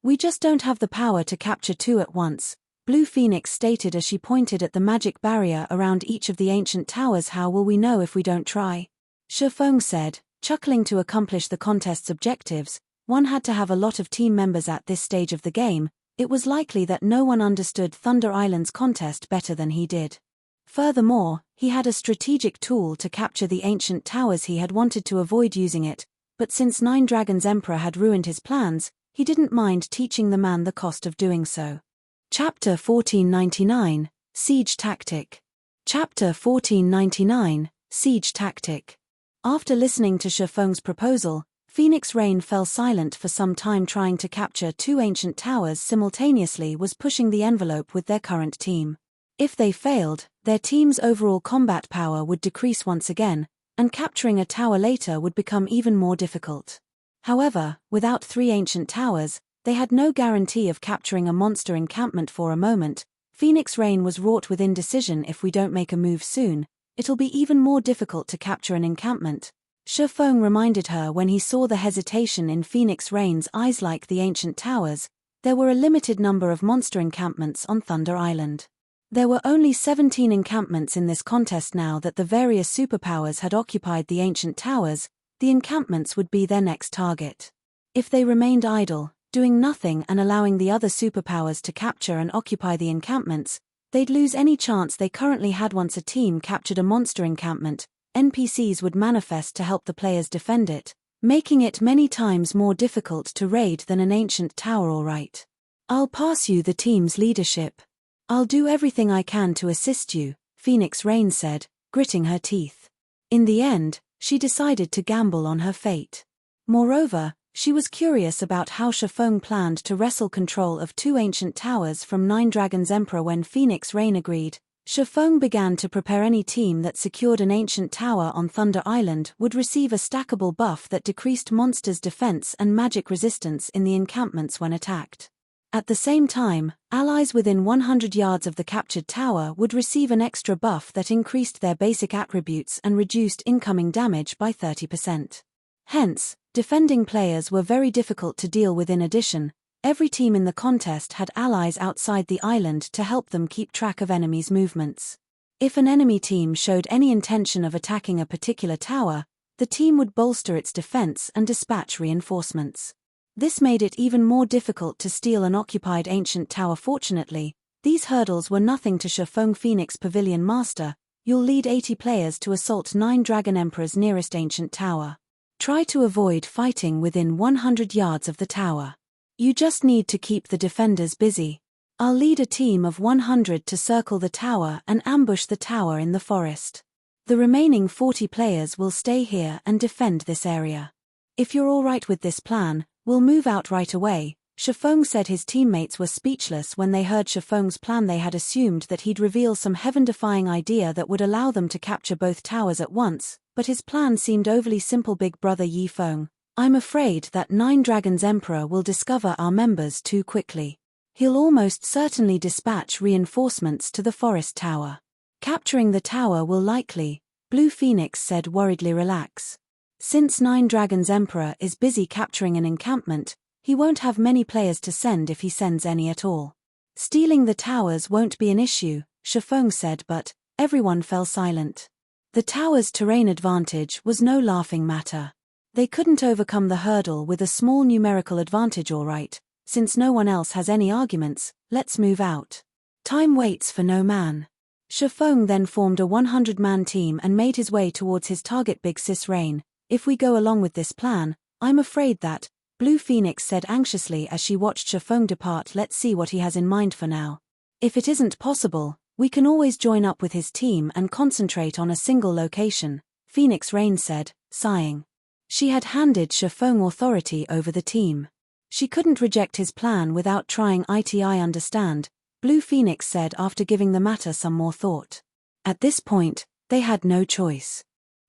We just don't have the power to capture two at once, Blue Phoenix stated as she pointed at the magic barrier around each of the ancient towers. How will we know if we don't try? Shifeng said, chuckling. To accomplish the contest's objectives, one had to have a lot of team members at this stage of the game. It was likely that no one understood Thunder Island's contest better than he did. Furthermore, he had a strategic tool to capture the ancient towers. He had wanted to avoid using it, but since Nine Dragons Emperor had ruined his plans, he didn't mind teaching the man the cost of doing so. Chapter 1499, Siege Tactic. Chapter 1499, Siege Tactic. After listening to Shifeng's proposal, Phoenix Rain fell silent for some time. Trying to capture two ancient towers simultaneously was pushing the envelope with their current team. If they failed, their team's overall combat power would decrease once again, and capturing a tower later would become even more difficult. However, without three ancient towers, they had no guarantee of capturing a monster encampment. For a moment, Phoenix Rain was wrought with indecision. If we don't make a move soon, it'll be even more difficult to capture an encampment, Shifeng reminded her when he saw the hesitation in Phoenix Rain's eyes. Like the ancient towers, there were a limited number of monster encampments on Thunder Island. There were only 17 encampments in this contest. Now that the various superpowers had occupied the ancient towers, the encampments would be their next target. If they remained idle, doing nothing and allowing the other superpowers to capture and occupy the encampments, they'd lose any chance they currently had. Once a team captured a monster encampment, NPCs would manifest to help the players defend it, making it many times more difficult to raid than an ancient tower. All right. I'll pass you the team's leadership. I'll do everything I can to assist you, Phoenix Rain said, gritting her teeth. In the end, she decided to gamble on her fate. Moreover, she was curious about how Shifeng planned to wrestle control of two ancient towers from Nine Dragons Emperor. When Phoenix Rain agreed, Shifeng began to prepare. Any team that secured an ancient tower on Thunder Island would receive a stackable buff that decreased monsters' defense and magic resistance in the encampments when attacked. At the same time, allies within 100 yards of the captured tower would receive an extra buff that increased their basic attributes and reduced incoming damage by 30%. Hence, defending players were very difficult to deal with. In addition, every team in the contest had allies outside the island to help them keep track of enemies' movements. If an enemy team showed any intention of attacking a particular tower, the team would bolster its defense and dispatch reinforcements. This made it even more difficult to steal an occupied ancient tower. Fortunately, these hurdles were nothing to Shifeng. Phoenix Pavilion Master, you'll lead 80 players to assault Nine Dragon Emperor's nearest ancient tower. Try to avoid fighting within 100 yards of the tower. You just need to keep the defenders busy. I'll lead a team of 100 to circle the tower and ambush the tower in the forest. The remaining 40 players will stay here and defend this area. If you're alright with this plan, we'll move out right away, Shifeng said. His teammates were speechless when they heard Shifeng's plan. They had assumed that he'd reveal some heaven-defying idea that would allow them to capture both towers at once, but his plan seemed overly simple. Big brother Yifeng, I'm afraid that Nine Dragons Emperor will discover our members too quickly. He'll almost certainly dispatch reinforcements to the forest tower. Capturing the tower will likely, Blue Phoenix said worriedly. Relax. Since Nine Dragons Emperor is busy capturing an encampment, he won't have many players to send if he sends any at all. Stealing the towers won't be an issue, Shifeng said, but everyone fell silent. The tower's terrain advantage was no laughing matter. They couldn't overcome the hurdle with a small numerical advantage. All right, since no one else has any arguments, let's move out. Time waits for no man. Shifeng then formed a 100-man team and made his way towards his target. Big Sis Rain, if we go along with this plan, I'm afraid that, Blue Phoenix said anxiously as she watched Shifeng depart. Let's see what he has in mind for now. If it isn't possible, we can always join up with his team and concentrate on a single location, Phoenix Rain said, sighing. She had handed Shifeng authority over the team. She couldn't reject his plan without trying it. I understand, Blue Phoenix said after giving the matter some more thought. At this point, they had no choice.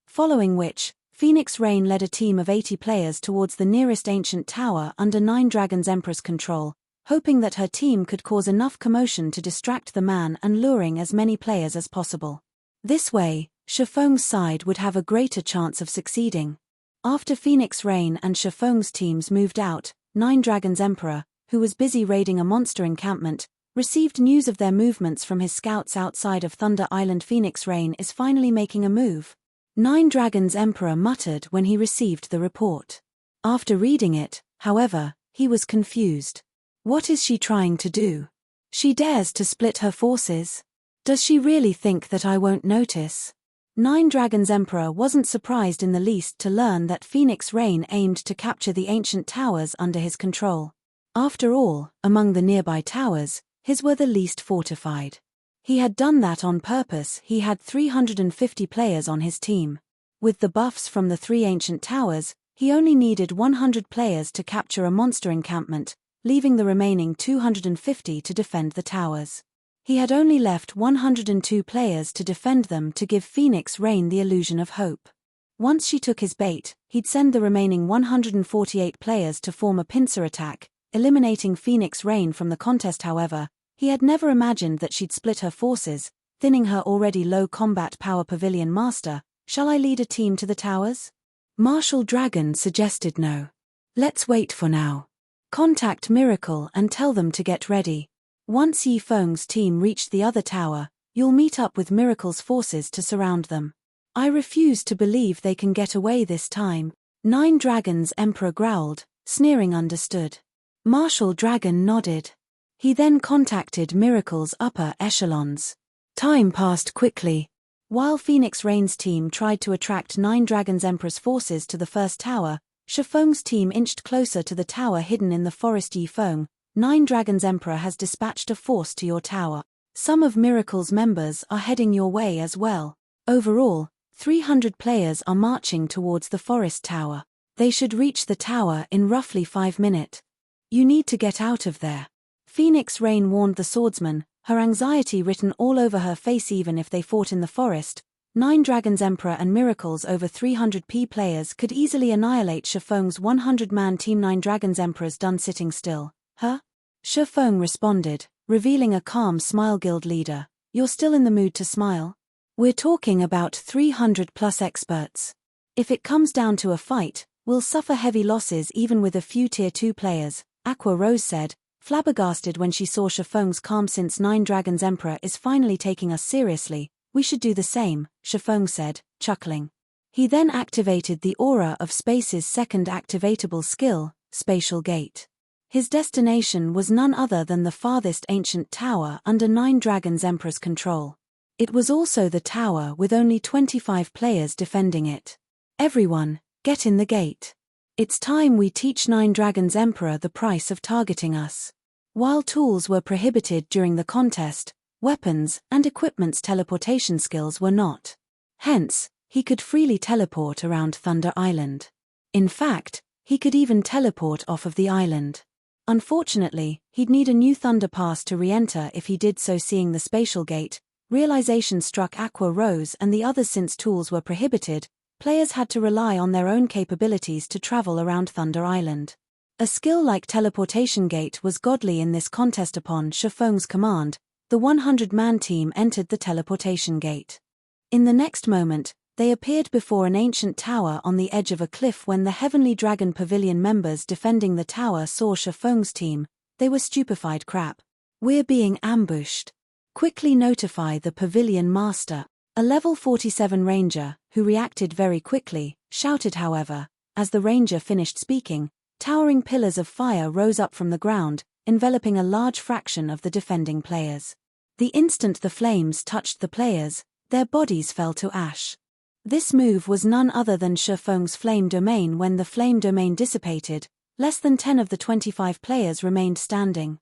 Following which, Phoenix Rain led a team of 80 players towards the nearest ancient tower under Nine Dragons Emperor's control, hoping that her team could cause enough commotion to distract the man and luring as many players as possible. This way, Shifeng's side would have a greater chance of succeeding. After Phoenix Rain and Shifeng's teams moved out, Nine Dragons Emperor, who was busy raiding a monster encampment, received news of their movements from his scouts outside of Thunder Island. Phoenix Rain is finally making a move. Nine Dragons Emperor muttered when he received the report. After reading it, however, he was confused. What is she trying to do? She dares to split her forces? Does she really think that I won't notice? Nine Dragons Emperor wasn't surprised in the least to learn that Phoenix Rain aimed to capture the ancient towers under his control. After all, among the nearby towers, his were the least fortified. He had done that on purpose. He had 350 players on his team. With the buffs from the 3 ancient towers, he only needed 100 players to capture a monster encampment, leaving the remaining 250 to defend the towers. He had only left 102 players to defend them to give Phoenix Rain the illusion of hope. Once she took his bait, he'd send the remaining 148 players to form a pincer attack, eliminating Phoenix Rain from the contest. However, he had never imagined that she'd split her forces, thinning her already low combat power. Pavilion Master, shall I lead a team to the towers? Martial Dragon suggested. No. Let's wait for now. Contact Miracle and tell them to get ready. Once Yifeng's team reached the other tower, you'll meet up with Miracle's forces to surround them. I refuse to believe they can get away this time. Nine Dragons Emperor growled, sneering. Understood. Martial Dragon nodded. He then contacted Miracle's upper echelons. Time passed quickly. While Phoenix Rain's team tried to attract Nine Dragons Emperor's forces to the first tower, Shifeng's team inched closer to the tower hidden in the forest. Yifeng, Nine Dragons Emperor has dispatched a force to your tower. Some of Miracle's members are heading your way as well. Overall, 300 players are marching towards the forest tower. They should reach the tower in roughly 5 minutes. You need to get out of there. Phoenix Rain warned the swordsman, her anxiety written all over her face. Even if they fought in the forest, Nine Dragons Emperor and Miracle's over 300 players could easily annihilate Shifeng's 100-man team. Nine Dragons Emperor's done sitting still. Huh? Shifeng responded, revealing a calm smile. Guild leader, you're still in the mood to smile? We're talking about 300+ experts. If it comes down to a fight, we'll suffer heavy losses even with a few tier 2 players, Aqua Rose said, flabbergasted when she saw Shifeng's calm. Since Nine Dragons Emperor is finally taking us seriously, we should do the same, Shifeng said, chuckling. He then activated the aura of Space's second activatable skill, Spatial Gate. His destination was none other than the farthest ancient tower under Nine Dragons Emperor's control. It was also the tower with only 25 players defending it. Everyone, get in the gate. It's time we teach Nine Dragons Emperor the price of targeting us. While tools were prohibited during the contest, weapons and equipment's teleportation skills were not. Hence, he could freely teleport around Thunder Island. In fact, he could even teleport off of the island. Unfortunately, he'd need a new Thunder Pass to re-enter if he did so. Seeing the spatial gate, realization struck Aqua Rose and the others. Since tools were prohibited, players had to rely on their own capabilities to travel around Thunder Island. A skill like Teleportation Gate was godly in this contest. Upon Shifeng's command, the 100-man team entered the Teleportation Gate. In the next moment, they appeared before an ancient tower on the edge of a cliff. When the Heavenly Dragon Pavilion members defending the tower saw Shifeng's team, they were stupefied. Crap. We're being ambushed. Quickly notify the Pavilion Master. A level 47 ranger, who reacted very quickly, shouted. However, as the ranger finished speaking, towering pillars of fire rose up from the ground, enveloping a large fraction of the defending players. The instant the flames touched the players, their bodies fell to ash. This move was none other than Shifeng's flame domain. When the flame domain dissipated, less than 10 of the 25 players remained standing.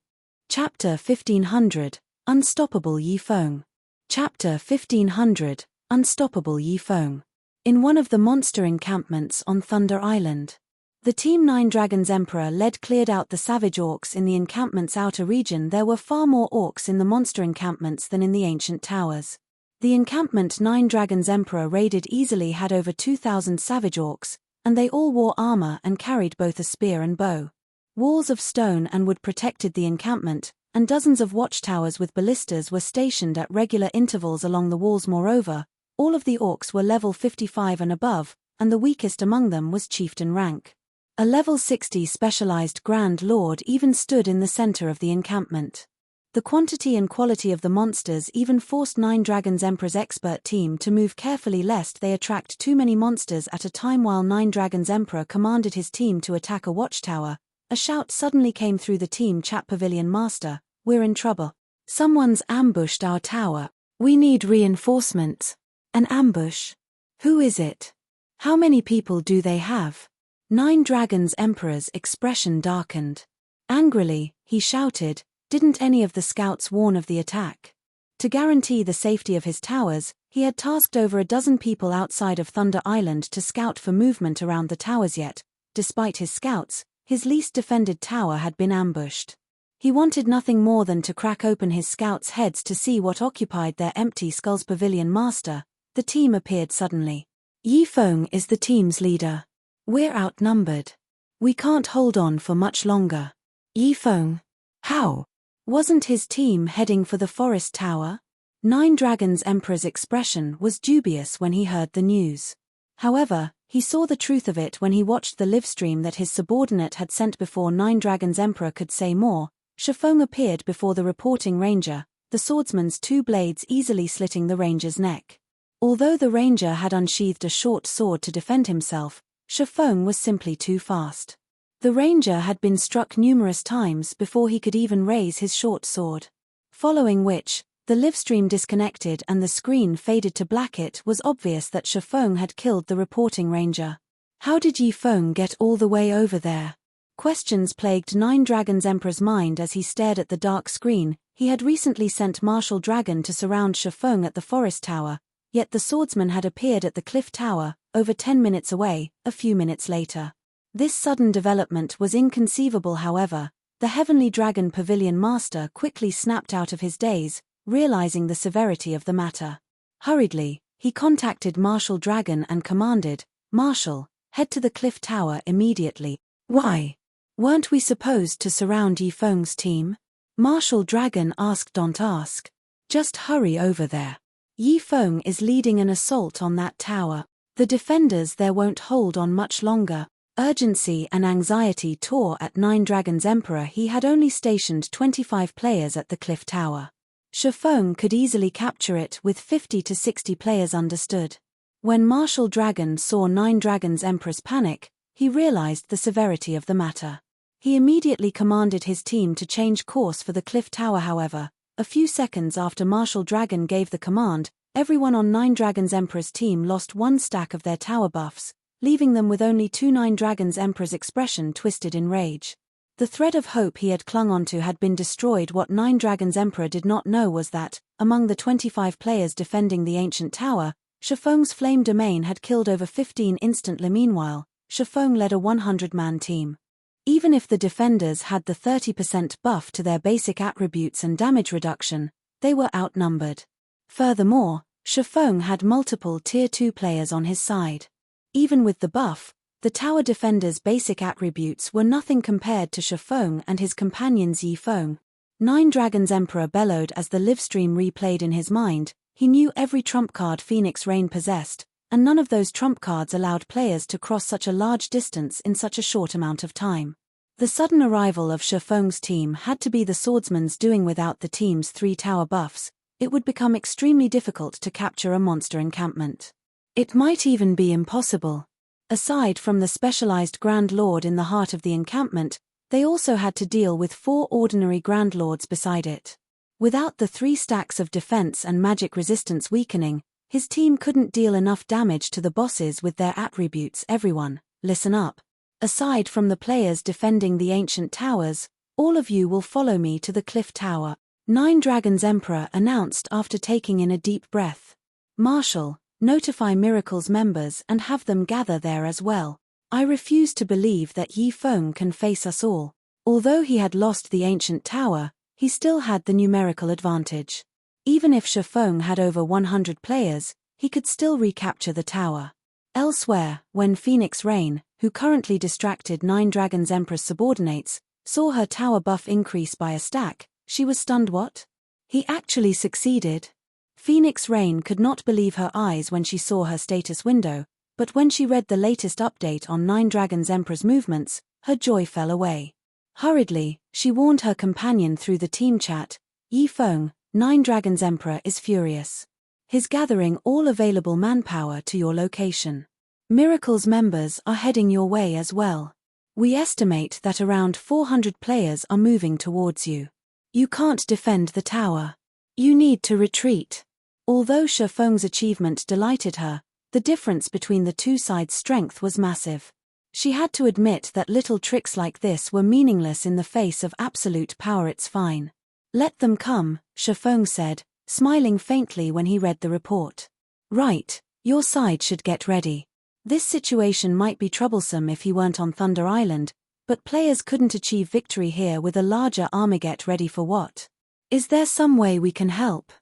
Chapter 1500, Unstoppable Yifeng. Chapter 1500, Unstoppable Yifeng. In one of the monster encampments on Thunder Island, the Team 9 Dragons Emperor led cleared out the savage orcs in the encampment's outer region. There were far more orcs in the monster encampments than in the ancient towers. The encampment 9 Dragons Emperor raided easily had over 2,000 savage orcs, and they all wore armor and carried both a spear and bow. Walls of stone and wood protected the encampment, and dozens of watchtowers with ballistas were stationed at regular intervals along the walls. Moreover, all of the orcs were level 55 and above, and the weakest among them was chieftain rank. A level 60 specialized Grand Lord even stood in the center of the encampment. The quantity and quality of the monsters even forced Nine Dragons Emperor's expert team to move carefully lest they attract too many monsters at a time. While Nine Dragons Emperor commanded his team to attack a watchtower, a shout suddenly came through the team chat. Pavilion Master, we're in trouble. Someone's ambushed our tower. We need reinforcements. An ambush? Who is it? How many people do they have? Nine Dragons Emperor's expression darkened. Angrily, he shouted, didn't any of the scouts warn of the attack? To guarantee the safety of his towers, he had tasked over a dozen people outside of Thunder Island to scout for movement around the towers. Yet, despite his scouts, his least defended tower had been ambushed. He wanted nothing more than to crack open his scouts' heads to see what occupied their empty skulls. Pavilion Master, the team appeared suddenly. Yifeng is the team's leader. We're outnumbered. We can't hold on for much longer. Yifeng? How? Wasn't his team heading for the forest tower? Nine Dragons Emperor's expression was dubious when he heard the news. However, he saw the truth of it when he watched the livestream that his subordinate had sent. Before Nine Dragons Emperor could say more, Shifeng appeared before the reporting ranger, the swordsman's two blades easily slitting the ranger's neck. Although the ranger had unsheathed a short sword to defend himself, Shifeng was simply too fast. The ranger had been struck numerous times before he could even raise his short sword. Following which, the livestream disconnected and the screen faded to black. It was obvious that Shifeng had killed the reporting ranger. How did Yifeng get all the way over there? Questions plagued Nine Dragons Emperor's mind as he stared at the dark screen. He had recently sent Martial Dragon to surround Shifeng at the forest tower, yet the swordsman had appeared at the cliff tower, over 10 minutes away, a few minutes later. This sudden development was inconceivable. However, the Heavenly Dragon Pavilion Master quickly snapped out of his daze, realizing the severity of the matter. Hurriedly, he contacted Martial Dragon and commanded, Martial, head to the cliff tower immediately. Why? Weren't we supposed to surround Yifeng's team? Martial Dragon asked. Don't ask. Just hurry over there. Yifeng is leading an assault on that tower. The defenders there won't hold on much longer. Urgency and anxiety tore at Nine Dragons Emperor. He had only stationed 25 players at the cliff tower. Shifeng could easily capture it with 50 to 60 players. Understood. When Martial Dragon saw Nine Dragons Emperor's panic, he realized the severity of the matter. He immediately commanded his team to change course for the cliff tower. However, a few seconds after Martial Dragon gave the command, everyone on Nine Dragons Emperor's team lost one stack of their tower buffs, leaving them with only 2. Nine Dragons Emperor's expression twisted in rage. The thread of hope he had clung onto had been destroyed. What Nine Dragons Emperor did not know was that, among the 25 players defending the ancient tower, Shifeng's flame domain had killed over 15 instantly. Meanwhile, Shifeng led a 100-man team. Even if the defenders had the 30% buff to their basic attributes and damage reduction, they were outnumbered. Furthermore, Shifeng had multiple Tier 2 players on his side. Even with the buff, the tower defender's basic attributes were nothing compared to Shifeng and his companions. Yifeng. Nine Dragons Emperor bellowed as the livestream replayed in his mind. He knew every trump card Phoenix Rain possessed, and none of those trump cards allowed players to cross such a large distance in such a short amount of time. The sudden arrival of Shifeng's team had to be the swordsman's doing. Without the team's 3 tower buffs, it would become extremely difficult to capture a monster encampment. It might even be impossible. Aside from the specialized Grand Lord in the heart of the encampment, they also had to deal with 4 ordinary Grand Lords beside it. Without the 3 stacks of defense and magic resistance weakening, his team couldn't deal enough damage to the bosses with their attributes. Everyone, listen up. Aside from the players defending the ancient towers, all of you will follow me to the cliff tower. Nine Dragons Emperor announced after taking in a deep breath. Marshal, notify Miracle's members and have them gather there as well. I refuse to believe that Yifeng can face us all. Although he had lost the ancient tower, he still had the numerical advantage. Even if Shifeng had over 100 players, he could still recapture the tower. Elsewhere, when Phoenix Rain, who currently distracted Nine Dragons Emperor's subordinates, saw her tower buff increase by a stack, she was stunned. What? He actually succeeded? Phoenix Rain could not believe her eyes when she saw her status window, But when she read the latest update on Nine Dragons Emperor's movements, her joy fell away. Hurriedly, she warned her companion through the team chat, "Yi Feng, Nine Dragons Emperor is furious. He's gathering all available manpower to your location. Miracle's members are heading your way as well. We estimate that around 400 players are moving towards you. You can't defend the tower. You need to retreat." Although Shi Feng's achievement delighted her, the difference between the two sides' strength was massive. She had to admit that little tricks like this were meaningless in the face of absolute power. "It's fine. Let them come," Shi Feng said, smiling faintly when he read the report. "Right, your side should get ready. This situation might be troublesome if he weren't on Thunder Island, but players couldn't achieve victory here with a larger army. Get ready for what? Is there some way we can help?"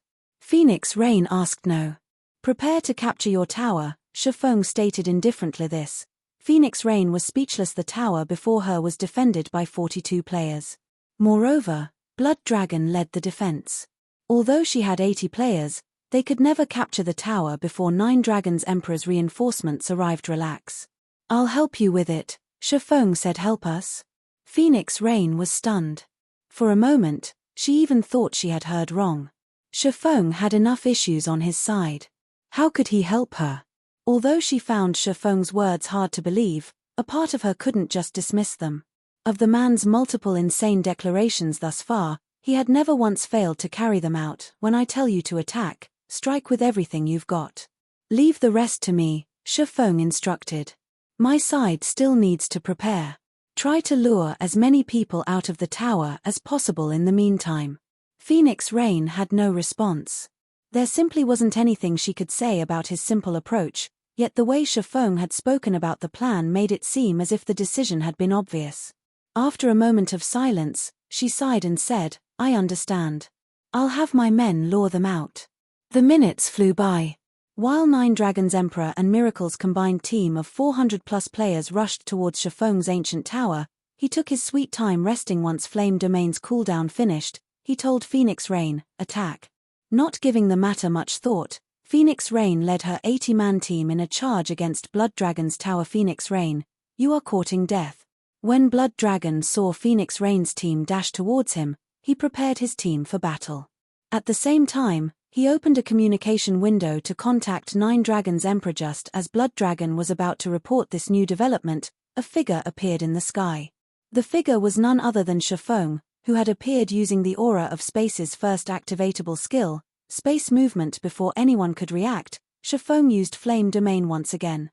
Phoenix Rain asked. "No. Prepare to capture your tower," Shi Feng stated indifferently. This. Phoenix Rain was speechless. The tower before her was defended by 42 players. Moreover, Blood Dragon led the defense. Although she had 80 players, they could never capture the tower before Nine Dragons Emperor's reinforcements arrived. "Relax. I'll help you with it," Shi Feng said. "Help us?" Phoenix Rain was stunned. For a moment, she even thought she had heard wrong. Shi Feng had enough issues on his side. How could he help her? Although she found Shi Feng's words hard to believe, a part of her couldn't just dismiss them. Of the man's multiple insane declarations thus far, he had never once failed to carry them out. "When I tell you to attack, strike with everything you've got. Leave the rest to me," Shi Feng instructed. "My side still needs to prepare. Try to lure as many people out of the tower as possible in the meantime." Phoenix Rain had no response. There simply wasn't anything she could say about his simple approach, yet the way Shi Feng had spoken about the plan made it seem as if the decision had been obvious. After a moment of silence, she sighed and said, "I understand. I'll have my men lure them out." The minutes flew by. While Nine Dragons Emperor and Miracle's combined team of 400+ players rushed towards Shi Feng's ancient tower, he took his sweet time resting. Once Flame Domain's cooldown finished, he told Phoenix Rain, "Attack." Not giving the matter much thought, Phoenix Rain led her 80-man team in a charge against Blood Dragon's tower. "Phoenix Rain, you are courting death." When Blood Dragon saw Phoenix Rain's team dash towards him, he prepared his team for battle. At the same time, he opened a communication window to contact Nine Dragons Emperor. Just as Blood Dragon was about to report this new development, a figure appeared in the sky. The figure was none other than Shi Feng, who had appeared using the aura of Space's first activatable skill, Space Movement. Before anyone could react, Shi Feng used Flame Domain once again.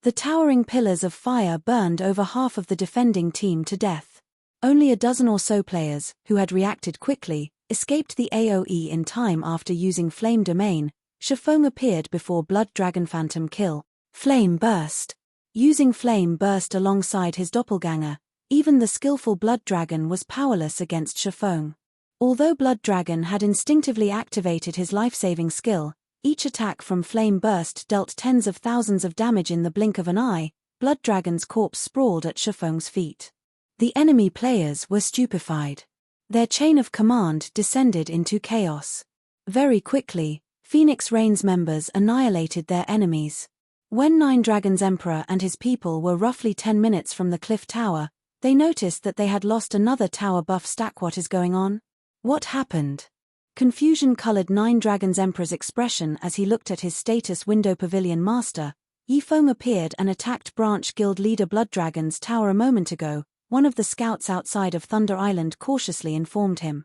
The towering pillars of fire burned over half of the defending team to death. Only a dozen or so players, who had reacted quickly, escaped the AoE in time. After using Flame Domain, Shi Feng appeared before Blood Dragon. Phantom Kill. Flame Burst. Using Flame Burst alongside his doppelganger, even the skillful Blood Dragon was powerless against Shi Feng. Although Blood Dragon had instinctively activated his life-saving skill, each attack from Flame Burst dealt tens of thousands of damage. In the blink of an eye, Blood Dragon's corpse sprawled at Shi Feng's feet. The enemy players were stupefied. Their chain of command descended into chaos. Very quickly, Phoenix Rain's members annihilated their enemies. When Nine Dragons Emperor and his people were roughly 10 minutes from the cliff tower, they noticed that they had lost another tower buff stack. "What is going on? What happened?" Confusion colored Nine Dragons Emperor's expression as he looked at his status window. Pavilion Master, Yi Feng appeared and attacked Branch Guild leader Blood Dragon's tower a moment ago, one of the scouts outside of Thunder Island cautiously informed him.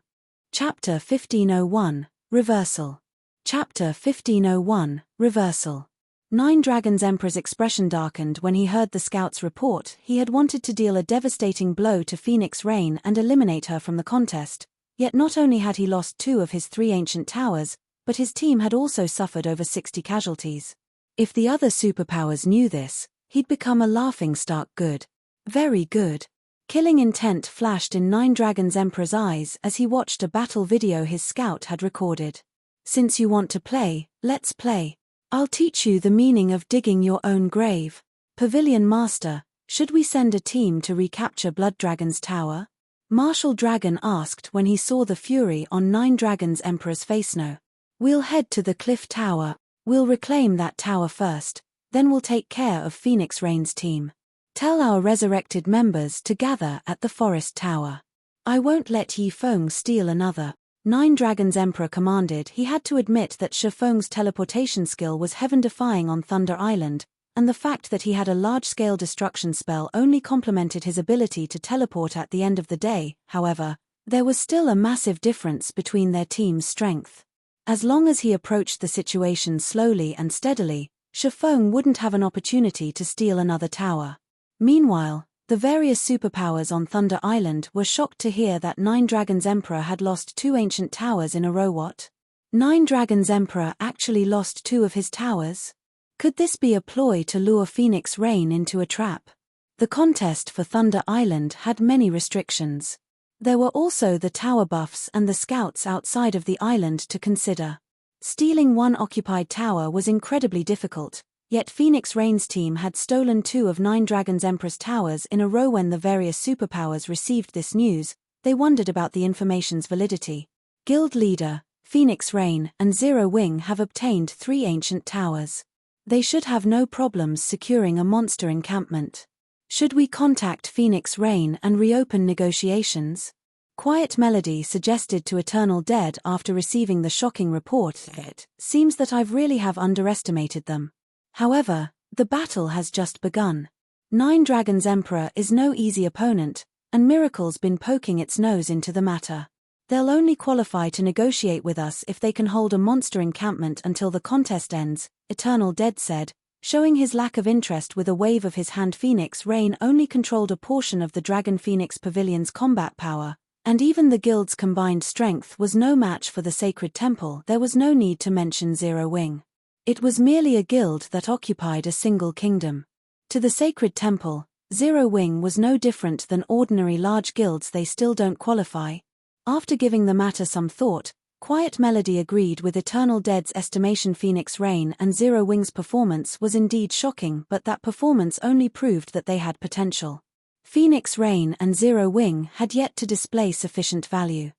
Chapter 1501, Reversal. Chapter 1501, Reversal. Nine Dragons Emperor's expression darkened when he heard the scout's report. He had wanted to deal a devastating blow to Phoenix Rain and eliminate her from the contest, yet not only had he lost 2 of his 3 ancient towers, but his team had also suffered over 60 casualties. If the other superpowers knew this, he'd become a laughingstock. Good. Very good. Killing intent flashed in Nine Dragons Emperor's eyes as he watched a battle video his scout had recorded. "Since you want to play, let's play. I'll teach you the meaning of digging your own grave." Pavilion Master, should we send a team to recapture Blood Dragon's tower? Martial Dragon asked when he saw the fury on Nine Dragons Emperor's face. "No. We'll head to the cliff tower. We'll reclaim that tower first," Then we'll take care of Phoenix Rain's team. Tell our resurrected members to gather at the forest tower. I won't let Yi Feng steal another. Nine Dragons Emperor commanded. He had to admit that Shi Feng's teleportation skill was heaven-defying on Thunder Island, and the fact that he had a large-scale destruction spell only complemented his ability to teleport at the end of the day. However, there was still a massive difference between their team's strength. As long as he approached the situation slowly and steadily, Shi Feng wouldn't have an opportunity to steal another tower. Meanwhile, the various superpowers on Thunder Island were shocked to hear that Nine Dragons Emperor had lost 2 ancient towers in a row. What? Nine Dragons Emperor actually lost 2 of his towers? Could this be a ploy to lure Phoenix Rain into a trap? The contest for Thunder Island had many restrictions. There were also the tower buffs and the scouts outside of the island to consider. Stealing one occupied tower was incredibly difficult, yet Phoenix Rain's team had stolen 2 of Nine Dragons Emperor's towers in a row. When the various superpowers received this news, they wondered about the information's validity. Guild leader, Phoenix Rain, and Zero Wing have obtained 3 ancient towers. They should have no problems securing a monster encampment. Should we contact Phoenix Rain and reopen negotiations? Quiet Melody suggested to Eternal Dead after receiving the shocking report. It seems that I really have underestimated them. However, the battle has just begun. Nine Dragons Emperor is no easy opponent, and Miracle's been poking its nose into the matter. They'll only qualify to negotiate with us if they can hold a monster encampment until the contest ends, Eternal Dead said, showing his lack of interest with a wave of his hand. Phoenix Rain only controlled a portion of the Dragon Phoenix Pavilion's combat power, and even the guild's combined strength was no match for the Sacred Temple. There was no need to mention Zero Wing. It was merely a guild that occupied a single kingdom. To the Sacred Temple, Zero Wing was no different than ordinary large guilds. They still don't qualify. After giving the matter some thought, Quiet Melody agreed with Eternal Dead's estimation. Phoenix Rain and Zero Wing's performance was indeed shocking, but that performance only proved that they had potential. Phoenix Rain and Zero Wing had yet to display sufficient value.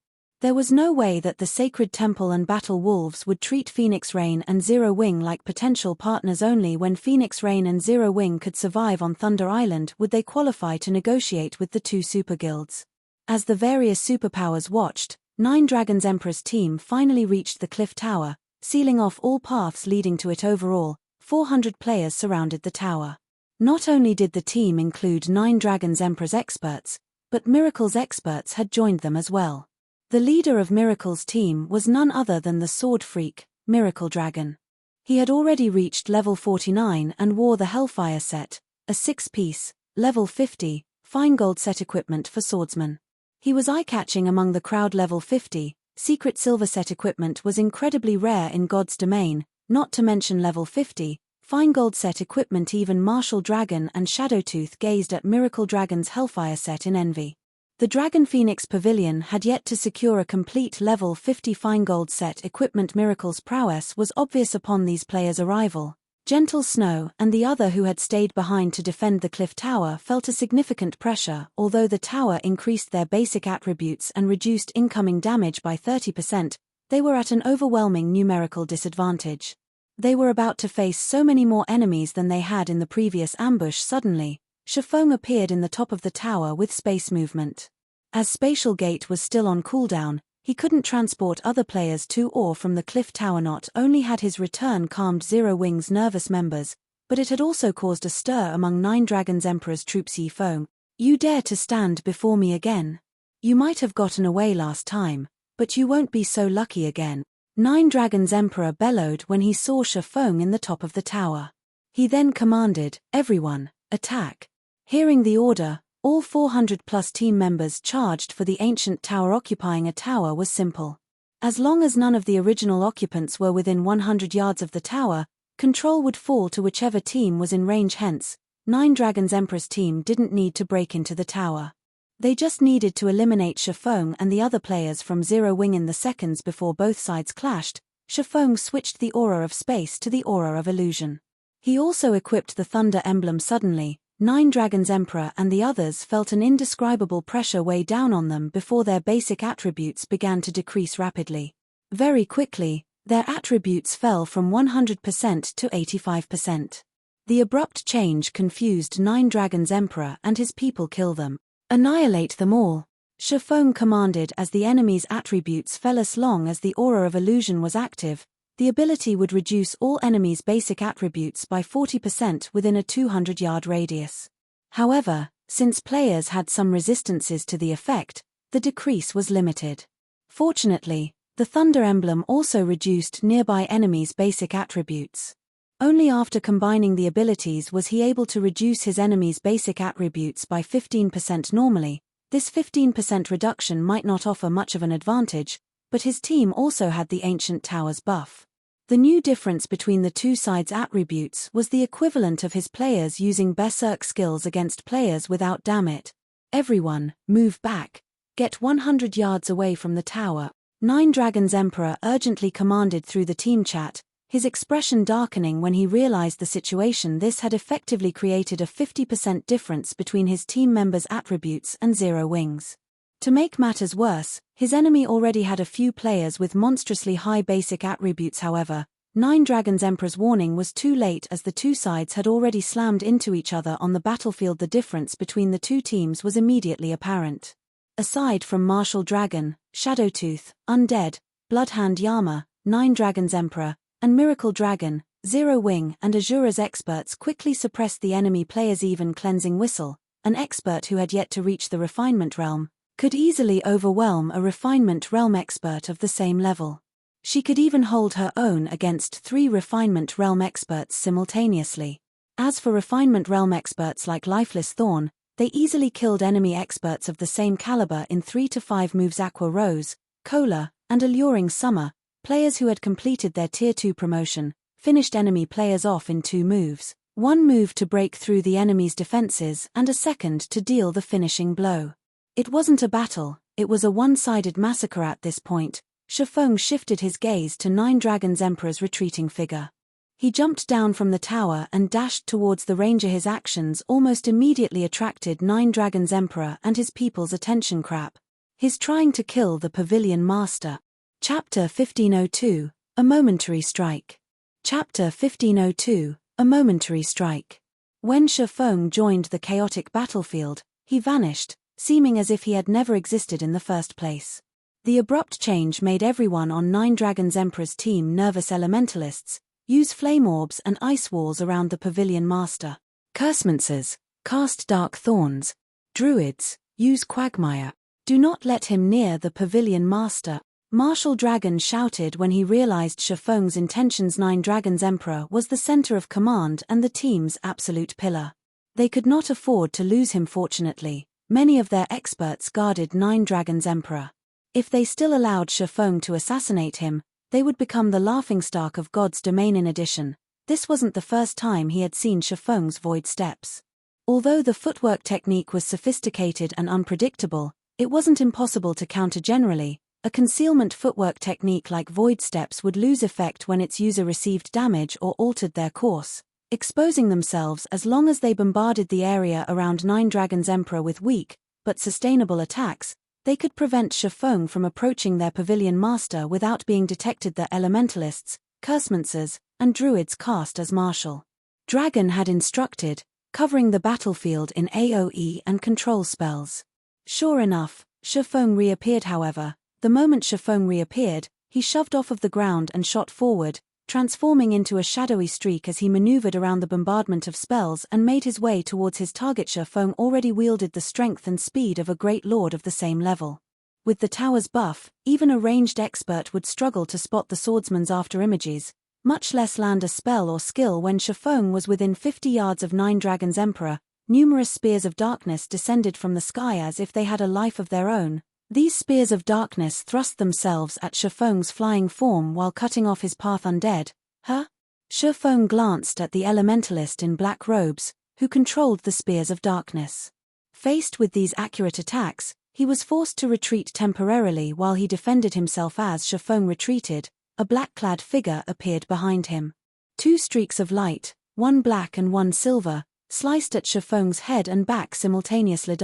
There was no way that the Sacred Temple and Battle Wolves would treat Phoenix Rain and Zero Wing like potential partners. Only when Phoenix Rain and Zero Wing could survive on Thunder Island would they qualify to negotiate with the 2 super guilds. As the various superpowers watched, Nine Dragons Emperor's team finally reached the cliff tower, sealing off all paths leading to it. Overall, 400 players surrounded the tower. Not only did the team include Nine Dragons Emperor's experts, but Miracle's experts had joined them as well. The leader of Miracle's team was none other than the sword freak, Miracle Dragon. He had already reached level 49 and wore the Hellfire set, a 6-piece, level 50, fine gold set equipment for swordsmen. He was eye-catching among the crowd. Level 50, secret silver set equipment was incredibly rare in God's domain, not to mention level 50, fine gold set equipment. Even Martial Dragon and Shadowtooth gazed at Miracle Dragon's Hellfire set in envy. The Dragon Phoenix Pavilion had yet to secure a complete level 50 fine gold set equipment. Miracle's prowess was obvious upon these players' arrival. Gentle Snow and the other who had stayed behind to defend the cliff tower felt a significant pressure. Although the tower increased their basic attributes and reduced incoming damage by 30%, they were at an overwhelming numerical disadvantage. They were about to face so many more enemies than they had in the previous ambush. Suddenly, Shi Feng appeared in the top of the tower with space movement. As Spatial Gate was still on cooldown, he couldn't transport other players to or from the cliff tower. Not only had his return calmed Zero Wing's nervous members, but it had also caused a stir among Nine Dragons Emperor's troops. Yi Feng, you dare to stand before me again? You might have gotten away last time, but you won't be so lucky again. Nine Dragons Emperor bellowed when he saw Shi Feng in the top of the tower. He then commanded, "Everyone, attack." Hearing the order, all 400-plus team members charged for the ancient tower. Occupying a tower was simple. As long as none of the original occupants were within 100 yards of the tower, control would fall to whichever team was in range. Hence, Nine Dragons Emperor's team didn't need to break into the tower. They just needed to eliminate Shi Feng and the other players from Zero Wing. In the seconds before both sides clashed, Shi Feng switched the aura of space to the aura of illusion. He also equipped the thunder emblem. Suddenly, Nine Dragons Emperor and the others felt an indescribable pressure weigh down on them before their basic attributes began to decrease rapidly. Very quickly, their attributes fell from 100% to 85%. The abrupt change confused Nine Dragons' Emperor and his people. Kill them. Annihilate them all. Shifeng commanded as the enemy's attributes fell. As long as the aura of illusion was active, the ability would reduce all enemies' basic attributes by 40% within a 200-yard radius. However, since players had some resistances to the effect, the decrease was limited. Fortunately, the Thunder Emblem also reduced nearby enemies' basic attributes. Only after combining the abilities was he able to reduce his enemies' basic attributes by 15%. Normally, this 15% reduction might not offer much of an advantage, but his team also had the Ancient Towers buff. The new difference between the two sides' attributes was the equivalent of his players using berserk skills against players without. Damn it. Everyone, move back. Get 100 yards away from the tower. Nine Dragons' Emperor urgently commanded through the team chat, his expression darkening when he realized the situation. This had effectively created a 50% difference between his team members' attributes and Zero Wings. To make matters worse, his enemy already had a few players with monstrously high basic attributes. However, Nine Dragons' Emperor's warning was too late as the two sides had already slammed into each other on the battlefield. The difference between the two teams was immediately apparent. Aside from Martial Dragon, Shadowtooth, Undead, Bloodhand Yama, Nine Dragons' Emperor, and Miracle Dragon, Zero Wing and Azura's experts quickly suppressed the enemy players. Even Cleansing Whistle, an expert who had yet to reach the Refinement Realm, could easily overwhelm a Refinement Realm expert of the same level. She could even hold her own against 3 Refinement Realm experts simultaneously. As for Refinement Realm experts like Lifeless Thorn, they easily killed enemy experts of the same caliber in 3 to 5 moves. Aqua Rose, Cola, and Alluring Summer, players who had completed their Tier 2 promotion, finished enemy players off in 2 moves, 1 move to break through the enemy's defenses and a second to deal the finishing blow. It wasn't a battle, it was a one-sided massacre. At this point, Shifeng shifted his gaze to Nine Dragons' Emperor's retreating figure. He jumped down from the tower and dashed towards the ranger. His actions almost immediately attracted Nine Dragons' Emperor and his people's attention. Crap. He's trying to kill the Pavilion Master. Chapter 1502, A Momentary Strike. Chapter 1502, A Momentary Strike. When Shifeng joined the chaotic battlefield, he vanished, seeming as if he had never existed in the first place. The abrupt change made everyone on Nine Dragons' Emperor's team nervous. Elementalists use flame orbs and ice walls around the Pavilion Master. Cursemances cast dark thorns. Druids use quagmire. Do not let him near the Pavilion Master. Martial Dragon shouted when he realized Shifeng's intentions. Nine Dragons' Emperor was the center of command and the team's absolute pillar. They could not afford to lose him. Fortunately, many of their experts guarded Nine Dragons' Emperor. If they still allowed Shifeng to assassinate him, they would become the laughingstock of God's domain. In addition, this wasn't the first time he had seen Shifeng's void steps. Although the footwork technique was sophisticated and unpredictable, it wasn't impossible to counter. Generally, a concealment footwork technique like void steps would lose effect when its user received damage or altered their course, exposing themselves. As long as they bombarded the area around Nine Dragons' Emperor with weak, but sustainable attacks, they could prevent Shifeng from approaching their Pavilion Master without being detected. The Elementalists, Cursemances, and Druids cast as Martial Dragon had instructed, covering the battlefield in AoE and control spells. Sure enough, Shifeng reappeared. However, the moment Shifeng reappeared, he shoved off of the ground and shot forward, transforming into a shadowy streak as he maneuvered around the bombardment of spells and made his way towards his target. Shifeng already wielded the strength and speed of a great lord of the same level. With the tower's buff, even a ranged expert would struggle to spot the swordsman's after images, much less land a spell or skill. When Shifeng was within 50 yards of Nine Dragons' Emperor, numerous spears of darkness descended from the sky as if they had a life of their own. These spears of darkness thrust themselves at Shifeng's flying form while cutting off his path. Undead, huh? Shifeng glanced at the elementalist in black robes, who controlled the spears of darkness. Faced with these accurate attacks, he was forced to retreat temporarily while he defended himself. As Shifeng retreated, a black-clad figure appeared behind him. 2 streaks of light, one black and one silver, sliced at Shifeng's head and back simultaneously.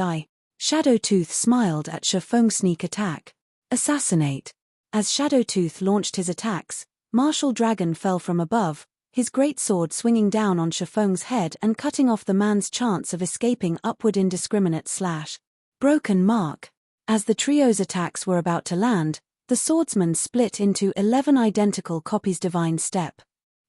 Shadowtooth smiled at Shifeng's sneak attack. Assassinate. As Shadowtooth launched his attacks, Martial Dragon fell from above, his greatsword swinging down on Shifeng's head and cutting off the man's chance of escaping upward indiscriminate slash. Broken mark. As the trio's attacks were about to land, the swordsmen split into 11 identical copies divine step.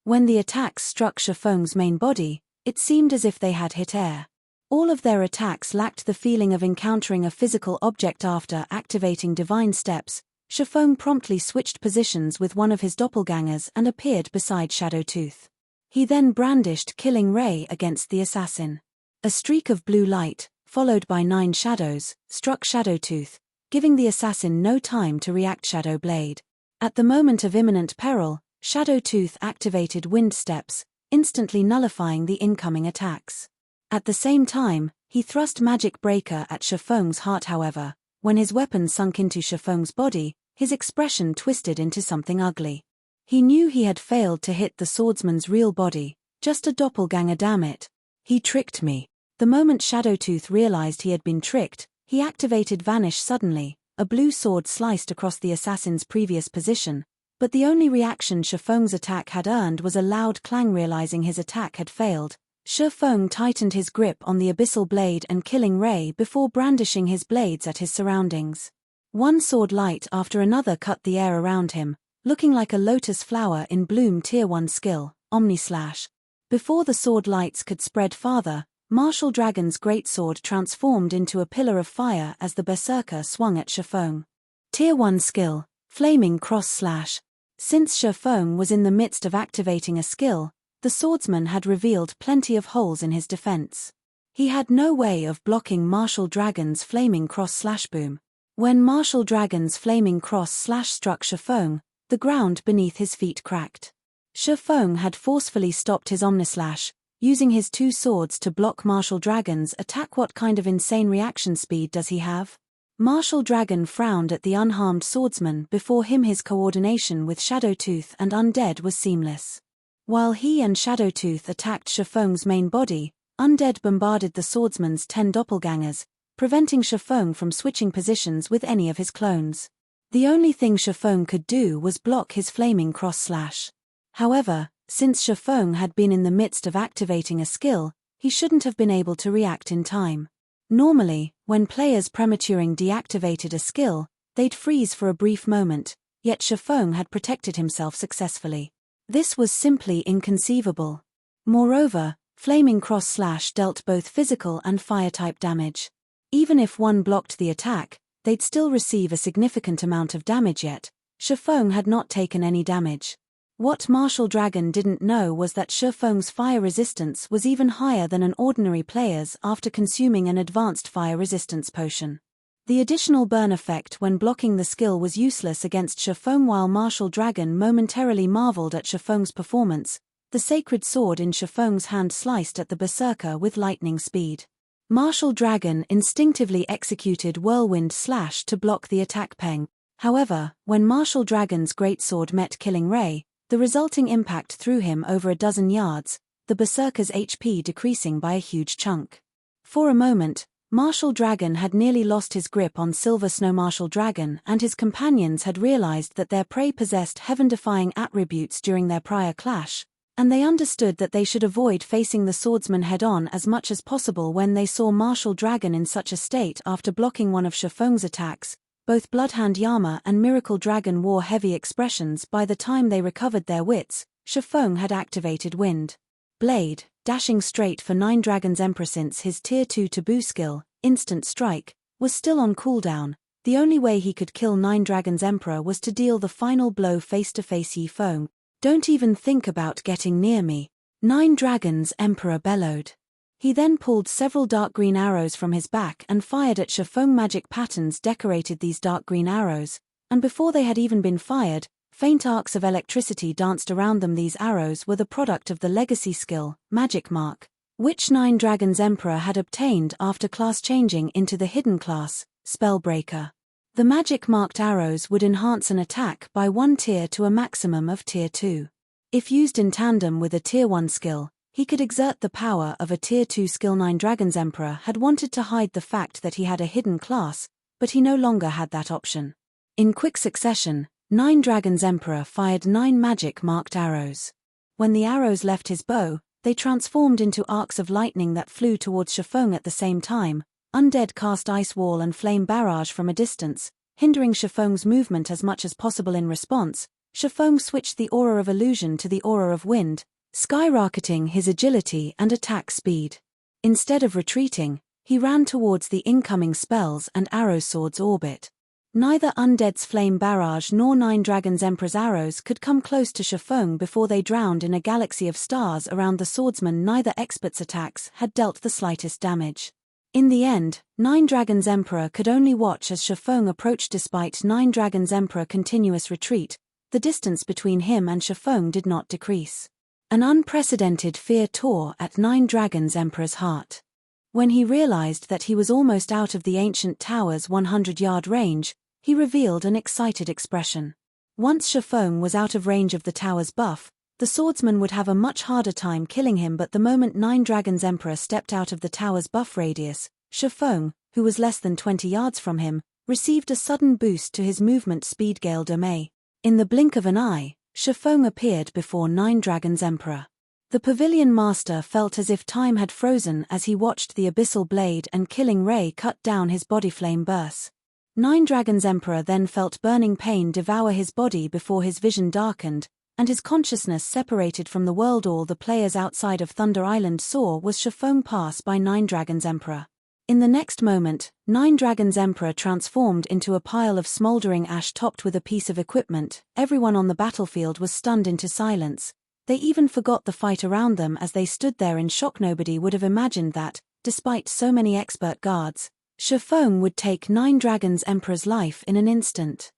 When the attacks struck Shifeng's main body, it seemed as if they had hit air. All of their attacks lacked the feeling of encountering a physical object. After activating divine steps, Shifeng promptly switched positions with one of his doppelgangers and appeared beside Shadowtooth. He then brandished Killing Ray against the assassin. A streak of blue light, followed by 9 shadows, struck Shadowtooth, giving the assassin no time to react. Shadow Blade. At the moment of imminent peril, Shadowtooth activated Wind Steps, instantly nullifying the incoming attacks. At the same time, he thrust Magic Breaker at Shifeng's heart. However, when his weapon sunk into Shifeng's body, his expression twisted into something ugly. He knew he had failed to hit the swordsman's real body. Just a doppelganger, damn it. He tricked me. The moment Shadowtooth realized he had been tricked, he activated Vanish suddenly. A blue sword sliced across the assassin's previous position, but the only reaction Shifeng's attack had earned was a loud clang. Realizing his attack had failed, Shifeng tightened his grip on the abyssal blade and Killing Ray before brandishing his blades at his surroundings. One sword light after another cut the air around him, looking like a lotus flower in bloom. Tier 1 skill, Omnislash. Before the sword lights could spread farther, Martial Dragon's greatsword transformed into a pillar of fire as the berserker swung at Shifeng. Tier 1 skill, Flaming Cross Slash. Since Shifeng was in the midst of activating a skill, the swordsman had revealed plenty of holes in his defense. He had no way of blocking Martial Dragon's Flaming Cross Slash boom. When Martial Dragon's Flaming Cross Slash struck Shifeng, the ground beneath his feet cracked. Shifeng had forcefully stopped his Omnislash, using his 2 swords to block Martial Dragon's attack. What kind of insane reaction speed does he have? Martial Dragon frowned at the unharmed swordsman. Before him, his coordination with Shadowtooth and Undead was seamless. While he and Shadowtooth attacked Shifeng's main body, Undead bombarded the swordsman's 10 doppelgangers, preventing Shifeng from switching positions with any of his clones. The only thing Shifeng could do was block his Flaming Cross Slash. However, since Shifeng had been in the midst of activating a skill, he shouldn't have been able to react in time. Normally, when players prematurely deactivated a skill, they'd freeze for a brief moment, yet Shifeng had protected himself successfully. This was simply inconceivable. Moreover, Flaming Cross Slash dealt both physical and fire-type damage. Even if one blocked the attack, they'd still receive a significant amount of damage. Yet Shifeng had not taken any damage. What Martial Dragon didn't know was that Shifeng's fire resistance was even higher than an ordinary player's after consuming an advanced fire resistance potion. The additional burn effect when blocking the skill was useless against Shifeng. While Martial Dragon momentarily marveled at Shifeng's performance, the sacred sword in Shifeng's hand sliced at the berserker with lightning speed. Martial Dragon instinctively executed Whirlwind Slash to block the attack peng. However, when Martial Dragon's greatsword met Killing Ray, the resulting impact threw him over a dozen yards, the berserker's HP decreasing by a huge chunk. For a moment, Martial Dragon had nearly lost his grip on Silver Snow. Martial Dragon and his companions had realized that their prey possessed heaven-defying attributes during their prior clash, and they understood that they should avoid facing the swordsman head-on as much as possible. When they saw Martial Dragon in such a state after blocking one of Shifeng's attacks, both Bloodhound Yama and Miracle Dragon wore heavy expressions. By the time they recovered their wits, Shifeng had activated Wind Blade, dashing straight for 9 Dragon's Emperor. Since his Tier 2 taboo skill, Instant Strike, was still on cooldown, the only way he could kill 9 Dragon's Emperor was to deal the final blow face-to-face. Yifeng, don't even think about getting near me, 9 Dragon's Emperor bellowed. He then pulled several dark green arrows from his back and fired at Shifeng. Magic patterns decorated these dark green arrows, and before they had even been fired, faint arcs of electricity danced around them. These arrows were the product of the legacy skill, Magic Mark, which 9 Dragon's Emperor had obtained after class changing into the hidden class, Spellbreaker. The magic-marked arrows would enhance an attack by 1 tier to a maximum of Tier 2. If used in tandem with a Tier 1 skill, he could exert the power of a Tier 2 skill. 9 Dragon's Emperor had wanted to hide the fact that he had a hidden class, but he no longer had that option. In quick succession, 9 Dragon's Emperor fired 9 magic-marked arrows. When the arrows left his bow, they transformed into arcs of lightning that flew towards Shifeng at the same time. Undead cast ice wall and flame barrage from a distance, hindering Shifeng's movement as much as possible. In response, Shifeng switched the aura of illusion to the aura of wind, skyrocketing his agility and attack speed. Instead of retreating, he ran towards the incoming spells and arrow sword's orbit. Neither Undead's flame barrage nor Nine Dragons Emperor's arrows could come close to Shifeng before they drowned in a galaxy of stars around the swordsman. Neither expert's attacks had dealt the slightest damage. In the end, Nine Dragons Emperor could only watch as Shifeng approached. Despite Nine Dragons Emperor's continuous retreat, the distance between him and Shifeng did not decrease. An unprecedented fear tore at Nine Dragons Emperor's heart. When he realized that he was almost out of the ancient tower's 100-yard range, he revealed an excited expression. Once Shifeng was out of range of the tower's buff, the swordsman would have a much harder time killing him. But the moment Nine Dragons Emperor stepped out of the tower's buff radius, Shifeng, who was less than 20 yards from him, received a sudden boost to his movement speed. Gale de May. In the blink of an eye, Shifeng appeared before Nine Dragons Emperor. The Pavilion Master felt as if time had frozen as he watched the abyssal blade and killing ray cut down his body. Flame burst. Nine Dragons Emperor then felt burning pain devour his body before his vision darkened, and his consciousness separated from the world. All the players outside of Thunder Island saw was Shifeng pass by Nine Dragons Emperor. In the next moment, Nine Dragons Emperor transformed into a pile of smoldering ash topped with a piece of equipment. Everyone on the battlefield was stunned into silence. They even forgot the fight around them as they stood there in shock. Nobody would have imagined that, despite so many expert guards, Shifeng would take Nine Dragons Emperor's life in an instant.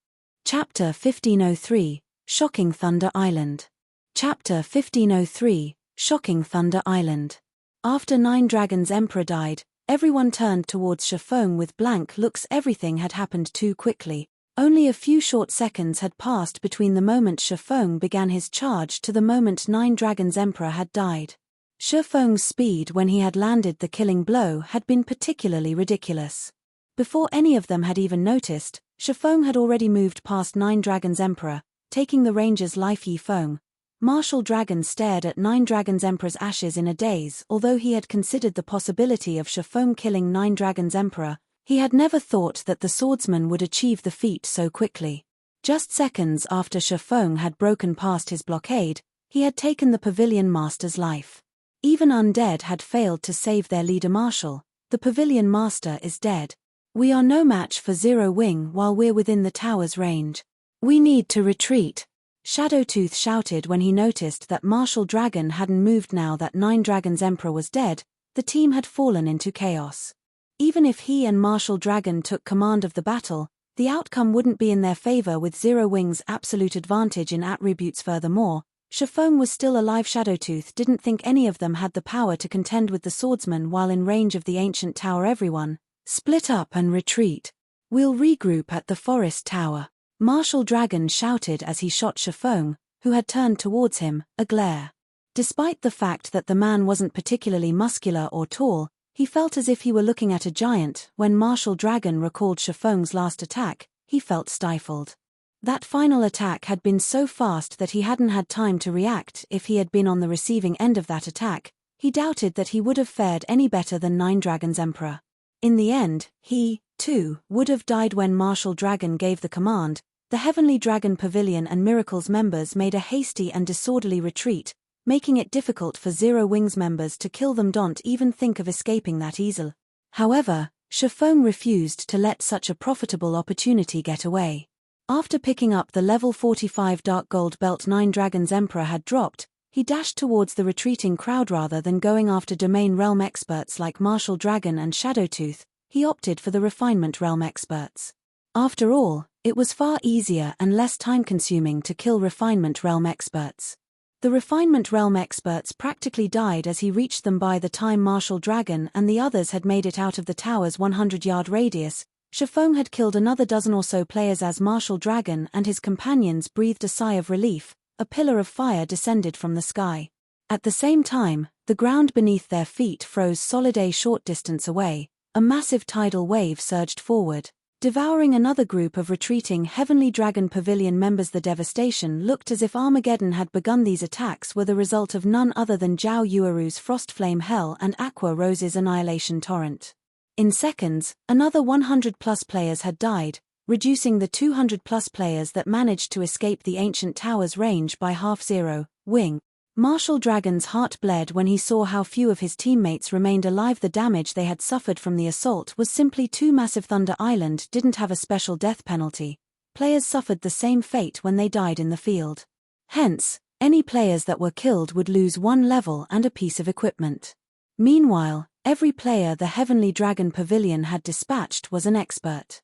Chapter 1503, Shocking Thunder Island. Chapter 1503, Shocking Thunder Island. After Nine Dragons Emperor died, everyone turned towards Shifeng with blank looks. Everything had happened too quickly. Only a few short seconds had passed between the moment Shifeng began his charge to the moment Nine Dragons Emperor had died. Shifeng's speed when he had landed the killing blow had been particularly ridiculous. Before any of them had even noticed, Shifeng had already moved past Nine Dragons Emperor, taking the ranger's life. Yifeng, Martial Dragon, stared at Nine Dragons Emperor's ashes in a daze. Although he had considered the possibility of Shifeng killing Nine Dragons Emperor, he had never thought that the swordsman would achieve the feat so quickly. Just seconds after Shifeng had broken past his blockade, he had taken the Pavilion Master's life. Even undead had failed to save their leader. Marshal, the Pavilion Master is dead. We are no match for Zero Wing while we're within the tower's range. We need to retreat. Shadowtooth shouted when he noticed that Martial Dragon hadn't moved. Now that Nine Dragons Emperor was dead, the team had fallen into chaos. Even if he and Martial Dragon took command of the battle, the outcome wouldn't be in their favor with Zero Wing's absolute advantage in attributes. Furthermore, Shifeng was still alive. Shadowtooth didn't think any of them had the power to contend with the swordsman while in range of the ancient tower. Everyone, split up and retreat. We'll regroup at the forest tower. Martial Dragon shouted as he shot Shifeng, who had turned towards him, a glare. Despite the fact that the man wasn't particularly muscular or tall, he felt as if he were looking at a giant. When Martial Dragon recalled Shifeng's last attack, he felt stifled. That final attack had been so fast that he hadn't had time to react. If he had been on the receiving end of that attack, he doubted that he would have fared any better than Nine Dragons Emperor. In the end, he, too, would have died. When Martial Dragon gave the command, the Heavenly Dragon Pavilion and Miracles members made a hasty and disorderly retreat, making it difficult for Zero Wing's members to kill them. Don't even think of escaping that easily. However, Shifeng refused to let such a profitable opportunity get away. After picking up the level 45 Dark Gold belt Nine Dragons Emperor had dropped, he dashed towards the retreating crowd. Rather than going after Domain Realm experts like Martial Dragon and Shadowtooth, he opted for the Refinement Realm experts. After all, it was far easier and less time-consuming to kill Refinement Realm experts. The Refinement Realm experts practically died as he reached them. By the time Martial Dragon and the others had made it out of the tower's 100-yard radius, Shifeng had killed another dozen or so players. As Martial Dragon and his companions breathed a sigh of relief, a pillar of fire descended from the sky. At the same time, the ground beneath their feet froze solid. A short distance away, a massive tidal wave surged forward. devouring another group of retreating Heavenly Dragon Pavilion members. The devastation looked as if Armageddon had begun. These attacks were the result of none other than Zhao Yueru's Frostflame Hell and Aqua Rose's Annihilation Torrent. In seconds, another 100+ players had died, reducing the 200+ players that managed to escape the ancient tower's range by half. Zero Wing. Martial Dragon's heart bled when he saw how few of his teammates remained alive. The damage they had suffered from the assault was simply too massive. Thunder Island didn't have a special death penalty. Players suffered the same fate when they died in the field. Hence, any players that were killed would lose 1 level and a piece of equipment. Meanwhile, every player the Heavenly Dragon Pavilion had dispatched was an expert.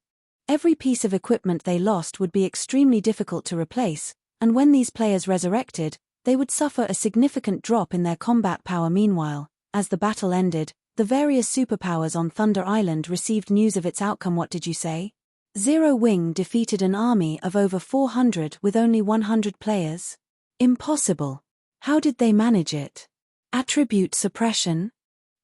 Every piece of equipment they lost would be extremely difficult to replace, and when these players resurrected, they would suffer a significant drop in their combat power. Meanwhile, as the battle ended, the various superpowers on Thunder Island received news of its outcome. What did you say? Zero Wing defeated an army of over 400 with only 100 players? Impossible. How did they manage it? Attribute suppression?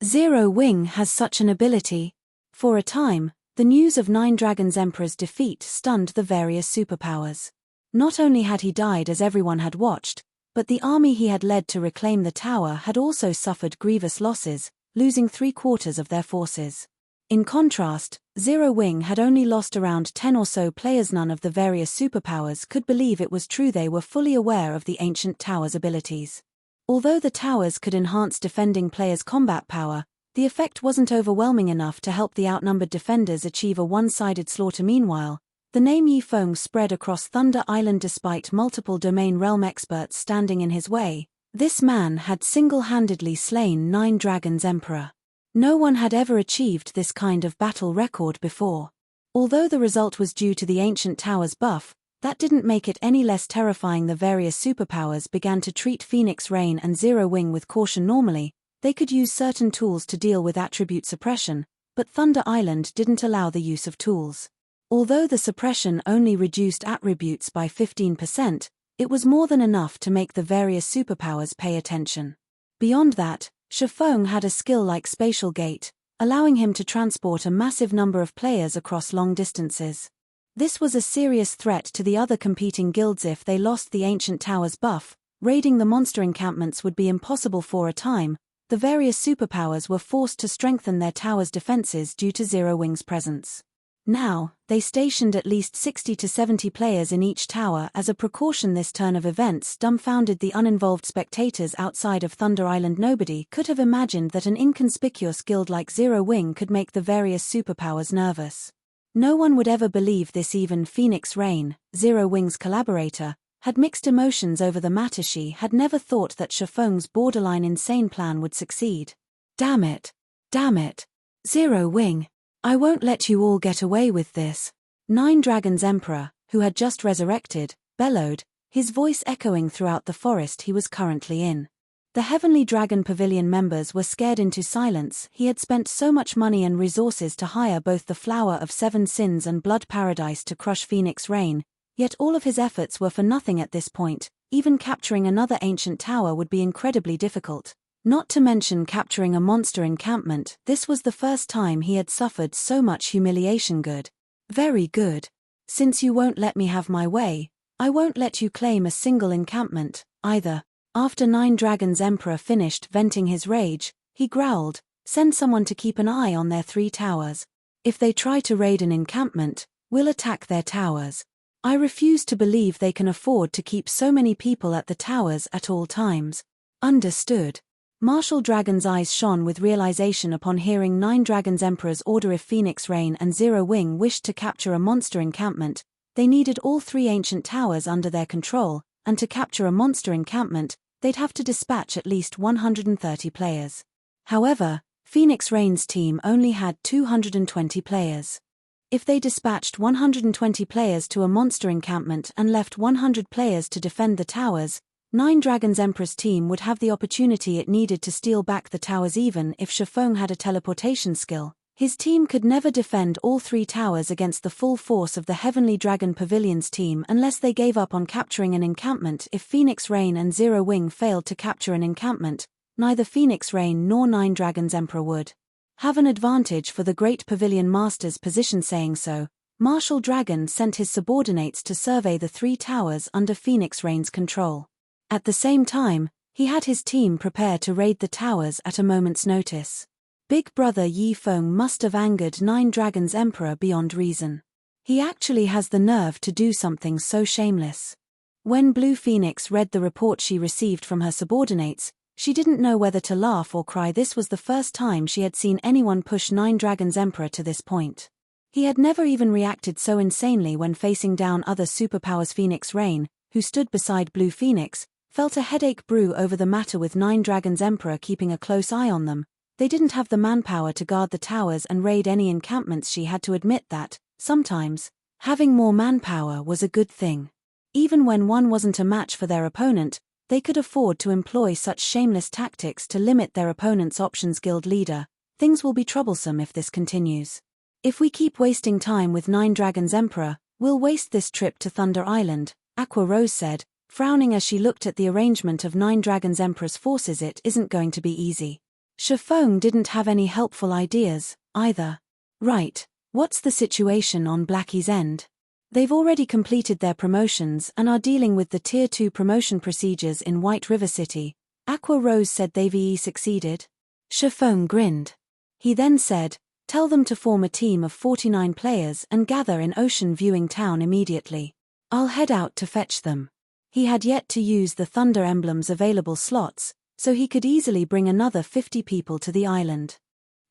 Zero Wing has such an ability. For a time, the news of Nine Dragons Emperor's defeat stunned the various superpowers. Not only had he died as everyone had watched, but the army he had led to reclaim the tower had also suffered grievous losses, losing 3/4 of their forces. In contrast, Zero Wing had only lost around 10 or so players. None of the various superpowers could believe it was true. They were fully aware of the ancient tower's abilities. Although the towers could enhance defending players' combat power, the effect wasn't overwhelming enough to help the outnumbered defenders achieve a one-sided slaughter. Meanwhile, the name Yifeng spread across Thunder Island. Despite multiple domain realm experts standing in his way, this man had single-handedly slain 9 Dragons Emperor. No one had ever achieved this kind of battle record before. Although the result was due to the ancient tower's buff, that didn't make it any less terrifying. The various superpowers began to treat Phoenix Rain and Zero Wing with caution. Normally, they could use certain tools to deal with attribute suppression, but Thunder Island didn't allow the use of tools. Although the suppression only reduced attributes by 15%, it was more than enough to make the various superpowers pay attention. Beyond that, Shifeng had a skill like Spatial Gate, allowing him to transport a massive number of players across long distances. This was a serious threat to the other competing guilds. If they lost the ancient tower's buff, raiding the monster encampments would be impossible. For a time, the various superpowers were forced to strengthen their tower's defenses due to Zero Wing's presence. Now, they stationed at least 60 to 70 players in each tower as a precaution. This turn of events dumbfounded the uninvolved spectators outside of Thunder Island. Nobody could have imagined that an inconspicuous guild like Zero Wing could make the various superpowers nervous. No one would ever believe this. Even Phoenix Rain, Zero Wing's collaborator, had mixed emotions over the matter. She had never thought that Shifeng's borderline insane plan would succeed. Damn it! Damn it! Zero Wing! I won't let you all get away with this. Nine Dragons Emperor, who had just resurrected, bellowed, his voice echoing throughout the forest he was currently in. The Heavenly Dragon Pavilion members were scared into silence. He had spent so much money and resources to hire both the Flower of Seven Sins and Blood Paradise to crush Phoenix Rain, yet all of his efforts were for nothing at this point. Even capturing another ancient tower would be incredibly difficult. Not to mention capturing a monster encampment. This was the first time he had suffered so much humiliation. Good. Very good. Since you won't let me have my way, I won't let you claim a single encampment, either. After Nine Dragons Emperor finished venting his rage, he growled, "Send someone to keep an eye on their 3 towers. If they try to raid an encampment, we'll attack their towers. I refuse to believe they can afford to keep so many people at the towers at all times." Understood. Martial Dragon's eyes shone with realization upon hearing Nine Dragons Emperor's order. If Phoenix Rain and Zero Wing wished to capture a monster encampment, they needed all 3 ancient towers under their control, and to capture a monster encampment, they'd have to dispatch at least 130 players. However, Phoenix Rain's team only had 220 players. If they dispatched 120 players to a monster encampment and left 100 players to defend the towers, Nine Dragons Emperor's team would have the opportunity it needed to steal back the towers. Even if Shifeng had a teleportation skill, his team could never defend all 3 towers against the full force of the Heavenly Dragon Pavilion's team unless they gave up on capturing an encampment. If Phoenix Rain and Zero Wing failed to capture an encampment, neither Phoenix Rain nor Nine Dragons Emperor would have an advantage. For the Great Pavilion Master's position saying so, Martial Dragon sent his subordinates to survey the 3 towers under Phoenix Rain's control. At the same time, he had his team prepare to raid the towers at a moment's notice. Big Brother Yi Feng must have angered 9 Dragons Emperor beyond reason. He actually has the nerve to do something so shameless. When Blue Phoenix read the report she received from her subordinates, she didn't know whether to laugh or cry. This was the first time she had seen anyone push 9 Dragons Emperor to this point. He had never even reacted so insanely when facing down other superpowers. Phoenix Rain, who stood beside Blue Phoenix, felt a headache brew over the matter with 9 Dragons Emperor keeping a close eye on them. They didn't have the manpower to guard the towers and raid any encampments. She had to admit that, sometimes, having more manpower was a good thing. Even when one wasn't a match for their opponent, they could afford to employ such shameless tactics to limit their opponent's options. Guild leader, things will be troublesome if this continues. If we keep wasting time with 9 Dragons Emperor, we'll waste this trip to Thunder Island, Aqua Rose said, frowning as she looked at the arrangement of 9 Dragons Emperor's forces. It isn't going to be easy. Shifeng didn't have any helpful ideas, either. Right, what's the situation on Blackie's end? They've already completed their promotions and are dealing with the Tier 2 promotion procedures in White River City. Aqua Rose said they've succeeded. Shifeng grinned. He then said, tell them to form a team of 49 players and gather in Ocean Viewing Town immediately. I'll head out to fetch them. He had yet to use the Thunder Emblem's available slots, so he could easily bring another 50 people to the island.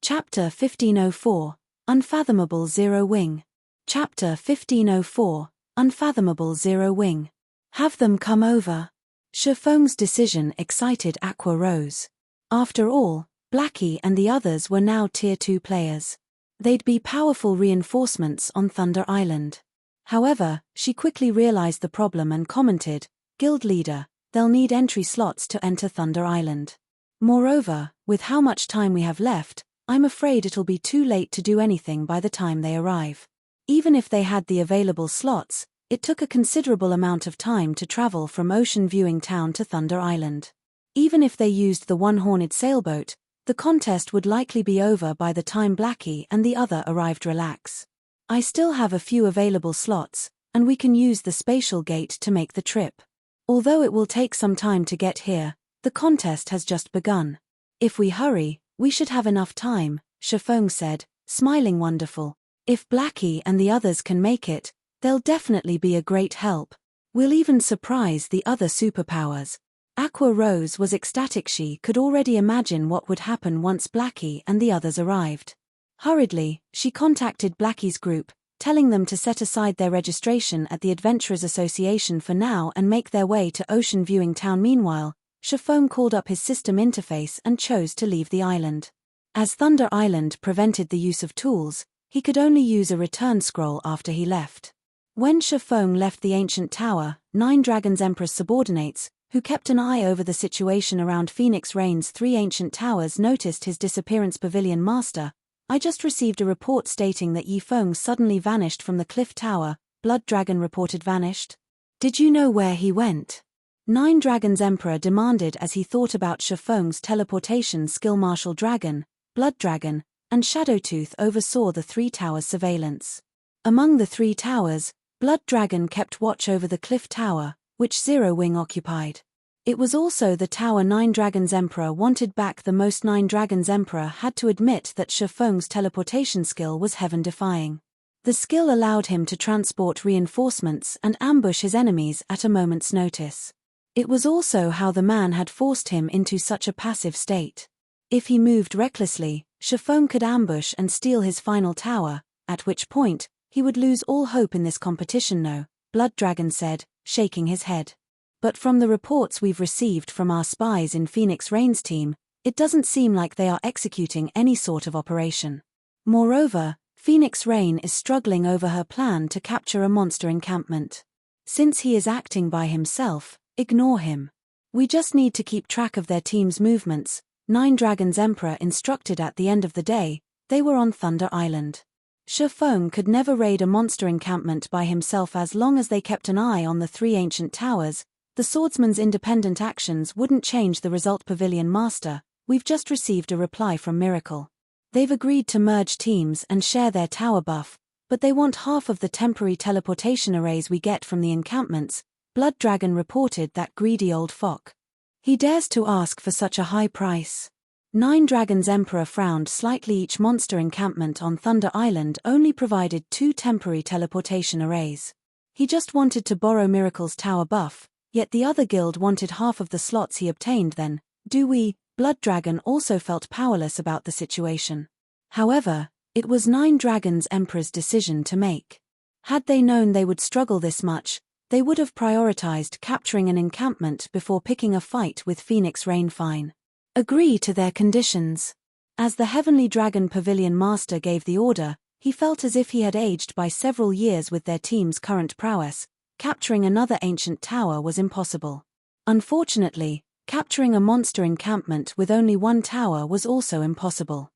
Chapter 1504, Unfathomable Zero Wing. Chapter 1504, Unfathomable Zero Wing. Have them come over. Shifeng's decision excited Aqua Rose. After all, Blackie and the others were now Tier 2 players. They'd be powerful reinforcements on Thunder Island. However, she quickly realized the problem and commented, Guild leader, they'll need entry slots to enter Thunder Island. Moreover, with how much time we have left, I'm afraid it'll be too late to do anything by the time they arrive. Even if they had the available slots, it took a considerable amount of time to travel from Ocean Viewing Town to Thunder Island. Even if they used the one-horned sailboat, the contest would likely be over by the time Blackie and the other arrived. Relax. I still have a few available slots, and we can use the spatial gate to make the trip. Although it will take some time to get here, the contest has just begun. If we hurry, we should have enough time, Shifeng said, smiling wonderful. If Blackie and the others can make it, they'll definitely be a great help. We'll even surprise the other superpowers. Aqua Rose was ecstatic. She could already imagine what would happen once Blackie and the others arrived. Hurriedly, she contacted Blackie's group, telling them to set aside their registration at the Adventurers Association for now and make their way to Ocean Viewing Town. Meanwhile, Shifeng called up his system interface and chose to leave the island. As Thunder Island prevented the use of tools, he could only use a return scroll after he left. When Shifeng left the ancient tower, 9 Dragons Emperor's subordinates, who kept an eye over the situation around Phoenix Rain's 3 ancient towers, noticed his disappearance. Pavilion Master, I just received a report stating that Yi Feng suddenly vanished from the cliff tower. Blood Dragon reported vanished. Did you know where he went? 9 Dragons Emperor demanded as he thought about Shifeng's teleportation skill. Martial Dragon, Blood Dragon, and Shadowtooth oversaw the 3 towers' surveillance. Among the 3 towers, Blood Dragon kept watch over the cliff tower, which Zero Wing occupied. It was also the tower 9 Dragons Emperor wanted back the most. 9 Dragons Emperor had to admit that Shifeng's teleportation skill was heaven-defying. The skill allowed him to transport reinforcements and ambush his enemies at a moment's notice. It was also how the man had forced him into such a passive state. If he moved recklessly, Shifeng could ambush and steal his final tower, at which point, he would lose all hope in this competition. No, Blood Dragon said, shaking his head. But from the reports we've received from our spies in Phoenix Rain's team, it doesn't seem like they are executing any sort of operation. Moreover, Phoenix Rain is struggling over her plan to capture a monster encampment. Since he is acting by himself, ignore him. We just need to keep track of their team's movements, 9 Dragons Emperor instructed. At the end of the day, they were on Thunder Island. Shifeng could never raid a monster encampment by himself. As long as they kept an eye on the 3 ancient towers, the swordsman's independent actions wouldn't change the result. Pavilion Master, we've just received a reply from Miracle. They've agreed to merge teams and share their tower buff. but they want half of the temporary teleportation arrays we get from the encampments, Blood Dragon reported, that greedy old fox. He dares to ask for such a high price. Nine Dragons Emperor frowned slightly. Each monster encampment on Thunder Island only provided 2 temporary teleportation arrays. He just wanted to borrow Miracle's tower buff, yet the other guild wanted half of the slots he obtained. Then, do we? Blood Dragon also felt powerless about the situation. However, it was Nine Dragons Emperor's decision to make. Had they known they would struggle this much, they would have prioritized capturing an encampment before picking a fight with Phoenix Rain. Fine. Agree to their conditions. As the Heavenly Dragon Pavilion Master gave the order, he felt as if he had aged by several years with their team's current prowess. Capturing another ancient tower was impossible. Unfortunately, capturing a monster encampment with only 1 tower was also impossible.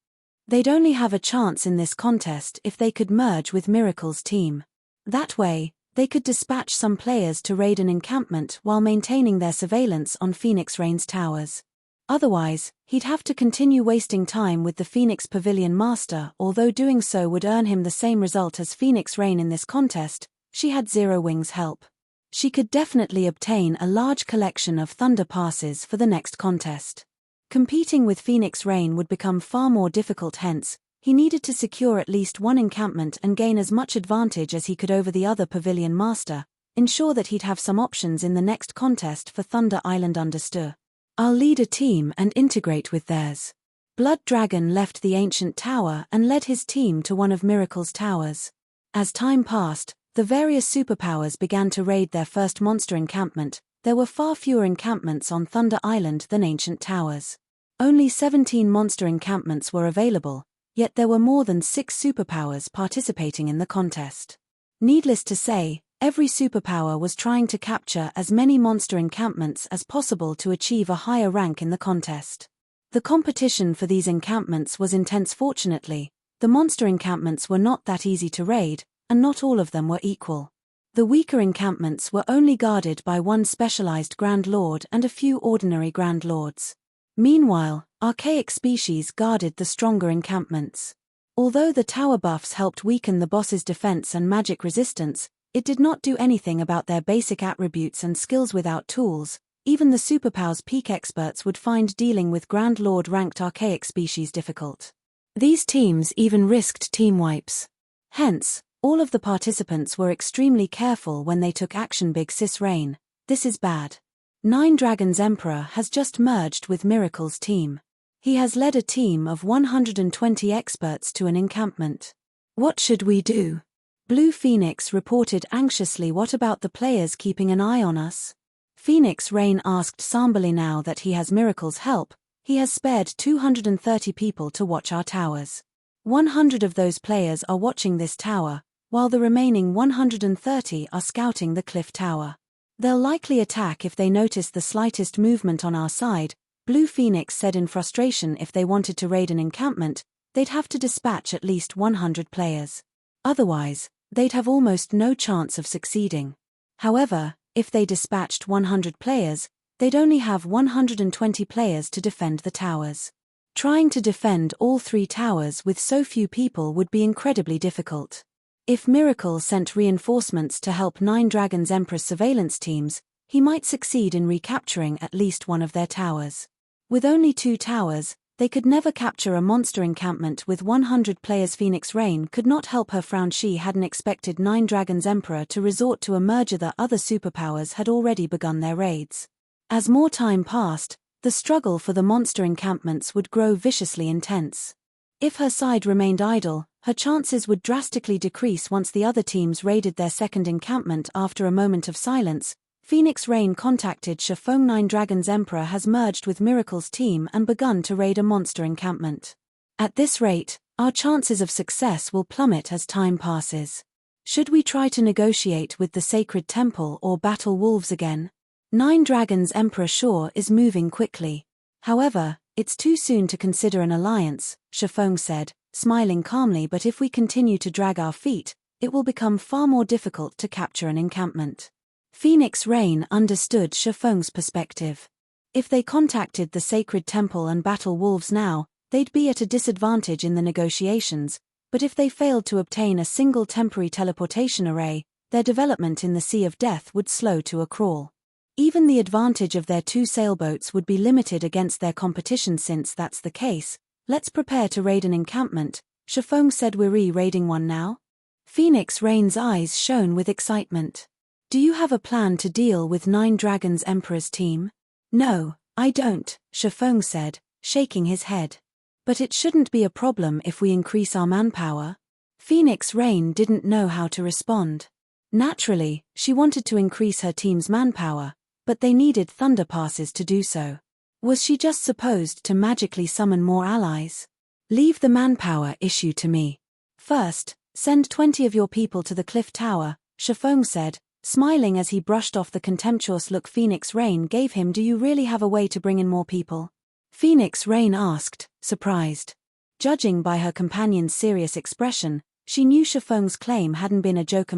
They'd only have a chance in this contest if they could merge with Miracle's team. That way, they could dispatch some players to raid an encampment while maintaining their surveillance on Phoenix Rain's towers. Otherwise, he'd have to continue wasting time with the Phoenix Pavilion Master. Although doing so would earn him the same result as Phoenix Rain in this contest, she had Zero Wings' help. She could definitely obtain a large collection of Thunder Passes for the next contest. Competing with Phoenix Rain would become far more difficult. Hence, he needed to secure at least 1 encampment and gain as much advantage as he could over the other Pavilion Master, ensure that he'd have some options in the next contest for Thunder Island. Understood. I'll lead a team and integrate with theirs. Blood Dragon left the ancient tower and led his team to one of Miracle's towers. As time passed, the various superpowers began to raid their first monster encampment. There were far fewer encampments on Thunder Island than ancient towers. Only 17 monster encampments were available, yet there were more than 6 superpowers participating in the contest. Needless to say, every superpower was trying to capture as many monster encampments as possible to achieve a higher rank in the contest. The competition for these encampments was intense. Fortunately, the monster encampments were not that easy to raid, and not all of them were equal. The weaker encampments were only guarded by 1 specialized Grand Lord and a few ordinary Grand Lords. Meanwhile, archaic species guarded the stronger encampments. Although the tower buffs helped weaken the boss's defense and magic resistance, it did not do anything about their basic attributes and skills. Without tools, even the superpowers peak experts would find dealing with Grand Lord ranked archaic species difficult. These teams even risked team wipes. Hence, all of the participants were extremely careful when they took action. Big Sis Rain, this is bad. Nine Dragons Emperor has just merged with Miracle's team. He has led a team of 120 experts to an encampment. What should we do? Blue Phoenix reported anxiously. What about the players keeping an eye on us? Phoenix Rain asked somberly. Now that he has Miracle's help, he has spared 230 people to watch our towers. 100 of those players are watching this tower, while the remaining 130 are scouting the cliff tower. They'll likely attack if they notice the slightest movement on our side, Blue Phoenix said in frustration. If they wanted to raid an encampment, they'd have to dispatch at least 100 players. Otherwise, they'd have almost no chance of succeeding. However, if they dispatched 100 players, they'd only have 120 players to defend the towers. Trying to defend all 3 towers with so few people would be incredibly difficult. If Miracle sent reinforcements to help Nine Dragons Emperor's surveillance teams, he might succeed in recapturing at least one of their towers. With only 2 towers, they could never capture a monster encampment with 100 players. Phoenix Rain could not help her frown. She hadn't expected Nine Dragons Emperor to resort to a merger. The other superpowers had already begun their raids. As more time passed, the struggle for the monster encampments would grow viciously intense. If her side remained idle, her chances would drastically decrease once the other teams raided their second encampment. After a moment of silence, Phoenix Rain contacted Shifeng. Nine Dragons Emperor has merged with Miracle's team and begun to raid a monster encampment. At this rate, our chances of success will plummet as time passes. Should we try to negotiate with the Sacred Temple or battle wolves again? Nine Dragons Emperor Shaw is moving quickly. However, it's too soon to consider an alliance, Shifeng said, smiling calmly. But if we continue to drag our feet, it will become far more difficult to capture an encampment. Phoenix Rain understood Shifeng's perspective. If they contacted the Sacred Temple and battle wolves now, they'd be at a disadvantage in the negotiations, but if they failed to obtain a single temporary teleportation array, their development in the Sea of Death would slow to a crawl. Even the advantage of their 2 sailboats would be limited against their competition. Since that's the case, let's prepare to raid an encampment, Shifeng said. We're raiding one now? Phoenix Rain's eyes shone with excitement. Do you have a plan to deal with 9 Dragons Emperor's team? No, I don't, Shifeng said, shaking his head. But it shouldn't be a problem if we increase our manpower. Phoenix Rain didn't know how to respond. Naturally, she wanted to increase her team's manpower, but they needed thunder passes to do so. Was she just supposed to magically summon more allies? Leave the manpower issue to me. First, send 20 of your people to the cliff tower, Shifeng said, smiling as he brushed off the contemptuous look Phoenix Rain gave him. Do you really have a way to bring in more people? Phoenix Rain asked, surprised. Judging by her companion's serious expression, she knew Shifeng's claim hadn't been a joke.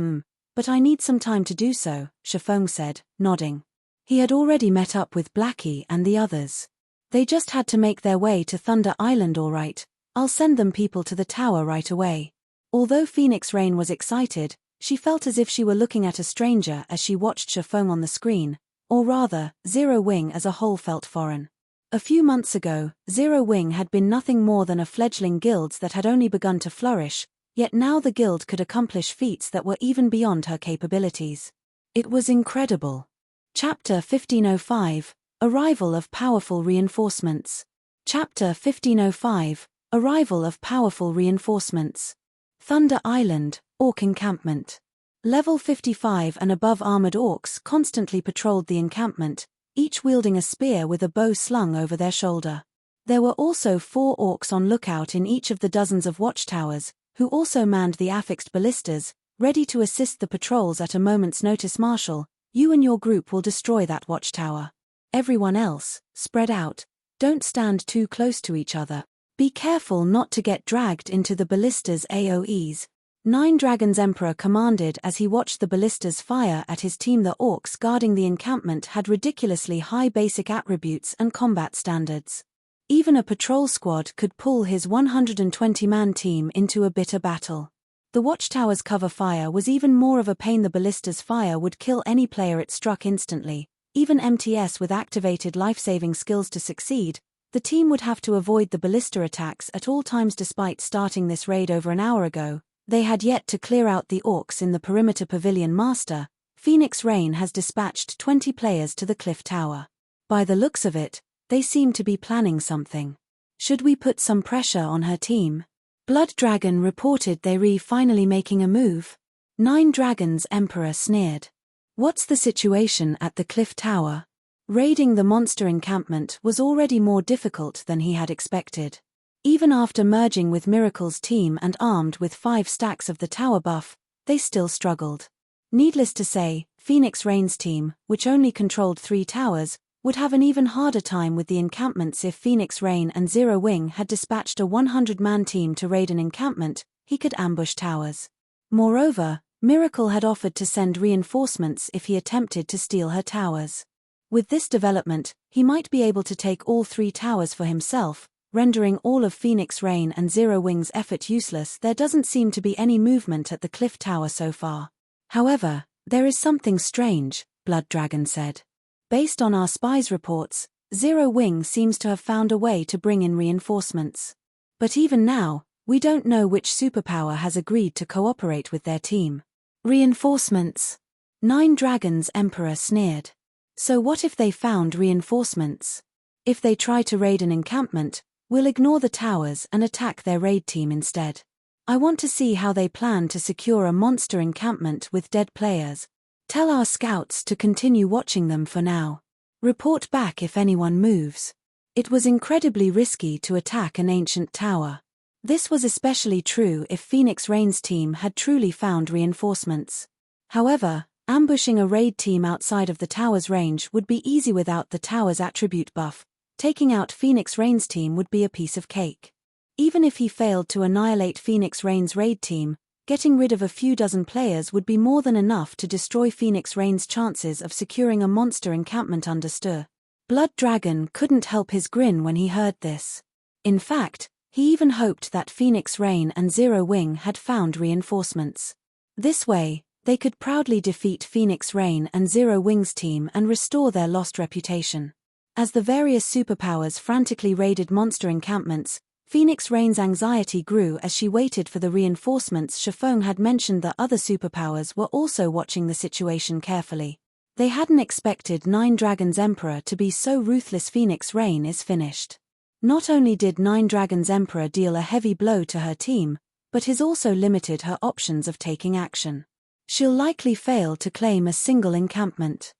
But I need some time to do so, Shifeng said, nodding. He had already met up with Blackie and the others. They just had to make their way to Thunder Island. All right, I'll send them people to the tower right away. Although Phoenix Rain was excited, she felt as if she were looking at a stranger as she watched Shifeng on the screen, or rather, Zero Wing as a whole felt foreign. A few months ago, Zero Wing had been nothing more than a fledgling guild that had only begun to flourish, yet now the guild could accomplish feats that were even beyond her capabilities. It was incredible. Chapter 1505, Arrival of Powerful Reinforcements. Chapter 1505, Arrival of Powerful Reinforcements. Thunder Island, Orc Encampment. Level 55 and above armored orcs constantly patrolled the encampment, each wielding a spear with a bow slung over their shoulder. There were also 4 orcs on lookout in each of the dozens of watchtowers, who also manned the affixed ballistas, ready to assist the patrols at a moment's notice. Marshal, you and your group will destroy that watchtower. Everyone else, spread out. Don't stand too close to each other. Be careful not to get dragged into the ballista's AoEs. 9 Dragons Emperor commanded as he watched the ballistas fire at his team. The orcs guarding the encampment had ridiculously high basic attributes and combat standards. Even a patrol squad could pull his 120-man team into a bitter battle. The watchtower's cover fire was even more of a pain. The ballista's fire would kill any player it struck instantly. Even MTS with activated life-saving skills to succeed, the team would have to avoid the ballista attacks at all times. Despite starting this raid over an hour ago, they had yet to clear out the orcs in the perimeter pavilion. Master, Phoenix Rain has dispatched 20 players to the cliff tower. By the looks of it, they seem to be planning something. Should we put some pressure on her team? Blood Dragon reported they're finally making a move. 9 Dragons Emperor sneered. What's the situation at the cliff tower? Raiding the monster encampment was already more difficult than he had expected. Even after merging with Miracle's team and armed with 5 stacks of the tower buff, they still struggled. Needless to say, Phoenix Rain's team, which only controlled 3 towers, would have an even harder time with the encampments. If Phoenix Rain and Zero Wing had dispatched a 100-man team to raid an encampment, he could ambush towers. Moreover, Miracle had offered to send reinforcements if he attempted to steal her towers. With this development, he might be able to take all 3 towers for himself, rendering all of Phoenix Rain and Zero Wing's effort useless. There doesn't seem to be any movement at the cliff tower so far. However, there is something strange, Blood Dragon said. Based on our spies' reports, Zero Wing seems to have found a way to bring in reinforcements. But even now, we don't know which superpower has agreed to cooperate with their team. Reinforcements. 9 Dragons Emperor sneered. So what if they found reinforcements? If they try to raid an encampment, we'll ignore the towers and attack their raid team instead. I want to see how they plan to secure a monster encampment with dead players. Tell our scouts to continue watching them for now. Report back if anyone moves. It was incredibly risky to attack an ancient tower. This was especially true if Phoenix Rain's team had truly found reinforcements. However, ambushing a raid team outside of the tower's range would be easy without the tower's attribute buff. Taking out Phoenix Rain's team would be a piece of cake. Even if he failed to annihilate Phoenix Rain's raid team, getting rid of a few dozen players would be more than enough to destroy Phoenix Rain's chances of securing a monster encampment. Understood. Blood Dragon couldn't help his grin when he heard this. In fact, He even hoped that Phoenix Rain and Zero Wing had found reinforcements. This way, they could proudly defeat Phoenix Rain and Zero Wing's team and restore their lost reputation. As the various superpowers frantically raided monster encampments, Phoenix Rain's anxiety grew as she waited for the reinforcements. Shifeng had mentioned that other superpowers were also watching the situation carefully. They hadn't expected Nine Dragons Emperor to be so ruthless. Phoenix Rain is finished. Not only did Nine Dragons Emperor deal a heavy blow to her team, but he's also limited her options of taking action. She'll likely fail to claim a single encampment.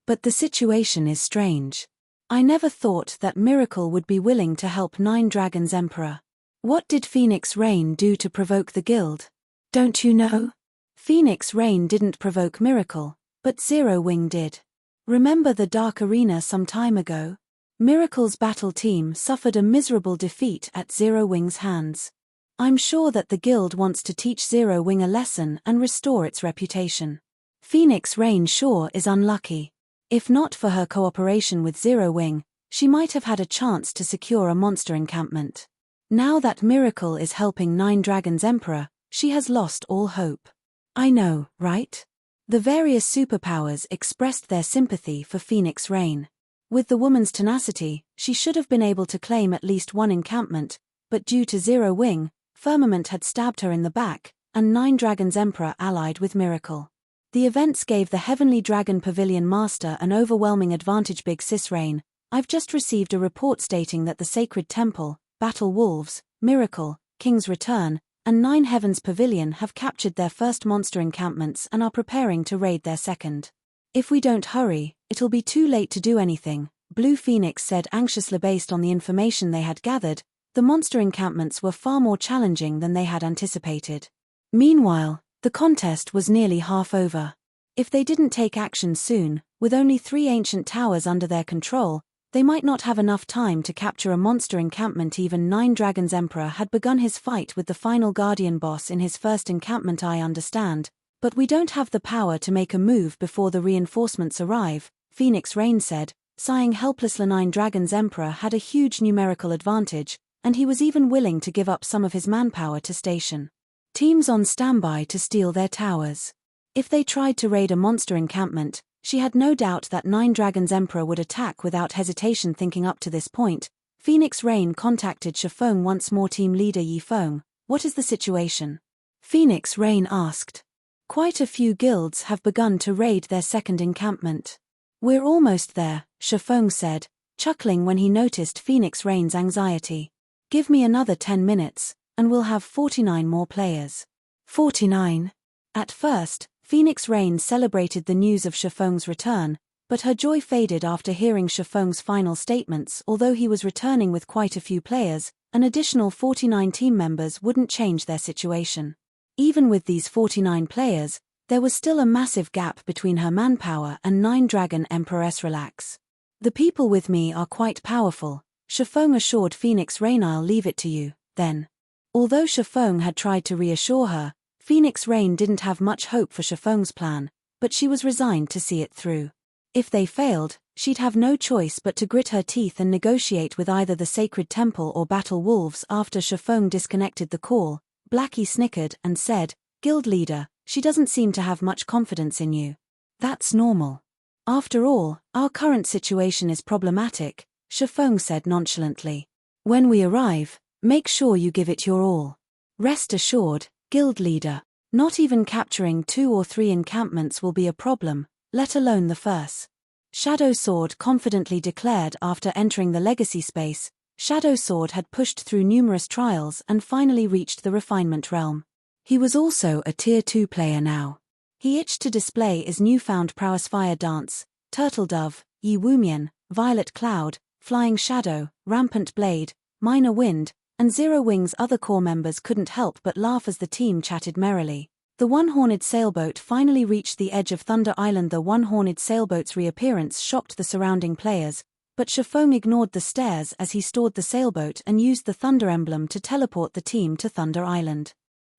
But the situation is strange. I never thought that Miracle would be willing to help Nine Dragons Emperor. What did Phoenix Rain do to provoke the guild? Don't you know? Phoenix Rain didn't provoke Miracle, but Zero Wing did. Remember the Dark Arena some time ago? Miracle's battle team suffered a miserable defeat at Zero Wing's hands. I'm sure that the guild wants to teach Zero Wing a lesson and restore its reputation. Phoenix Rain sure is unlucky. If not for her cooperation with Zero Wing, she might have had a chance to secure a monster encampment. Now that Miracle is helping Nine Dragons Emperor, she has lost all hope. I know, right? The various superpowers expressed their sympathy for Phoenix Rain. With the woman's tenacity, she should have been able to claim at least one encampment, but due to Zero Wing, Firmament had stabbed her in the back, and Nine Dragons Emperor allied with Miracle. The events gave the Heavenly Dragon Pavilion Master an overwhelming advantage. Big Sis Rain, I've just received a report stating that the Sacred Temple, Battle Wolves, Miracle, King's Return, and Nine Heavens Pavilion have captured their first monster encampments and are preparing to raid their second. If we don't hurry, it'll be too late to do anything, Blue Phoenix said anxiously. Based on the information they had gathered, the monster encampments were far more challenging than they had anticipated. Meanwhile, the contest was nearly half over. If they didn't take action soon, with only 3 ancient towers under their control, they might not have enough time to capture a monster encampment. Even Nine Dragons Emperor had begun his fight with the final Guardian boss in his first encampment. I understand, but we don't have the power to make a move before the reinforcements arrive, Phoenix Rain said, sighing helplessly. Nine Dragons Emperor had a huge numerical advantage, and he was even willing to give up some of his manpower to station teams on standby to steal their towers. If they tried to raid a monster encampment, she had no doubt that Nine Dragons Emperor would attack without hesitation. Thinking up to this point, Phoenix Rain contacted Shifeng once more. Team leader Yifeng, what is the situation? Phoenix Rain asked. Quite a few guilds have begun to raid their second encampment. We're almost there, Shifeng said, chuckling when he noticed Phoenix Rain's anxiety. Give me another 10 minutes, and we'll have 49 more players. 49? At first, Phoenix Rain celebrated the news of Shifeng's return, but her joy faded after hearing Shifeng's final statements. Although he was returning with quite a few players, an additional 49 team members wouldn't change their situation. Even with these 49 players, there was still a massive gap between her manpower and Nine Dragon Empress. Relax. The people with me are quite powerful, Shifeng assured Phoenix Rain. I'll leave it to you, then. Although Shifeng had tried to reassure her, Phoenix Rain didn't have much hope for Shifeng's plan, but she was resigned to see it through. If they failed, she'd have no choice but to grit her teeth and negotiate with either the Sacred Temple or Battle Wolves. After Shifeng disconnected the call, Blackie snickered and said, Guild leader, she doesn't seem to have much confidence in you. That's normal. After all, our current situation is problematic, Shifeng said nonchalantly. When we arrive, make sure you give it your all. Rest assured, Guild leader, not even capturing 2 or 3 encampments will be a problem, let alone the first. Shadow Sword confidently declared. After entering the legacy space, Shadow Sword had pushed through numerous trials and finally reached the refinement realm. He was also a Tier 2 player now. He itched to display his newfound prowess. Fire Dance, Turtle Dove, Yi Wumian, Violet Cloud, Flying Shadow, Rampant Blade, Minor Wind, and Zero Wing's other core members couldn't help but laugh as the team chatted merrily. The one-horned sailboat finally reached the edge of Thunder Island. The one-horned sailboat's reappearance shocked the surrounding players, but Shifeng ignored the stares as he stored the sailboat and used the Thunder emblem to teleport the team to Thunder Island.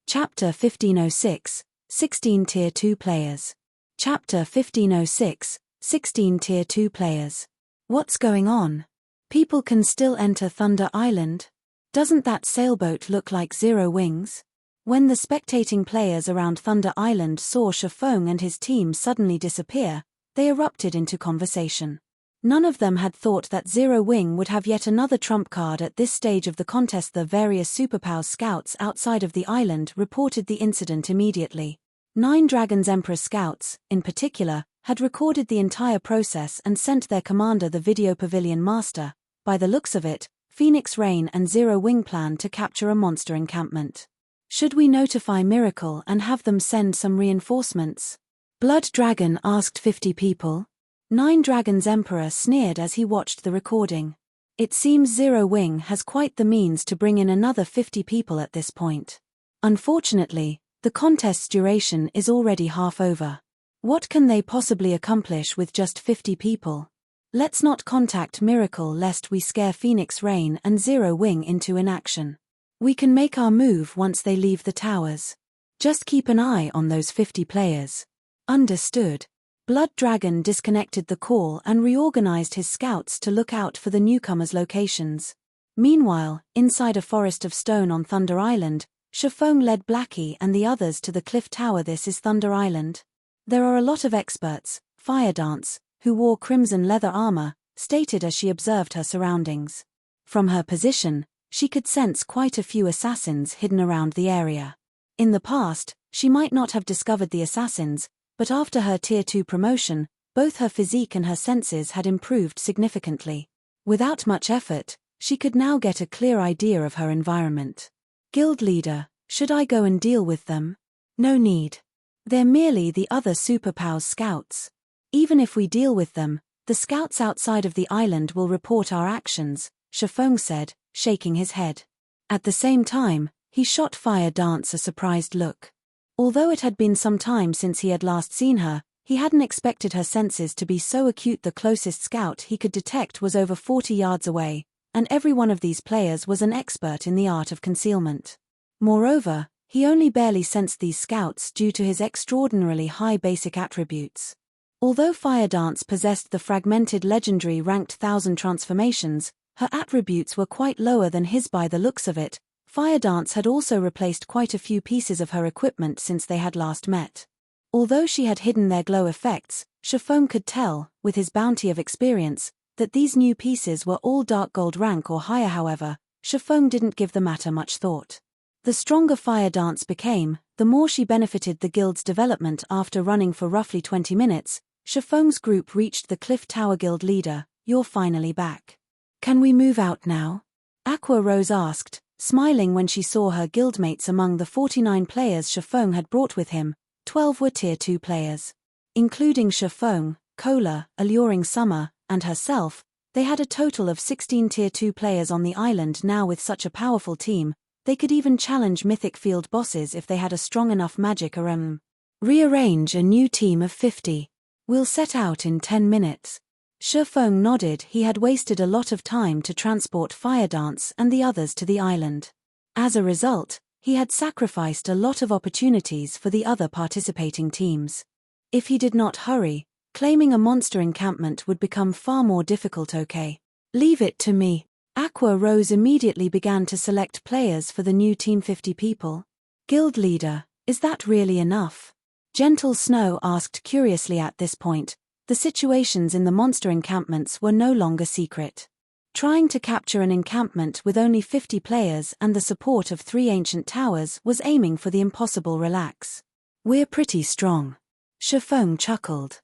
Chapter 1506, 16 Tier 2 players. Chapter 1506, 16 Tier 2 players. What's going on? People can still enter Thunder Island? Doesn't that sailboat look like Zero Wings? When the spectating players around Thunder Island saw Shifeng and his team suddenly disappear, they erupted into conversation. None of them had thought that Zero Wing would have yet another trump card at this stage of the contest. The various superpowers scouts outside of the island reported the incident immediately. 9 Dragons Emperor scouts, in particular, had recorded the entire process and sent their commander, the video pavilion master. By the looks of it, Phoenix Rain and Zero Wing plan to capture a monster encampment. Should we notify Miracle and have them send some reinforcements? Blood Dragon asked 50 people. 9 Dragons Emperor sneered as he watched the recording. It seems Zero Wing has quite the means to bring in another 50 people at this point. Unfortunately, the contest's duration is already half over. What can they possibly accomplish with just 50 people? Let's not contact Miracle lest we scare Phoenix Rain and Zero Wing into inaction. We can make our move once they leave the towers. Just keep an eye on those 50 players. Understood. Blood Dragon disconnected the call and reorganized his scouts to look out for the newcomers' locations. Meanwhile, inside a forest of stone on Thunder Island, Shifeng led Blackie and the others to the cliff tower. This is Thunder Island. There are a lot of experts, Fire Dance, who wore crimson leather armor, stated as she observed her surroundings. From her position, she could sense quite a few assassins hidden around the area. In the past, she might not have discovered the assassins, but after her Tier 2 promotion, both her physique and her senses had improved significantly. Without much effort, she could now get a clear idea of her environment. Guild leader, should I go and deal with them? No need. They're merely the other superpowers scouts. Even if we deal with them, the scouts outside of the island will report our actions, Shifeng said, shaking his head. At the same time, he shot Fire Dance a surprised look. Although it had been some time since he had last seen her, he hadn't expected her senses to be so acute. The closest scout he could detect was over 40 yards away, and every one of these players was an expert in the art of concealment. Moreover, he only barely sensed these scouts due to his extraordinarily high basic attributes. Although Fire Dance possessed the fragmented legendary ranked 1000 transformations, her attributes were quite lower than his. By the looks of it, Fire Dance had also replaced quite a few pieces of her equipment since they had last met. Although she had hidden their glow effects, Shifeng could tell, with his bounty of experience, that these new pieces were all dark gold rank or higher. However, Shifeng didn't give the matter much thought. The stronger Fire Dance became, the more she benefited the guild's development. After running for roughly 20 minutes, Shifeng's group reached the Cliff Tower. Guild leader, you're finally back. Can we move out now? Aqua Rose asked, smiling when she saw her guildmates. Among the 49 players Shifeng had brought with him, 12 were Tier 2 players. Including Shifeng, Cola, Alluring Summer, and herself, they had a total of 16 Tier 2 players on the island. Now with such a powerful team, they could even challenge mythic field bosses if they had a strong enough magic or rearrange a new team of 50. We'll set out in 10 minutes. Shifeng nodded. He had wasted a lot of time to transport Fire Dance and the others to the island. As a result, he had sacrificed a lot of opportunities for the other participating teams. If he did not hurry, claiming a monster encampment would become far more difficult. Okay. Leave it to me. Aqua Rose immediately began to select players for the new team. 50 people. Guild leader, is that really enough? Gentle Snow asked curiously. At this point, the situations in the monster encampments were no longer secret. Trying to capture an encampment with only 50 players and the support of 3 ancient towers was aiming for the impossible. Relax. We're pretty strong. Shifeng chuckled.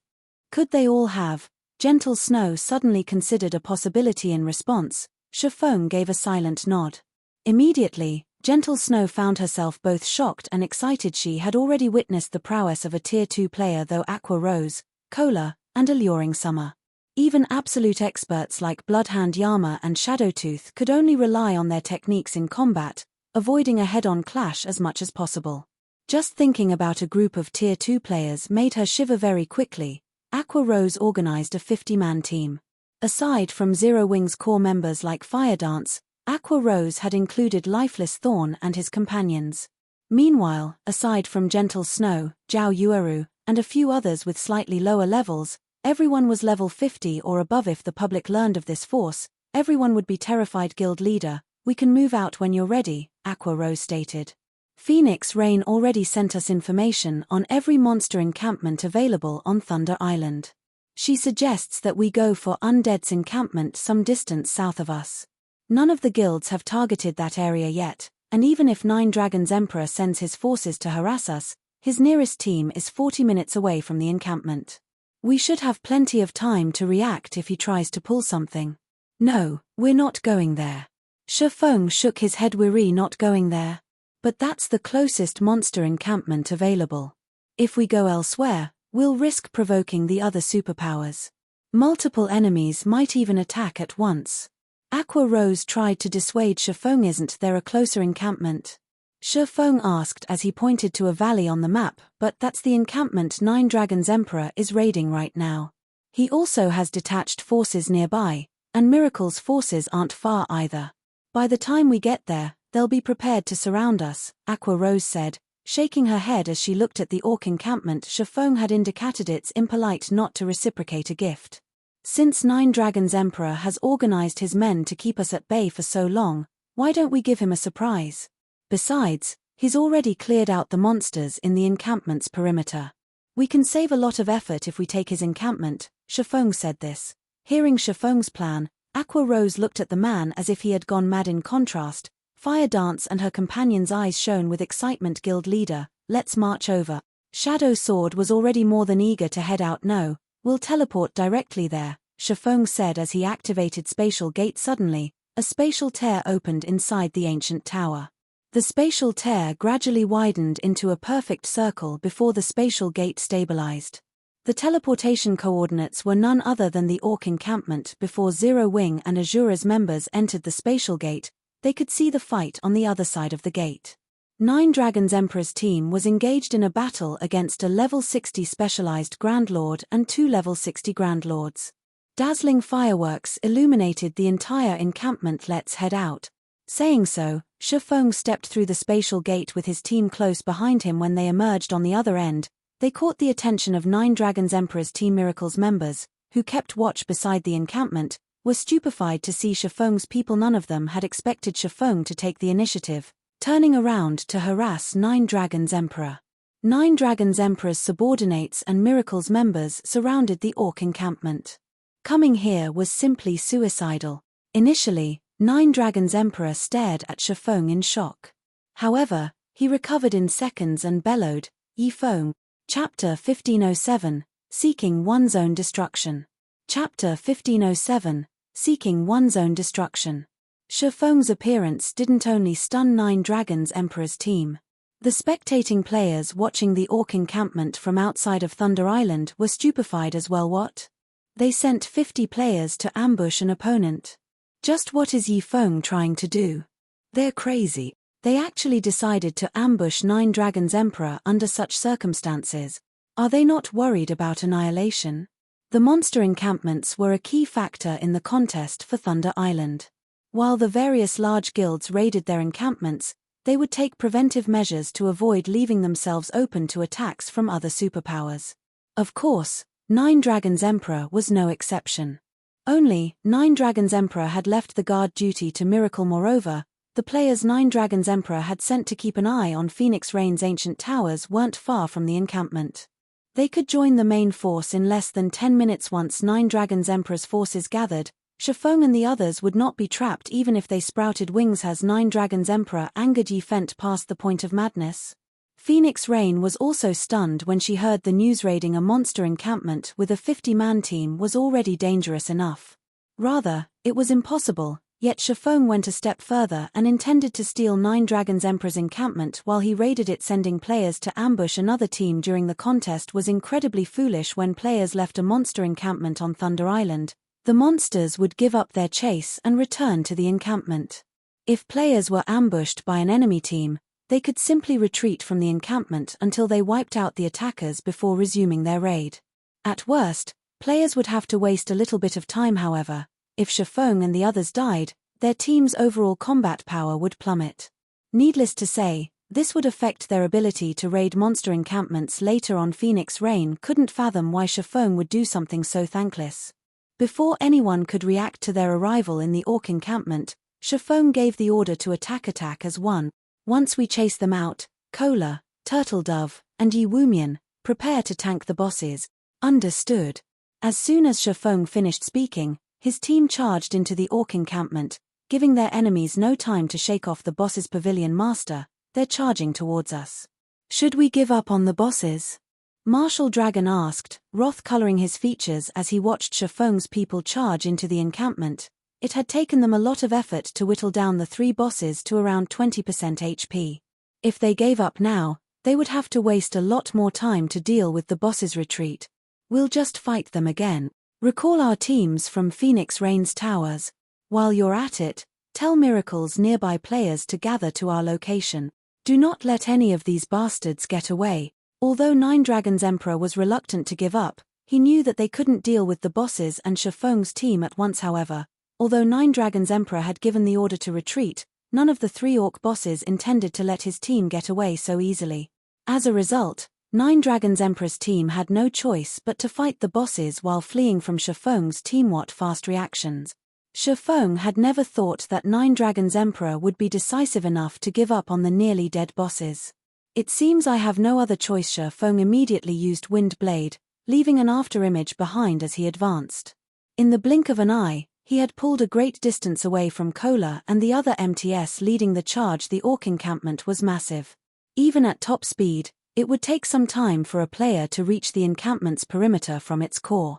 Could they all have? Gentle Snow suddenly considered a possibility. In response, Shifeng gave a silent nod. Immediately, Gentle Snow found herself both shocked and excited. She had already witnessed the prowess of a Tier 2 player, though Aqua Rose, Cola, and Alluring Summer. Even absolute experts like Bloodhand Yama and Shadowtooth could only rely on their techniques in combat, avoiding a head-on clash as much as possible. Just thinking about a group of Tier 2 players made her shiver very quickly. Aqua Rose organized a 50-man team. Aside from Zero Wing's core members like Fire Dance, Aqua Rose had included Lifeless Thorn and his companions. Meanwhile, aside from Gentle Snow, Zhao Yueru, and a few others with slightly lower levels, everyone was level 50 or above. If the public learned of this force, everyone would be terrified. Guild leader, We can move out when you're ready, Aqua Rose stated. Phoenix Rain already sent us information on every monster encampment available on Thunder Island. She suggests that we go for Undead's encampment some distance south of us. None of the guilds have targeted that area yet, and even if Nine Dragons Emperor sends his forces to harass us, his nearest team is 40 minutes away from the encampment. We should have plenty of time to react if he tries to pull something. No, we're not going there. Shifeng shook his head. We're not going there. But that's the closest monster encampment available. If we go elsewhere, we'll risk provoking the other superpowers. Multiple enemies might even attack at once. Aqua Rose tried to dissuade Shifeng. Isn't there a closer encampment? Shifeng asked as he pointed to a valley on the map, but that's the encampment Nine Dragons Emperor is raiding right now. He also has detached forces nearby, and Miracle's forces aren't far either. By the time we get there, they'll be prepared to surround us, Aqua Rose said, shaking her head as she looked at the orc encampment. Shifeng had indicated it's impolite not to reciprocate a gift. Since Nine Dragons Emperor has organized his men to keep us at bay for so long, why don't we give him a surprise? Besides, he's already cleared out the monsters in the encampment's perimeter. We can save a lot of effort if we take his encampment, Shifeng said this. Hearing Shifeng's plan, Aqua Rose looked at the man as if he had gone mad. In contrast, Fire Dance and her companion's eyes shone with excitement. Guild leader, let's march over. Shadow Sword was already more than eager to head out. No, we'll teleport directly there, Shifeng said as he activated Spatial Gate. Suddenly, a spatial tear opened inside the ancient tower. The spatial tear gradually widened into a perfect circle before the spatial gate stabilized. The teleportation coordinates were none other than the orc encampment. Before Zero Wing and Azura's members entered the spatial gate, they could see the fight on the other side of the gate. Nine Dragons Emperor's team was engaged in a battle against a level 60 specialized Grand Lord and 2 level 60 Grand Lords. Dazzling fireworks illuminated the entire encampment. Let's head out. Saying so, Shifeng stepped through the spatial gate with his team close behind him. When they emerged on the other end, they caught the attention of Nine Dragons Emperor's Team Miracle's members, who kept watch beside the encampment, were stupefied to see Shifeng's people. None of them had expected Shifeng to take the initiative, turning around to harass Nine Dragons Emperor. Nine Dragons Emperor's subordinates and Miracle's members surrounded the orc encampment. Coming here was simply suicidal. Initially, Nine Dragons Emperor stared at Shifeng in shock. However, he recovered in seconds and bellowed, Yifeng. Chapter 1507, Seeking One's Own Destruction. Chapter 1507, Seeking One's Own Destruction. Shifeng's appearance didn't only stun Nine Dragons Emperor's team. The spectating players watching the orc encampment from outside of Thunder Island were stupefied as well. What? They sent 50 players to ambush an opponent. Just what is Yifeng trying to do? They're crazy. They actually decided to ambush Nine Dragons Emperor under such circumstances. Are they not worried about annihilation? The monster encampments were a key factor in the contest for Thunder Island. While the various large guilds raided their encampments, they would take preventive measures to avoid leaving themselves open to attacks from other superpowers. Of course, Nine Dragons Emperor was no exception. Only, Nine Dragons Emperor had left the guard duty to Miracle. Moreover, the players Nine Dragons Emperor had sent to keep an eye on Phoenix Rain's ancient towers weren't far from the encampment. They could join the main force in less than 10 minutes. Once Nine Dragons Emperor's forces gathered, Shifeng and the others would not be trapped even if they sprouted wings. Has Nine Dragons Emperor angered Yi Fent past the point of madness? Phoenix Rain was also stunned when she heard the news. Raiding a monster encampment with a 50-man team was already dangerous enough. Rather, it was impossible. Yet Shifeng went a step further and intended to steal Nine Dragons Emperor's encampment while he raided it. Sending players to ambush another team during the contest was incredibly foolish. When players left a monster encampment on Thunder Island, the monsters would give up their chase and return to the encampment. If players were ambushed by an enemy team, they could simply retreat from the encampment until they wiped out the attackers before resuming their raid. At worst, players would have to waste a little bit of time. However, if Shifeng and the others died, their team's overall combat power would plummet. Needless to say, this would affect their ability to raid monster encampments later on. Phoenix Rain couldn't fathom why Shifeng would do something so thankless. Before anyone could react to their arrival in the orc encampment, Shifeng gave the order to attack as one. Once we chase them out, Kola, Turtle Dove, and Yi Wumian, prepare to tank the bosses. Understood. As soon as Shifeng finished speaking, his team charged into the orc encampment, giving their enemies no time to shake off the boss's pavilion master. They're charging towards us. Should we give up on the bosses? Martial Dragon asked, wrath coloring his features as he watched Shifeng's people charge into the encampment. It had taken them a lot of effort to whittle down the 3 bosses to around 20% HP. If they gave up now, they would have to waste a lot more time to deal with the boss's retreat. We'll just fight them again. Recall our teams from Phoenix Rain's towers. While you're at it, tell Miracle's nearby players to gather to our location. Do not let any of these bastards get away. Although Nine Dragons Emperor was reluctant to give up, he knew that they couldn't deal with the bosses and Shifeng's team at once. However, although Nine Dragons Emperor had given the order to retreat, none of the 3 orc bosses intended to let his team get away so easily. As a result, Nine Dragons Emperor's team had no choice but to fight the bosses while fleeing from Shifeng's team. What fast reactions! Shifeng had never thought that Nine Dragons Emperor would be decisive enough to give up on the nearly dead bosses. It seems I have no other choice. Shifeng immediately used Wind Blade, leaving an afterimage behind as he advanced. In the blink of an eye, he had pulled a great distance away from Kola and the other MTS leading the charge. The orc encampment was massive. Even at top speed, it would take some time for a player to reach the encampment's perimeter from its core.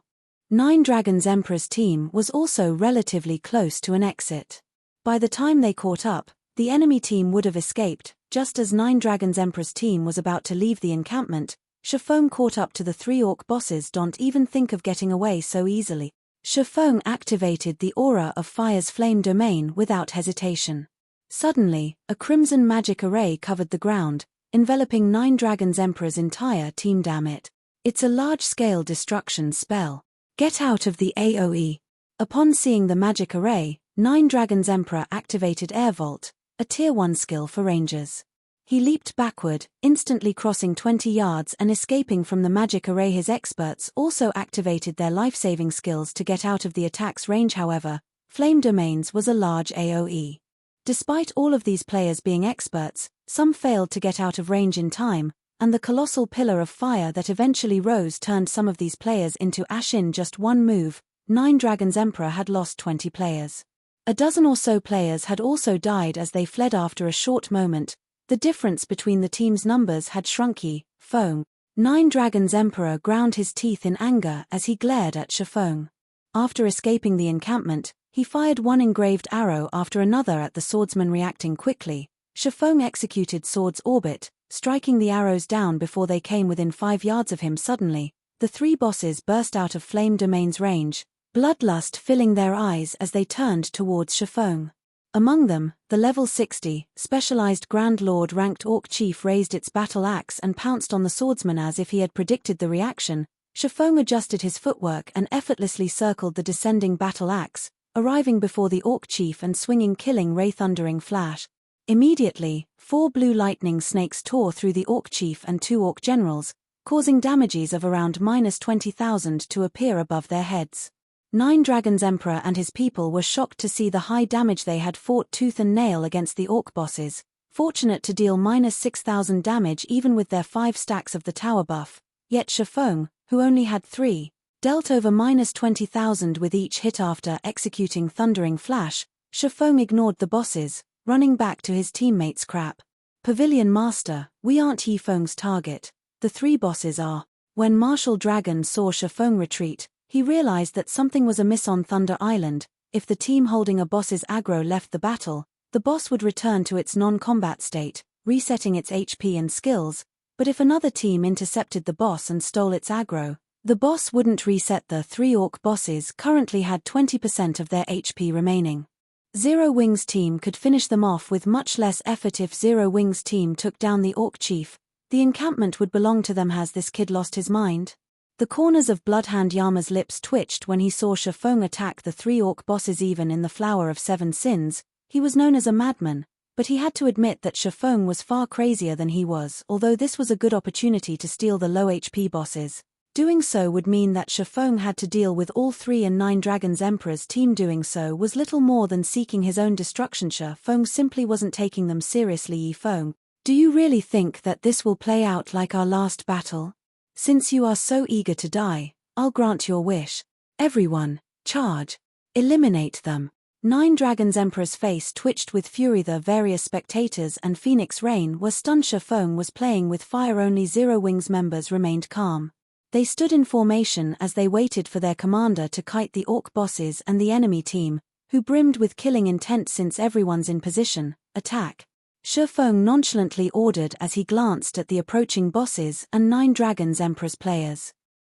Nine Dragons Emperor's team was also relatively close to an exit. By the time they caught up, the enemy team would have escaped. Just as Nine Dragons Emperor's team was about to leave the encampment, Shifeng caught up to the 3 orc bosses. Don't even think of getting away so easily. Shifeng activated the aura of Fire's flame domain without hesitation. Suddenly, a crimson magic array covered the ground, enveloping Nine Dragons Emperor's entire team. Damn it. It's a large-scale destruction spell. Get out of the AoE. Upon seeing the magic array, Nine Dragons Emperor activated Air Vault, a Tier 1 skill for rangers. He leaped backward, instantly crossing 20 yards and escaping from the magic array. His experts also activated their life-saving skills to get out of the attack's range. However, Flame Domains was a large AoE. Despite all of these players being experts, some failed to get out of range in time, and the colossal pillar of fire that eventually rose turned some of these players into ash. In just one move, Nine Dragons Emperor had lost 20 players. A dozen or so players had also died as they fled after a short moment. The difference between the team's numbers had shrunk. Foam. Nine Dragons Emperor ground his teeth in anger as he glared at Shifeng. After escaping the encampment, he fired one engraved arrow after another at the swordsman. Reacting quickly, Shifeng executed Sword's Orbit, striking the arrows down before they came within 5 yards of him. Suddenly, the 3 bosses burst out of Flame Domain's range, bloodlust filling their eyes as they turned towards Shifeng. Among them, the level 60, specialized Grand Lord ranked Orc Chief raised its battle axe and pounced on the swordsman. As if he had predicted the reaction, Shifeng adjusted his footwork and effortlessly circled the descending battle axe, arriving before the Orc Chief and swinging Killing Ray Thundering Flash. Immediately, 4 blue lightning snakes tore through the Orc Chief and 2 Orc generals, causing damages of around -20,000 to appear above their heads. Nine Dragons Emperor and his people were shocked to see the high damage. They had fought tooth and nail against the Orc bosses, fortunate to deal -6,000 damage even with their 5 stacks of the tower buff, yet Shifeng, who only had 3, dealt over -20,000 with each hit. After executing Thundering Flash, Shifeng ignored the bosses, running back to his teammates. Crap. Pavilion Master, we aren't Yifeng's target. The 3 bosses are. When Martial Dragon saw Shifeng retreat, he realized that something was amiss on Thunder Island. If the team holding a boss's aggro left the battle, the boss would return to its non-combat state, resetting its HP and skills, but if another team intercepted the boss and stole its aggro, the boss wouldn't reset. The 3 Orc bosses currently had 20% of their HP remaining. Zero Wings team could finish them off with much less effort. If Zero Wings team took down the Orc Chief, the encampment would belong to them. Has this kid lost his mind? The corners of Bloodhand Yama's lips twitched when he saw Shifeng attack the 3 Orc bosses. Even in the Flower of Seven Sins, he was known as a madman, but he had to admit that Shifeng was far crazier than he was. Although this was a good opportunity to steal the low HP bosses, Doing so would mean that Shifeng had to deal with all 3 and 9 Dragons Emperor's team. Doing so was little more than seeking his own destruction. Shifeng simply wasn't taking them seriously. Yifeng, do you really think that this will play out like our last battle? Since you are so eager to die, I'll grant your wish. Everyone, charge. Eliminate them. 9 Dragons Emperor's face twitched with fury. The various spectators and Phoenix Rain were stunned. Shifeng was playing with fire. Only Zero Wings members remained calm. They stood in formation as they waited for their commander to kite the orc bosses and the enemy team, who brimmed with killing intent. Since everyone's in position, attack. Shifeng nonchalantly ordered as he glanced at the approaching bosses and 9 Dragons Emperor's players.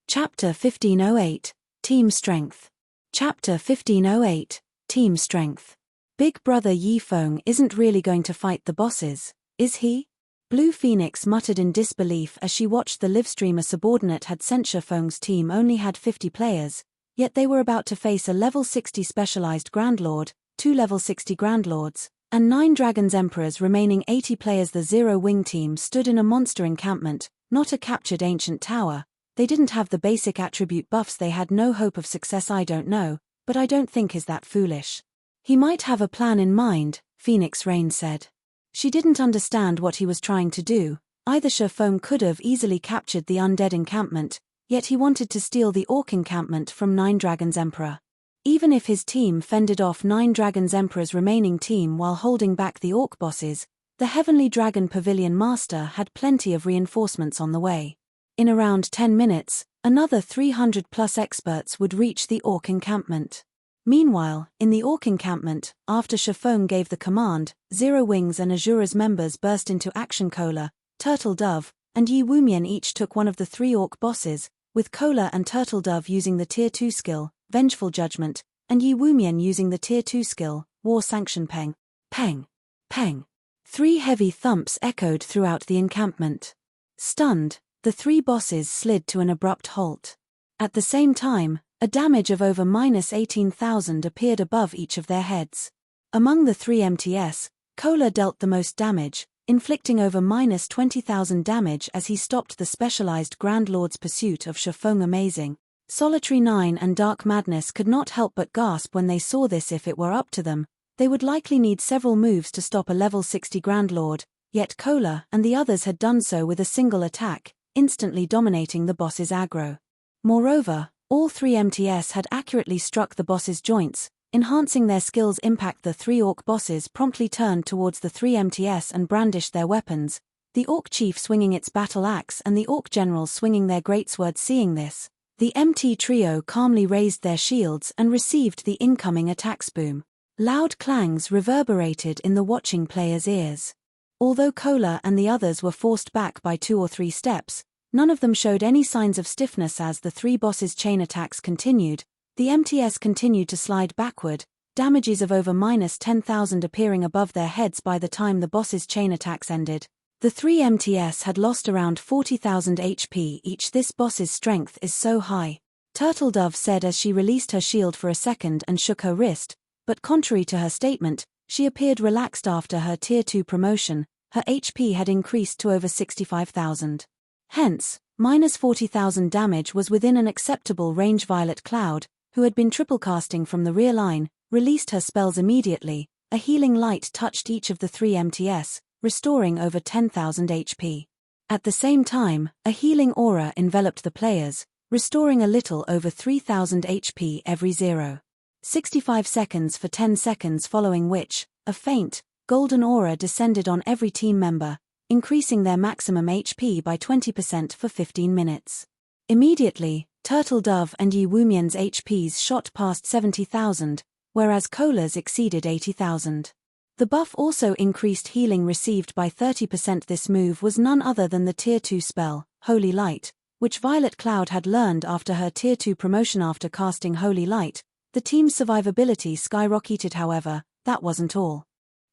Chapter 1508, Team Strength. Chapter 1508, Team Strength. Big Brother Yifeng isn't really going to fight the bosses, is he? Blue Phoenix muttered in disbelief as she watched the livestream. A subordinate had sent Shifeng's team only had 50 players, yet they were about to face a level 60 specialized Grandlord, 2 level 60 Grandlords, and 9 Dragons Emperors. Remaining 80 players. The Zero Wing team stood in a monster encampment, not a captured ancient tower. They didn't have the basic attribute buffs. They had no hope of success. I don't know, but I don't think is that foolish. He might have a plan in mind, Phoenix Rain said. She didn't understand what he was trying to do. Either Shifeng could have easily captured the undead encampment, yet he wanted to steal the orc encampment from 9 Dragons Emperor. Even if his team fended off 9 Dragons Emperor's remaining team while holding back the orc bosses, the Heavenly Dragon Pavilion Master had plenty of reinforcements on the way. In around 10 minutes, another 300+ experts would reach the orc encampment. Meanwhile, in the orc encampment, after Shifeng gave the command, Zero Wings and Azura's members burst into action. Cola, Turtle Dove, and Yi Wumian each took one of the 3 orc bosses, with Cola and Turtle Dove using the Tier 2 skill, Vengeful Judgment, and Yi Wumian using the Tier 2 skill, War Sanction. Peng, peng, peng. 3 heavy thumps echoed throughout the encampment. Stunned, the 3 bosses slid to an abrupt halt. At the same time, a damage of over -18,000 appeared above each of their heads. Among the 3 MTS, Cola dealt the most damage, inflicting over -20,000 damage as he stopped the specialized Grand Lord's pursuit of Shifeng. Amazing. Solitary 9 and Dark Madness could not help but gasp when they saw this. If it were up to them, they would likely need several moves to stop a level 60 Grand Lord, yet Cola and the others had done so with a single attack, instantly dominating the boss's aggro. Moreover, all 3 MTS had accurately struck the boss's joints, enhancing their skill's impact. The 3 orc bosses promptly turned towards the 3 MTS and brandished their weapons, the orc chief swinging its battle axe and the orc generals swinging their greatsword. Seeing this, the MT trio calmly raised their shields and received the incoming attacks. Boom. Loud clangs reverberated in the watching players' ears. Although Cola and the others were forced back by 2 or 3 steps, none of them showed any signs of stiffness. As the 3 bosses' chain attacks continued, the MTS continued to slide backward, damages of over -10,000 appearing above their heads by the time the bosses' chain attacks ended. The 3 MTS had lost around 40,000 HP each. This boss's strength is so high, Turtle Dove said as she released her shield for a second and shook her wrist, but contrary to her statement, she appeared relaxed. After her Tier 2 promotion, her HP had increased to over 65,000. Hence, -40,000 damage was within an acceptable range. Violet Cloud, who had been triple casting from the rear line, released her spells immediately. A healing light touched each of the 3 MTS, restoring over 10,000 HP. At the same time, a healing aura enveloped the players, restoring a little over 3,000 HP every 0.65 seconds for 10 seconds, following which, a faint, golden aura descended on every team member, increasing their maximum HP by 20% for 15 minutes. Immediately, Turtle Dove and Yi Wumian's HPs shot past 70,000, whereas Cola's exceeded 80,000. The buff also increased healing received by 30%. This move was none other than the Tier 2 spell, Holy Light, which Violet Cloud had learned after her Tier 2 promotion. After casting Holy Light, the team's survivability skyrocketed. However, that wasn't all.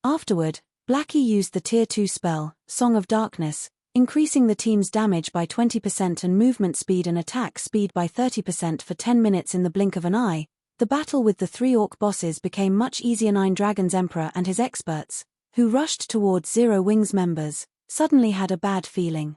Afterward, Blackie used the Tier 2 spell, Song of Darkness, increasing the team's damage by 20% and movement speed and attack speed by 30% for 10 minutes. In the blink of an eye, the battle with the 3 orc bosses became much easier. 9 Dragons Emperor and his experts, who rushed towards Zero Wings members, suddenly had a bad feeling.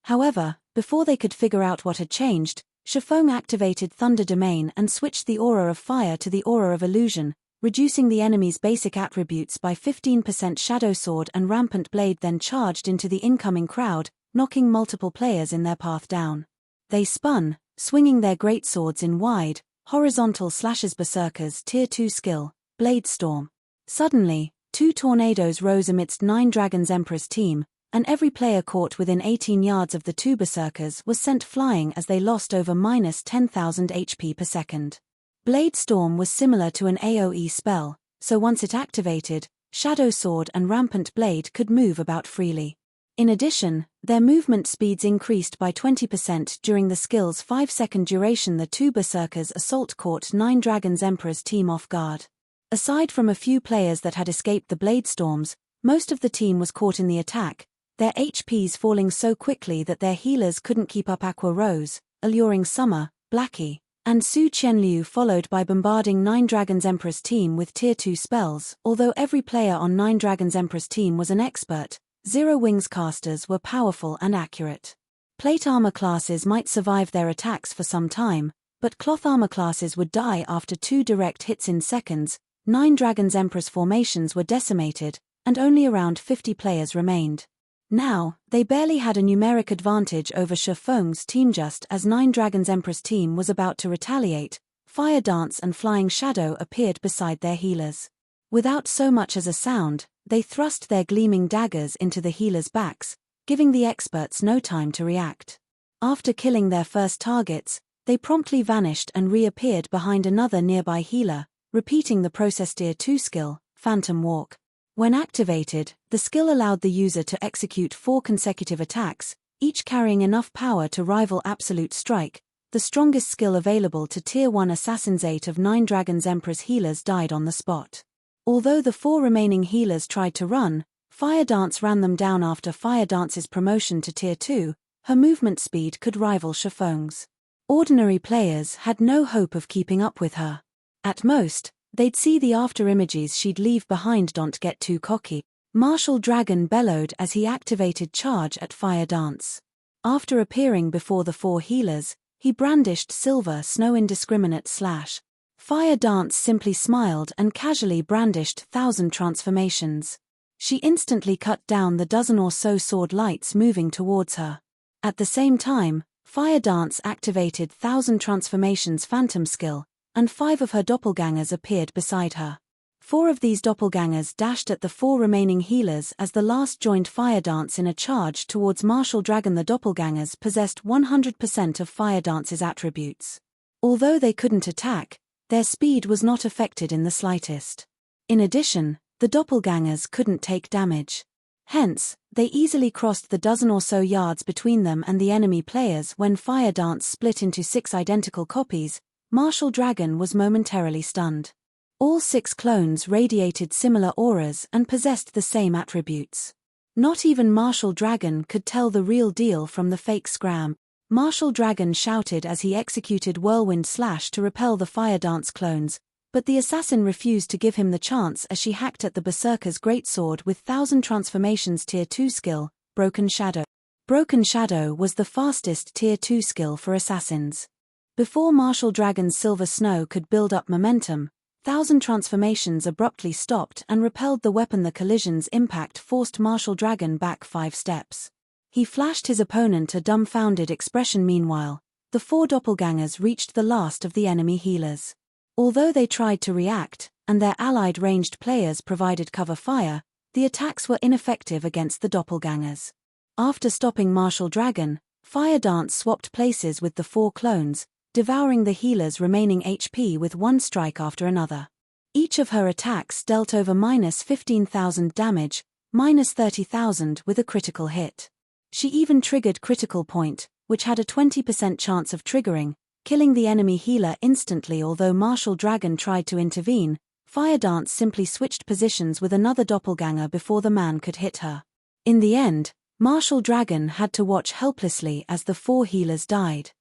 However, before they could figure out what had changed, Shifeng activated Thunder Domain and switched the Aura of Fire to the Aura of Illusion, reducing the enemy's basic attributes by 15%. Shadow Sword and Rampant Blade then charged into the incoming crowd, knocking multiple players in their path down. They spun, swinging their greatswords in wide, horizontal slashes. Berserker's Tier 2 skill, Blade Storm. Suddenly, 2 tornadoes rose amidst 9 Dragons Emperor's team, and every player caught within 18 yards of the 2 berserkers was sent flying as they lost over -10,000 HP per second. Blade Storm was similar to an AoE spell, so once it activated, Shadow Sword and Rampant Blade could move about freely. In addition, their movement speeds increased by 20% during the skill's 5-second duration. The 2 berserkers' assault caught 9 Dragons Emperor's team off guard. Aside from a few players that had escaped the blade storms, most of the team was caught in the attack, their HPs falling so quickly that their healers couldn't keep up. Aqua Rose, Alluring Summer, Blackie, and Su Qianliu followed by bombarding 9 Dragons Emperor's team with Tier 2 spells. Although every player on 9 Dragons Emperor's team was an expert, Zero Wings casters were powerful and accurate. Plate armor classes might survive their attacks for some time, but cloth armor classes would die after 2 direct hits in seconds. 9 Dragons Emperor's formations were decimated, and only around 50 players remained. Now, they barely had a numeric advantage over Shifeng's team. Just as 9 Dragons Emperor's team was about to retaliate, Fire Dance and Flying Shadow appeared beside their healers. Without so much as a sound, they thrust their gleaming daggers into the healers' backs, giving the experts no time to react. After killing their first targets, they promptly vanished and reappeared behind another nearby healer, repeating the process. Tier 2 skill, Phantom Walk. When activated, the skill allowed the user to execute 4 consecutive attacks, each carrying enough power to rival Absolute Strike, the strongest skill available to Tier 1 assassins. 8 of 9 Dragons Emperor's healers died on the spot. Although the 4 remaining healers tried to run, Fire Dance ran them down. After Fire Dance's promotion to Tier 2, her movement speed could rival Shifeng's. Ordinary players had no hope of keeping up with her. At most, they'd see the after images she'd leave behind. Don't get too cocky, Martial Dragon bellowed as he activated Charge at Fire Dance. After appearing before the 4 healers, he brandished Silver Snow Indiscriminate Slash. Fire Dance simply smiled and casually brandished 1,000 transformations. She instantly cut down the dozen or so sword lights moving towards her. At the same time, Fire Dance activated 1,000 transformations Phantom skill, and 5 of her doppelgangers appeared beside her. 4 of these doppelgangers dashed at the 4 remaining healers as the last joined Fire Dance in a charge towards Martial Dragon. The doppelgangers possessed 100% of Fire Dance's attributes. Although they couldn't attack, their speed was not affected in the slightest. In addition, the doppelgangers couldn't take damage. Hence, they easily crossed the dozen or so yards between them and the enemy players. When Fire Dance split into 6 identical copies, Martial Dragon was momentarily stunned. All 6 clones radiated similar auras and possessed the same attributes. Not even Martial Dragon could tell the real deal from the fake scram. Martial Dragon shouted as he executed Whirlwind Slash to repel the Fire Dance clones, but the assassin refused to give him the chance as she hacked at the Berserker's greatsword with 1,000 transformations. Tier 2 skill, Broken Shadow. Broken Shadow was the fastest Tier 2 skill for assassins. Before Martial Dragon's Silver Snow could build up momentum, 1,000 transformations abruptly stopped and repelled the weapon. The collision's impact forced Martial Dragon back 5 steps. He flashed his opponent a dumbfounded expression. Meanwhile, the 4 doppelgangers reached the last of the enemy healers. Although they tried to react, and their allied ranged players provided cover fire, the attacks were ineffective against the doppelgangers. After stopping Martial Dragon, Fire Dance swapped places with the 4 clones, devouring the healer's remaining HP with one strike after another. Each of her attacks dealt over -15,000 damage, -30,000 with a critical hit. She even triggered Critical Point, which had a 20% chance of triggering, killing the enemy healer instantly. Although Martial Dragon tried to intervene, Fire Dance simply switched positions with another doppelganger before the man could hit her. In the end, Martial Dragon had to watch helplessly as the 4 healers died.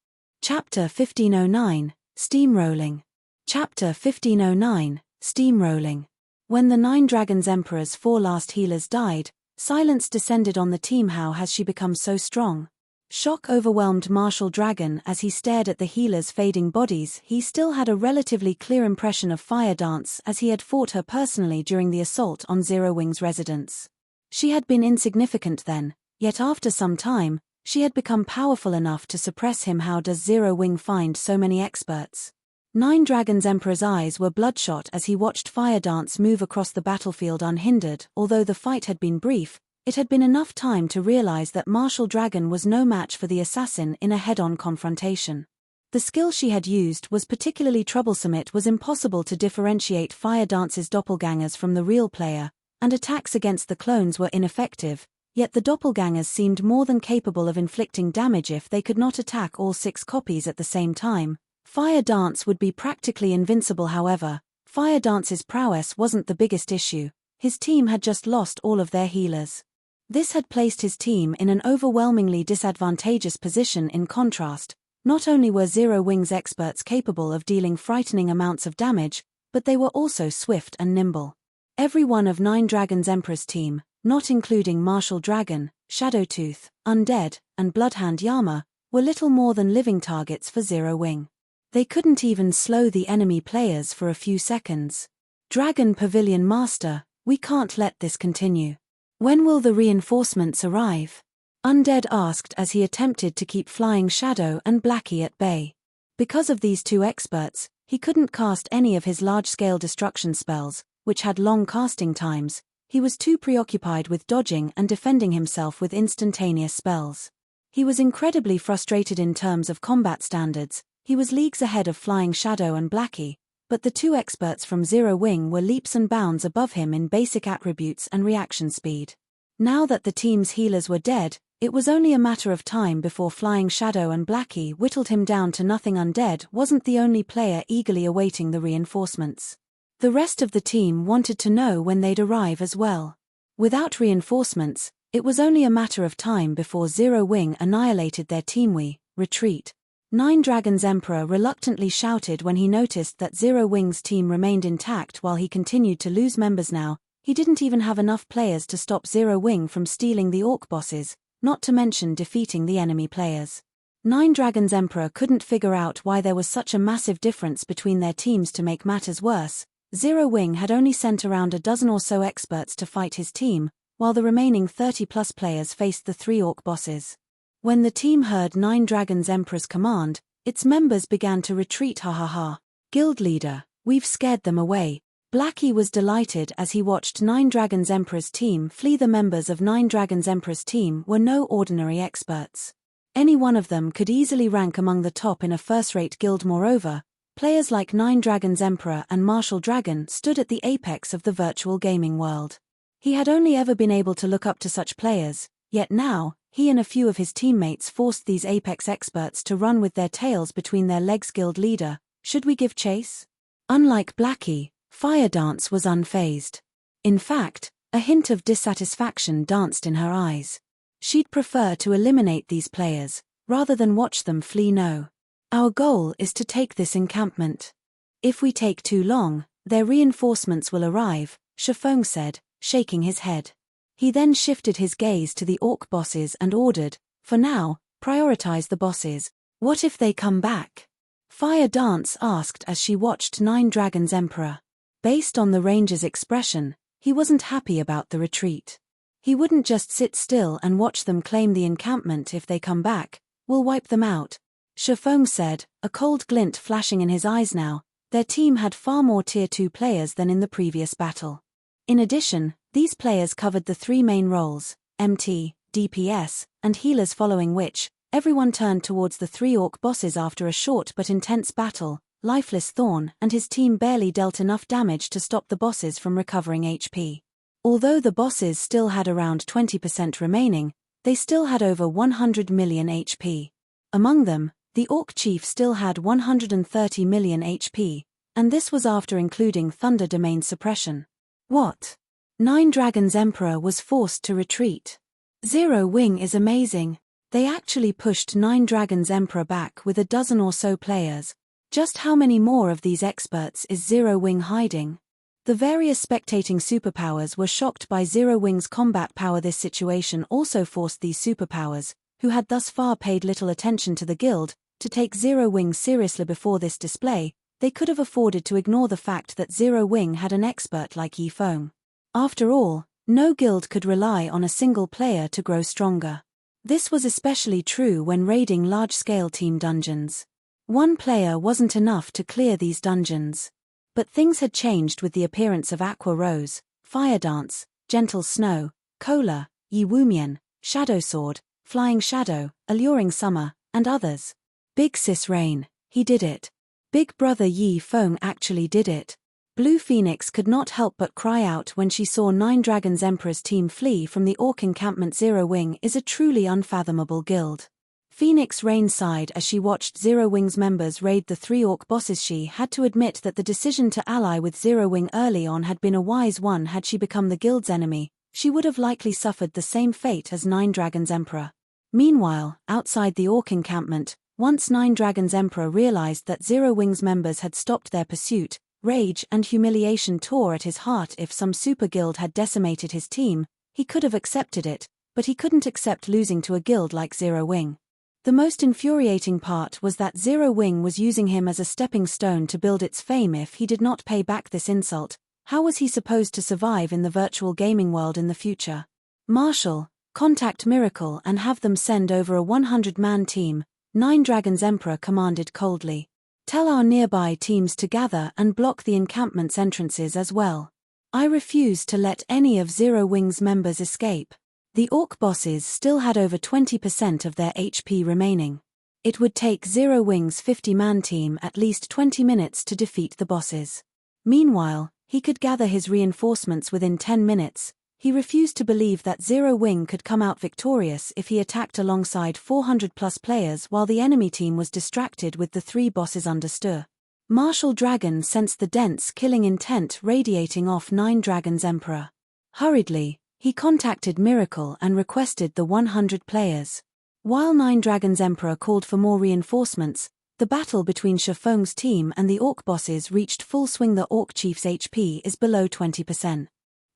Chapter 1509, Steamrolling. Chapter 1509, Steamrolling. When the 9 Dragons Emperor's 4 last healers died, silence descended on the team. How has she become so strong? Shock overwhelmed Martial Dragon as he stared at the healers' fading bodies. He still had a relatively clear impression of Fire Dance as he had fought her personally during the assault on Zero Wing's residence. She had been insignificant then, yet after some time, she had become powerful enough to suppress him. How does Zero Wing find so many experts? Nine Dragons Emperor's eyes were bloodshot as he watched Fire Dance move across the battlefield unhindered. Although the fight had been brief, it had been enough time to realize that Martial Dragon was no match for the assassin in a head-on confrontation. The skill she had used was particularly troublesome. It was impossible to differentiate Fire Dance's doppelgangers from the real player, and attacks against the clones were ineffective, yet the doppelgangers seemed more than capable of inflicting damage if they could not attack all 6 copies at the same time. Fire Dance would be practically invincible. However, Fire Dance's prowess wasn't the biggest issue. His team had just lost all of their healers. This had placed his team in an overwhelmingly disadvantageous position. In contrast, not only were Zero Wing's experts capable of dealing frightening amounts of damage, but they were also swift and nimble. Every one of Nine Dragons Emperor's team, not including Martial Dragon, Shadowtooth, Undead, and Bloodhound Yama, were little more than living targets for Zero Wing. They couldn't even slow the enemy players for a few seconds. Dragon Pavilion Master, we can't let this continue. When will the reinforcements arrive? Undead asked as he attempted to keep Flying Shadow and Blackie at bay. Because of these 2 experts, he couldn't cast any of his large-scale destruction spells, which had long casting times. He was too preoccupied with dodging and defending himself with instantaneous spells. He was incredibly frustrated in terms of combat standards. He was leagues ahead of Flying Shadow and Blackie, but the 2 experts from Zero Wing were leaps and bounds above him in basic attributes and reaction speed. Now that the team's healers were dead, it was only a matter of time before Flying Shadow and Blackie whittled him down to nothing. Undead wasn't the only player eagerly awaiting the reinforcements. The rest of the team wanted to know when they'd arrive as well. Without reinforcements, it was only a matter of time before Zero Wing annihilated their team. We retreat. Nine Dragons Emperor reluctantly shouted when he noticed that Zero Wing's team remained intact while he continued to lose members. Now, he didn't even have enough players to stop Zero Wing from stealing the orc bosses, not to mention defeating the enemy players. Nine Dragons Emperor couldn't figure out why there was such a massive difference between their teams. To make matters worse, Zero Wing had only sent around a dozen or so experts to fight his team, while the remaining 30-plus players faced the 3 orc bosses. When the team heard Nine Dragons Emperor's command, its members began to retreat. Ha ha ha. Guild leader, we've scared them away. Blackie was delighted as he watched Nine Dragons Emperor's team flee. The members of Nine Dragons Emperor's team were no ordinary experts. Any one of them could easily rank among the top in a first-rate guild. Moreover, players like Nine Dragons Emperor and Martial Dragon stood at the apex of the virtual gaming world. He had only ever been able to look up to such players, yet now, he and a few of his teammates forced these apex experts to run with their tails between their legs. Guild leader, should we give chase? Unlike Blackie, Fire Dance was unfazed. In fact, a hint of dissatisfaction danced in her eyes. She'd prefer to eliminate these players, rather than watch them flee. No. Our goal is to take this encampment. If we take too long, their reinforcements will arrive, Shifeng said, shaking his head. He then shifted his gaze to the orc bosses and ordered, for now, prioritize the bosses. What if they come back? Fire Dance asked as she watched Nine Dragons Emperor. Based on the ranger's expression, he wasn't happy about the retreat. He wouldn't just sit still and watch them claim the encampment. If they come back, we'll wipe them out. Shifeng said, a cold glint flashing in his eyes. Now, their team had far more Tier 2 players than in the previous battle. In addition, these players covered the 3 main roles, MT, DPS, and healers, following which, everyone turned towards the 3 orc bosses. After a short but intense battle, Lifeless Thorn and his team barely dealt enough damage to stop the bosses from recovering HP. Although the bosses still had around 20% remaining, they still had over 100 million HP. Among them, the Orc Chief still had 130 million HP, and this was after including Thunder Domain suppression. What? Nine Dragons Emperor was forced to retreat. Zero Wing is amazing. They actually pushed Nine Dragons Emperor back with a dozen or so players. Just how many more of these experts is Zero Wing hiding? The various spectating superpowers were shocked by Zero Wing's combat power. This situation also forced these superpowers, who had thus far paid little attention to the guild, to take Zero Wing seriously before this display, they could have afforded to ignore the fact that Zero Wing had an expert like Yi Feng. After all, no guild could rely on a single player to grow stronger. This was especially true when raiding large-scale team dungeons. One player wasn't enough to clear these dungeons. But things had changed with the appearance of Aqua Rose, Fire Dance, Gentle Snow, Cola, Yi Wumian, Shadow Sword, Flying Shadow, Alluring Summer, and others. Big Sis Rain, he did it. Big Brother Yi Feng actually did it. Blue Phoenix could not help but cry out when she saw Nine Dragons Emperor's team flee from the Orc encampment. Zero Wing is a truly unfathomable guild. Phoenix Rain sighed as she watched Zero Wing's members raid the 3 Orc bosses. She had to admit that the decision to ally with Zero Wing early on had been a wise one. Had she become the guild's enemy, she would have likely suffered the same fate as Nine Dragons Emperor. Meanwhile, outside the Orc encampment, once Nine Dragons Emperor realized that Zero Wing's members had stopped their pursuit, rage and humiliation tore at his heart. If some super guild had decimated his team, he could have accepted it, but he couldn't accept losing to a guild like Zero Wing. The most infuriating part was that Zero Wing was using him as a stepping stone to build its fame. If he did not pay back this insult, how was he supposed to survive in the virtual gaming world in the future? Marshal, contact Miracle and have them send over a 100-man team, Nine Dragons Emperor commanded coldly. Tell our nearby teams to gather and block the encampment's entrances as well. I refuse to let any of Zero Wing's members escape. The Orc bosses still had over 20% of their HP remaining. It would take Zero Wing's 50-man team at least 20 minutes to defeat the bosses. Meanwhile, he could gather his reinforcements within 10 minutes. He refused to believe that Zero Wing could come out victorious if he attacked alongside 400+ players while the enemy team was distracted with the 3 bosses. Understood. Marshal Dragon sensed the dense killing intent radiating off Nine Dragons Emperor. Hurriedly, he contacted Miracle and requested the 100 players. While Nine Dragons Emperor called for more reinforcements, the battle between Shifeng's team and the Orc bosses reached full swing. The Orc chief's HP is below 20%.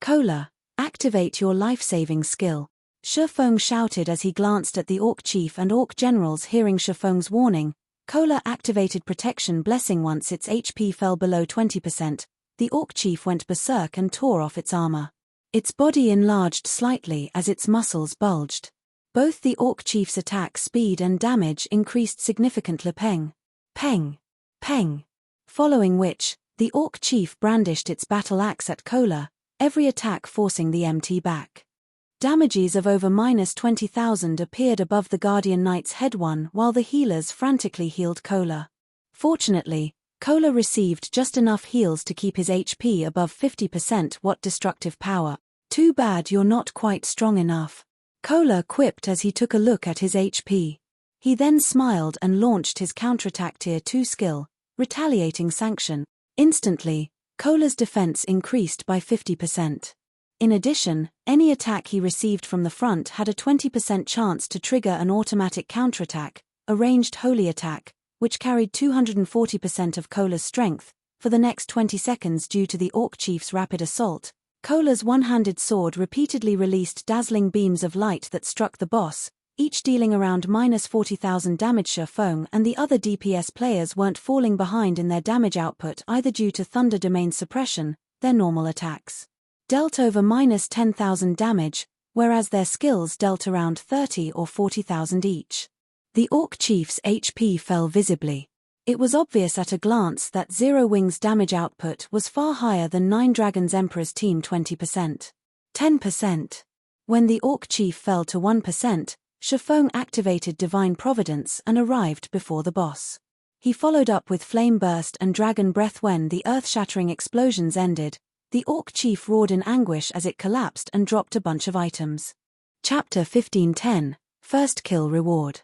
Cola, activate your life-saving skill, Shifeng shouted as he glanced at the Orc chief and Orc generals. Hearing Shifeng's warning, Cola activated protection blessing. Once its HP fell below 20%, the Orc chief went berserk and tore off its armor. Its body enlarged slightly as its muscles bulged. Both the Orc chief's attack speed and damage increased significantly. Peng, peng, peng. Following which, the Orc chief brandished its battle axe at Cola, every attack forcing the MT back. Damages of over -20,000 appeared above the Guardian Knight's head while the healers frantically healed Cola. Fortunately, Cola received just enough heals to keep his HP above 50%. What destructive power. Too bad you're not quite strong enough, Cola quipped as he took a look at his HP. He then smiled and launched his counterattack Tier 2 skill, Retaliating Sanction. Instantly, Cola's defense increased by 50%. In addition, any attack he received from the front had a 20% chance to trigger an automatic counterattack, a ranged holy attack, which carried 240% of Cola's strength, for the next 20 seconds. Due to the Orc chief's rapid assault, Cola's one-handed sword repeatedly released dazzling beams of light that struck the boss, each dealing around -40,000 damage. Shifeng and the other DPS players weren't falling behind in their damage output either due to Thunder Domain suppression. Their normal attacks dealt over -10,000 damage, whereas their skills dealt around 30 or 40,000 each. The Orc chief's HP fell visibly. It was obvious at a glance that Zero Wing's damage output was far higher than Nine Dragons Emperor's team. 20%. 10%. When the Orc chief fell to 1%, Shifeng activated Divine Providence and arrived before the boss. He followed up with Flame Burst and Dragon Breath. When the earth-shattering explosions ended, the Orc chief roared in anguish as it collapsed and dropped a bunch of items. Chapter 1510, First Kill Reward.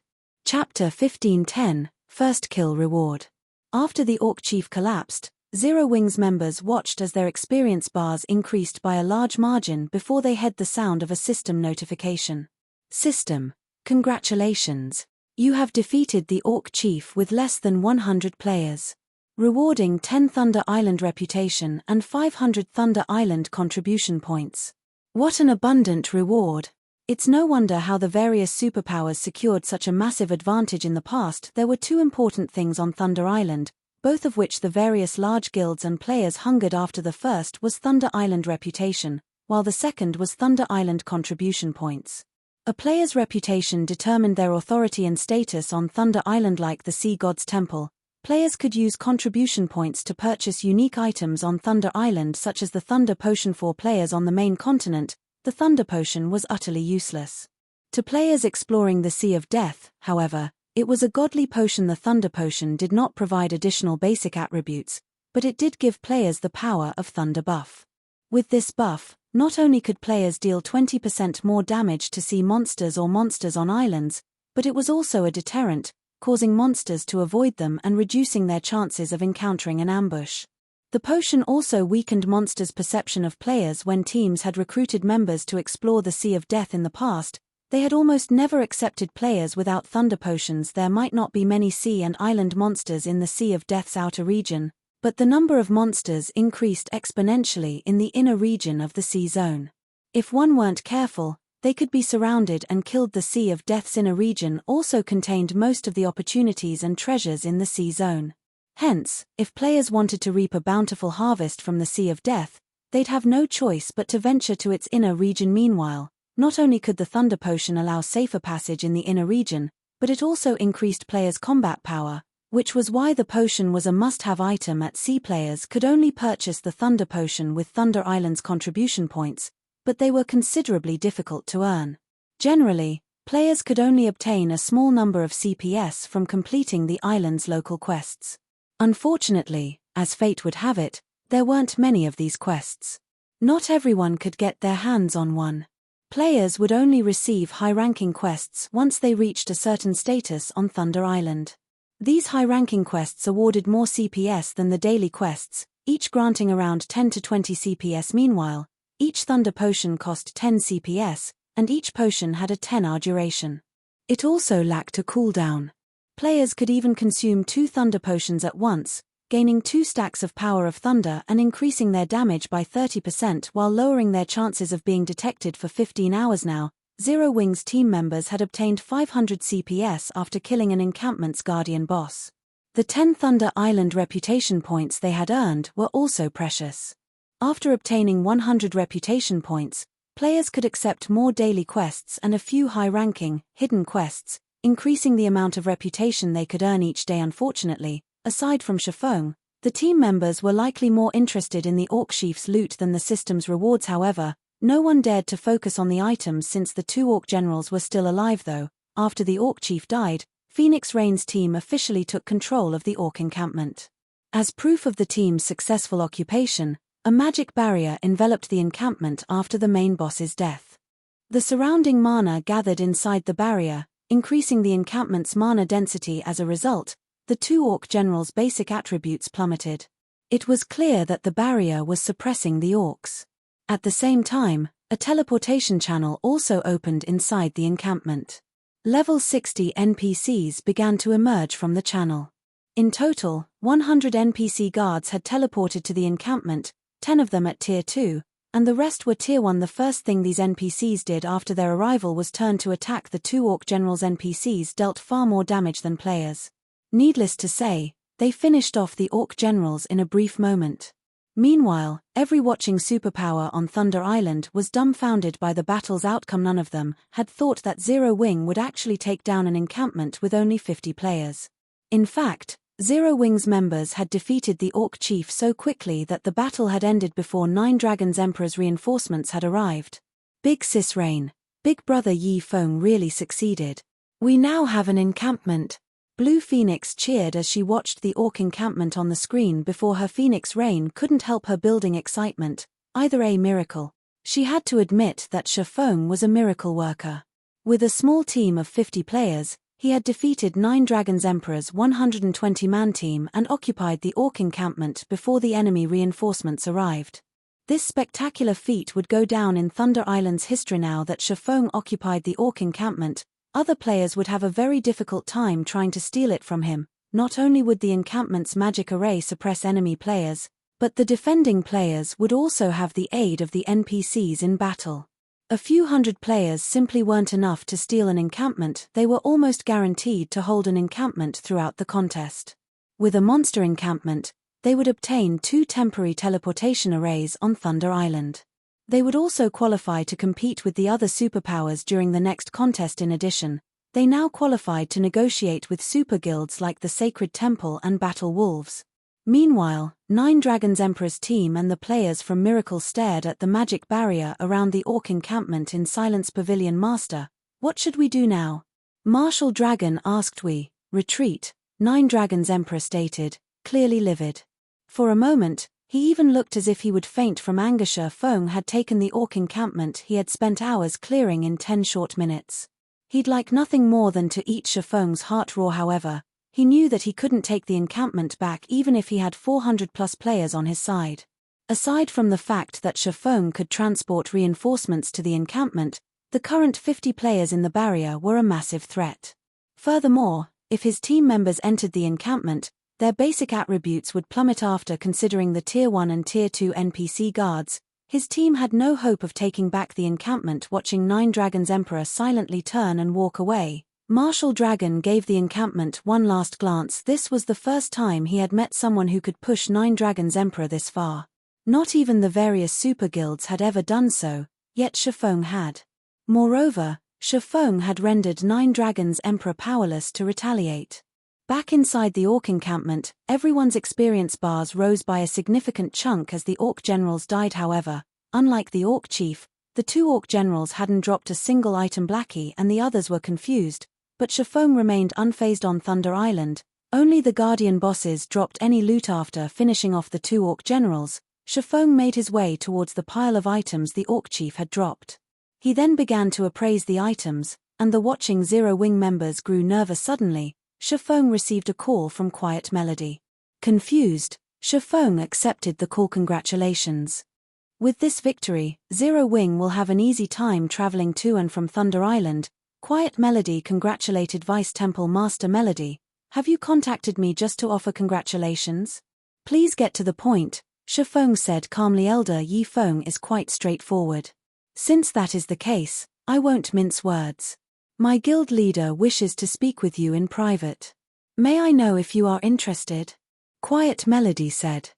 Chapter 1510, First Kill Reward. After the Orc chief collapsed, Zero Wing's members watched as their experience bars increased by a large margin before they heard the sound of a system notification. System, congratulations. You have defeated the Orc chief with less than 100 players. Rewarding 10 Thunder Island reputation and 500 Thunder Island contribution points. What an abundant reward. It's no wonder how the various superpowers secured such a massive advantage in the past. There were two important things on Thunder Island, both of which the various large guilds and players hungered after. The first was Thunder Island reputation, while the second was Thunder Island contribution points. A player's reputation determined their authority and status on Thunder Island. Like the Sea God's Temple, players could use contribution points to purchase unique items on Thunder Island, such as the Thunder Potion. For players on the main continent, the Thunder Potion was utterly useless. To players exploring the Sea of Death, however, it was a godly potion. The Thunder Potion did not provide additional basic attributes, but it did give players the power of Thunder buff. With this buff, not only could players deal 20% more damage to sea monsters or monsters on islands, but it was also a deterrent, causing monsters to avoid them and reducing their chances of encountering an ambush. The potion also weakened monsters' perception of players. When teams had recruited members to explore the Sea of Death in the past, they had almost never accepted players without Thunder Potions. There might not be many sea and island monsters in the Sea of Death's outer region, but the number of monsters increased exponentially in the inner region of the sea zone. If one weren't careful, they could be surrounded and killed. The Sea of Death's inner region also contained most of the opportunities and treasures in the sea zone. Hence, if players wanted to reap a bountiful harvest from the Sea of Death, they'd have no choice but to venture to its inner region. Meanwhile, not only could the Thunder Potion allow safer passage in the inner region, but it also increased players' combat power, which was why the potion was a must-have item at sea. Players could only purchase the Thunder Potion with Thunder Island's contribution points, but they were considerably difficult to earn. Generally, players could only obtain a small number of CPS from completing the island's local quests. Unfortunately, as fate would have it, there weren't many of these quests. Not everyone could get their hands on one. Players would only receive high-ranking quests once they reached a certain status on Thunder Island. These high-ranking quests awarded more CPS than the daily quests, each granting around 10 to 20 CPS. Meanwhile, each Thunder Potion cost 10 CPS, and each potion had a 10-hour duration. It also lacked a cooldown. Players could even consume 2 Thunder Potions at once, gaining 2 stacks of Power of Thunder and increasing their damage by 30% while lowering their chances of being detected for 15 hours. Now, Zero Wing's team members had obtained 500 CPS after killing an encampment's guardian boss. The 10 Thunder Island reputation points they had earned were also precious. After obtaining 100 reputation points, players could accept more daily quests and a few high-ranking, hidden quests, increasing the amount of reputation they could earn each day. Unfortunately, aside from Shifeng, the team members were likely more interested in the Orc Chief's loot than the system's rewards. However, no one dared to focus on the items since the 2 Orc generals were still alive. Though, after the Orc Chief died, Phoenix Rain's team officially took control of the Orc encampment. As proof of the team's successful occupation, a magic barrier enveloped the encampment after the main boss's death. The surrounding mana gathered inside the barrier, increasing the encampment's mana density. As a result, the 2 Orc generals' basic attributes plummeted. It was clear that the barrier was suppressing the Orcs. At the same time, a teleportation channel also opened inside the encampment. Level 60 NPCs began to emerge from the channel. In total, 100 NPC guards had teleported to the encampment, 10 of them at Tier 2, and the rest were Tier 1. The first thing these NPCs did after their arrival was turn to attack the 2 Orc generals. NPCs dealt far more damage than players. Needless to say, they finished off the Orc generals in a brief moment. Meanwhile, every watching superpower on Thunder Island was dumbfounded by the battle's outcome. None of them had thought that Zero Wing would actually take down an encampment with only 50 players. In fact, Zero Wing's members had defeated the Orc Chief so quickly that the battle had ended before 9 Dragons Emperor's reinforcements had arrived. Big Sis Rain, Big Brother Yi Feng really succeeded. We now have an encampment. Blue Phoenix cheered as she watched the Orc encampment on the screen before her Phoenix Rain couldn't help her building excitement, either a miracle. She had to admit that Shifeng was a miracle worker. With a small team of 50 players, he had defeated 9 Dragons Emperor's 120-man team and occupied the Orc encampment before the enemy reinforcements arrived. This spectacular feat would go down in Thunder Island's history. Now that Shifeng occupied the Orc encampment, other players would have a very difficult time trying to steal it from him. Not only would the encampment's magic array suppress enemy players, but the defending players would also have the aid of the NPCs in battle. A few hundred players simply weren't enough to steal an encampment. They were almost guaranteed to hold an encampment throughout the contest. With a monster encampment, they would obtain 2 temporary teleportation arrays on Thunder Island. They would also qualify to compete with the other superpowers during the next contest. In addition, they now qualified to negotiate with super guilds like the Sacred Temple and Battle Wolves. Meanwhile, Nine Dragons Emperor's team and the players from Miracle stared at the magic barrier around the orc encampment in silence. Pavilion Master, what should we do now? Martial Dragon asked. We retreat, Nine Dragons Emperor stated, clearly livid. For a moment, he even looked as if he would faint from anger. Shifeng had taken the orc encampment he had spent hours clearing in 10 short minutes. He'd like nothing more than to eat Shifeng's heart raw. However, he knew that he couldn't take the encampment back even if he had 400+ players on his side. Aside from the fact that Shifeng could transport reinforcements to the encampment, the current 50 players in the barrier were a massive threat. Furthermore, if his team members entered the encampment, their basic attributes would plummet. After considering the Tier 1 and Tier 2 NPC guards, his team had no hope of taking back the encampment. Watching Nine Dragons Emperor silently turn and walk away, Martial Dragon gave the encampment one last glance. This was the first time he had met someone who could push Nine Dragons Emperor this far. Not even the various super guilds had ever done so, yet Shifeng had. Moreover, Shifeng had rendered Nine Dragons Emperor powerless to retaliate. Back inside the orc encampment, everyone's experience bars rose by a significant chunk as the orc generals died. However, unlike the orc chief, the 2 orc generals hadn't dropped a single item. Blackie and the others were confused, but Shifeng remained unfazed on Thunder Island. Only the Guardian bosses dropped any loot. After finishing off the 2 orc generals, Shifeng made his way towards the pile of items the orc chief had dropped. He then began to appraise the items, and the watching Zero Wing members grew nervous. Suddenly, Shifeng received a call from Quiet Melody. Confused, Shifeng accepted the call. Congratulations. With this victory, Zero Wing will have an easy time traveling to and from Thunder Island. Quiet Melody congratulated Vice Temple Master Melody. Have you contacted me just to offer congratulations? Please get to the point, Shifeng said calmly. Elder Yi Feng is quite straightforward. Since that is the case, I won't mince words. My guild leader wishes to speak with you in private. May I know if you are interested? Quiet Melody said.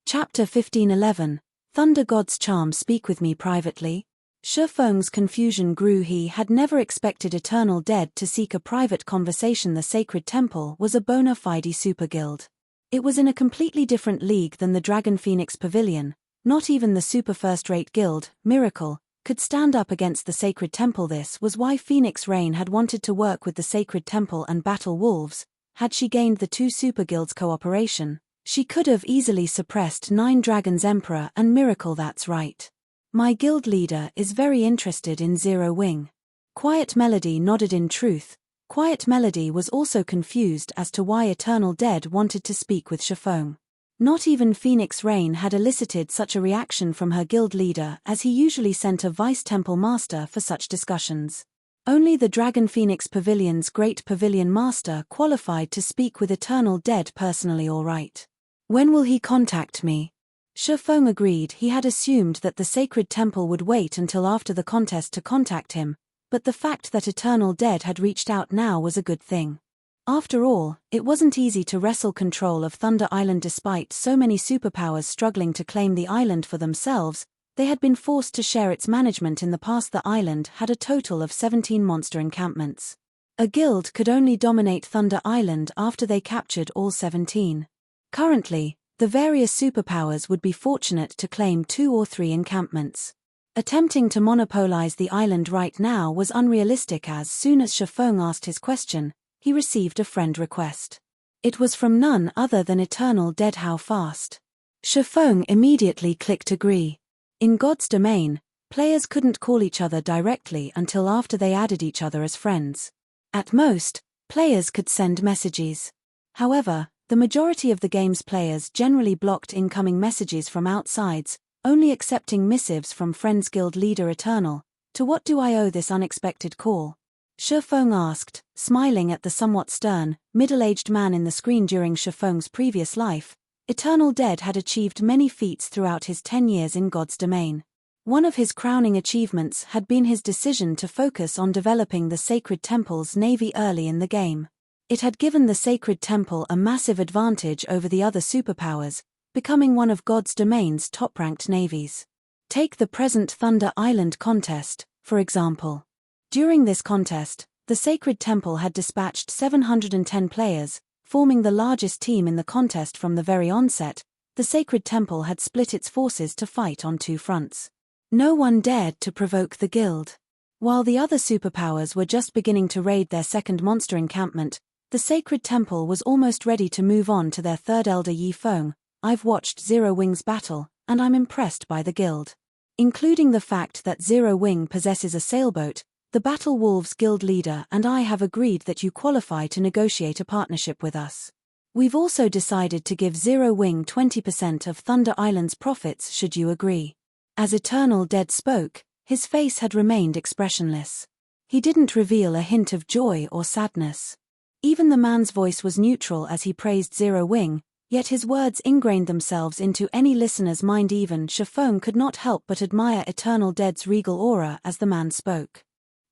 Chapter 15:11, Thunder God's Charm. Speak with me privately. Shifeng's confusion grew. He had never expected Eternal Dead to seek a private conversation. The Sacred Temple was a bona fide super guild. It was in a completely different league than the Dragon Phoenix Pavilion. Not even the super first-rate guild, Miracle, could stand up against the Sacred Temple. This was why Phoenix Rain had wanted to work with the Sacred Temple and Battle Wolves. Had she gained the 2 super guilds' cooperation, she could have easily suppressed Nine Dragons Emperor and Miracle. That's right. My guild leader is very interested in Zero Wing. Quiet Melody nodded. In truth, Quiet Melody was also confused as to why Eternal Dead wanted to speak with Shifeng. Not even Phoenix Rain had elicited such a reaction from her guild leader, as he usually sent a Vice Temple Master for such discussions. Only the Dragon Phoenix Pavilion's Great Pavilion Master qualified to speak with Eternal Dead personally. All right. When will he contact me? Shifeng agreed. He had assumed that the Sacred Temple would wait until after the contest to contact him, but the fact that Eternal Dead had reached out now was a good thing. After all, it wasn't easy to wrestle control of Thunder Island. Despite so many superpowers struggling to claim the island for themselves, they had been forced to share its management. In the past, the island had a total of 17 monster encampments. A guild could only dominate Thunder Island after they captured all 17. Currently, the various superpowers would be fortunate to claim 2 or 3 encampments. Attempting to monopolize the island right now was unrealistic. As soon as Shifeng asked his question, he received a friend request. It was from none other than Eternal Dead. How fast? Shifeng immediately clicked agree. In God's domain, players couldn't call each other directly until after they added each other as friends. At most, players could send messages. However, the majority of the game's players generally blocked incoming messages from outsides, only accepting missives from friends. Guild leader Eternal, to what do I owe this unexpected call? Shifeng asked, smiling at the somewhat stern, middle-aged man in the screen. During Shifeng's previous life, Eternal Dead had achieved many feats throughout his 10 years in God's domain. One of his crowning achievements had been his decision to focus on developing the Sacred Temple's navy early in the game. It had given the Sacred Temple a massive advantage over the other superpowers, becoming one of God's domain's top-ranked navies. Take the present Thunder Island contest, for example. During this contest, the Sacred Temple had dispatched 710 players, forming the largest team in the contest from the very onset. The Sacred Temple had split its forces to fight on two fronts. No one dared to provoke the guild. While the other superpowers were just beginning to raid their second monster encampment, the Sacred Temple was almost ready to move on to their third elder Yi Feng. I've watched Zero Wing's battle, and I'm impressed by the guild. Including the fact that Zero Wing possesses a sailboat, the Battle Wolves guild leader and I have agreed that you qualify to negotiate a partnership with us. We've also decided to give Zero Wing 20% of Thunder Island's profits should you agree. As Eternal Dead spoke, his face had remained expressionless. He didn't reveal a hint of joy or sadness. Even the man's voice was neutral as he praised Zero Wing, yet his words ingrained themselves into any listener's mind. Even Shifeng could not help but admire Eternal Dead's regal aura as the man spoke.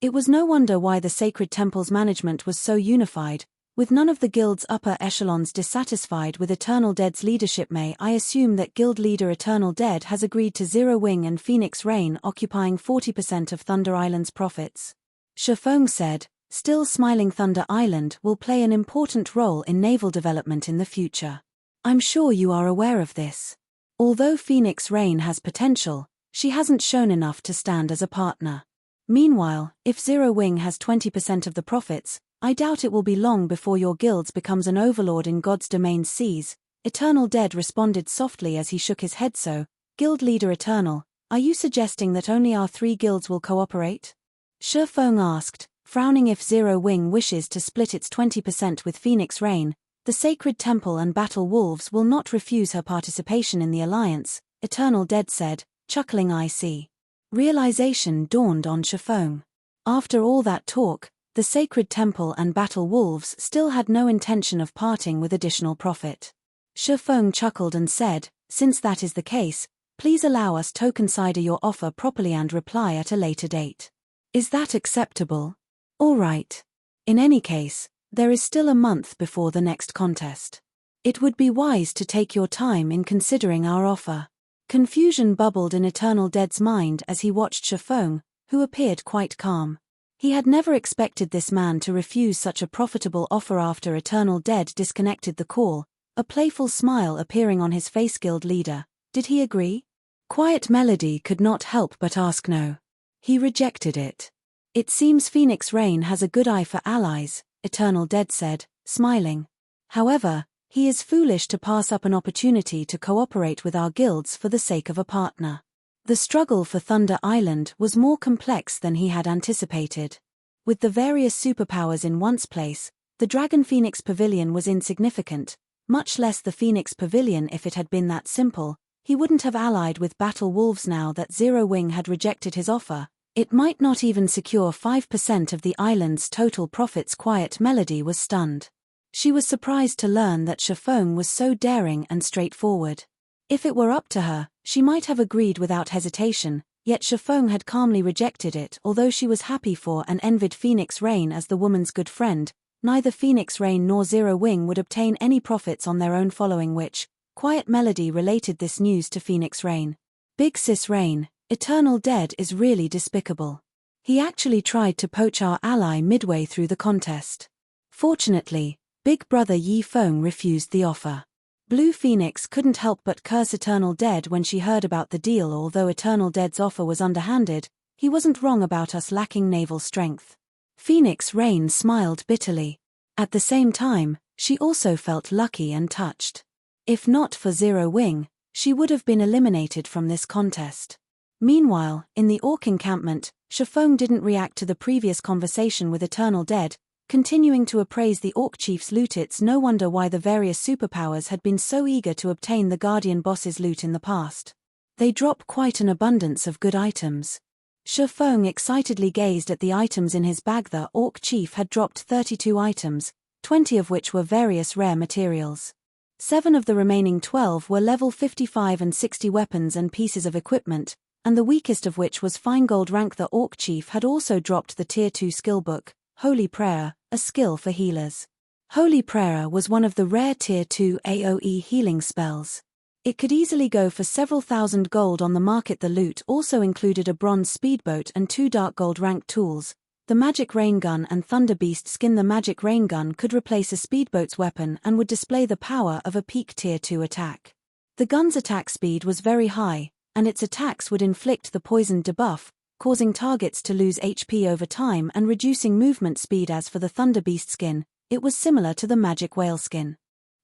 It was no wonder why the Sacred Temple's management was so unified, with none of the guild's upper echelons dissatisfied with Eternal Dead's leadership. May I assume that guild leader Eternal Dead has agreed to Zero Wing and Phoenix Rain occupying 40% of Thunder Island's profits? Shifeng said, still smiling. Thunder Island will play an important role in naval development in the future. I'm sure you are aware of this. Although Phoenix Rain has potential, she hasn't shown enough to stand as a partner. Meanwhile, if Zero Wing has 20% of the profits, I doubt it will be long before your guilds becomes an overlord in God's domain's seas. Eternal Dead responded softly as he shook his head. So, guild leader Eternal, are you suggesting that only our three guilds will cooperate? Shifeng asked, frowning. If Zero Wing wishes to split its 20% with Phoenix Rain, the Sacred Temple and Battle Wolves will not refuse her participation in the alliance, Eternal Dead said, chuckling. I see. Realization dawned on Shifeng. After all that talk, the Sacred Temple and Battle Wolves still had no intention of parting with additional profit. Shifeng chuckled and said, since that is the case, please allow us to consider your offer properly and reply at a later date. Is that acceptable? All right. In any case, there is still a month before the next contest. It would be wise to take your time in considering our offer. Confusion bubbled in Eternal Dead's mind as he watched Shifeng, who appeared quite calm. He had never expected this man to refuse such a profitable offer. After Eternal Dead disconnected the call, a playful smile appearing on his face. Guild leader, did he agree? Quiet Melody could not help but ask. No. He rejected it. It seems Phoenix Rain has a good eye for allies, Eternal Dead said, smiling. However, he is foolish to pass up an opportunity to cooperate with our guilds for the sake of a partner. The struggle for Thunder Island was more complex than he had anticipated. With the various superpowers in one's place, the Dragon Phoenix Pavilion was insignificant, much less the Phoenix Pavilion. If it had been that simple, he wouldn't have allied with Battle Wolves. Now that Zero Wing had rejected his offer, it might not even secure 5% of the island's total profits. Quiet Melody was stunned. She was surprised to learn that Shifeng was so daring and straightforward. If it were up to her, she might have agreed without hesitation, yet Shifeng had calmly rejected it. Although she was happy for and envied Phoenix Rain as the woman's good friend, neither Phoenix Rain nor Zero Wing would obtain any profits on their own. Following which, Quiet Melody related this news to Phoenix Rain. Big Sis Rain, Eternal Dead is really despicable. He actually tried to poach our ally midway through the contest. Fortunately, Big Brother Yi Feng refused the offer. Blue Phoenix couldn't help but curse Eternal Dead when she heard about the deal. Although Eternal Dead's offer was underhanded, he wasn't wrong about us lacking naval strength. Phoenix Rain smiled bitterly. At the same time, she also felt lucky and touched. If not for Zero Wing, she would have been eliminated from this contest. Meanwhile, in the Orc encampment, Shifeng didn't react to the previous conversation with Eternal Dead, continuing to appraise the Orc chief's loot. It's no wonder why the various superpowers had been so eager to obtain the Guardian boss's loot in the past. They drop quite an abundance of good items. Shifeng excitedly gazed at the items in his bag. The Orc chief had dropped 32 items, 20 of which were various rare materials. 7 of the remaining 12 were level 55 and 60 weapons and pieces of equipment, and the weakest of which was Feingold rank. The Orc Chief had also dropped the Tier 2 skill book, Holy Prayer, a skill for healers. Holy Prayer was one of the rare Tier 2 AoE healing spells. It could easily go for several thousand gold on the market. The loot also included a bronze speedboat and 2 dark gold rank tools, the magic rain gun and thunder beast skin. The magic rain gun could replace a speedboat's weapon and would display the power of a peak Tier 2 attack. The gun's attack speed was very high, and its attacks would inflict the poison debuff, causing targets to lose HP over time and reducing movement speed. As for the thunder beast skin, it was similar to the magic whale skin.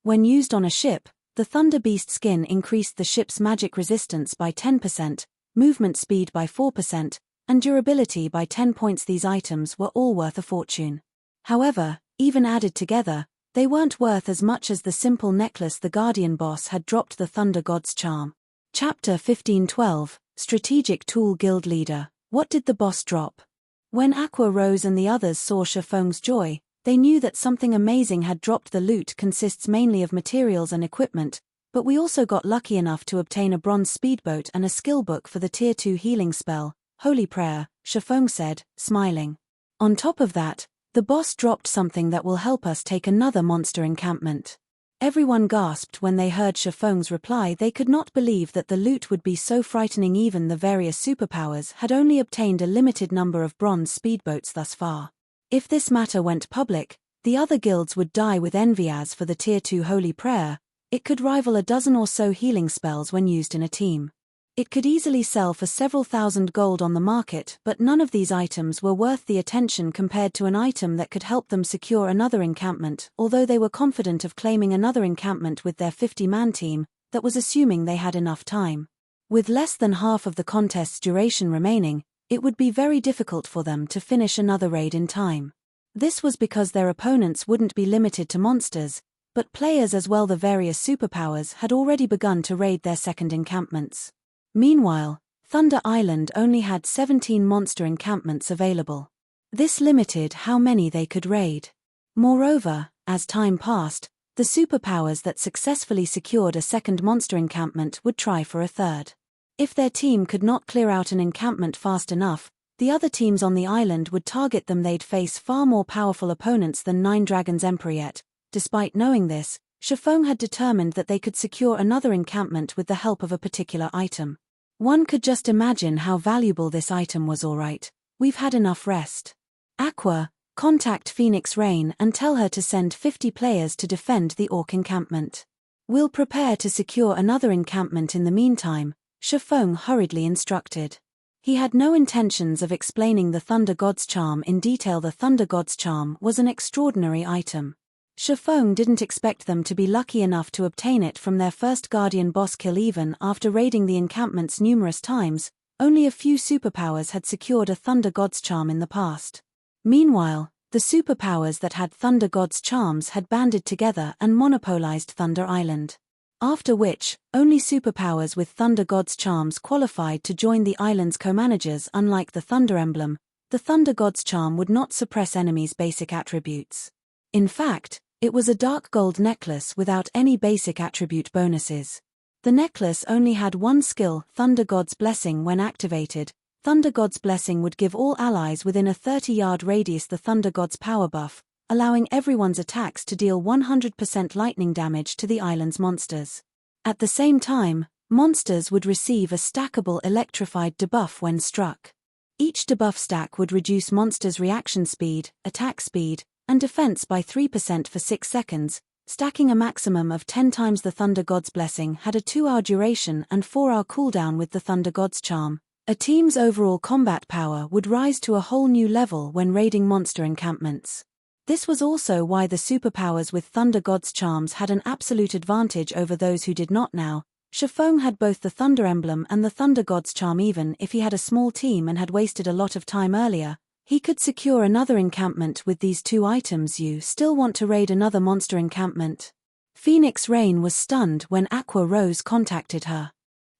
When used on a ship, the thunder beast skin increased the ship's magic resistance by 10%, movement speed by 4%, and durability by 10 points. These items were all worth a fortune. However, even added together, they weren't worth as much as the simple necklace the Guardian boss had dropped. The Thunder God's Charm. Chapter 1512, Strategic Tool. Guild Leader. What did the boss drop? When Aqua Rose and the others saw Shifeng's joy, they knew that something amazing had dropped. The loot consists mainly of materials and equipment, but we also got lucky enough to obtain a bronze speedboat and a skill book for the Tier 2 healing spell, Holy Prayer, Shifeng said, smiling. On top of that, the boss dropped something that will help us take another monster encampment. Everyone gasped when they heard Shifeng's reply. They could not believe that the loot would be so frightening. Even the various superpowers had only obtained a limited number of bronze speedboats thus far. If this matter went public, the other guilds would die with envy. As for the Tier 2 Holy Prayer, it could rival a dozen or so healing spells when used in a team. It could easily sell for several thousand gold on the market, but none of these items were worth the attention compared to an item that could help them secure another encampment. Although they were confident of claiming another encampment with their 50-man team, that was assuming they had enough time. With less than half of the contest's duration remaining, it would be very difficult for them to finish another raid in time. This was because their opponents wouldn't be limited to monsters, but players as well. The various superpowers had already begun to raid their second encampments. Meanwhile, Thunder Island only had 17 monster encampments available. This limited how many they could raid. Moreover, as time passed, the superpowers that successfully secured a second monster encampment would try for a third. If their team could not clear out an encampment fast enough, the other teams on the island would target them. They'd face far more powerful opponents than Nine Dragons Emperor. Yet, despite knowing this, Shifeng had determined that they could secure another encampment with the help of a particular item. One could just imagine how valuable this item was. Alright, we've had enough rest. Aqua, contact Phoenix Rain and tell her to send 50 players to defend the Orc encampment. We'll prepare to secure another encampment in the meantime, Shifeng hurriedly instructed. He had no intentions of explaining the Thunder God's Charm in detail. The Thunder God's Charm was an extraordinary item. Shifeng didn't expect them to be lucky enough to obtain it from their first Guardian boss kill. Even after raiding the encampments numerous times, only a few superpowers had secured a Thunder God's Charm in the past. Meanwhile, the superpowers that had Thunder God's Charms had banded together and monopolized Thunder Island. After which, only superpowers with Thunder God's Charms qualified to join the island's co-managers. Unlike the Thunder Emblem, the Thunder God's Charm would not suppress enemies' basic attributes. In fact, it was a dark gold necklace without any basic attribute bonuses. The necklace only had one skill, Thunder God's Blessing. When activated, Thunder God's Blessing would give all allies within a 30-yard radius the Thunder God's power buff, allowing everyone's attacks to deal 100% lightning damage to the island's monsters. At the same time, monsters would receive a stackable electrified debuff when struck. Each debuff stack would reduce monsters' reaction speed, attack speed, and defense by 3% for 6 seconds, stacking a maximum of 10 times. The Thunder God's Blessing had a 2-hour duration and 4-hour cooldown. With the Thunder God's Charm, a team's overall combat power would rise to a whole new level when raiding monster encampments. This was also why the superpowers with Thunder God's Charms had an absolute advantage over those who did not. Now, Shifeng had both the Thunder Emblem and the Thunder God's Charm. Even if he had a small team and had wasted a lot of time earlier, he could secure another encampment with these two items. You still want to raid another monster encampment? Phoenix Rain was stunned when Aqua Rose contacted her.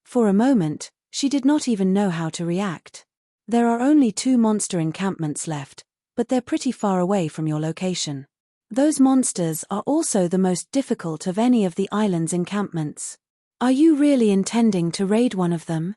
For a moment, she did not even know how to react. There are only 2 monster encampments left, but they're pretty far away from your location. Those monsters are also the most difficult of any of the island's encampments. Are you really intending to raid one of them?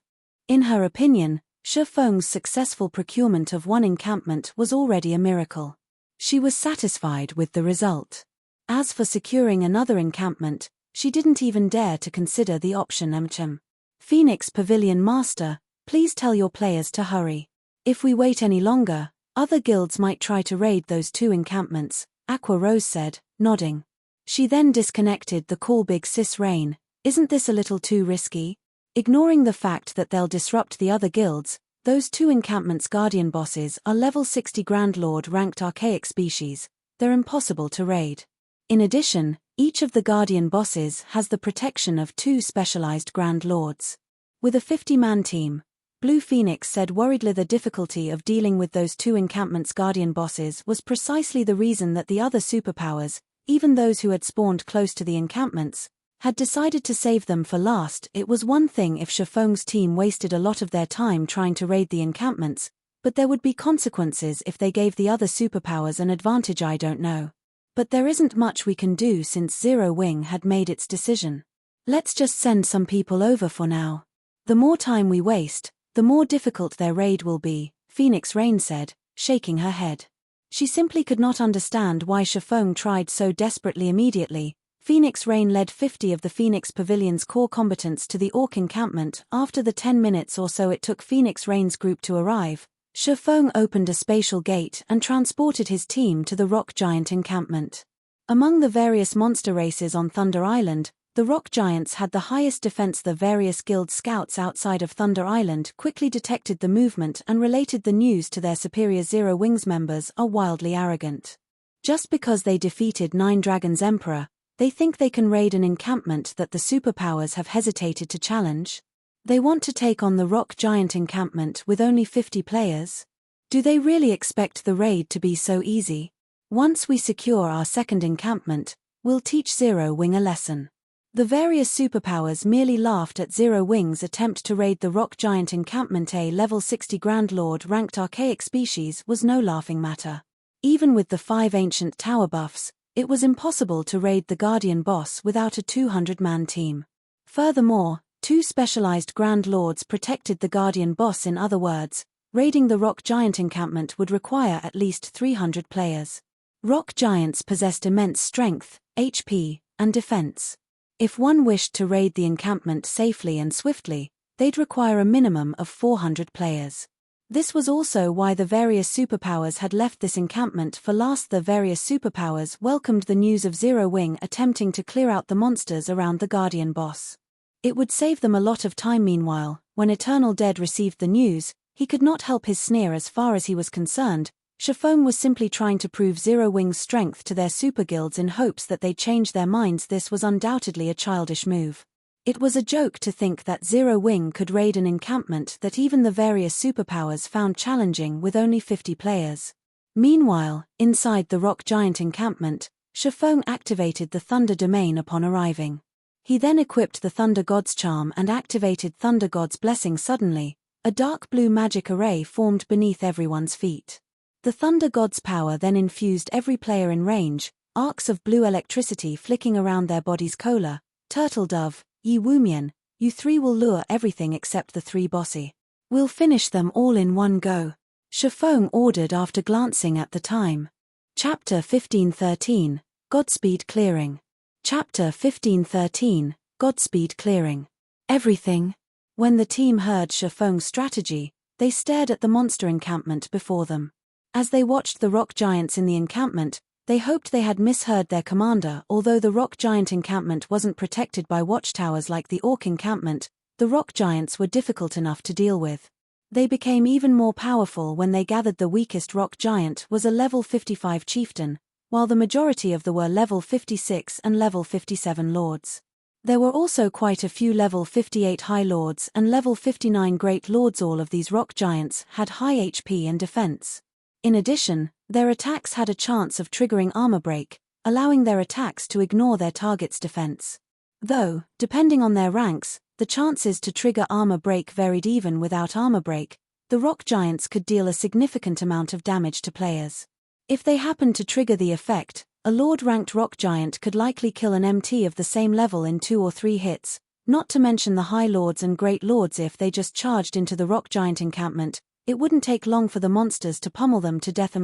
In her opinion, Shi Feng's successful procurement of one encampment was already a miracle. She was satisfied with the result. As for securing another encampment, she didn't even dare to consider the option. Phoenix Pavilion Master, please tell your players to hurry. If we wait any longer, other guilds might try to raid those two encampments, Aqua Rose said, nodding. She then disconnected the call. Big Sis Rain, isn't this a little too risky? Ignoring the fact that they'll disrupt the other guilds, those two encampments' guardian bosses are level 60 Grand Lord ranked archaic species, they're impossible to raid. In addition, each of the guardian bosses has the protection of two specialized Grand Lords. With a 50-man team, Blue Phoenix said worriedly the difficulty of dealing with those two encampments' guardian bosses was precisely the reason that the other superpowers, even those who had spawned close to the encampments, had decided to save them for last. It was one thing if Shi Feng's team wasted a lot of their time trying to raid the encampments, but there would be consequences if they gave the other superpowers an advantage. I don't know. But there isn't much we can do since Zero Wing had made its decision. Let's just send some people over for now. The more time we waste, the more difficult their raid will be, Phoenix Rain said, shaking her head. She simply could not understand why Shi Feng tried so desperately. Immediately, Phoenix Rain led 50 of the Phoenix Pavilion's core combatants to the Orc encampment. After the 10 minutes or so it took Phoenix Rain's group to arrive, Shi Feng opened a spatial gate and transported his team to the Rock Giant encampment. Among the various monster races on Thunder Island, the Rock Giants had the highest defense. The various guild scouts outside of Thunder Island quickly detected the movement and related the news to their superior. Zero Wings members are wildly arrogant. Just because they defeated 9 Dragons Emperor, they think they can raid an encampment that the superpowers have hesitated to challenge. They want to take on the Rock Giant encampment with only 50 players. Do they really expect the raid to be so easy? Once we secure our second encampment, we'll teach Zero Wing a lesson. The various superpowers merely laughed at Zero Wing's attempt to raid the Rock Giant encampment. A level 60 Grand Lord ranked archaic species was no laughing matter. Even with the 5 ancient tower buffs, it was impossible to raid the Guardian boss without a 200-man team. Furthermore, 2 specialized Grand Lords protected the Guardian boss. In other words, raiding the Rock Giant encampment would require at least 300 players. Rock Giants possessed immense strength, HP, and defense. If one wished to raid the encampment safely and swiftly, they'd require a minimum of 400 players. This was also why the various superpowers had left this encampment for last. The various superpowers welcomed the news of Zero Wing attempting to clear out the monsters around the Guardian boss. It would save them a lot of time. Meanwhile, when Eternal Dead received the news, he could not help his sneer. As far as he was concerned, Shi Feng was simply trying to prove Zero Wing's strength to their super guilds in hopes that they'd change their minds. This was undoubtedly a childish move. It was a joke to think that Zero Wing could raid an encampment that even the various superpowers found challenging with only 50 players. Meanwhile, inside the Rock Giant encampment, Shi Feng activated the Thunder Domain upon arriving. He then equipped the Thunder God's Charm and activated Thunder God's Blessing. Suddenly, a dark blue magic array formed beneath everyone's feet. The Thunder God's power then infused every player in range, arcs of blue electricity flicking around their bodies. Cola, Turtle Dove, Yi Wumian, you 3 will lure everything except the 3 bossy. We'll finish them all in one go, Shi Feng ordered after glancing at the time. Chapter 1513, Godspeed Clearing. Chapter 1513, Godspeed Clearing. Everything. When the team heard Shi Feng's strategy, they stared at the monster encampment before them. As they watched the Rock Giants in the encampment, they hoped they had misheard their commander. Although the Rock Giant encampment wasn't protected by watchtowers like the Orc encampment, the Rock Giants were difficult enough to deal with. They became even more powerful when they gathered the weakest Rock Giant was a level 55 chieftain, while the majority of the were level 56 and level 57 lords. There were also quite a few level 58 High Lords and level 59 Great Lords. All of these Rock Giants had high HP and defense. In addition, their attacks had a chance of triggering armor break, allowing their attacks to ignore their target's defense. Though, depending on their ranks, the chances to trigger armor break varied. Even without armor break, the Rock Giants could deal a significant amount of damage to players. If they happened to trigger the effect, a Lord-ranked Rock Giant could likely kill an MT of the same level in 2 or 3 hits, Not to mention the High Lords and Great Lords. If they just charged into the rock giant encampment, it wouldn't take long for the monsters to pummel them to death.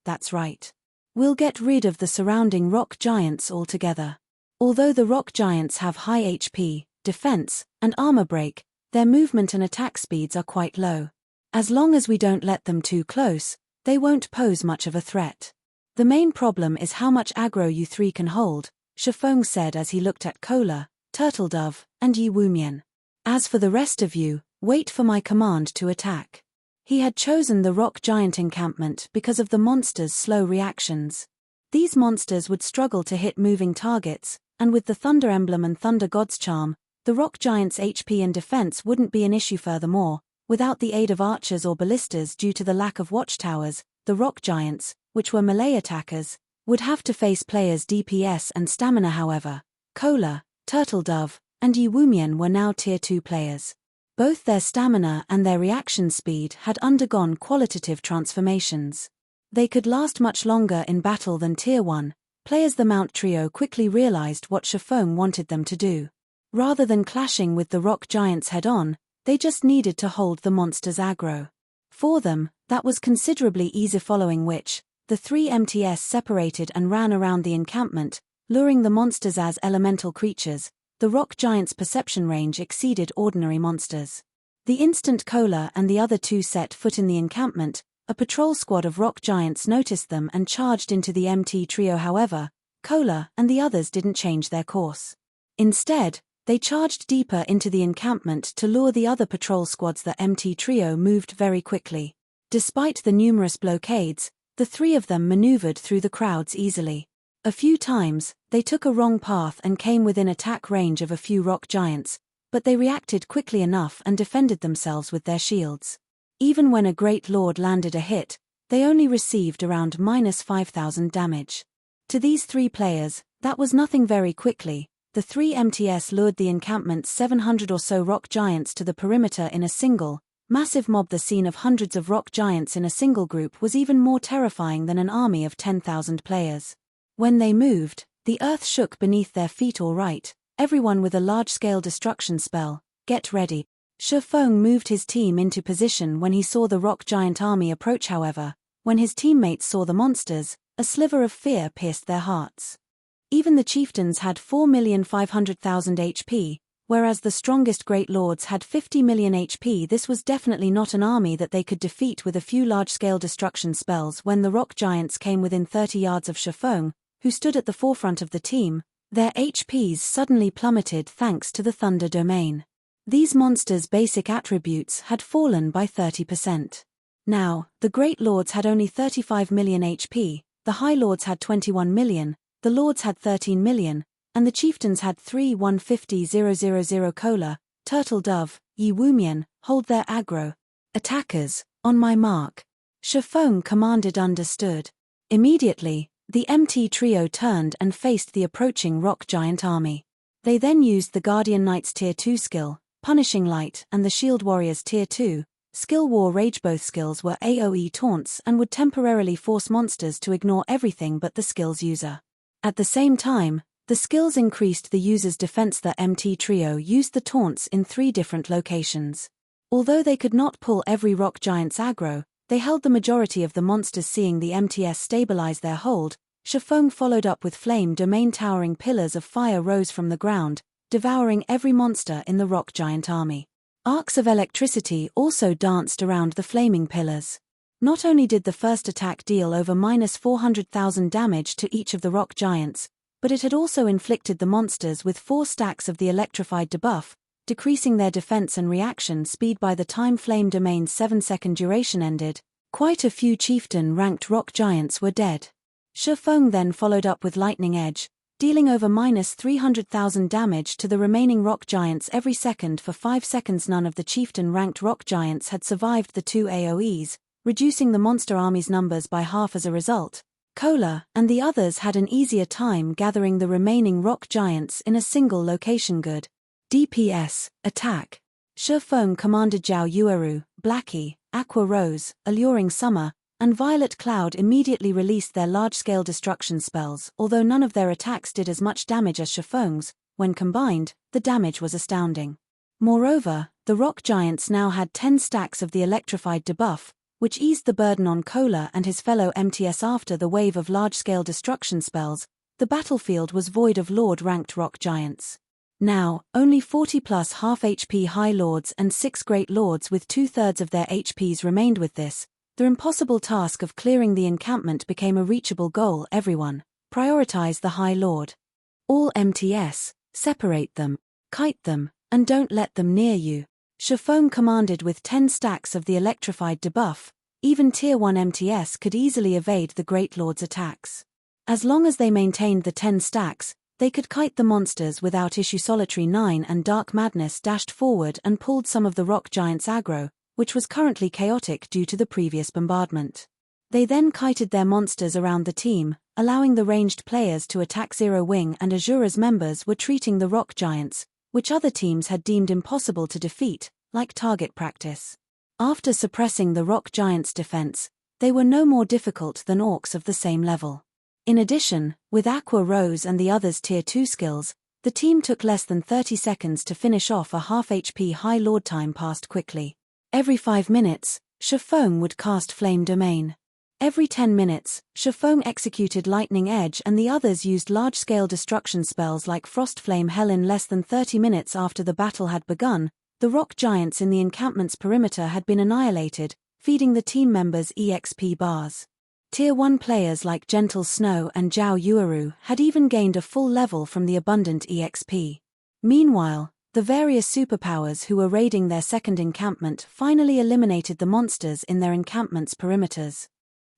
That's right. We'll get rid of the surrounding rock giants altogether. Although the rock giants have high HP, defense, and armor break, their movement and attack speeds are quite low. As long as we don't let them too close, they won't pose much of a threat. The main problem is how much aggro you three can hold, Shifeng said as he looked at Kola, Turtledove, and Yi Wumian. As for the rest of you, wait for my command to attack. He had chosen the rock giant encampment because of the monsters' slow reactions. These monsters would struggle to hit moving targets, and with the Thunder Emblem and Thunder God's Charm, the rock giant's HP and defense wouldn't be an issue. Furthermore, without the aid of archers or ballistas due to the lack of watchtowers, the rock giants, which were melee attackers, would have to face players' DPS and stamina. However, Kola, Turtledove, and Yi Wumian were now Tier 2 players. Both their stamina and their reaction speed had undergone qualitative transformations. They could last much longer in battle than Tier 1 players. The Mount Trio quickly realized what Shifeng wanted them to do. Rather than clashing with the rock giants head-on, they just needed to hold the monsters' aggro. For them, that was considerably easier. Following which, the three MTS separated and ran around the encampment, luring the monsters as elemental creatures. The rock giant's perception range exceeded ordinary monsters. The instant Kola and the other two set foot in the encampment, a patrol squad of rock giants noticed them and charged into the MT trio. However, Kola and the others didn't change their course. Instead, they charged deeper into the encampment to lure the other patrol squads. The MT trio moved very quickly. Despite the numerous blockades, the three of them maneuvered through the crowds easily. A few times, they took a wrong path and came within attack range of a few rock giants, but they reacted quickly enough and defended themselves with their shields. Even when a Great Lord landed a hit, they only received around -5,000 damage. To these three players, that was nothing. Very quickly, the three MTS lured the encampment's 700 or so rock giants to the perimeter in a single, massive mob. The scene of hundreds of rock giants in a single group was even more terrifying than an army of 10,000 players. When they moved, the earth shook beneath their feet. All right, everyone with a large-scale destruction spell, get ready. Shifeng moved his team into position when he saw the rock giant army approach. However, when his teammates saw the monsters, a sliver of fear pierced their hearts. Even the chieftains had 4,500,000 HP, whereas the strongest Great Lords had 50 million HP. This was definitely not an army that they could defeat with a few large-scale destruction spells. When the rock giants came within 30 yards of Shifeng, who stood at the forefront of the team, their HPs suddenly plummeted thanks to the Thunder Domain. These monsters' basic attributes had fallen by 30%. Now, the Great Lords had only 35 million HP, the High Lords had 21 million, the Lords had 13 million, and the Chieftains had 3,150,000. Kola, Turtledove, Yi Wumian, hold their aggro. Attackers, on my mark. Shifeng commanded. Understood. Immediately, the MT trio turned and faced the approaching rock giant army. They then used the Guardian Knight's Tier 2 skill, Punishing Light, and the Shield Warrior's Tier 2 skill, War Rage. Both skills were AoE taunts and would temporarily force monsters to ignore everything but the skill's user. At the same time, the skills increased the user's defense. The MT trio used the taunts in 3 different locations. Although they could not pull every rock giant's aggro, they held the majority of the monsters. Seeing the MTS stabilize their hold, Shifeng followed up with Flame Domain. Towering pillars of fire rose from the ground, devouring every monster in the rock giant army. Arcs of electricity also danced around the flaming pillars. Not only did the first attack deal over -400,000 damage to each of the rock giants, but it had also inflicted the monsters with 4 stacks of the electrified debuff, decreasing their defense and reaction speed. By the time Flame Domain's 7-second duration ended, quite a few chieftain-ranked rock giants were dead. Shifeng then followed up with Lightning Edge, dealing over -300,000 damage to the remaining rock giants every second for 5 seconds. None of the chieftain-ranked rock giants had survived the 2 AoEs, reducing the monster army's numbers by half. As a result, Kola and the others had an easier time gathering the remaining rock giants in a single location. Good. DPS, attack. Shifeng commanded. Zhao Yueru, Blackie, Aqua Rose, Alluring Summer, and Violet Cloud immediately released their large-scale destruction spells. Although none of their attacks did as much damage as Shifeng's, when combined, the damage was astounding. Moreover, the rock giants now had 10 stacks of the electrified debuff, which eased the burden on Kola and his fellow MTS. After the wave of large-scale destruction spells, the battlefield was void of Lord-ranked rock giants. Now, only 40+ half HP High Lords and 6 Great Lords with 2/3 of their HPs remained. With this, the impossible task of clearing the encampment became a reachable goal. Everyone, prioritize the High Lord. All MTS, separate them, kite them, and don't let them near you. Xianxia commanded. With 10 stacks of the electrified debuff, even Tier 1 MTS could easily evade the Great Lord's attacks. As long as they maintained the 10 stacks, they could kite the monsters without issue. Solitary 9 and Dark Madness dashed forward and pulled some of the rock giants' aggro, which was currently chaotic due to the previous bombardment. They then kited their monsters around the team, allowing the ranged players to attack. Zero Wing and Azura's members were treating the rock giants, which other teams had deemed impossible to defeat, like target practice. After suppressing the rock giants' defense, they were no more difficult than orcs of the same level. In addition, with Aqua Rose and the others' Tier 2 skills, the team took less than 30 seconds to finish off a half HP High Lord. Time passed quickly. Every 5 minutes, Xianxia would cast Flame Domain. Every 10 minutes, Xianxia executed Lightning Edge and the others used large-scale destruction spells like Frost Flame Hell. In less than 30 minutes after the battle had begun, the rock giants in the encampment's perimeter had been annihilated, feeding the team members EXP bars. Tier 1 players like Gentle Snow and Zhao Yueru had even gained a full level from the abundant EXP. Meanwhile, the various superpowers who were raiding their second encampment finally eliminated the monsters in their encampment's perimeters.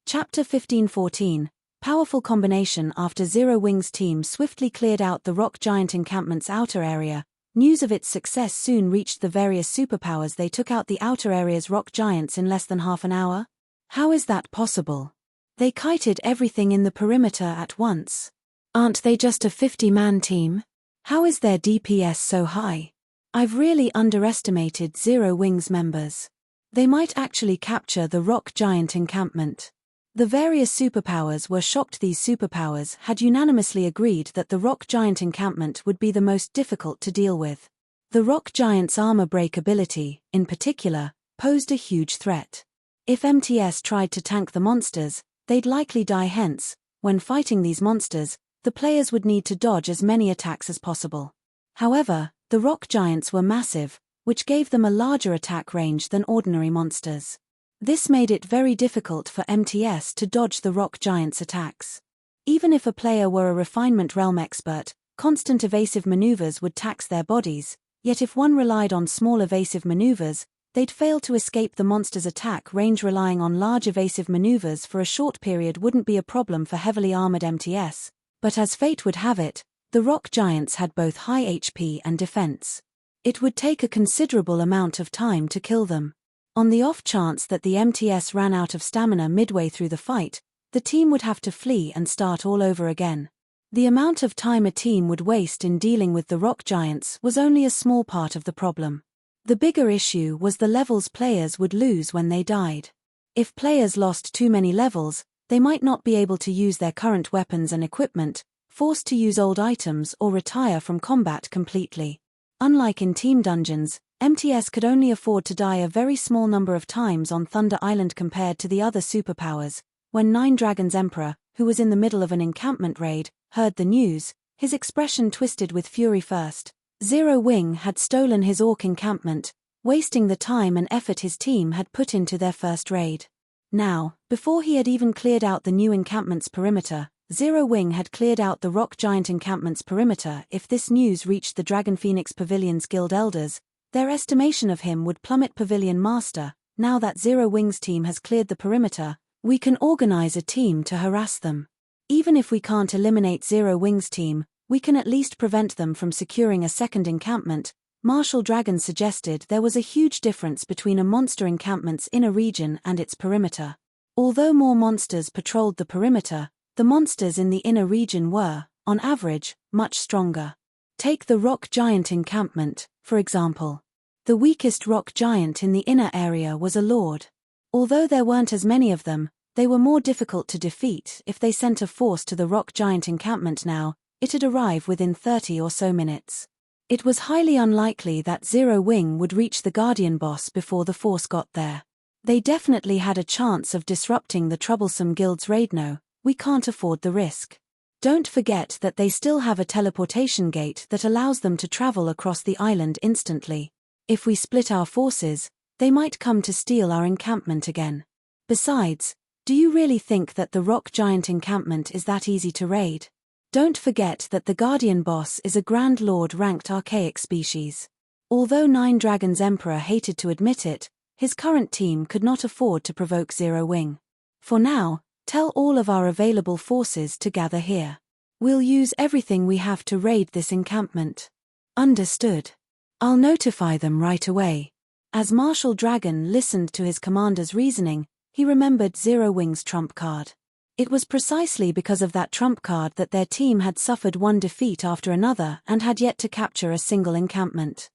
Chapter 15:14 Powerful Combination. After Zero Wing's team swiftly cleared out the rock giant encampment's outer area, news of its success soon reached the various superpowers. They took out the outer area's rock giants in less than half an hour? How is that possible? They kited everything in the perimeter at once. Aren't they just a 50-man team? How is their DPS so high? I've really underestimated Zero Wing's members. They might actually capture the rock giant encampment. The various superpowers were shocked. These superpowers had unanimously agreed that the rock giant encampment would be the most difficult to deal with. The rock giant's armor break ability, in particular, posed a huge threat. If MTS tried to tank the monsters, they'd likely die. Hence, when fighting these monsters, the players would need to dodge as many attacks as possible. However, the rock giants were massive, which gave them a larger attack range than ordinary monsters. This made it very difficult for MTS to dodge the rock giants' attacks. Even if a player were a refinement realm expert, constant evasive maneuvers would tax their bodies, yet if one relied on small evasive maneuvers, they'd fail to escape the monster's attack range. Relying on large evasive maneuvers for a short period wouldn't be a problem for heavily armored MTS, but as fate would have it, the rock giants had both high HP and defense. It would take a considerable amount of time to kill them. On the off chance that the MTS ran out of stamina midway through the fight, the team would have to flee and start all over again. The amount of time a team would waste in dealing with the rock giants was only a small part of the problem. The bigger issue was the levels players would lose when they died. If players lost too many levels, they might not be able to use their current weapons and equipment, forced to use old items or retire from combat completely. Unlike in team dungeons, MTS could only afford to die a very small number of times on Thunder Island compared to the other superpowers. When Nine Dragons Emperor, who was in the middle of an encampment raid, heard the news, his expression twisted with fury. First, Zero Wing had stolen his orc encampment, wasting the time and effort his team had put into their first raid. Now, before he had even cleared out the new encampment's perimeter, Zero Wing had cleared out the rock giant encampment's perimeter. If this news reached the Dragon Phoenix Pavilion's guild elders, their estimation of him would plummet. Pavilion Master, now that Zero Wing's team has cleared the perimeter, we can organize a team to harass them. Even if we can't eliminate Zero Wing's team, we can at least prevent them from securing a second encampment. Martial Dragon suggested there was a huge difference between a monster encampment's inner region and its perimeter. Although more monsters patrolled the perimeter, the monsters in the inner region were, on average, much stronger. Take the rock giant encampment, for example. The weakest rock giant in the inner area was a lord. Although there weren't as many of them, they were more difficult to defeat. If they sent a force to the rock giant encampment now, it'd arrive within 30 or so minutes. It was highly unlikely that Zero Wing would reach the Guardian boss before the force got there. They definitely had a chance of disrupting the troublesome guild's raid. No, we can't afford the risk. Don't forget that they still have a teleportation gate that allows them to travel across the island instantly. If we split our forces, they might come to steal our encampment again. Besides, do you really think that the rock giant encampment is that easy to raid? Don't forget that the Guardian boss is a Grand Lord ranked archaic species. Although Nine Dragons Emperor hated to admit it, his current team could not afford to provoke Zero Wing. For now, tell all of our available forces to gather here. We'll use everything we have to raid this encampment. Understood. I'll notify them right away. As Marshal Dragon listened to his commander's reasoning, he remembered Zero Wing's trump card. It was precisely because of that trump card that their team had suffered one defeat after another and had yet to capture a single encampment.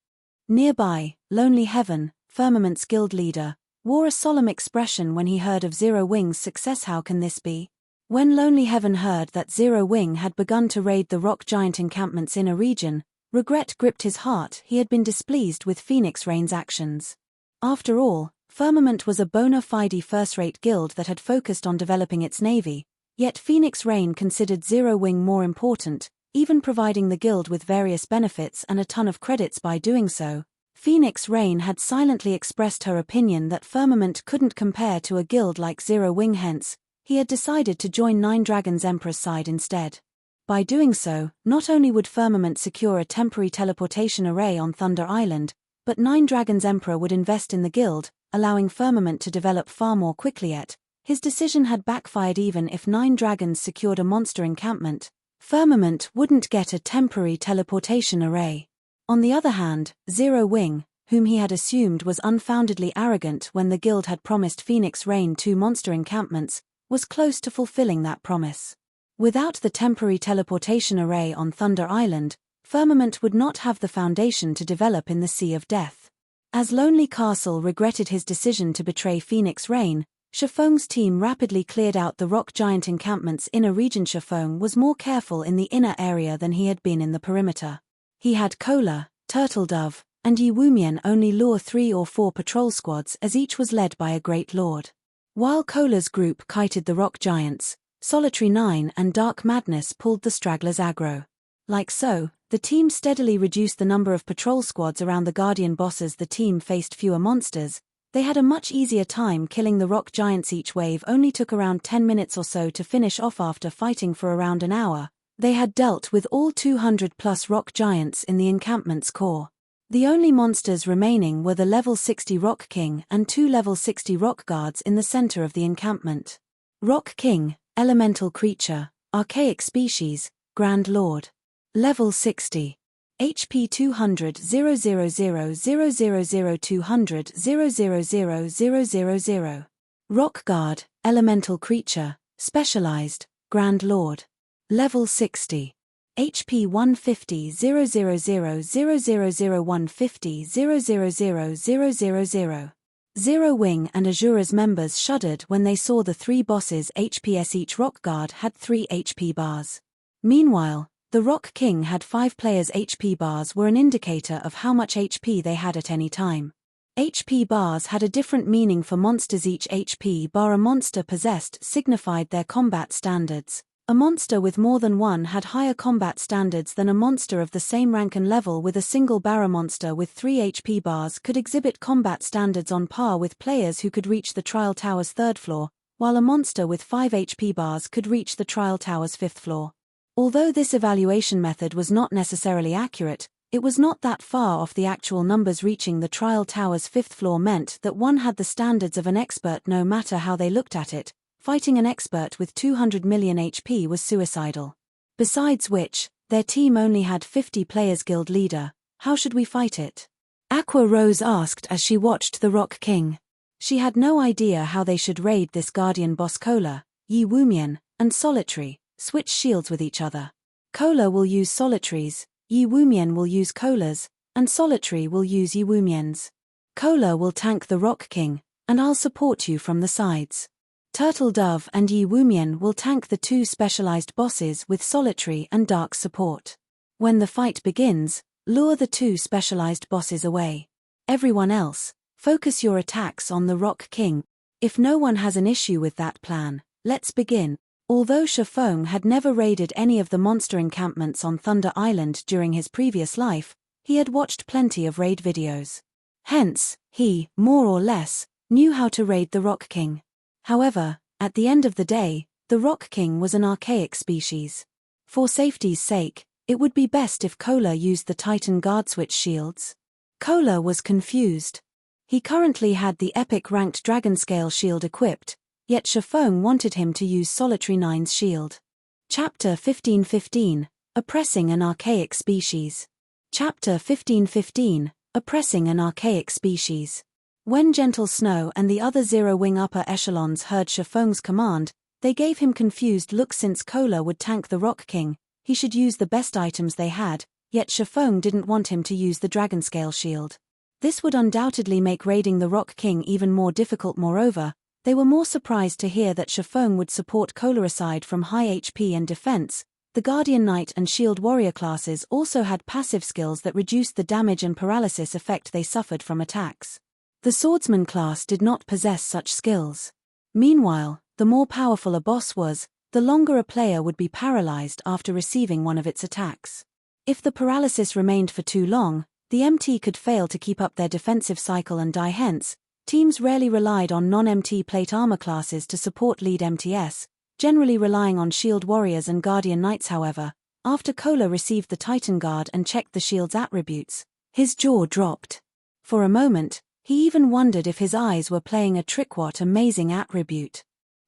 Nearby, Lonely Heaven, Firmament's guild leader, wore a solemn expression when he heard of Zero Wing's success. How can this be? When Lonely Heaven heard that Zero Wing had begun to raid the rock giant encampment's inner region, regret gripped his heart. He had been displeased with Phoenix Rain's actions. After all, Firmament was a bona fide first-rate guild that had focused on developing its navy, yet Phoenix Rain considered Zero Wing more important, even providing the guild with various benefits and a ton of credits by doing so. Phoenix Rain had silently expressed her opinion that Firmament couldn't compare to a guild like Zero Wing. Hence, he had decided to join Nine Dragons Emperor's side instead. By doing so, not only would Firmament secure a temporary teleportation array on Thunder Island, but Nine Dragons Emperor would invest in the guild, allowing Firmament to develop far more quickly. Yet, his decision had backfired. Even if Nine Dragons secured a monster encampment, Firmament wouldn't get a temporary teleportation array. On the other hand, Zero Wing, whom he had assumed was unfoundedly arrogant when the guild had promised Phoenix Rain 2 monster encampments, was close to fulfilling that promise. Without the temporary teleportation array on Thunder Island, Firmament would not have the foundation to develop in the Sea of Death. As Lonely Castle regretted his decision to betray Phoenix Rain, Shifeng's team rapidly cleared out the rock giant encampment's inner region. Shifeng was more careful in the inner area than he had been in the perimeter. He had Cola, Turtle Dove, and Yi Wumian only lure 3 or 4 patrol squads, as each was led by a great lord. While Cola's group kited the rock giants, Solitary 9 and Dark Madness pulled the stragglers aggro. Like so, the team steadily reduced the number of patrol squads around the Guardian bosses. The team faced fewer monsters. They had a much easier time killing the rock giants. Each wave only took around 10 minutes or so to finish off. After fighting for around an hour, they had dealt with all 200+ rock giants in the encampment's core. The only monsters remaining were the level 60 Rock King and 2 level 60 rock guards in the center of the encampment. Rock King, elemental creature, archaic species, Grand Lord. Level 60. HP 200 000 000 200 000 000. Rock Guard, elemental creature, specialized, Grand Lord. Level 60. HP 150 000 000 150 000 000. Zero Wing and Azura's members shuddered when they saw the 3 bosses' HPs. Each rock guard had 3 HP bars. Meanwhile, the Rock King had 5 players' HP bars were an indicator of how much HP they had at any time. HP bars had a different meaning for monsters. Each HP bar a monster possessed signified their combat standards. A monster with more than one had higher combat standards than a monster of the same rank and level. With a single bar, a monster with 3 HP bars could exhibit combat standards on par with players who could reach the Trial Tower's 3rd floor, while a monster with 5 HP bars could reach the Trial Tower's 5th floor. Although this evaluation method was not necessarily accurate, it was not that far off. The actual numbers reaching the Trial Tower's 5th floor meant that one had the standards of an expert. No matter how they looked at it, fighting an expert with 200 million HP was suicidal. Besides which, their team only had 50 players. Guild leader, how should we fight it? Aqua Rose asked as she watched the Rock King. She had no idea how they should raid this Guardian boss. Cola, Yi Wumian, and Solitary switch shields with each other. Cola will use Solitary's, Yi Wumian will use Cola's, and Solitary will use Yi Wumian's. Cola will tank the Rock King, and I'll support you from the sides. Turtle Dove and Yi Wumian will tank the two specialized bosses with solitary and dark support. When the fight begins, lure the two specialized bosses away. Everyone else, focus your attacks on the Rock King. If no one has an issue with that plan, let's begin. Although Shifeng had never raided any of the monster encampments on Thunder Island during his previous life, he had watched plenty of raid videos. Hence, he, more or less, knew how to raid the Rock King. However, at the end of the day, the Rock King was an archaic species. For safety's sake, it would be best if Kola used the Titan Guard switch shields. Kola was confused. He currently had the epic ranked Dragon Scale shield equipped, yet Shifeng wanted him to use Solitary 9's shield. Chapter 1515, Oppressing an Archaic Species. Chapter 1515, Oppressing an Archaic Species. When Gentle Snow and the other Zero-Wing upper echelons heard Shifeng's command, they gave him confused looks. Since Kola would tank the Rock King, he should use the best items they had, yet Shifeng didn't want him to use the Dragon Scale shield. This would undoubtedly make raiding the Rock King even more difficult. Moreover, they were more surprised to hear that Shifeng would support Kola. Aside from high HP and defense, the Guardian Knight and Shield Warrior classes also had passive skills that reduced the damage and paralysis effect they suffered from attacks. The Swordsman class did not possess such skills. Meanwhile, the more powerful a boss was, the longer a player would be paralyzed after receiving one of its attacks. If the paralysis remained for too long, the MT could fail to keep up their defensive cycle and die. Hence, teams rarely relied on non-MT plate armor classes to support lead MTS, generally relying on Shield Warriors and Guardian Knights. However, after Kola received the Titan Guard and checked the shield's attributes, his jaw dropped. For a moment, he even wondered if his eyes were playing a trick. What amazing attribute!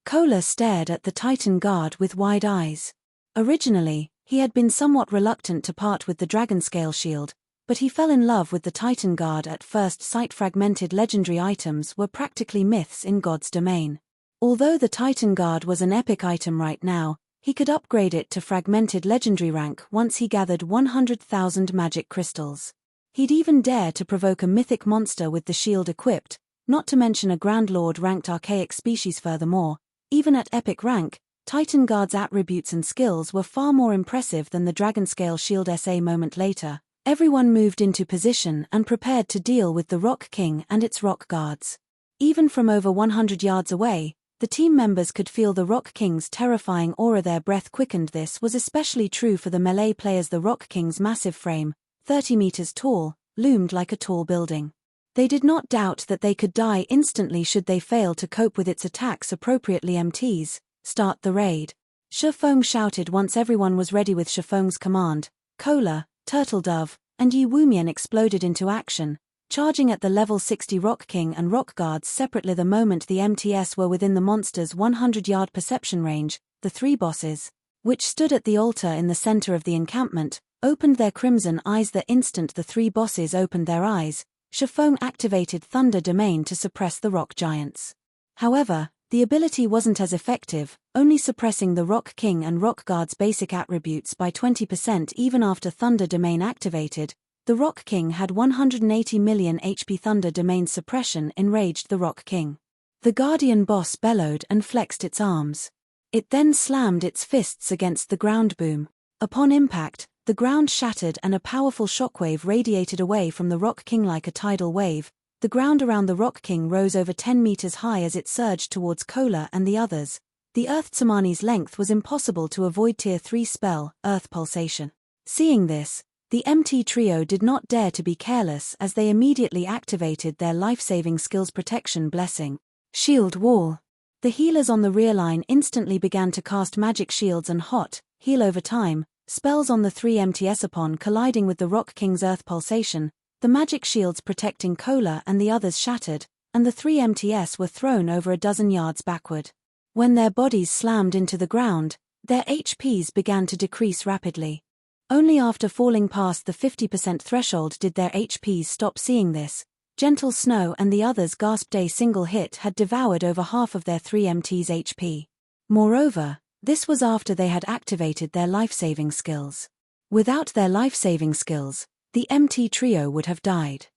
Kola stared at the Titan Guard with wide eyes. Originally, he had been somewhat reluctant to part with the Dragon Scale shield, but he fell in love with the Titan Guard at first sight. Fragmented legendary items were practically myths in God's domain. Although the Titan Guard was an epic item right now, he could upgrade it to fragmented legendary rank once he gathered 100,000 magic crystals. He'd even dare to provoke a mythic monster with the shield equipped, not to mention a Grand Lord ranked archaic species. Furthermore, even at epic rank, Titan Guard's attributes and skills were far more impressive than the Dragon Scale shield. A moment later, everyone moved into position and prepared to deal with the Rock King and its Rock Guards. Even from over 100 yards away, the team members could feel the Rock King's terrifying aura. Their breath quickened. This was especially true for the melee players. The Rock King's massive frame, 30 meters tall, loomed like a tall building. They did not doubt that they could die instantly should they fail to cope with its attacks appropriately. MTs, start the raid. Shifeng shouted once everyone was ready. With Shifeng's command, Kola, Turtle Dove, and Yi Wumian exploded into action, charging at the level 60 Rock King and Rock Guards separately. The moment the MTS were within the monster's 100-yard perception range, the three bosses, which stood at the altar in the center of the encampment, opened their crimson eyes. The instant the three bosses opened their eyes, Shifeng activated Thunder Domain to suppress the rock giants. However, the ability wasn't as effective, only suppressing the Rock King and Rock Guard's basic attributes by 20%. Even after Thunder Domain activated, the Rock King had 180 million HP. Thunder Domain suppression enraged the Rock King. The Guardian boss bellowed and flexed its arms. It then slammed its fists against the ground. Boom. Upon impact, the ground shattered and a powerful shockwave radiated away from the Rock King like a tidal wave. The ground around the Rock King rose over 10 meters high as it surged towards Kola and the others. The Earth Tsunami's length was impossible to avoid. Tier 3 spell, Earth Pulsation. Seeing this, the MT trio did not dare to be careless as they immediately activated their life-saving skills. Protection Blessing. Shield Wall. The healers on the rear line instantly began to cast magic shields and hot, heal over time, spells on the three MTS. Upon colliding with the Rock King's Earth Pulsation, the magic shields protecting Kola and the others shattered, and the three MTS were thrown over a dozen yards backward. When their bodies slammed into the ground, their HPs began to decrease rapidly. Only after falling past the 50% threshold did their HPs stop. Seeing this, Gentle Snow and the others gasped. A single hit had devoured over half of their three MTs' HP. Moreover, this was after they had activated their life-saving skills. Without their life-saving skills, the MT trio would have died.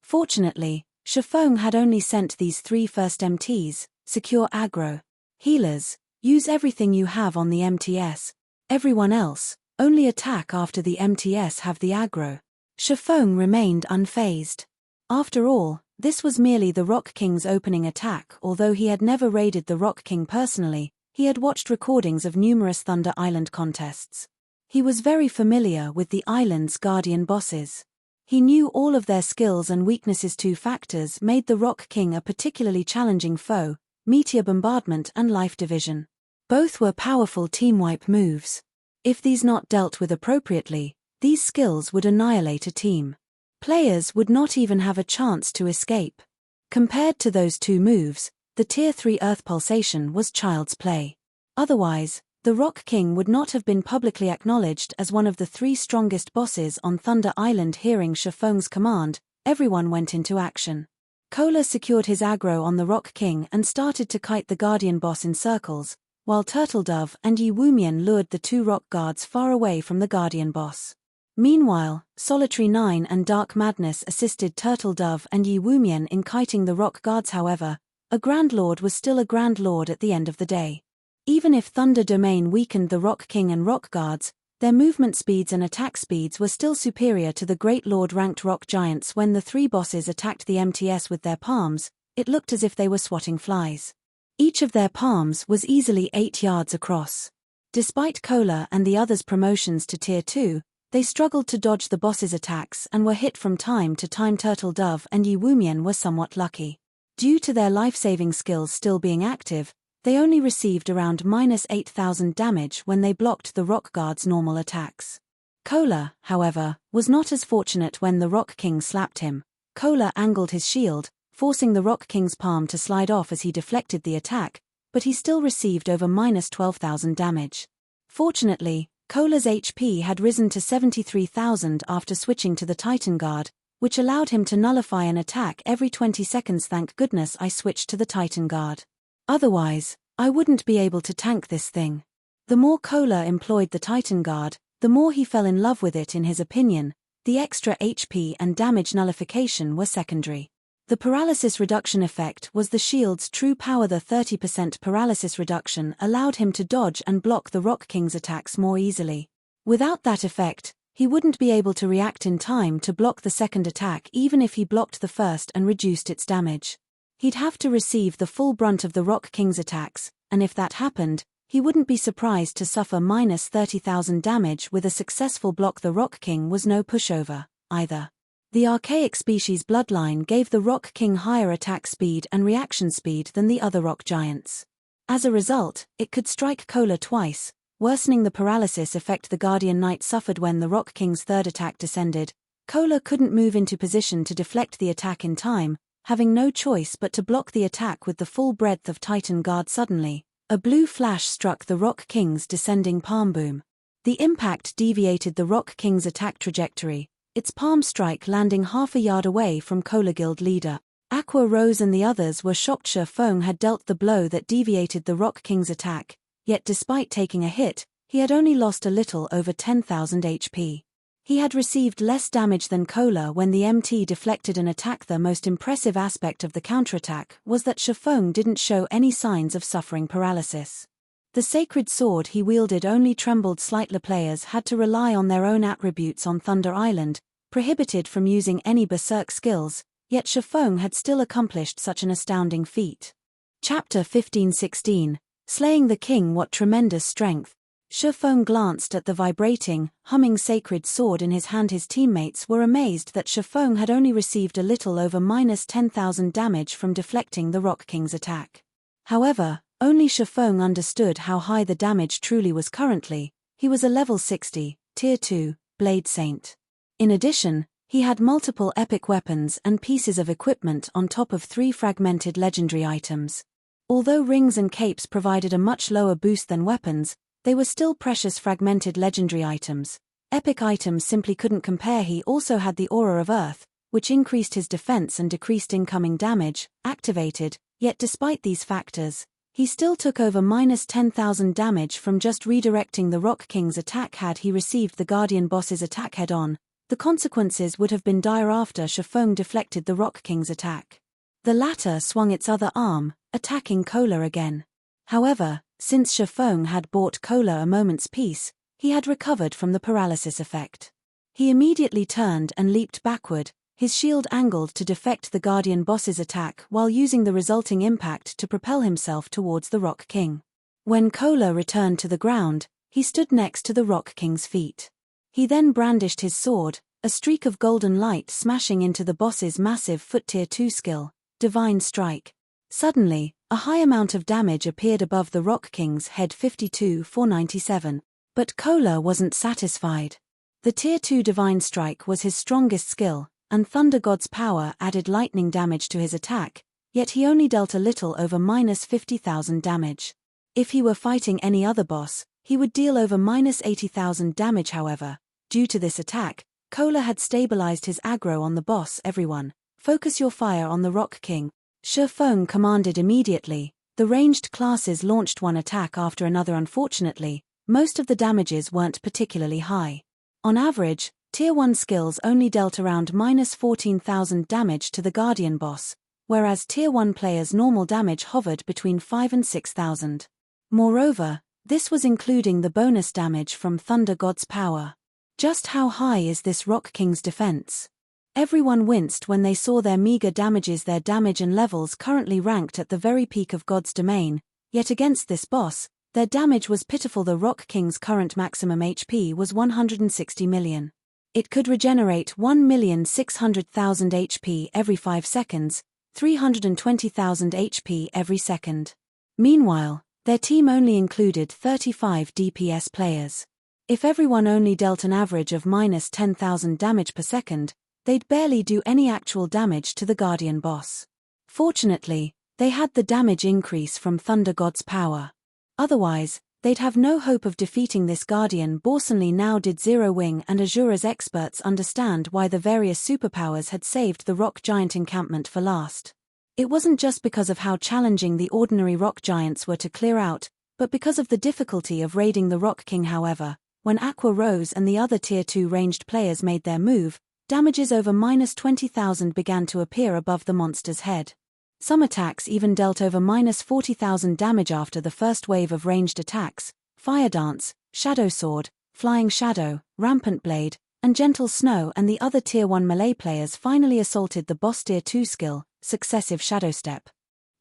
Fortunately, Shifeng had only sent these three first MTs, secure aggro. Healers, use everything you have on the MTS. Everyone else, only attack after the MTS have the aggro. Shifeng remained unfazed. After all, this was merely the Rock King's opening attack. Although he had never raided the Rock King personally, he had watched recordings of numerous Thunder Island contests. He was very familiar with the island's guardian bosses. He knew all of their skills and weaknesses. Two factors made the Rock King a particularly challenging foe: Meteor Bombardment and Life Division. Both were powerful team-wipe moves. If these not dealt with appropriately, these skills would annihilate a team. Players would not even have a chance to escape. Compared to those two moves, the Tier 3 Earth Pulsation was child's play. Otherwise, the Rock King would not have been publicly acknowledged as one of the 3 strongest bosses on Thunder Island. Hearing Shifeng's command, everyone went into action. Kola secured his aggro on the Rock King and started to kite the Guardian boss in circles, while Turtledove and Yi Wumian lured the 2 rock guards far away from the Guardian boss. Meanwhile, Solitary 9 and Dark Madness assisted Turtledove and Yi Wumian in kiting the rock guards. However, a Grand Lord was still a Grand Lord at the end of the day. Even if Thunder Domain weakened the Rock King and rock guards, their movement speeds and attack speeds were still superior to the Great Lord-ranked rock giants. When the 3 bosses attacked the MTS with their palms, it looked as if they were swatting flies. Each of their palms was easily 8 yards across. Despite Kola and the others' promotions to Tier 2, they struggled to dodge the boss's attacks and were hit from time to time. Turtledove and Yi Wumian were somewhat lucky. Due to their life-saving skills still being active, they only received around -8,000 damage when they blocked the rock guard's normal attacks. Kola, however, was not as fortunate when the Rock King slapped him. Kola angled his shield, forcing the Rock King's palm to slide off as he deflected the attack, but he still received over -12,000 damage. Fortunately, Kola's HP had risen to 73,000 after switching to the Titan Guard, which allowed him to nullify an attack every 20 seconds. Thank goodness I switched to the Titan Guard. Otherwise, I wouldn't be able to tank this thing. The more Kola employed the Titan Guard, the more he fell in love with it. In his opinion, the extra HP and damage nullification were secondary. The paralysis reduction effect was the shield's true power. The 30% paralysis reduction allowed him to dodge and block the Rock King's attacks more easily. Without that effect, he wouldn't be able to react in time to block the second attack. Even if he blocked the first and reduced its damage, he'd have to receive the full brunt of the Rock King's attacks, and if that happened, he wouldn't be surprised to suffer -30,000 damage with a successful block. The Rock King was no pushover, either. The archaic species bloodline gave the Rock King higher attack speed and reaction speed than the other rock giants. As a result, it could strike Kola twice, worsening the paralysis effect the Guardian Knight suffered. When the Rock King's third attack descended, Kola couldn't move into position to deflect the attack in time, having no choice but to block the attack with the full breadth of Titan Guard. Suddenly, a blue flash struck the Rock King's descending palm boom. The impact deviated the Rock King's attack trajectory, its palm strike landing half a yard away from Kola Guild leader. Aqua Rose and the others were shocked. Shifeng had dealt the blow that deviated the Rock King's attack, yet despite taking a hit, he had only lost a little over 10,000 HP. He had received less damage than Kola when the MT deflected an attack. The most impressive aspect of the counterattack was that Shifeng didn't show any signs of suffering paralysis. The sacred sword he wielded only trembled slightly. Players had to rely on their own attributes on Thunder Island, prohibited from using any berserk skills, yet Shifeng had still accomplished such an astounding feat. Chapter 15-16, Slaying the King. What tremendous strength! Shifeng glanced at the vibrating, humming sacred sword in his hand. His teammates were amazed that Shifeng had only received a little over -10,000 damage from deflecting the Rock King's attack. However, only Shifeng understood how high the damage truly was. Currently, he was a level 60, Tier 2, Blade Saint. In addition, he had multiple epic weapons and pieces of equipment on top of 3 fragmented legendary items. Although rings and capes provided a much lower boost than weapons, they were still precious fragmented legendary items. Epic items simply couldn't compare. He also had the Aura of Earth, which increased his defense and decreased incoming damage, activated, yet despite these factors, he still took over -10,000 damage from just redirecting the Rock King's attack. Had he received the Guardian boss's attack head-on, the consequences would have been dire. After Shifeng deflected the Rock King's attack, the latter swung its other arm, attacking Kola again. However, since Shifeng had bought Kola a moment's peace, he had recovered from the paralysis effect. He immediately turned and leaped backward, his shield angled to deflect the Guardian boss's attack while using the resulting impact to propel himself towards the Rock King. When Kola returned to the ground, he stood next to the Rock King's feet. He then brandished his sword, a streak of golden light smashing into the boss's massive foot tier 2 skill, Divine Strike. Suddenly, a high amount of damage appeared above the Rock King's head 52,497. But Kola wasn't satisfied. The tier 2 Divine Strike was his strongest skill, and Thunder God's power added lightning damage to his attack, yet he only dealt a little over minus 50,000 damage. If he were fighting any other boss, he would deal over minus 80,000 damage. However, due to this attack, Kola had stabilized his aggro on the boss. Everyone, focus your fire on the Rock King, Shifeng commanded immediately. The ranged classes launched one attack after another. Unfortunately, most of the damages weren't particularly high. On average, Tier 1 skills only dealt around minus 14,000 damage to the Guardian boss, whereas Tier 1 players' normal damage hovered between 5 and 6,000. Moreover, this was including the bonus damage from Thunder God's power. Just how high is this Rock King's defense? Everyone winced when they saw their meager damages. Their damage and levels currently ranked at the very peak of God's domain, yet against this boss, their damage was pitiful. The Rock King's current maximum HP was 160 million. It could regenerate 1,600,000 HP every 5 seconds, 320,000 HP every second. Meanwhile, their team only included 35 DPS players. If everyone only dealt an average of minus 10,000 damage per second, they'd barely do any actual damage to the Guardian boss. Fortunately, they had the damage increase from Thunder God's power. Otherwise, they'd have no hope of defeating this Guardian boss. Only now did Zero Wing and Azura's experts understand why the various superpowers had saved the rock giant encampment for last. It wasn't just because of how challenging the ordinary rock giants were to clear out, but because of the difficulty of raiding the Rock King. However, when Aqua Rose and the other Tier 2 ranged players made their move, damages over minus 20,000 began to appear above the monster's head. Some attacks even dealt over minus 40,000 damage after the first wave of ranged attacks. Fire Dance, Shadow Sword, Flying Shadow, Rampant Blade, and Gentle Snow and the other Tier 1 melee players finally assaulted the boss. Tier 2 skill, Successive Shadow Step.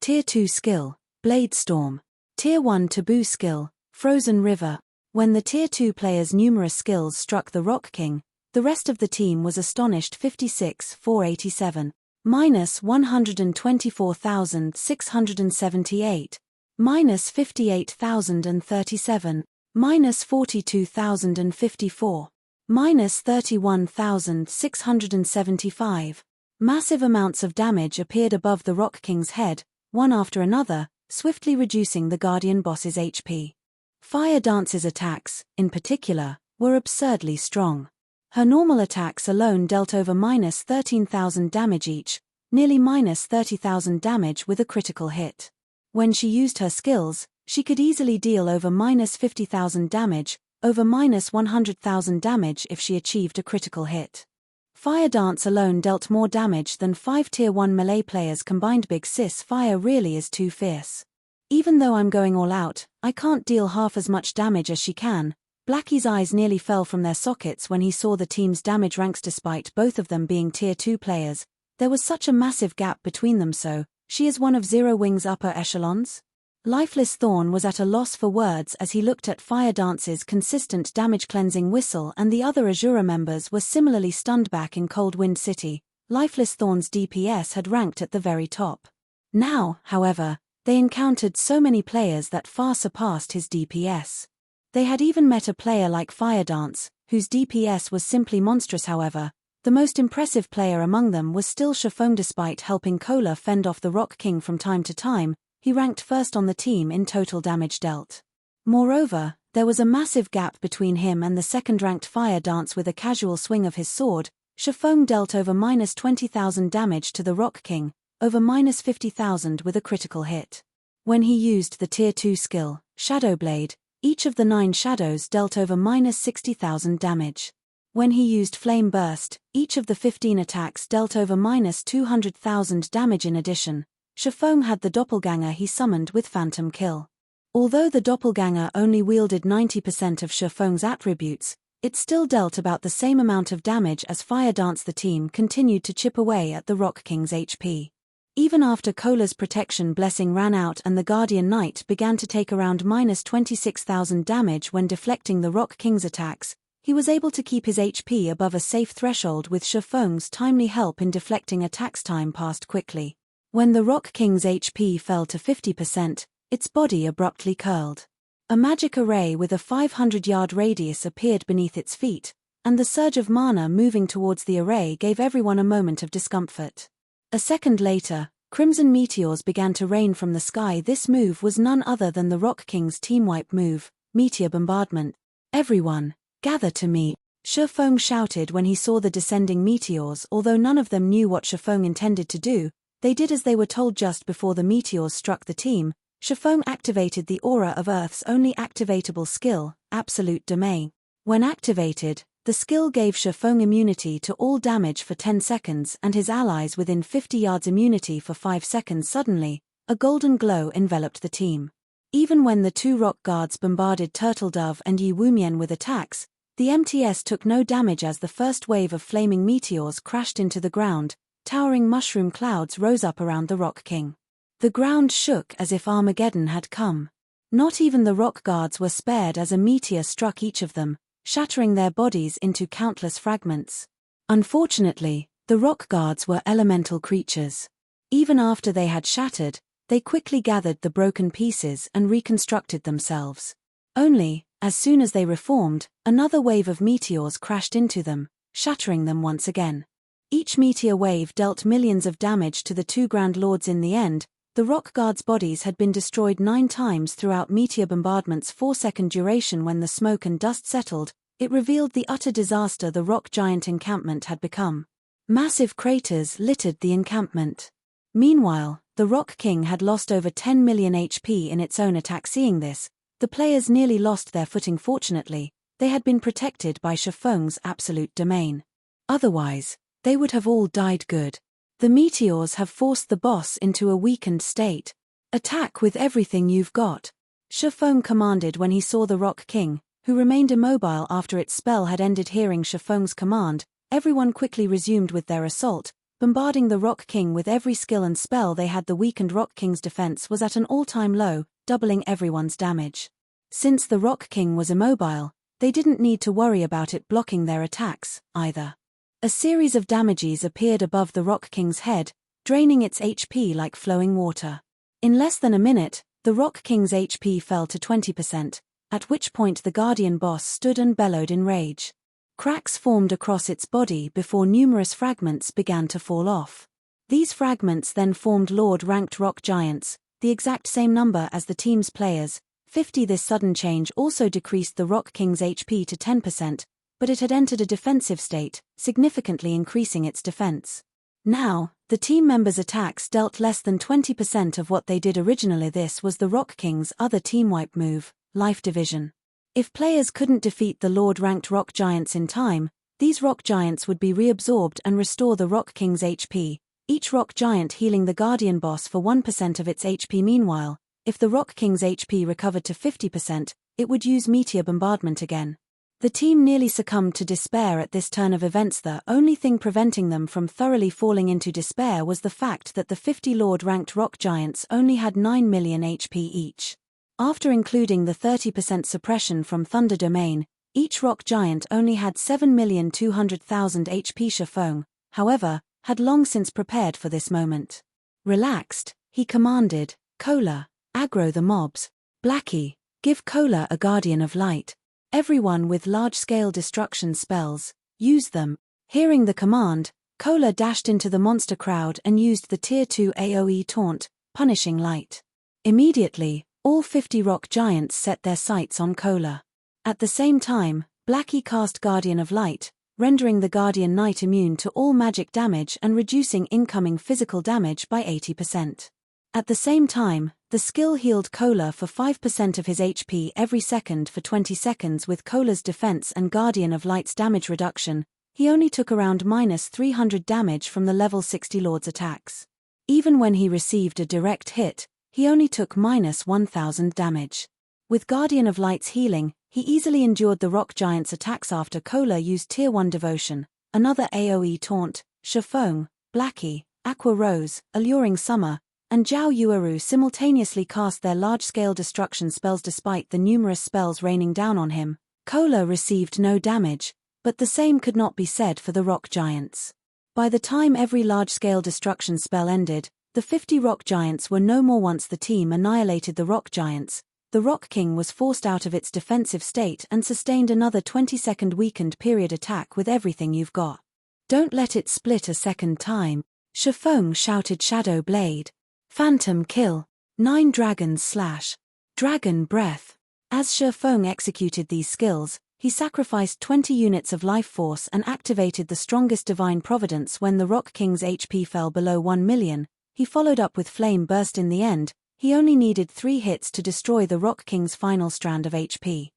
Tier 2 skill, Blade Storm. Tier 1 Taboo skill, Frozen River. When the Tier 2 players' numerous skills struck the Rock King, the rest of the team was astonished. 56,487. Minus 124,678. Minus 58,037. Minus 42,054. Minus 31,675. Massive amounts of damage appeared above the Rock King's head, one after another, swiftly reducing the Guardian boss's HP. Fire Dance's attacks, in particular, were absurdly strong. Her normal attacks alone dealt over minus 13,000 damage each, nearly minus 30,000 damage with a critical hit. When she used her skills, she could easily deal over minus 50,000 damage, over minus 100,000 damage if she achieved a critical hit. Fire Dance alone dealt more damage than 5 Tier 1 melee players combined. Big Sis Fire really is too fierce. Even though I'm going all out, I can't deal half as much damage as she can. Blackie's eyes nearly fell from their sockets when he saw the team's damage ranks. Despite both of them being Tier 2 players, there was such a massive gap between them. So, she is one of Zero Wing's upper echelons? Lifeless Thorn was at a loss for words as he looked at Fire Dance's consistent damage-cleansing whistle, and the other Azura members were similarly stunned. Back in Cold Wind City, Lifeless Thorn's DPS had ranked at the very top. Now, however, they encountered so many players that far surpassed his DPS. They had even met a player like Fire Dance, whose DPS was simply monstrous. However, the most impressive player among them was still Shifeng. Despite helping Kola fend off the Rock King from time to time, he ranked first on the team in total damage dealt. Moreover, there was a massive gap between him and the second-ranked Fire Dance. With a casual swing of his sword, Shifeng dealt over minus 20,000 damage to the Rock King, over minus 50,000 with a critical hit. When he used the Tier 2 skill, Shadow Blade, each of the 9 shadows dealt over minus 60,000 damage. When he used Flame Burst, each of the 15 attacks dealt over minus 200,000 damage. In addition, Shifeng had the doppelganger he summoned with Phantom Kill. Although the doppelganger only wielded 90% of Shifeng's attributes, it still dealt about the same amount of damage as Fire Dance. The team continued to chip away at the Rock King's HP. Even after Kola's protection blessing ran out and the Guardian Knight began to take around minus 26,000 damage when deflecting the Rock King's attacks, he was able to keep his HP above a safe threshold with Shifeng's timely help in deflecting attacks. Time passed quickly. When the Rock King's HP fell to 50%, its body abruptly curled. A magic array with a 500-yard radius appeared beneath its feet, and the surge of mana moving towards the array gave everyone a moment of discomfort. A second later, crimson meteors began to rain from the sky. This move was none other than the Rock King's team wipe move, Meteor Bombardment. "Everyone, gather to me," Shifeng shouted when he saw the descending meteors. Although none of them knew what Shifeng intended to do, they did as they were told. Just before the meteors struck the team, Shifeng activated the aura of Earth's only activatable skill, Absolute Domain. When activated, the skill gave Shifeng immunity to all damage for 10 seconds and his allies within 50 yards immunity for 5 seconds. Suddenly, a golden glow enveloped the team. Even when the two rock guards bombarded Turtle Dove and Yi Wumian with attacks, the MTS took no damage as the first wave of flaming meteors crashed into the ground. Towering mushroom clouds rose up around the Rock King. The ground shook as if Armageddon had come. Not even the rock guards were spared as a meteor struck each of them, shattering their bodies into countless fragments. Unfortunately, the rock guards were elemental creatures. Even after they had shattered, they quickly gathered the broken pieces and reconstructed themselves. Only, as soon as they reformed, another wave of meteors crashed into them, shattering them once again. Each meteor wave dealt millions of damage to the two Grand Lords. In the end, the rock guards' bodies had been destroyed 9 times throughout Meteor Bombardment's 4-second duration. When the smoke and dust settled, it revealed the utter disaster the rock giant encampment had become. Massive craters littered the encampment. Meanwhile, the Rock King had lost over 10 million HP in its own attack. Seeing this, the players nearly lost their footing. Fortunately, they had been protected by Shifeng's Absolute Domain. Otherwise, they would have all died. Good. The meteors have forced the boss into a weakened state. "Attack with everything you've got," Shifeng commanded when he saw the Rock King, who remained immobile after its spell had ended. Hearing Shifeng's command, everyone quickly resumed with their assault, bombarding the Rock King with every skill and spell they had. The weakened Rock King's defense was at an all-time low, doubling everyone's damage. Since the Rock King was immobile, they didn't need to worry about it blocking their attacks, either. A series of damages appeared above the Rock King's head, draining its HP like flowing water. In less than a minute, the Rock King's HP fell to 20%, at which point the Guardian boss stood and bellowed in rage. Cracks formed across its body before numerous fragments began to fall off. These fragments then formed Lord-ranked rock giants, the exact same number as the team's players, 50. This sudden change also decreased the Rock King's HP to 10%, but it had entered a defensive state, significantly increasing its defense. Now, the team members' attacks dealt less than 20% of what they did originally. This was the Rock King's other team wipe move, Life Division. If players couldn't defeat the Lord-ranked rock giants in time, these rock giants would be reabsorbed and restore the Rock King's HP, each rock giant healing the Guardian boss for 1% of its HP. Meanwhile, if the Rock King's HP recovered to 50%, it would use Meteor Bombardment again. The team nearly succumbed to despair at this turn of events. The only thing preventing them from thoroughly falling into despair was the fact that the 50 Lord-ranked rock giants only had 9 million HP each. After including the 30% suppression from Thunder Domain, each rock giant only had 7,200,000 HP. Shifeng, however, had long since prepared for this moment. Relaxed, he commanded, "Cola, aggro the mobs. Blackie, give Cola a Guardian of Light. Everyone with large-scale destruction spells, use them." Hearing the command, Cola dashed into the monster crowd and used the Tier 2 AoE taunt, Punishing Light. Immediately, all 50 rock giants set their sights on Cola. At the same time, Blackie cast Guardian of Light, rendering the Guardian Knight immune to all magic damage and reducing incoming physical damage by 80%. At the same time, the skill healed Cola for 5% of his HP every second for 20 seconds. With Cola's defense and Guardian of Light's damage reduction, he only took around minus 300 damage from the level 60 Lord's attacks. Even when he received a direct hit, he only took -1000 damage. With Guardian of Light's healing, he easily endured the rock giant's attacks after Cola used Tier 1 Devotion, another AoE taunt, Shifeng, Blackie, Aqua Rose, Alluring Summer, and Zhao Yueru simultaneously cast their large-scale destruction spells despite the numerous spells raining down on him. Cola received no damage, but the same could not be said for the rock giants. By the time every large-scale destruction spell ended, the 50 rock giants were no more. Once the team annihilated the rock giants, the Rock King was forced out of its defensive state and sustained another 20-second weakened period attack with everything you've got. Don't let it split a second time, Shifeng shouted. Shadow Blade. Phantom Kill. 9 Dragons Slash. Dragon Breath. As Shifeng executed these skills, he sacrificed 20 units of life force and activated the strongest Divine Providence. When the Rock King's HP fell below 1 million, he followed up with Flame Burst. In the end, he only needed 3 hits to destroy the Rock King's final strand of HP.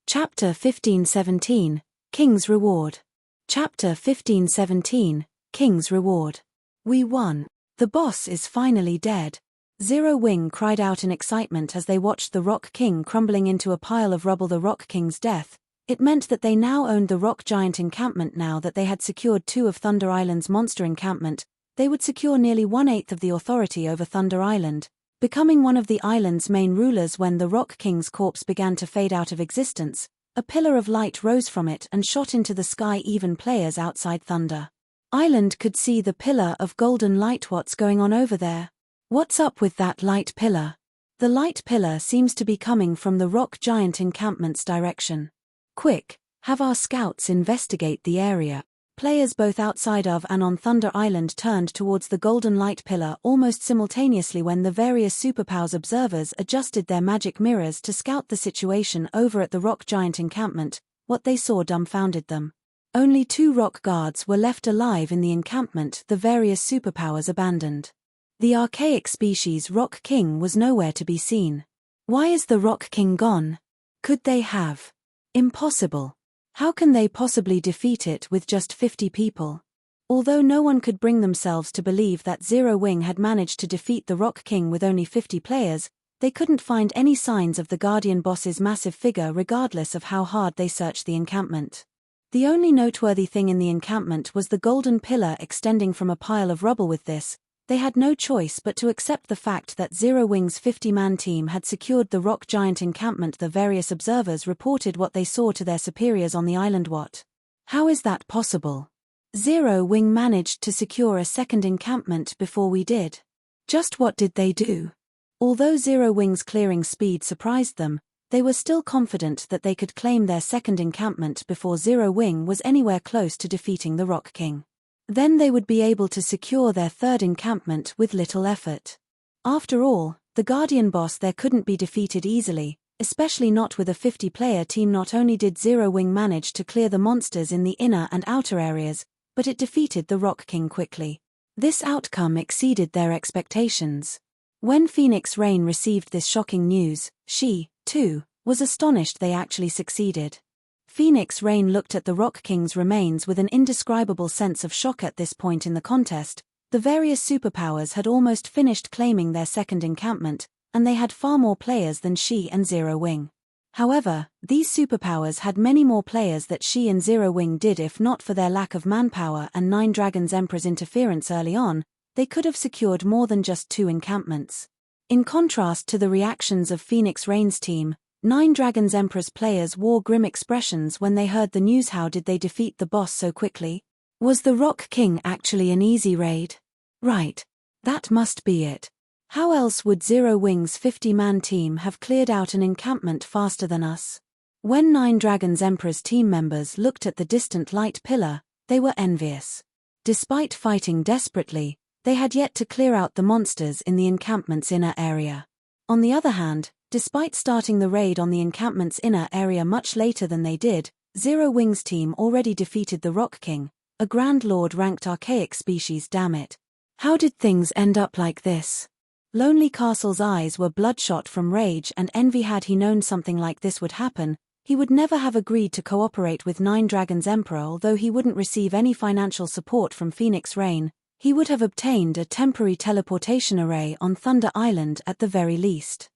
Chapter 1517, King's Reward. Chapter 1517, King's Reward. We won. The boss is finally dead. Zero Wing cried out in excitement as they watched the Rock King crumbling into a pile of rubble. The Rock King's death, it meant that they now owned the Rock Giant encampment. Now that they had secured 2 of Thunder Island's monster encampment, they would secure nearly 1/8 of the authority over Thunder Island, becoming one of the island's main rulers. When the Rock King's corpse began to fade out of existence, a pillar of light rose from it and shot into the sky. Even players outside Thunder Island could see the pillar of golden light. What's going on over there? What's up with that light pillar? The light pillar seems to be coming from the Rock Giant encampment's direction. Quick, have our scouts investigate the area. Players both outside of and on Thunder Island turned towards the golden light pillar almost simultaneously when the various superpowers observers adjusted their magic mirrors to scout the situation over at the Rock Giant encampment. What they saw dumbfounded them. Only 2 rock guards were left alive in the encampment. The various superpowers abandoned. The archaic species Rock King was nowhere to be seen. Why is the Rock King gone? Could they have? Impossible. How can they possibly defeat it with just 50 people? Although no one could bring themselves to believe that Zero Wing had managed to defeat the Rock King with only 50 players, they couldn't find any signs of the Guardian boss's massive figure regardless of how hard they searched the encampment. The only noteworthy thing in the encampment was the golden pillar extending from a pile of rubble. With this, they had no choice but to accept the fact that Zero Wing's 50-man team had secured the Rock Giant encampment. The various observers reported what they saw to their superiors on the island. What? How is that possible? Zero Wing managed to secure a second encampment before we did. Just what did they do? Although Zero Wing's clearing speed surprised them, they were still confident that they could claim their second encampment before Zero Wing was anywhere close to defeating the Rock King. Then they would be able to secure their third encampment with little effort. After all, the Guardian boss there couldn't be defeated easily, especially not with a 50-player team. Not only did Zero Wing manage to clear the monsters in the inner and outer areas, but it defeated the Rock King quickly. This outcome exceeded their expectations. When Phoenix Rain received this shocking news, she, too, was astonished they actually succeeded. Phoenix Rain looked at the Rock King's remains with an indescribable sense of shock. At this point in the contest, the various superpowers had almost finished claiming their second encampment, and they had far more players than she and Zero Wing. However, these superpowers had many more players that she and Zero Wing did. If not for their lack of manpower and 9 Dragons Emperor's interference early on, they could have secured more than just 2 encampments. In contrast to the reactions of Phoenix Rain's team, 9 Dragons Emperor's players wore grim expressions when they heard the news. How did they defeat the boss so quickly? Was the Rock King actually an easy raid? Right. That must be it. How else would Zero Wing's 50-man team have cleared out an encampment faster than us? When 9 Dragons Emperor's team members looked at the distant light pillar, they were envious. Despite fighting desperately, they had yet to clear out the monsters in the encampment's inner area. On the other hand, despite starting the raid on the encampment's inner area much later than they did, Zero Wing's team already defeated the Rock King, a Grand Lord-ranked archaic species. Damn it. How did things end up like this? Lonely Castle's eyes were bloodshot from rage and envy. Had he known something like this would happen, he would never have agreed to cooperate with 9 Dragons Emperor. Although he wouldn't receive any financial support from Phoenix Rain, He would have obtained a temporary teleportation array on Thunder Island at the very least.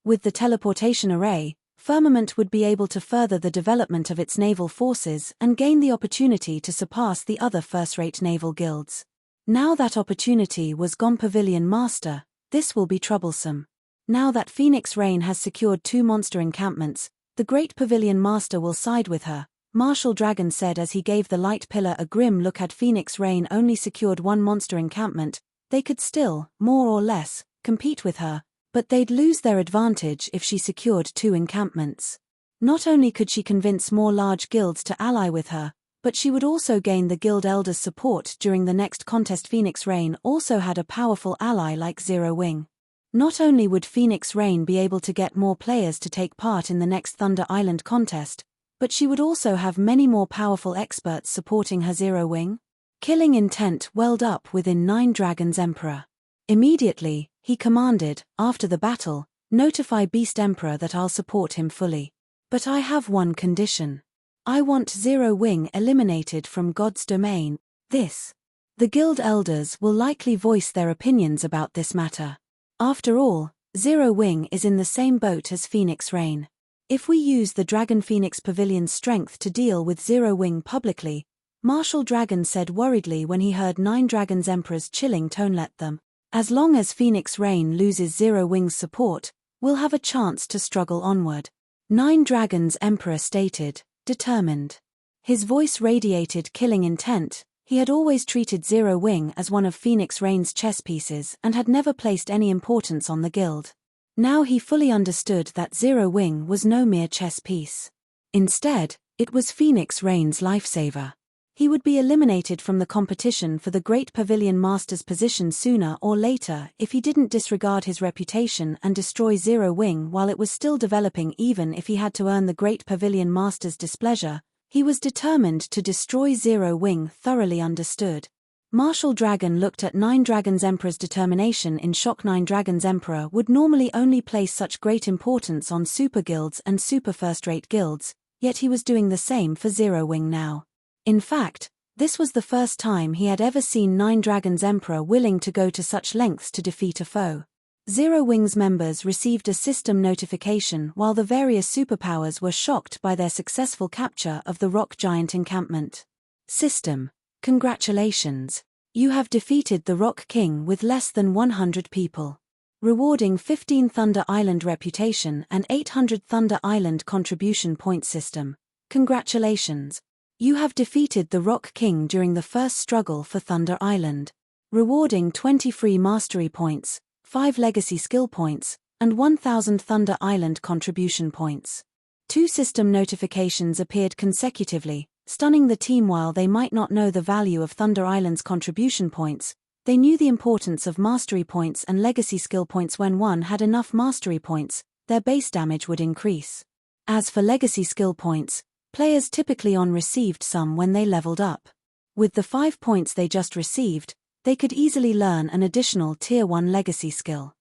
With the teleportation array, Firmament would be able to further the development of its naval forces and gain the opportunity to surpass the other first-rate naval guilds. Now that opportunity was gone. Pavilion Master, this will be troublesome. Now that Phoenix Rain has secured 2 monster encampments, the Great Pavilion Master will side with her, Martial Dragon said as he gave the Light Pillar a grim look. Had Phoenix Rain only secured 1 monster encampment, they could still, more or less, compete with her, but they'd lose their advantage if she secured 2 encampments. Not only could she convince more large guilds to ally with her, but she would also gain the guild elders' support during the next contest. Phoenix Rain also had a powerful ally like Zero Wing. Not only would Phoenix Rain be able to get more players to take part in the next Thunder Island contest, but she would also have many more powerful experts supporting her. Zero Wing? Killing intent welled up within Nine Dragons Emperor. Immediately, he commanded, after the battle, notify Beast Emperor that I'll support him fully. But I have one condition. I want Zero Wing eliminated from God's domain. The guild elders will likely voice their opinions about this matter. After all, Zero Wing is in the same boat as Phoenix Rain. If we use the Dragon Phoenix Pavilion's strength to deal with Zero Wing publicly, Martial Dragon said worriedly when he heard Nine Dragons Emperor's chilling tone. Let them. As long as Phoenix Rain loses Zero Wing's support, we'll have a chance to struggle onward. Nine Dragons Emperor stated, determined. His voice radiated killing intent. He had always treated Zero Wing as one of Phoenix Rain's chess pieces and had never placed any importance on the guild. Now he fully understood that Zero Wing was no mere chess piece. Instead, it was Phoenix Rain's lifesaver. He would be eliminated from the competition for the Great Pavilion Master's position sooner or later if he didn't disregard his reputation and destroy Zero Wing while it was still developing. Even if he had to earn the Great Pavilion Master's displeasure, he was determined to destroy Zero Wing. Thoroughly understood. Martial Dragon looked at Nine Dragons Emperor's determination in shock. Nine Dragons Emperor would normally only place such great importance on super guilds and super first-rate guilds, yet he was doing the same for Zero Wing now. In fact, this was the first time he had ever seen Nine Dragons Emperor willing to go to such lengths to defeat a foe. Zero Wing's members received a system notification while the various superpowers were shocked by their successful capture of the rock giant encampment. System: congratulations. You have defeated the Rock King with less than 100 people. Rewarding 15 Thunder Island reputation and 800 Thunder Island contribution point system. Congratulations. You have defeated the Rock King during the first struggle for Thunder Island. Rewarding 20 free mastery points, 5 legacy skill points, and 1000 Thunder Island contribution points. 2 system notifications appeared consecutively, stunning the team. While they might not know the value of Thunder Island's contribution points, they knew the importance of mastery points and legacy skill points. When one had enough mastery points, their base damage would increase. As for legacy skill points, players typically received some when they leveled up. With the 5 points they just received, they could easily learn an additional Tier 1 legacy skill.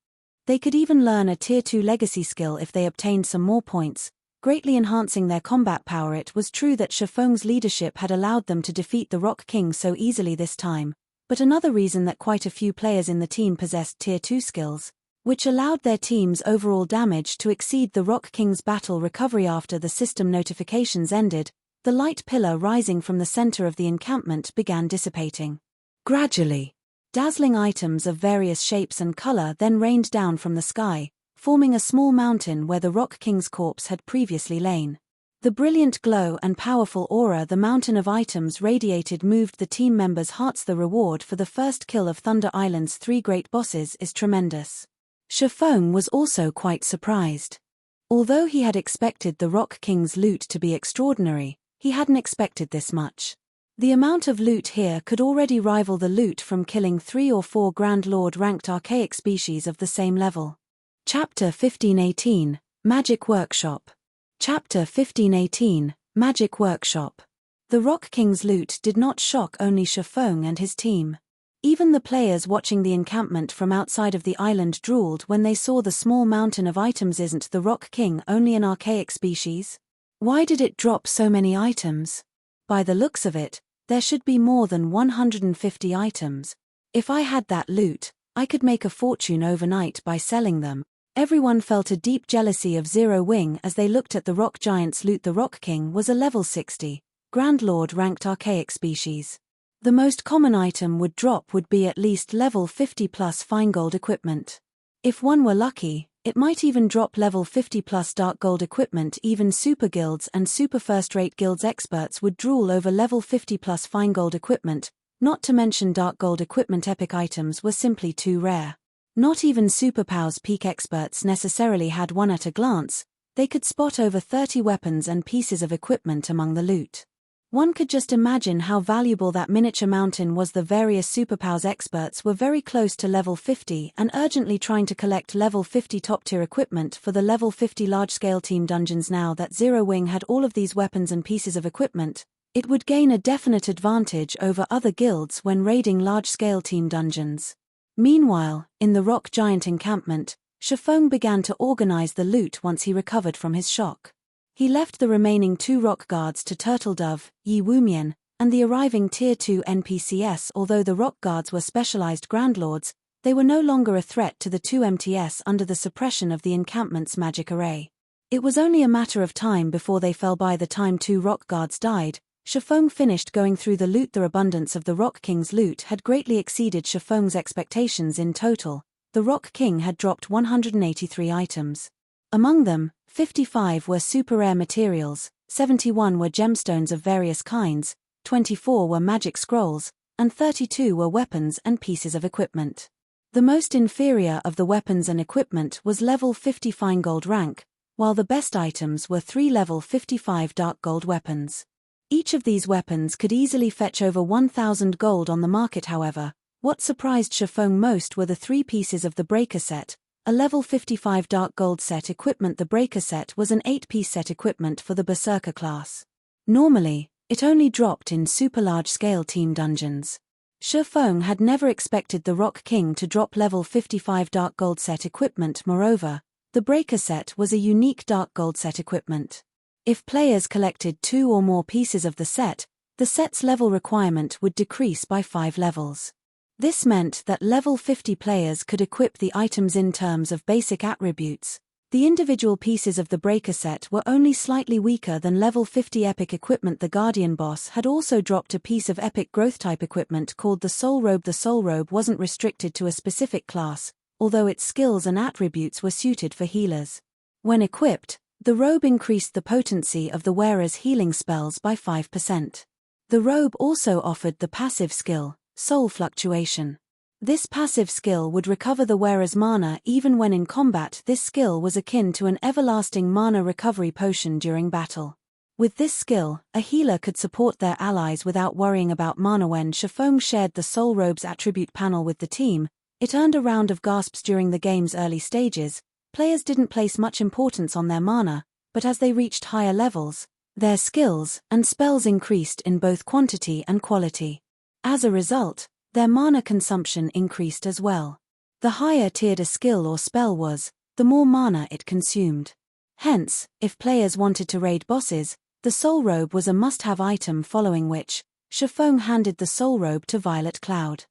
They could even learn a Tier 2 legacy skill if they obtained some more points, greatly enhancing their combat power. It was true that Shifeng's leadership had allowed them to defeat the Rock King so easily this time, but another reason that quite a few players in the team possessed Tier 2 skills, which allowed their team's overall damage to exceed the Rock King's battle recovery. After the system notifications ended, the light pillar rising from the center of the encampment began dissipating. Gradually, dazzling items of various shapes and color then rained down from the sky, forming a small mountain where the Rock King's corpse had previously lain. The brilliant glow and powerful aura the mountain of items radiated moved the team members' hearts. The reward for the first kill of Thunder Island's 3 great bosses is tremendous. Shifeng was also quite surprised. Although he had expected the Rock King's loot to be extraordinary, he hadn't expected this much. The amount of loot here could already rival the loot from killing 3 or 4 Grand Lord-ranked archaic species of the same level. Chapter 1518, Magic Workshop. Chapter 1518, Magic Workshop. The Rock King's loot did not shock only Shifeng and his team. Even the players watching the encampment from outside of the island drooled when they saw the small mountain of items. Isn't the Rock King only an archaic species? Why did it drop so many items? By the looks of it, there should be more than 150 items. If I had that loot, I could make a fortune overnight by selling them. Everyone felt a deep jealousy of Zero Wing as they looked at the rock giant's loot. The Rock King was a level 60, Grand Lord ranked archaic species. The most common item would be at least level 50 plus fine gold equipment. If one were lucky, it might even drop level 50 plus dark gold equipment. Even super guilds and super first-rate guilds experts would drool over level 50 plus fine gold equipment, not to mention dark gold equipment. Epic items were simply too rare. Not even superpowers peak experts necessarily had one at a glance, they could spot over 30 weapons and pieces of equipment among the loot. One could just imagine how valuable that miniature mountain was. The various superpowers experts were very close to level 50 and urgently trying to collect level 50 top-tier equipment for the level 50 large-scale team dungeons. Now that Zero Wing had all of these weapons and pieces of equipment, it would gain a definite advantage over other guilds when raiding large-scale team dungeons. Meanwhile, in the rock giant encampment, Shifeng began to organize the loot once he recovered from his shock. He left the remaining 2 rock guards to Turtle Dove, Yi Wumian, and the arriving Tier 2 NPCs. Although the rock guards were specialized grandlords, they were no longer a threat to the 2 MTS under the suppression of the encampment's magic array. It was only a matter of time before they fell. By the time 2 rock guards died, Shifeng finished going through the loot. The abundance of the Rock King's loot had greatly exceeded Shifeng's expectations. In total, the Rock King had dropped 183 items. Among them, 55 were super rare materials, 71 were gemstones of various kinds, 24 were magic scrolls, and 32 were weapons and pieces of equipment. The most inferior of the weapons and equipment was level 50 fine gold rank, while the best items were 3 level 55 dark gold weapons. Each of these weapons could easily fetch over 1,000 gold on the market. However, what surprised Shifeng most were the 3 pieces of the Breaker set, a level 55 dark gold set equipment. The Breaker set was an 8-piece set equipment for the Berserker class. Normally, it only dropped in super large-scale team dungeons. Shifeng had never expected the Rock King to drop level 55 dark gold set equipment. Moreover, the Breaker set was a unique dark gold set equipment. If players collected 2 or more pieces of the set's level requirement would decrease by 5 levels. This meant that level 50 players could equip the items in terms of basic attributes. The individual pieces of the Breaker set were only slightly weaker than level 50 epic equipment. The Guardian boss had also dropped a piece of epic growth type equipment called the Soul Robe. The Soul Robe wasn't restricted to a specific class, although its skills and attributes were suited for healers. When equipped, the robe increased the potency of the wearer's healing spells by 5%. The robe also offered the passive skill, Soul Fluctuation. This passive skill would recover the wearer's mana even when in combat. This skill was akin to an everlasting mana recovery potion during battle. With this skill, a healer could support their allies without worrying about mana. When Shifeng shared the Soul Robe's attribute panel with the team, it earned a round of gasps. During the game's early stages, players didn't place much importance on their mana, but as they reached higher levels, their skills and spells increased in both quantity and quality. As a result, their mana consumption increased as well. The higher tiered a skill or spell was, the more mana it consumed. Hence, if players wanted to raid bosses, the Soul Robe was a must-have item, following which, Shifeng handed the Soul Robe to Violet Cloud.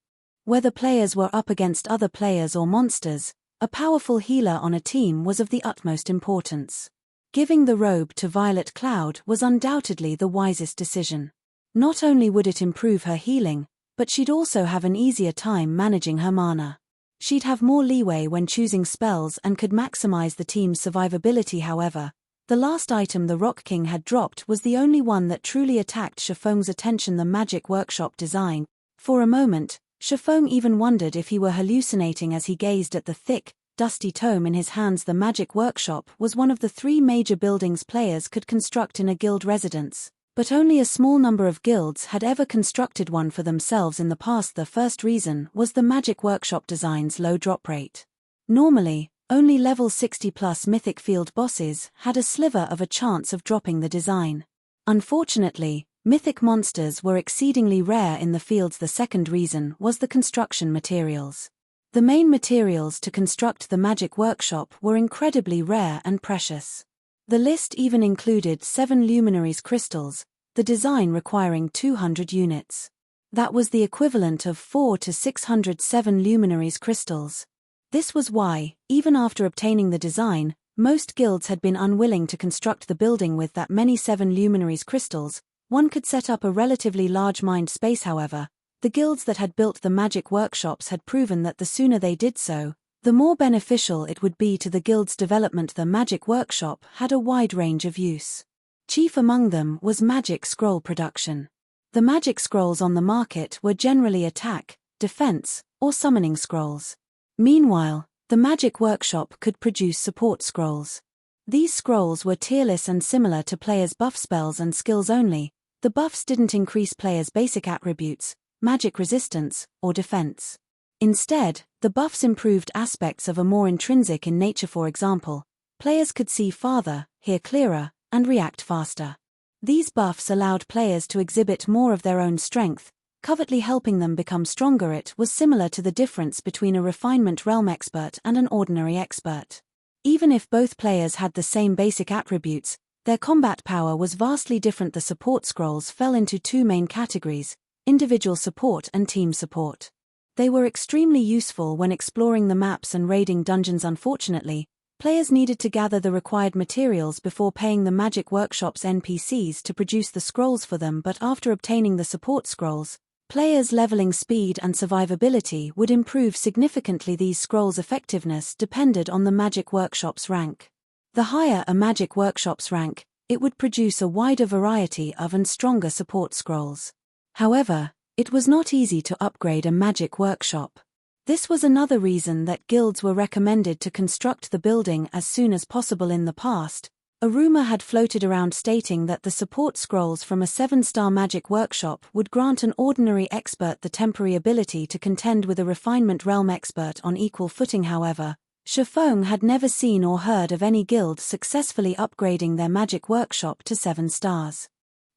Whether players were up against other players or monsters, a powerful healer on a team was of the utmost importance. Giving the robe to Violet Cloud was undoubtedly the wisest decision. Not only would it improve her healing, but she'd also have an easier time managing her mana. She'd have more leeway when choosing spells and could maximize the team's survivability. However, the last item the Rock King had dropped was the only one that truly attacked Shifeng's attention: the Magic Workshop design. For a moment, Shifeng even wondered if he were hallucinating as he gazed at the thick, dusty tome in his hands. The Magic Workshop was one of the 3 major buildings players could construct in a guild residence, but only a small number of guilds had ever constructed one for themselves in the past. The first reason was the Magic Workshop design's low drop rate. Normally, only level 60+ mythic field bosses had a sliver of a chance of dropping the design. Unfortunately, mythic monsters were exceedingly rare in the fields. The second reason was the construction materials. The main materials to construct the Magic Workshop were incredibly rare and precious. The list even included 7 luminaries crystals, the design requiring 200 units. That was the equivalent of 4 to 607 luminaries crystals. This was why, even after obtaining the design, most guilds had been unwilling to construct the building with that many 7 luminaries crystals. One could set up a relatively large mined space. However, the guilds that had built the magic workshops had proven that the sooner they did so, the more beneficial it would be to the guild's development. The magic workshop had a wide range of use. Chief among them was magic scroll production. The magic scrolls on the market were generally attack, defense, or summoning scrolls. Meanwhile, the magic workshop could produce support scrolls. These scrolls were tierless and similar to players' buff spells and skills only. The buffs didn't increase players' basic attributes, magic resistance, or defense. Instead, the buffs improved aspects of a more intrinsic in nature. For example, players could see farther, hear clearer, and react faster. These buffs allowed players to exhibit more of their own strength, covertly helping them become stronger. It was similar to the difference between a refinement realm expert and an ordinary expert. Even if both players had the same basic attributes, their combat power was vastly different. The support scrolls fell into two main categories: individual support and team support. They were extremely useful when exploring the maps and raiding dungeons. Unfortunately, players needed to gather the required materials before paying the Magic Workshop's NPCs to produce the scrolls for them. But after obtaining the support scrolls, players' leveling speed and survivability would improve significantly. These scrolls' effectiveness depended on the Magic Workshop's rank. The higher a Magic Workshop's rank, it would produce a wider variety of and stronger support scrolls. However, it was not easy to upgrade a Magic Workshop. This was another reason that guilds were recommended to construct the building as soon as possible. In the past, a rumor had floated around stating that the support scrolls from a 7-star Magic Workshop would grant an ordinary expert the temporary ability to contend with a refinement realm expert on equal footing. However, Shifeng had never seen or heard of any guild successfully upgrading their Magic Workshop to 7 stars.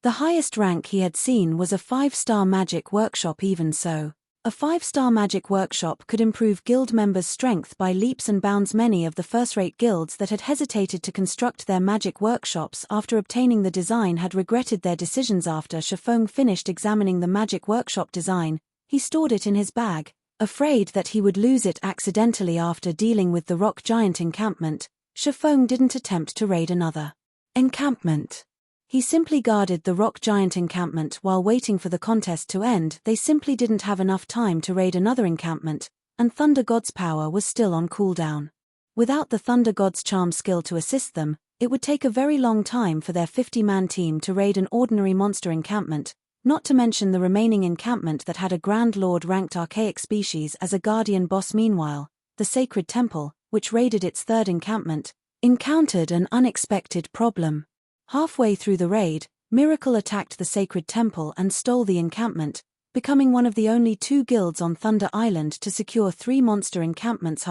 The highest rank he had seen was a 5-star Magic Workshop. Even so, a 5-star Magic Workshop could improve guild members' strength by leaps and bounds. Many of the first-rate guilds that had hesitated to construct their Magic Workshops after obtaining the design had regretted their decisions. After Shifeng finished examining the Magic Workshop design, he stored it in his bag, afraid that he would lose it accidentally. After dealing with the rock giant encampment, Shifeng didn't attempt to raid another encampment. He simply guarded the rock giant encampment while waiting for the contest to end. They simply didn't have enough time to raid another encampment, and Thunder God's power was still on cooldown. Without the Thunder God's charm skill to assist them, it would take a very long time for their 50-man team to raid an ordinary monster encampment, not to mention the remaining encampment that had a Grand Lord-ranked archaic species as a guardian boss. Meanwhile, the Sacred Temple, which raided its third encampment, encountered an unexpected problem. Halfway through the raid, Miracle attacked the Sacred Temple and stole the encampment, becoming one of the only 2 guilds on Thunder Island to secure 3 monster encampments.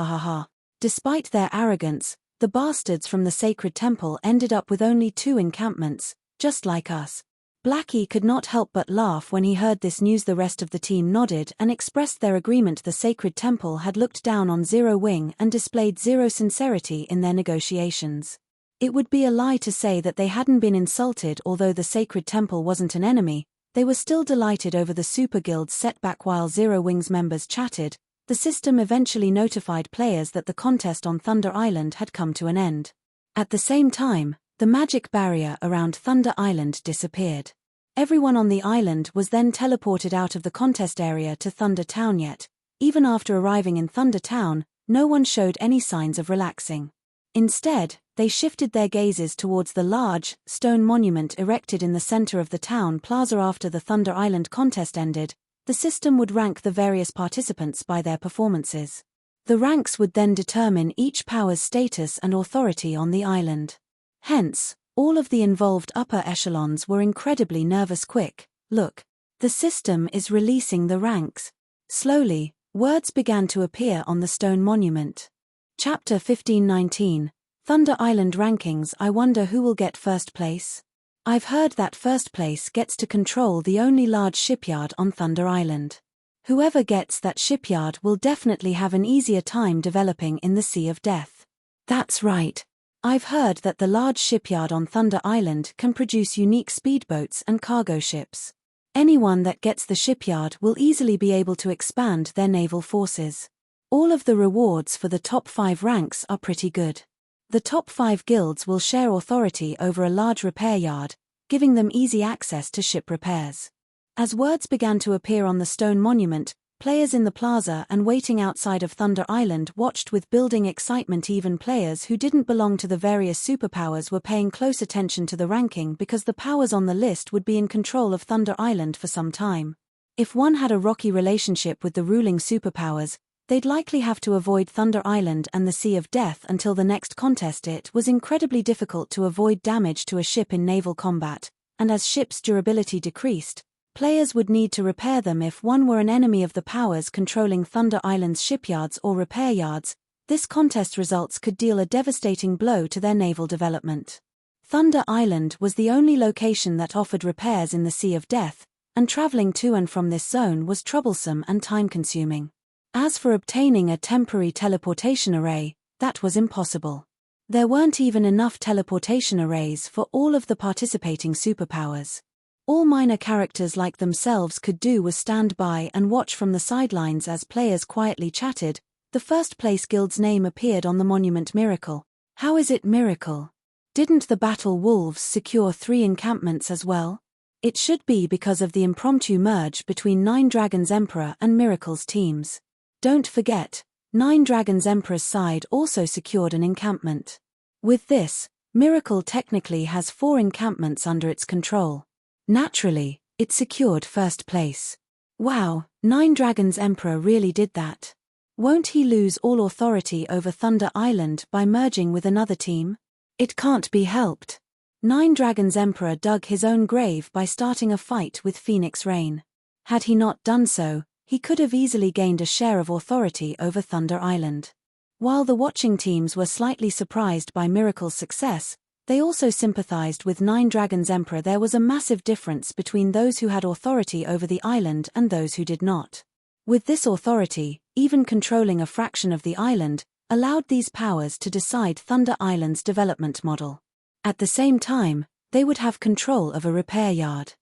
Despite their arrogance, the bastards from the Sacred Temple ended up with only 2 encampments, just like us. Blackie could not help but laugh when he heard this news. The rest of the team nodded and expressed their agreement. The Sacred Temple had looked down on Zero Wing and displayed zero sincerity in their negotiations. It would be a lie to say that they hadn't been insulted. Although the Sacred Temple wasn't an enemy, they were still delighted over the Super Guild's setback. While Zero Wing's members chatted, the system eventually notified players that the contest on Thunder Island had come to an end. At the same time, the magic barrier around Thunder Island disappeared. Everyone on the island was then teleported out of the contest area to Thunder Town. Yet, even after arriving in Thunder Town, no one showed any signs of relaxing. Instead, they shifted their gazes towards the large, stone monument erected in the center of the town plaza. After the Thunder Island contest ended, the system would rank the various participants by their performances. The ranks would then determine each power's status and authority on the island. Hence, all of the involved upper echelons were incredibly nervous. Quick, look. The system is releasing the ranks. Slowly, words began to appear on the stone monument. Chapter 1519, Thunder Island Rankings. I wonder who will get first place? I've heard that first place gets to control the only large shipyard on Thunder Island. Whoever gets that shipyard will definitely have an easier time developing in the Sea of Death. That's right. I've heard that the large shipyard on Thunder Island can produce unique speedboats and cargo ships. Anyone that gets the shipyard will easily be able to expand their naval forces. All of the rewards for the top 5 ranks are pretty good. The top 5 guilds will share authority over a large repair yard, giving them easy access to ship repairs. As words began to appear on the stone monument, players in the plaza and waiting outside of Thunder Island watched with building excitement. Even players who didn't belong to the various superpowers were paying close attention to the ranking because the powers on the list would be in control of Thunder Island for some time. If one had a rocky relationship with the ruling superpowers, they'd likely have to avoid Thunder Island and the Sea of Death until the next contest. It was incredibly difficult to avoid damage to a ship in naval combat, and as ships' durability decreased, players would need to repair them. If one were an enemy of the powers controlling Thunder Island's shipyards or repair yards, this contest results could deal a devastating blow to their naval development. Thunder Island was the only location that offered repairs in the Sea of Death, and traveling to and from this zone was troublesome and time-consuming. As for obtaining a temporary teleportation array, that was impossible. There weren't even enough teleportation arrays for all of the participating superpowers. All minor characters like themselves could do was stand by and watch from the sidelines as players quietly chatted. The first place guild's name appeared on the monument. Miracle. How is it Miracle? Didn't the Battle Wolves secure 3 encampments as well? It should be because of the impromptu merge between Nine Dragons Emperor and Miracle's teams. Don't forget, Nine Dragons Emperor's side also secured an encampment. With this, Miracle technically has 4 encampments under its control. Naturally, it secured first place. Wow, Nine Dragons Emperor really did that. Won't he lose all authority over Thunder Island by merging with another team? It can't be helped. Nine Dragons Emperor dug his own grave by starting a fight with Phoenix Rain. Had he not done so, he could have easily gained a share of authority over Thunder Island. While the watching teams were slightly surprised by Miracle's success, they also sympathized with Nine Dragons Emperor. There was a massive difference between those who had authority over the island and those who did not. With this authority, even controlling a fraction of the island allowed these powers to decide Thunder Island's development model. At the same time, they would have control of a repair yard.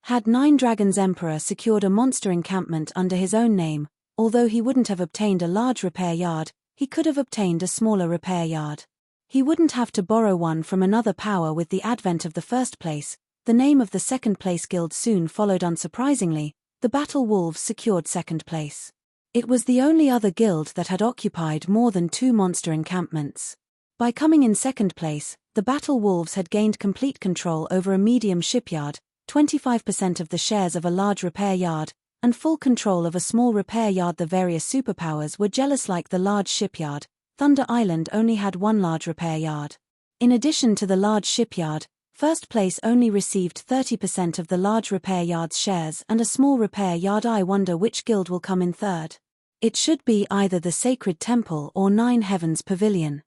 Had Nine Dragons Emperor secured a monster encampment under his own name, although he wouldn't have obtained a large repair yard, he could have obtained a smaller repair yard. He wouldn't have to borrow one from another power. With the advent of the first place, the name of the second place guild soon followed. Unsurprisingly, the Battle Wolves secured second place. It was the only other guild that had occupied more than 2 monster encampments. By coming in second place, the Battle Wolves had gained complete control over a medium shipyard, 25% of the shares of a large repair yard, and full control of a small repair yard. The various superpowers were jealous. Like the large shipyard, Thunder Island only had 1 large repair yard. In addition to the large shipyard, first place only received 30% of the large repair yard's shares and a small repair yard. I wonder which guild will come in third. It should be either the Sacred Temple or Nine Heavens Pavilion.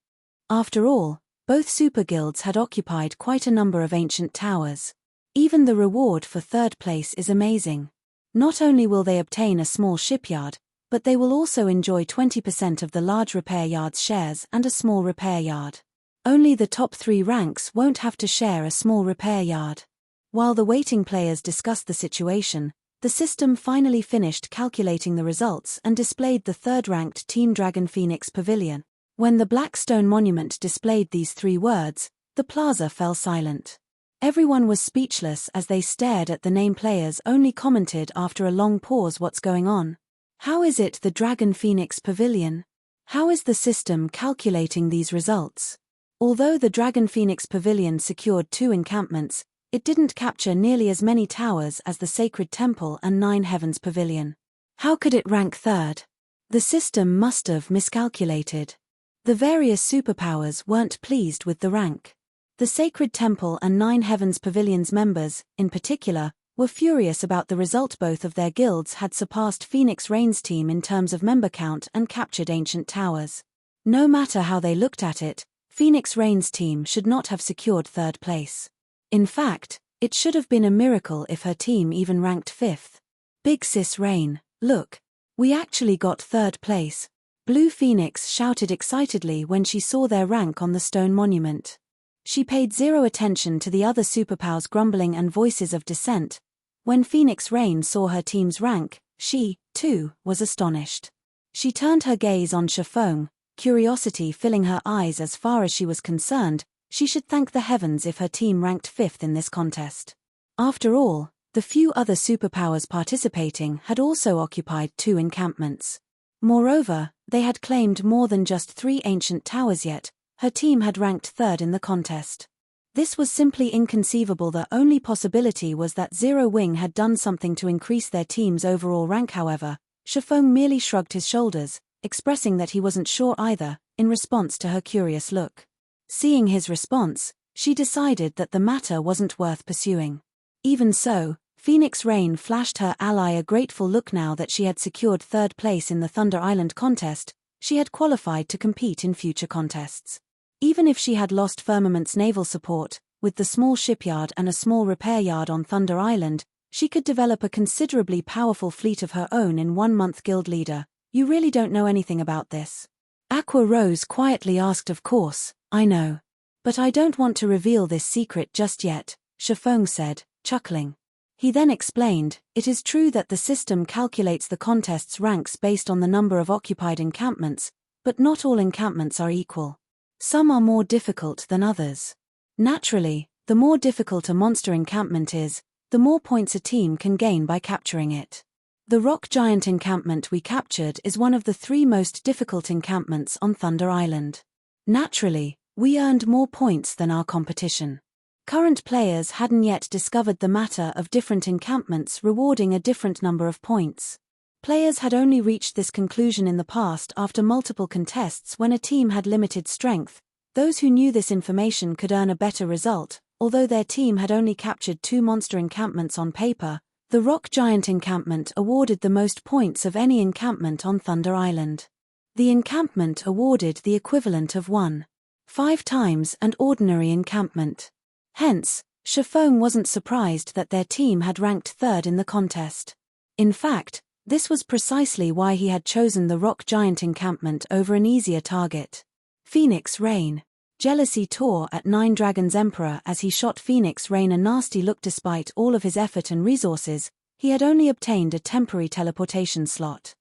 After all, both super guilds had occupied quite a number of ancient towers. Even the reward for third place is amazing. Not only will they obtain a small shipyard, but they will also enjoy 20% of the large repair yard's shares and a small repair yard. Only the top 3 ranks won't have to share a small repair yard. While the waiting players discussed the situation, the system finally finished calculating the results and displayed the third-ranked Team Dragon Phoenix Pavilion. When the black stone monument displayed these 3 words, the plaza fell silent. Everyone was speechless as they stared at the name. Players only commented after a long pause, "What's going on? How is it the Dragon Phoenix Pavilion? How is the system calculating these results?" Although the Dragon Phoenix Pavilion secured 2 encampments, it didn't capture nearly as many towers as the Sacred Temple and Nine Heavens Pavilion. How could it rank third? The system must have miscalculated. The various superpowers weren't pleased with the rank. The Sacred Temple and Nine Heavens Pavilion's members, in particular, were furious about the result. Both of their guilds had surpassed Phoenix Rain's team in terms of member count and captured ancient towers. No matter how they looked at it, Phoenix Rain's team should not have secured third place. In fact, it should have been a miracle if her team even ranked 5th. "Big Sis Rain, look. We actually got third place." Blue Phoenix shouted excitedly when she saw their rank on the stone monument. She paid zero attention to the other superpowers' grumbling and voices of dissent. When Phoenix Rain saw her team's rank, she, too, was astonished. She turned her gaze on Shifeng, curiosity filling her eyes. As far as she was concerned, she should thank the heavens if her team ranked 5th in this contest. After all, the few other superpowers participating had also occupied 2 encampments. Moreover, they had claimed more than just 3 ancient towers yet. Her team had ranked 3rd in the contest. This was simply inconceivable. The only possibility was that Zero Wing had done something to increase their team's overall rank. However, Shifeng merely shrugged his shoulders, expressing that he wasn't sure either, in response to her curious look. Seeing his response, she decided that the matter wasn't worth pursuing. Even so, Phoenix Rain flashed her ally a grateful look. Now that she had secured 3rd place in the Thunder Island contest, she had qualified to compete in future contests. Even if she had lost Firmament's naval support, with the small shipyard and a small repair yard on Thunder Island, she could develop a considerably powerful fleet of her own in 1 month. Guild leader, you really don't know anything about this? Aqua Rose quietly asked. Of course, I know. But I don't want to reveal this secret just yet, Shifeng said, chuckling. He then explained, it is true that the system calculates the contest's ranks based on the number of occupied encampments, but not all encampments are equal. Some are more difficult than others. Naturally, the more difficult a monster encampment is, the more points a team can gain by capturing it. The rock giant encampment we captured is one of the 3 most difficult encampments on Thunder Island. Naturally, we earned more points than our competition. Current players hadn't yet discovered the matter of different encampments rewarding a different number of points. Players had only reached this conclusion in the past after multiple contests when a team had limited strength. Those who knew this information could earn a better result. Although their team had only captured 2 monster encampments on paper, the rock giant encampment awarded the most points of any encampment on Thunder Island. The encampment awarded the equivalent of 1.5 times an ordinary encampment. Hence, Shifeng wasn't surprised that their team had ranked 3rd in the contest. In fact, this was precisely why he had chosen the rock giant encampment over an easier target. Phoenix Rain. Jealousy tore at Nine Dragons Emperor as he shot Phoenix Rain a nasty look. Despite all of his effort and resources, he had only obtained a temporary teleportation slot.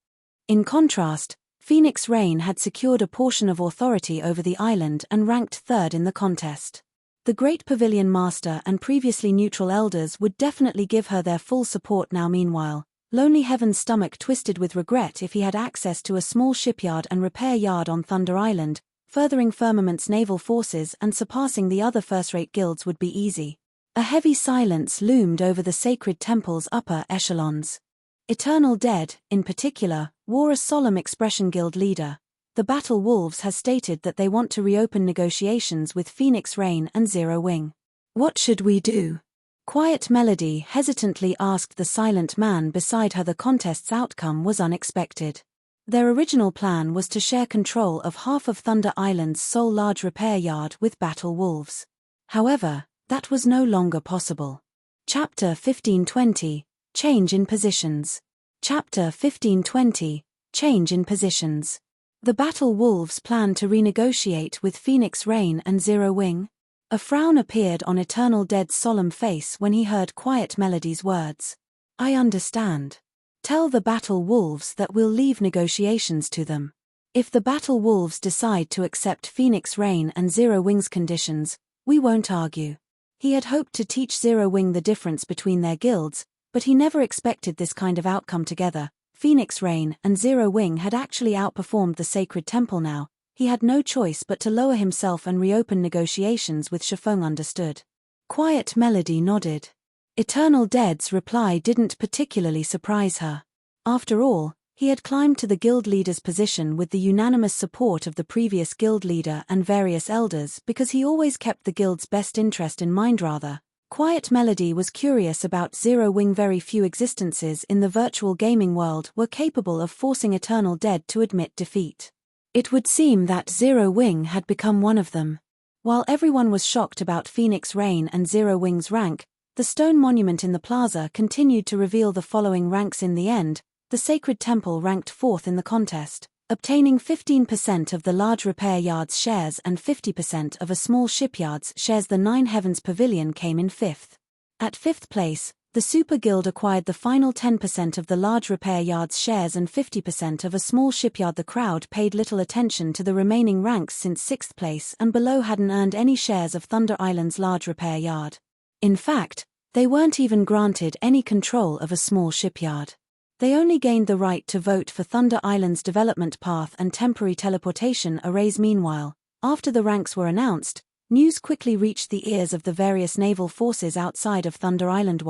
In contrast, Phoenix Rain had secured a portion of authority over the island and ranked 3rd in the contest. The Great Pavilion Master and previously neutral elders would definitely give her their full support now. Meanwhile, Lonely Heaven's stomach twisted with regret. If he had access to a small shipyard and repair yard on Thunder Island, furthering Firmament's naval forces and surpassing the other first-rate guilds would be easy. A heavy silence loomed over the sacred temple's upper echelons. Eternal Dead, in particular, wore a solemn expression. Guild leader, the Battle Wolves has stated that they want to reopen negotiations with Phoenix Rain and Zero Wing. What should we do? Quiet Melody hesitantly asked the silent man beside her. The contest's outcome was unexpected. Their original plan was to share control of half of Thunder Island's sole large repair yard with Battle Wolves. However, that was no longer possible. Chapter 1520, Change in Positions. Chapter 1520, Change in Positions. The Battle Wolves planned to renegotiate with Phoenix Rain and Zero Wing. A frown appeared on Eternal Dead's solemn face when he heard Quiet Melody's words. I understand. Tell the Battle Wolves that we'll leave negotiations to them. If the Battle Wolves decide to accept Phoenix Rain and Zero Wing's conditions, we won't argue. He had hoped to teach Zero Wing the difference between their guilds, but he never expected this kind of outcome together. Phoenix Rain and Zero Wing had actually outperformed the Sacred Temple now. He had no choice but to lower himself and reopen negotiations with Shifeng. Understood. Quiet Melody nodded. Eternal Dead's reply didn't particularly surprise her. After all, he had climbed to the guild leader's position with the unanimous support of the previous guild leader and various elders because he always kept the guild's best interest in mind. Rather, Quiet Melody was curious about Zero Wing. Very few existences in the virtual gaming world were capable of forcing Eternal Dead to admit defeat. It would seem that Zero Wing had become one of them. While everyone was shocked about Phoenix Rain and Zero Wing's rank, the stone monument in the plaza continued to reveal the following ranks. In the end, the Sacred Temple ranked 4th in the contest, obtaining 15% of the large repair yard's shares and 50% of a small shipyard's shares. The Nine Heavens Pavilion came in 5th. At 5th place, The Super Guild acquired the final 10% of the large repair yard's shares and 50% of a small shipyard. The crowd paid little attention to the remaining ranks since 6th place and below hadn't earned any shares of Thunder Island's large repair yard. In fact, they weren't even granted any control of a small shipyard. They only gained the right to vote for Thunder Island's development path and temporary teleportation arrays. Meanwhile, after the ranks were announced, news quickly reached the ears of the various naval forces outside of Thunder Island.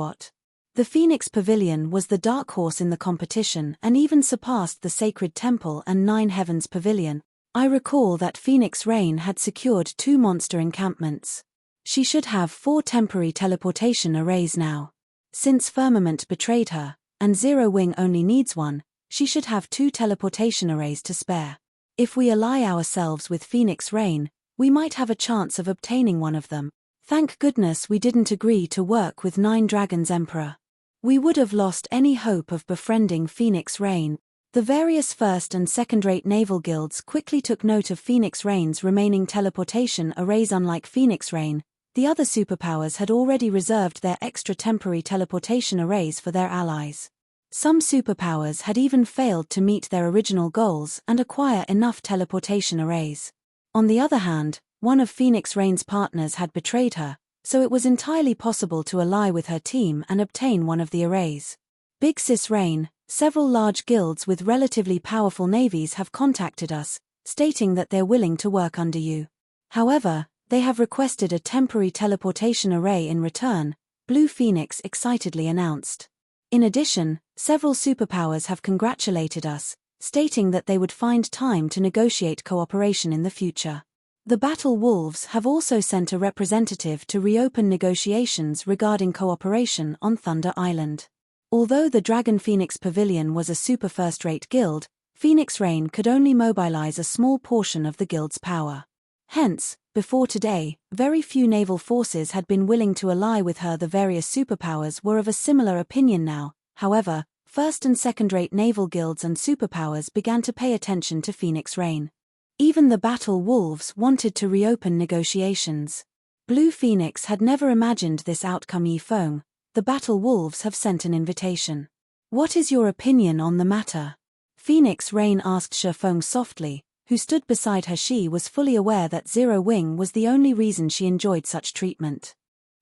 The Phoenix Pavilion was the dark horse in the competition and even surpassed the Sacred Temple and Nine Heavens Pavilion. I recall that Phoenix Rain had secured 2 monster encampments. She should have 4 temporary teleportation arrays now. Since Firmament betrayed her, and Zero Wing only needs 1, she should have 2 teleportation arrays to spare. If we ally ourselves with Phoenix Rain, we might have a chance of obtaining one of them. Thank goodness we didn't agree to work with Nine Dragons Emperor. We would have lost any hope of befriending Phoenix Rain. The various first and second-rate naval guilds quickly took note of Phoenix Rain's remaining teleportation arrays. Unlike Phoenix Rain, the other superpowers had already reserved their extra temporary teleportation arrays for their allies. Some superpowers had even failed to meet their original goals and acquire enough teleportation arrays. On the other hand, one of Phoenix Rain's partners had betrayed her, so it was entirely possible to ally with her team and obtain one of the arrays. Big Sis Rain, several large guilds with relatively powerful navies have contacted us, stating that they're willing to work under you. However, they have requested a temporary teleportation array in return, Blue Phoenix excitedly announced. In addition, several superpowers have congratulated us, stating that they would find time to negotiate cooperation in the future. The Battle Wolves have also sent a representative to reopen negotiations regarding cooperation on Thunder Island. Although the Dragon Phoenix Pavilion was a super first-rate guild, Phoenix Rain could only mobilize a small portion of the guild's power. Hence, before today, very few naval forces had been willing to ally with her. The various superpowers were of a similar opinion now. However, first- and second-rate naval guilds and superpowers began to pay attention to Phoenix Rain. Even the Battle Wolves wanted to reopen negotiations. Blue Phoenix had never imagined this outcome. Yifeng, the Battle Wolves have sent an invitation. What is your opinion on the matter? Phoenix Rain asked Yifeng softly, who stood beside her. She was fully aware that Zero Wing was the only reason she enjoyed such treatment.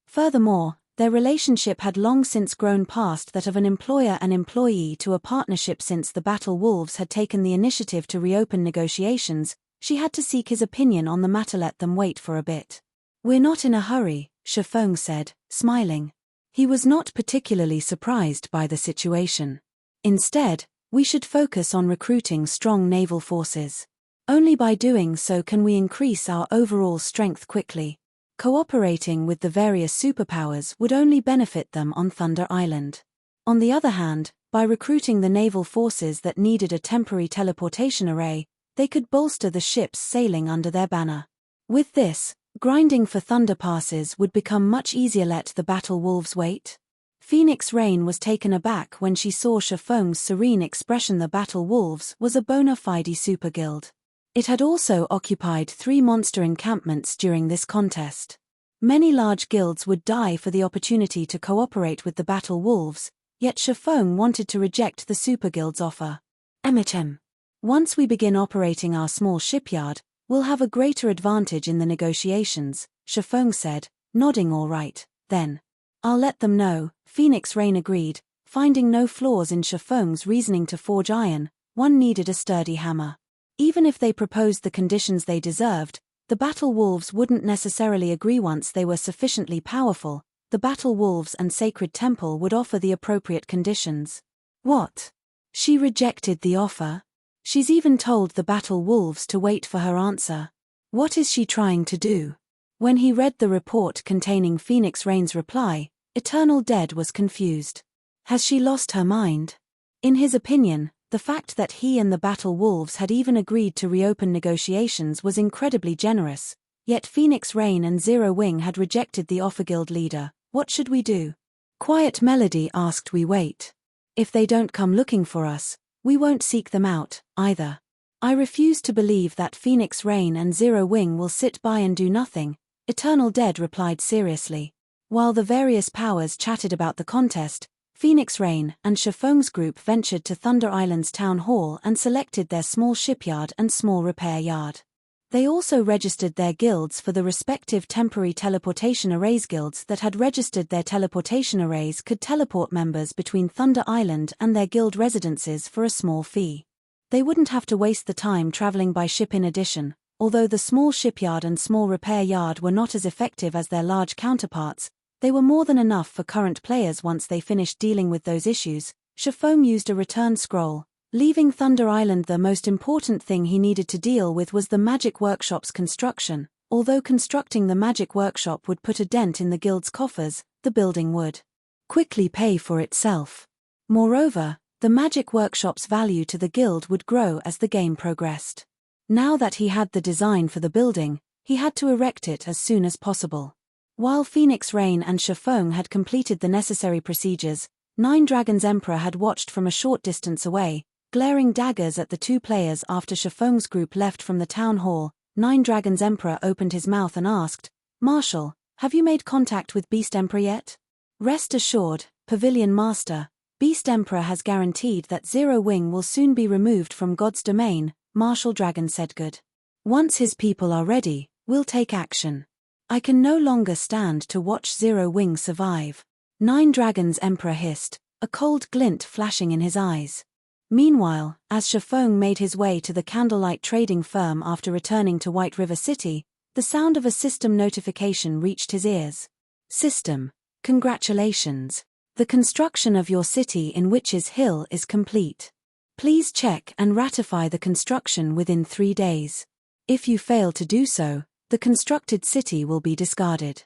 Furthermore, their relationship had long since grown past that of an employer and employee to a partnership. Since the Battle Wolves had taken the initiative to reopen negotiations, she had to seek his opinion on the matter. Let them wait for a bit. We're not in a hurry, Yifeng said, smiling. He was not particularly surprised by the situation. Instead, we should focus on recruiting strong naval forces. Only by doing so can we increase our overall strength quickly. Cooperating with the various superpowers would only benefit them on Thunder Island. On the other hand, by recruiting the naval forces that needed a temporary teleportation array, they could bolster the ships sailing under their banner. With this, grinding for Thunder passes would become much easier. Let the Battle Wolves wait. Phoenix Rain was taken aback when she saw Yifeng's serene expression. The Battle Wolves was a bona fide super guild. It had also occupied 3 monster encampments during this contest. Many large guilds would die for the opportunity to cooperate with the Battle Wolves, yet Yifeng wanted to reject the super guild's offer. Once we begin operating our small shipyard, we'll have a greater advantage in the negotiations, Yifeng said, nodding. All right, then. I'll let them know, Phoenix Rain agreed, finding no flaws in Yifeng's reasoning. To forge iron, one needed a sturdy hammer. Even if they proposed the conditions they deserved, the Battle Wolves wouldn't necessarily agree. Once they were sufficiently powerful, the Battle Wolves and Sacred Temple would offer the appropriate conditions. What? She rejected the offer? She's even told the Battle Wolves to wait for her answer. What is she trying to do? When he read the report containing Phoenix Rain's reply, Eternal Dead was confused. Has she lost her mind? In his opinion, the fact that he and the Battle Wolves had even agreed to reopen negotiations was incredibly generous, yet Phoenix Rain and Zero Wing had rejected the offer. Guild leader, what should we do? Quiet Melody asked. We wait. If they don't come looking for us, we won't seek them out, either. I refuse to believe that Phoenix Rain and Zero Wing will sit by and do nothing, Eternal Dead replied seriously. While the various powers chatted about the contest, Phoenix Rain and Shifeng's group ventured to Thunder Island's town hall and selected their small shipyard and small repair yard. They also registered their guilds for the respective temporary teleportation arrays. Guilds that had registered their teleportation arrays could teleport members between Thunder Island and their guild residences for a small fee. They wouldn't have to waste the time traveling by ship. In addition, although the small shipyard and small repair yard were not as effective as their large counterparts, they were more than enough for current players. Once they finished dealing with those issues, Shifeng used a return scroll, leaving Thunder Island. The most important thing he needed to deal with was the magic workshop's construction. Although constructing the magic workshop would put a dent in the guild's coffers, the building would quickly pay for itself. Moreover, the magic workshop's value to the guild would grow as the game progressed. Now that he had the design for the building, he had to erect it as soon as possible. While Phoenix Rain and Shifeng had completed the necessary procedures, Nine Dragons Emperor had watched from a short distance away, glaring daggers at the two players. After Shifeng's group left from the town hall, Nine Dragons Emperor opened his mouth and asked, "Marshal, have you made contact with Beast Emperor yet?" "Rest assured, Pavilion Master, Beast Emperor has guaranteed that Zero Wing will soon be removed from God's domain," Marshal Dragon said. "Good. Once his people are ready, we'll take action. I can no longer stand to watch Zero Wing survive." Nine Dragons Emperor hissed, a cold glint flashing in his eyes. Meanwhile, as Shifeng made his way to the Candlelight Trading Firm after returning to White River City, the sound of a system notification reached his ears. "System, congratulations. The construction of your city in Witch's Hill is complete. Please check and ratify the construction within 3 days. If you fail to do so, the constructed city will be discarded."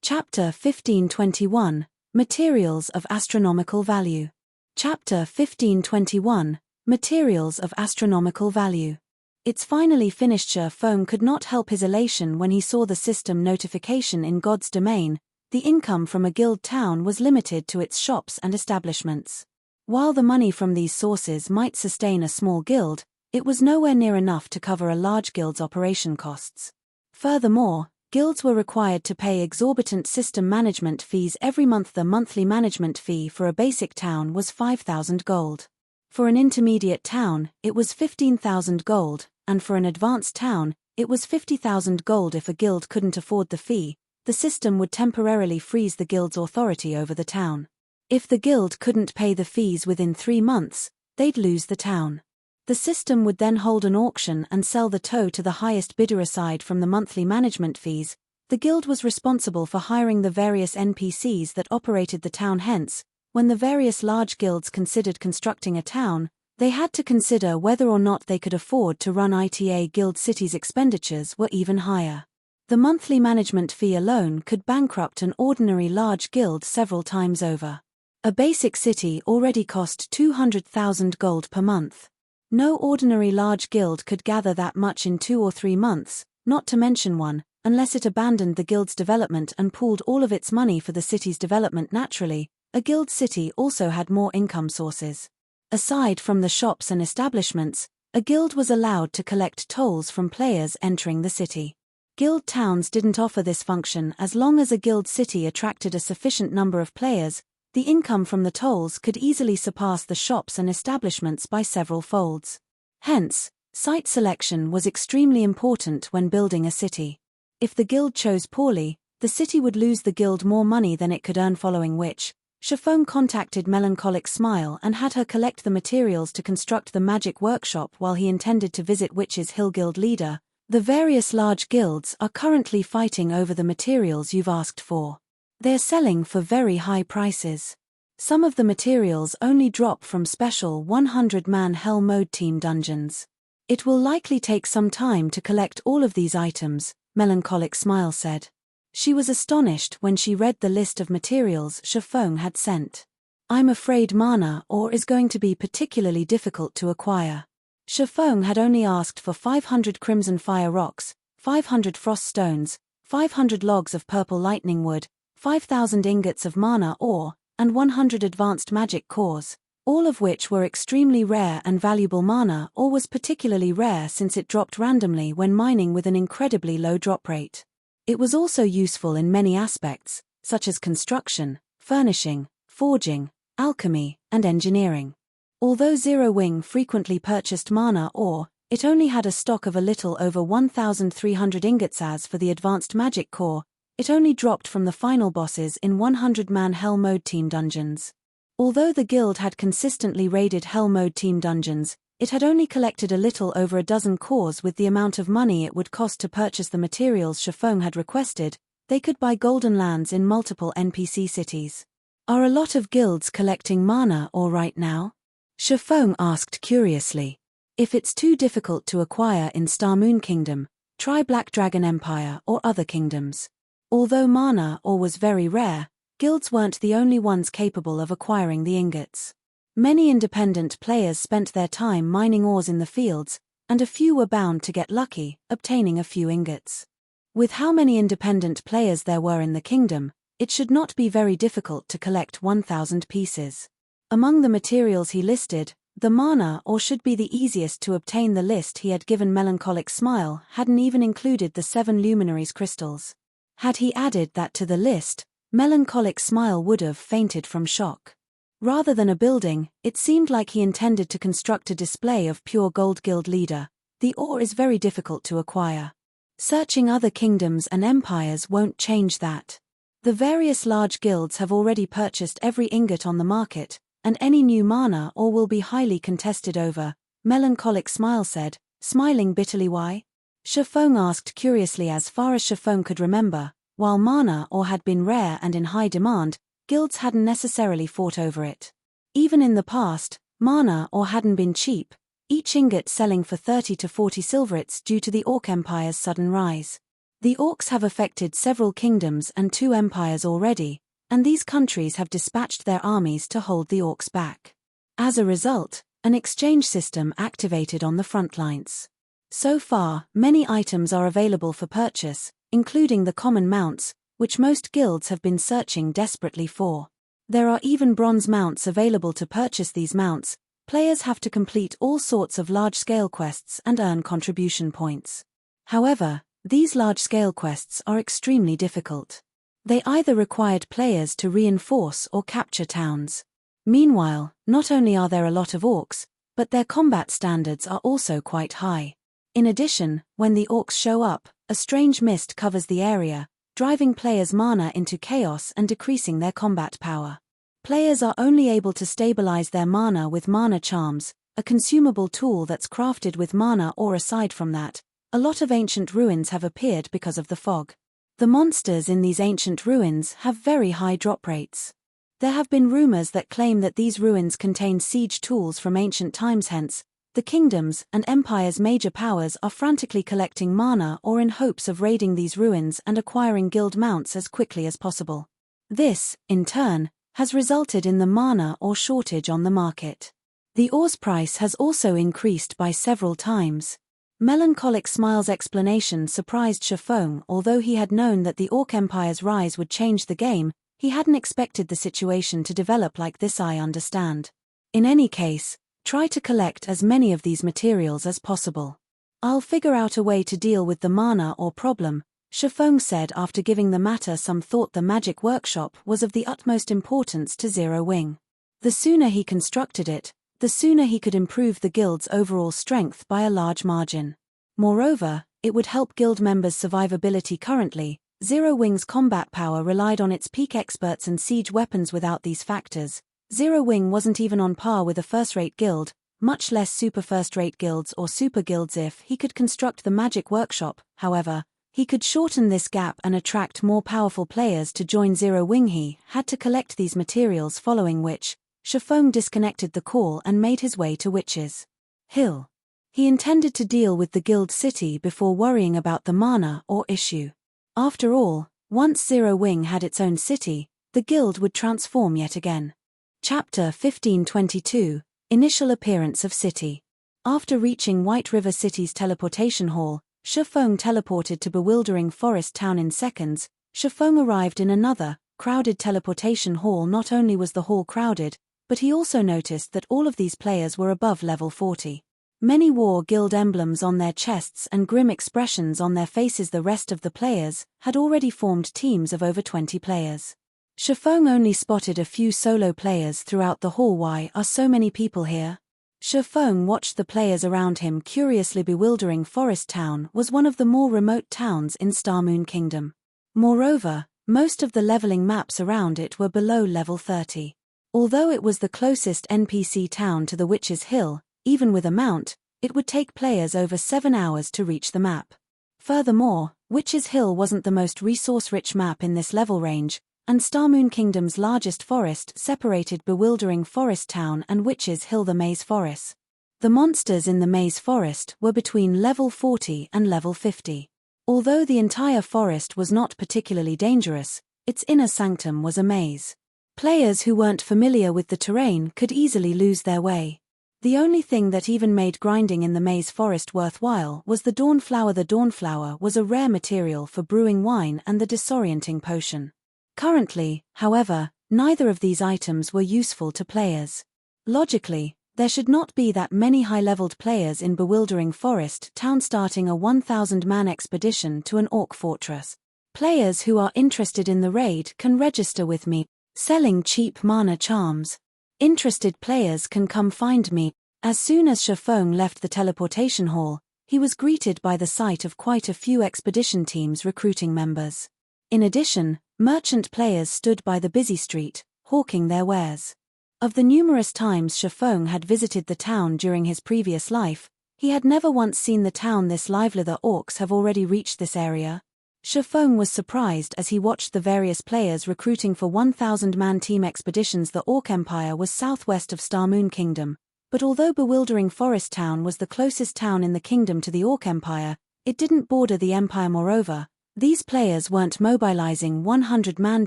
Chapter 1521, Materials of Astronomical Value. Chapter 1521, Materials of Astronomical Value. It's finally finished. Shifeng could not help his elation when he saw the system notification in God's domain. The income from a guild town was limited to its shops and establishments. While the money from these sources might sustain a small guild, it was nowhere near enough to cover a large guild's operation costs. Furthermore, guilds were required to pay exorbitant system management fees every month. The monthly management fee for a basic town was 5,000 gold. For an intermediate town, it was 15,000 gold, and for an advanced town, it was 50,000 gold. If a guild couldn't afford the fee, the system would temporarily freeze the guild's authority over the town. If the guild couldn't pay the fees within 3 months, they'd lose the town. The system would then hold an auction and sell the toe to the highest bidder. Aside from the monthly management fees, the guild was responsible for hiring the various NPCs that operated the town. Hence, when the various large guilds considered constructing a town, they had to consider whether or not they could afford to run ITA guild cities. Expenditures were even higher. The monthly management fee alone could bankrupt an ordinary large guild several times over. A basic city already cost 200,000 gold per month. No ordinary large guild could gather that much in 2 or 3 months, not to mention one, unless it abandoned the guild's development and pooled all of its money for the city's development. Naturally, a guild city also had more income sources. Aside from the shops and establishments, a guild was allowed to collect tolls from players entering the city. Guild towns didn't offer this function. As long as a guild city attracted a sufficient number of players, the income from the tolls could easily surpass the shops and establishments by several folds. Hence, site selection was extremely important when building a city. If the guild chose poorly, the city would lose the guild more money than it could earn. Following which, Shifeng contacted Melancholic Smile and had her collect the materials to construct the magic workshop while he intended to visit Witch's Hill. Guild leader, the various large guilds are currently fighting over the materials you've asked for. They're selling for very high prices. Some of the materials only drop from special 100-man Hell Mode team dungeons. It will likely take some time to collect all of these items, Melancholic Smile said. She was astonished when she read the list of materials Shifeng had sent. "I'm afraid mana ore is going to be particularly difficult to acquire." Shifeng had only asked for 500 Crimson Fire rocks, 500 frost stones, 500 logs of purple lightning wood, 5,000 ingots of mana ore, and 100 advanced magic cores, all of which were extremely rare and valuable. Mana ore was particularly rare since it dropped randomly when mining with an incredibly low drop rate. It was also useful in many aspects, such as construction, furnishing, forging, alchemy, and engineering. Although Zero Wing frequently purchased mana ore, it only had a stock of a little over 1,300 ingots. As for the advanced magic core, it only dropped from the final bosses in 100-man Hell Mode team dungeons. Although the guild had consistently raided Hell Mode team dungeons, it had only collected a little over a dozen cores. With the amount of money it would cost to purchase the materials Shifeng had requested, they could buy golden lands in multiple NPC cities. Are a lot of guilds collecting mana ore right now? Shifeng asked curiously. If it's too difficult to acquire in Star Moon Kingdom, try Black Dragon Empire or other kingdoms. Although mana ore was very rare, guilds weren't the only ones capable of acquiring the ingots. Many independent players spent their time mining ores in the fields, and a few were bound to get lucky, obtaining a few ingots. With how many independent players there were in the kingdom, it should not be very difficult to collect 1,000 pieces. Among the materials he listed, the mana ore should be the easiest to obtain. The list he had given Melancholic Smile hadn't even included the 7 luminaries crystals. Had he added that to the list, Melancholic Smile would have fainted from shock. Rather than a building, it seemed like he intended to construct a display of pure gold. Guild leader, the ore is very difficult to acquire. Searching other kingdoms and empires won't change that. The various large guilds have already purchased every ingot on the market, and any new mana ore will be highly contested over, Melancholic Smile said, smiling bitterly. Why? Shifeng asked curiously. As far as Shifeng could remember, while mana ore had been rare and in high demand, guilds hadn't necessarily fought over it. Even in the past, mana ore hadn't been cheap, each ingot selling for 30 to 40 silverits due to the Orc Empire's sudden rise. The Orcs have affected several kingdoms and 2 empires already, and these countries have dispatched their armies to hold the Orcs back. As a result, an exchange system activated on the front lines. So far, many items are available for purchase, including the common mounts, which most guilds have been searching desperately for. There are even bronze mounts available to purchase. These mounts, players have to complete all sorts of large-scale quests and earn contribution points. However, these large-scale quests are extremely difficult. They either required players to reinforce or capture towns. Meanwhile, not only are there a lot of orcs, but their combat standards are also quite high. In addition, when the orcs show up, a strange mist covers the area, driving players' mana into chaos and decreasing their combat power. Players are only able to stabilize their mana with mana charms, a consumable tool that's crafted with mana ore. Aside from that, a lot of ancient ruins have appeared because of the fog. The monsters in these ancient ruins have very high drop rates. There have been rumors that claim that these ruins contain siege tools from ancient times. Hence, the kingdoms and empires' major powers are frantically collecting mana ore in hopes of raiding these ruins and acquiring guild mounts as quickly as possible. This, in turn, has resulted in the mana ore shortage on the market. The ore's price has also increased by several times. Melancholic Smile's explanation surprised Shifeng. Although he had known that the Orc Empire's rise would change the game, he hadn't expected the situation to develop like this. I understand. In any case, try to collect as many of these materials as possible. I'll figure out a way to deal with the mana ore problem, Shifeng said after giving the matter some thought. The magic workshop was of the utmost importance to Zero Wing. The sooner he constructed it, the sooner he could improve the guild's overall strength by a large margin. Moreover, it would help guild members' survivability. Currently, Zero Wing's combat power relied on its peak experts and siege weapons. Without these factors, Zero Wing wasn't even on par with a first-rate guild, much less super first-rate guilds or super guilds. If he could construct the magic workshop, however, he could shorten this gap and attract more powerful players to join Zero Wing. He had to collect these materials, following which, Shifeng disconnected the call and made his way to Witch's Hill. He intended to deal with the guild city before worrying about the mana ore issue. After all, once Zero Wing had its own city, the guild would transform yet again. Chapter 1522, Initial Appearance of City. After reaching White River City's teleportation hall, Shifeng teleported to Bewildering Forest Town in seconds. Shifeng arrived in another, crowded teleportation hall. Not only was the hall crowded, but he also noticed that all of these players were above level 40. Many wore guild emblems on their chests and grim expressions on their faces. The rest of the players had already formed teams of over 20 players. Shifeng only spotted a few solo players throughout the hall. Why are so many people here? Shifeng watched the players around him curiously. Bewildering Forest Town was one of the more remote towns in Star Moon Kingdom. Moreover, most of the leveling maps around it were below level 30. Although it was the closest NPC town to the Witch's Hill, even with a mount, it would take players over 7 hours to reach the map. Furthermore, Witch's Hill wasn't the most resource-rich map in this level range, and Star Moon Kingdom's largest forest separated Bewildering Forest Town and Witch's Hill. The Maze Forest. The monsters in the Maze Forest were between level 40 and level 50. Although the entire forest was not particularly dangerous, its inner sanctum was a maze. Players who weren't familiar with the terrain could easily lose their way. The only thing that even made grinding in the maze forest worthwhile was the Dawnflower. The Dawnflower was a rare material for brewing wine and the disorienting potion. Currently, however, neither of these items were useful to players. Logically, there should not be that many high-leveled players in Bewildering Forest Town. Starting a 1,000-man expedition to an orc fortress. Players who are interested in the raid can register with me, selling cheap mana charms. Interested players can come find me. As soon as Shifeng left the teleportation hall, he was greeted by the sight of quite a few expedition teams recruiting members. In addition, merchant players stood by the busy street, hawking their wares. Of the numerous times Shifeng had visited the town during his previous life, he had never once seen the town this lively. The orcs have already reached this area. Shifeng was surprised as he watched the various players recruiting for 1,000-man team expeditions. The Orc Empire was southwest of Star Moon Kingdom, but although Bewildering Forest Town was the closest town in the kingdom to the Orc Empire, it didn't border the empire. Moreover, these players weren't mobilizing 100-man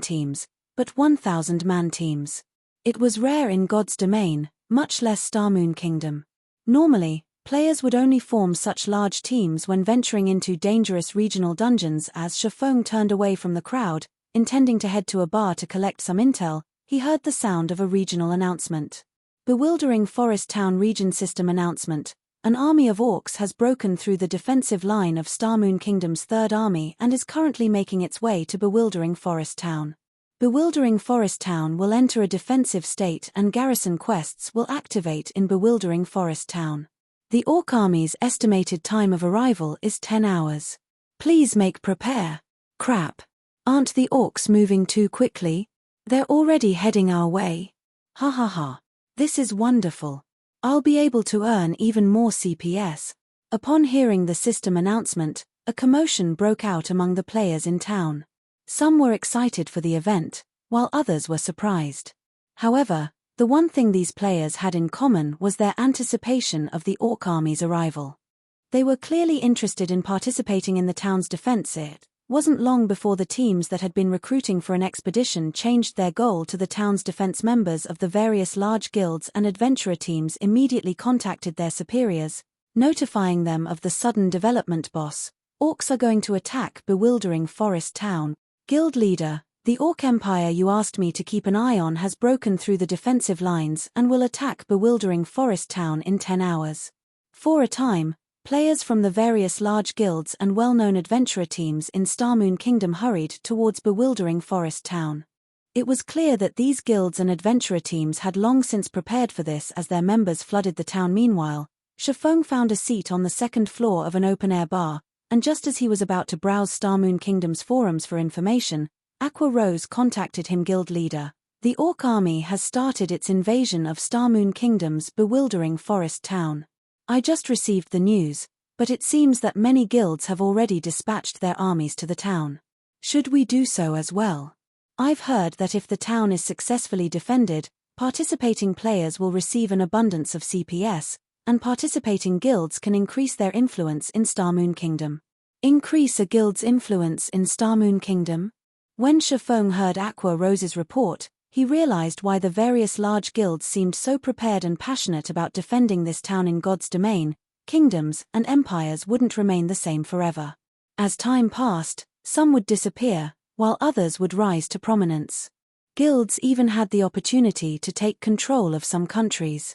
teams, but 1,000-man teams. It was rare in God's domain, much less Star Moon Kingdom. Normally, players would only form such large teams when venturing into dangerous regional dungeons. As Shifeng turned away from the crowd, intending to head to a bar to collect some intel, he heard the sound of a regional announcement. Bewildering Forest Town Region System Announcement. An army of orcs has broken through the defensive line of Star Moon Kingdom's Third Army and is currently making its way to Bewildering Forest Town. Bewildering Forest Town will enter a defensive state and garrison quests will activate in Bewildering Forest Town. The Orc Army's estimated time of arrival is 10 hours. Please prepare. Crap. Aren't the orcs moving too quickly? They're already heading our way. Ha ha ha. This is wonderful. I'll be able to earn even more CPS. Upon hearing the system announcement, a commotion broke out among the players in town. Some were excited for the event, while others were surprised. However, the one thing these players had in common was their anticipation of the Orc Army's arrival. They were clearly interested in participating in the town's defense. It wasn't long before the teams that had been recruiting for an expedition changed their goal to the town's defense. Members of the various large guilds and adventurer teams immediately contacted their superiors, notifying them of the sudden development. Boss, orcs are going to attack Bewildering Forest Town. Guild leader, the Orc Empire you asked me to keep an eye on has broken through the defensive lines and will attack Bewildering Forest Town in 10 hours. For a time, players from the various large guilds and well-known adventurer teams in Star Moon Kingdom hurried towards Bewildering Forest Town. It was clear that these guilds and adventurer teams had long since prepared for this as their members flooded the town. Meanwhile, Shifeng found a seat on the second floor of an open-air bar, and just as he was about to browse Star Moon Kingdom's forums for information, Aqua Rose contacted him. Guild leader, the Orc Army has started its invasion of Star Moon Kingdom's Bewildering Forest Town. I just received the news, but it seems that many guilds have already dispatched their armies to the town. Should we do so as well? I've heard that if the town is successfully defended, participating players will receive an abundance of CPS, and participating guilds can increase their influence in Star Moon Kingdom. Increase a guild's influence in Star Moon Kingdom? When Shifeng heard Aqua Rose's report, he realized why the various large guilds seemed so prepared and passionate about defending this town. In God's domain, kingdoms and empires wouldn't remain the same forever. As time passed, some would disappear, while others would rise to prominence. Guilds even had the opportunity to take control of some countries.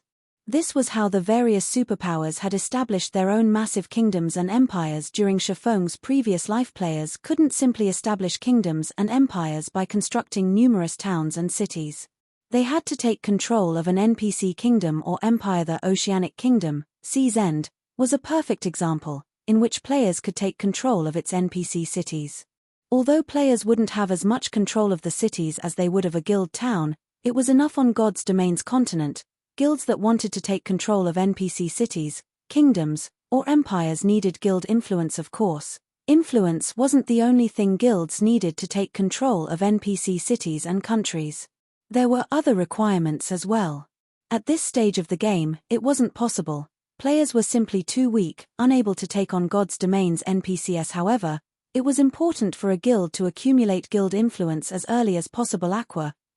This was how the various superpowers had established their own massive kingdoms and empires during Shifeng's previous life. Players couldn't simply establish kingdoms and empires by constructing numerous towns and cities. They had to take control of an NPC kingdom or empire. The Oceanic Kingdom, Sea's End, was a perfect example, in which players could take control of its NPC cities. Although players wouldn't have as much control of the cities as they would of a guild town, it was enough on God's Domain's continent. Guilds that wanted to take control of NPC cities, kingdoms, or empires needed guild influence. Of course, influence wasn't the only thing guilds needed to take control of NPC cities and countries. There were other requirements as well. At this stage of the game, it wasn't possible. Players were simply too weak, unable to take on God's Domain's NPCs. However, it was important for a guild to accumulate guild influence as early as possible.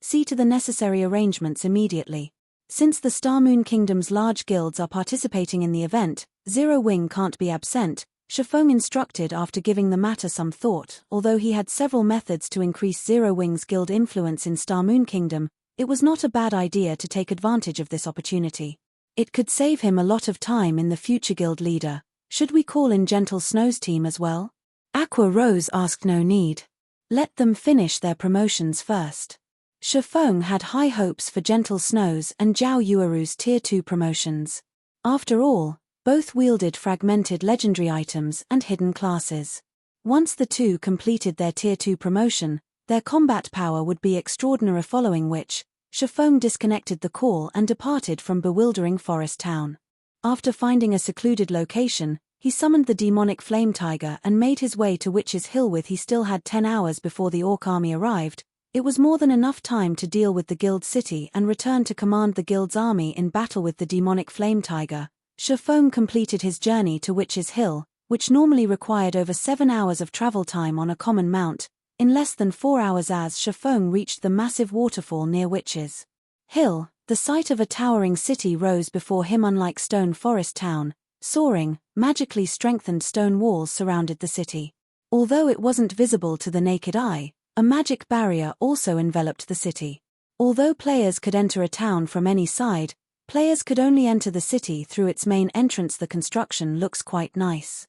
See to the necessary arrangements immediately. Since the Starmoon Kingdom's large guilds are participating in the event, Zero Wing can't be absent, Shifeng instructed after giving the matter some thought. Although he had several methods to increase Zero Wing's guild influence in Starmoon Kingdom, it was not a bad idea to take advantage of this opportunity. It could save him a lot of time in the future. Guild leader, should we call in Gentle Snow's team as well? Aqua Rose asked. No need. Let them finish their promotions first. Shifeng had high hopes for Gentle Snow's and Zhao Yueru's Tier 2 promotions. After all, both wielded fragmented legendary items and hidden classes. Once the two completed their Tier 2 promotion, their combat power would be extraordinary, following which, Shifeng disconnected the call and departed from Bewildering Forest Town. After finding a secluded location, he summoned the demonic flame tiger and made his way to Witch's Hill. He still had 10 hours before the Orc army arrived. It was more than enough time to deal with the guild city and return to command the guild's army in battle with the demonic flame tiger. Shifeng completed his journey to Witch's Hill, which normally required over 7 hours of travel time on a common mount, in less than 4 hours. As Shifeng reached the massive waterfall near Witch's Hill, the sight of a towering city rose before him. Unlike Stone Forest Town, soaring, magically strengthened stone walls surrounded the city. Although it wasn't visible to the naked eye, a magic barrier also enveloped the city. Although players could enter a town from any side, players could only enter the city through its main entrance. The construction looks quite nice.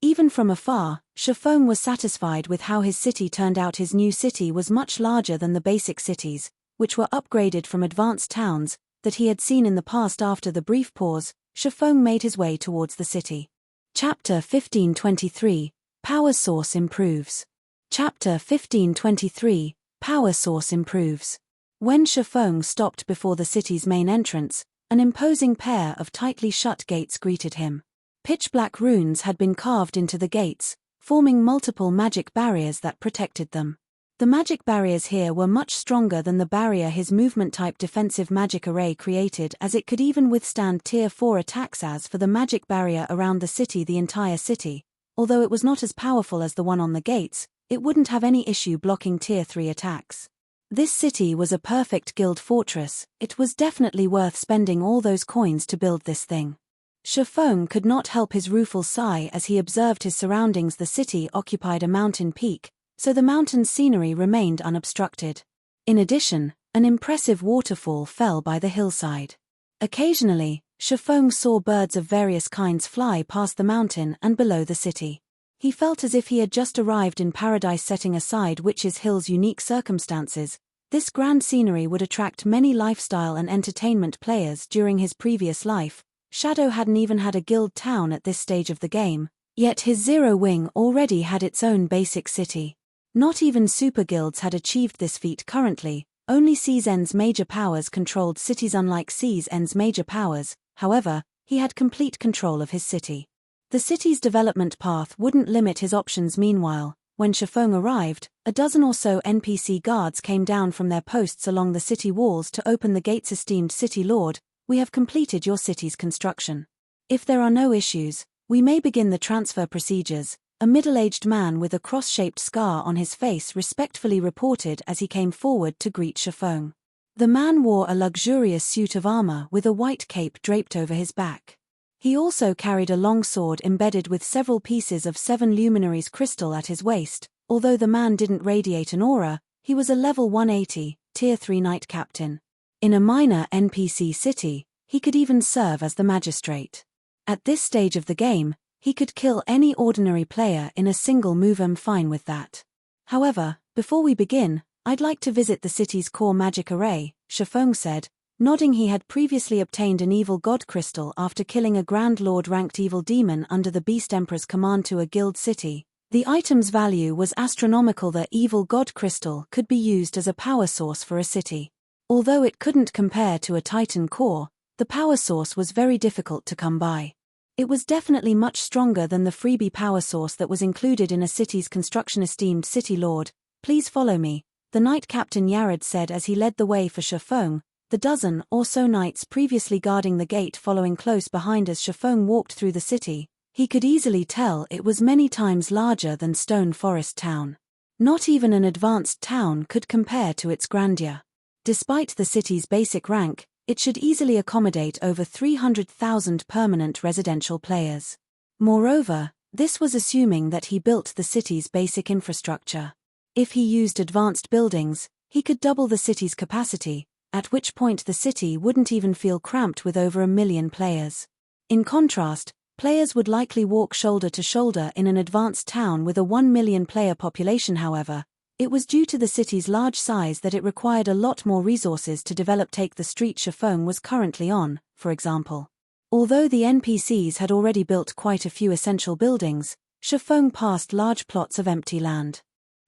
Even from afar, Shifeng was satisfied with how his city turned out. His new city was much larger than the basic cities, which were upgraded from advanced towns that he had seen in the past. After the brief pause, Shifeng made his way towards the city. Chapter 1523, Power Source Improves. Chapter 1523, Power Source Improves. When Shifeng stopped before the city's main entrance, an imposing pair of tightly shut gates greeted him. Pitch-black runes had been carved into the gates, forming multiple magic barriers that protected them. The magic barriers here were much stronger than the barrier his movement-type defensive magic array created, as it could even withstand Tier 4 attacks. As for the magic barrier around the city, the entire city, although it was not as powerful as the one on the gates, it wouldn't have any issue blocking Tier 3 attacks. This city was a perfect guild fortress. It was definitely worth spending all those coins to build this thing. Shifeng could not help his rueful sigh as he observed his surroundings. The city occupied a mountain peak, so the mountain's scenery remained unobstructed. In addition, an impressive waterfall fell by the hillside. Occasionally, Shifeng saw birds of various kinds fly past the mountain and below the city. He felt as if he had just arrived in paradise. Setting aside Witch's Hill's unique circumstances, this grand scenery would attract many lifestyle and entertainment players. During his previous life, Shadow hadn't even had a guild town at this stage of the game, yet his Zero Wing already had its own basic city. Not even super guilds had achieved this feat. Currently, only Sea's End's major powers controlled cities. Unlike Sea's End's major powers, however, he had complete control of his city. The city's development path wouldn't limit his options. Meanwhile, when Shifeng arrived, a dozen or so NPC guards came down from their posts along the city walls to open the gates. Esteemed City Lord, we have completed your city's construction. If there are no issues, we may begin the transfer procedures, a middle-aged man with a cross-shaped scar on his face respectfully reported as he came forward to greet Shifeng. The man wore a luxurious suit of armor with a white cape draped over his back. He also carried a long sword embedded with several pieces of 7 luminaries crystal at his waist. Although the man didn't radiate an aura, he was a level 180, Tier 3 Knight Captain. In a minor NPC city, He could even serve as the magistrate. At this stage of the game, he could kill any ordinary player in a single move. I'm fine with that. However, before we begin, I'd like to visit the city's core magic array, Shifeng said, nodding. He had previously obtained an evil god crystal after killing a Grand Lord-ranked evil demon under the Beast Emperor's command to a guild city. The item's value was astronomical. The evil god crystal could be used as a power source for a city. Although it couldn't compare to a Titan core, the power source was very difficult to come by. It was definitely much stronger than the freebie power source that was included in a city's construction. Esteemed city lord, please follow me, the knight captain Yared said as he led the way for Shifeng, the dozen or so knights previously guarding the gate following close behind. As Shifeng walked through the city, he could easily tell it was many times larger than Stone Forest Town. Not even an advanced town could compare to its grandeur. Despite the city's basic rank, it should easily accommodate over 300,000 permanent residential players. Moreover, this was assuming that he built the city's basic infrastructure. If he used advanced buildings, he could double the city's capacity, at which point the city wouldn't even feel cramped with over 1 million players. In contrast, players would likely walk shoulder to shoulder in an advanced town with a 1 million player population. However, it was due to the city's large size that it required a lot more resources to develop. Take the street Shifeng was currently on, for example. Although the NPCs had already built quite a few essential buildings, Shifeng passed large plots of empty land.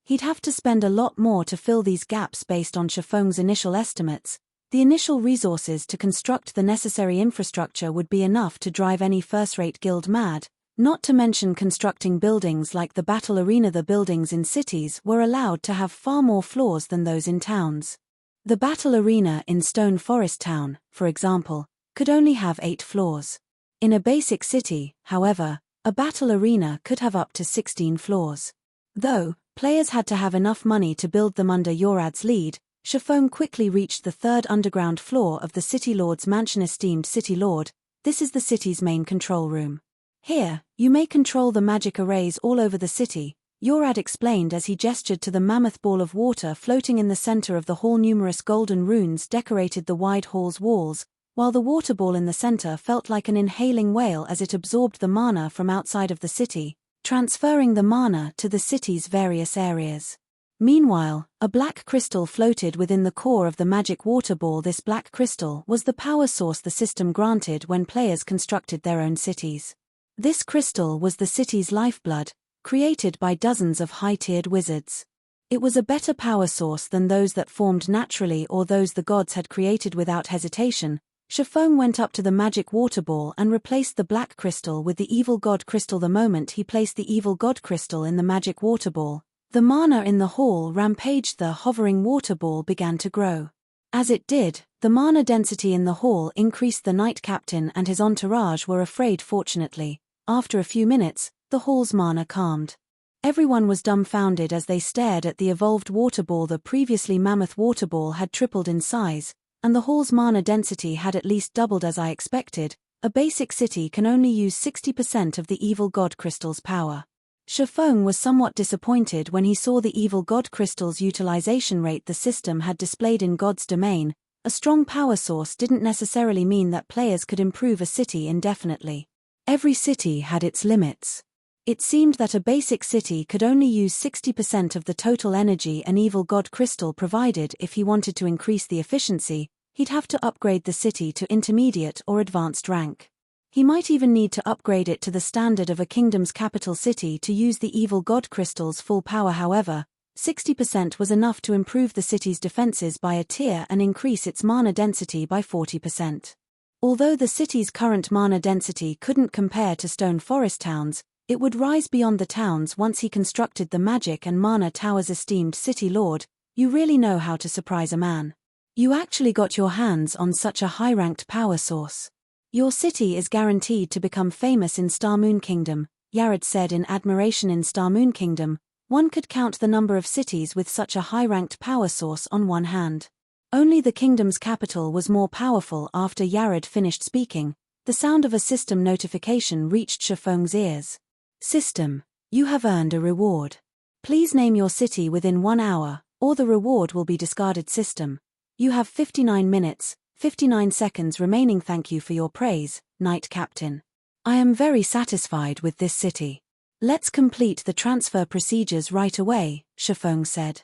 He'd have to spend a lot more to fill these gaps. Based on Shifeng's initial estimates, the initial resources to construct the necessary infrastructure would be enough to drive any first-rate guild mad, not to mention constructing buildings like the battle arena. The buildings in cities were allowed to have far more floors than those in towns. The battle arena in Stone Forest Town, for example, could only have 8 floors. In a basic city, however, a battle arena could have up to 16 floors. Though, players had to have enough money to build them. Under Yorad's lead, Shifeng quickly reached the 3rd underground floor of the City Lord's mansion. Esteemed City Lord, this is the city's main control room. Here, you may control the magic arrays all over the city, Yorad explained as he gestured to the mammoth ball of water floating in the center of the hall. Numerous golden runes decorated the wide hall's walls, while the water ball in the center felt like an inhaling whale as it absorbed the mana from outside of the city, transferring the mana to the city's various areas. Meanwhile, a black crystal floated within the core of the magic water ball. This black crystal was the power source the system granted when players constructed their own cities. This crystal was the city's lifeblood, created by dozens of high-tiered wizards. It was a better power source than those that formed naturally or those the gods had created. Without hesitation, Shifeng went up to the magic water ball and replaced the black crystal with the evil god crystal. The moment he placed the evil god crystal in the magic water ball, the mana in the hall rampaged. The hovering water ball began to grow. As it did, the mana density in the hall increased. The knight captain and his entourage were afraid. Fortunately, after a few minutes, the hall's mana calmed. Everyone was dumbfounded as they stared at the evolved water ball. The previously mammoth water ball had tripled in size, and the hall's mana density had at least doubled. As I expected, a basic city can only use 60% of the evil god crystal's power. Shifeng was somewhat disappointed when he saw the evil god crystal's utilization rate the system had displayed. In God's domain, a strong power source didn't necessarily mean that players could improve a city indefinitely. Every city had its limits. It seemed that a basic city could only use 60% of the total energy an evil god crystal provided. If he wanted to increase the efficiency, he'd have to upgrade the city to intermediate or advanced rank. He might even need to upgrade it to the standard of a kingdom's capital city to use the evil god crystal's full power. However, 60% was enough to improve the city's defenses by a tier and increase its mana density by 40%. Although the city's current mana density couldn't compare to Stone Forest Town's, it would rise beyond the towns once he constructed the magic and mana towers. Esteemed City Lord, you really know how to surprise a man. You actually got your hands on such a high-ranked power source. Your city is guaranteed to become famous in Star Moon Kingdom, Yared said in admiration. In Star Moon Kingdom, one could count the number of cities with such a high-ranked power source on one hand. Only the kingdom's capital was more powerful. After Yared finished speaking, the sound of a system notification reached Shifeng's ears. System, you have earned a reward. Please name your city within 1 hour, or the reward will be discarded. System, you have 59 minutes, 59 seconds remaining. Thank you for your praise, Knight Captain. I am very satisfied with this city. Let's complete the transfer procedures right away, Shifeng said.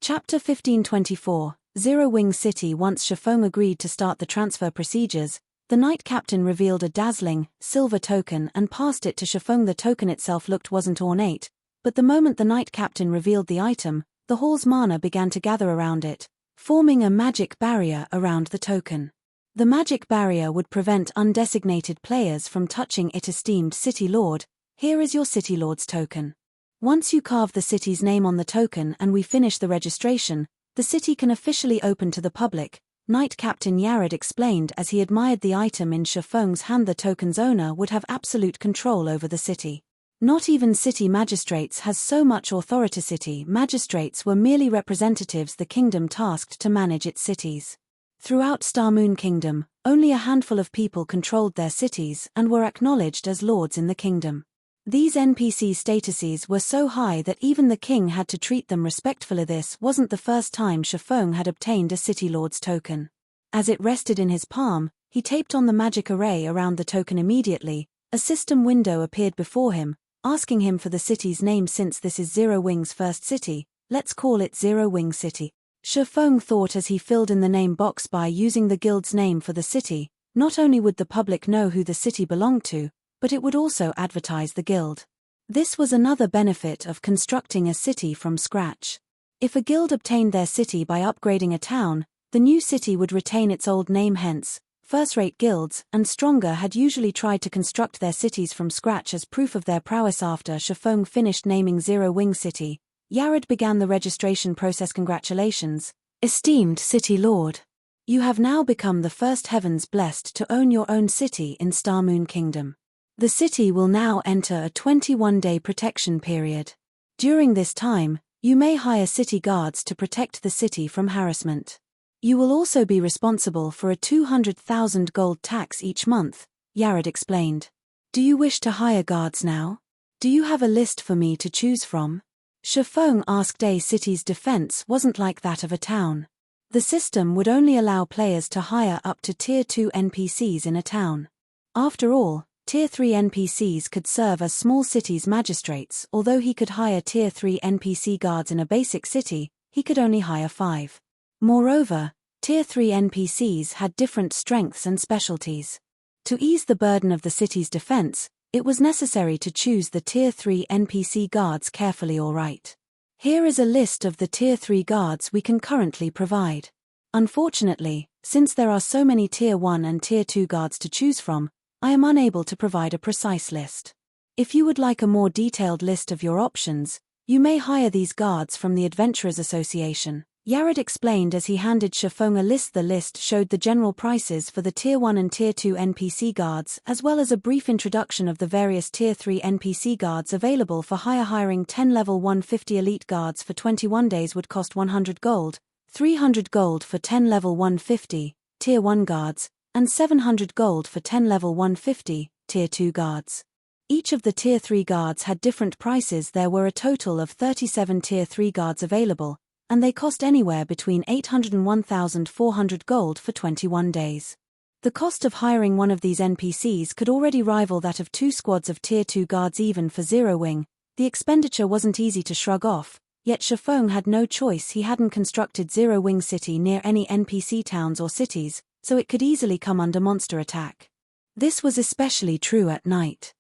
Chapter 1524, Zero Wing City. Once Shifeng agreed to start the transfer procedures, the Knight Captain revealed a dazzling, silver token and passed it to Shifeng. The token itself wasn't ornate, but the moment the Knight Captain revealed the item, the hall's mana began to gather around it, forming a magic barrier around the token. The magic barrier would prevent undesignated players from touching it. Esteemed City Lord, here is your City Lord's token. Once you carve the city's name on the token and we finish the registration, the city can officially open to the public, Knight Captain Yared explained as he admired the item in Shifeng's hand. The token's owner would have absolute control over the city. Not even city magistrates has so much authority. City magistrates were merely representatives the kingdom tasked to manage its cities. Throughout Star Moon Kingdom, only a handful of people controlled their cities and were acknowledged as lords in the kingdom. These NPC statuses were so high that even the king had to treat them respectfully. This wasn't the first time Shifeng had obtained a City Lord's token. As it rested in his palm, he taped on the magic array around the token. Immediately, a system window appeared before him, asking him for the city's name. Since this is Zero Wing's first city, let's call it Zero Wing City. Shifeng thought as he filled in the name box. By using the guild's name for the city, not only would the public know who the city belonged to, but it would also advertise the guild. This was another benefit of constructing a city from scratch. If a guild obtained their city by upgrading a town, the new city would retain its old name. Hence, first-rate guilds and stronger had usually tried to construct their cities from scratch as proof of their prowess. After Shifeng finished naming Zero Wing City, Yared began the registration process. Congratulations, esteemed City Lord. You have now become the first heavens blessed to own your own city in Star Moon Kingdom. The city will now enter a 21-day protection period. During this time, you may hire city guards to protect the city from harassment. You will also be responsible for a 200,000 gold tax each month, Yared explained. Do you wish to hire guards now? Do you have a list for me to choose from? Shifeng asked. A city's defense wasn't like that of a town. The system would only allow players to hire up to Tier 2 NPCs in a town. After all, Tier 3 NPCs could serve as small cities' magistrates. Although he could hire Tier 3 NPC guards in a basic city, he could only hire 5. Moreover, Tier 3 NPCs had different strengths and specialties. To ease the burden of the city's defense, it was necessary to choose the Tier 3 NPC guards carefully. Alright. Here is a list of the Tier 3 guards we can currently provide. Unfortunately, since there are so many Tier 1 and Tier 2 guards to choose from, I am unable to provide a precise list. If you would like a more detailed list of your options, you may hire these guards from the Adventurers Association, Yared explained as he handed Shifeng a list. The list showed the general prices for the Tier 1 and Tier 2 NPC guards as well as a brief introduction of the various Tier 3 NPC guards available for hire. Hiring 10 level 150 elite guards for 21 days would cost 100 gold, 300 gold for 10 level 150, Tier 1 guards, and 700 gold for 10 level 150, Tier 2 guards. Each of the Tier 3 guards had different prices. There were a total of 37 Tier 3 guards available, and they cost anywhere between 800 and 1,400 gold for 21 days. The cost of hiring one of these NPCs could already rival that of 2 squads of Tier 2 guards. Even for Zero Wing, the expenditure wasn't easy to shrug off, yet Shifeng had no choice. He hadn't constructed Zero Wing City near any NPC towns or cities, so it could easily come under monster attack. This was especially true at night.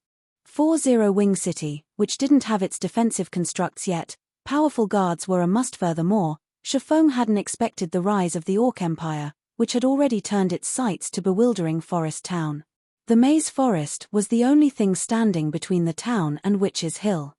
For Zero Wing City, which didn't have its defensive constructs yet, powerful guards were a must. Furthermore, Shifeng hadn't expected the rise of the Orc Empire, which had already turned its sights to bewildering Forest Town. The Maze Forest was the only thing standing between the town and Witch's Hill.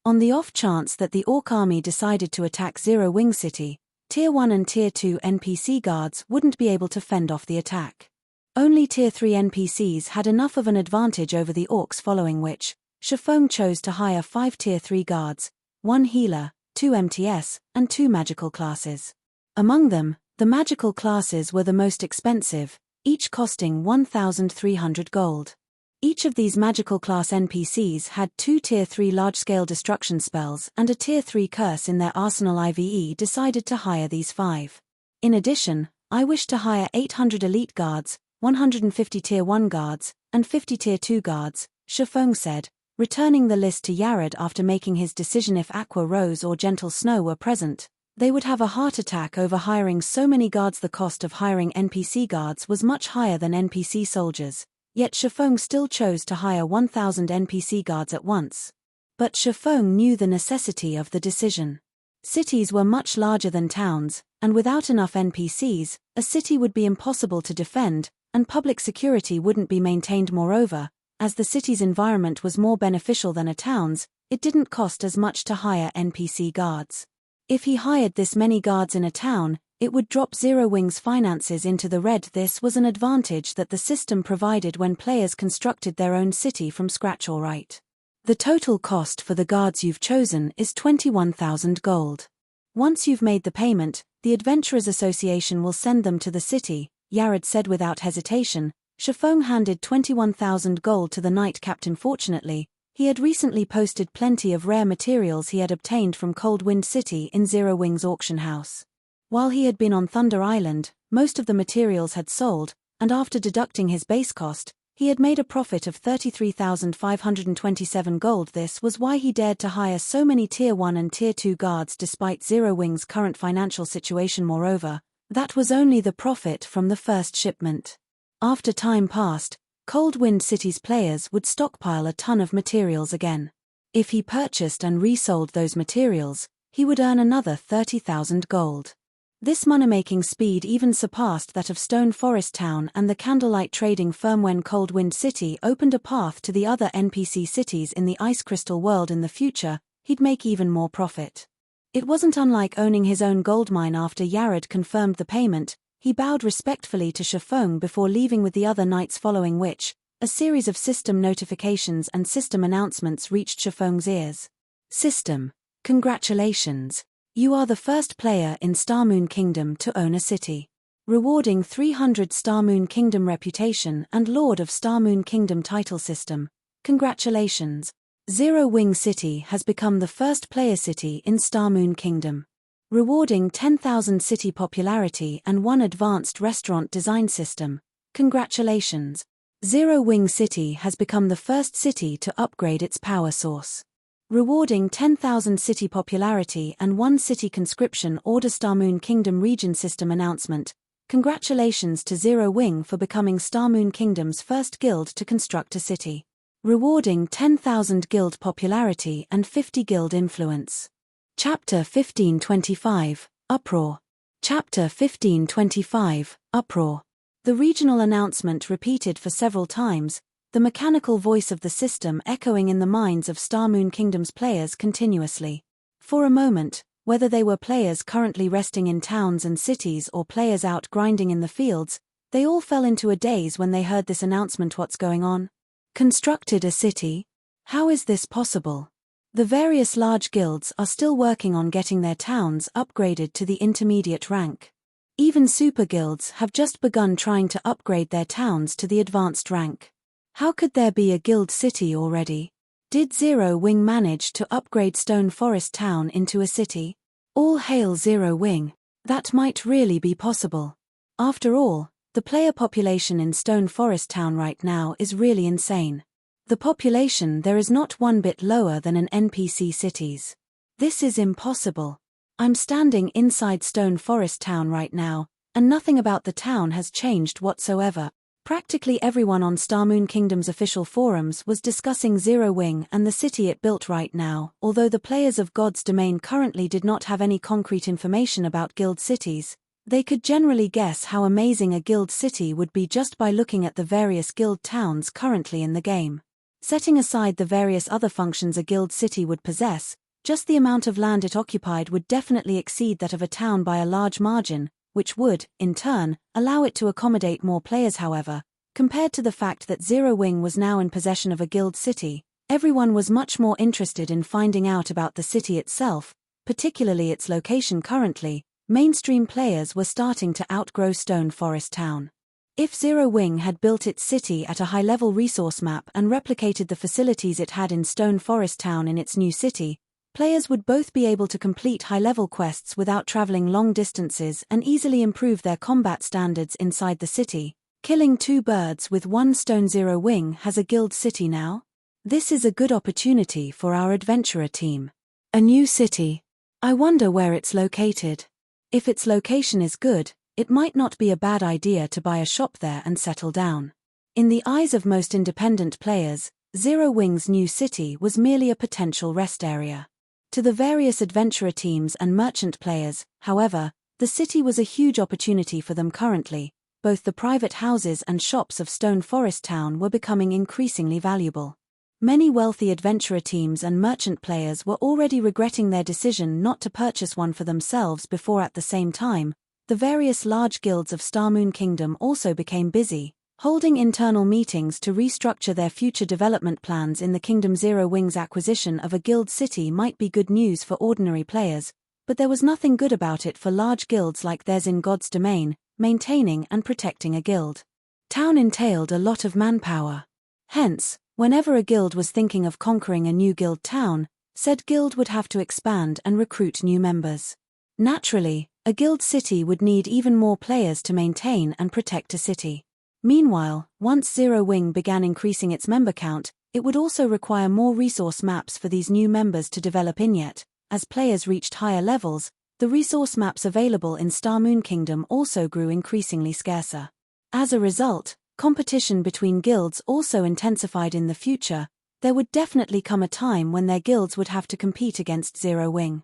On the off chance that the Orc army decided to attack Zero Wing City, Tier 1 and Tier 2 NPC guards wouldn't be able to fend off the attack. Only Tier 3 NPCs had enough of an advantage over the Orcs, following which, Shifeng chose to hire 5 Tier 3 guards, 1 healer, 2 MTS, and 2 magical classes. Among them, the magical classes were the most expensive, each costing 1,300 gold. Each of these magical class NPCs had 2 Tier 3 large-scale destruction spells and a Tier 3 curse in their arsenal. IVE decided to hire these 5. In addition, I wish to hire 800 elite guards, 150 Tier 1 guards, and 50 Tier 2 guards, Shifeng said, returning the list to Yared after making his decision. If Aqua Rose or Gentle Snow were present, they would have a heart attack over hiring so many guards. The cost of hiring NPC guards was much higher than NPC soldiers, yet Shifeng still chose to hire 1,000 NPC guards at once. But Shifeng knew the necessity of the decision. Cities were much larger than towns, and without enough NPCs, a city would be impossible to defend, and public security wouldn't be maintained. Moreover, as the city's environment was more beneficial than a town's, it didn't cost as much to hire NPC guards. If he hired this many guards in a town, it would drop Zero Wing's finances into the red. This was an advantage that the system provided when players constructed their own city from scratch. Alright. The total cost for the guards you've chosen is 21,000 gold. Once you've made the payment, the Adventurers Association will send them to the city, Yared said without hesitation. Shifeng handed 21,000 gold to the Knight Captain. Fortunately, he had recently posted plenty of rare materials he had obtained from Cold Wind City in Zero Wing's auction house. While he had been on Thunder Island, most of the materials had sold, and after deducting his base cost, he had made a profit of 33,527 gold. This was why he dared to hire so many Tier 1 and Tier 2 guards despite Zero Wing's current financial situation. Moreover, that was only the profit from the first shipment. After time passed, Cold Wind City's players would stockpile a ton of materials again. If he purchased and resold those materials, he would earn another 30,000 gold. This money-making speed even surpassed that of Stone Forest Town and the candlelight trading firm. When Cold Wind City opened a path to the other NPC cities in the Ice Crystal world in the future, he'd make even more profit. It wasn't unlike owning his own gold mine. After Yared confirmed the payment, he bowed respectfully to Shifeng before leaving with the other knights, following which, a series of system notifications and system announcements reached Shifeng's ears. System: congratulations. You are the first player in Starmoon Kingdom to own a city. Rewarding 300 Starmoon Kingdom reputation and Lord of Starmoon Kingdom title system. Congratulations. Zero Wing City has become the first player city in Starmoon Kingdom. Rewarding 10,000 city popularity and 1 advanced restaurant design system. Congratulations. Zero Wing City has become the first city to upgrade its power source. Rewarding 10,000 city popularity and 1 city conscription order. Starmoon Kingdom region system announcement. Congratulations to Zero Wing for becoming Starmoon Kingdom's first guild to construct a city. Rewarding 10,000 guild popularity and 50 guild influence. Chapter 1525, Uproar. Chapter 1525, Uproar. The regional announcement repeated for several times, the mechanical voice of the system echoing in the minds of Starmoon Kingdom's players continuously. For a moment, whether they were players currently resting in towns and cities or players out grinding in the fields, they all fell into a daze when they heard this announcement. What's going on? Constructed a city? How is this possible? The various large guilds are still working on getting their towns upgraded to the intermediate rank. Even super guilds have just begun trying to upgrade their towns to the advanced rank. How could there be a guild city already? Did Zero Wing manage to upgrade Stone Forest Town into a city? All hail Zero Wing. That might really be possible. After all, the player population in Stone Forest Town right now is really insane. The population there is not one bit lower than an NPC city's. This is impossible. I'm standing inside Stone Forest Town right now, and nothing about the town has changed whatsoever. Practically everyone on Starmoon Kingdom's official forums was discussing Zero Wing and the city it built right now. Although the players of God's Domain currently did not have any concrete information about guild cities, they could generally guess how amazing a guild city would be just by looking at the various guild towns currently in the game. Setting aside the various other functions a guild city would possess, just the amount of land it occupied would definitely exceed that of a town by a large margin, which would, in turn, allow it to accommodate more players. However, compared to the fact that Zero Wing was now in possession of a guild city, everyone was much more interested in finding out about the city itself, particularly its location. Currently, mainstream players were starting to outgrow Stone Forest Town. If Zero Wing had built its city at a high-level resource map and replicated the facilities it had in Stone Forest Town in its new city, Players would both be able to complete high-level quests without traveling long distances and easily improve their combat standards inside the city. Killing two birds with one stone. Zero Wing has a guild city now? This is a good opportunity for our adventurer team. A new city. I wonder where it's located. If its location is good, it might not be a bad idea to buy a shop there and settle down. In the eyes of most independent players, Zero Wing's new city was merely a potential rest area. To the various adventurer teams and merchant players, however, the city was a huge opportunity for them currently. Both the private houses and shops of Stone Forest Town were becoming increasingly valuable. Many wealthy adventurer teams and merchant players were already regretting their decision not to purchase one for themselves before. At the same time, the various large guilds of Starmoon Kingdom also became busy, holding internal meetings to restructure their future development plans in the kingdom. Zero Wing's acquisition of a guild city might be good news for ordinary players, but there was nothing good about it for large guilds like theirs in God's domain. Maintaining and protecting a guild town entailed a lot of manpower. Hence, whenever a guild was thinking of conquering a new guild town, said guild would have to expand and recruit new members. Naturally, a guild city would need even more players to maintain and protect a city. Meanwhile, once Zero Wing began increasing its member count, it would also require more resource maps for these new members to develop in. Yet, as players reached higher levels, the resource maps available in Starmoon Kingdom also grew increasingly scarcer. As a result, competition between guilds also intensified. In the future, there would definitely come a time when their guilds would have to compete against Zero Wing.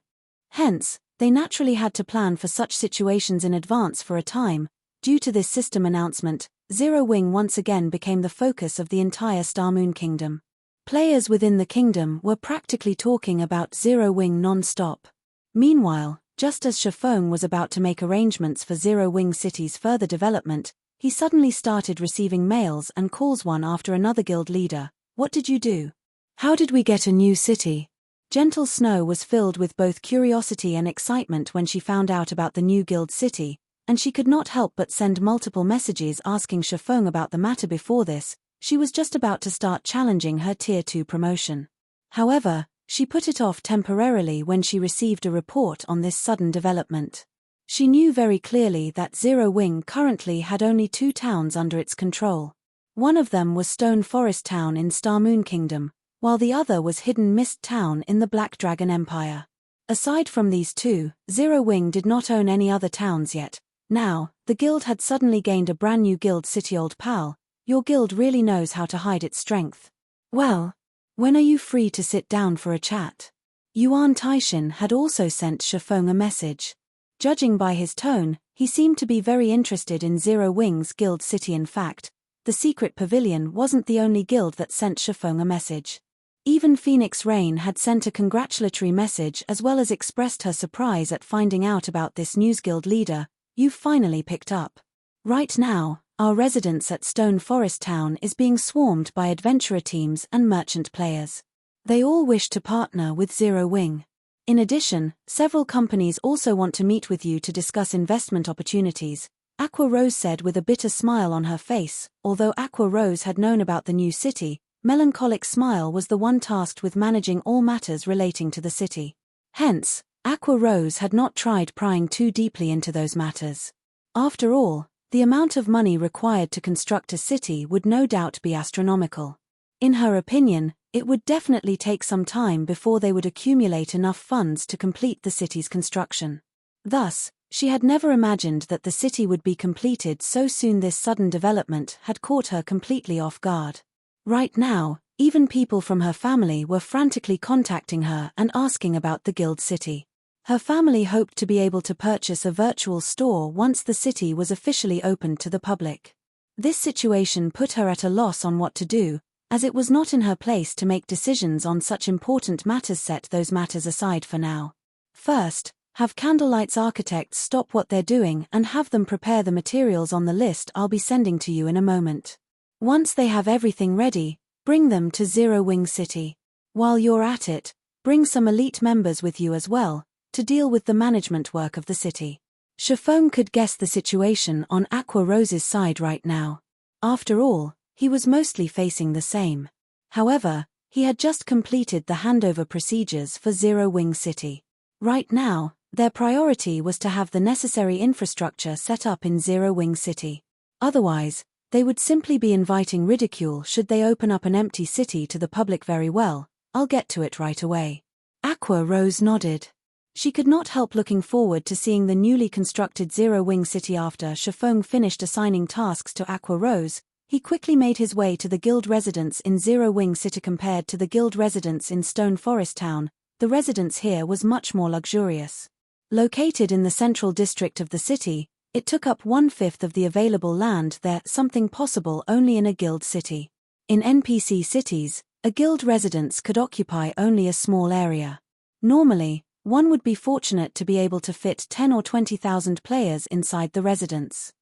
Hence, they naturally had to plan for such situations in advance for a time. Due to this system announcement, Zero Wing once again became the focus of the entire Starmoon Kingdom. Players within the kingdom were practically talking about Zero Wing non-stop. Meanwhile, just as Shifeng was about to make arrangements for Zero Wing City's further development, he suddenly started receiving mails and calls one after another. Guild leader, what did you do? How did we get a new city? Gentle Snow was filled with both curiosity and excitement when she found out about the new guild city, and she could not help but send multiple messages asking Shifeng about the matter. Before this, she was just about to start challenging her Tier 2 promotion. However, she put it off temporarily when she received a report on this sudden development. She knew very clearly that Zero Wing currently had only 2 towns under its control. One of them was Stone Forest Town in Starmoon Kingdom, while the other was Hidden Mist Town in the Black Dragon Empire. Aside from these two, Zero Wing did not own any other towns yet. Now, the guild had suddenly gained a brand new guild city. Old pal, your guild really knows how to hide its strength. Well, when are you free to sit down for a chat? Yuan Taishin had also sent Shifeng a message. Judging by his tone, he seemed to be very interested in Zero Wing's guild city. In fact, the Secret Pavilion wasn't the only guild that sent Shifeng a message. Even Phoenix Rain had sent a congratulatory message as well as expressed her surprise at finding out about this news. Guild leader, you've finally picked up. Right now, our residence at Stone Forest Town is being swarmed by adventurer teams and merchant players. They all wish to partner with Zero Wing. In addition, several companies also want to meet with you to discuss investment opportunities, Aqua Rose said with a bitter smile on her face. Although Aqua Rose had known about the new city, Melancholic Smile was the one tasked with managing all matters relating to the city. Hence, Aqua Rose had not tried prying too deeply into those matters. After all, the amount of money required to construct a city would no doubt be astronomical. In her opinion, it would definitely take some time before they would accumulate enough funds to complete the city's construction. Thus, she had never imagined that the city would be completed so soon. This sudden development had caught her completely off guard. Right now, even people from her family were frantically contacting her and asking about the guild city. Her family hoped to be able to purchase a virtual store once the city was officially opened to the public. This situation put her at a loss on what to do, as it was not in her place to make decisions on such important matters. Set those matters aside for now. First, have Candlelight's architects stop what they're doing and have them prepare the materials on the list I'll be sending to you in a moment. Once they have everything ready, bring them to Zero Wing City. While you're at it, bring some elite members with you as well, to deal with the management work of the city. Shifeng could guess the situation on Aqua Rose's side right now. After all, he was mostly facing the same. However, He had just completed the handover procedures for Zero Wing City. Right now, their priority was to have the necessary infrastructure set up in Zero Wing City. Otherwise, they would simply be inviting ridicule should they open up an empty city to the public. Very well, I'll get to it right away. Aqua Rose nodded. She could not help looking forward to seeing the newly constructed Zero Wing City. After Shifeng finished assigning tasks to Aqua Rose, he quickly made his way to the guild residence in Zero Wing City. Compared to the guild residence in Stone Forest Town, the residence here was much more luxurious. Located in the central district of the city, it took up 1/5 of the available land there, something possible only in a guild city. In NPC cities, a guild residence could occupy only a small area. Normally, one would be fortunate to be able to fit 10 or 20,000 players inside the residence.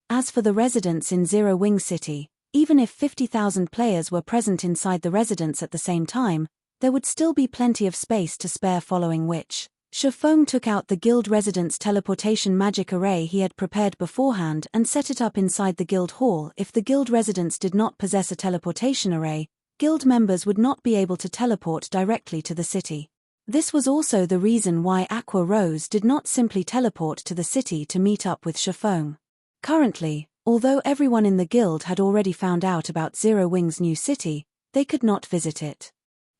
As for the residence in Zero Wing City, even if 50,000 players were present inside the residence at the same time, there would still be plenty of space to spare, following which, Shifeng took out the guild residence teleportation magic array he had prepared beforehand and set it up inside the guild hall. If the guild residence did not possess a teleportation array, guild members would not be able to teleport directly to the city. This was also the reason why Aqua Rose did not simply teleport to the city to meet up with Shifeng. Currently, although everyone in the guild had already found out about Zero Wing's new city, they could not visit it.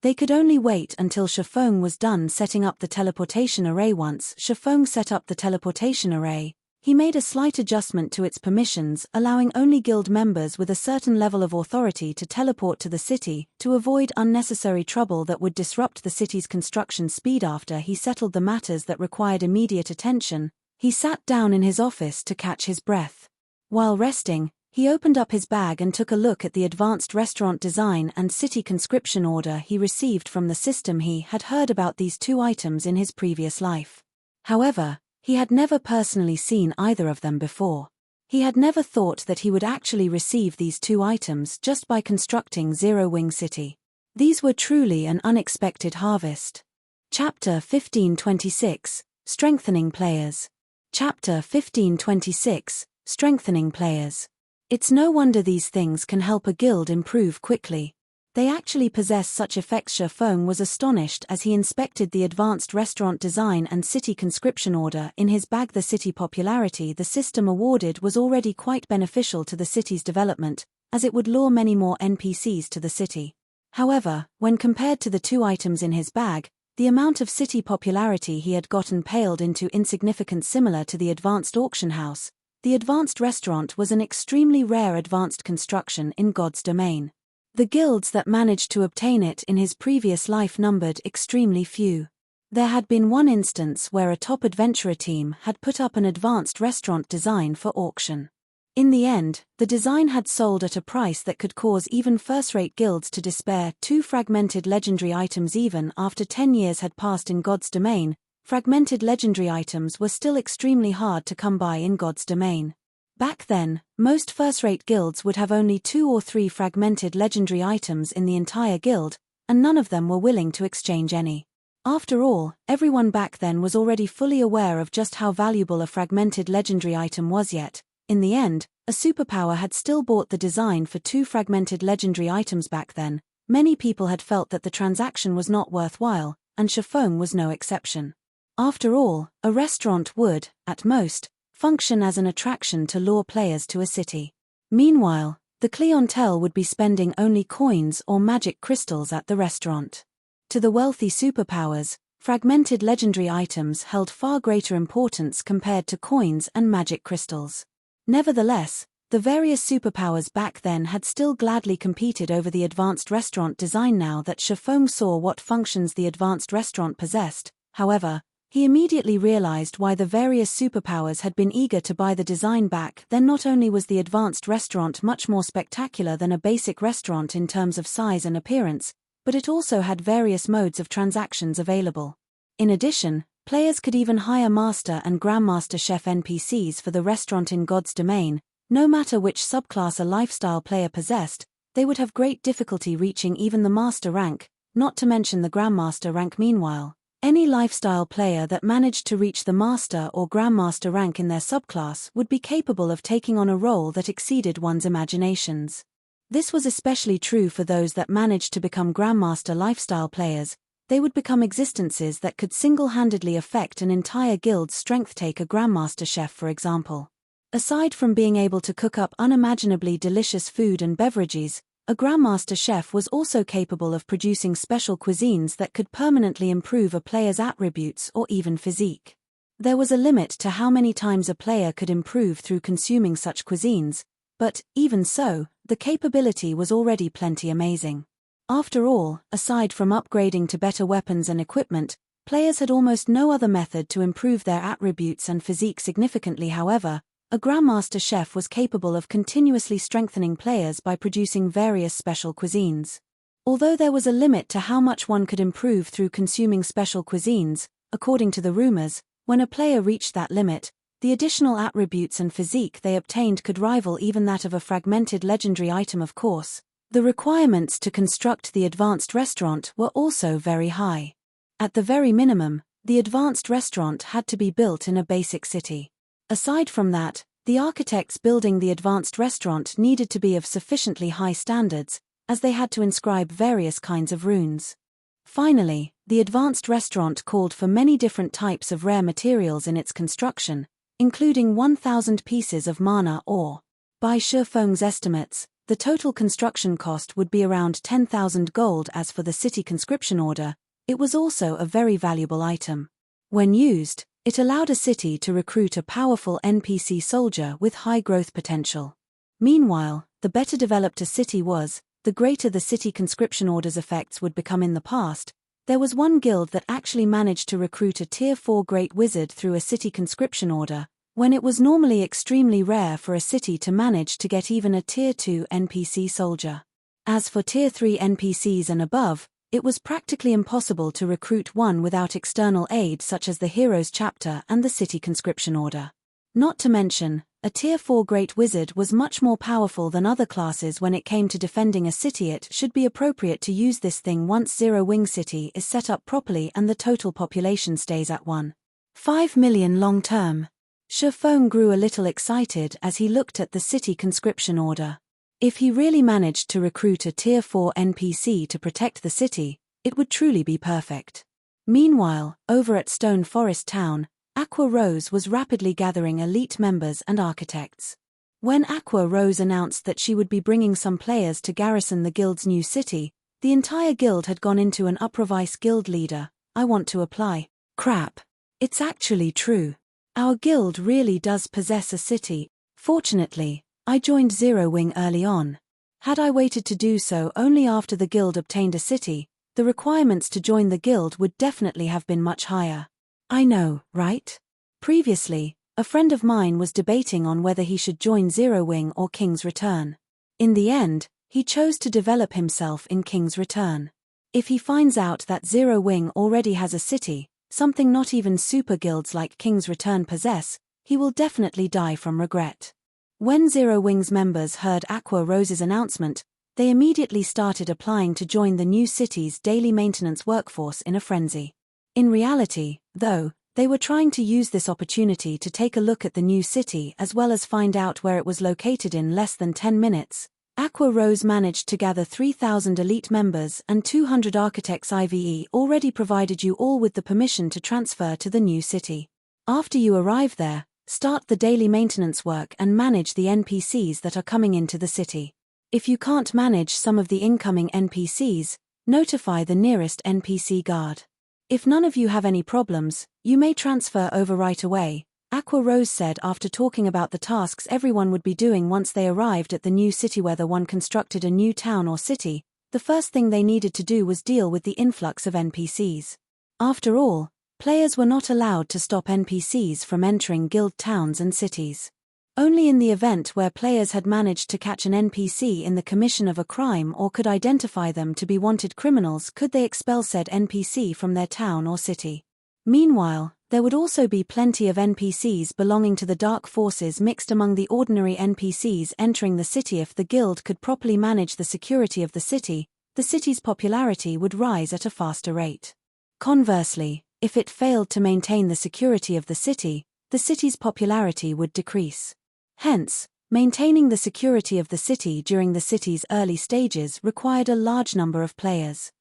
They could only wait until Shifeng was done setting up the teleportation array. Once Shifeng set up the teleportation array, he made a slight adjustment to its permissions, allowing only guild members with a certain level of authority to teleport to the city, to avoid unnecessary trouble that would disrupt the city's construction speed. After he settled the matters that required immediate attention, he sat down in his office to catch his breath. While resting, he opened up his bag and took a look at the advanced restaurant design and city conscription order he received from the system. He had heard about these two items in his previous life. However, he had never personally seen either of them before. He had never thought that he would actually receive these two items just by constructing Zero Wing City. These were truly an unexpected harvest. Chapter 1526, Strengthening Players. Chapter 1526, Strengthening Players. It's no wonder these things can help a guild improve quickly. They actually possess such effects. Shifeng was astonished as he inspected the advanced restaurant design and city conscription order in his bag. The city popularity the system awarded was already quite beneficial to the city's development, as it would lure many more NPCs to the city. However, when compared to the two items in his bag, the amount of city popularity he had gotten paled into insignificance. Similar to the advanced auction house, the advanced restaurant was an extremely rare advanced construction in God's domain. The guilds that managed to obtain it in his previous life numbered extremely few. There had been one instance where a top adventurer team had put up an advanced restaurant design for auction. In the end, the design had sold at a price that could cause even first-rate guilds to despair. 2 fragmented legendary items. Even after 10 years had passed in God's domain, fragmented legendary items were still extremely hard to come by in God's domain. Back then, most first-rate guilds would have only 2 or 3 fragmented legendary items in the entire guild, and none of them were willing to exchange any. After all, everyone back then was already fully aware of just how valuable a fragmented legendary item was. Yet, in the end, a superpower had still bought the design for 2 fragmented legendary items. Back then, many people had felt that the transaction was not worthwhile, and Shifeng was no exception. After all, a restaurant would, at most, function as an attraction to lure players to a city. Meanwhile, the clientele would be spending only coins or magic crystals at the restaurant. To the wealthy superpowers, fragmented legendary items held far greater importance compared to coins and magic crystals. Nevertheless, the various superpowers back then had still gladly competed over the advanced restaurant design. Now that Shifeng saw what functions the advanced restaurant possessed, however, he immediately realized why the various superpowers had been eager to buy the design back then. Not only was the advanced restaurant much more spectacular than a basic restaurant in terms of size and appearance, but it also had various modes of transactions available. In addition, players could even hire master and grandmaster chef NPCs for the restaurant in God's domain. No matter which subclass a lifestyle player possessed, they would have great difficulty reaching even the master rank, not to mention the grandmaster rank. Meanwhile, any lifestyle player that managed to reach the master or grandmaster rank in their subclass would be capable of taking on a role that exceeded one's imaginations. This was especially true for those that managed to become Grandmaster lifestyle players. They would become existences that could single-handedly affect an entire guild's strength. Take a Grandmaster chef, for example. Aside from being able to cook up unimaginably delicious food and beverages, a Grandmaster chef was also capable of producing special cuisines that could permanently improve a player's attributes or even physique. There was a limit to how many times a player could improve through consuming such cuisines, but, even so, the capability was already plenty amazing. After all, aside from upgrading to better weapons and equipment, players had almost no other method to improve their attributes and physique significantly. However, a Grandmaster chef was capable of continuously strengthening players by producing various special cuisines. Although there was a limit to how much one could improve through consuming special cuisines, according to the rumors, when a player reached that limit, the additional attributes and physique they obtained could rival even that of a fragmented legendary item. Of course, the requirements to construct the advanced restaurant were also very high. At the very minimum, the advanced restaurant had to be built in a basic city. Aside from that, the architects building the advanced restaurant needed to be of sufficiently high standards, as they had to inscribe various kinds of runes. Finally, the advanced restaurant called for many different types of rare materials in its construction, including 1,000 pieces of mana ore. By Shifeng's estimates, the total construction cost would be around 10,000 gold. As for the city conscription order, it was also a very valuable item. When used, it allowed a city to recruit a powerful NPC soldier with high growth potential. Meanwhile, the better developed a city was, the greater the city conscription order's effects would become. In the past, there was one guild that actually managed to recruit a Tier 4 Great Wizard through a city conscription order, when it was normally extremely rare for a city to manage to get even a Tier 2 NPC soldier. As for Tier 3 NPCs and above, it was practically impossible to recruit one without external aid such as the Heroes Chapter and the City Conscription Order. Not to mention, a Tier 4 Great Wizard was much more powerful than other classes when it came to defending a city. It should be appropriate to use this thing once Zero Wing City is set up properly and the total population stays at 1.5 million long term. Shifeng grew a little excited as he looked at the City Conscription Order. If he really managed to recruit a Tier 4 NPC to protect the city, it would truly be perfect. Meanwhile, over at Stone Forest Town, Aqua Rose was rapidly gathering elite members and architects. When Aqua Rose announced that she would be bringing some players to garrison the guild's new city, the entire guild had gone into an uproar. Vice guild leader, I want to apply. Crap. It's actually true. Our guild really does possess a city. Fortunately, I joined Zero Wing early on. Had I waited to do so only after the guild obtained a city, the requirements to join the guild would definitely have been much higher. I know, right? Previously, a friend of mine was debating on whether he should join Zero Wing or King's Return. In the end, he chose to develop himself in King's Return. If he finds out that Zero Wing already has a city, something not even super guilds like King's Return possess, he will definitely die from regret. When Zero Wing's members heard Aqua Rose's announcement, they immediately started applying to join the new city's daily maintenance workforce in a frenzy. In reality, though, they were trying to use this opportunity to take a look at the new city as well as find out where it was located. In less than 10 minutes, Aqua Rose managed to gather 3,000 elite members and 200 architects. IVE already provided you all with the permission to transfer to the new city. After you arrive there, start the daily maintenance work and manage the NPCs that are coming into the city. If you can't manage some of the incoming NPCs, notify the nearest NPC guard. If none of you have any problems, you may transfer over right away, Aqua Rose said after talking about the tasks everyone would be doing once they arrived at the new city. Whether one constructed a new town or city, the first thing they needed to do was deal with the influx of NPCs. After all, players were not allowed to stop NPCs from entering guild towns and cities. Only in the event where players had managed to catch an NPC in the commission of a crime or could identify them to be wanted criminals could they expel said NPC from their town or city. Meanwhile, there would also be plenty of NPCs belonging to the dark forces mixed among the ordinary NPCs entering the city. If the guild could properly manage the security of the city's popularity would rise at a faster rate. Conversely, if it failed to maintain the security of the city's popularity would decrease. Hence, Maintaining the security of the city during the city's early stages required a large number of players.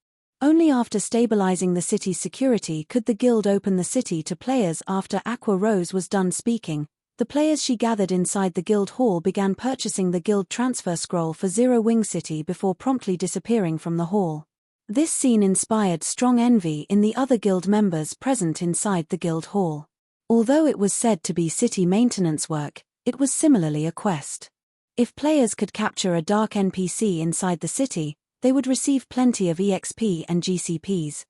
Only after stabilizing the city's security could the guild open the city to players. After Aqua Rose was done speaking, the players she gathered inside the guild hall began purchasing the guild transfer scroll for Zero Wing City before promptly disappearing from the hall. This scene inspired strong envy in the other guild members present inside the guild hall. Although it was said to be city maintenance work, it was similarly a quest. If players could capture a dark NPC inside the city, they would receive plenty of EXP and GCPs.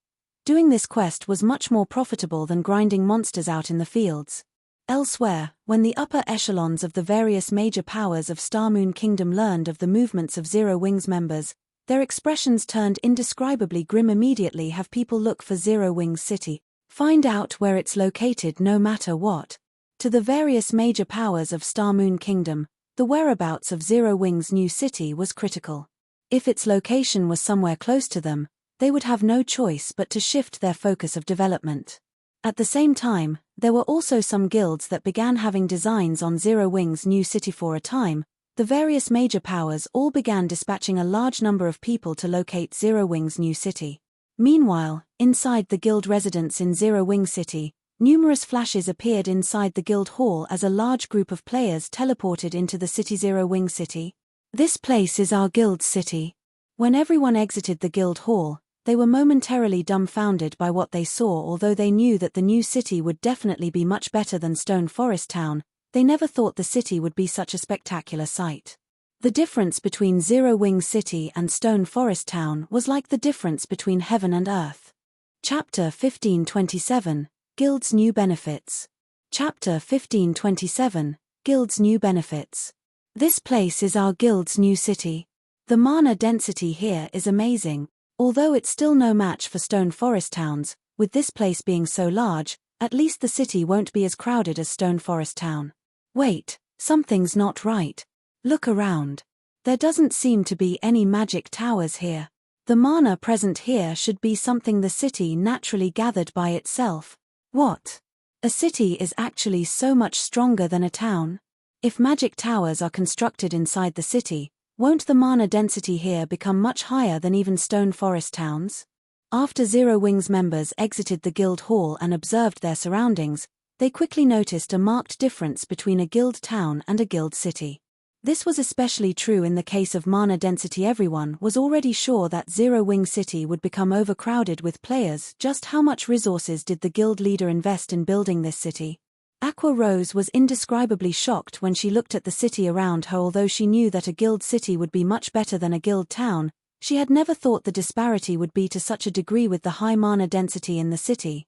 Doing this quest was much more profitable than grinding monsters out in the fields. Elsewhere, when the upper echelons of the various major powers of Star Moon Kingdom learned of the movements of Zero Wing's members, their expressions turned indescribably grim. Immediately have people look for Zero Wing's city, find out where it's located no matter what. To the various major powers of Star Moon Kingdom, the whereabouts of Zero Wing's new city was critical. If its location was somewhere close to them, they would have no choice but to shift their focus of development. At the same time, there were also some guilds that began having designs on Zero Wing's new city. For a time, the various major powers all began dispatching a large number of people to locate Zero Wing's new city. Meanwhile, inside the guild residence in Zero Wing City, numerous flashes appeared inside the guild hall as a large group of players teleported into the city. Zero Wing City. This place is our guild's city. When everyone exited the guild hall, they were momentarily dumbfounded by what they saw. Although they knew that the new city would definitely be much better than Stone Forest Town, they never thought the city would be such a spectacular sight. The difference between Zero Wing City and Stone Forest Town was like the difference between heaven and earth. Chapter 1527, Guild's New Benefits. Chapter 1527, Guild's New Benefits. This place is our guild's new city. The mana density here is amazing. Although it's still no match for Stone Forest Towns, with this place being so large, at least the city won't be as crowded as Stone Forest Town. Wait, something's not right. Look around. There doesn't seem to be any magic towers here. The mana present here should be something the city naturally gathered by itself. What? A city is actually so much stronger than a town? If magic towers are constructed inside the city, won't the mana density here become much higher than even Stone Forest Towns? After Zero Wing's members exited the guild hall and observed their surroundings, they quickly noticed a marked difference between a guild town and a guild city. This was especially true in the case of mana density. Everyone was already sure that Zero Wing City would become overcrowded with players. Just how much resources did the guild leader invest in building this city? Aqua Rose was indescribably shocked when she looked at the city around her. Although she knew that a guild city would be much better than a guild town, she had never thought the disparity would be to such a degree. With the high mana density in the city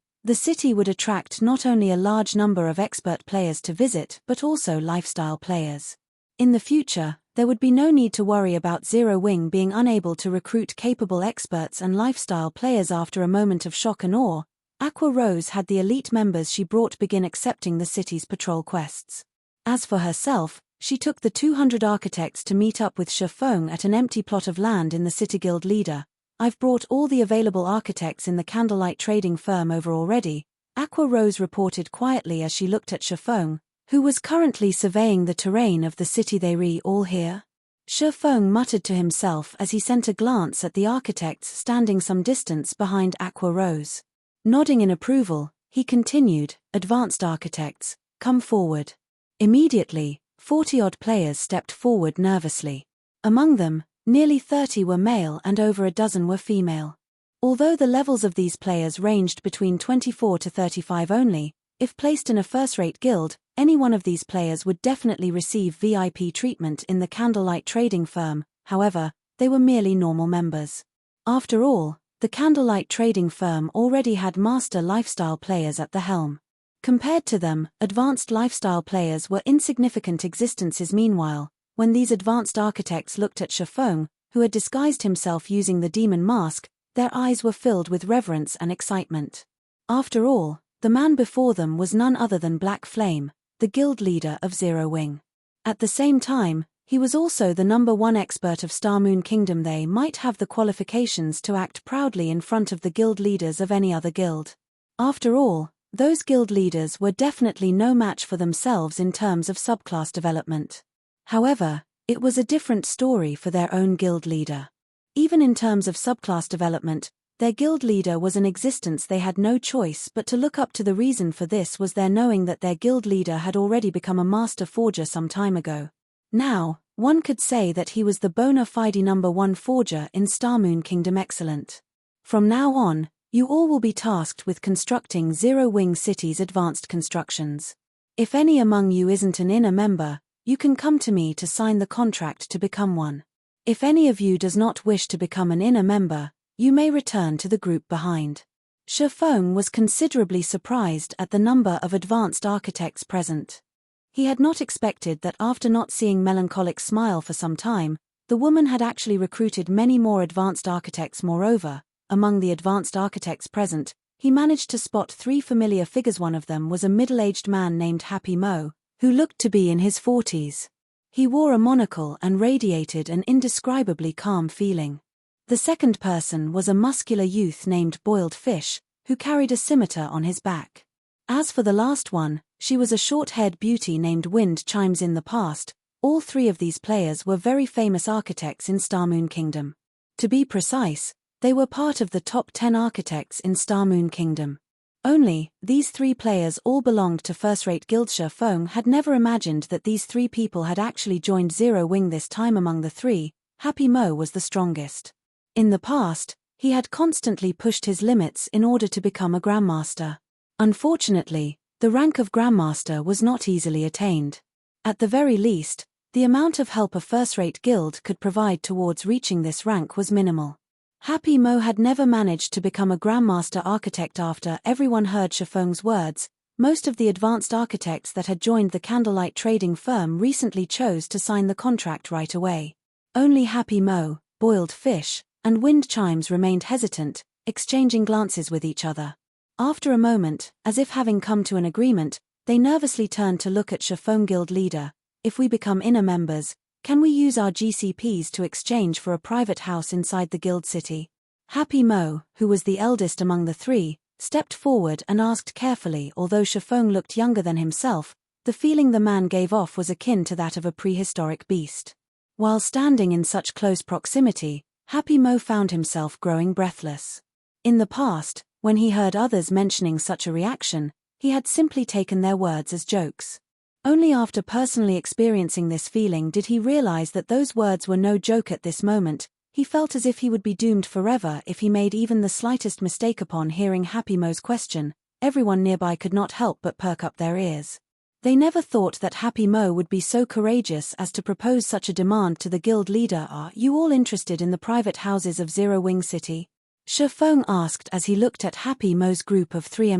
would attract not only a large number of expert players to visit but also lifestyle players. In the future, there would be no need to worry about Zero Wing being unable to recruit capable experts and lifestyle players. After a moment of shock and awe, Aqua Rose had the elite members she brought begin accepting the city's patrol quests. As for herself, she took the 200 architects to meet up with Shifeng at an empty plot of land in the city. Guild leader, I've brought all the available architects in the candlelight trading firm over already, Aqua Rose reported quietly as she looked at Shifeng, who was currently surveying the terrain of the city. They all here? Shifeng muttered to himself as he sent a glance at the architects standing some distance behind Aqua Rose. Nodding in approval, he continued, advanced architects, come forward. Immediately, 40-odd players stepped forward nervously. Among them, nearly 30 were male and over a dozen were female. Although the levels of these players ranged between 24 to 35 only, if placed in a first-rate guild, any one of these players would definitely receive VIP treatment in the candlelight trading firm. However, they were merely normal members. After all, the candlelight trading firm already had master lifestyle players at the helm. Compared to them, advanced lifestyle players were insignificant existences. Meanwhile, when these advanced architects looked at Shifeng, who had disguised himself using the demon mask, their eyes were filled with reverence and excitement. After all, the man before them was none other than Black Flame, the guild leader of Zero Wing. At the same time, he was also the #1 expert of Star Moon Kingdom. They might have the qualifications to act proudly in front of the guild leaders of any other guild. After all, those guild leaders were definitely no match for themselves in terms of subclass development. However, it was a different story for their own guild leader. Even in terms of subclass development, their guild leader was an existence they had no choice but to look up to. The reason for this was their knowing that their guild leader had already become a master forger some time ago. Now, one could say that he was the bona fide #1 forger in Starmoon Kingdom. Excellent. From now on, you all will be tasked with constructing Zero Wing City's advanced constructions. If any among you isn't an inner member, you can come to me to sign the contract to become one. If any of you does not wish to become an inner member, you may return to the group behind. Shifeng was considerably surprised at the number of advanced architects present. He had not expected that after not seeing Melancholic smile for some time, the woman had actually recruited many more advanced architects. Moreover, among the advanced architects present, he managed to spot 3 familiar figures. One of them was a middle-aged man named Happy Mo, who looked to be in his 40s. He wore a monocle and radiated an indescribably calm feeling. The second person was a muscular youth named Boiled Fish, who carried a scimitar on his back. As for the last one, she was a short-haired beauty named Wind Chimes. In the past, all 3 of these players were very famous architects in Starmoon Kingdom. To be precise, they were part of the top 10 architects in Starmoon Kingdom. Only, these 3 players all belonged to first-rate guild. Shifeng had never imagined that these 3 people had actually joined Zero Wing this time. Among the 3, Happy Mo was the strongest. In the past, he had constantly pushed his limits in order to become a Grandmaster. Unfortunately, the rank of Grandmaster was not easily attained. At the very least, the amount of help a first-rate guild could provide towards reaching this rank was minimal. Happy Mo had never managed to become a Grandmaster architect. After everyone heard Shifeng's words, most of the advanced architects that had joined the candlelight trading firm recently chose to sign the contract right away. Only Happy Mo, Boiled Fish, and Wind Chimes remained hesitant, exchanging glances with each other. After a moment, as if having come to an agreement, they nervously turned to look at Shifeng. Guild leader, if we become inner members, can we use our GCPs to exchange for a private house inside the guild city? Happy Mo, who was the eldest among the 3, stepped forward and asked carefully. Although Shifeng looked younger than himself, the feeling the man gave off was akin to that of a prehistoric beast. While standing in such close proximity, Happy Mo found himself growing breathless. In the past, when he heard others mentioning such a reaction, he had simply taken their words as jokes. Only after personally experiencing this feeling did he realize that those words were no joke. At this moment, he felt as if he would be doomed forever if he made even the slightest mistake. Upon hearing Happy Mo's question, everyone nearby could not help but perk up their ears. They never thought that Happy Mo would be so courageous as to propose such a demand to the guild leader. Are you all interested in the private houses of Zero Wing City? Shifeng asked as he looked at Happy Mo's group of 3.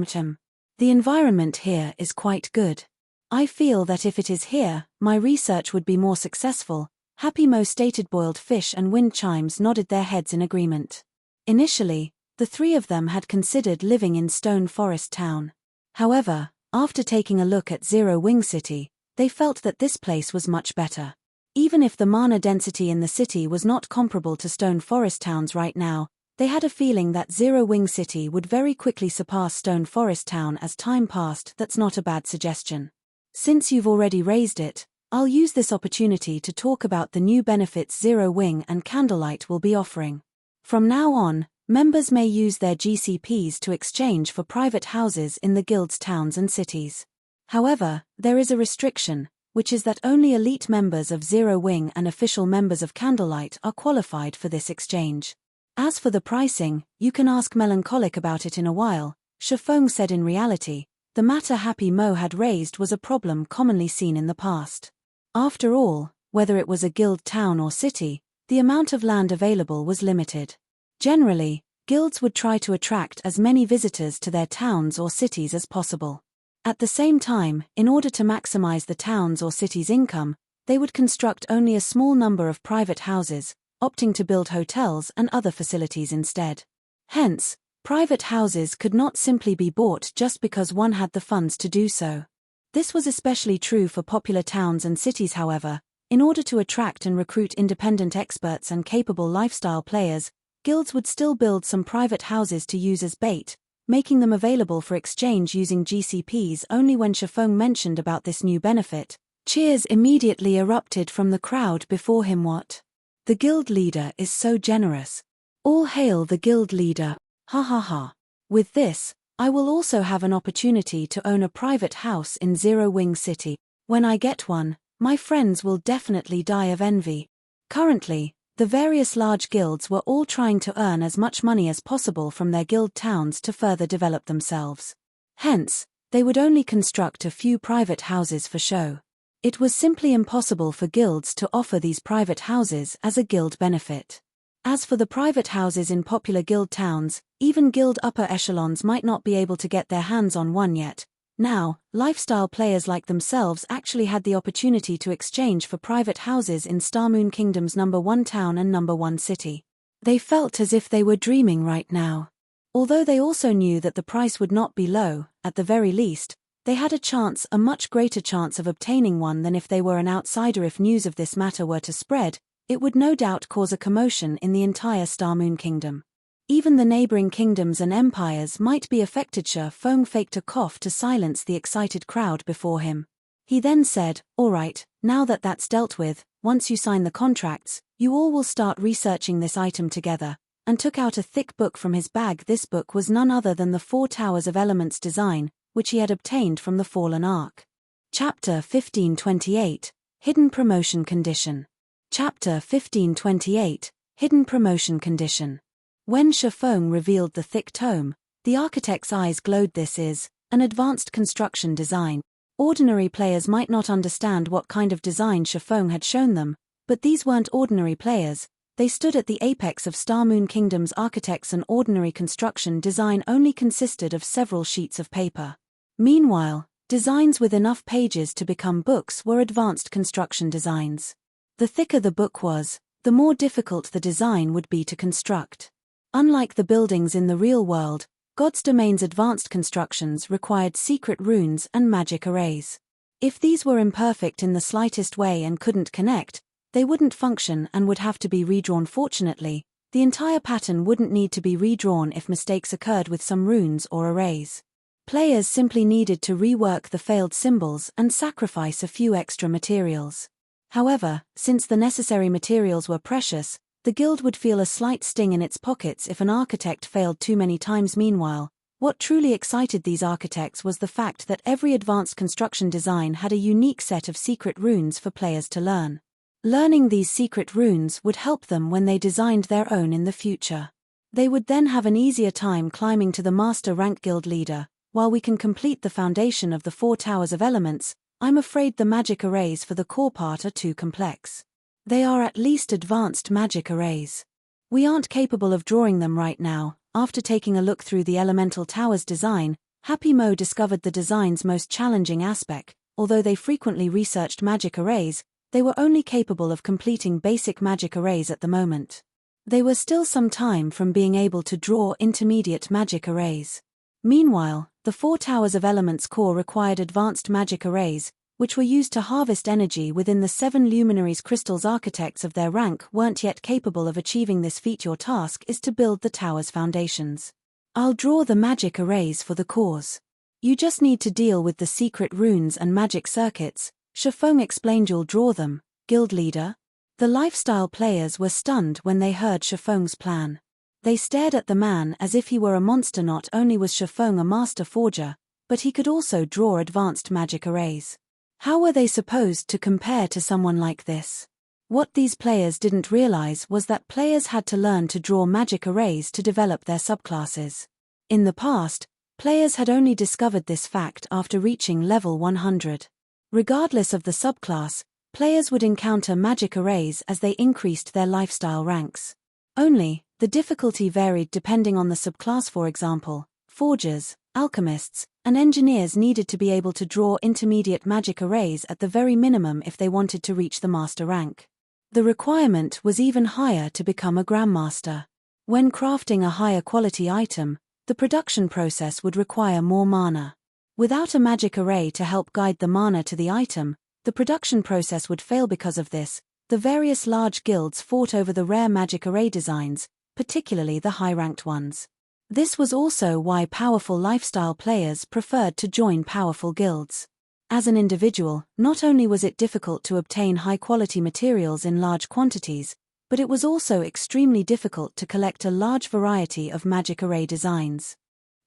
The environment here is quite good. I feel that if it is here, my research would be more successful, Happy Mo stated. Boiled Fish and Wind Chimes nodded their heads in agreement. Initially, the 3 of them had considered living in Stone Forest Town. However, after taking a look at Zero Wing City, they felt that this place was much better. Even if the mana density in the city was not comparable to Stone Forest Towns right now, they had a feeling that Zero Wing City would very quickly surpass Stone Forest Town as time passed. That's not a bad suggestion. Since you've already raised it, I'll use this opportunity to talk about the new benefits Zero Wing and Candlelight will be offering. From now on, members may use their GCPs to exchange for private houses in the guild's towns and cities. However, there is a restriction, which is that only elite members of Zero Wing and official members of Candlelight are qualified for this exchange. As for the pricing, you can ask Melancholic about it in a while, Shifeng said. In reality, the matter Happy Mo had raised was a problem commonly seen in the past. After all, whether it was a guild town or city, the amount of land available was limited. Generally, guilds would try to attract as many visitors to their towns or cities as possible. At the same time, in order to maximize the town's or city's income, they would construct only a small number of private houses, opting to build hotels and other facilities instead. Hence, private houses could not simply be bought just because one had the funds to do so. This was especially true for popular towns and cities. However, in order to attract and recruit independent experts and capable lifestyle players, guilds would still build some private houses to use as bait, making them available for exchange using GCPs. Only when Shifeng mentioned about this new benefit, Cheers immediately erupted from the crowd before him. What? The guild leader is so generous. All hail the guild leader, ha ha ha. With this, I will also have an opportunity to own a private house in Zero Wing City. When I get one, my friends will definitely die of envy. Currently, the various large guilds were all trying to earn as much money as possible from their guild towns to further develop themselves. Hence, they would only construct a few private houses for show. It was simply impossible for guilds to offer these private houses as a guild benefit. As for the private houses in popular guild towns, even guild upper echelons might not be able to get their hands on one yet. Now, lifestyle players like themselves actually had the opportunity to exchange for private houses in Starmoon Kingdom's number 1 town and number 1 city. They felt as if they were dreaming right now. Although they also knew that the price would not be low, at the very least, they had a much greater chance of obtaining one than if they were an outsider. If news of this matter were to spread, it would no doubt cause a commotion in the entire Starmoon Kingdom. Even the neighboring kingdoms and empires might be affected. Xianxia faked a cough to silence the excited crowd before him. He then said, "All right, now that that's dealt with, once you sign the contracts, you all will start researching this item together," and took out a thick book from his bag. This book was none other than the 4 Towers of Elements design, which he had obtained from the Fallen Ark. Chapter 1528, Hidden Promotion Condition. Chapter 1528, Hidden Promotion Condition. When Xianxia revealed the thick tome, the architect's eyes glowed. This is an advanced construction design. Ordinary players might not understand what kind of design Xianxia had shown them, but these weren't ordinary players. They stood at the apex of Starmoon Kingdom's architects. An ordinary construction design only consisted of several sheets of paper. Meanwhile, designs with enough pages to become books were advanced construction designs. The thicker the book was, the more difficult the design would be to construct. Unlike the buildings in the real world, God's Domain's advanced constructions required secret runes and magic arrays. If these were imperfect in the slightest way and couldn't connect, they wouldn't function and would have to be redrawn. Fortunately, the entire pattern wouldn't need to be redrawn if mistakes occurred with some runes or arrays. Players simply needed to rework the failed symbols and sacrifice a few extra materials. However, since the necessary materials were precious, the guild would feel a slight sting in its pockets if an architect failed too many times. Meanwhile, what truly excited these architects was the fact that every advanced construction design had a unique set of secret runes for players to learn. Learning these secret runes would help them when they designed their own in the future. They would then have an easier time climbing to the master rank. Guild leader, while we can complete the foundation of the 4 Towers of Elements, I'm afraid the magic arrays for the core part are too complex. They are at least advanced magic arrays. We aren't capable of drawing them right now. After taking a look through the Elemental Towers design, Happy Mo discovered the design's most challenging aspect. Although they frequently researched magic arrays, they were only capable of completing basic magic arrays at the moment. They were still some time from being able to draw intermediate magic arrays. Meanwhile, the 4 Towers of Elements core required advanced magic arrays, which were used to harvest energy within the 7 luminaries. Crystals. Architects of their rank weren't yet capable of achieving this feat. Your task is to build the tower's foundations. I'll draw the magic arrays for the cores. You just need to deal with the secret runes and magic circuits, Xianxia explained. You'll draw them, guild leader? The lifestyle players were stunned when they heard Xianxia's plan. They stared at the man as if he were a monster. Not only was Xianxia a master forger, but he could also draw advanced magic arrays. How were they supposed to compare to someone like this? What these players didn't realize was that players had to learn to draw magic arrays to develop their subclasses. In the past, players had only discovered this fact after reaching level 100. Regardless of the subclass, players would encounter magic arrays as they increased their lifestyle ranks. Only, the difficulty varied depending on the subclass. For example, forgers, alchemists, and engineers needed to be able to draw intermediate magic arrays at the very minimum if they wanted to reach the master rank. The requirement was even higher to become a grandmaster. When crafting a higher quality item, the production process would require more mana. Without a magic array to help guide the mana to the item, the production process would fail. Because of this, the various large guilds fought over the rare magic array designs, particularly the high-ranked ones. This was also why powerful lifestyle players preferred to join powerful guilds. As an individual, not only was it difficult to obtain high-quality materials in large quantities, but it was also extremely difficult to collect a large variety of magic array designs.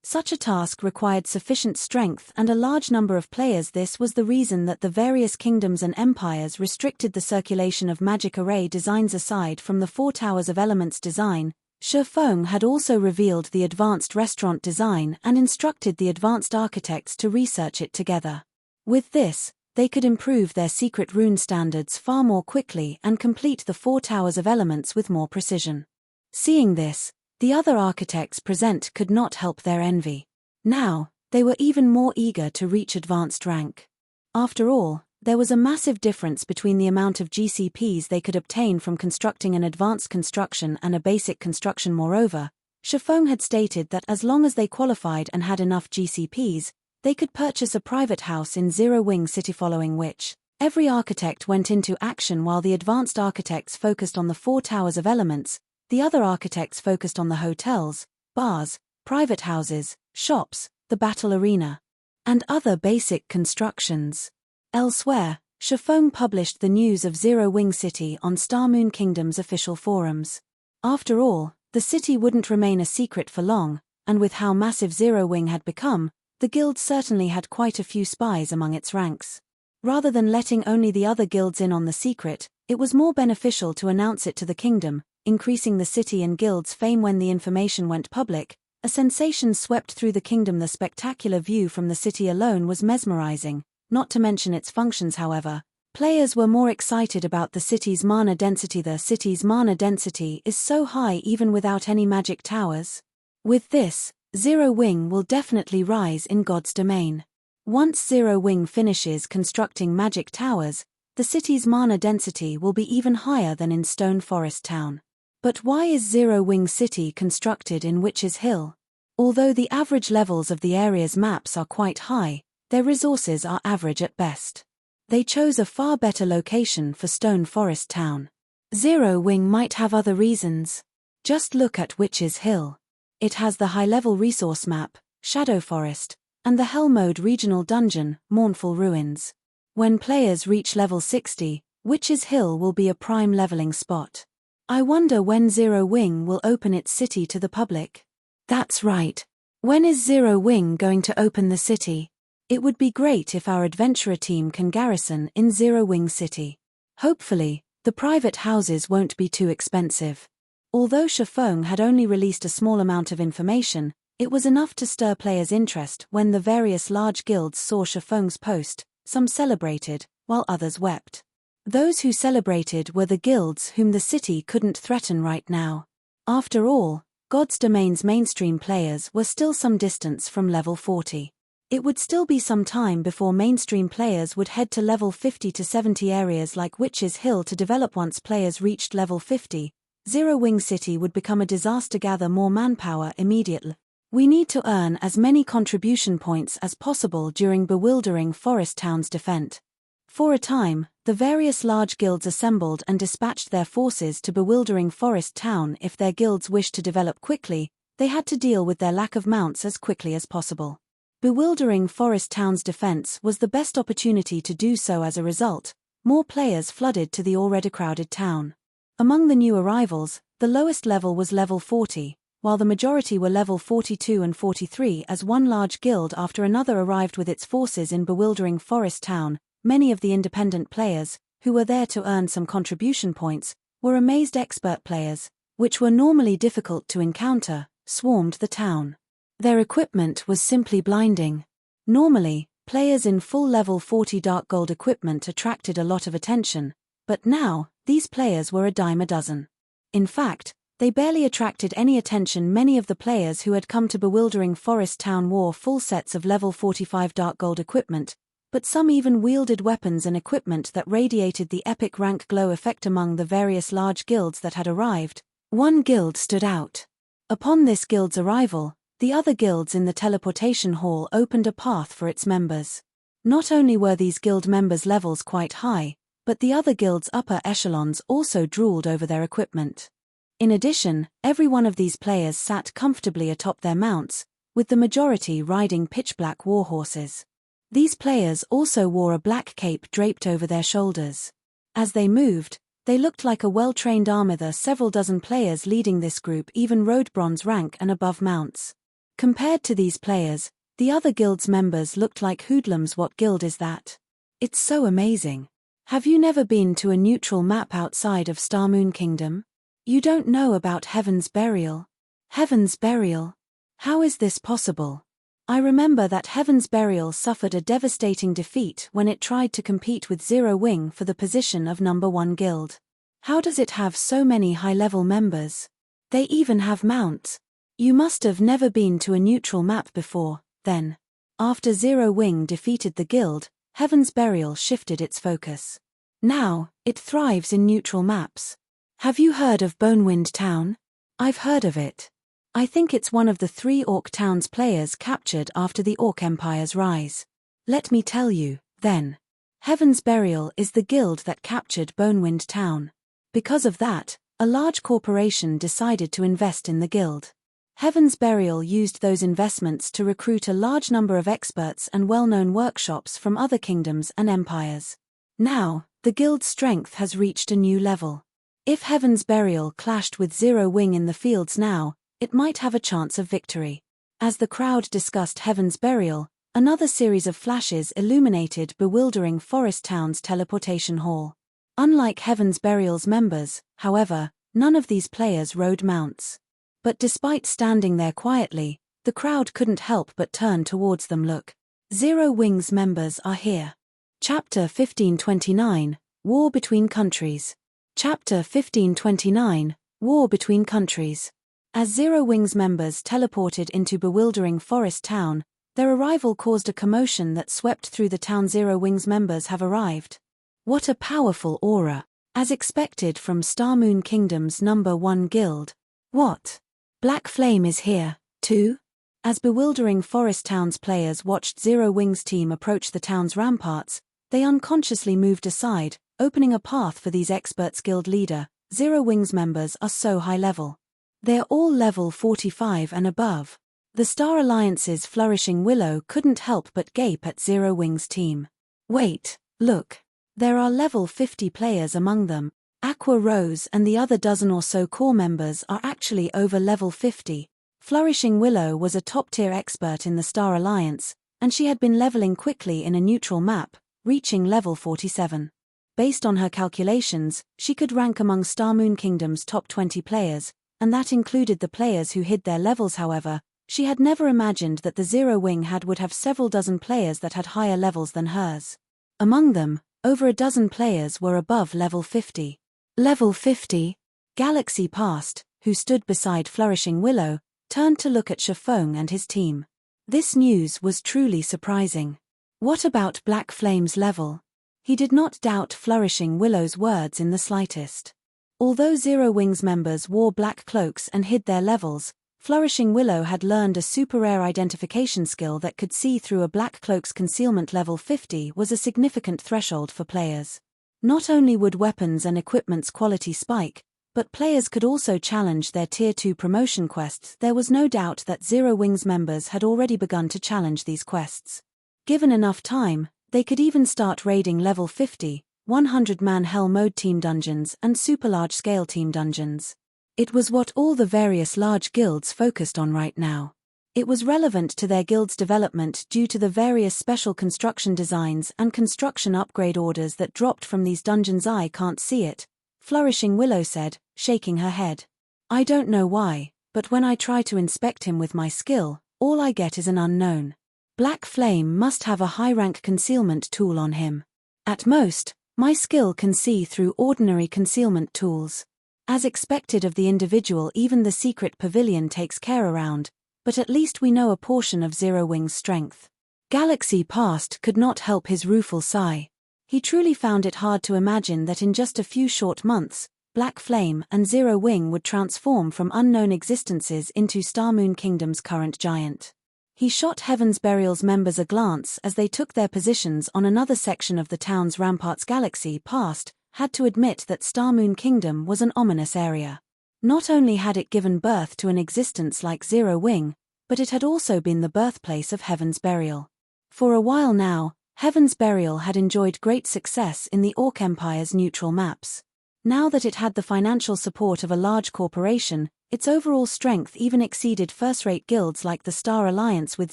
Such a task required sufficient strength and a large number of players. This was the reason that the various kingdoms and empires restricted the circulation of magic array designs. Aside from the Four Towers of Elements design, Shifeng had also revealed the advanced restaurant design and instructed the advanced architects to research it together. With this, they could improve their secret rune standards far more quickly and complete the Four Towers of Elements with more precision. Seeing this, the other architects present could not help their envy. Now, they were even more eager to reach advanced rank. After all, there was a massive difference between the amount of GCPs they could obtain from constructing an advanced construction and a basic construction. Moreover, Shifeng had stated that as long as they qualified and had enough GCPs, they could purchase a private house in Zero Wing City, following which, every architect went into action. While the advanced architects focused on the Four Towers of Elements, the other architects focused on the hotels, bars, private houses, shops, the battle arena, and other basic constructions. Elsewhere, Shifeng published the news of Zero Wing City on Star Moon Kingdom's official forums. After all, the city wouldn't remain a secret for long, and with how massive Zero Wing had become, the guild certainly had quite a few spies among its ranks. Rather than letting only the other guilds in on the secret, it was more beneficial to announce it to the kingdom, increasing the city and guild's fame. When the information went public, a sensation swept through the kingdom. The spectacular view from the city alone was mesmerizing, not to mention its functions. However, players were more excited about the city's mana density. The city's mana density is so high even without any magic towers. With this, Zero Wing will definitely rise in God's domain. Once Zero Wing finishes constructing magic towers, the city's mana density will be even higher than in Stone Forest Town. But why is Zero Wing City constructed in Witch's Hill? Although the average levels of the area's maps are quite high, their resources are average at best. They chose a far better location for Stone Forest Town. Zero Wing might have other reasons. Just look at Witch's Hill. It has the high-level resource map, Shadow Forest, and the Hell Mode regional dungeon, Mournful Ruins. When players reach level 60, Witch's Hill will be a prime leveling spot. I wonder when Zero Wing will open its city to the public. That's right. When is Zero Wing going to open the city? It would be great if our adventurer team can garrison in Zero Wing City. Hopefully, the private houses won't be too expensive. Although Shifeng had only released a small amount of information, it was enough to stir players' interest. When the various large guilds saw Shifeng's post, some celebrated, while others wept. Those who celebrated were the guilds whom the city couldn't threaten right now. After all, God's Domain's mainstream players were still some distance from level 40. It would still be some time before mainstream players would head to level 50 to 70 areas like Witch's Hill to develop. Once players reached level 50, Zero Wing City would become a disaster. Gather more manpower immediately. We need to earn as many contribution points as possible during Bewildering Forest Town's defense. For a time, the various large guilds assembled and dispatched their forces to Bewildering Forest Town. If their guilds wished to develop quickly, they had to deal with their lack of mounts as quickly as possible. Bewildering Forest Town's defense was the best opportunity to do so. As a result, more players flooded to the already crowded town. Among the new arrivals, the lowest level was level 40, while the majority were level 42 and 43. As one large guild after another arrived with its forces in Bewildering Forest Town, many of the independent players, who were there to earn some contribution points, were amazed. Expert players, which were normally difficult to encounter, swarmed the town. Their equipment was simply blinding. Normally, players in full level 40 dark gold equipment attracted a lot of attention, but now, these players were a dime a dozen. In fact, they barely attracted any attention. Many of the players who had come to Bewildering Forest Town wore full sets of level 45 dark gold equipment, but some even wielded weapons and equipment that radiated the epic rank glow effect. Among the various large guilds that had arrived, one guild stood out. Upon this guild's arrival, the other guilds in the teleportation hall opened a path for its members. Not only were these guild members' levels quite high, but the other guilds' upper echelons also drooled over their equipment. In addition, every one of these players sat comfortably atop their mounts, with the majority riding pitch-black warhorses. These players also wore a black cape draped over their shoulders. As they moved, they looked like a well-trained army. The several dozen players leading this group even rode bronze rank and above mounts. Compared to these players, the other guild's members looked like hoodlums. What guild is that? It's so amazing. Have you never been to a neutral map outside of Star Moon Kingdom? You don't know about Heaven's Burial? Heaven's Burial? How is this possible? I remember that Heaven's Burial suffered a devastating defeat when it tried to compete with Zero Wing for the position of number 1 guild. How does it have so many high-level members? They even have mounts. You must have never been to a neutral map before, then. After Zero Wing defeated the guild, Heaven's Burial shifted its focus. Now, it thrives in neutral maps. Have you heard of Bonewind Town? I've heard of it. I think it's one of the 3 Orc towns players captured after the Orc Empire's rise. Let me tell you, then. Heaven's Burial is the guild that captured Bonewind Town. Because of that, a large corporation decided to invest in the guild. Heaven's Burial used those investments to recruit a large number of experts and well-known workshops from other kingdoms and empires. Now, the guild's strength has reached a new level. If Heaven's Burial clashed with Zero Wing in the fields now, it might have a chance of victory. As the crowd discussed Heaven's Burial, another series of flashes illuminated Bewildering Forest Town's teleportation hall. Unlike Heaven's Burial's members, however, none of these players rode mounts. But despite standing there quietly, the crowd couldn't help but turn towards them. Look. Zero Wing's members are here. Chapter 1529, War Between Countries. Chapter 1529, War Between Countries. As Zero Wing's members teleported into Bewildering Forest Town, their arrival caused a commotion that swept through the town. Zero Wing's members have arrived. What a powerful aura. As expected from Star Moon Kingdom's number 1 guild. What? Black Flame is here, too? As Bewildering Forest Town's players watched Zero Wing's team approach the town's ramparts, they unconsciously moved aside, opening a path for these experts. Guild leader, Zero Wing's members are so high level. They're all level 45 and above. The Star Alliance's Flourishing Willow couldn't help but gape at Zero Wing's team. Wait, look. There are level 50 players among them. Aqua Rose and the other dozen or so core members are actually over level 50. Flourishing Willow was a top-tier expert in the Star Alliance, and she had been leveling quickly in a neutral map, reaching level 47. Based on her calculations, she could rank among Star Moon Kingdom's top 20 players, and that included the players who hid their levels. However, she had never imagined that the Zero Wing would have several dozen players that had higher levels than hers. Among them, over a dozen players were above level 50. Level 50? Galaxy Past, who stood beside Flourishing Willow, turned to look at Shifeng and his team. This news was truly surprising. What about Black Flame's level? He did not doubt Flourishing Willow's words in the slightest. Although Zero Wing's members wore black cloaks and hid their levels, Flourishing Willow had learned a super rare identification skill that could see through a black cloak's concealment. Level 50 was a significant threshold for players. Not only would weapons and equipment's quality spike, but players could also challenge their Tier 2 promotion quests. There was no doubt that Zero Wing's members had already begun to challenge these quests. Given enough time, they could even start raiding level 50, 100-man Hell Mode team dungeons and super large-scale team dungeons. It was what all the various large guilds focused on right now. It was relevant to their guild's development due to the various special construction designs and construction upgrade orders that dropped from these dungeons. I can't see it, Flourishing Willow said, shaking her head. I don't know why, but when I try to inspect him with my skill, all I get is an unknown. Black Flame must have a high-rank concealment tool on him. At most, my skill can see through ordinary concealment tools. As expected of the individual, even the secret pavilion takes care around, but at least we know a portion of Zero Wing's strength. Galaxy Past could not help his rueful sigh. He truly found it hard to imagine that in just a few short months, Black Flame and Zero Wing would transform from unknown existences into Star Moon Kingdom's current giant. He shot Heaven's Burial's members a glance as they took their positions on another section of the town's ramparts. Galaxy Past had to admit that Star Moon Kingdom was an ominous area. Not only had it given birth to an existence like Zero Wing, but it had also been the birthplace of Heaven's Burial. For a while now, Heaven's Burial had enjoyed great success in the Orc Empire's neutral maps. Now that it had the financial support of a large corporation, its overall strength even exceeded first-rate guilds like the Star Alliance, with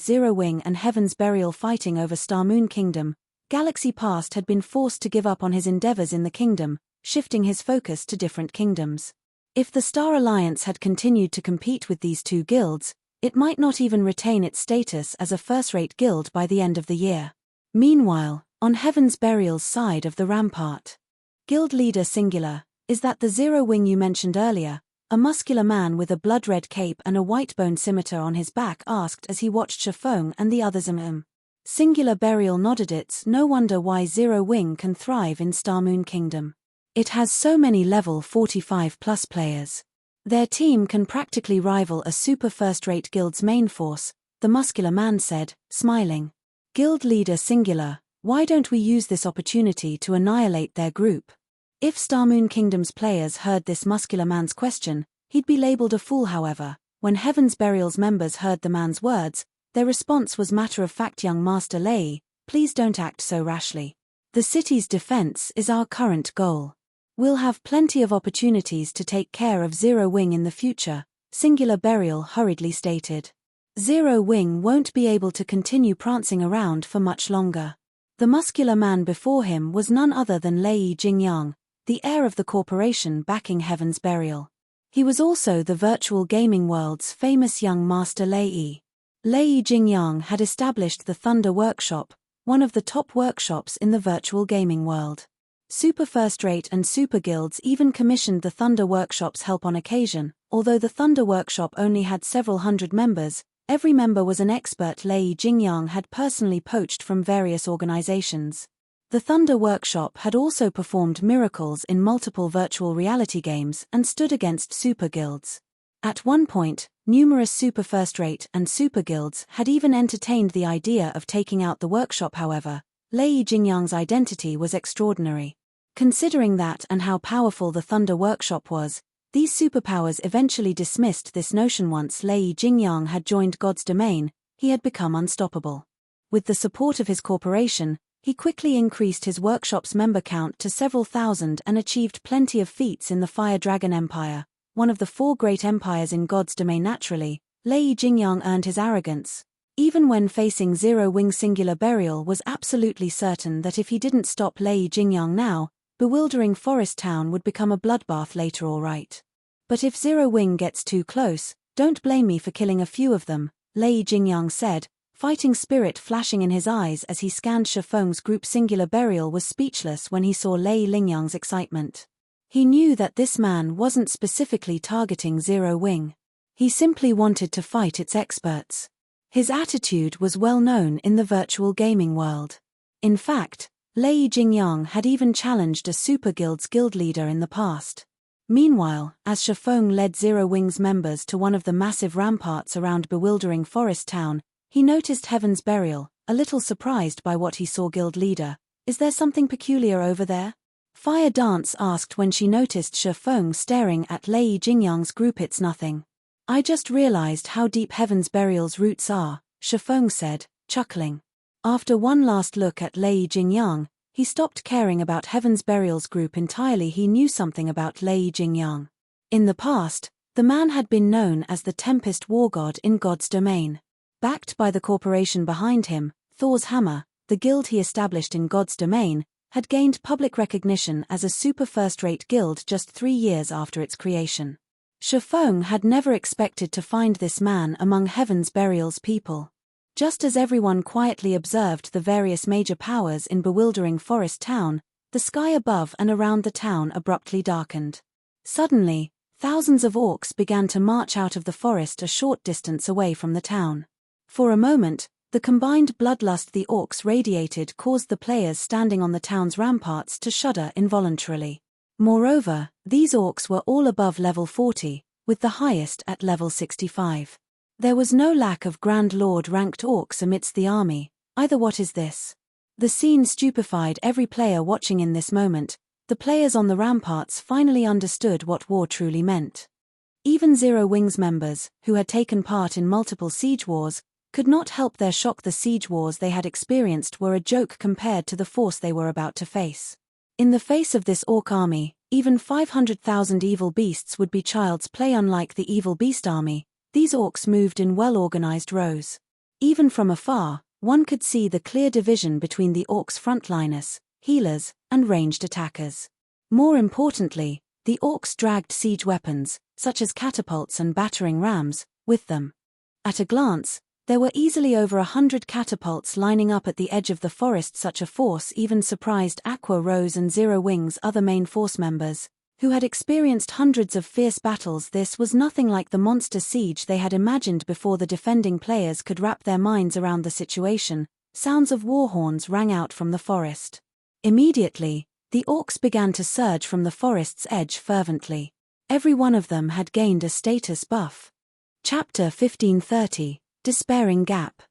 Zero Wing and Heaven's Burial fighting over Star Moon Kingdom. Galaxy Past had been forced to give up on his endeavors in the kingdom, shifting his focus to different kingdoms. If the Star Alliance had continued to compete with these two guilds, it might not even retain its status as a first-rate guild by the end of the year. Meanwhile, on Heaven's Burial's side of the rampart, Guild Leader Singular, is that the Zero Wing you mentioned earlier? A muscular man with a blood-red cape and a white-bone scimitar on his back asked as he watched Shifeng and the others. Singular Burial nodded. It's no wonder why Zero Wing can thrive in Star Moon Kingdom. It has so many level 45+ players. Their team can practically rival a super first-rate guild's main force, the muscular man said, smiling. Guild Leader Singular, why don't we use this opportunity to annihilate their group? If Star Moon Kingdom's players heard this muscular man's question, he'd be labeled a fool. However, when Heaven's Burial's members heard the man's words, their response was matter-of-fact. Young Master Lei, please don't act so rashly. The city's defense is our current goal. We'll have plenty of opportunities to take care of Zero Wing in the future, Singular Burial hurriedly stated. Zero Wing won't be able to continue prancing around for much longer. The muscular man before him was none other than Lei Jingyang, the heir of the corporation backing Heaven's Burial. He was also the virtual gaming world's famous young master Lei. Lei Jingyang had established the Thunder Workshop, one of the top workshops in the virtual gaming world. Super First-Rate and Super Guilds even commissioned the Thunder Workshop's help on occasion. Although the Thunder Workshop only had several hundred members, every member was an expert Lei Jingyang had personally poached from various organizations. The Thunder Workshop had also performed miracles in multiple virtual reality games and stood against super guilds. At one point, numerous Super First-Rate and Super Guilds had even entertained the idea of taking out the workshop. However, Lei Jingyang's identity was extraordinary. Considering that and how powerful the Thunder Workshop was, these superpowers eventually dismissed this notion. Once Lei Jingyang had joined God's domain, he had become unstoppable. With the support of his corporation, he quickly increased his workshop's member count to several thousand and achieved plenty of feats in the Fire Dragon Empire, one of the 4 great empires in God's domain. Naturally, Lei Jingyang earned his arrogance. Even when facing Zero Wing, Singular Burial was absolutely certain that if he didn't stop Lei Jingyang now, Bewildering Forest Town would become a bloodbath later. All right. But if Zero Wing gets too close, don't blame me for killing a few of them, Lei Jingyang said, fighting spirit flashing in his eyes as he scanned Shifeng's group. Singular Burial was speechless when he saw Lei Lingyang's excitement. He knew that this man wasn't specifically targeting Zero Wing. He simply wanted to fight its experts. His attitude was well known in the virtual gaming world. In fact, Lei Jingyang had even challenged a super guild's guild leader in the past. Meanwhile, as Shifeng led Zero Wing's members to one of the massive ramparts around Bewildering Forest Town, he noticed Heaven's Burial, a little surprised by what he saw. Guild leader, is there something peculiar over there? Fire Dance asked when she noticed Shifeng staring at Lei Jingyang's group. It's nothing. I just realized how deep Heaven's Burial's roots are, Shifeng said, chuckling. After one last look at Lei Jingyang, he stopped caring about Heaven's Burial's group entirely. He knew something about Lei Jingyang. In the past, the man had been known as the Tempest War God in God's domain. Backed by the corporation behind him, Thor's Hammer, the guild he established in God's domain, had gained public recognition as a super first-rate guild just 3 years after its creation. Shifeng had never expected to find this man among Heaven's Burial's people. Just as everyone quietly observed the various major powers in Bewildering Forest Town, the sky above and around the town abruptly darkened. Suddenly, thousands of orcs began to march out of the forest a short distance away from the town. For a moment, the combined bloodlust the orcs radiated caused the players standing on the town's ramparts to shudder involuntarily. Moreover, these orcs were all above level 40, with the highest at level 65. There was no lack of Grand Lord-ranked orcs amidst the army, either. What is this? The scene stupefied every player watching. In this moment, the players on the ramparts finally understood what war truly meant. Even Zero Wing's members, who had taken part in multiple siege wars, could not help their shock. The siege wars they had experienced were a joke compared to the force they were about to face. In the face of this orc army, even 500,000 evil beasts would be child's play. Unlike the evil beast army, these orcs moved in well-organized rows. Even from afar, one could see the clear division between the orcs' frontliners, healers, and ranged attackers. More importantly, the orcs dragged siege weapons, such as catapults and battering rams, with them. At a glance, there were easily over 100 catapults lining up at the edge of the forest. Such a force even surprised Aqua Rose and Zero Wings, other main force members, who had experienced hundreds of fierce battles. This was nothing like the monster siege they had imagined before. The defending players could wrap their minds around the situation. Sounds of war horns rang out from the forest. Immediately, the orcs began to surge from the forest's edge fervently. Every one of them had gained a status buff. Chapter 1530, Despairing Gap.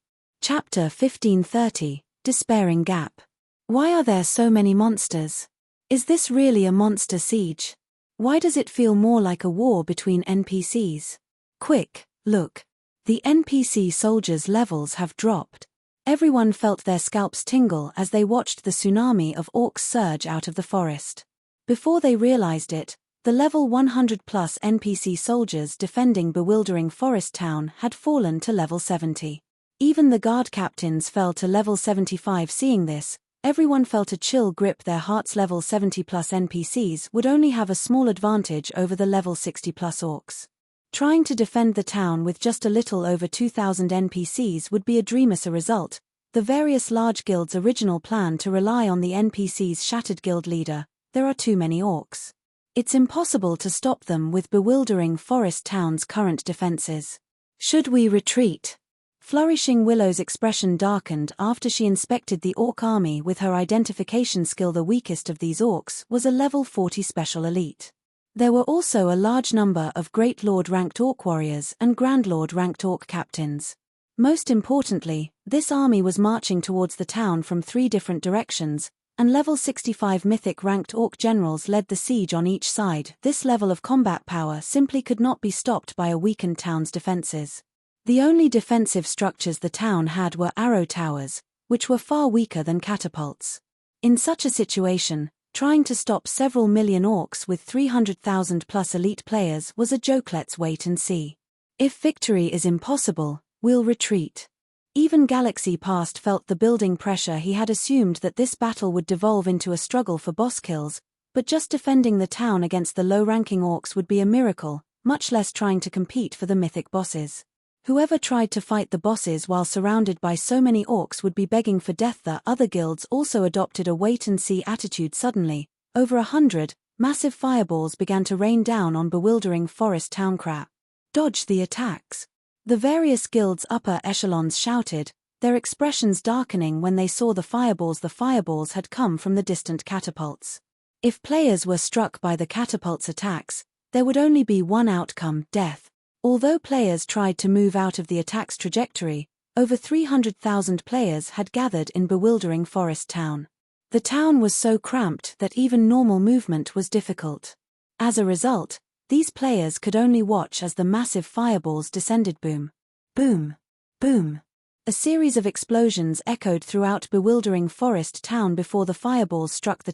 Chapter 1530, Despairing Gap. Why are there so many monsters? Is this really a monster siege? Why does it feel more like a war between NPCs? Quick, look. The NPC soldiers' levels have dropped. Everyone felt their scalps tingle as they watched the tsunami of orcs surge out of the forest. Before they realized it, the level 100+ NPC soldiers defending bewildering forest town had fallen to level 70. Even the guard captains fell to level 75. Seeing this, everyone felt a chill grip their hearts. Level 70+ NPCs would only have a small advantage over the level 60+ orcs. Trying to defend the town with just a little over 2,000 NPCs would be a dream. As a result, the various large guilds' original plan to rely on the NPCs shattered. Guild leader, there are too many orcs. It's impossible to stop them with bewildering forest town's current defenses. Should we retreat? Flourishing Willow's expression darkened after she inspected the orc army with her identification skill. The weakest of these orcs was a level 40 special elite. There were also a large number of Great Lord ranked orc warriors and Grand Lord ranked orc captains. Most importantly, this army was marching towards the town from 3 different directions, and level 65 mythic ranked orc generals led the siege on each side. This level of combat power simply could not be stopped by a weakened town's defenses. The only defensive structures the town had were arrow towers, which were far weaker than catapults. In such a situation, trying to stop several million orcs with 300,000+ elite players was a joke. Let's wait and see. If victory is impossible, we'll retreat. Even Galaxy Past felt the building pressure. He had assumed that this battle would devolve into a struggle for boss kills, but just defending the town against the low-ranking orcs would be a miracle, much less trying to compete for the mythic bosses. Whoever tried to fight the bosses while surrounded by so many orcs would be begging for death. The other guilds also adopted a wait-and-see attitude. Suddenly, over 100 massive fireballs began to rain down on bewildering forest town. Crap. Dodge the attacks. The various guilds' upper echelons shouted, their expressions darkening when they saw the fireballs. The fireballs had come from the distant catapults. If players were struck by the catapults' attacks, there would only be one outcome: death. Although players tried to move out of the attack's trajectory, over 300,000 players had gathered in bewildering forest town. The town was so cramped that even normal movement was difficult. As a result, these players could only watch as the massive fireballs descended. Boom. Boom. Boom. A series of explosions echoed throughout bewildering forest town. Before the fireballs struck the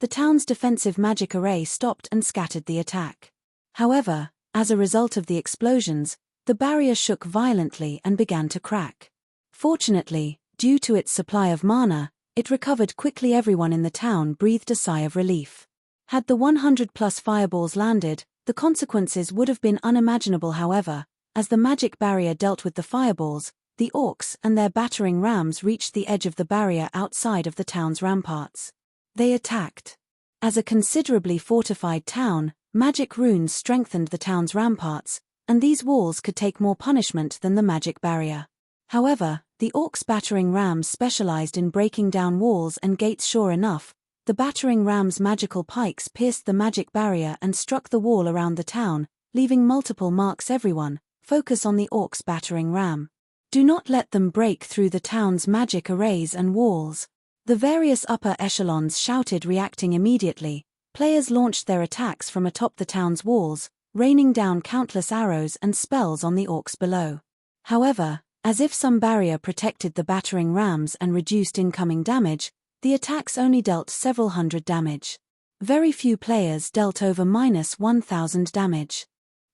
town's defensive magic array stopped and scattered the attack. However, as a result of the explosions, the barrier shook violently and began to crack. Fortunately, due to its supply of mana, it recovered quickly. Everyone in the town breathed a sigh of relief. Had the 100+ fireballs landed, the consequences would have been unimaginable. However, as the magic barrier dealt with the fireballs, the orcs and their battering rams reached the edge of the barrier outside of the town's ramparts. They attacked. As a considerably fortified town, magic runes strengthened the town's ramparts, and these walls could take more punishment than the magic barrier. However, the orcs' battering rams specialized in breaking down walls and gates. Sure enough, the battering ram's magical pikes pierced the magic barrier and struck the wall around the town, leaving multiple marks. Everyone, focus on the orcs' battering ram. Do not let them break through the town's magic arrays and walls. The various upper echelons shouted. Reacting immediately, players launched their attacks from atop the town's walls, raining down countless arrows and spells on the orcs below. However, As if some barrier protected the battering rams and reduced incoming damage, the attacks only dealt several hundred damage. Very few players dealt over -1,000 damage.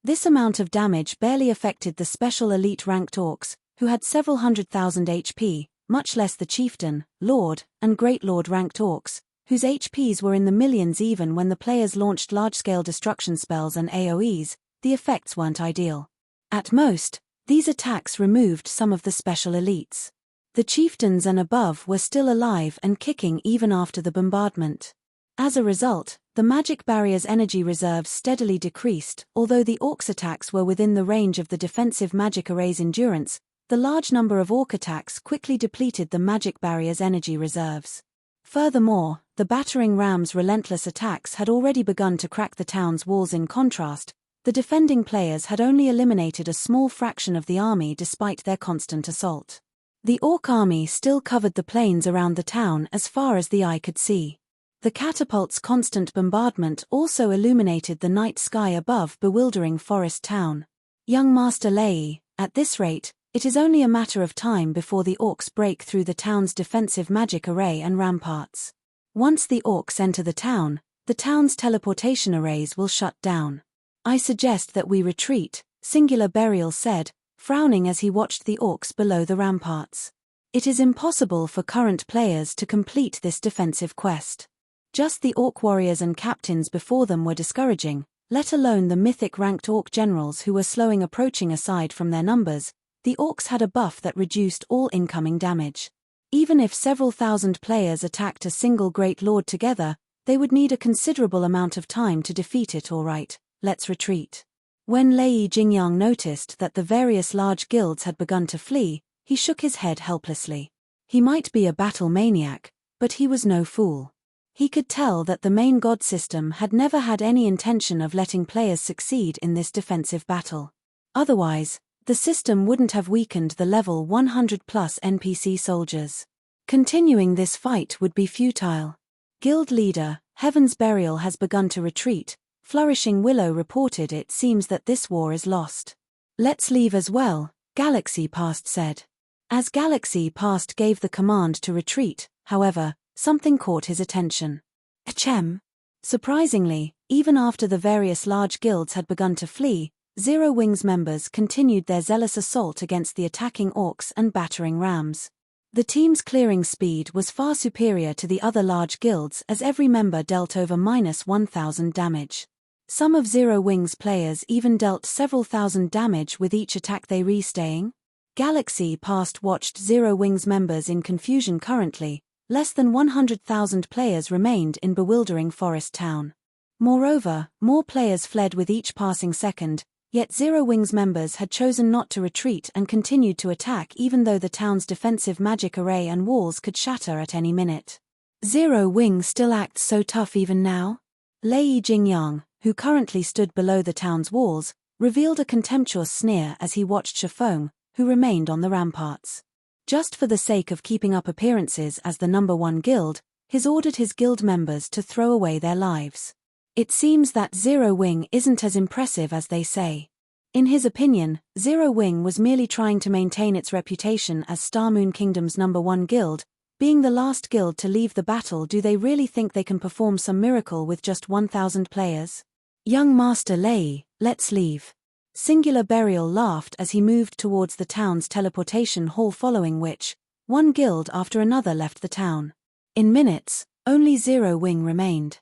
This amount of damage barely affected the special elite ranked orcs, who had several 100,000 HP, much less the chieftain, lord, and great lord ranked orcs, whose HPs were in the millions. Even when the players launched large-scale destruction spells and AoEs, the effects weren't ideal. At most, these attacks removed some of the special elites. The chieftains and above were still alive and kicking even after the bombardment. As a result, the magic barrier's energy reserves steadily decreased. Although the orcs' attacks were within the range of the defensive magic array's endurance, the large number of orc attacks quickly depleted the magic barrier's energy reserves. Furthermore, the battering rams' relentless attacks had already begun to crack the town's walls. In contrast, the defending players had only eliminated a small fraction of the army despite their constant assault. The orc army still covered the plains around the town as far as the eye could see. The catapult's constant bombardment also illuminated the night sky above bewildering forest town. Young Master Lei, at this rate, it is only a matter of time before the orcs break through the town's defensive magic array and ramparts. Once the orcs enter the town's teleportation arrays will shut down. I suggest that we retreat, Singular Burial said, frowning as he watched the orcs below the ramparts. It is impossible for current players to complete this defensive quest. Just the orc warriors and captains before them were discouraging, let alone the mythic ranked orc generals who were slowing approaching. Aside from their numbers, the orcs had a buff that reduced all incoming damage. Even if several thousand players attacked a single great lord together, they would need a considerable amount of time to defeat it. All right, let's retreat. When Lei Jingyang noticed that the various large guilds had begun to flee, he shook his head helplessly. He might be a battle maniac, but he was no fool. He could tell that the main god system had never had any intention of letting players succeed in this defensive battle. Otherwise, the system wouldn't have weakened the level 100+ NPC soldiers. Continuing this fight would be futile. Guild leader, Heaven's Burial has begun to retreat. Flourishing Willow reported. It seems that this war is lost. Let's leave as well, Galaxy Past said. As Galaxy Past gave the command to retreat, however, something caught his attention. Achem. Surprisingly, even after the various large guilds had begun to flee, Zero Wings members continued their zealous assault against the attacking orcs and battering rams. The team's clearing speed was far superior to the other large guilds, as every member dealt over -1,000 damage. Some of Zero Wings players even dealt several thousand damage with each attack they re-staying. Galaxy Past watched Zero Wings members in confusion. Currently, less than 100,000 players remained in bewildering forest town. Moreover, more players fled with each passing second, yet Zero Wings members had chosen not to retreat and continued to attack even though the town's defensive magic array and walls could shatter at any minute. Zero Wing still acts so tough even now? Lei Jingyang, who currently stood below the town's walls, revealed a contemptuous sneer as he watched Shifeng, who remained on the ramparts. Just for the sake of keeping up appearances as the #1 guild, he's ordered his guild members to throw away their lives. It seems that Zero Wing isn't as impressive as they say. In his opinion, Zero Wing was merely trying to maintain its reputation as Star Moon Kingdom's #1 guild, being the last guild to leave the battle. Do they really think they can perform some miracle with just 1,000 players? Young Master Lei, let's leave. Singular Burial laughed as he moved towards the town's teleportation hall, following which, one guild after another left the town. In minutes, only Zero Wing remained.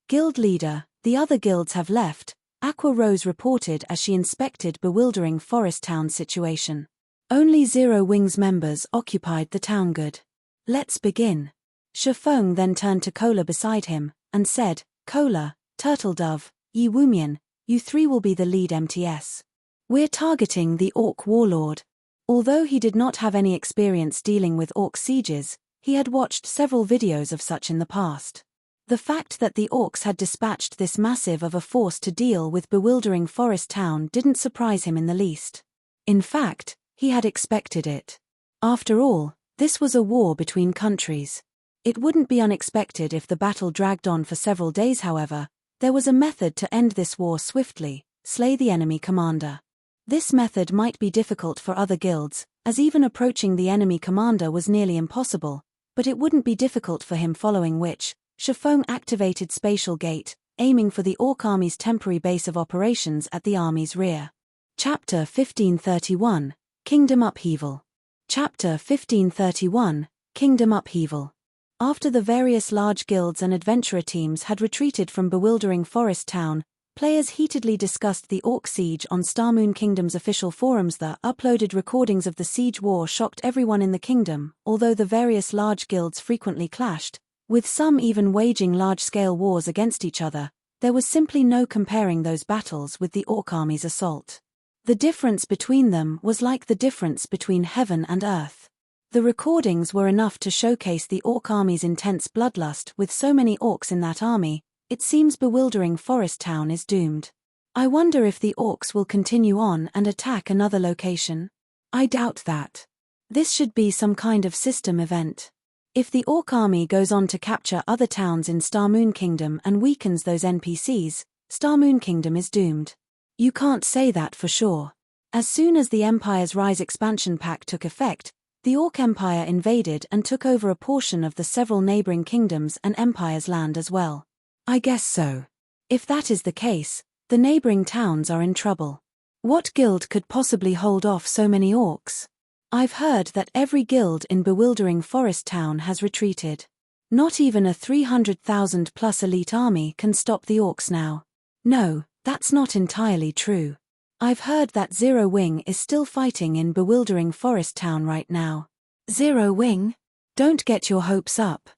Guild leader, the other guilds have left, Aqua Rose reported as she inspected bewildering forest town situation. Only Zero Wing's members occupied the town. Good. Let's begin. Shifeng then turned to Cola beside him, and said, Cola, Turtle Dove, Yi Wumian, you three will be the lead MTS. We're targeting the Orc Warlord. Although he did not have any experience dealing with Orc sieges, he had watched several videos of such in the past. The fact that the Orcs had dispatched this massive of a force to deal with bewildering forest town didn't surprise him in the least. In fact, he had expected it. After all, this was a war between countries. It wouldn't be unexpected if the battle dragged on for several days. However, there was a method to end this war swiftly: slay the enemy commander. This method might be difficult for other guilds, as even approaching the enemy commander was nearly impossible, but it wouldn't be difficult for him, following which, Shifeng activated Spatial Gate, aiming for the Orc army's temporary base of operations at the army's rear. Chapter 1531, Kingdom Upheaval. Chapter 1531, Kingdom Upheaval. After the various large guilds and adventurer teams had retreated from Bewildering Forest Town, players heatedly discussed the Orc siege on Starmoon Kingdom's official forums. The uploaded recordings of the siege war shocked everyone in the kingdom, although the various large guilds frequently clashed, with some even waging large-scale wars against each other. There was simply no comparing those battles with the Orc army's assault. The difference between them was like the difference between heaven and earth. The recordings were enough to showcase the Orc army's intense bloodlust. With so many Orcs in that army, it seems Bewildering Forest Town is doomed. I wonder if the Orcs will continue on and attack another location. I doubt that. This should be some kind of system event. If the Orc army goes on to capture other towns in Starmoon Kingdom and weakens those NPCs, Starmoon Kingdom is doomed. You can't say that for sure. As soon as the Empire's Rise expansion pack took effect, the Orc Empire invaded and took over a portion of the several neighboring kingdoms and empires' land as well. I guess so. If that is the case, the neighboring towns are in trouble. What guild could possibly hold off so many Orcs? I've heard that every guild in Bewildering Forest Town has retreated. Not even a 300,000-plus elite army can stop the Orcs now. No, that's not entirely true. I've heard that Zero Wing is still fighting in Bewildering Forest Town right now. Zero Wing? Don't get your hopes up.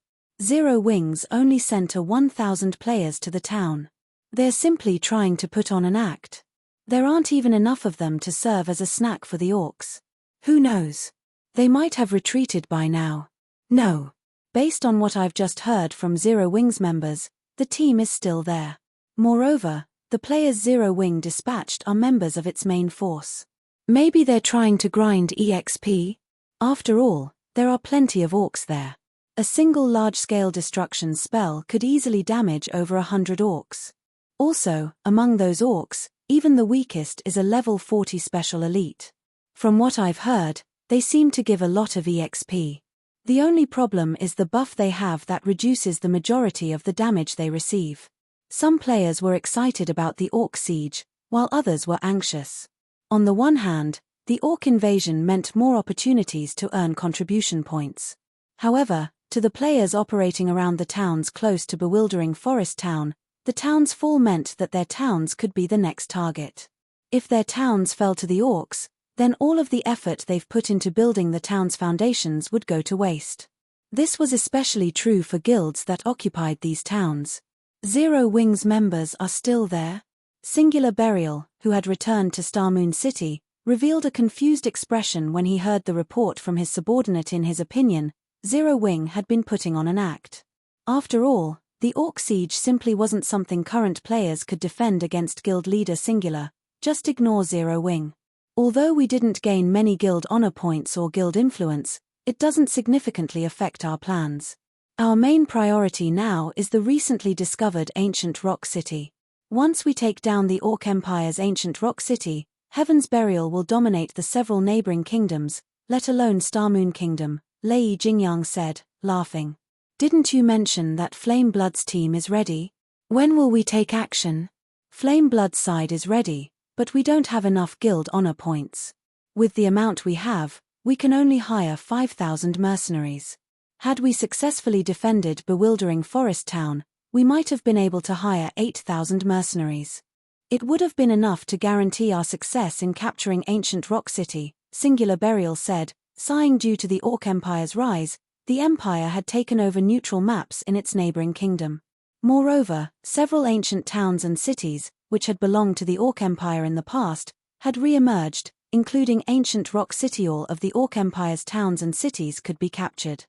Zero Wings only sent 1,000 players to the town. They're simply trying to put on an act. There aren't even enough of them to serve as a snack for the Orcs. Who knows? They might have retreated by now. No. Based on what I've just heard from Zero Wing's members, the team is still there. Moreover, the players Zero Wing dispatched are members of its main force. Maybe they're trying to grind EXP? After all, there are plenty of Orcs there. A single large-scale destruction spell could easily damage over 100 Orcs. Also, among those Orcs, even the weakest is a level 40 special elite. From what I've heard, they seem to give a lot of EXP. The only problem is the buff they have that reduces the majority of the damage they receive. Some players were excited about the Orc siege, while others were anxious. On the one hand, the Orc invasion meant more opportunities to earn contribution points. However, to the players operating around the towns close to Bewildering Forest Town, the town's fall meant that their towns could be the next target. If their towns fell to the Orcs, then all of the effort they've put into building the town's foundations would go to waste. This was especially true for guilds that occupied these towns. Zero Wing's members are still there. Singular Burial, who had returned to Starmoon City, revealed a confused expression when he heard the report from his subordinate. In his opinion, Zero Wing had been putting on an act. After all, the Orc siege simply wasn't something current players could defend against guild leader Singular. Just ignore Zero Wing. Although we didn't gain many guild honor points or guild influence, it doesn't significantly affect our plans. Our main priority now is the recently discovered Ancient Rock City. Once we take down the Orc Empire's Ancient Rock City, Heaven's Burial will dominate the several neighboring kingdoms, let alone Starmoon Kingdom, Lei Jingyang said, laughing. Didn't you mention that Flame Blood's team is ready? When will we take action? Flame Blood's side is ready, but we don't have enough guild honor points. With the amount we have, we can only hire 5,000 mercenaries. Had we successfully defended Bewildering Forest Town, we might have been able to hire 8,000 mercenaries. It would have been enough to guarantee our success in capturing Ancient Rock City, Singular Burial said, sighing. Due to the Orc Empire's rise, the Empire had taken over neutral maps in its neighboring kingdom. Moreover, several ancient towns and cities, which had belonged to the Orc Empire in the past, had re-emerged, including Ancient Rock City. All of the Orc Empire's towns and cities could be captured.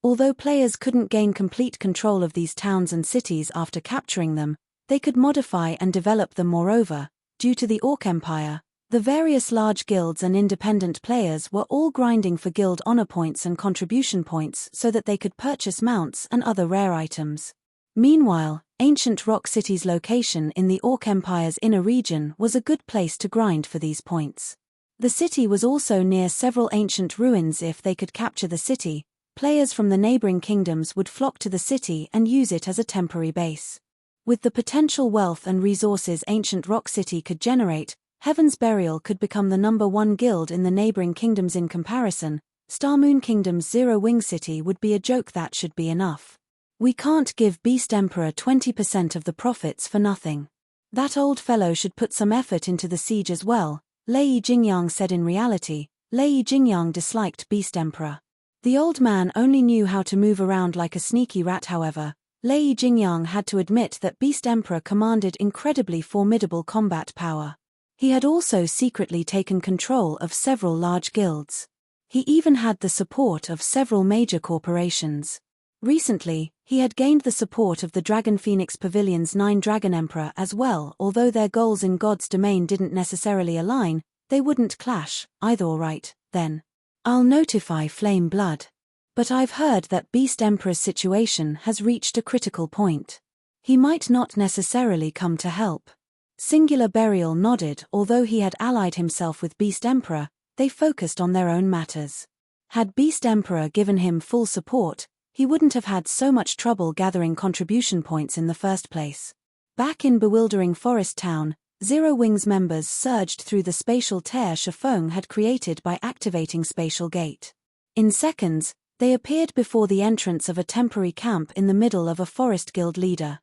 Although players couldn't gain complete control of these towns and cities after capturing them, they could modify and develop them. Moreover, due to the Orc Empire, the various large guilds and independent players were all grinding for guild honor points and contribution points so that they could purchase mounts and other rare items. Meanwhile, Ancient Rock City's location in the Orc Empire's inner region was a good place to grind for these points. The city was also near several ancient ruins. If they could capture the city, players from the neighboring kingdoms would flock to the city and use it as a temporary base. With the potential wealth and resources Ancient Rock City could generate, Heaven's Burial could become the #1 guild in the neighboring kingdoms. In comparison, Starmoon Kingdom's Zero Wing City would be a joke. That should be enough. We can't give Beast Emperor 20% of the profits for nothing. That old fellow should put some effort into the siege as well, Lei Jingyang said. In reality, Lei Jingyang disliked Beast Emperor. The old man only knew how to move around like a sneaky rat. However, Lei Jingyang had to admit that Beast Emperor commanded incredibly formidable combat power. He had also secretly taken control of several large guilds. He even had the support of several major corporations. Recently, he had gained the support of the Dragon Phoenix Pavilion's 9 Dragon Emperor as well. Although their goals in God's domain didn't necessarily align, they wouldn't clash either. Alright, then. I'll notify Flame Blood. But I've heard that Beast Emperor's situation has reached a critical point. He might not necessarily come to help. Singular Burial nodded. Although he had allied himself with Beast Emperor, they focused on their own matters. Had Beast Emperor given him full support, he wouldn't have had so much trouble gathering contribution points in the first place. Back in Bewildering Forest Town, Zero Wings members surged through the spatial tear Shifeng had created by activating Spatial Gate. In seconds, they appeared before the entrance of a temporary camp in the middle of a forest guild leader.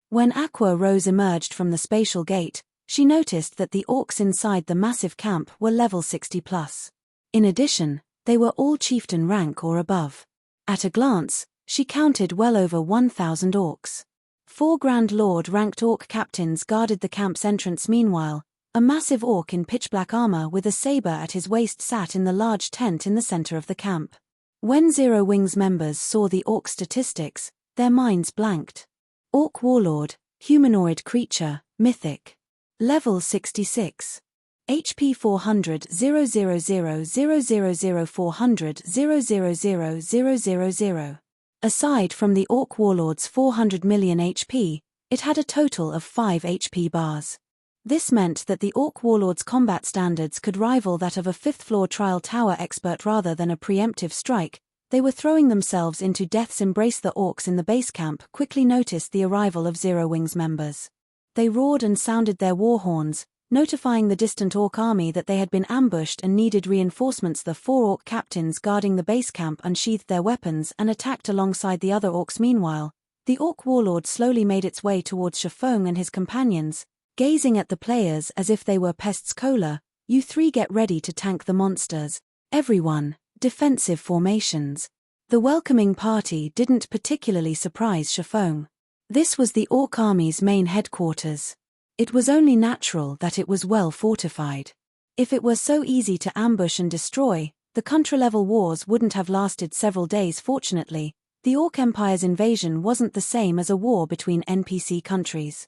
When Aqua Rose emerged from the Spatial Gate, she noticed that the orcs inside the massive camp were level 60+. In addition, they were all chieftain rank or above. At a glance, she counted well over 1,000 orcs. 4 Grand Lord ranked orc captains guarded the camp's entrance. Meanwhile, a massive orc in pitch-black armor with a saber at his waist sat in the large tent in the center of the camp. When Zero Wings members saw the orc statistics, their minds blanked. Orc Warlord, humanoid creature, mythic. Level 66. HP 400 000 000 400 000 000. Aside from the Orc Warlord's 400 million HP, it had a total of 5 HP bars. This meant that the Orc Warlord's combat standards could rival that of a 5th-floor trial tower expert. Rather than a preemptive strike, they were throwing themselves into death's embrace. The orcs in the base camp quickly noticed the arrival of Zero Wings members. They roared and sounded their war horns, notifying the distant orc army that they had been ambushed and needed reinforcements. The 4 orc captains guarding the base camp unsheathed their weapons and attacked alongside the other orcs. Meanwhile, the Orc Warlord slowly made its way towards Shifeng and his companions, gazing at the players as if they were pests. Cola, you 3 get ready to tank the monsters. Everyone, defensive formations. The welcoming party didn't particularly surprise Shifeng. This was the orc army's main headquarters. It was only natural that it was well fortified. If it were so easy to ambush and destroy, the country-level wars wouldn't have lasted several days. Fortunately, the Orc Empire's invasion wasn't the same as a war between NPC countries.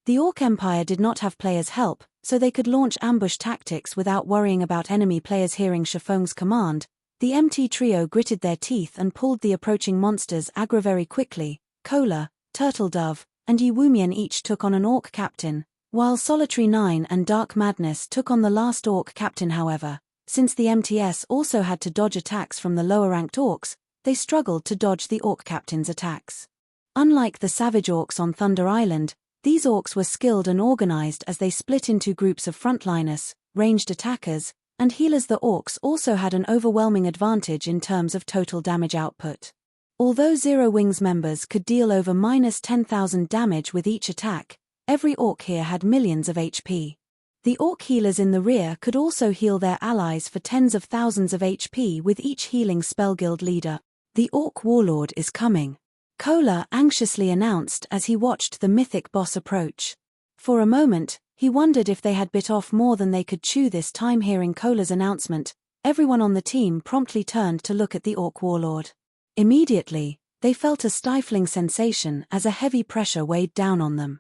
The Orc Empire did not have players' help, so they could launch ambush tactics without worrying about enemy players. Hearing Shifeng's command, the MT trio gritted their teeth and pulled the approaching monsters aggro very quickly. Cola, Turtle Dove, and Yi Wumian each took on an orc captain, while Solitary 9 and Dark Madness took on the last orc captain. However, since the MTS also had to dodge attacks from the lower-ranked orcs, they struggled to dodge the orc captain's attacks. Unlike the savage orcs on Thunder Island, these orcs were skilled and organized as they split into groups of frontliners, ranged attackers, and healers. The orcs also had an overwhelming advantage in terms of total damage output. Although Zero Wings members could deal over -10,000 damage with each attack, every orc here had millions of HP. The orc healers in the rear could also heal their allies for tens of thousands of HP with each healing spell. Guild leader, the Orc Warlord is coming, Cola anxiously announced as he watched the mythic boss approach. For a moment, he wondered if they had bit off more than they could chew. This time, hearing Cola's announcement, everyone on the team promptly turned to look at the Orc Warlord. Immediately, they felt a stifling sensation as a heavy pressure weighed down on them.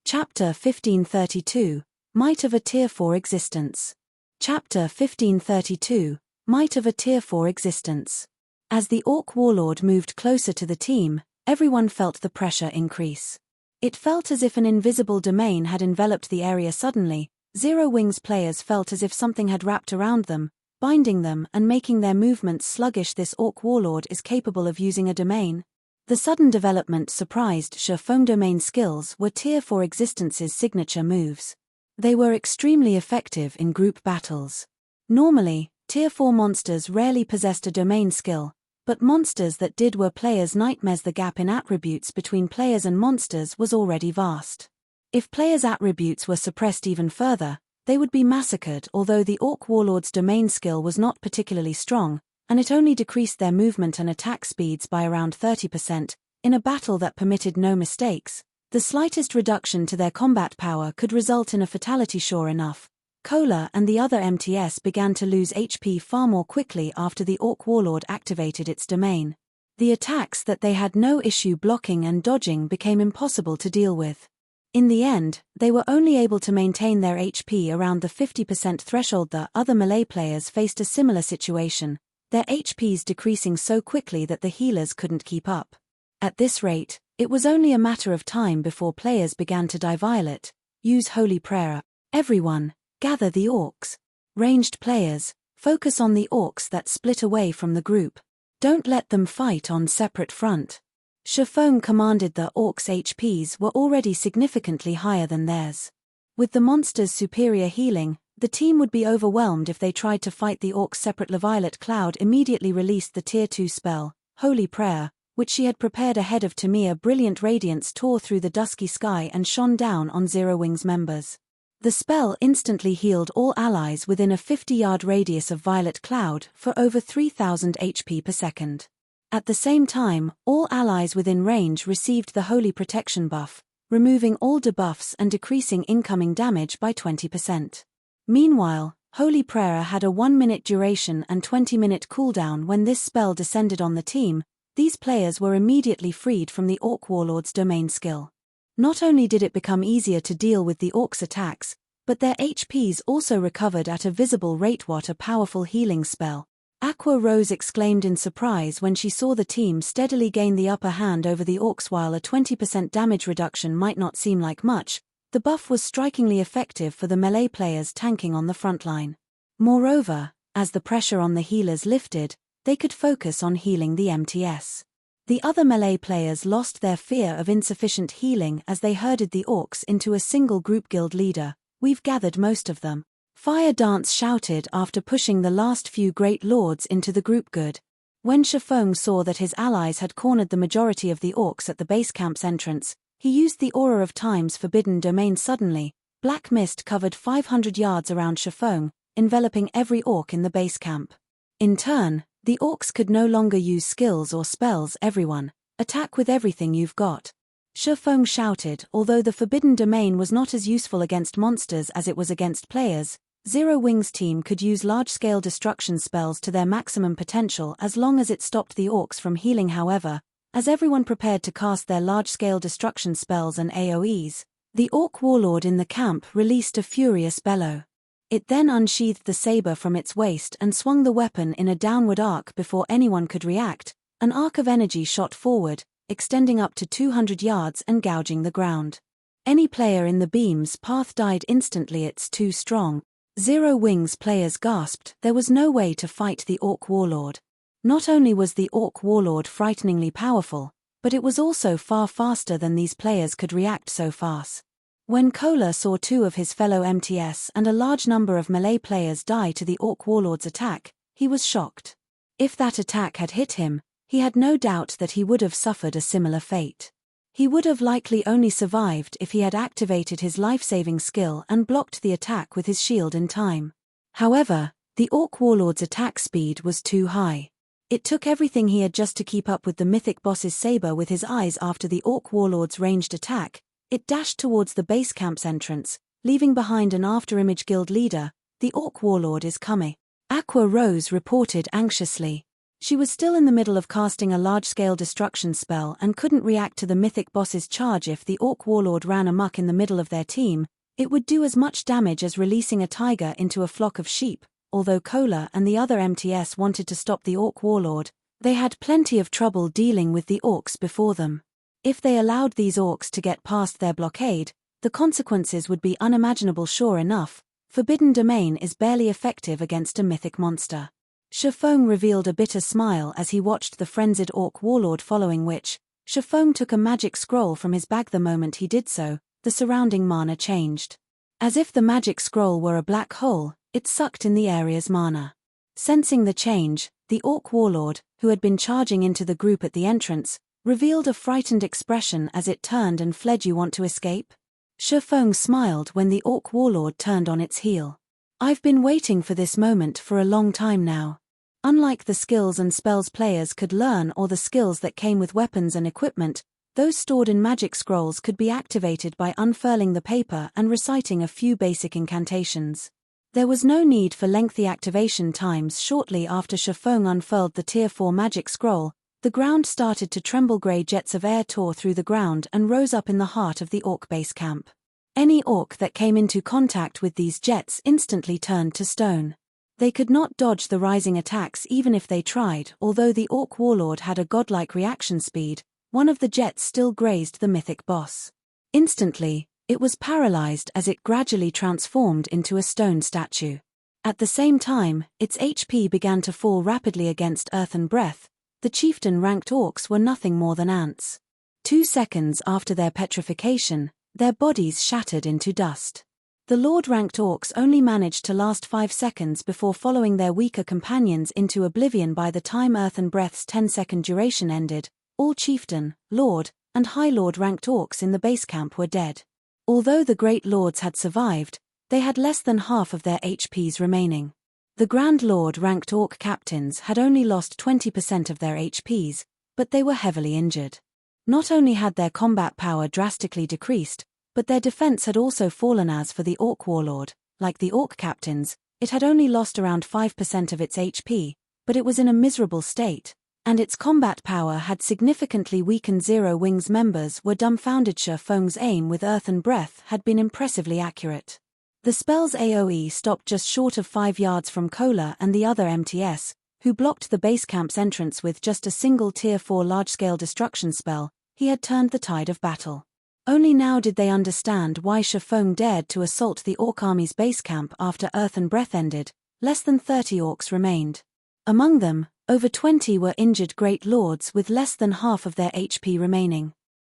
Chapter 1532, Might of a Tier 4 Existence. Chapter 1532, Might of a Tier 4 Existence. As the Orc Warlord moved closer to the team, everyone felt the pressure increase. It felt as if an invisible domain had enveloped the area. Suddenly, Zero Wings players felt as if something had wrapped around them, binding them and making their movements sluggish. This orc warlord is capable of using a domain. The sudden development surprised Shifeng. Domain skills were Tier 4 Existence's signature moves. They were extremely effective in group battles. Normally, Tier 4 monsters rarely possessed a domain skill, but monsters that did were players' nightmares. The gap in attributes between players and monsters was already vast. If players' attributes were suppressed even further, they would be massacred. Although the orc warlord's domain skill was not particularly strong, and it only decreased their movement and attack speeds by around 30%, in a battle that permitted no mistakes, the slightest reduction to their combat power could result in a fatality. Sure enough, Cola and the other MTS began to lose HP far more quickly after the orc warlord activated its domain. The attacks that they had no issue blocking and dodging became impossible to deal with. In the end, they were only able to maintain their HP around the 50% threshold. The other melee players faced a similar situation, their HPs decreasing so quickly that the healers couldn't keep up. At this rate, it was only a matter of time before players began to die. Violet, use Holy Prayer. Everyone, gather the orcs. Ranged players, focus on the orcs that split away from the group. Don't let them fight on separate front. Shifeng commanded. The orcs' HPs were already significantly higher than theirs. With the monster's superior healing, the team would be overwhelmed if they tried to fight the orcs separately. Violet Cloud immediately released the Tier 2 spell, Holy Prayer, which she had prepared ahead of time. A brilliant radiance tore through the dusky sky and shone down on Zero Wings members. The spell instantly healed all allies within a 50-yard radius of Violet Cloud for over 3000 HP per second. At the same time, all allies within range received the Holy Protection buff, removing all debuffs and decreasing incoming damage by 20%. Meanwhile, Holy Prayer had a 1-minute duration and 20-minute cooldown. When this spell descended on the team, these players were immediately freed from the orc warlord's domain skill. Not only did it become easier to deal with the orcs' attacks, but their HPs also recovered at a visible rate. What a powerful healing spell! Aqua Rose exclaimed in surprise when she saw the team steadily gain the upper hand over the orcs. While a 20% damage reduction might not seem like much, the buff was strikingly effective for the melee players tanking on the front line. Moreover, as the pressure on the healers lifted, they could focus on healing the MTS. The other melee players lost their fear of insufficient healing as they herded the orcs into a single group. Guild leader, we've gathered most of them. Fire Dance shouted after pushing the last few great lords into the group. Good. When Shifeng saw that his allies had cornered the majority of the orcs at the base camp's entrance, he used the Aura of Time's forbidden domain. Suddenly, black mist covered 500 yards around Shifeng, enveloping every orc in the base camp. In turn, the orcs could no longer use skills or spells. Everyone, attack with everything you've got. Shifeng shouted. Although the forbidden domain was not as useful against monsters as it was against players, Zero Wings' team could use large-scale destruction spells to their maximum potential as long as it stopped the orcs from healing. However, as everyone prepared to cast their large-scale destruction spells and AoEs, the orc warlord in the camp released a furious bellow. It then unsheathed the saber from its waist and swung the weapon in a downward arc. Before anyone could react, an arc of energy shot forward, extending up to 200 yards and gouging the ground. Any player in the beam's path died instantly. It's too strong. Zero Wings players gasped. There was no way to fight the orc warlord. Not only was the orc warlord frighteningly powerful, but it was also far faster than these players could react so fast. When Cola saw 2 of his fellow MTS and a large number of melee players die to the orc warlord's attack, he was shocked. If that attack had hit him, he had no doubt that he would have suffered a similar fate. He would have likely only survived if he had activated his life-saving skill and blocked the attack with his shield in time. However, the orc warlord's attack speed was too high. It took everything he had just to keep up with the mythic boss's saber. With his eyes after the orc warlord's ranged attack, it dashed towards the base camp's entrance, leaving behind an afterimage. Guild leader, the orc warlord is coming. Aqua Rose reported anxiously. She was still in the middle of casting a large-scale destruction spell and couldn't react to the mythic boss's charge. If the orc warlord ran amok in the middle of their team, it would do as much damage as releasing a tiger into a flock of sheep. Although Cola and the other MTS wanted to stop the orc warlord, they had plenty of trouble dealing with the orcs before them. If they allowed these orcs to get past their blockade, the consequences would be unimaginable. Sure enough, Forbidden Domain is barely effective against a mythic monster. Shifeng revealed a bitter smile as he watched the frenzied orc warlord, following which, Shifeng took a magic scroll from his bag. The moment he did so, the surrounding mana changed. As if the magic scroll were a black hole, it sucked in the area's mana. Sensing the change, the orc warlord, who had been charging into the group at the entrance, revealed a frightened expression as it turned and fled. You want to escape? Shifeng smiled when the orc warlord turned on its heel. I've been waiting for this moment for a long time now. Unlike the skills and spells players could learn or the skills that came with weapons and equipment, those stored in magic scrolls could be activated by unfurling the paper and reciting a few basic incantations. There was no need for lengthy activation times. Shortly after Shifeng unfurled the Tier 4 magic scroll, the ground started to tremble. Grey jets of air tore through the ground and rose up in the heart of the orc base camp. Any orc that came into contact with these jets instantly turned to stone. They could not dodge the rising attacks even if they tried. Although the orc warlord had a godlike reaction speed, one of the jets still grazed the mythic boss. Instantly, it was paralyzed as it gradually transformed into a stone statue. At the same time, its HP began to fall rapidly. Against earth and breath, the chieftain-ranked orcs were nothing more than ants. 2 seconds after their petrification, their bodies shattered into dust. The Lord-ranked orcs only managed to last 5 seconds before following their weaker companions into oblivion. By the time Earth and Breath's 10-second duration ended, all chieftain, lord, and high lord-ranked orcs in the base camp were dead. Although the great lords had survived, they had less than half of their HPs remaining. The Grand Lord-ranked orc captains had only lost 20% of their HPs, but they were heavily injured. Not only had their combat power drastically decreased, but their defense had also fallen. As for the orc warlord, like the orc captains, it had only lost around 5% of its HP, but it was in a miserable state, and its combat power had significantly weakened. Zero Wings members were dumbfounded. Shifeng's aim with Earth and Breath had been impressively accurate. The spell's AoE stopped just short of 5 yards from Kola and the other MTS, who blocked the base camp's entrance with just a single Tier 4 large-scale destruction spell. He had turned the tide of battle. Only now did they understand why Shifeng dared to assault the orc army's base camp. After Earth and Breath ended, less than 30 orcs remained. Among them, over 20 were injured great lords with less than half of their HP remaining.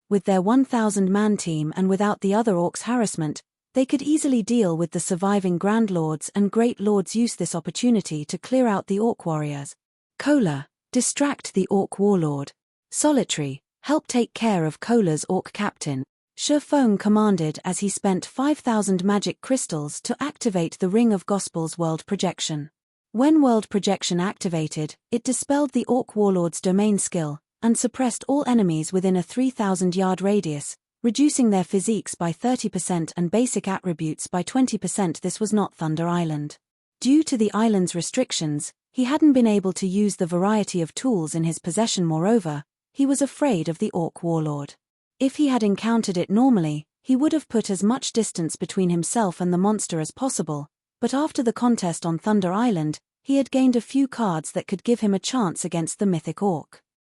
With their 1,000-man team and without the other orcs' harassment, they could easily deal with the surviving Grand Lords and Great Lords. Use this opportunity to clear out the orc warriors. Kola, distract the orc warlord. Solitary, help take care of Kola's orc captain. Shifeng commanded as he spent 5,000 magic crystals to activate the Ring of Gospel's world projection. When world projection activated, it dispelled the orc warlord's domain skill and suppressed all enemies within a 3,000-yard radius, reducing their physiques by 30% and basic attributes by 20%. This was not Thunder Island. Due to the island's restrictions, he hadn't been able to use the variety of tools in his possession. Moreover, he was afraid of the orc warlord. If he had encountered it normally, he would have put as much distance between himself and the monster as possible, but after the contest on Thunder Island, he had gained a few cards that could give him a chance against the mythic orc.